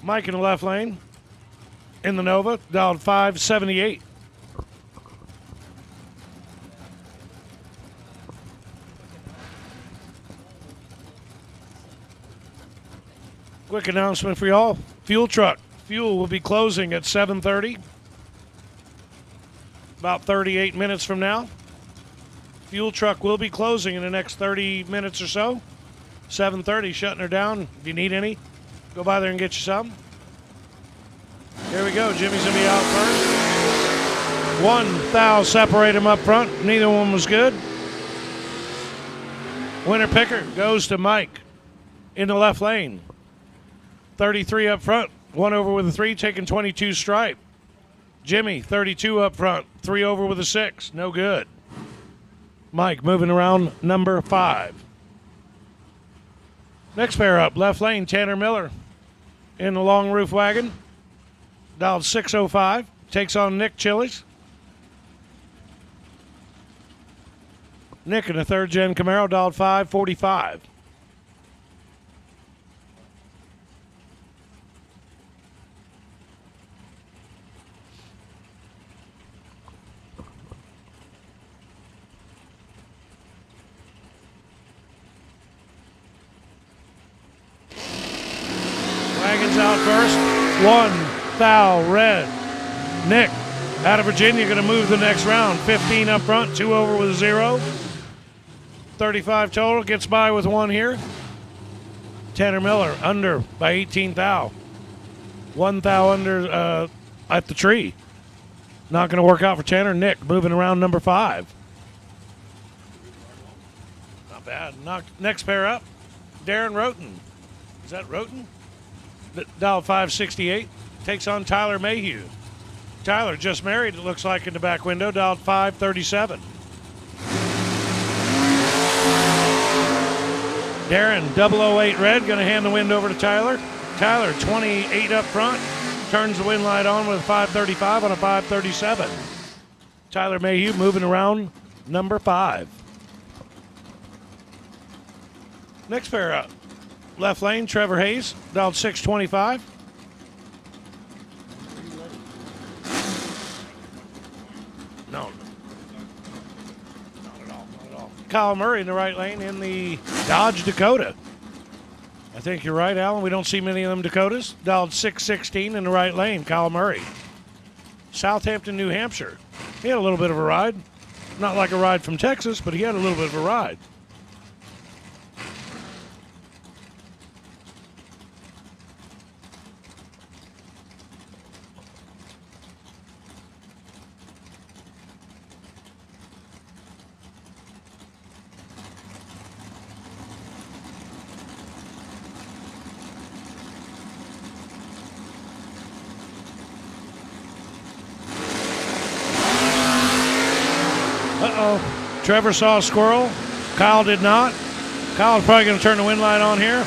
Mike in the left lane. In the Nova, dialed 578. Quick announcement for y'all. Fuel truck. Fuel will be closing at 7:30. About 38 minutes from now. Fuel truck will be closing in the next 30 minutes or so. 7:30, shutting her down. If you need any, go by there and get you some. Here we go. Jimmy's going to be out first. 1 thou separate him up front. Neither one was good. Winner picker goes to Mike in the left lane. 33 up front. 1 over with a 3, taking 22 stripe. Jimmy, 32 up front. 3 over with a 6. No good. Mike moving around number 5. Next pair up. Left lane, Tanner Miller in the long roof wagon. Dialed 605. Takes on Nick Chili's. Nick in a 3rd gen Camaro, dialed 545. Wagons out first. 1 thou red. Nick out of Virginia going to move the next round. 15 up front, 2 over with a 0. 35 total, gets by with 1 here. Tanner Miller under by 18 thou. 1 thou under at the tree. Not going to work out for Tanner. Nick moving around number 5. Not bad. Next pair up, Darren Roten. Is that Roten? Dial 568. Takes on Tyler Mayhew. Tyler just married, it looks like, in the back window, dialed 537. Darren, 008 red, going to hand the wind over to Tyler. Tyler, 28 up front, turns the wind light on with a 535 on a 537. Tyler Mayhew moving around number 5. Next pair up. Left lane, Trevor Hayes, dialed 625. Kyle Murray in the right lane in the Dodge Dakota. I think you're right, Alan. We don't see many of them Dakotas. Dialed 616 in the right lane, Kyle Murray. Southampton, New Hampshire. He had a little bit of a ride. Not like a ride from Texas, but he had a little bit of a ride. Uh-oh. Trevor saw a squirrel. Kyle did not. Kyle's probably going to turn the wind light on here.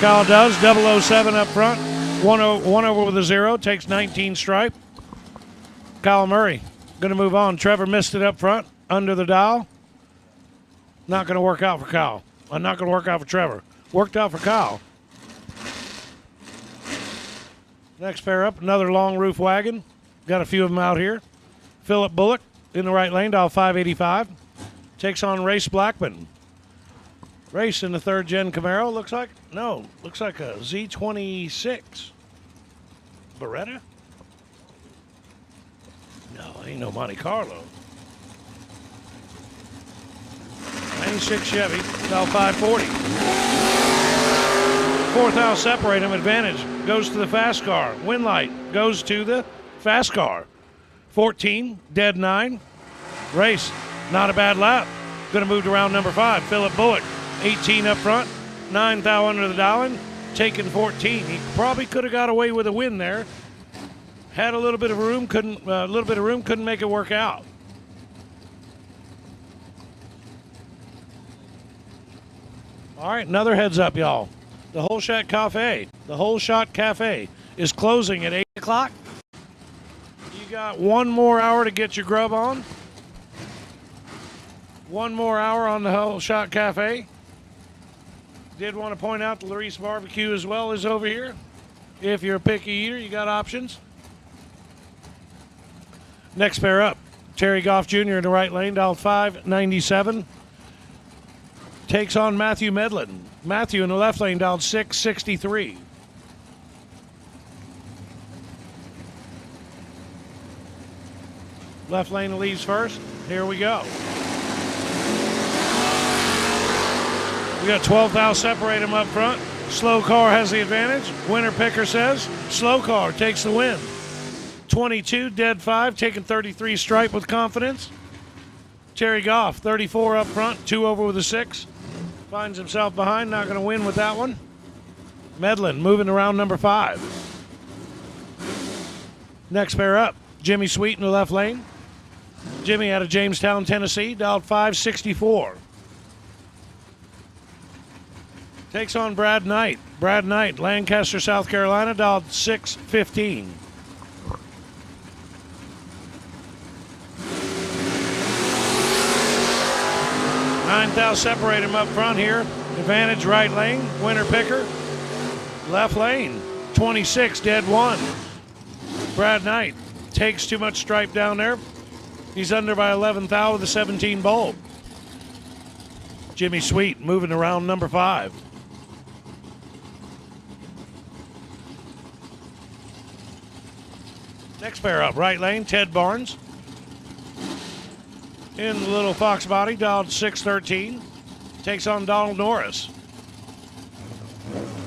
Kyle does. 007 up front. One over with a 0. Takes 19 stripe. Kyle Murray going to move on. Trevor missed it up front. Under the dial. Not going to work out for Kyle. Not going to work out for Trevor. Worked out for Kyle. Next pair up, another long roof wagon. Got a few of them out here. Philip Bullock in the right lane, dial 585. Takes on Race Blackman. Race in the third gen Camaro. Looks like a Z26. Beretta? No, ain't no Monte Carlo. 96 Chevy, dial 540. Fourth house separate him. Advantage goes to the fast car. Wind light goes to the fast car. 14, dead 9. Race, not a bad lap. Going to move to round number 5. Philip Bullock, 18 up front. 9 thou under the dialing. Taking 14. He probably could have got away with a win there. Had a little bit of room, couldn't make it work out. All right, another heads up, y'all. The Whole Shot Cafe is closing at 8 o'clock. You got one more hour to get your grub on. One more hour on the Whole Shot Cafe. Did want to point out the Larice Barbecue as well is over here. If you're a picky eater, you got options. Next pair up, Terry Goff Jr. in the right lane, dial 597. Takes on Matthew Medlin. Matthew in the left lane, dialed 663. Left lane leaves first. Here we go. We got 12 thou separate him up front. Slow car has the advantage. Winner picker says slow car takes the win. 22, dead 5, taking 33 stripe with confidence. Terry Goff, 34 up front, 2 over with a 6. Finds himself behind, not going to win with that one. Medlin moving to round number 5. Next pair up, Jimmy Sweet in the left lane. Jimmy out of Jamestown, Tennessee, dialed 564. Takes on Brad Knight. Brad Knight, Lancaster, South Carolina, dialed 615. Nine thou separate him up front here. Advantage right lane. Winner picker. Left lane. 26, dead 1. Brad Knight takes too much stripe down there. He's under by 11 thou with a 17 bulb. Jimmy Sweet moving to round number 5. Next pair up, right lane, Ted Barnes. In the little Fox body, dialed 613. Takes on Donald Norris.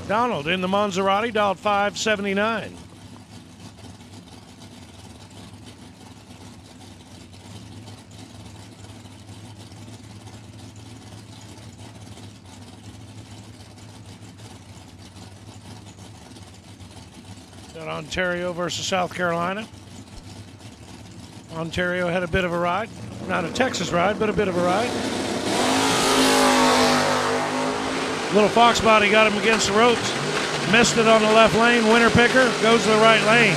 Donald in the Maserati, dialed 579. Got Ontario versus South Carolina. Ontario had a bit of a ride. Not a Texas ride, but a bit of a ride. Little Fox body got him against the ropes. Missed it on the left lane. Winner picker goes to the right lane.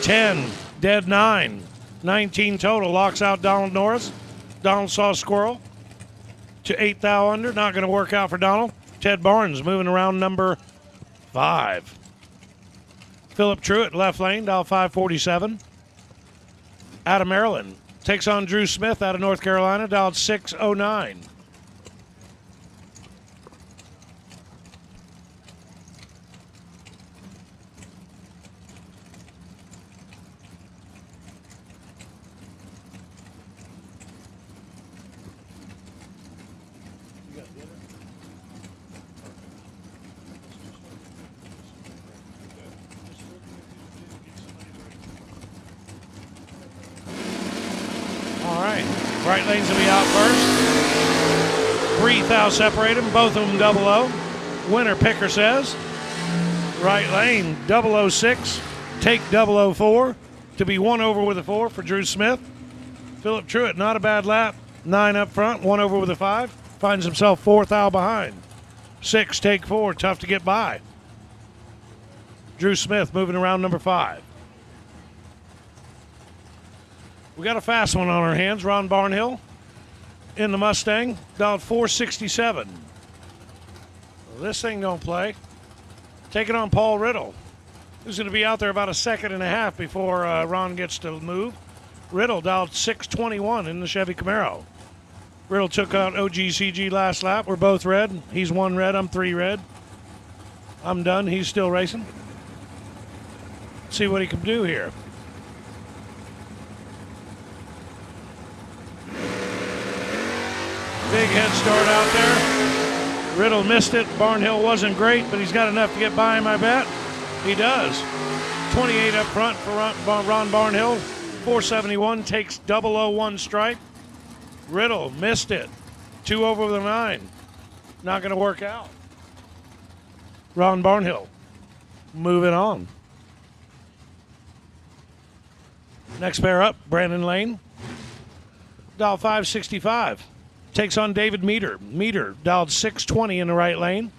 10, dead 9. 19 total. Locks out Donald Norris. Donald saw a squirrel. To 8 thou under. Not going to work out for Donald. Ted Barnes moving around number 5. Philip Truitt, left lane, dial 547. Out of Maryland. Takes on Drew Smith out of North Carolina, dialed 609. Right lane's going to be out first. 3 thou separate them, both of them 00. Winner picker says. Right lane 006, take 004 to be 1 over with a 4 for Drew Smith. Philip Truitt, not a bad lap. 9 up front, 1 over with a 5. Finds himself 4 thou behind. 6, take 4, tough to get by. Drew Smith moving around number 5. We got a fast one on our hands. Ron Barnhill in the Mustang, down 467. Well, this thing don't play. Taking on Paul Riddle, who's going to be out there about a second and a half before Ron gets to move. Riddle dialed 621 in the Chevy Camaro. Riddle took out OGCG last lap. We're both red. He's 1 red. I'm 3 red. I'm done. He's still racing. See what he can do here. Big head start out there. Riddle missed it. Barnhill wasn't great, but he's got enough to get by him, I bet. He does. 28 up front for Ron Barnhill. 471 takes 001 stripe. Riddle missed it. 2 over the 9. Not going to work out. Ron Barnhill moving on. Next pair up, Brandon Lane. Dial 565. Takes on David Meter. Meter dialed 620 in the right lane.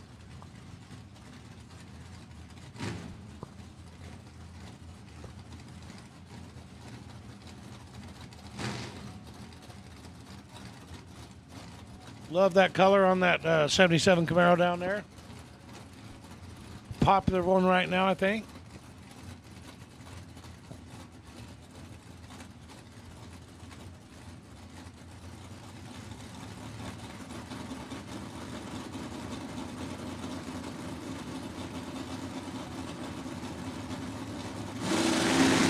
Love that color on that 77 Camaro down there. Popular one right now, I think.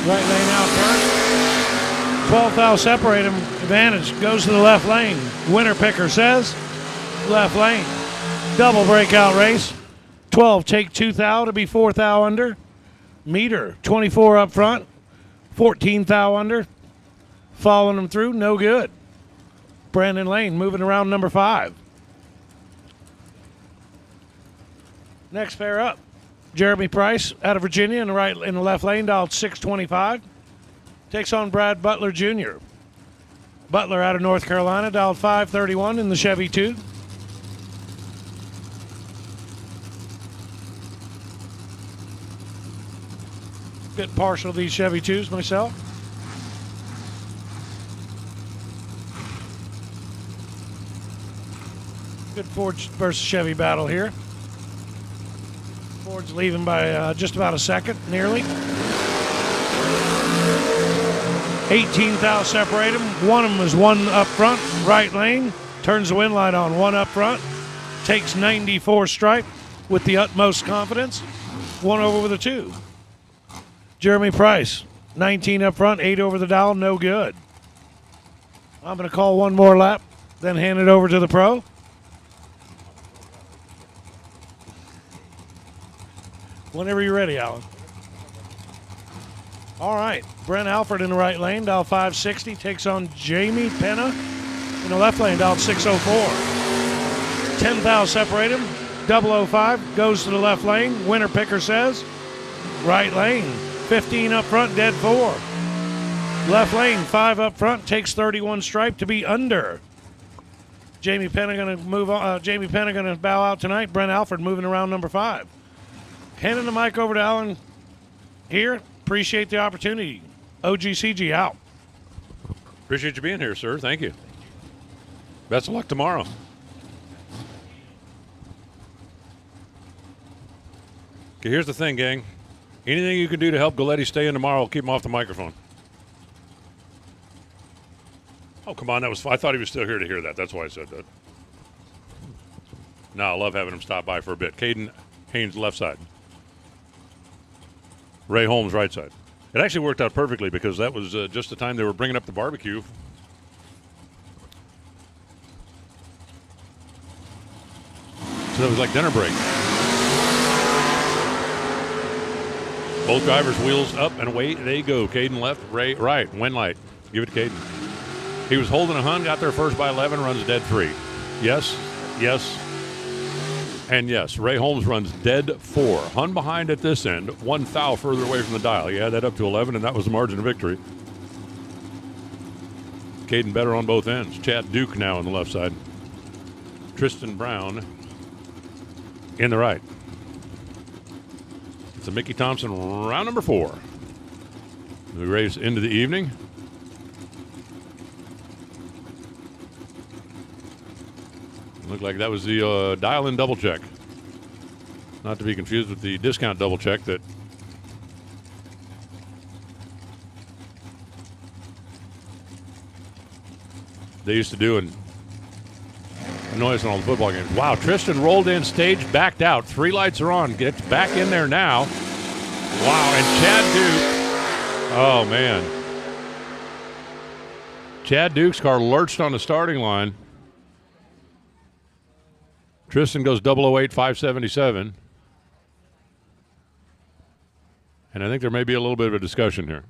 Right lane out first. 12 thou separate him. Advantage goes to the left lane. Winner picker says left lane. Double breakout race. 12 take 2 thou to be 4 thou under. Meter 24 up front. 14 thou under. Following him through, no good. Brandon Lane moving around number 5. Next pair up. Jeremy Price out of Virginia in the left lane, dialed 625. Takes on Brad Butler Jr. Butler out of North Carolina, dialed 531 in the Chevy 2. Bit partial to these Chevy 2s myself. Good Ford versus Chevy battle here. Ford's leaving by just about a second, nearly. 18 thou separate them. One of them is 1 up front, right lane. Turns the wind light on, 1 up front. Takes 94 stripe with the utmost confidence. 1 over with a 2. Jeremy Price, 19 up front, 8 over the dial, no good. I'm going to call one more lap, then hand it over to the pro. Whenever you're ready, Alan. All right. Brent Alford in the right lane, dial 560. Takes on Jamie Penna in the left lane, dial 604. 10 thou separate him. 005 goes to the left lane. Winner picker says right lane. 15 up front, dead 4. Left lane, 5 up front, takes 31 stripe to be under. Jamie Penna going to move on. Jamie Penna going to bow out tonight. Brent Alford moving around number 5. Handing the mic over to Alan here. Appreciate the opportunity. OGCG out. Appreciate you being here, sir. Thank you. Best of luck tomorrow. Okay, here's the thing, gang. Anything you can do to help Galletti stay in tomorrow, keep him off the microphone. Oh, come on. I thought he was still here to hear that. That's why I said that. No, I love having him stop by for a bit. Caden Haynes, left side. Ray Holmes, right side. It actually worked out perfectly because that was just the time they were bringing up the barbecue. So it was like dinner break. Both drivers' wheels up and away they go. Caden left, Ray right. Wind light. Give it to Caden. He was holding a Hun, got there first by 11, runs dead 3. Yes, yes, and yes. Ray Holmes runs dead 4. Hun behind at this end, 1 foul further away from the dial. He had that up to 11, and that was the margin of victory. Caden better on both ends. Chad Duke now on the left side. Tristan Brown in the right. It's a Mickey Thompson round number 4. We race into the evening. Looked like that was the dial-in double check. Not to be confused with the discount double check that they used to do and annoy us in all the football games. Wow, Tristan rolled in stage, backed out. 3 lights are on. Gets back in there now. Wow, and Chad Duke. Oh, man. Chad Duke's car lurched on the starting line. Tristan goes 008, 577. And I think there may be a little bit of a discussion here.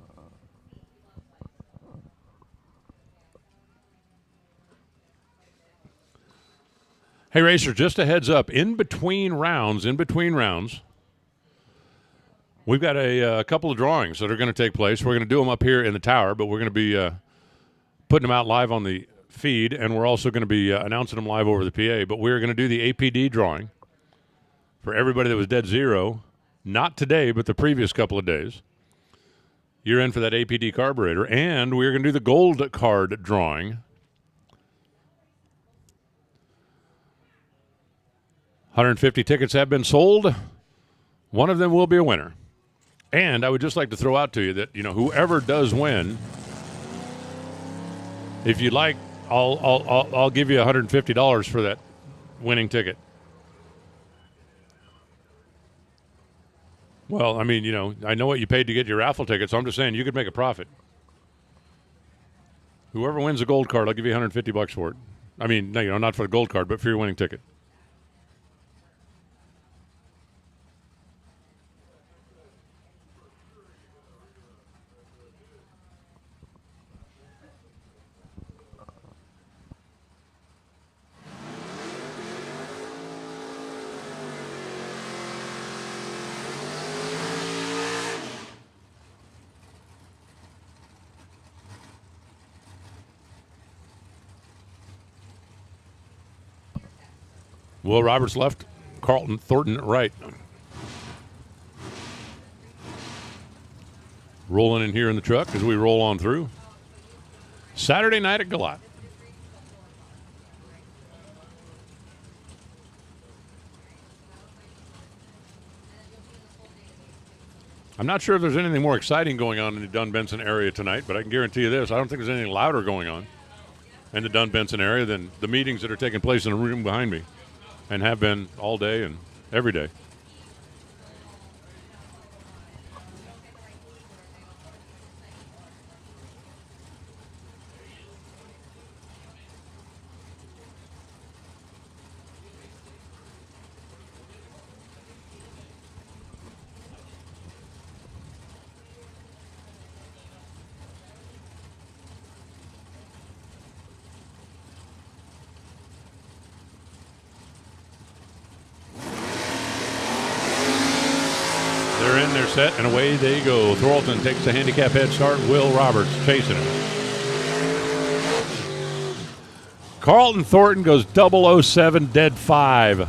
Hey, Racer, just a heads up. In between rounds, we've got a couple of drawings that are going to take place. We're going to do them up here in the tower, but we're going to be putting them out live on the feed, and we're also going to be announcing them live over the PA. But we're going to do the APD drawing for everybody that was dead 0. Not today, but the previous couple of days. You're in for that APD carburetor, and we're going to do the gold card drawing. 150 tickets have been sold. One of them will be a winner. And I would just like to throw out to you that, whoever does win, if you'd like, I'll give you $150 for that winning ticket. Well, I mean, I know what you paid to get your raffle ticket, so I'm just saying you could make a profit. Whoever wins the gold card, I'll give you $150 for it. I mean, no, not for the gold card, but for your winning ticket. Will Roberts left, Carlton Thornton right. Rolling in here in the truck as we roll on through. Saturday night at Galat. I'm not sure if there's anything more exciting going on in the Dunn-Benson area tonight, but I can guarantee you this. I don't think there's anything louder going on in the Dunn-Benson area than the meetings that are taking place in the room behind me. And have been all day and every day. They're set, and away they go. Thorlton takes the handicap head start. Will Roberts chasing him. Carlton Thornton goes 007, dead 5.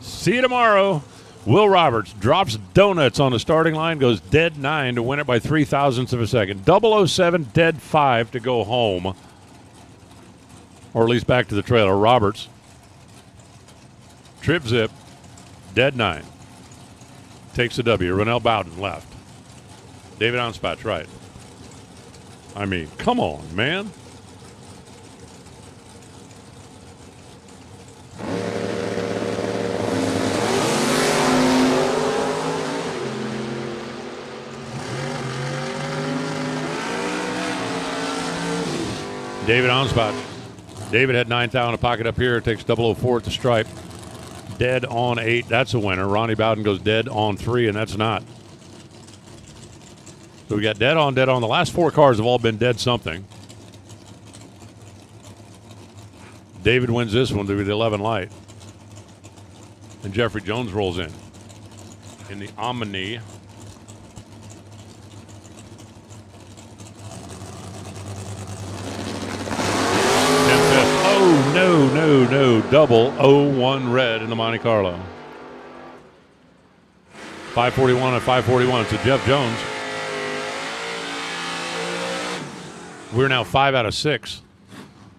See you tomorrow. Will Roberts drops donuts on the starting line, goes dead 9 to win it by 0.03 of a second. 007, dead 5 to go home. Or at least back to the trailer. Roberts. Trip zip, dead 9. Takes the W. Ronell Bowden left. David Onspatch right. I mean, come on, man. David Onspatch. David had 9 thou in a pocket up here. Takes 004 at the stripe. Dead on 8. That's a winner. Ronnie Bowden goes dead on 3, and that's not. So we got dead on, dead on. The last 4 cars have all been dead something. David wins this one to the 11 light. And Jeffrey Jones rolls in the Omni. Oh, no. Double 0-1 red in the Monte Carlo. 541 and 541 to Jeff Jones. We're now 5 out of 6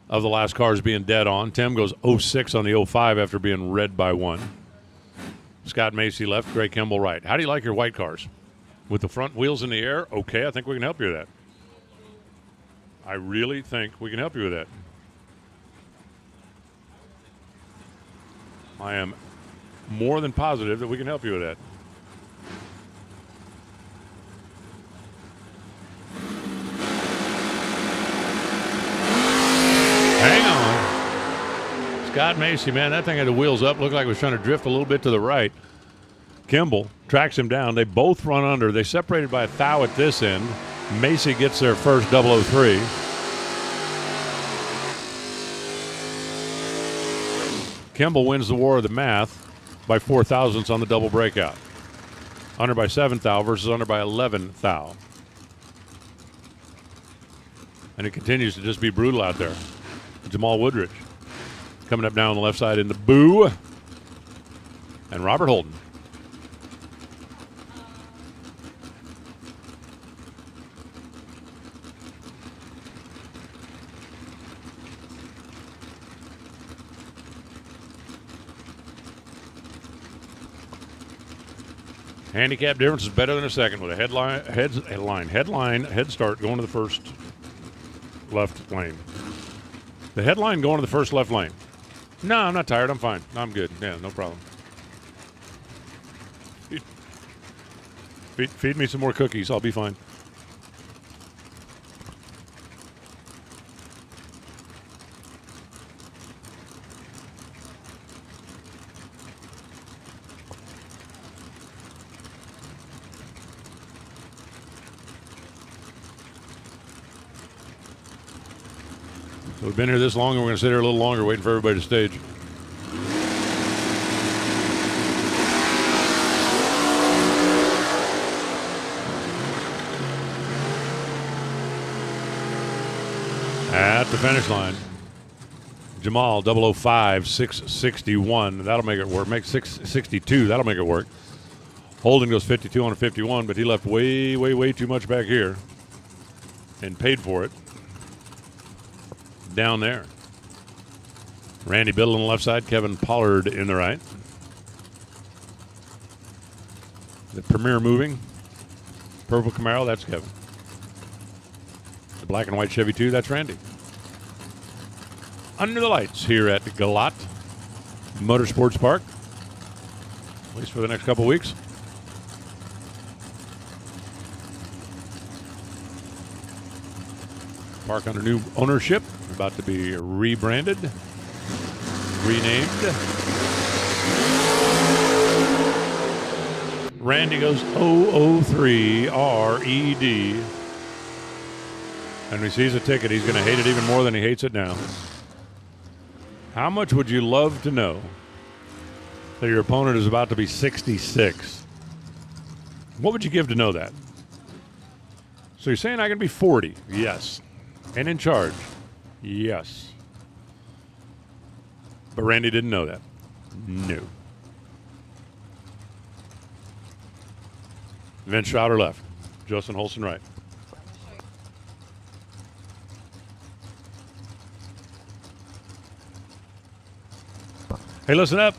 of the last cars being dead on. Tim goes 06 on the 05 after being red by 1. Scott Macy left, Gray Kimball right. How do you like your white cars? With the front wheels in the air? Okay, I think we can help you with that. I really think we can help you with that. I am more than positive that we can help you with that. Hang on. Scott Macy, man, that thing had the wheels up. Looked like it was trying to drift a little bit to the right. Kimball tracks him down. They both run under. They separated by a thou at this end. Macy gets their first 003. Kimball wins the war of the math by 4 thousandths on the double breakout. Under by 7 thou versus under by 11 thou. And it continues to just be brutal out there. Jamal Woodridge coming up down on the left side in the Boo. And Robert Holden. Handicap difference is better than a second with a head start going to the first left lane. The headline going to the first left lane. No, I'm not tired. I'm fine. I'm good. Yeah, no problem. Feed me some more cookies. I'll be fine. So we've been here this long, and we're going to sit here a little longer waiting for everybody to stage. At the finish line, Jamal 005, 661. That'll make it work. Make 662. That'll make it work. Holden goes 52 on a 51, but he left way too much back here and paid for it. Down there. Randy Biddle on the left side, Kevin Pollard in the right. The Premier moving. Purple Camaro, that's Kevin. The black and white Chevy 2, that's Randy. Under the lights here at Galat Motorsports Park, at least for the next couple weeks. Park under new ownership. About to be rebranded, renamed. Randy goes 003 RED. And he sees a ticket. He's going to hate it even more than he hates it now. How much would you love to know that your opponent is about to be 66? What would you give to know that? So you're saying I can be 40? Yes. And in charge? Yes. But Randy didn't know that. No. Vince Schroeder left. Justin Holson right. Hey, listen up.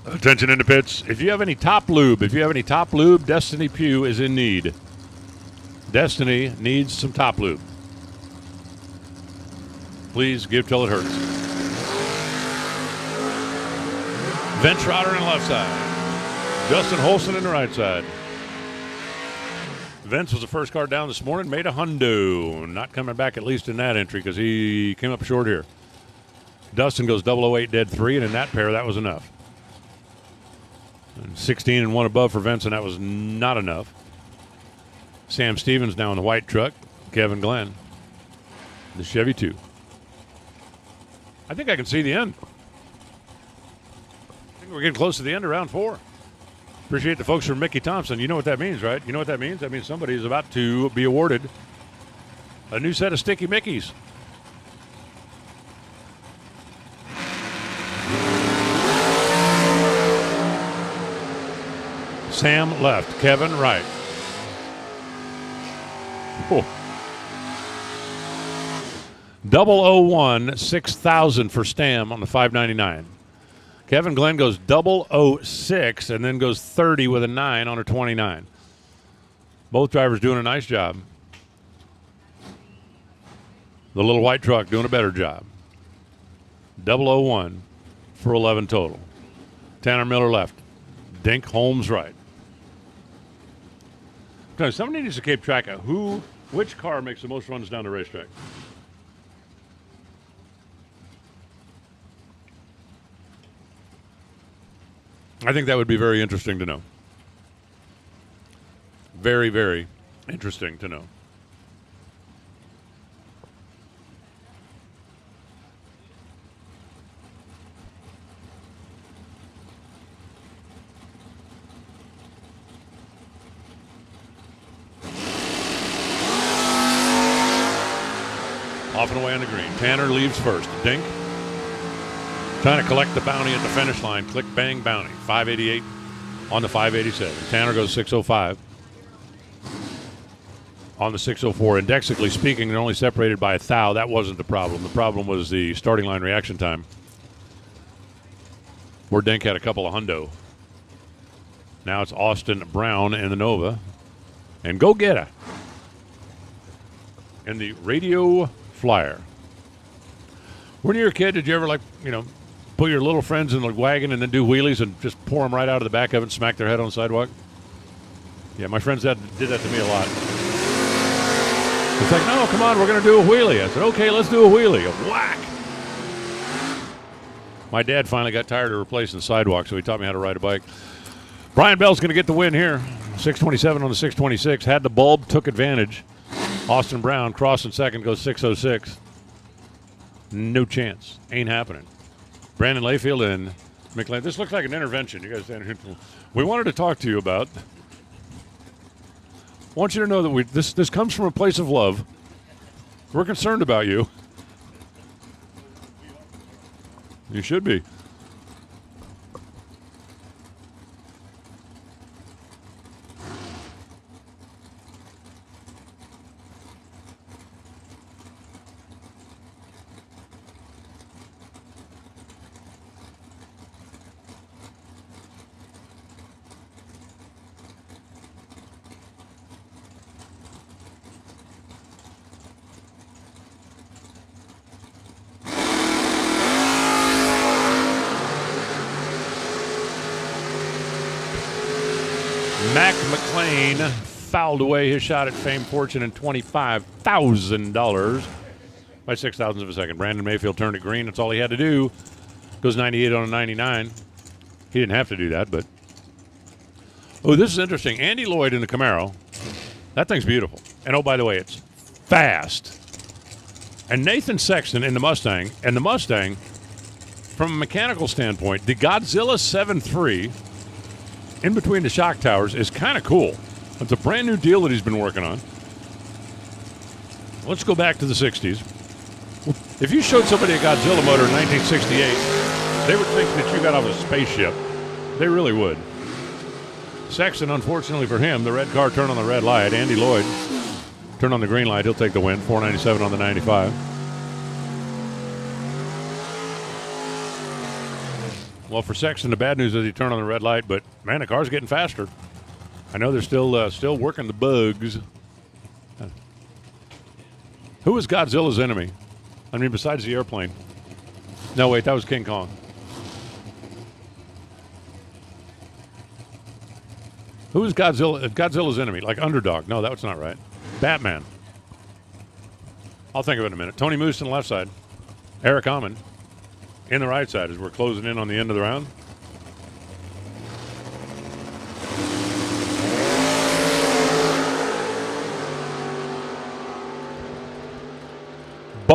Attention in the pits. If you have any top lube, Destiny Pugh is in need. Destiny needs some top lube. Please give till it hurts. Vince Schroeder on the left side. Justin Holson on the right side. Vince was the first car down this morning, made a hundo. Not coming back, at least in that entry, because he came up short here. Dustin goes 008 dead 3, and in that pair, that was enough. And 16 and 1 above for Vince, and that was not enough. Sam Stevens now in the white truck. Kevin Glenn, the Chevy 2. I think I can see the end. I think we're getting close to the end of round 4. Appreciate the folks from Mickey Thompson. You know what that means, right? You know what that means? That means somebody is about to be awarded a new set of Sticky Mickeys. Sam left. Kevin right. Oh. 001, 6,000 for Stam on the 599. Kevin Glenn goes 006 and then goes 30 with a 9 on a 29. Both drivers doing a nice job. The little white truck doing a better job. 001 for 11 total. Tanner Miller left. Dink Holmes right. Okay, somebody needs to keep track of which car makes the most runs down the racetrack. I think that would be very interesting to know. Very, very interesting to know. Off and away on the green. Tanner leaves first. Dink. Trying to collect the bounty at the finish line. Click, bang, bounty. 588 on the 587. Tanner goes 605 on the 604. Indexically speaking, they're only separated by a thou. That wasn't the problem. The problem was the starting line reaction time, where Dink had a couple of hundo. Now it's Austin Brown in the Nova. And go get her in the Radio Flyer. When you were a kid, did you ever, put your little friends in the wagon and then do wheelies and just pour them right out of the back of it and smack their head on the sidewalk? Yeah, my friends did that to me a lot. It's like, no, come on, we're going to do a wheelie. I said, okay, let's do a wheelie. A whack. My dad finally got tired of replacing the sidewalk, so he taught me how to ride a bike. Brian Bell's going to get the win here. 627 on the 626. Had the bulb, took advantage. Austin Brown crossing second, goes 606. No chance. Ain't happening. Brandon Layfield and McLean. This looks like an intervention. You guys stand here. We wanted to talk to you about. I want you to know that this comes from a place of love. We're concerned about you. You should be. Mac McLean fouled away his shot at fame, fortune, and $25,000 by 6,000ths of a second. Brandon Mayfield turned it green. That's all he had to do. Goes 98 on a 99. He didn't have to do that, but. Oh, this is interesting. Andy Lloyd in the Camaro. That thing's beautiful. And oh, by the way, it's fast. And Nathan Sexton in the Mustang. And the Mustang, from a mechanical standpoint, the Godzilla 7.3 in between the shock towers is kind of cool. It's a brand new deal that he's been working on. Let's go back to the 60s. If you showed somebody a Godzilla motor in 1968, they would think that you got off a spaceship. They really would. Sexton, unfortunately for him, the red car turned on the red light. Andy Lloyd turned on the green light. He'll take the win. 497 on the 95. Well, for Sexton, the bad news is he turned on the red light, but, man, the car's getting faster. I know they're still working the bugs. Who was Godzilla's enemy? I mean, besides the airplane. No, wait, that was King Kong. Who was Godzilla's enemy? Like Underdog. No, that's not right. Batman. I'll think of it in a minute. Tony Moose on the left side. Eric Amon in the right side as we're closing in on the end of the round.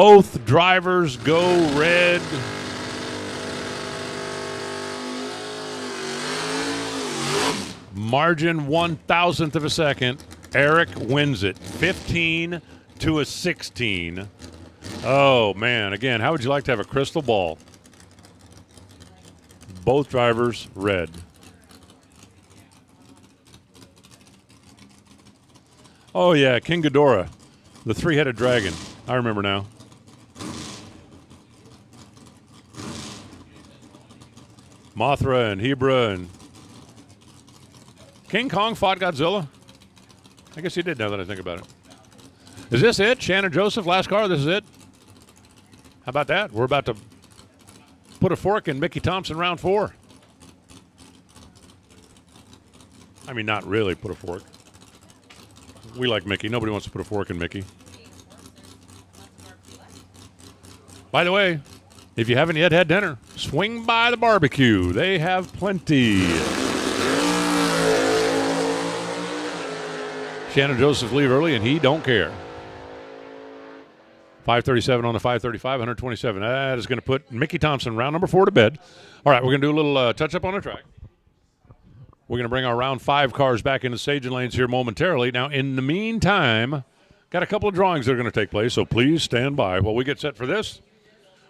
Both drivers go red. Margin 1/1000th of a second. Eric wins it 15 to a 16. Oh, man. Again, how would you like to have a crystal ball? Both drivers red. Oh, yeah, King Ghidorah, the three-headed dragon. I remember now. Mothra and Hebra and King Kong fought Godzilla? I guess he did, now that I think about it. Is this it? Shannon Joseph, last car, this is it? How about that? We're about to put a fork in Mickey Thompson round 4. I mean, not really put a fork. We like Mickey. Nobody wants to put a fork in Mickey. By the way, if you haven't yet had dinner, swing by the barbecue. They have plenty. Shannon Joseph leave early, and he don't care. 537 on the 535, 127. That is going to put Mickey Thompson, round number 4, to bed. All right, we're going to do a little touch-up on the track. We're going to bring our round 5 cars back into staging lanes here momentarily. Now, in the meantime, got a couple of drawings that are going to take place, so please stand by while we get set for this.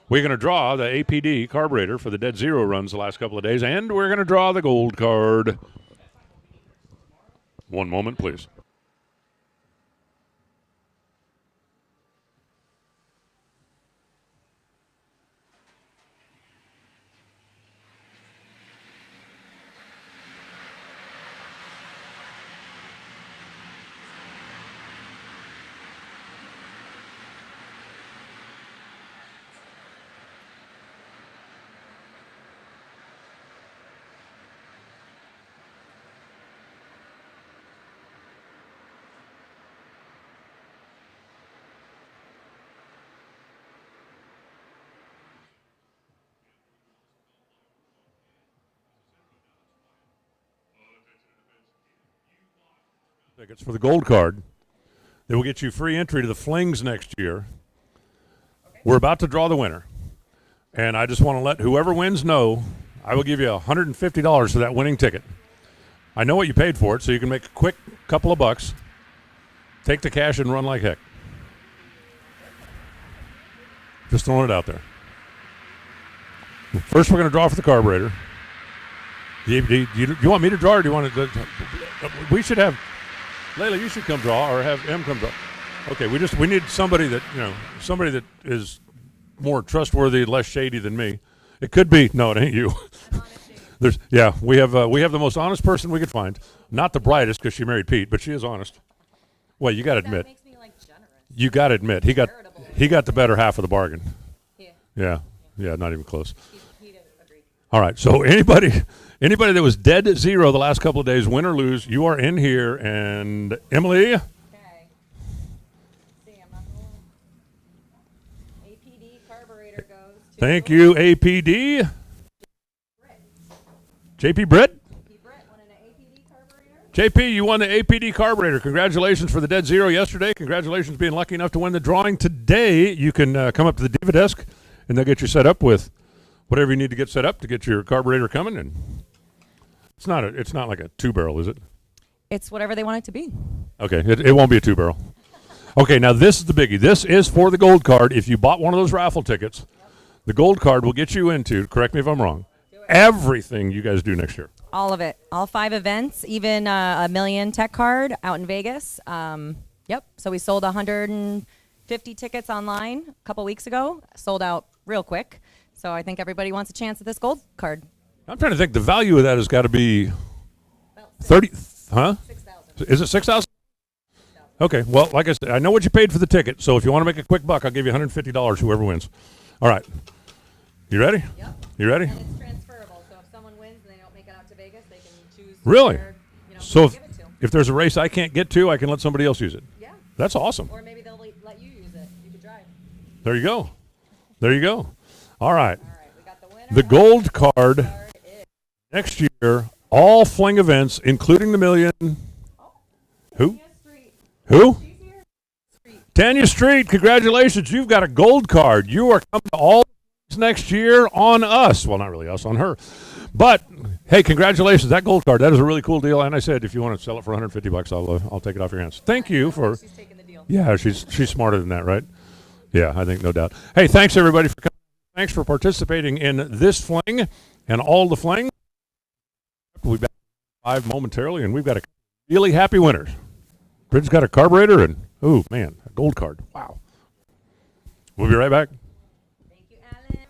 We're going to draw the APD carburetor for the Dead Zero runs the last couple of days, and we're going to draw the gold card. One moment, please. Tickets for the gold card. They will get you free entry to the Flings next year. We're about to draw the winner. And I just want to let whoever wins know I will give you $150 for that winning ticket. I know what you paid for it, so you can make a quick couple of bucks. Take the cash and run like heck. Just throwing it out there. First, we're going to draw for the carburetor. Do you want me to draw, or do you want to? We should have Layla. You should come draw, or have M come draw. Okay, we need somebody that is more trustworthy, less shady than me. It could be. No, it ain't you. We have the most honest person we could find. Not the brightest, because she married Pete, but she is honest. Well, you got to admit. Makes me, generous. You got to admit he got the better half of the bargain. Yeah, not even close. He didn't agree. All right, so anybody that was dead at zero the last couple of days, win or lose, you are in here. And Emily. Okay. See, I'm not going. APD carburetor goes to. Thank you, APD. JP Britt. JP, you won the APD carburetor. Congratulations for the dead zero yesterday. Congratulations being lucky enough to win the drawing today. You can come up to the Diva desk, and they'll get you set up with whatever you need to get set up to get your carburetor coming. And it's not like a 2-barrel, is it? It's whatever they want it to be. Okay, it won't be a 2-barrel. Okay, now this is the biggie. This is for the gold card. If you bought one of those raffle tickets, the gold card will get you into, correct me if I'm wrong, everything you guys do next year. All of it. All 5 events, even a million tech card out in Vegas. Yep. So we sold 150 tickets online a couple weeks ago. Sold out real quick. So I think everybody wants a chance at this gold card. I'm trying to think. The value of that has got to be 30, huh? 6,000. Is it 6,000? Okay. Well, like I said, I know what you paid for the ticket. So if you want to make a quick buck, I'll give you $150, whoever wins. All right. You ready? Yep. You ready? And it's transferable. So if someone wins and they don't make it out to Vegas, they can choose. Really? So give it to. if there's a race I can't get to, I can let somebody else use it. Yeah. That's awesome. Or maybe they'll let you use it. You could drive. There you go. There you go. All right. We got the winner. The gold card next year, all Fling events, including the million. Who? Tanya Street, congratulations. You've got a gold card. You are coming to all next year on us. Well, not really us, on her. But, hey, congratulations. That gold card, that is a really cool deal. And I said, if you want to sell it for $150, I'll take it off your hands. Thank you for. She's taking the deal. Yeah, she's smarter than that, right? Yeah, I think no doubt. Hey, thanks, everybody, for coming. Thanks for participating in this fling and all the fling. We'll be back live momentarily, and we've got a really happy winners. Bridget's got a carburetor and, oh, man, a gold card. Wow. We'll be right back. Thank you, Alan.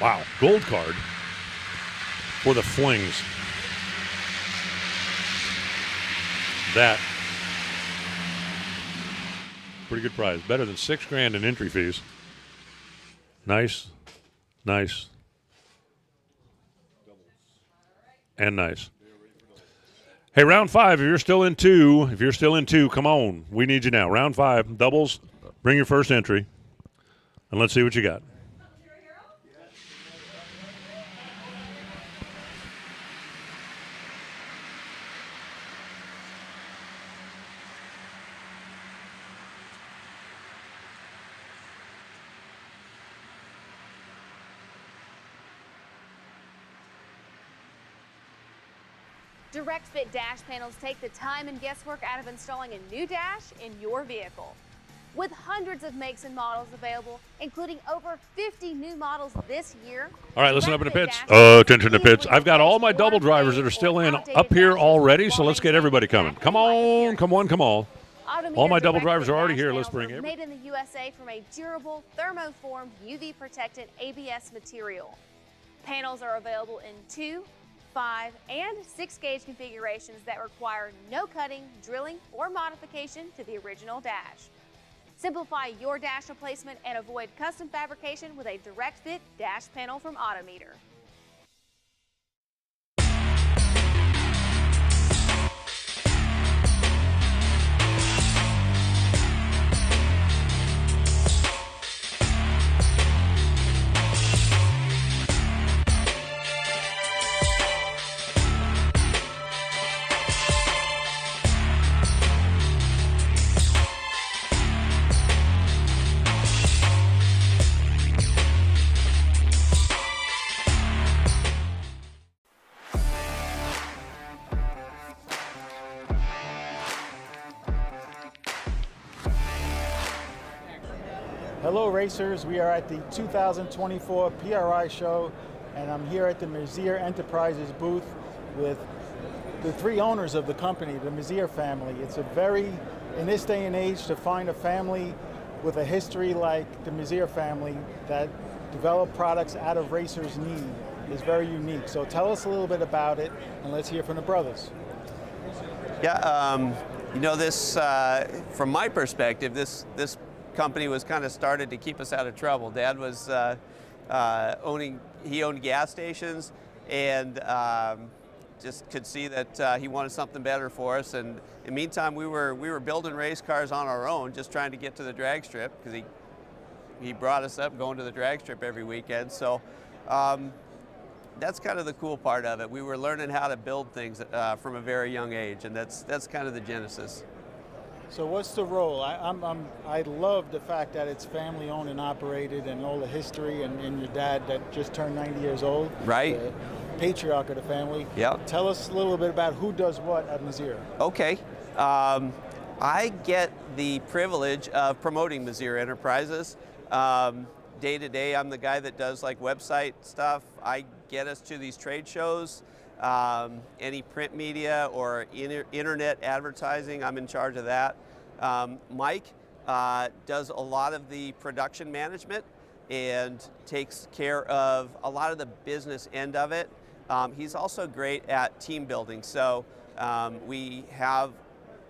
Wow, gold card for the Flings. That pretty good prize. Better than $6,000 in entry fees. Nice, nice, and nice. Hey, round 5. If you're still in two, come on. We need you now. Round 5, doubles. Bring your first entry, and let's see what you got. Direct Fit dash panels take the time and guesswork out of installing a new dash in your vehicle. With hundreds of makes and models available, including over 50 new models this year. All right, listen up in the pits. Attention to pits. I've got all my double drivers that are still in up here already, so let's get everybody coming. Come on, come on, come on. All my double drivers are already here. Let's bring it. Made in the USA from a durable, thermoformed, UV-protected ABS material. Panels are available in 2, 5, and 6 gauge configurations that require no cutting, drilling, or modification to the original dash. Simplify your dash replacement and avoid custom fabrication with a direct fit dash panel from Autometer. Hello racers, we are at the 2024 PRI show and I'm here at the Merzier Enterprises booth with the 3 owners of the company, the Merzier family. It's a very, in this day and age, to find a family with a history like the Merzier family that develop products out of racers' need is very unique. So tell us a little bit about it and let's hear from the brothers. Yeah, you know, this, from my perspective, this company was kind of started to keep us out of trouble. Dad was he owned gas stations and just could see that he wanted something better for us. And in the meantime, we were building race cars on our own, just trying to get to the drag strip because he brought us up going to the drag strip every weekend. So that's kind of the cool part of it. We were learning how to build things from a very young age, and that's kind of the genesis. So what's the role? I love the fact that it's family owned and operated and all the history and your dad that just turned 90 years old. Right. The patriarch of the family. Yeah. Tell us a little bit about who does what at Merzier. Okay. I get the privilege of promoting Merzier Enterprises. Day to day, I'm the guy that does like website stuff. I get us to these trade shows. Any print media or internet advertising, I'm in charge of that. Mike does a lot of the production management and takes care of a lot of the business end of it. He's also great at team building. So We have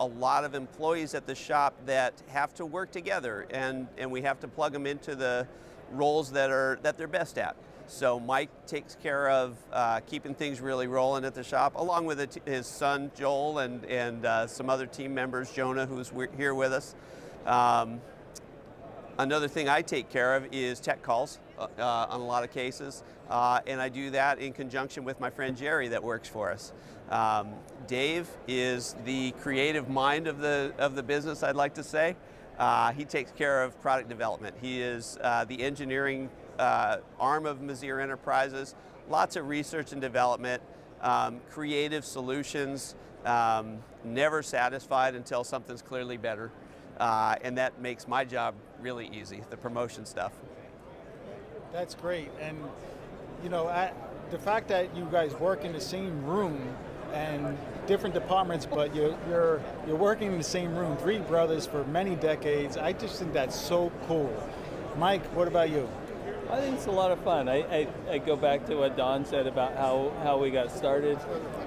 a lot of employees at the shop that have to work together, and we have to plug them into the roles that they're best at. So Mike takes care of keeping things really rolling at the shop, along with his son Joel and some other team members, Jonah, who's here with us. Another thing I take care of is tech calls on a lot of cases, and I do that in conjunction with my friend Jerry that works for us. Dave is the creative mind of the business, I'd like to say. He takes care of product development. He is the engineering arm of Messier Enterprises. Lots of research and development, creative solutions, never satisfied until something's clearly better. And that makes my job really easy, the promotion stuff. That's great. And, you know, the fact that you guys work in the same room and different departments, but you're working in the same room, 3 brothers for many decades. I just think that's so cool. Mike, what about you? I think it's a lot of fun. I go back to what Don said about how we got started.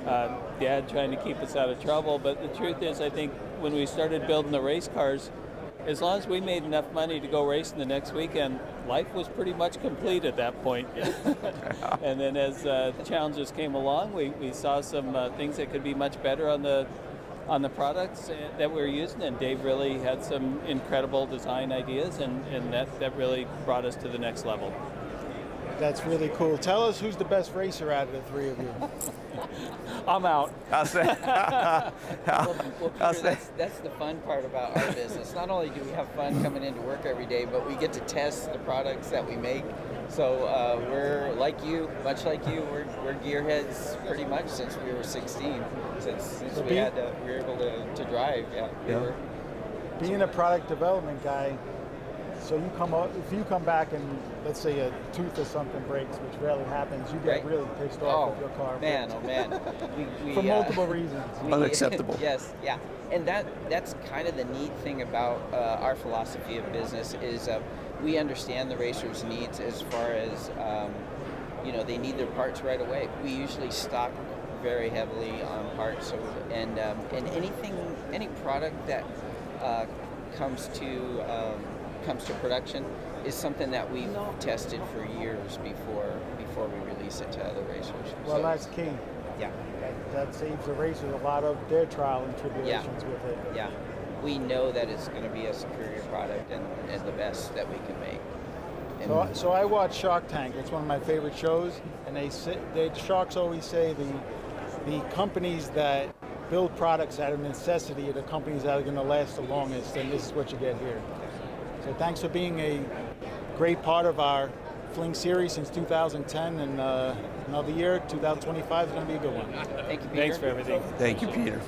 Dad trying to keep us out of trouble, but the truth is, I think when we started building the race cars, as long as we made enough money to go racing the next weekend, life was pretty much complete at that point. And then as the challenges came along, we saw some things that could be much better on the products that we were using, and Dave really had some incredible design ideas, and that really brought us to the next level. That's really cool. Tell us who's the best racer out of the 3 of you. I'm out. I'll say. Well, Peter, that's the fun part about our business. Not only do we have fun coming into work every day, but we get to test the products that we make. So we're like you, much like you. We're gearheads pretty much since we were 16. Since we were able to drive. Yeah. Being a product development guy, so if you come back and let's say a tooth or something breaks, which rarely happens, you get really pissed off with your car. Oh man. We, for multiple reasons. Unacceptable. Yes, yeah. And that's kind of the neat thing about our philosophy of business is we understand the racers' needs as far as they need their parts right away. We usually stock very heavily on parts, and any product that comes to production is something that we've tested for years before we release it to other racers. Well, that's key. Yeah. That saves the racers a lot of their trial and tribulations with it. Yeah. We know that it's going to be a superior product and the best that we can make. So I watch Shark Tank. It's one of my favorite shows, and the sharks always say the companies that build products out of necessity are the companies that are going to last the longest, and this is what you get here. So thanks for being a great part of our Fling series since 2010, and another year, 2025 is going to be a good one. Thank you, Peter. Thanks for everything. Thank you, Peter.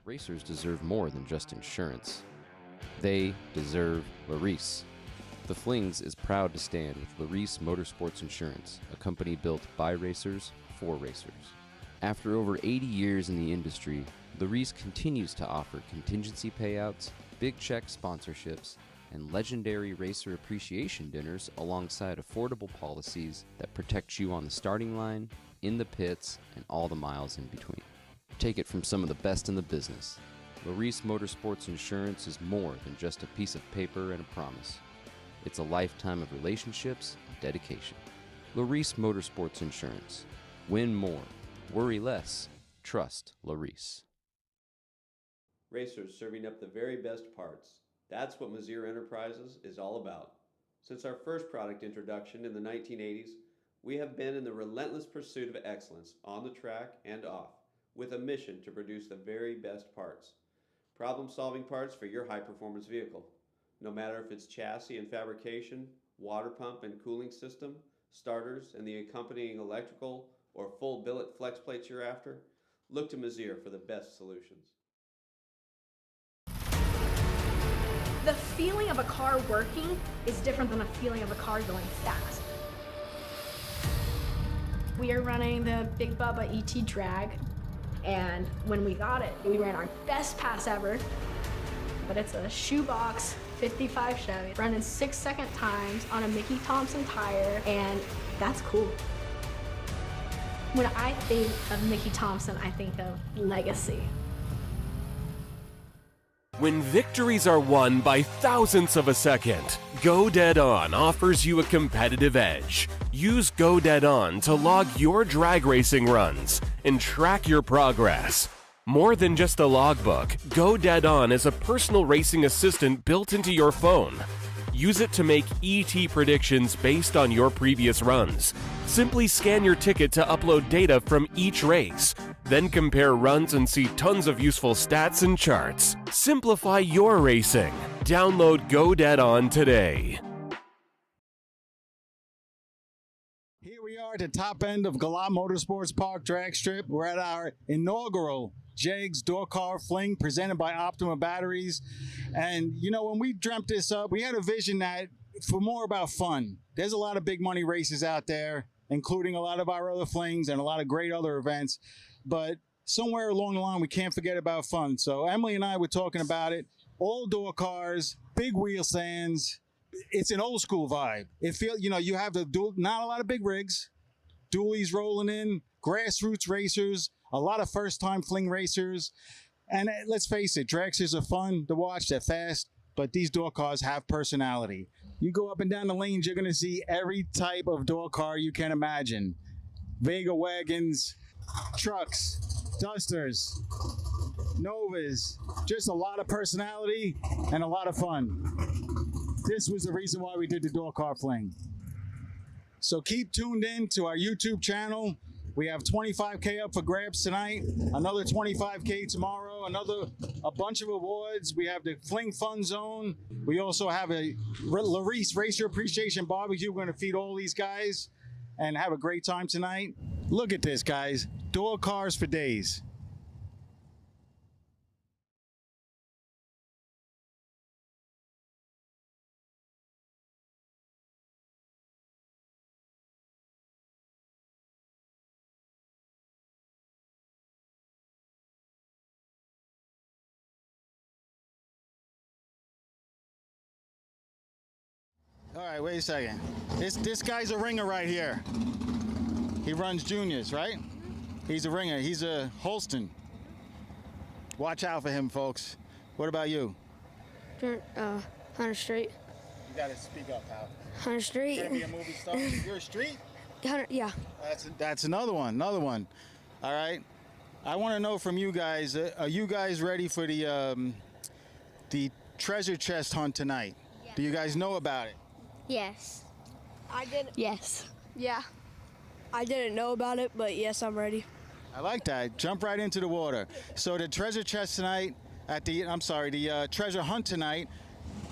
Racers deserve more than just insurance. They deserve Larice. The Flings is proud to stand with Larice Motorsports Insurance, a company built by racers for racers. After over 80 years in the industry, Larice continues to offer contingency payouts, big check sponsorships, and legendary racer appreciation dinners alongside affordable policies that protect you on the starting line, in the pits, and all the miles in between. Take it from some of the best in the business. Larice Motorsports Insurance is more than just a piece of paper and a promise. It's a lifetime of relationships and dedication. Larice Motorsports Insurance. Win more. Worry less. Trust Larice. Racers serving up the very best parts. That's what Mazier Enterprises is all about. Since our first product introduction in the 1980s, we have been in the relentless pursuit of excellence on the track and off, with a mission to produce the very best parts. Problem-solving parts for your high-performance vehicle. No matter if it's chassis and fabrication, water pump and cooling system, starters and the accompanying electrical, or full billet flex plates you're after, look to Mazier for the best solutions. The feeling of a car working is different than a feeling of a car going fast. We are running the Big Bubba ET drag, and when we got it, we ran our best pass ever, but it's a shoebox 55 Chevy running 6-second times on a Mickey Thompson tire, and that's cool. When I think of Mickey Thompson, I think of legacy. When victories are won by thousandths of a second, Go Dead On offers you a competitive edge. Use Go Dead On to log your drag racing runs and track your progress. More than just a logbook, Go Dead On is a personal racing assistant built into your phone. Use it to make ET predictions based on your previous runs. Simply scan your ticket to upload data from each race. Then compare runs and see tons of useful stats and charts. Simplify your racing. Download Go Dead On today. Here we are at the top end of Galat Motorsports Park drag strip. We're at our inaugural JEGS DoorCar Fling presented by Optima Batteries. And you know, when we dreamt this up, we had a vision that for more about fun. There's a lot of big money races out there, including a lot of our other flings and a lot of great other events. But somewhere along the line, we can't forget about fun. So Emily and I were talking about it. All door cars, big wheel stands. It's an old school vibe. It feels, you know, you have the not a lot of big rigs, dualies rolling in, grassroots racers, a lot of first-time fling racers. And let's face it, dragsters are fun to watch. They're fast, but these door cars have personality. You go up and down the lanes, you're going to see every type of door car you can imagine. Vega wagons, trucks, dusters, Novas, just a lot of personality and a lot of fun. This was the reason why we did the DoorCar Fling. So keep tuned in to our YouTube channel. We have 25K up for grabs tonight, another 25K tomorrow, a bunch of awards. We have the Fling Fun Zone. We also have a Larice Racer Appreciation Barbecue. We're going to feed all these guys and have a great time tonight. Look at this, guys. Door cars for days. All right, wait a second. This guy's a ringer right here. He runs juniors, right? He's a ringer. He's a Holston. Watch out for him, folks. What about you? 100 Street. You gotta speak up, pal. 100 Street. You're gonna be a movie star. You're a street? 100, yeah. That's another one. All right. I want to know from you guys. Are you guys ready for the treasure chest hunt tonight? Yeah. Do you guys know about it? Yes. I didn't. Yes. Yeah. I didn't know about it, but yes, I'm ready. I like that. Jump right into the water. So the treasure chest tonight the treasure hunt tonight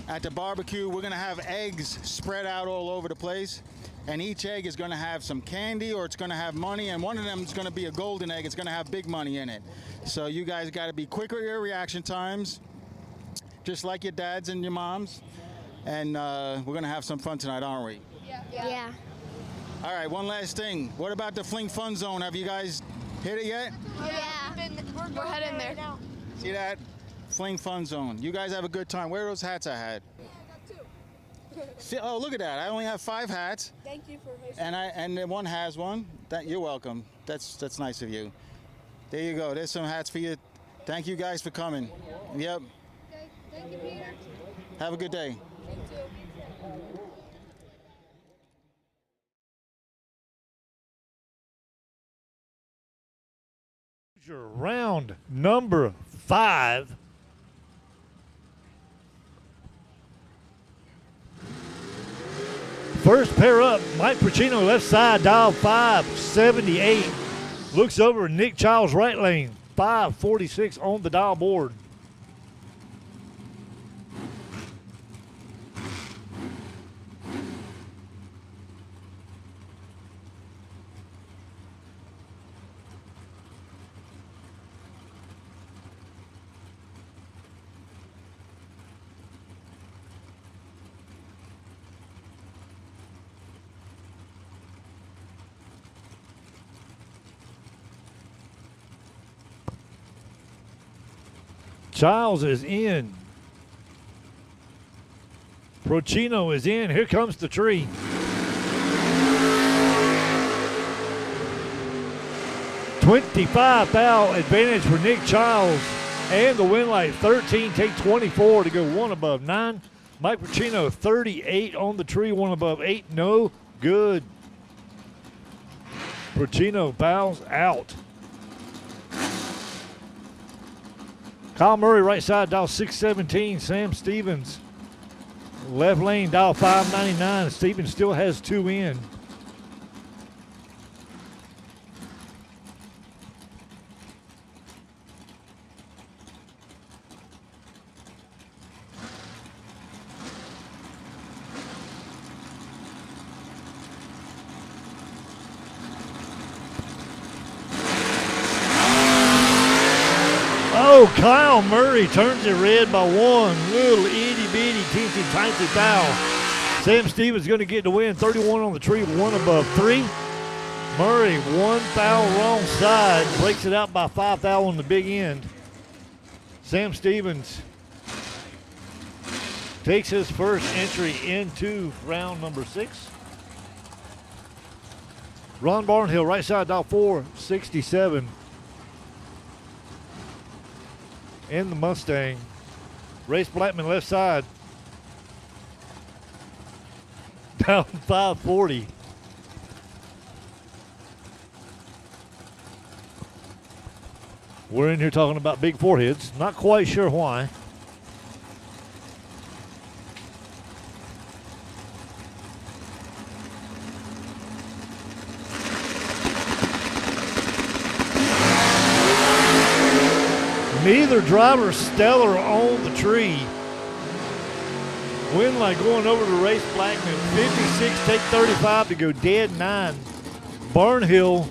at the barbecue, we're gonna have eggs spread out all over the place. And each egg is gonna have some candy or it's gonna have money, and one of them is gonna be a golden egg. It's gonna have big money in it. So you guys gotta be quick with your reaction times, just like your dads and your moms. And we're gonna have some fun tonight, aren't we? Yeah. All right, one last thing. What about the Fling Fun Zone? Have you guys hit it yet? Yeah. We're heading there now. See that? Fling Fun Zone. You guys have a good time. Where are those hats I had? See, oh, look at that. I only have 5 hats. Thank you for hosting. And then one has one. You're welcome. That's nice of you. There you go. There's some hats for you. Thank you guys for coming. Yep. Okay, thank you, Peter. Have a good day. You too. Round number 5. First pair up, Mike Pacino left side, dial 578. Looks over Nick Childs right lane, 546 on the dial board. Childs is in. Procino is in. Here comes the tree. $25,000 advantage for Nick Childs. And the win light 13, take 24 to go 1 above 9. Mike Procino 38 on the tree, 1 above 8. No good. Procino bows out. Kyle Murray, right side, dial 617. Sam Stevens, left lane, dial 599. Stevens still has 2 in. Oh, Kyle Murray turns it red by 1. Little itty bitty teensy tiny foul. Sam Stevens going to get the win. 31 on the tree, 1 above 3. Murray, 1 foul wrong side. Breaks it out by 5 foul on the big end. Sam Stevens takes his first entry into round number 6. Ron Barnhill, right side, dial 467. In the Mustang. Race Blackman left side. Down 540. We're in here talking about big foreheads. Not quite sure why. Neither driver stellar on the tree. Win light going over to Race Blackman. 56, take 35 to go dead 9. Barnhill,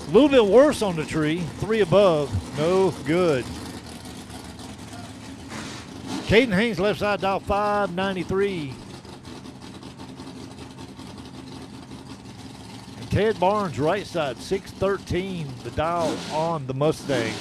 a little bit worse on the tree. 3 above, no good. Caden Haynes left side, dial 593. And Ted Barnes right side, 613, the dial on the Mustang.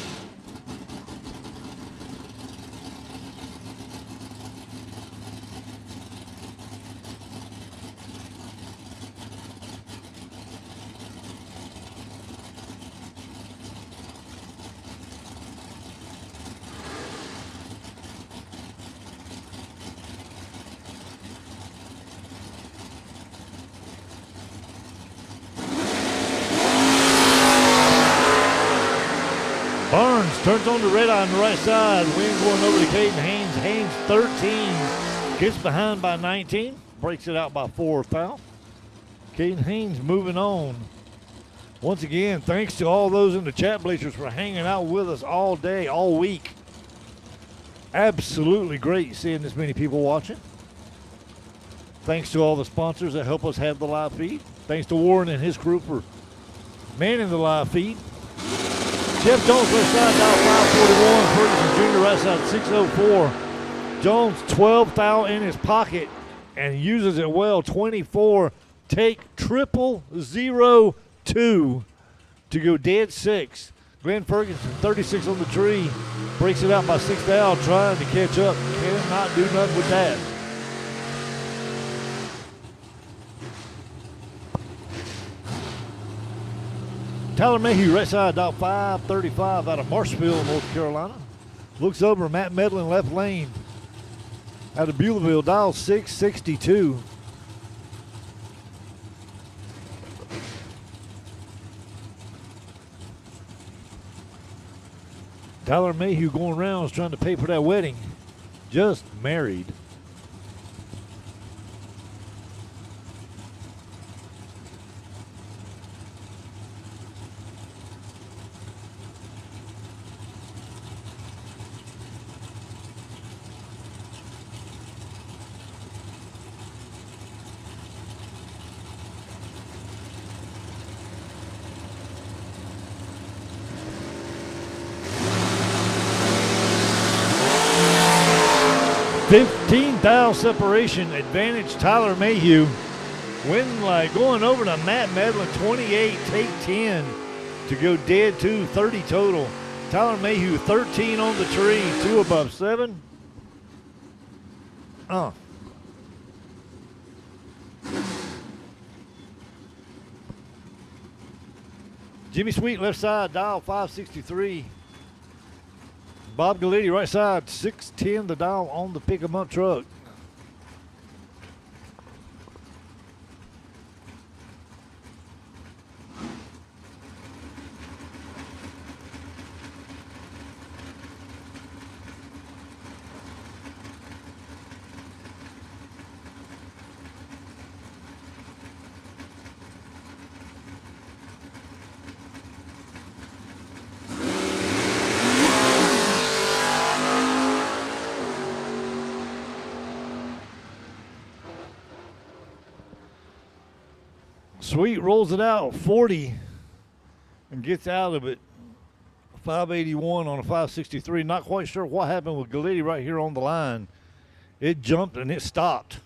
Barnes turns on the red eye on the right side. Win going over to Caden Haynes. Haynes 13. Gets behind by 19. Breaks it out by 4 foul. Caden Haynes moving on. Once again, thanks to all those in the chat bleachers for hanging out with us all day, all week. Absolutely great seeing this many people watching. Thanks to all the sponsors that help us have the live feed. Thanks to Warren and his crew for manning the live feed. Jeff Jones left side, dial 541. Ferguson Jr. right side, 604. Jones, 12 foul in his pocket and uses it well. 24, take 002 to go dead 6. Glenn Ferguson, 36 on the tree. Breaks it out by 6 foul, trying to catch up. Cannot do nothing with that. Tyler Mayhew, right side, dog 535 out of Marshville, North Carolina. Looks over, Matt Medlin, left lane. Out of Beulahville, dial 662. Tyler Mayhew going rounds trying to pay for that wedding. Just married. $15,000 separation advantage. Tyler Mayhew winning like going over to Matt Medlin. 28, take 10 to go dead to 30 total. Tyler Mayhew 13 on the tree, 2 above 7. Jimmy Sweet left side, dial 563. Bob Galletti right side, 610 the dial on the pick 'em up truck. Sweet rolls it out 40 and gets out of it. 581 on a 563. Not quite sure what happened with Galletti right here on the line. It jumped and it stopped.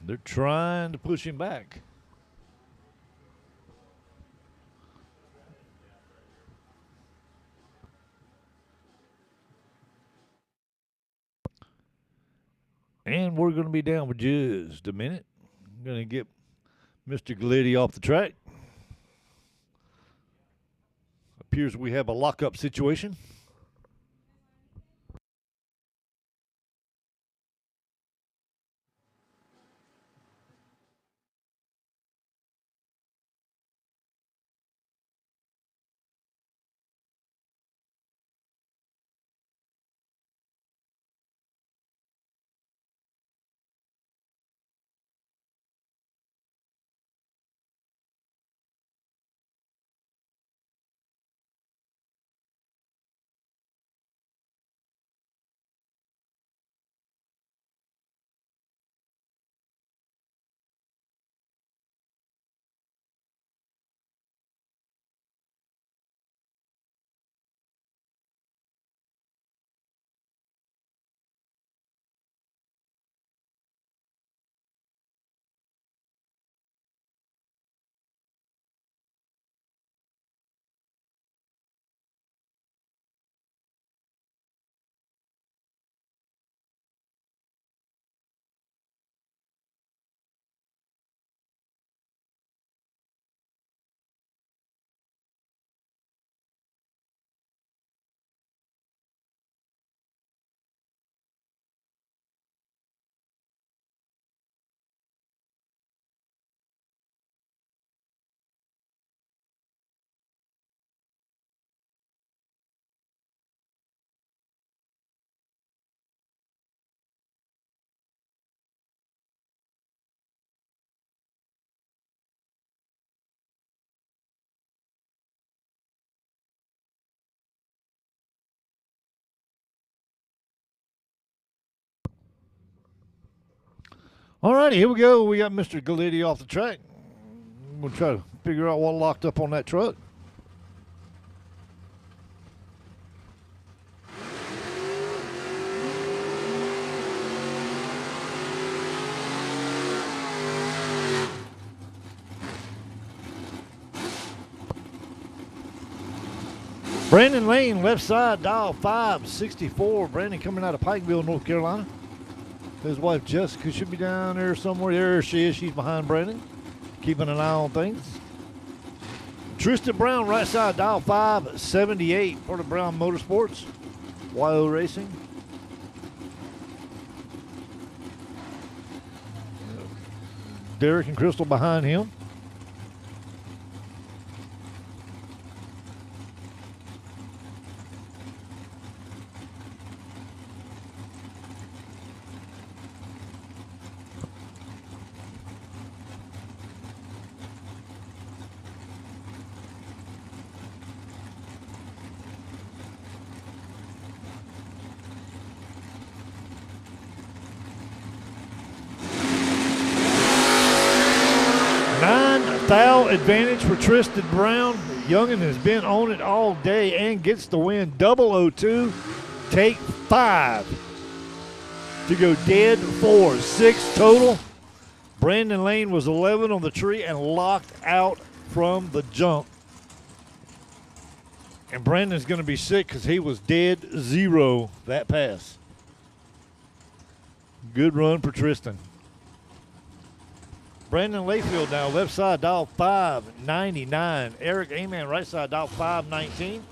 They're trying to push him back. And we're going to be down for just a minute. I'm going to get Mr. Galletti off the track. Appears we have a lockup situation. All righty, here we go. We got Mr. Galletti off the track. We'll try to figure out what locked up on that truck. Brandon Lane, left side, dial 564. Brandon coming out of Pikeville, North Carolina. His wife Jessica should be down there somewhere. There she is. She's behind Brandon, keeping an eye on things. Tristan Brown, right side, dial 578. Part of Brown Motorsports, YO Racing. Derek and Crystal behind him. Foul advantage for Tristan Brown. Youngin has been on it all day and gets the win. 002, take 5 to go dead 4. 6 total. Brandon Lane was 11 on the tree and locked out from the jump. And Brandon's going to be sick because he was dead 0 that pass. Good run for Tristan. Brandon Layfield now, left side, dial 599. Eric Aman, right side, dial 519.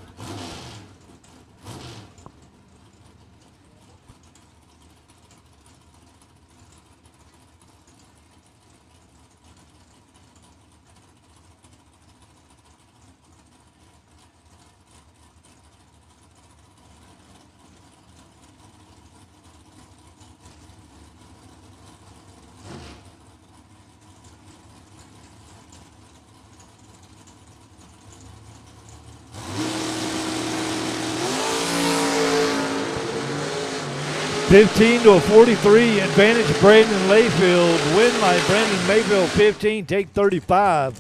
$15 to a 43 advantage. Brandon Layfield. Win like Brandon Mayfield 15, take 35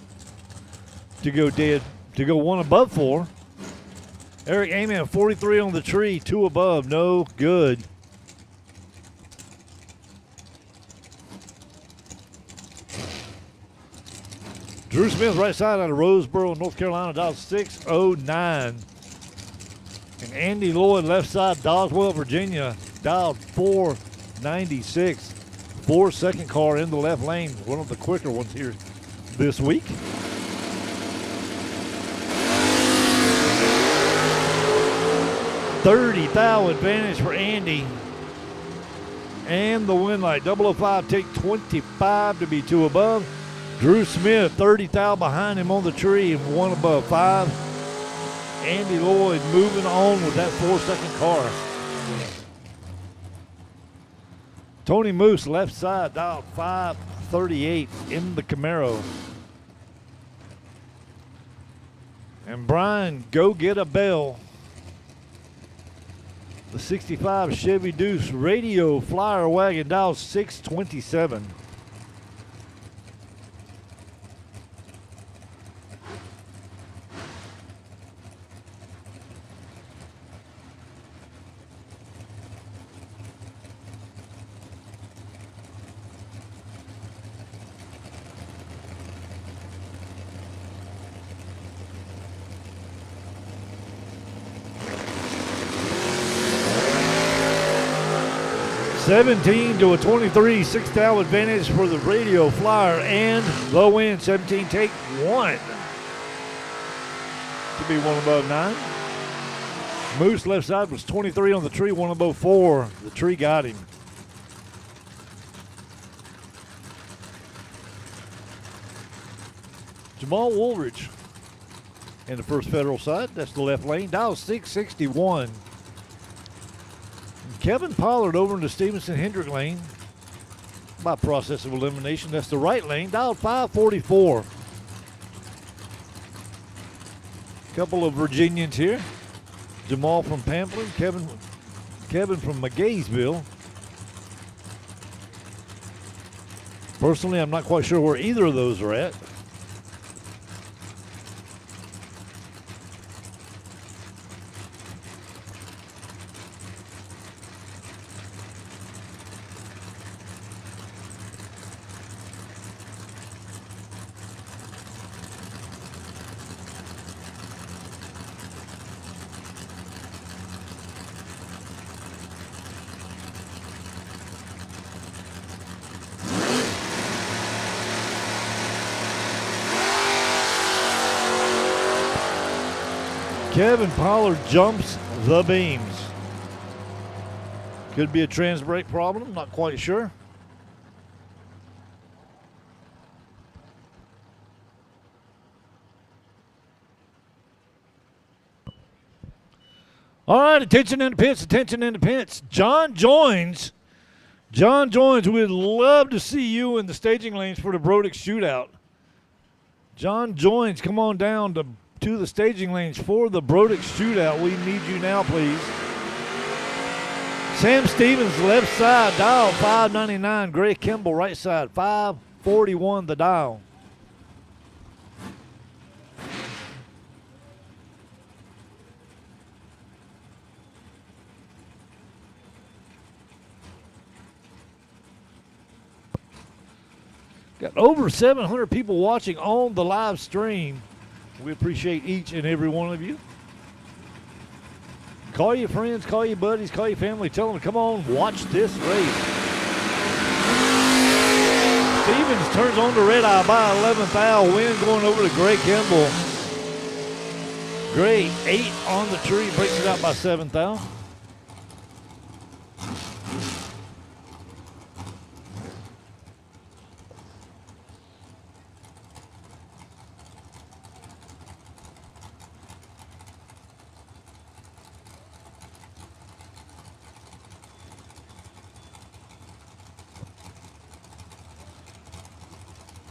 to go dead, to go 1 above 4. Eric Amen 43 on the tree, 2 above, no good. Drew Smith, right side out of Roseboro, North Carolina, dial 609. And Andy Lloyd, left side, Doswell, Virginia, dialed 496. 4-second car in the left lane, one of the quicker ones here this week. $30,000 advantage for Andy. And the win light, 005, take 25 to be 2 above. Drew Smith, $30,000 behind him on the tree and 1 above 5. Andy Lloyd moving on with that 4-second car. Tony Moose, left side, dialed 538 in the Camaro. And Brian, go get a bell. The 65 Chevy Deuce Radio Flyer Wagon, dialed 627. $17 to a 23, $6,000 advantage for the Radio Flyer and the win. 17, take 1 to be 1 above 9. Moose left side was 23 on the tree, 1 above 4. The tree got him. Jamal Woolridge in the first Federal side. That's the left lane. Dial 661. Kevin Pollard over in the Stevenson-Hendrick lane by process of elimination. That's the right lane, dialed 544. Couple of Virginians here. Jamal from Pamplin, Kevin from McGaysville. Personally, I'm not quite sure where either of those are at. Kevin Pollard jumps the beams. Could be a trans brake problem, not quite sure. All right, attention in the pits, attention in the pits. John Joins, we'd love to see you in the staging lanes for the Brodick shootout. John Joins, come on down to the staging lanes for the Brodick shootout. We need you now, please. Sam Stevens, left side, dial 599. Gray Kimball, right side, 541, the dial. Got over 700 people watching on the live stream. We appreciate each and every one of you. Call your friends, call your buddies, call your family. Tell them to come on, watch this race. Stevens turns on the red eye by 11th hour. Win going over to Gray Kimball. Gray 8 on the tree, breaks it out by 7th hour.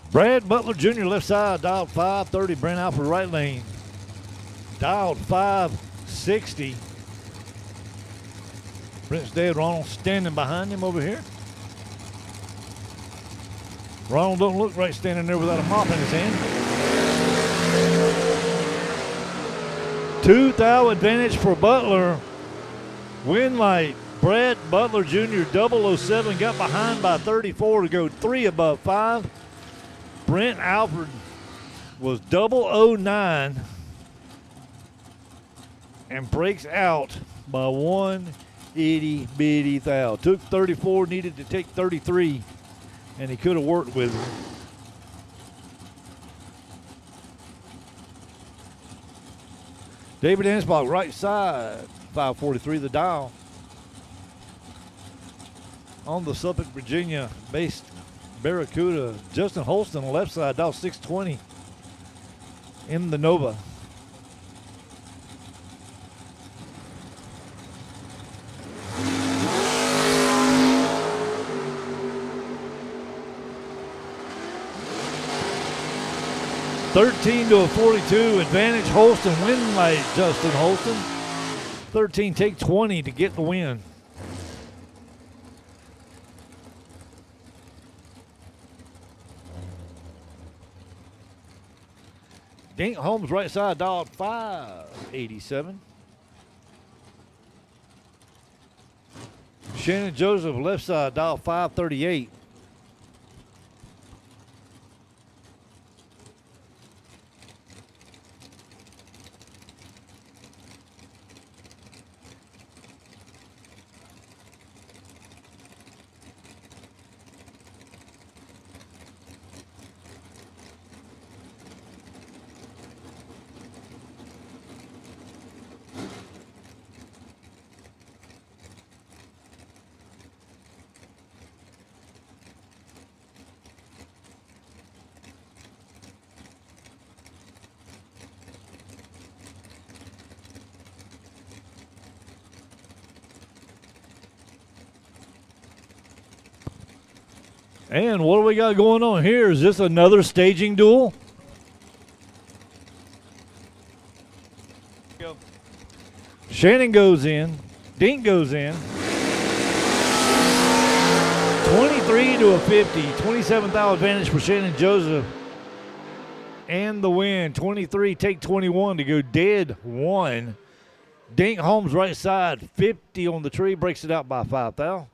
Brad Butler Jr. left side, dialed 530. Brent Alford right lane, dialed 560. Brent's dead. Ronald standing behind him over here. Ronald don't look right standing there without a mop in his hand. 2,000 advantage for Butler. Win light. Brad Butler Jr. 007 got behind by 34 to go 3 above 5. Brent Alford was 009 and breaks out by 1 itty bitty thou. Took 34, needed to take 33, and he could have worked with it. David Ansbach, right side, 543 the dial. On the Suffolk, Virginia based Barracuda, Justin Holston, left side, dial 620 in the Nova. $13 to 42, advantage Holston, win light Justin Holston. 13, take 20 to get the win. Dink Holmes right side, dialed 587. Shannon Joseph left side, dialed 538. And what do we got going on here? Is this another staging duel? Go. Shannon goes in. Dink goes in. 23 to a 50. 27,000 advantage for Shannon Joseph. And the win. 23, take 21 to go dead 1. Dink Holmes right side. 50 on the tree. Breaks it out by 5,000.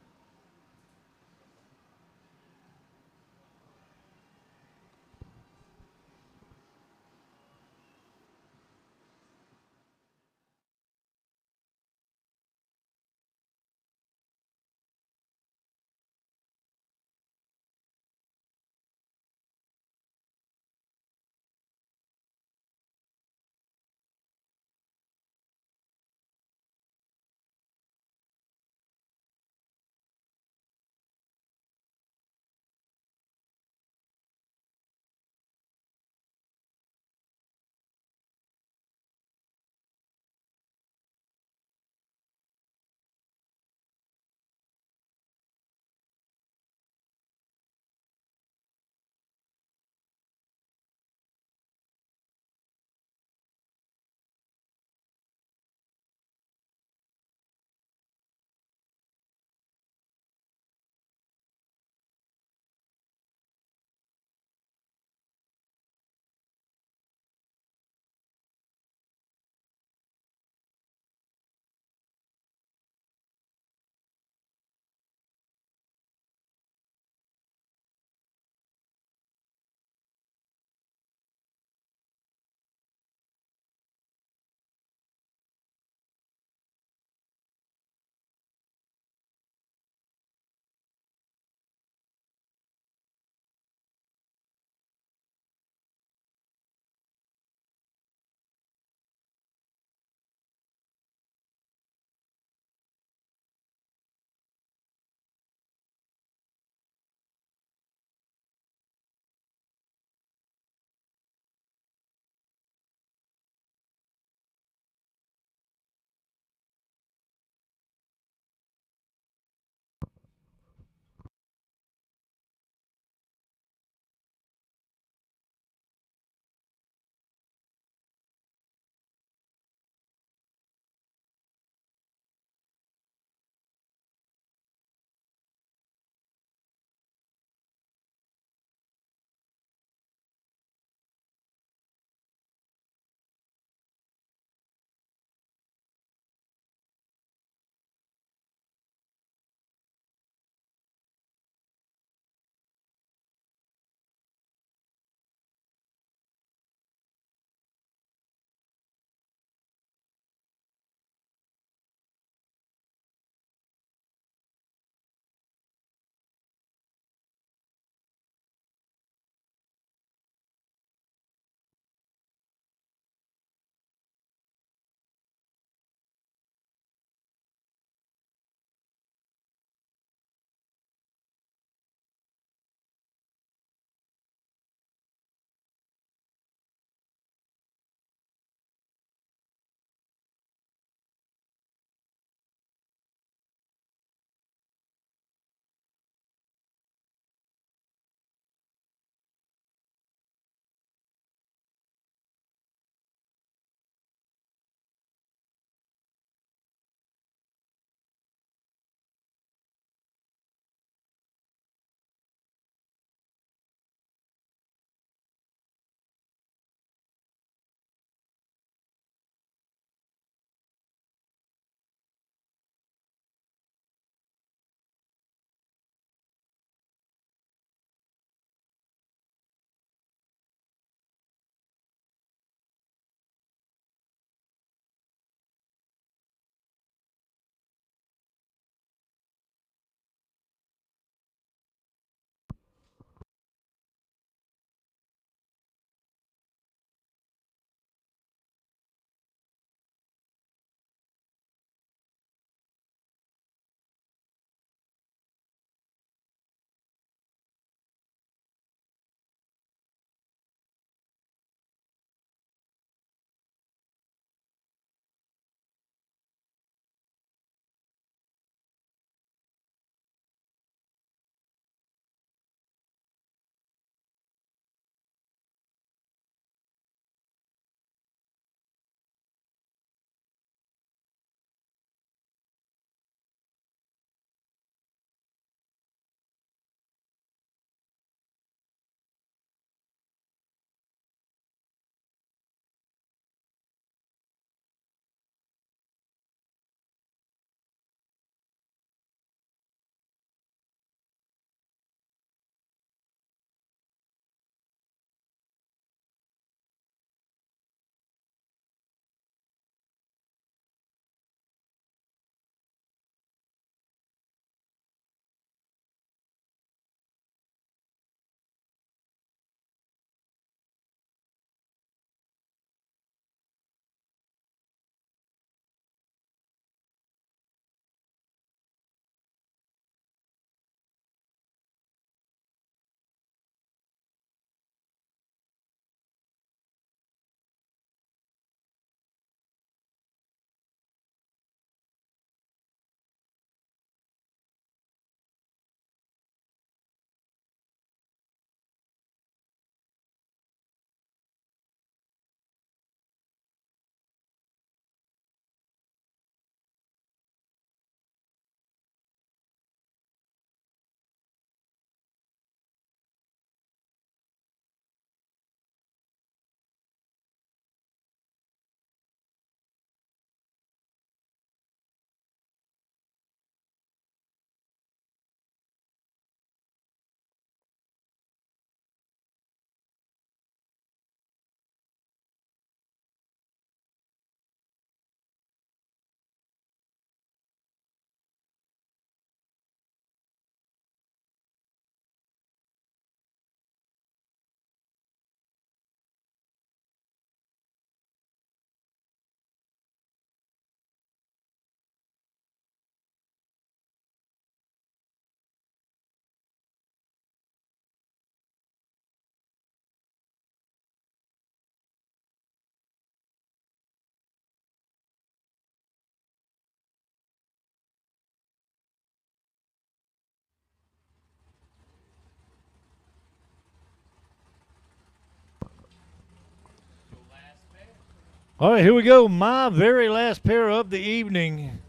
All right, here we go. My very last pair of the evening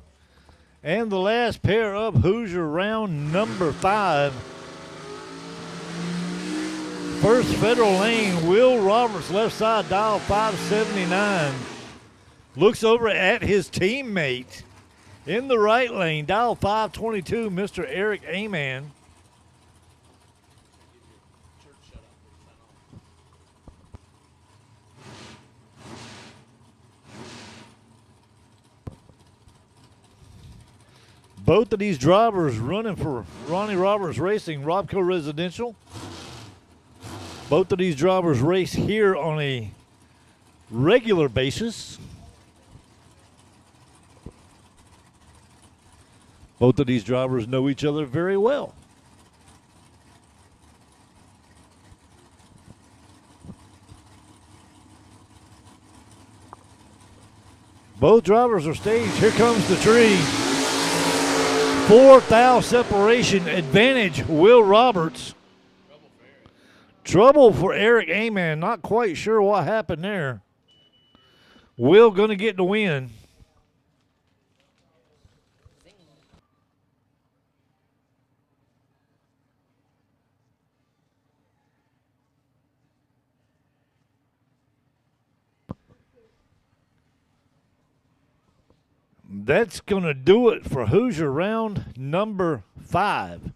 and the last pair of Hoosier round number 5. First Federal Lane, Will Roberts, left side, dial 579. Looks over at his teammate in the right lane, dial 522, Mr. Eric Aman. Both of these drivers running for Ronnie Roberts Racing, Robco Residential. Both of these drivers race here on a regular basis. Both of these drivers know each other very well. Both drivers are staged. Here comes the tree. 4th separation advantage, Will Roberts. Trouble for Eric Aman. Not quite sure what happened there. Will going to get the win. That's going to do it for Hoosier round number 5.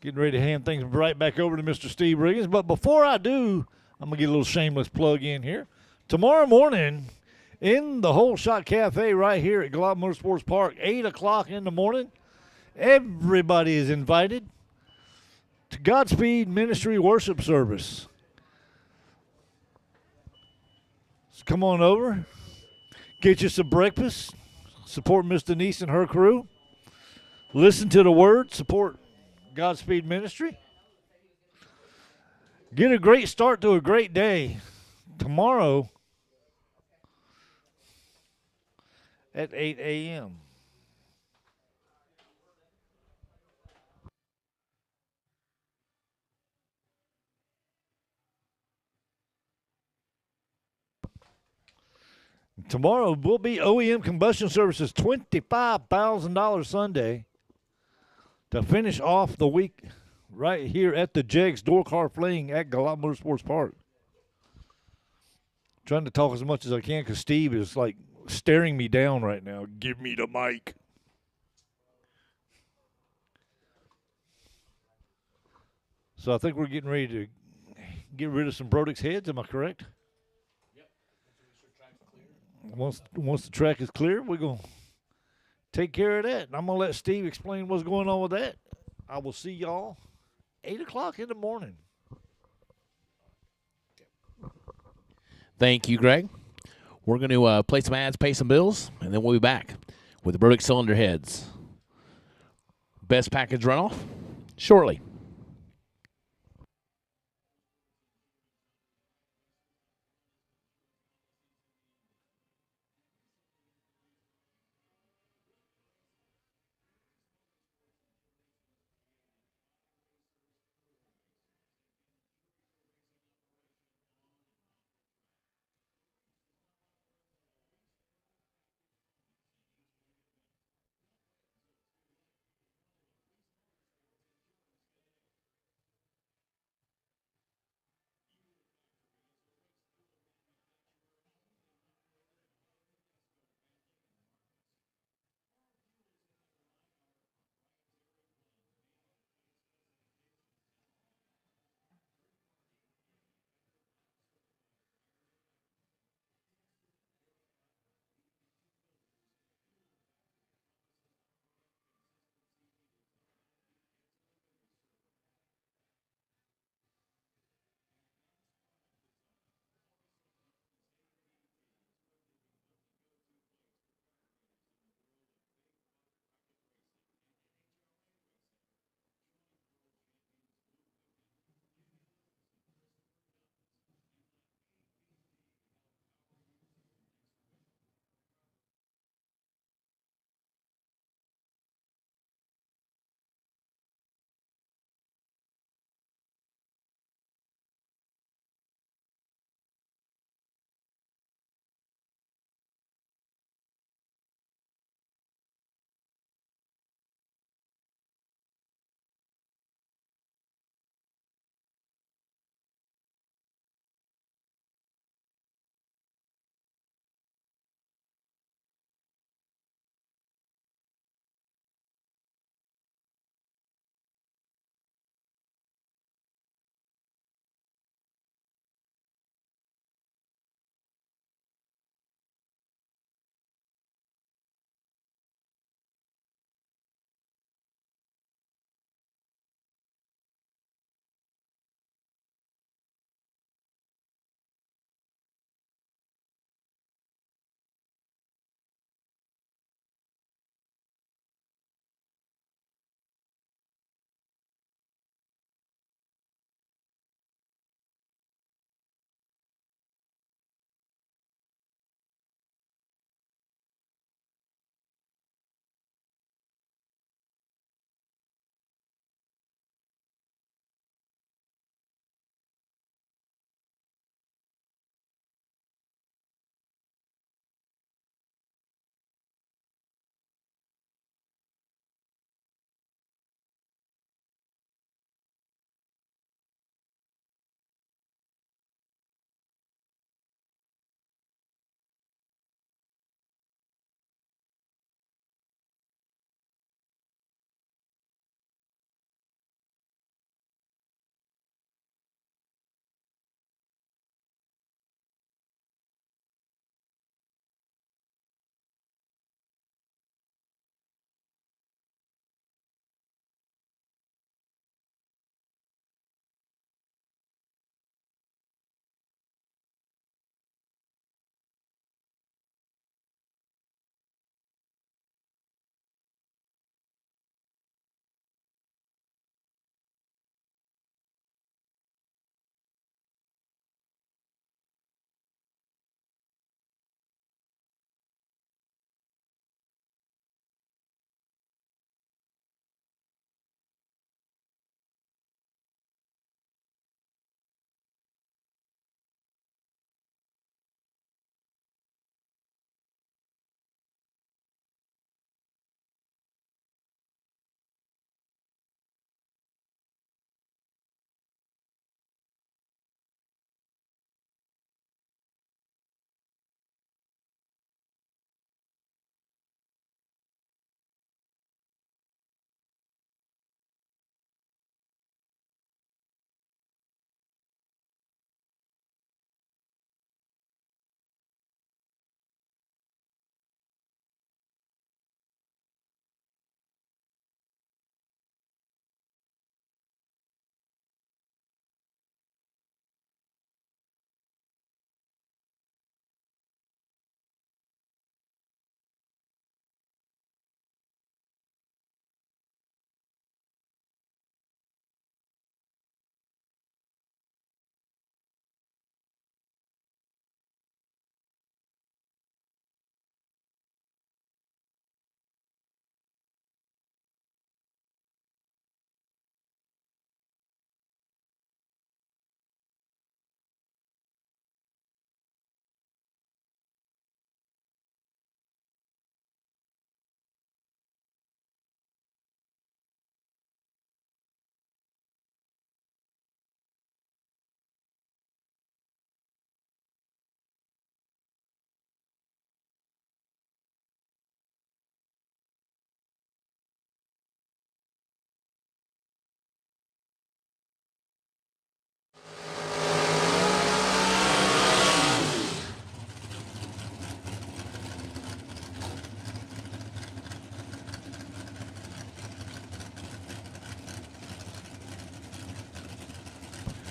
Getting ready to hand things right back over to Mr. Steve Riggins. But before I do, I'm going to get a little shameless plug in here. Tomorrow morning in the Whole Shot Cafe right here at Glob Motorsports Park, 8 o'clock in the morning, everybody is invited to Godspeed Ministry Worship Service. So come on over. Get you some breakfast. Support Miss Denise and her crew. Listen to the word. Support Godspeed Ministry. Get a great start to a great day tomorrow at 8 a.m. Tomorrow will be OEM Combustion Services $25,000 Sunday to finish off the week right here at the Jegs DoorCar Fling at Galop Motorsports Park. Trying to talk as much as I can because Steve is like staring me down right now. Give me the mic. So I think we're getting ready to get rid of some Brodix heads. Am I correct? Once the track is clear, we're going to take care of that. And I'm going to let Steve explain what's going on with that. I will see y'all 8 o'clock in the morning. Thank you, Greg. We're going to play some ads, pay some bills, and then we'll be back with the Burdick cylinder heads. Best package runoff shortly.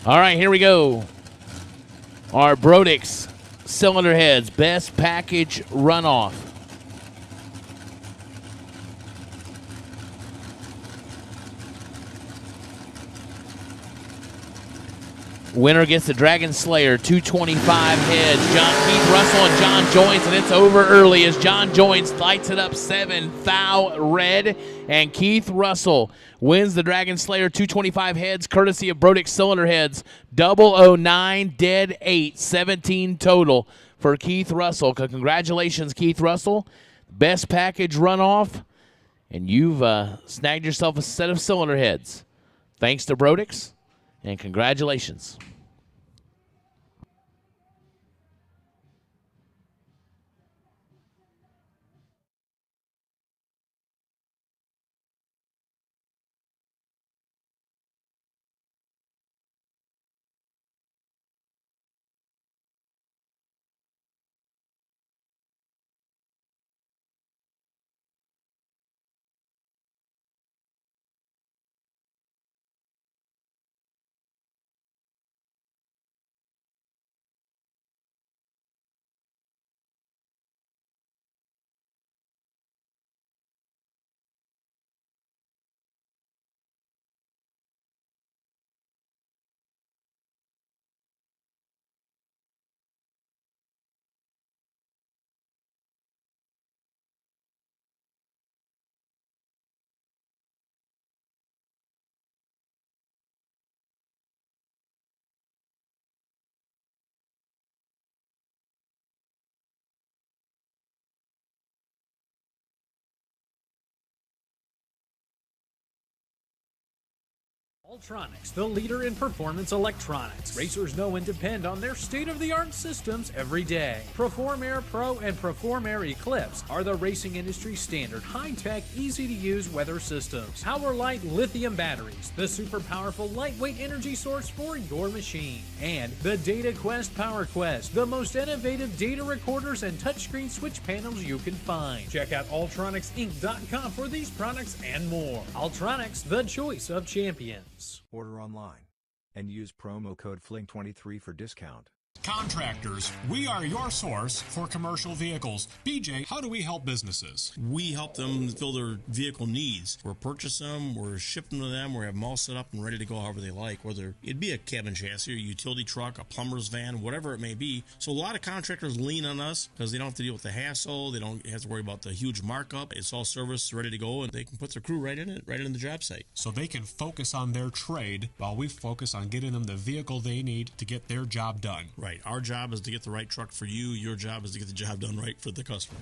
All right, here we go. Our Brodix cylinder heads, best package runoff. Winner gets the Dragon Slayer 225 heads. Keith Russell and John Joins, and it's over early as John Joins lights it up 7 thou red, and Keith Russell wins the Dragon Slayer 225 heads courtesy of Brodix cylinder heads. 009 dead 8, 17 total for Keith Russell. Congratulations, Keith Russell. Best package runoff, and you've snagged yourself a set of cylinder heads. Thanks to Brodix. And congratulations. Ultronics, the leader in performance electronics. Racers know and depend on their state-of-the-art systems every day. Perform Air Pro and Perform Air Eclipse are the racing industry's standard high-tech, easy-to-use weather systems. Power-Light lithium batteries, the super powerful lightweight energy source for your machine. And the Data Quest Power Quest, the most innovative data recorders and touchscreen switch panels you can find. Check out ultronicsinc.com for these products and more. Ultronics, the choice of champions. Order online and use promo code FLING23 for discount. Contractors, we are your source for commercial vehicles. BJ, how do we help businesses? We help them fill their vehicle needs. We're purchase them, we're ship them to them, we have them all set up and ready to go however they like, whether it be a cabin chassis, a utility truck, a plumber's van, whatever it may be. So a lot of contractors lean on us because they don't have to deal with the hassle, they don't have to worry about the huge markup. It's all serviced, ready to go, and they can put their crew right in it, right in the job site. So they can focus on their trade while we focus on getting them the vehicle they need to get their job done. Right. Our job is to get the right truck for you. Your job is to get the job done right for the customer.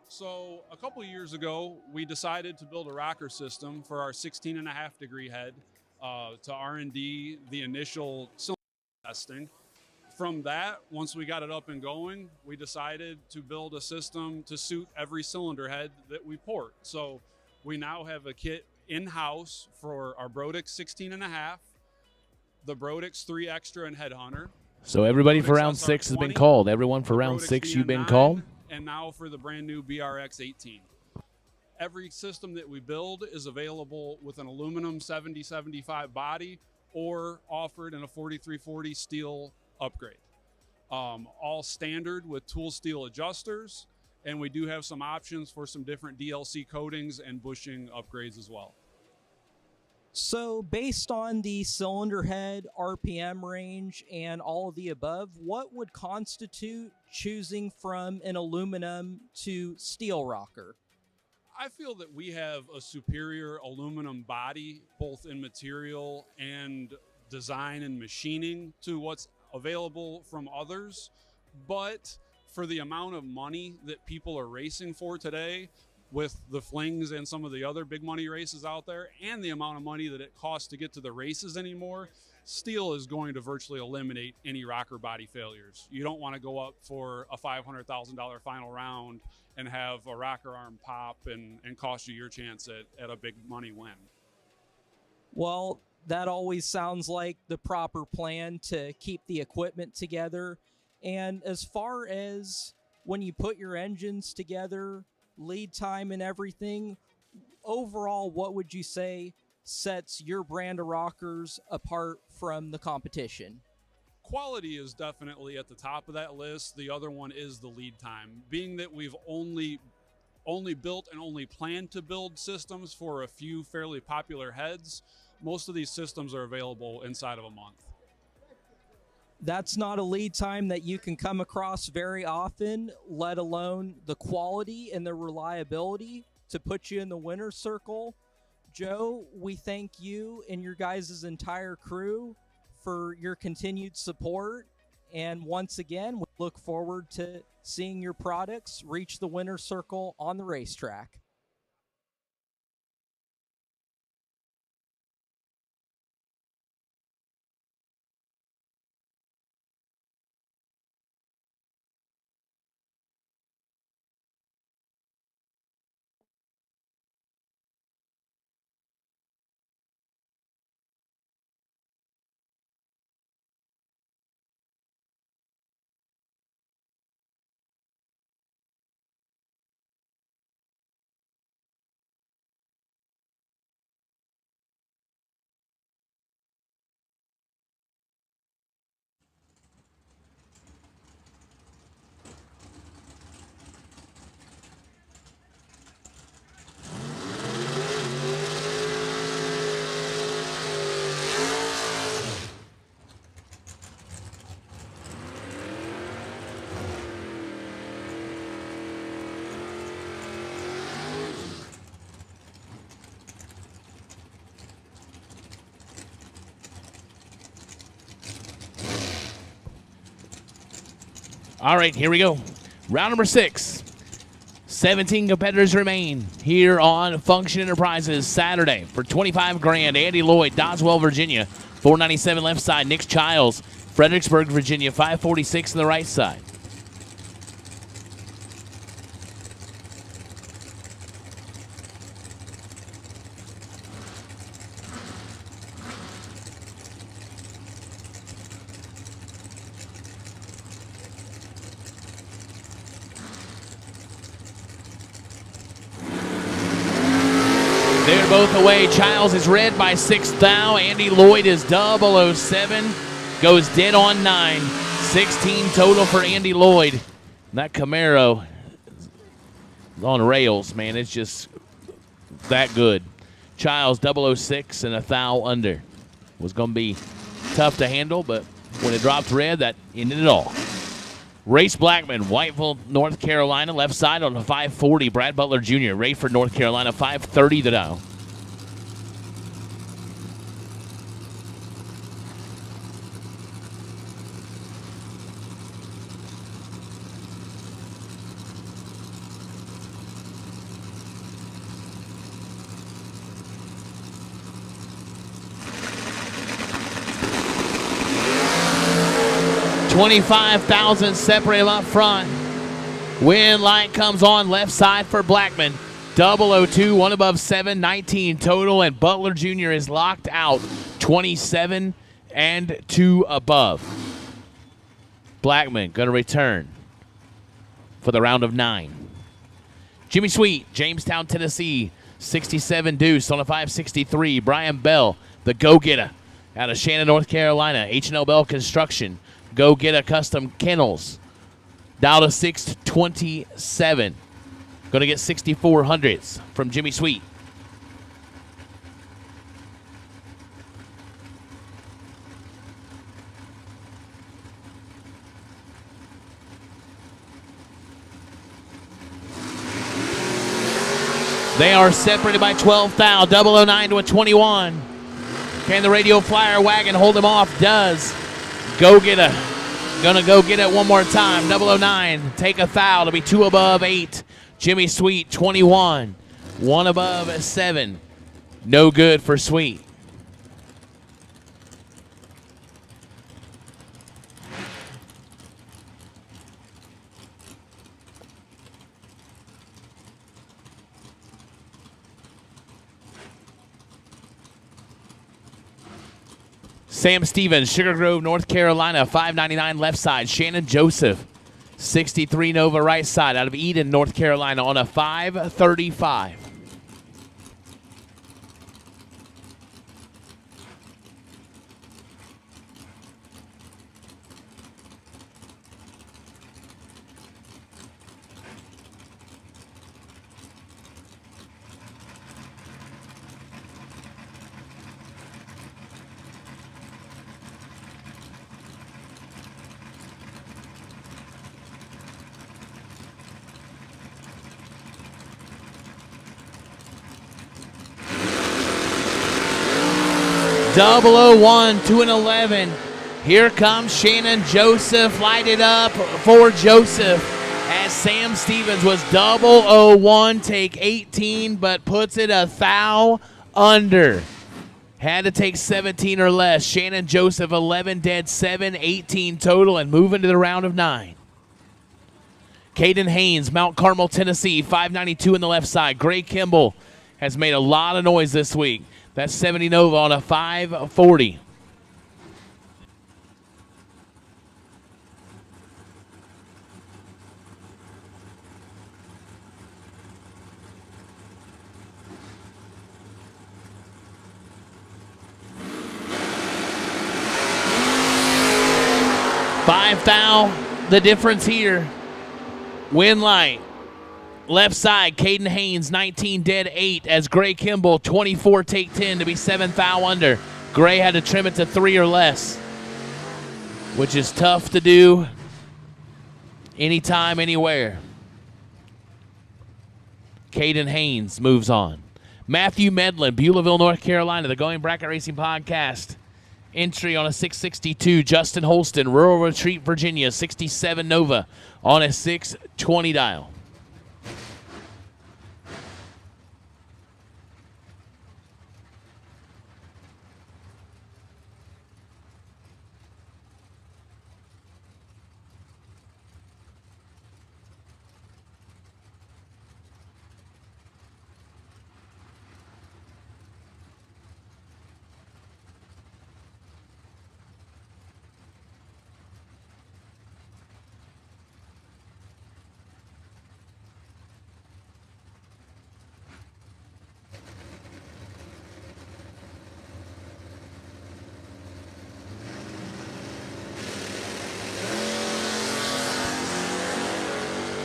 So a couple of years ago, we decided to build a rocker system for our 16.5 degree head to R&D the initial cylinder testing. From that, once we got it up and going, we decided to build a system to suit every cylinder head that we port. So we now have a kit in-house for our Brodix 16.5, the Brodix 3 Extra and Headhunter. So everybody for Brodix round 6 has been SR20, called. Everyone for the round Brodix 6, you've been BN9, called. And now for the brand new BRX 18. Every system that we build is available with an aluminum 7075 body or offered in a 4340 steel upgrade. All standard with tool steel adjusters, and we do have some options for some different DLC coatings and bushing upgrades as well. So based on the cylinder head, RPM range, and all of the above, what would constitute choosing from an aluminum to steel rocker? I feel that we have a superior aluminum body, both in material and design and machining to what's available from others. But for the amount of money that people are racing for today, with the Flings and some of the other big money races out there, and the amount of money that it costs to get to the races anymore, steel is going to virtually eliminate any rocker body failures. You don't want to go up for a $500,000 final round and have a rocker arm pop and cost you your chance at a big money win. Well, that always sounds like the proper plan to keep the equipment together. And as far as when you put your engines together, lead time and everything, overall, what would you say sets your brand of rockers apart from the competition? Quality is definitely at the top of that list. The other one is the lead time. Being that we've only built and only planned to build systems for a few fairly popular heads, most of these systems are available inside of a month. That's not a lead time that you can come across very often, let alone the quality and the reliability to put you in the winner's circle. Joe, we thank you and your guys' entire crew for your continued support. And once again, we look forward to seeing your products reach the winner's circle on the racetrack. All right, here we go. Round number 6. 17 competitors remain here on Function Enterprises Saturday for $25,000. Andy Lloyd, Doswell, Virginia. $497 left side. Nick Childs, Fredericksburg, Virginia. $546 on the right side. They're both away. Childs is red by 6 thou. Andy Lloyd is 007. Goes dead on 9. 16 total for Andy Lloyd. That Camaro is on rails, man. It's just that good. Childs 006 and a thou under. Was going to be tough to handle, but when it dropped red, that ended it all. Race Blackman, Whiteville, North Carolina, left side on the 540. Brad Butler Jr., Rayford, North Carolina, 530 to down. $25,000 separate him up front. Win light comes on left side for Blackman. 002, one above 7, 19 total, and Butler Jr. is locked out. 27 and 2 above. Blackman going to return for the round of 9. Jimmy Sweet, Jamestown, Tennessee, 67 deuce on a 563. Brian Bell, the go-getter out of Shannon, North Carolina. H&L Bell Construction. Go get a custom kennels. Down to 627. Going to get 6,400s from Jimmy Sweet. They are separated by 12 thou. 009 to a 21. Can the Radio Flyer wagon hold him off? Does. Go get a. Gonna go get it one more time. 009. Take a thou to be 2 above 8. Jimmy Sweet, 21. One above 7. No good for Sweet. Sam Stevens, Sugar Grove, North Carolina, 599 left side. Shannon Joseph, 63 Nova right side out of Eden, North Carolina on a 535. .001, 2-11. Here comes Shannon Joseph. Light it up for Joseph as Sam Stevens was .001, take 18, but puts it a thou under. Had to take 17 or less. Shannon Joseph, 11 dead, 7, 18 total, and moving to the round of 9. Caden Haynes, Mount Carmel, Tennessee, 592 in the left side. Gray Kimball has made a lot of noise this week. That's 70 Nova on a 540. Five thou, the difference here. Win light. Left side, Caden Haynes, 19 dead, 8, as Gray Kimball, 24 take 10 to be 7 thou under. Gray had to trim it to 3 or less, which is tough to do anytime, anywhere. Caden Haynes moves on. Matthew Medlin, Beulahville, North Carolina, the Going Bracket Racing Podcast. Entry on a 662. Justin Holston, Rural Retreat, Virginia, 67 Nova on a 620 dial.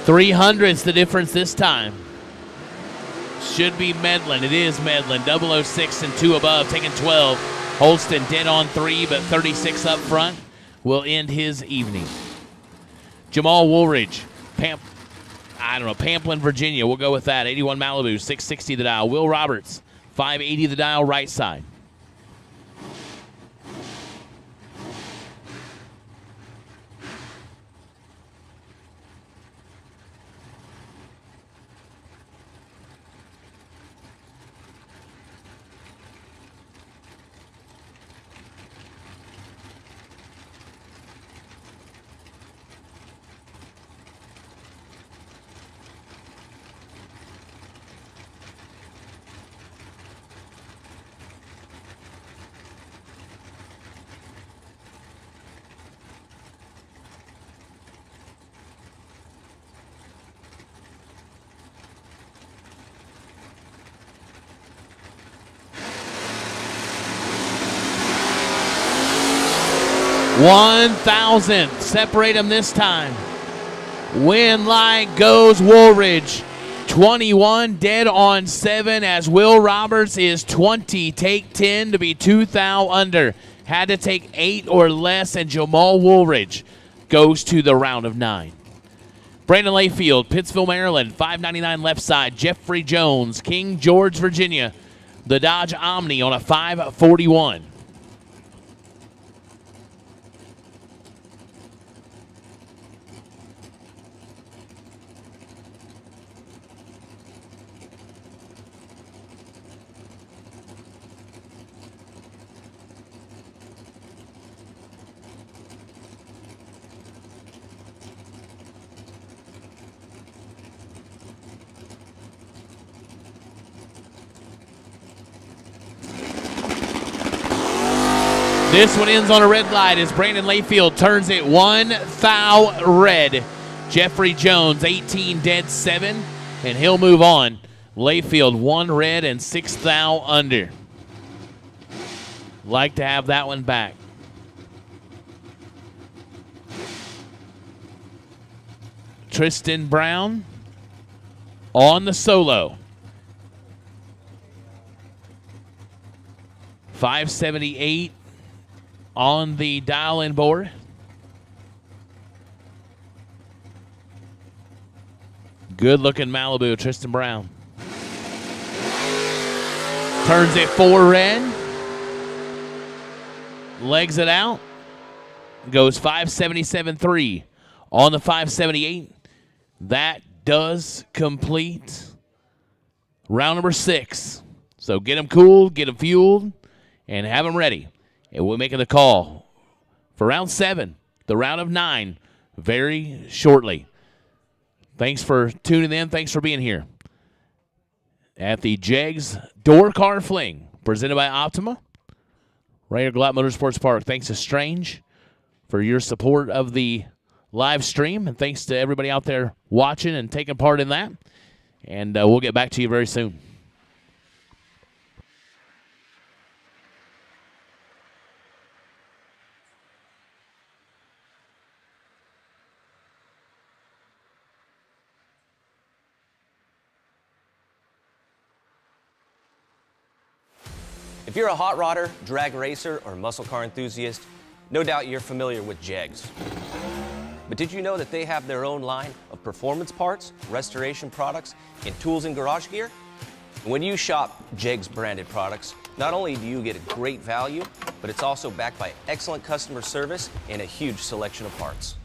.300's the difference this time. Should be Medlin. It is Medlin. 006 and 2 above, taking 12. Holston dead on 3, but 36 up front will end his evening. Jamal Woolridge, Pamplin, Virginia. We'll go with that. 81 Malibu, 660 the dial. Will Roberts, 580 the dial, right side. $1,000. Separate them this time. Win light goes Woolridge. 21 dead on 7 as Will Roberts is 20. Take 10 to be 2 thou under. Had to take 8 or less, and Jamal Woolridge goes to the round of 9. Brandon Layfield, Pittsville, Maryland, 599 left side. Jeffrey Jones, King George, Virginia. The Dodge Omni on a 541. This one ends on a red light as Brandon Layfield turns it 1 thou red. Jeffrey Jones, 18 dead 7, and he'll move on. Layfield, 1 red and 6 thou under. Like to have that one back. Tristan Brown on the solo. 578 on the dial-in board. Good-looking Malibu, Tristan Brown. Turns it 4 red. Legs it out. Goes 577.3 on the 578. That does complete round number 6. So get them cooled, get them fueled, and have them ready. And we're making the call for round 7, the round of 9, very shortly. Thanks for tuning in. Thanks for being here at the Jegs DoorCar Fling, presented by Optima, right here at Glatt Motorsports Park. Thanks to Strange for your support of the live stream, and thanks to everybody out there watching and taking part in that. And we'll get back to you very soon. If you're a hot rodder, drag racer, or muscle car enthusiast, no doubt you're familiar with Jegs. But did you know that they have their own line of performance parts, restoration products, and tools and garage gear? When you shop Jegs branded products, not only do you get a great value, but it's also backed by excellent customer service and a huge selection of parts.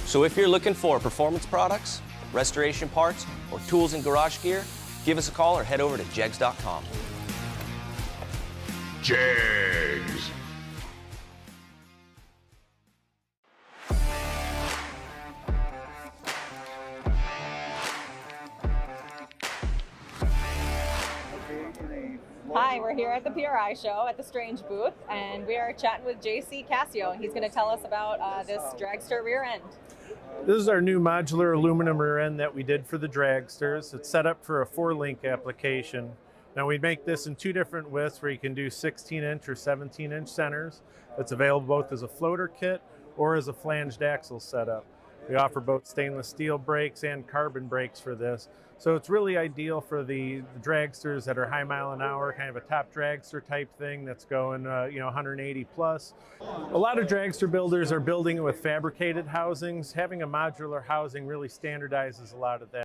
So if you're looking for performance products, restoration parts, or tools and garage gear, give us a call or head over to jegs.com. Jegs. Hi, we're here at the PRI show at the Strange booth, and we are chatting with JC Cassio, and he's going to tell us about this dragster rear end. This is our new modular aluminum rear end that we did for the dragsters. It's set up for a 4-link application. Now we make this in 2 different widths where you can do 16-inch or 17-inch centers. It's available both as a floater kit or as a flanged axle setup. We offer both stainless steel brakes and carbon brakes for this. So it's really ideal for the dragsters that are high mile an hour, kind of a top dragster type thing that's going 180 plus. A lot of dragster builders are building it with fabricated housings. Having a modular housing really standardizes a lot of that.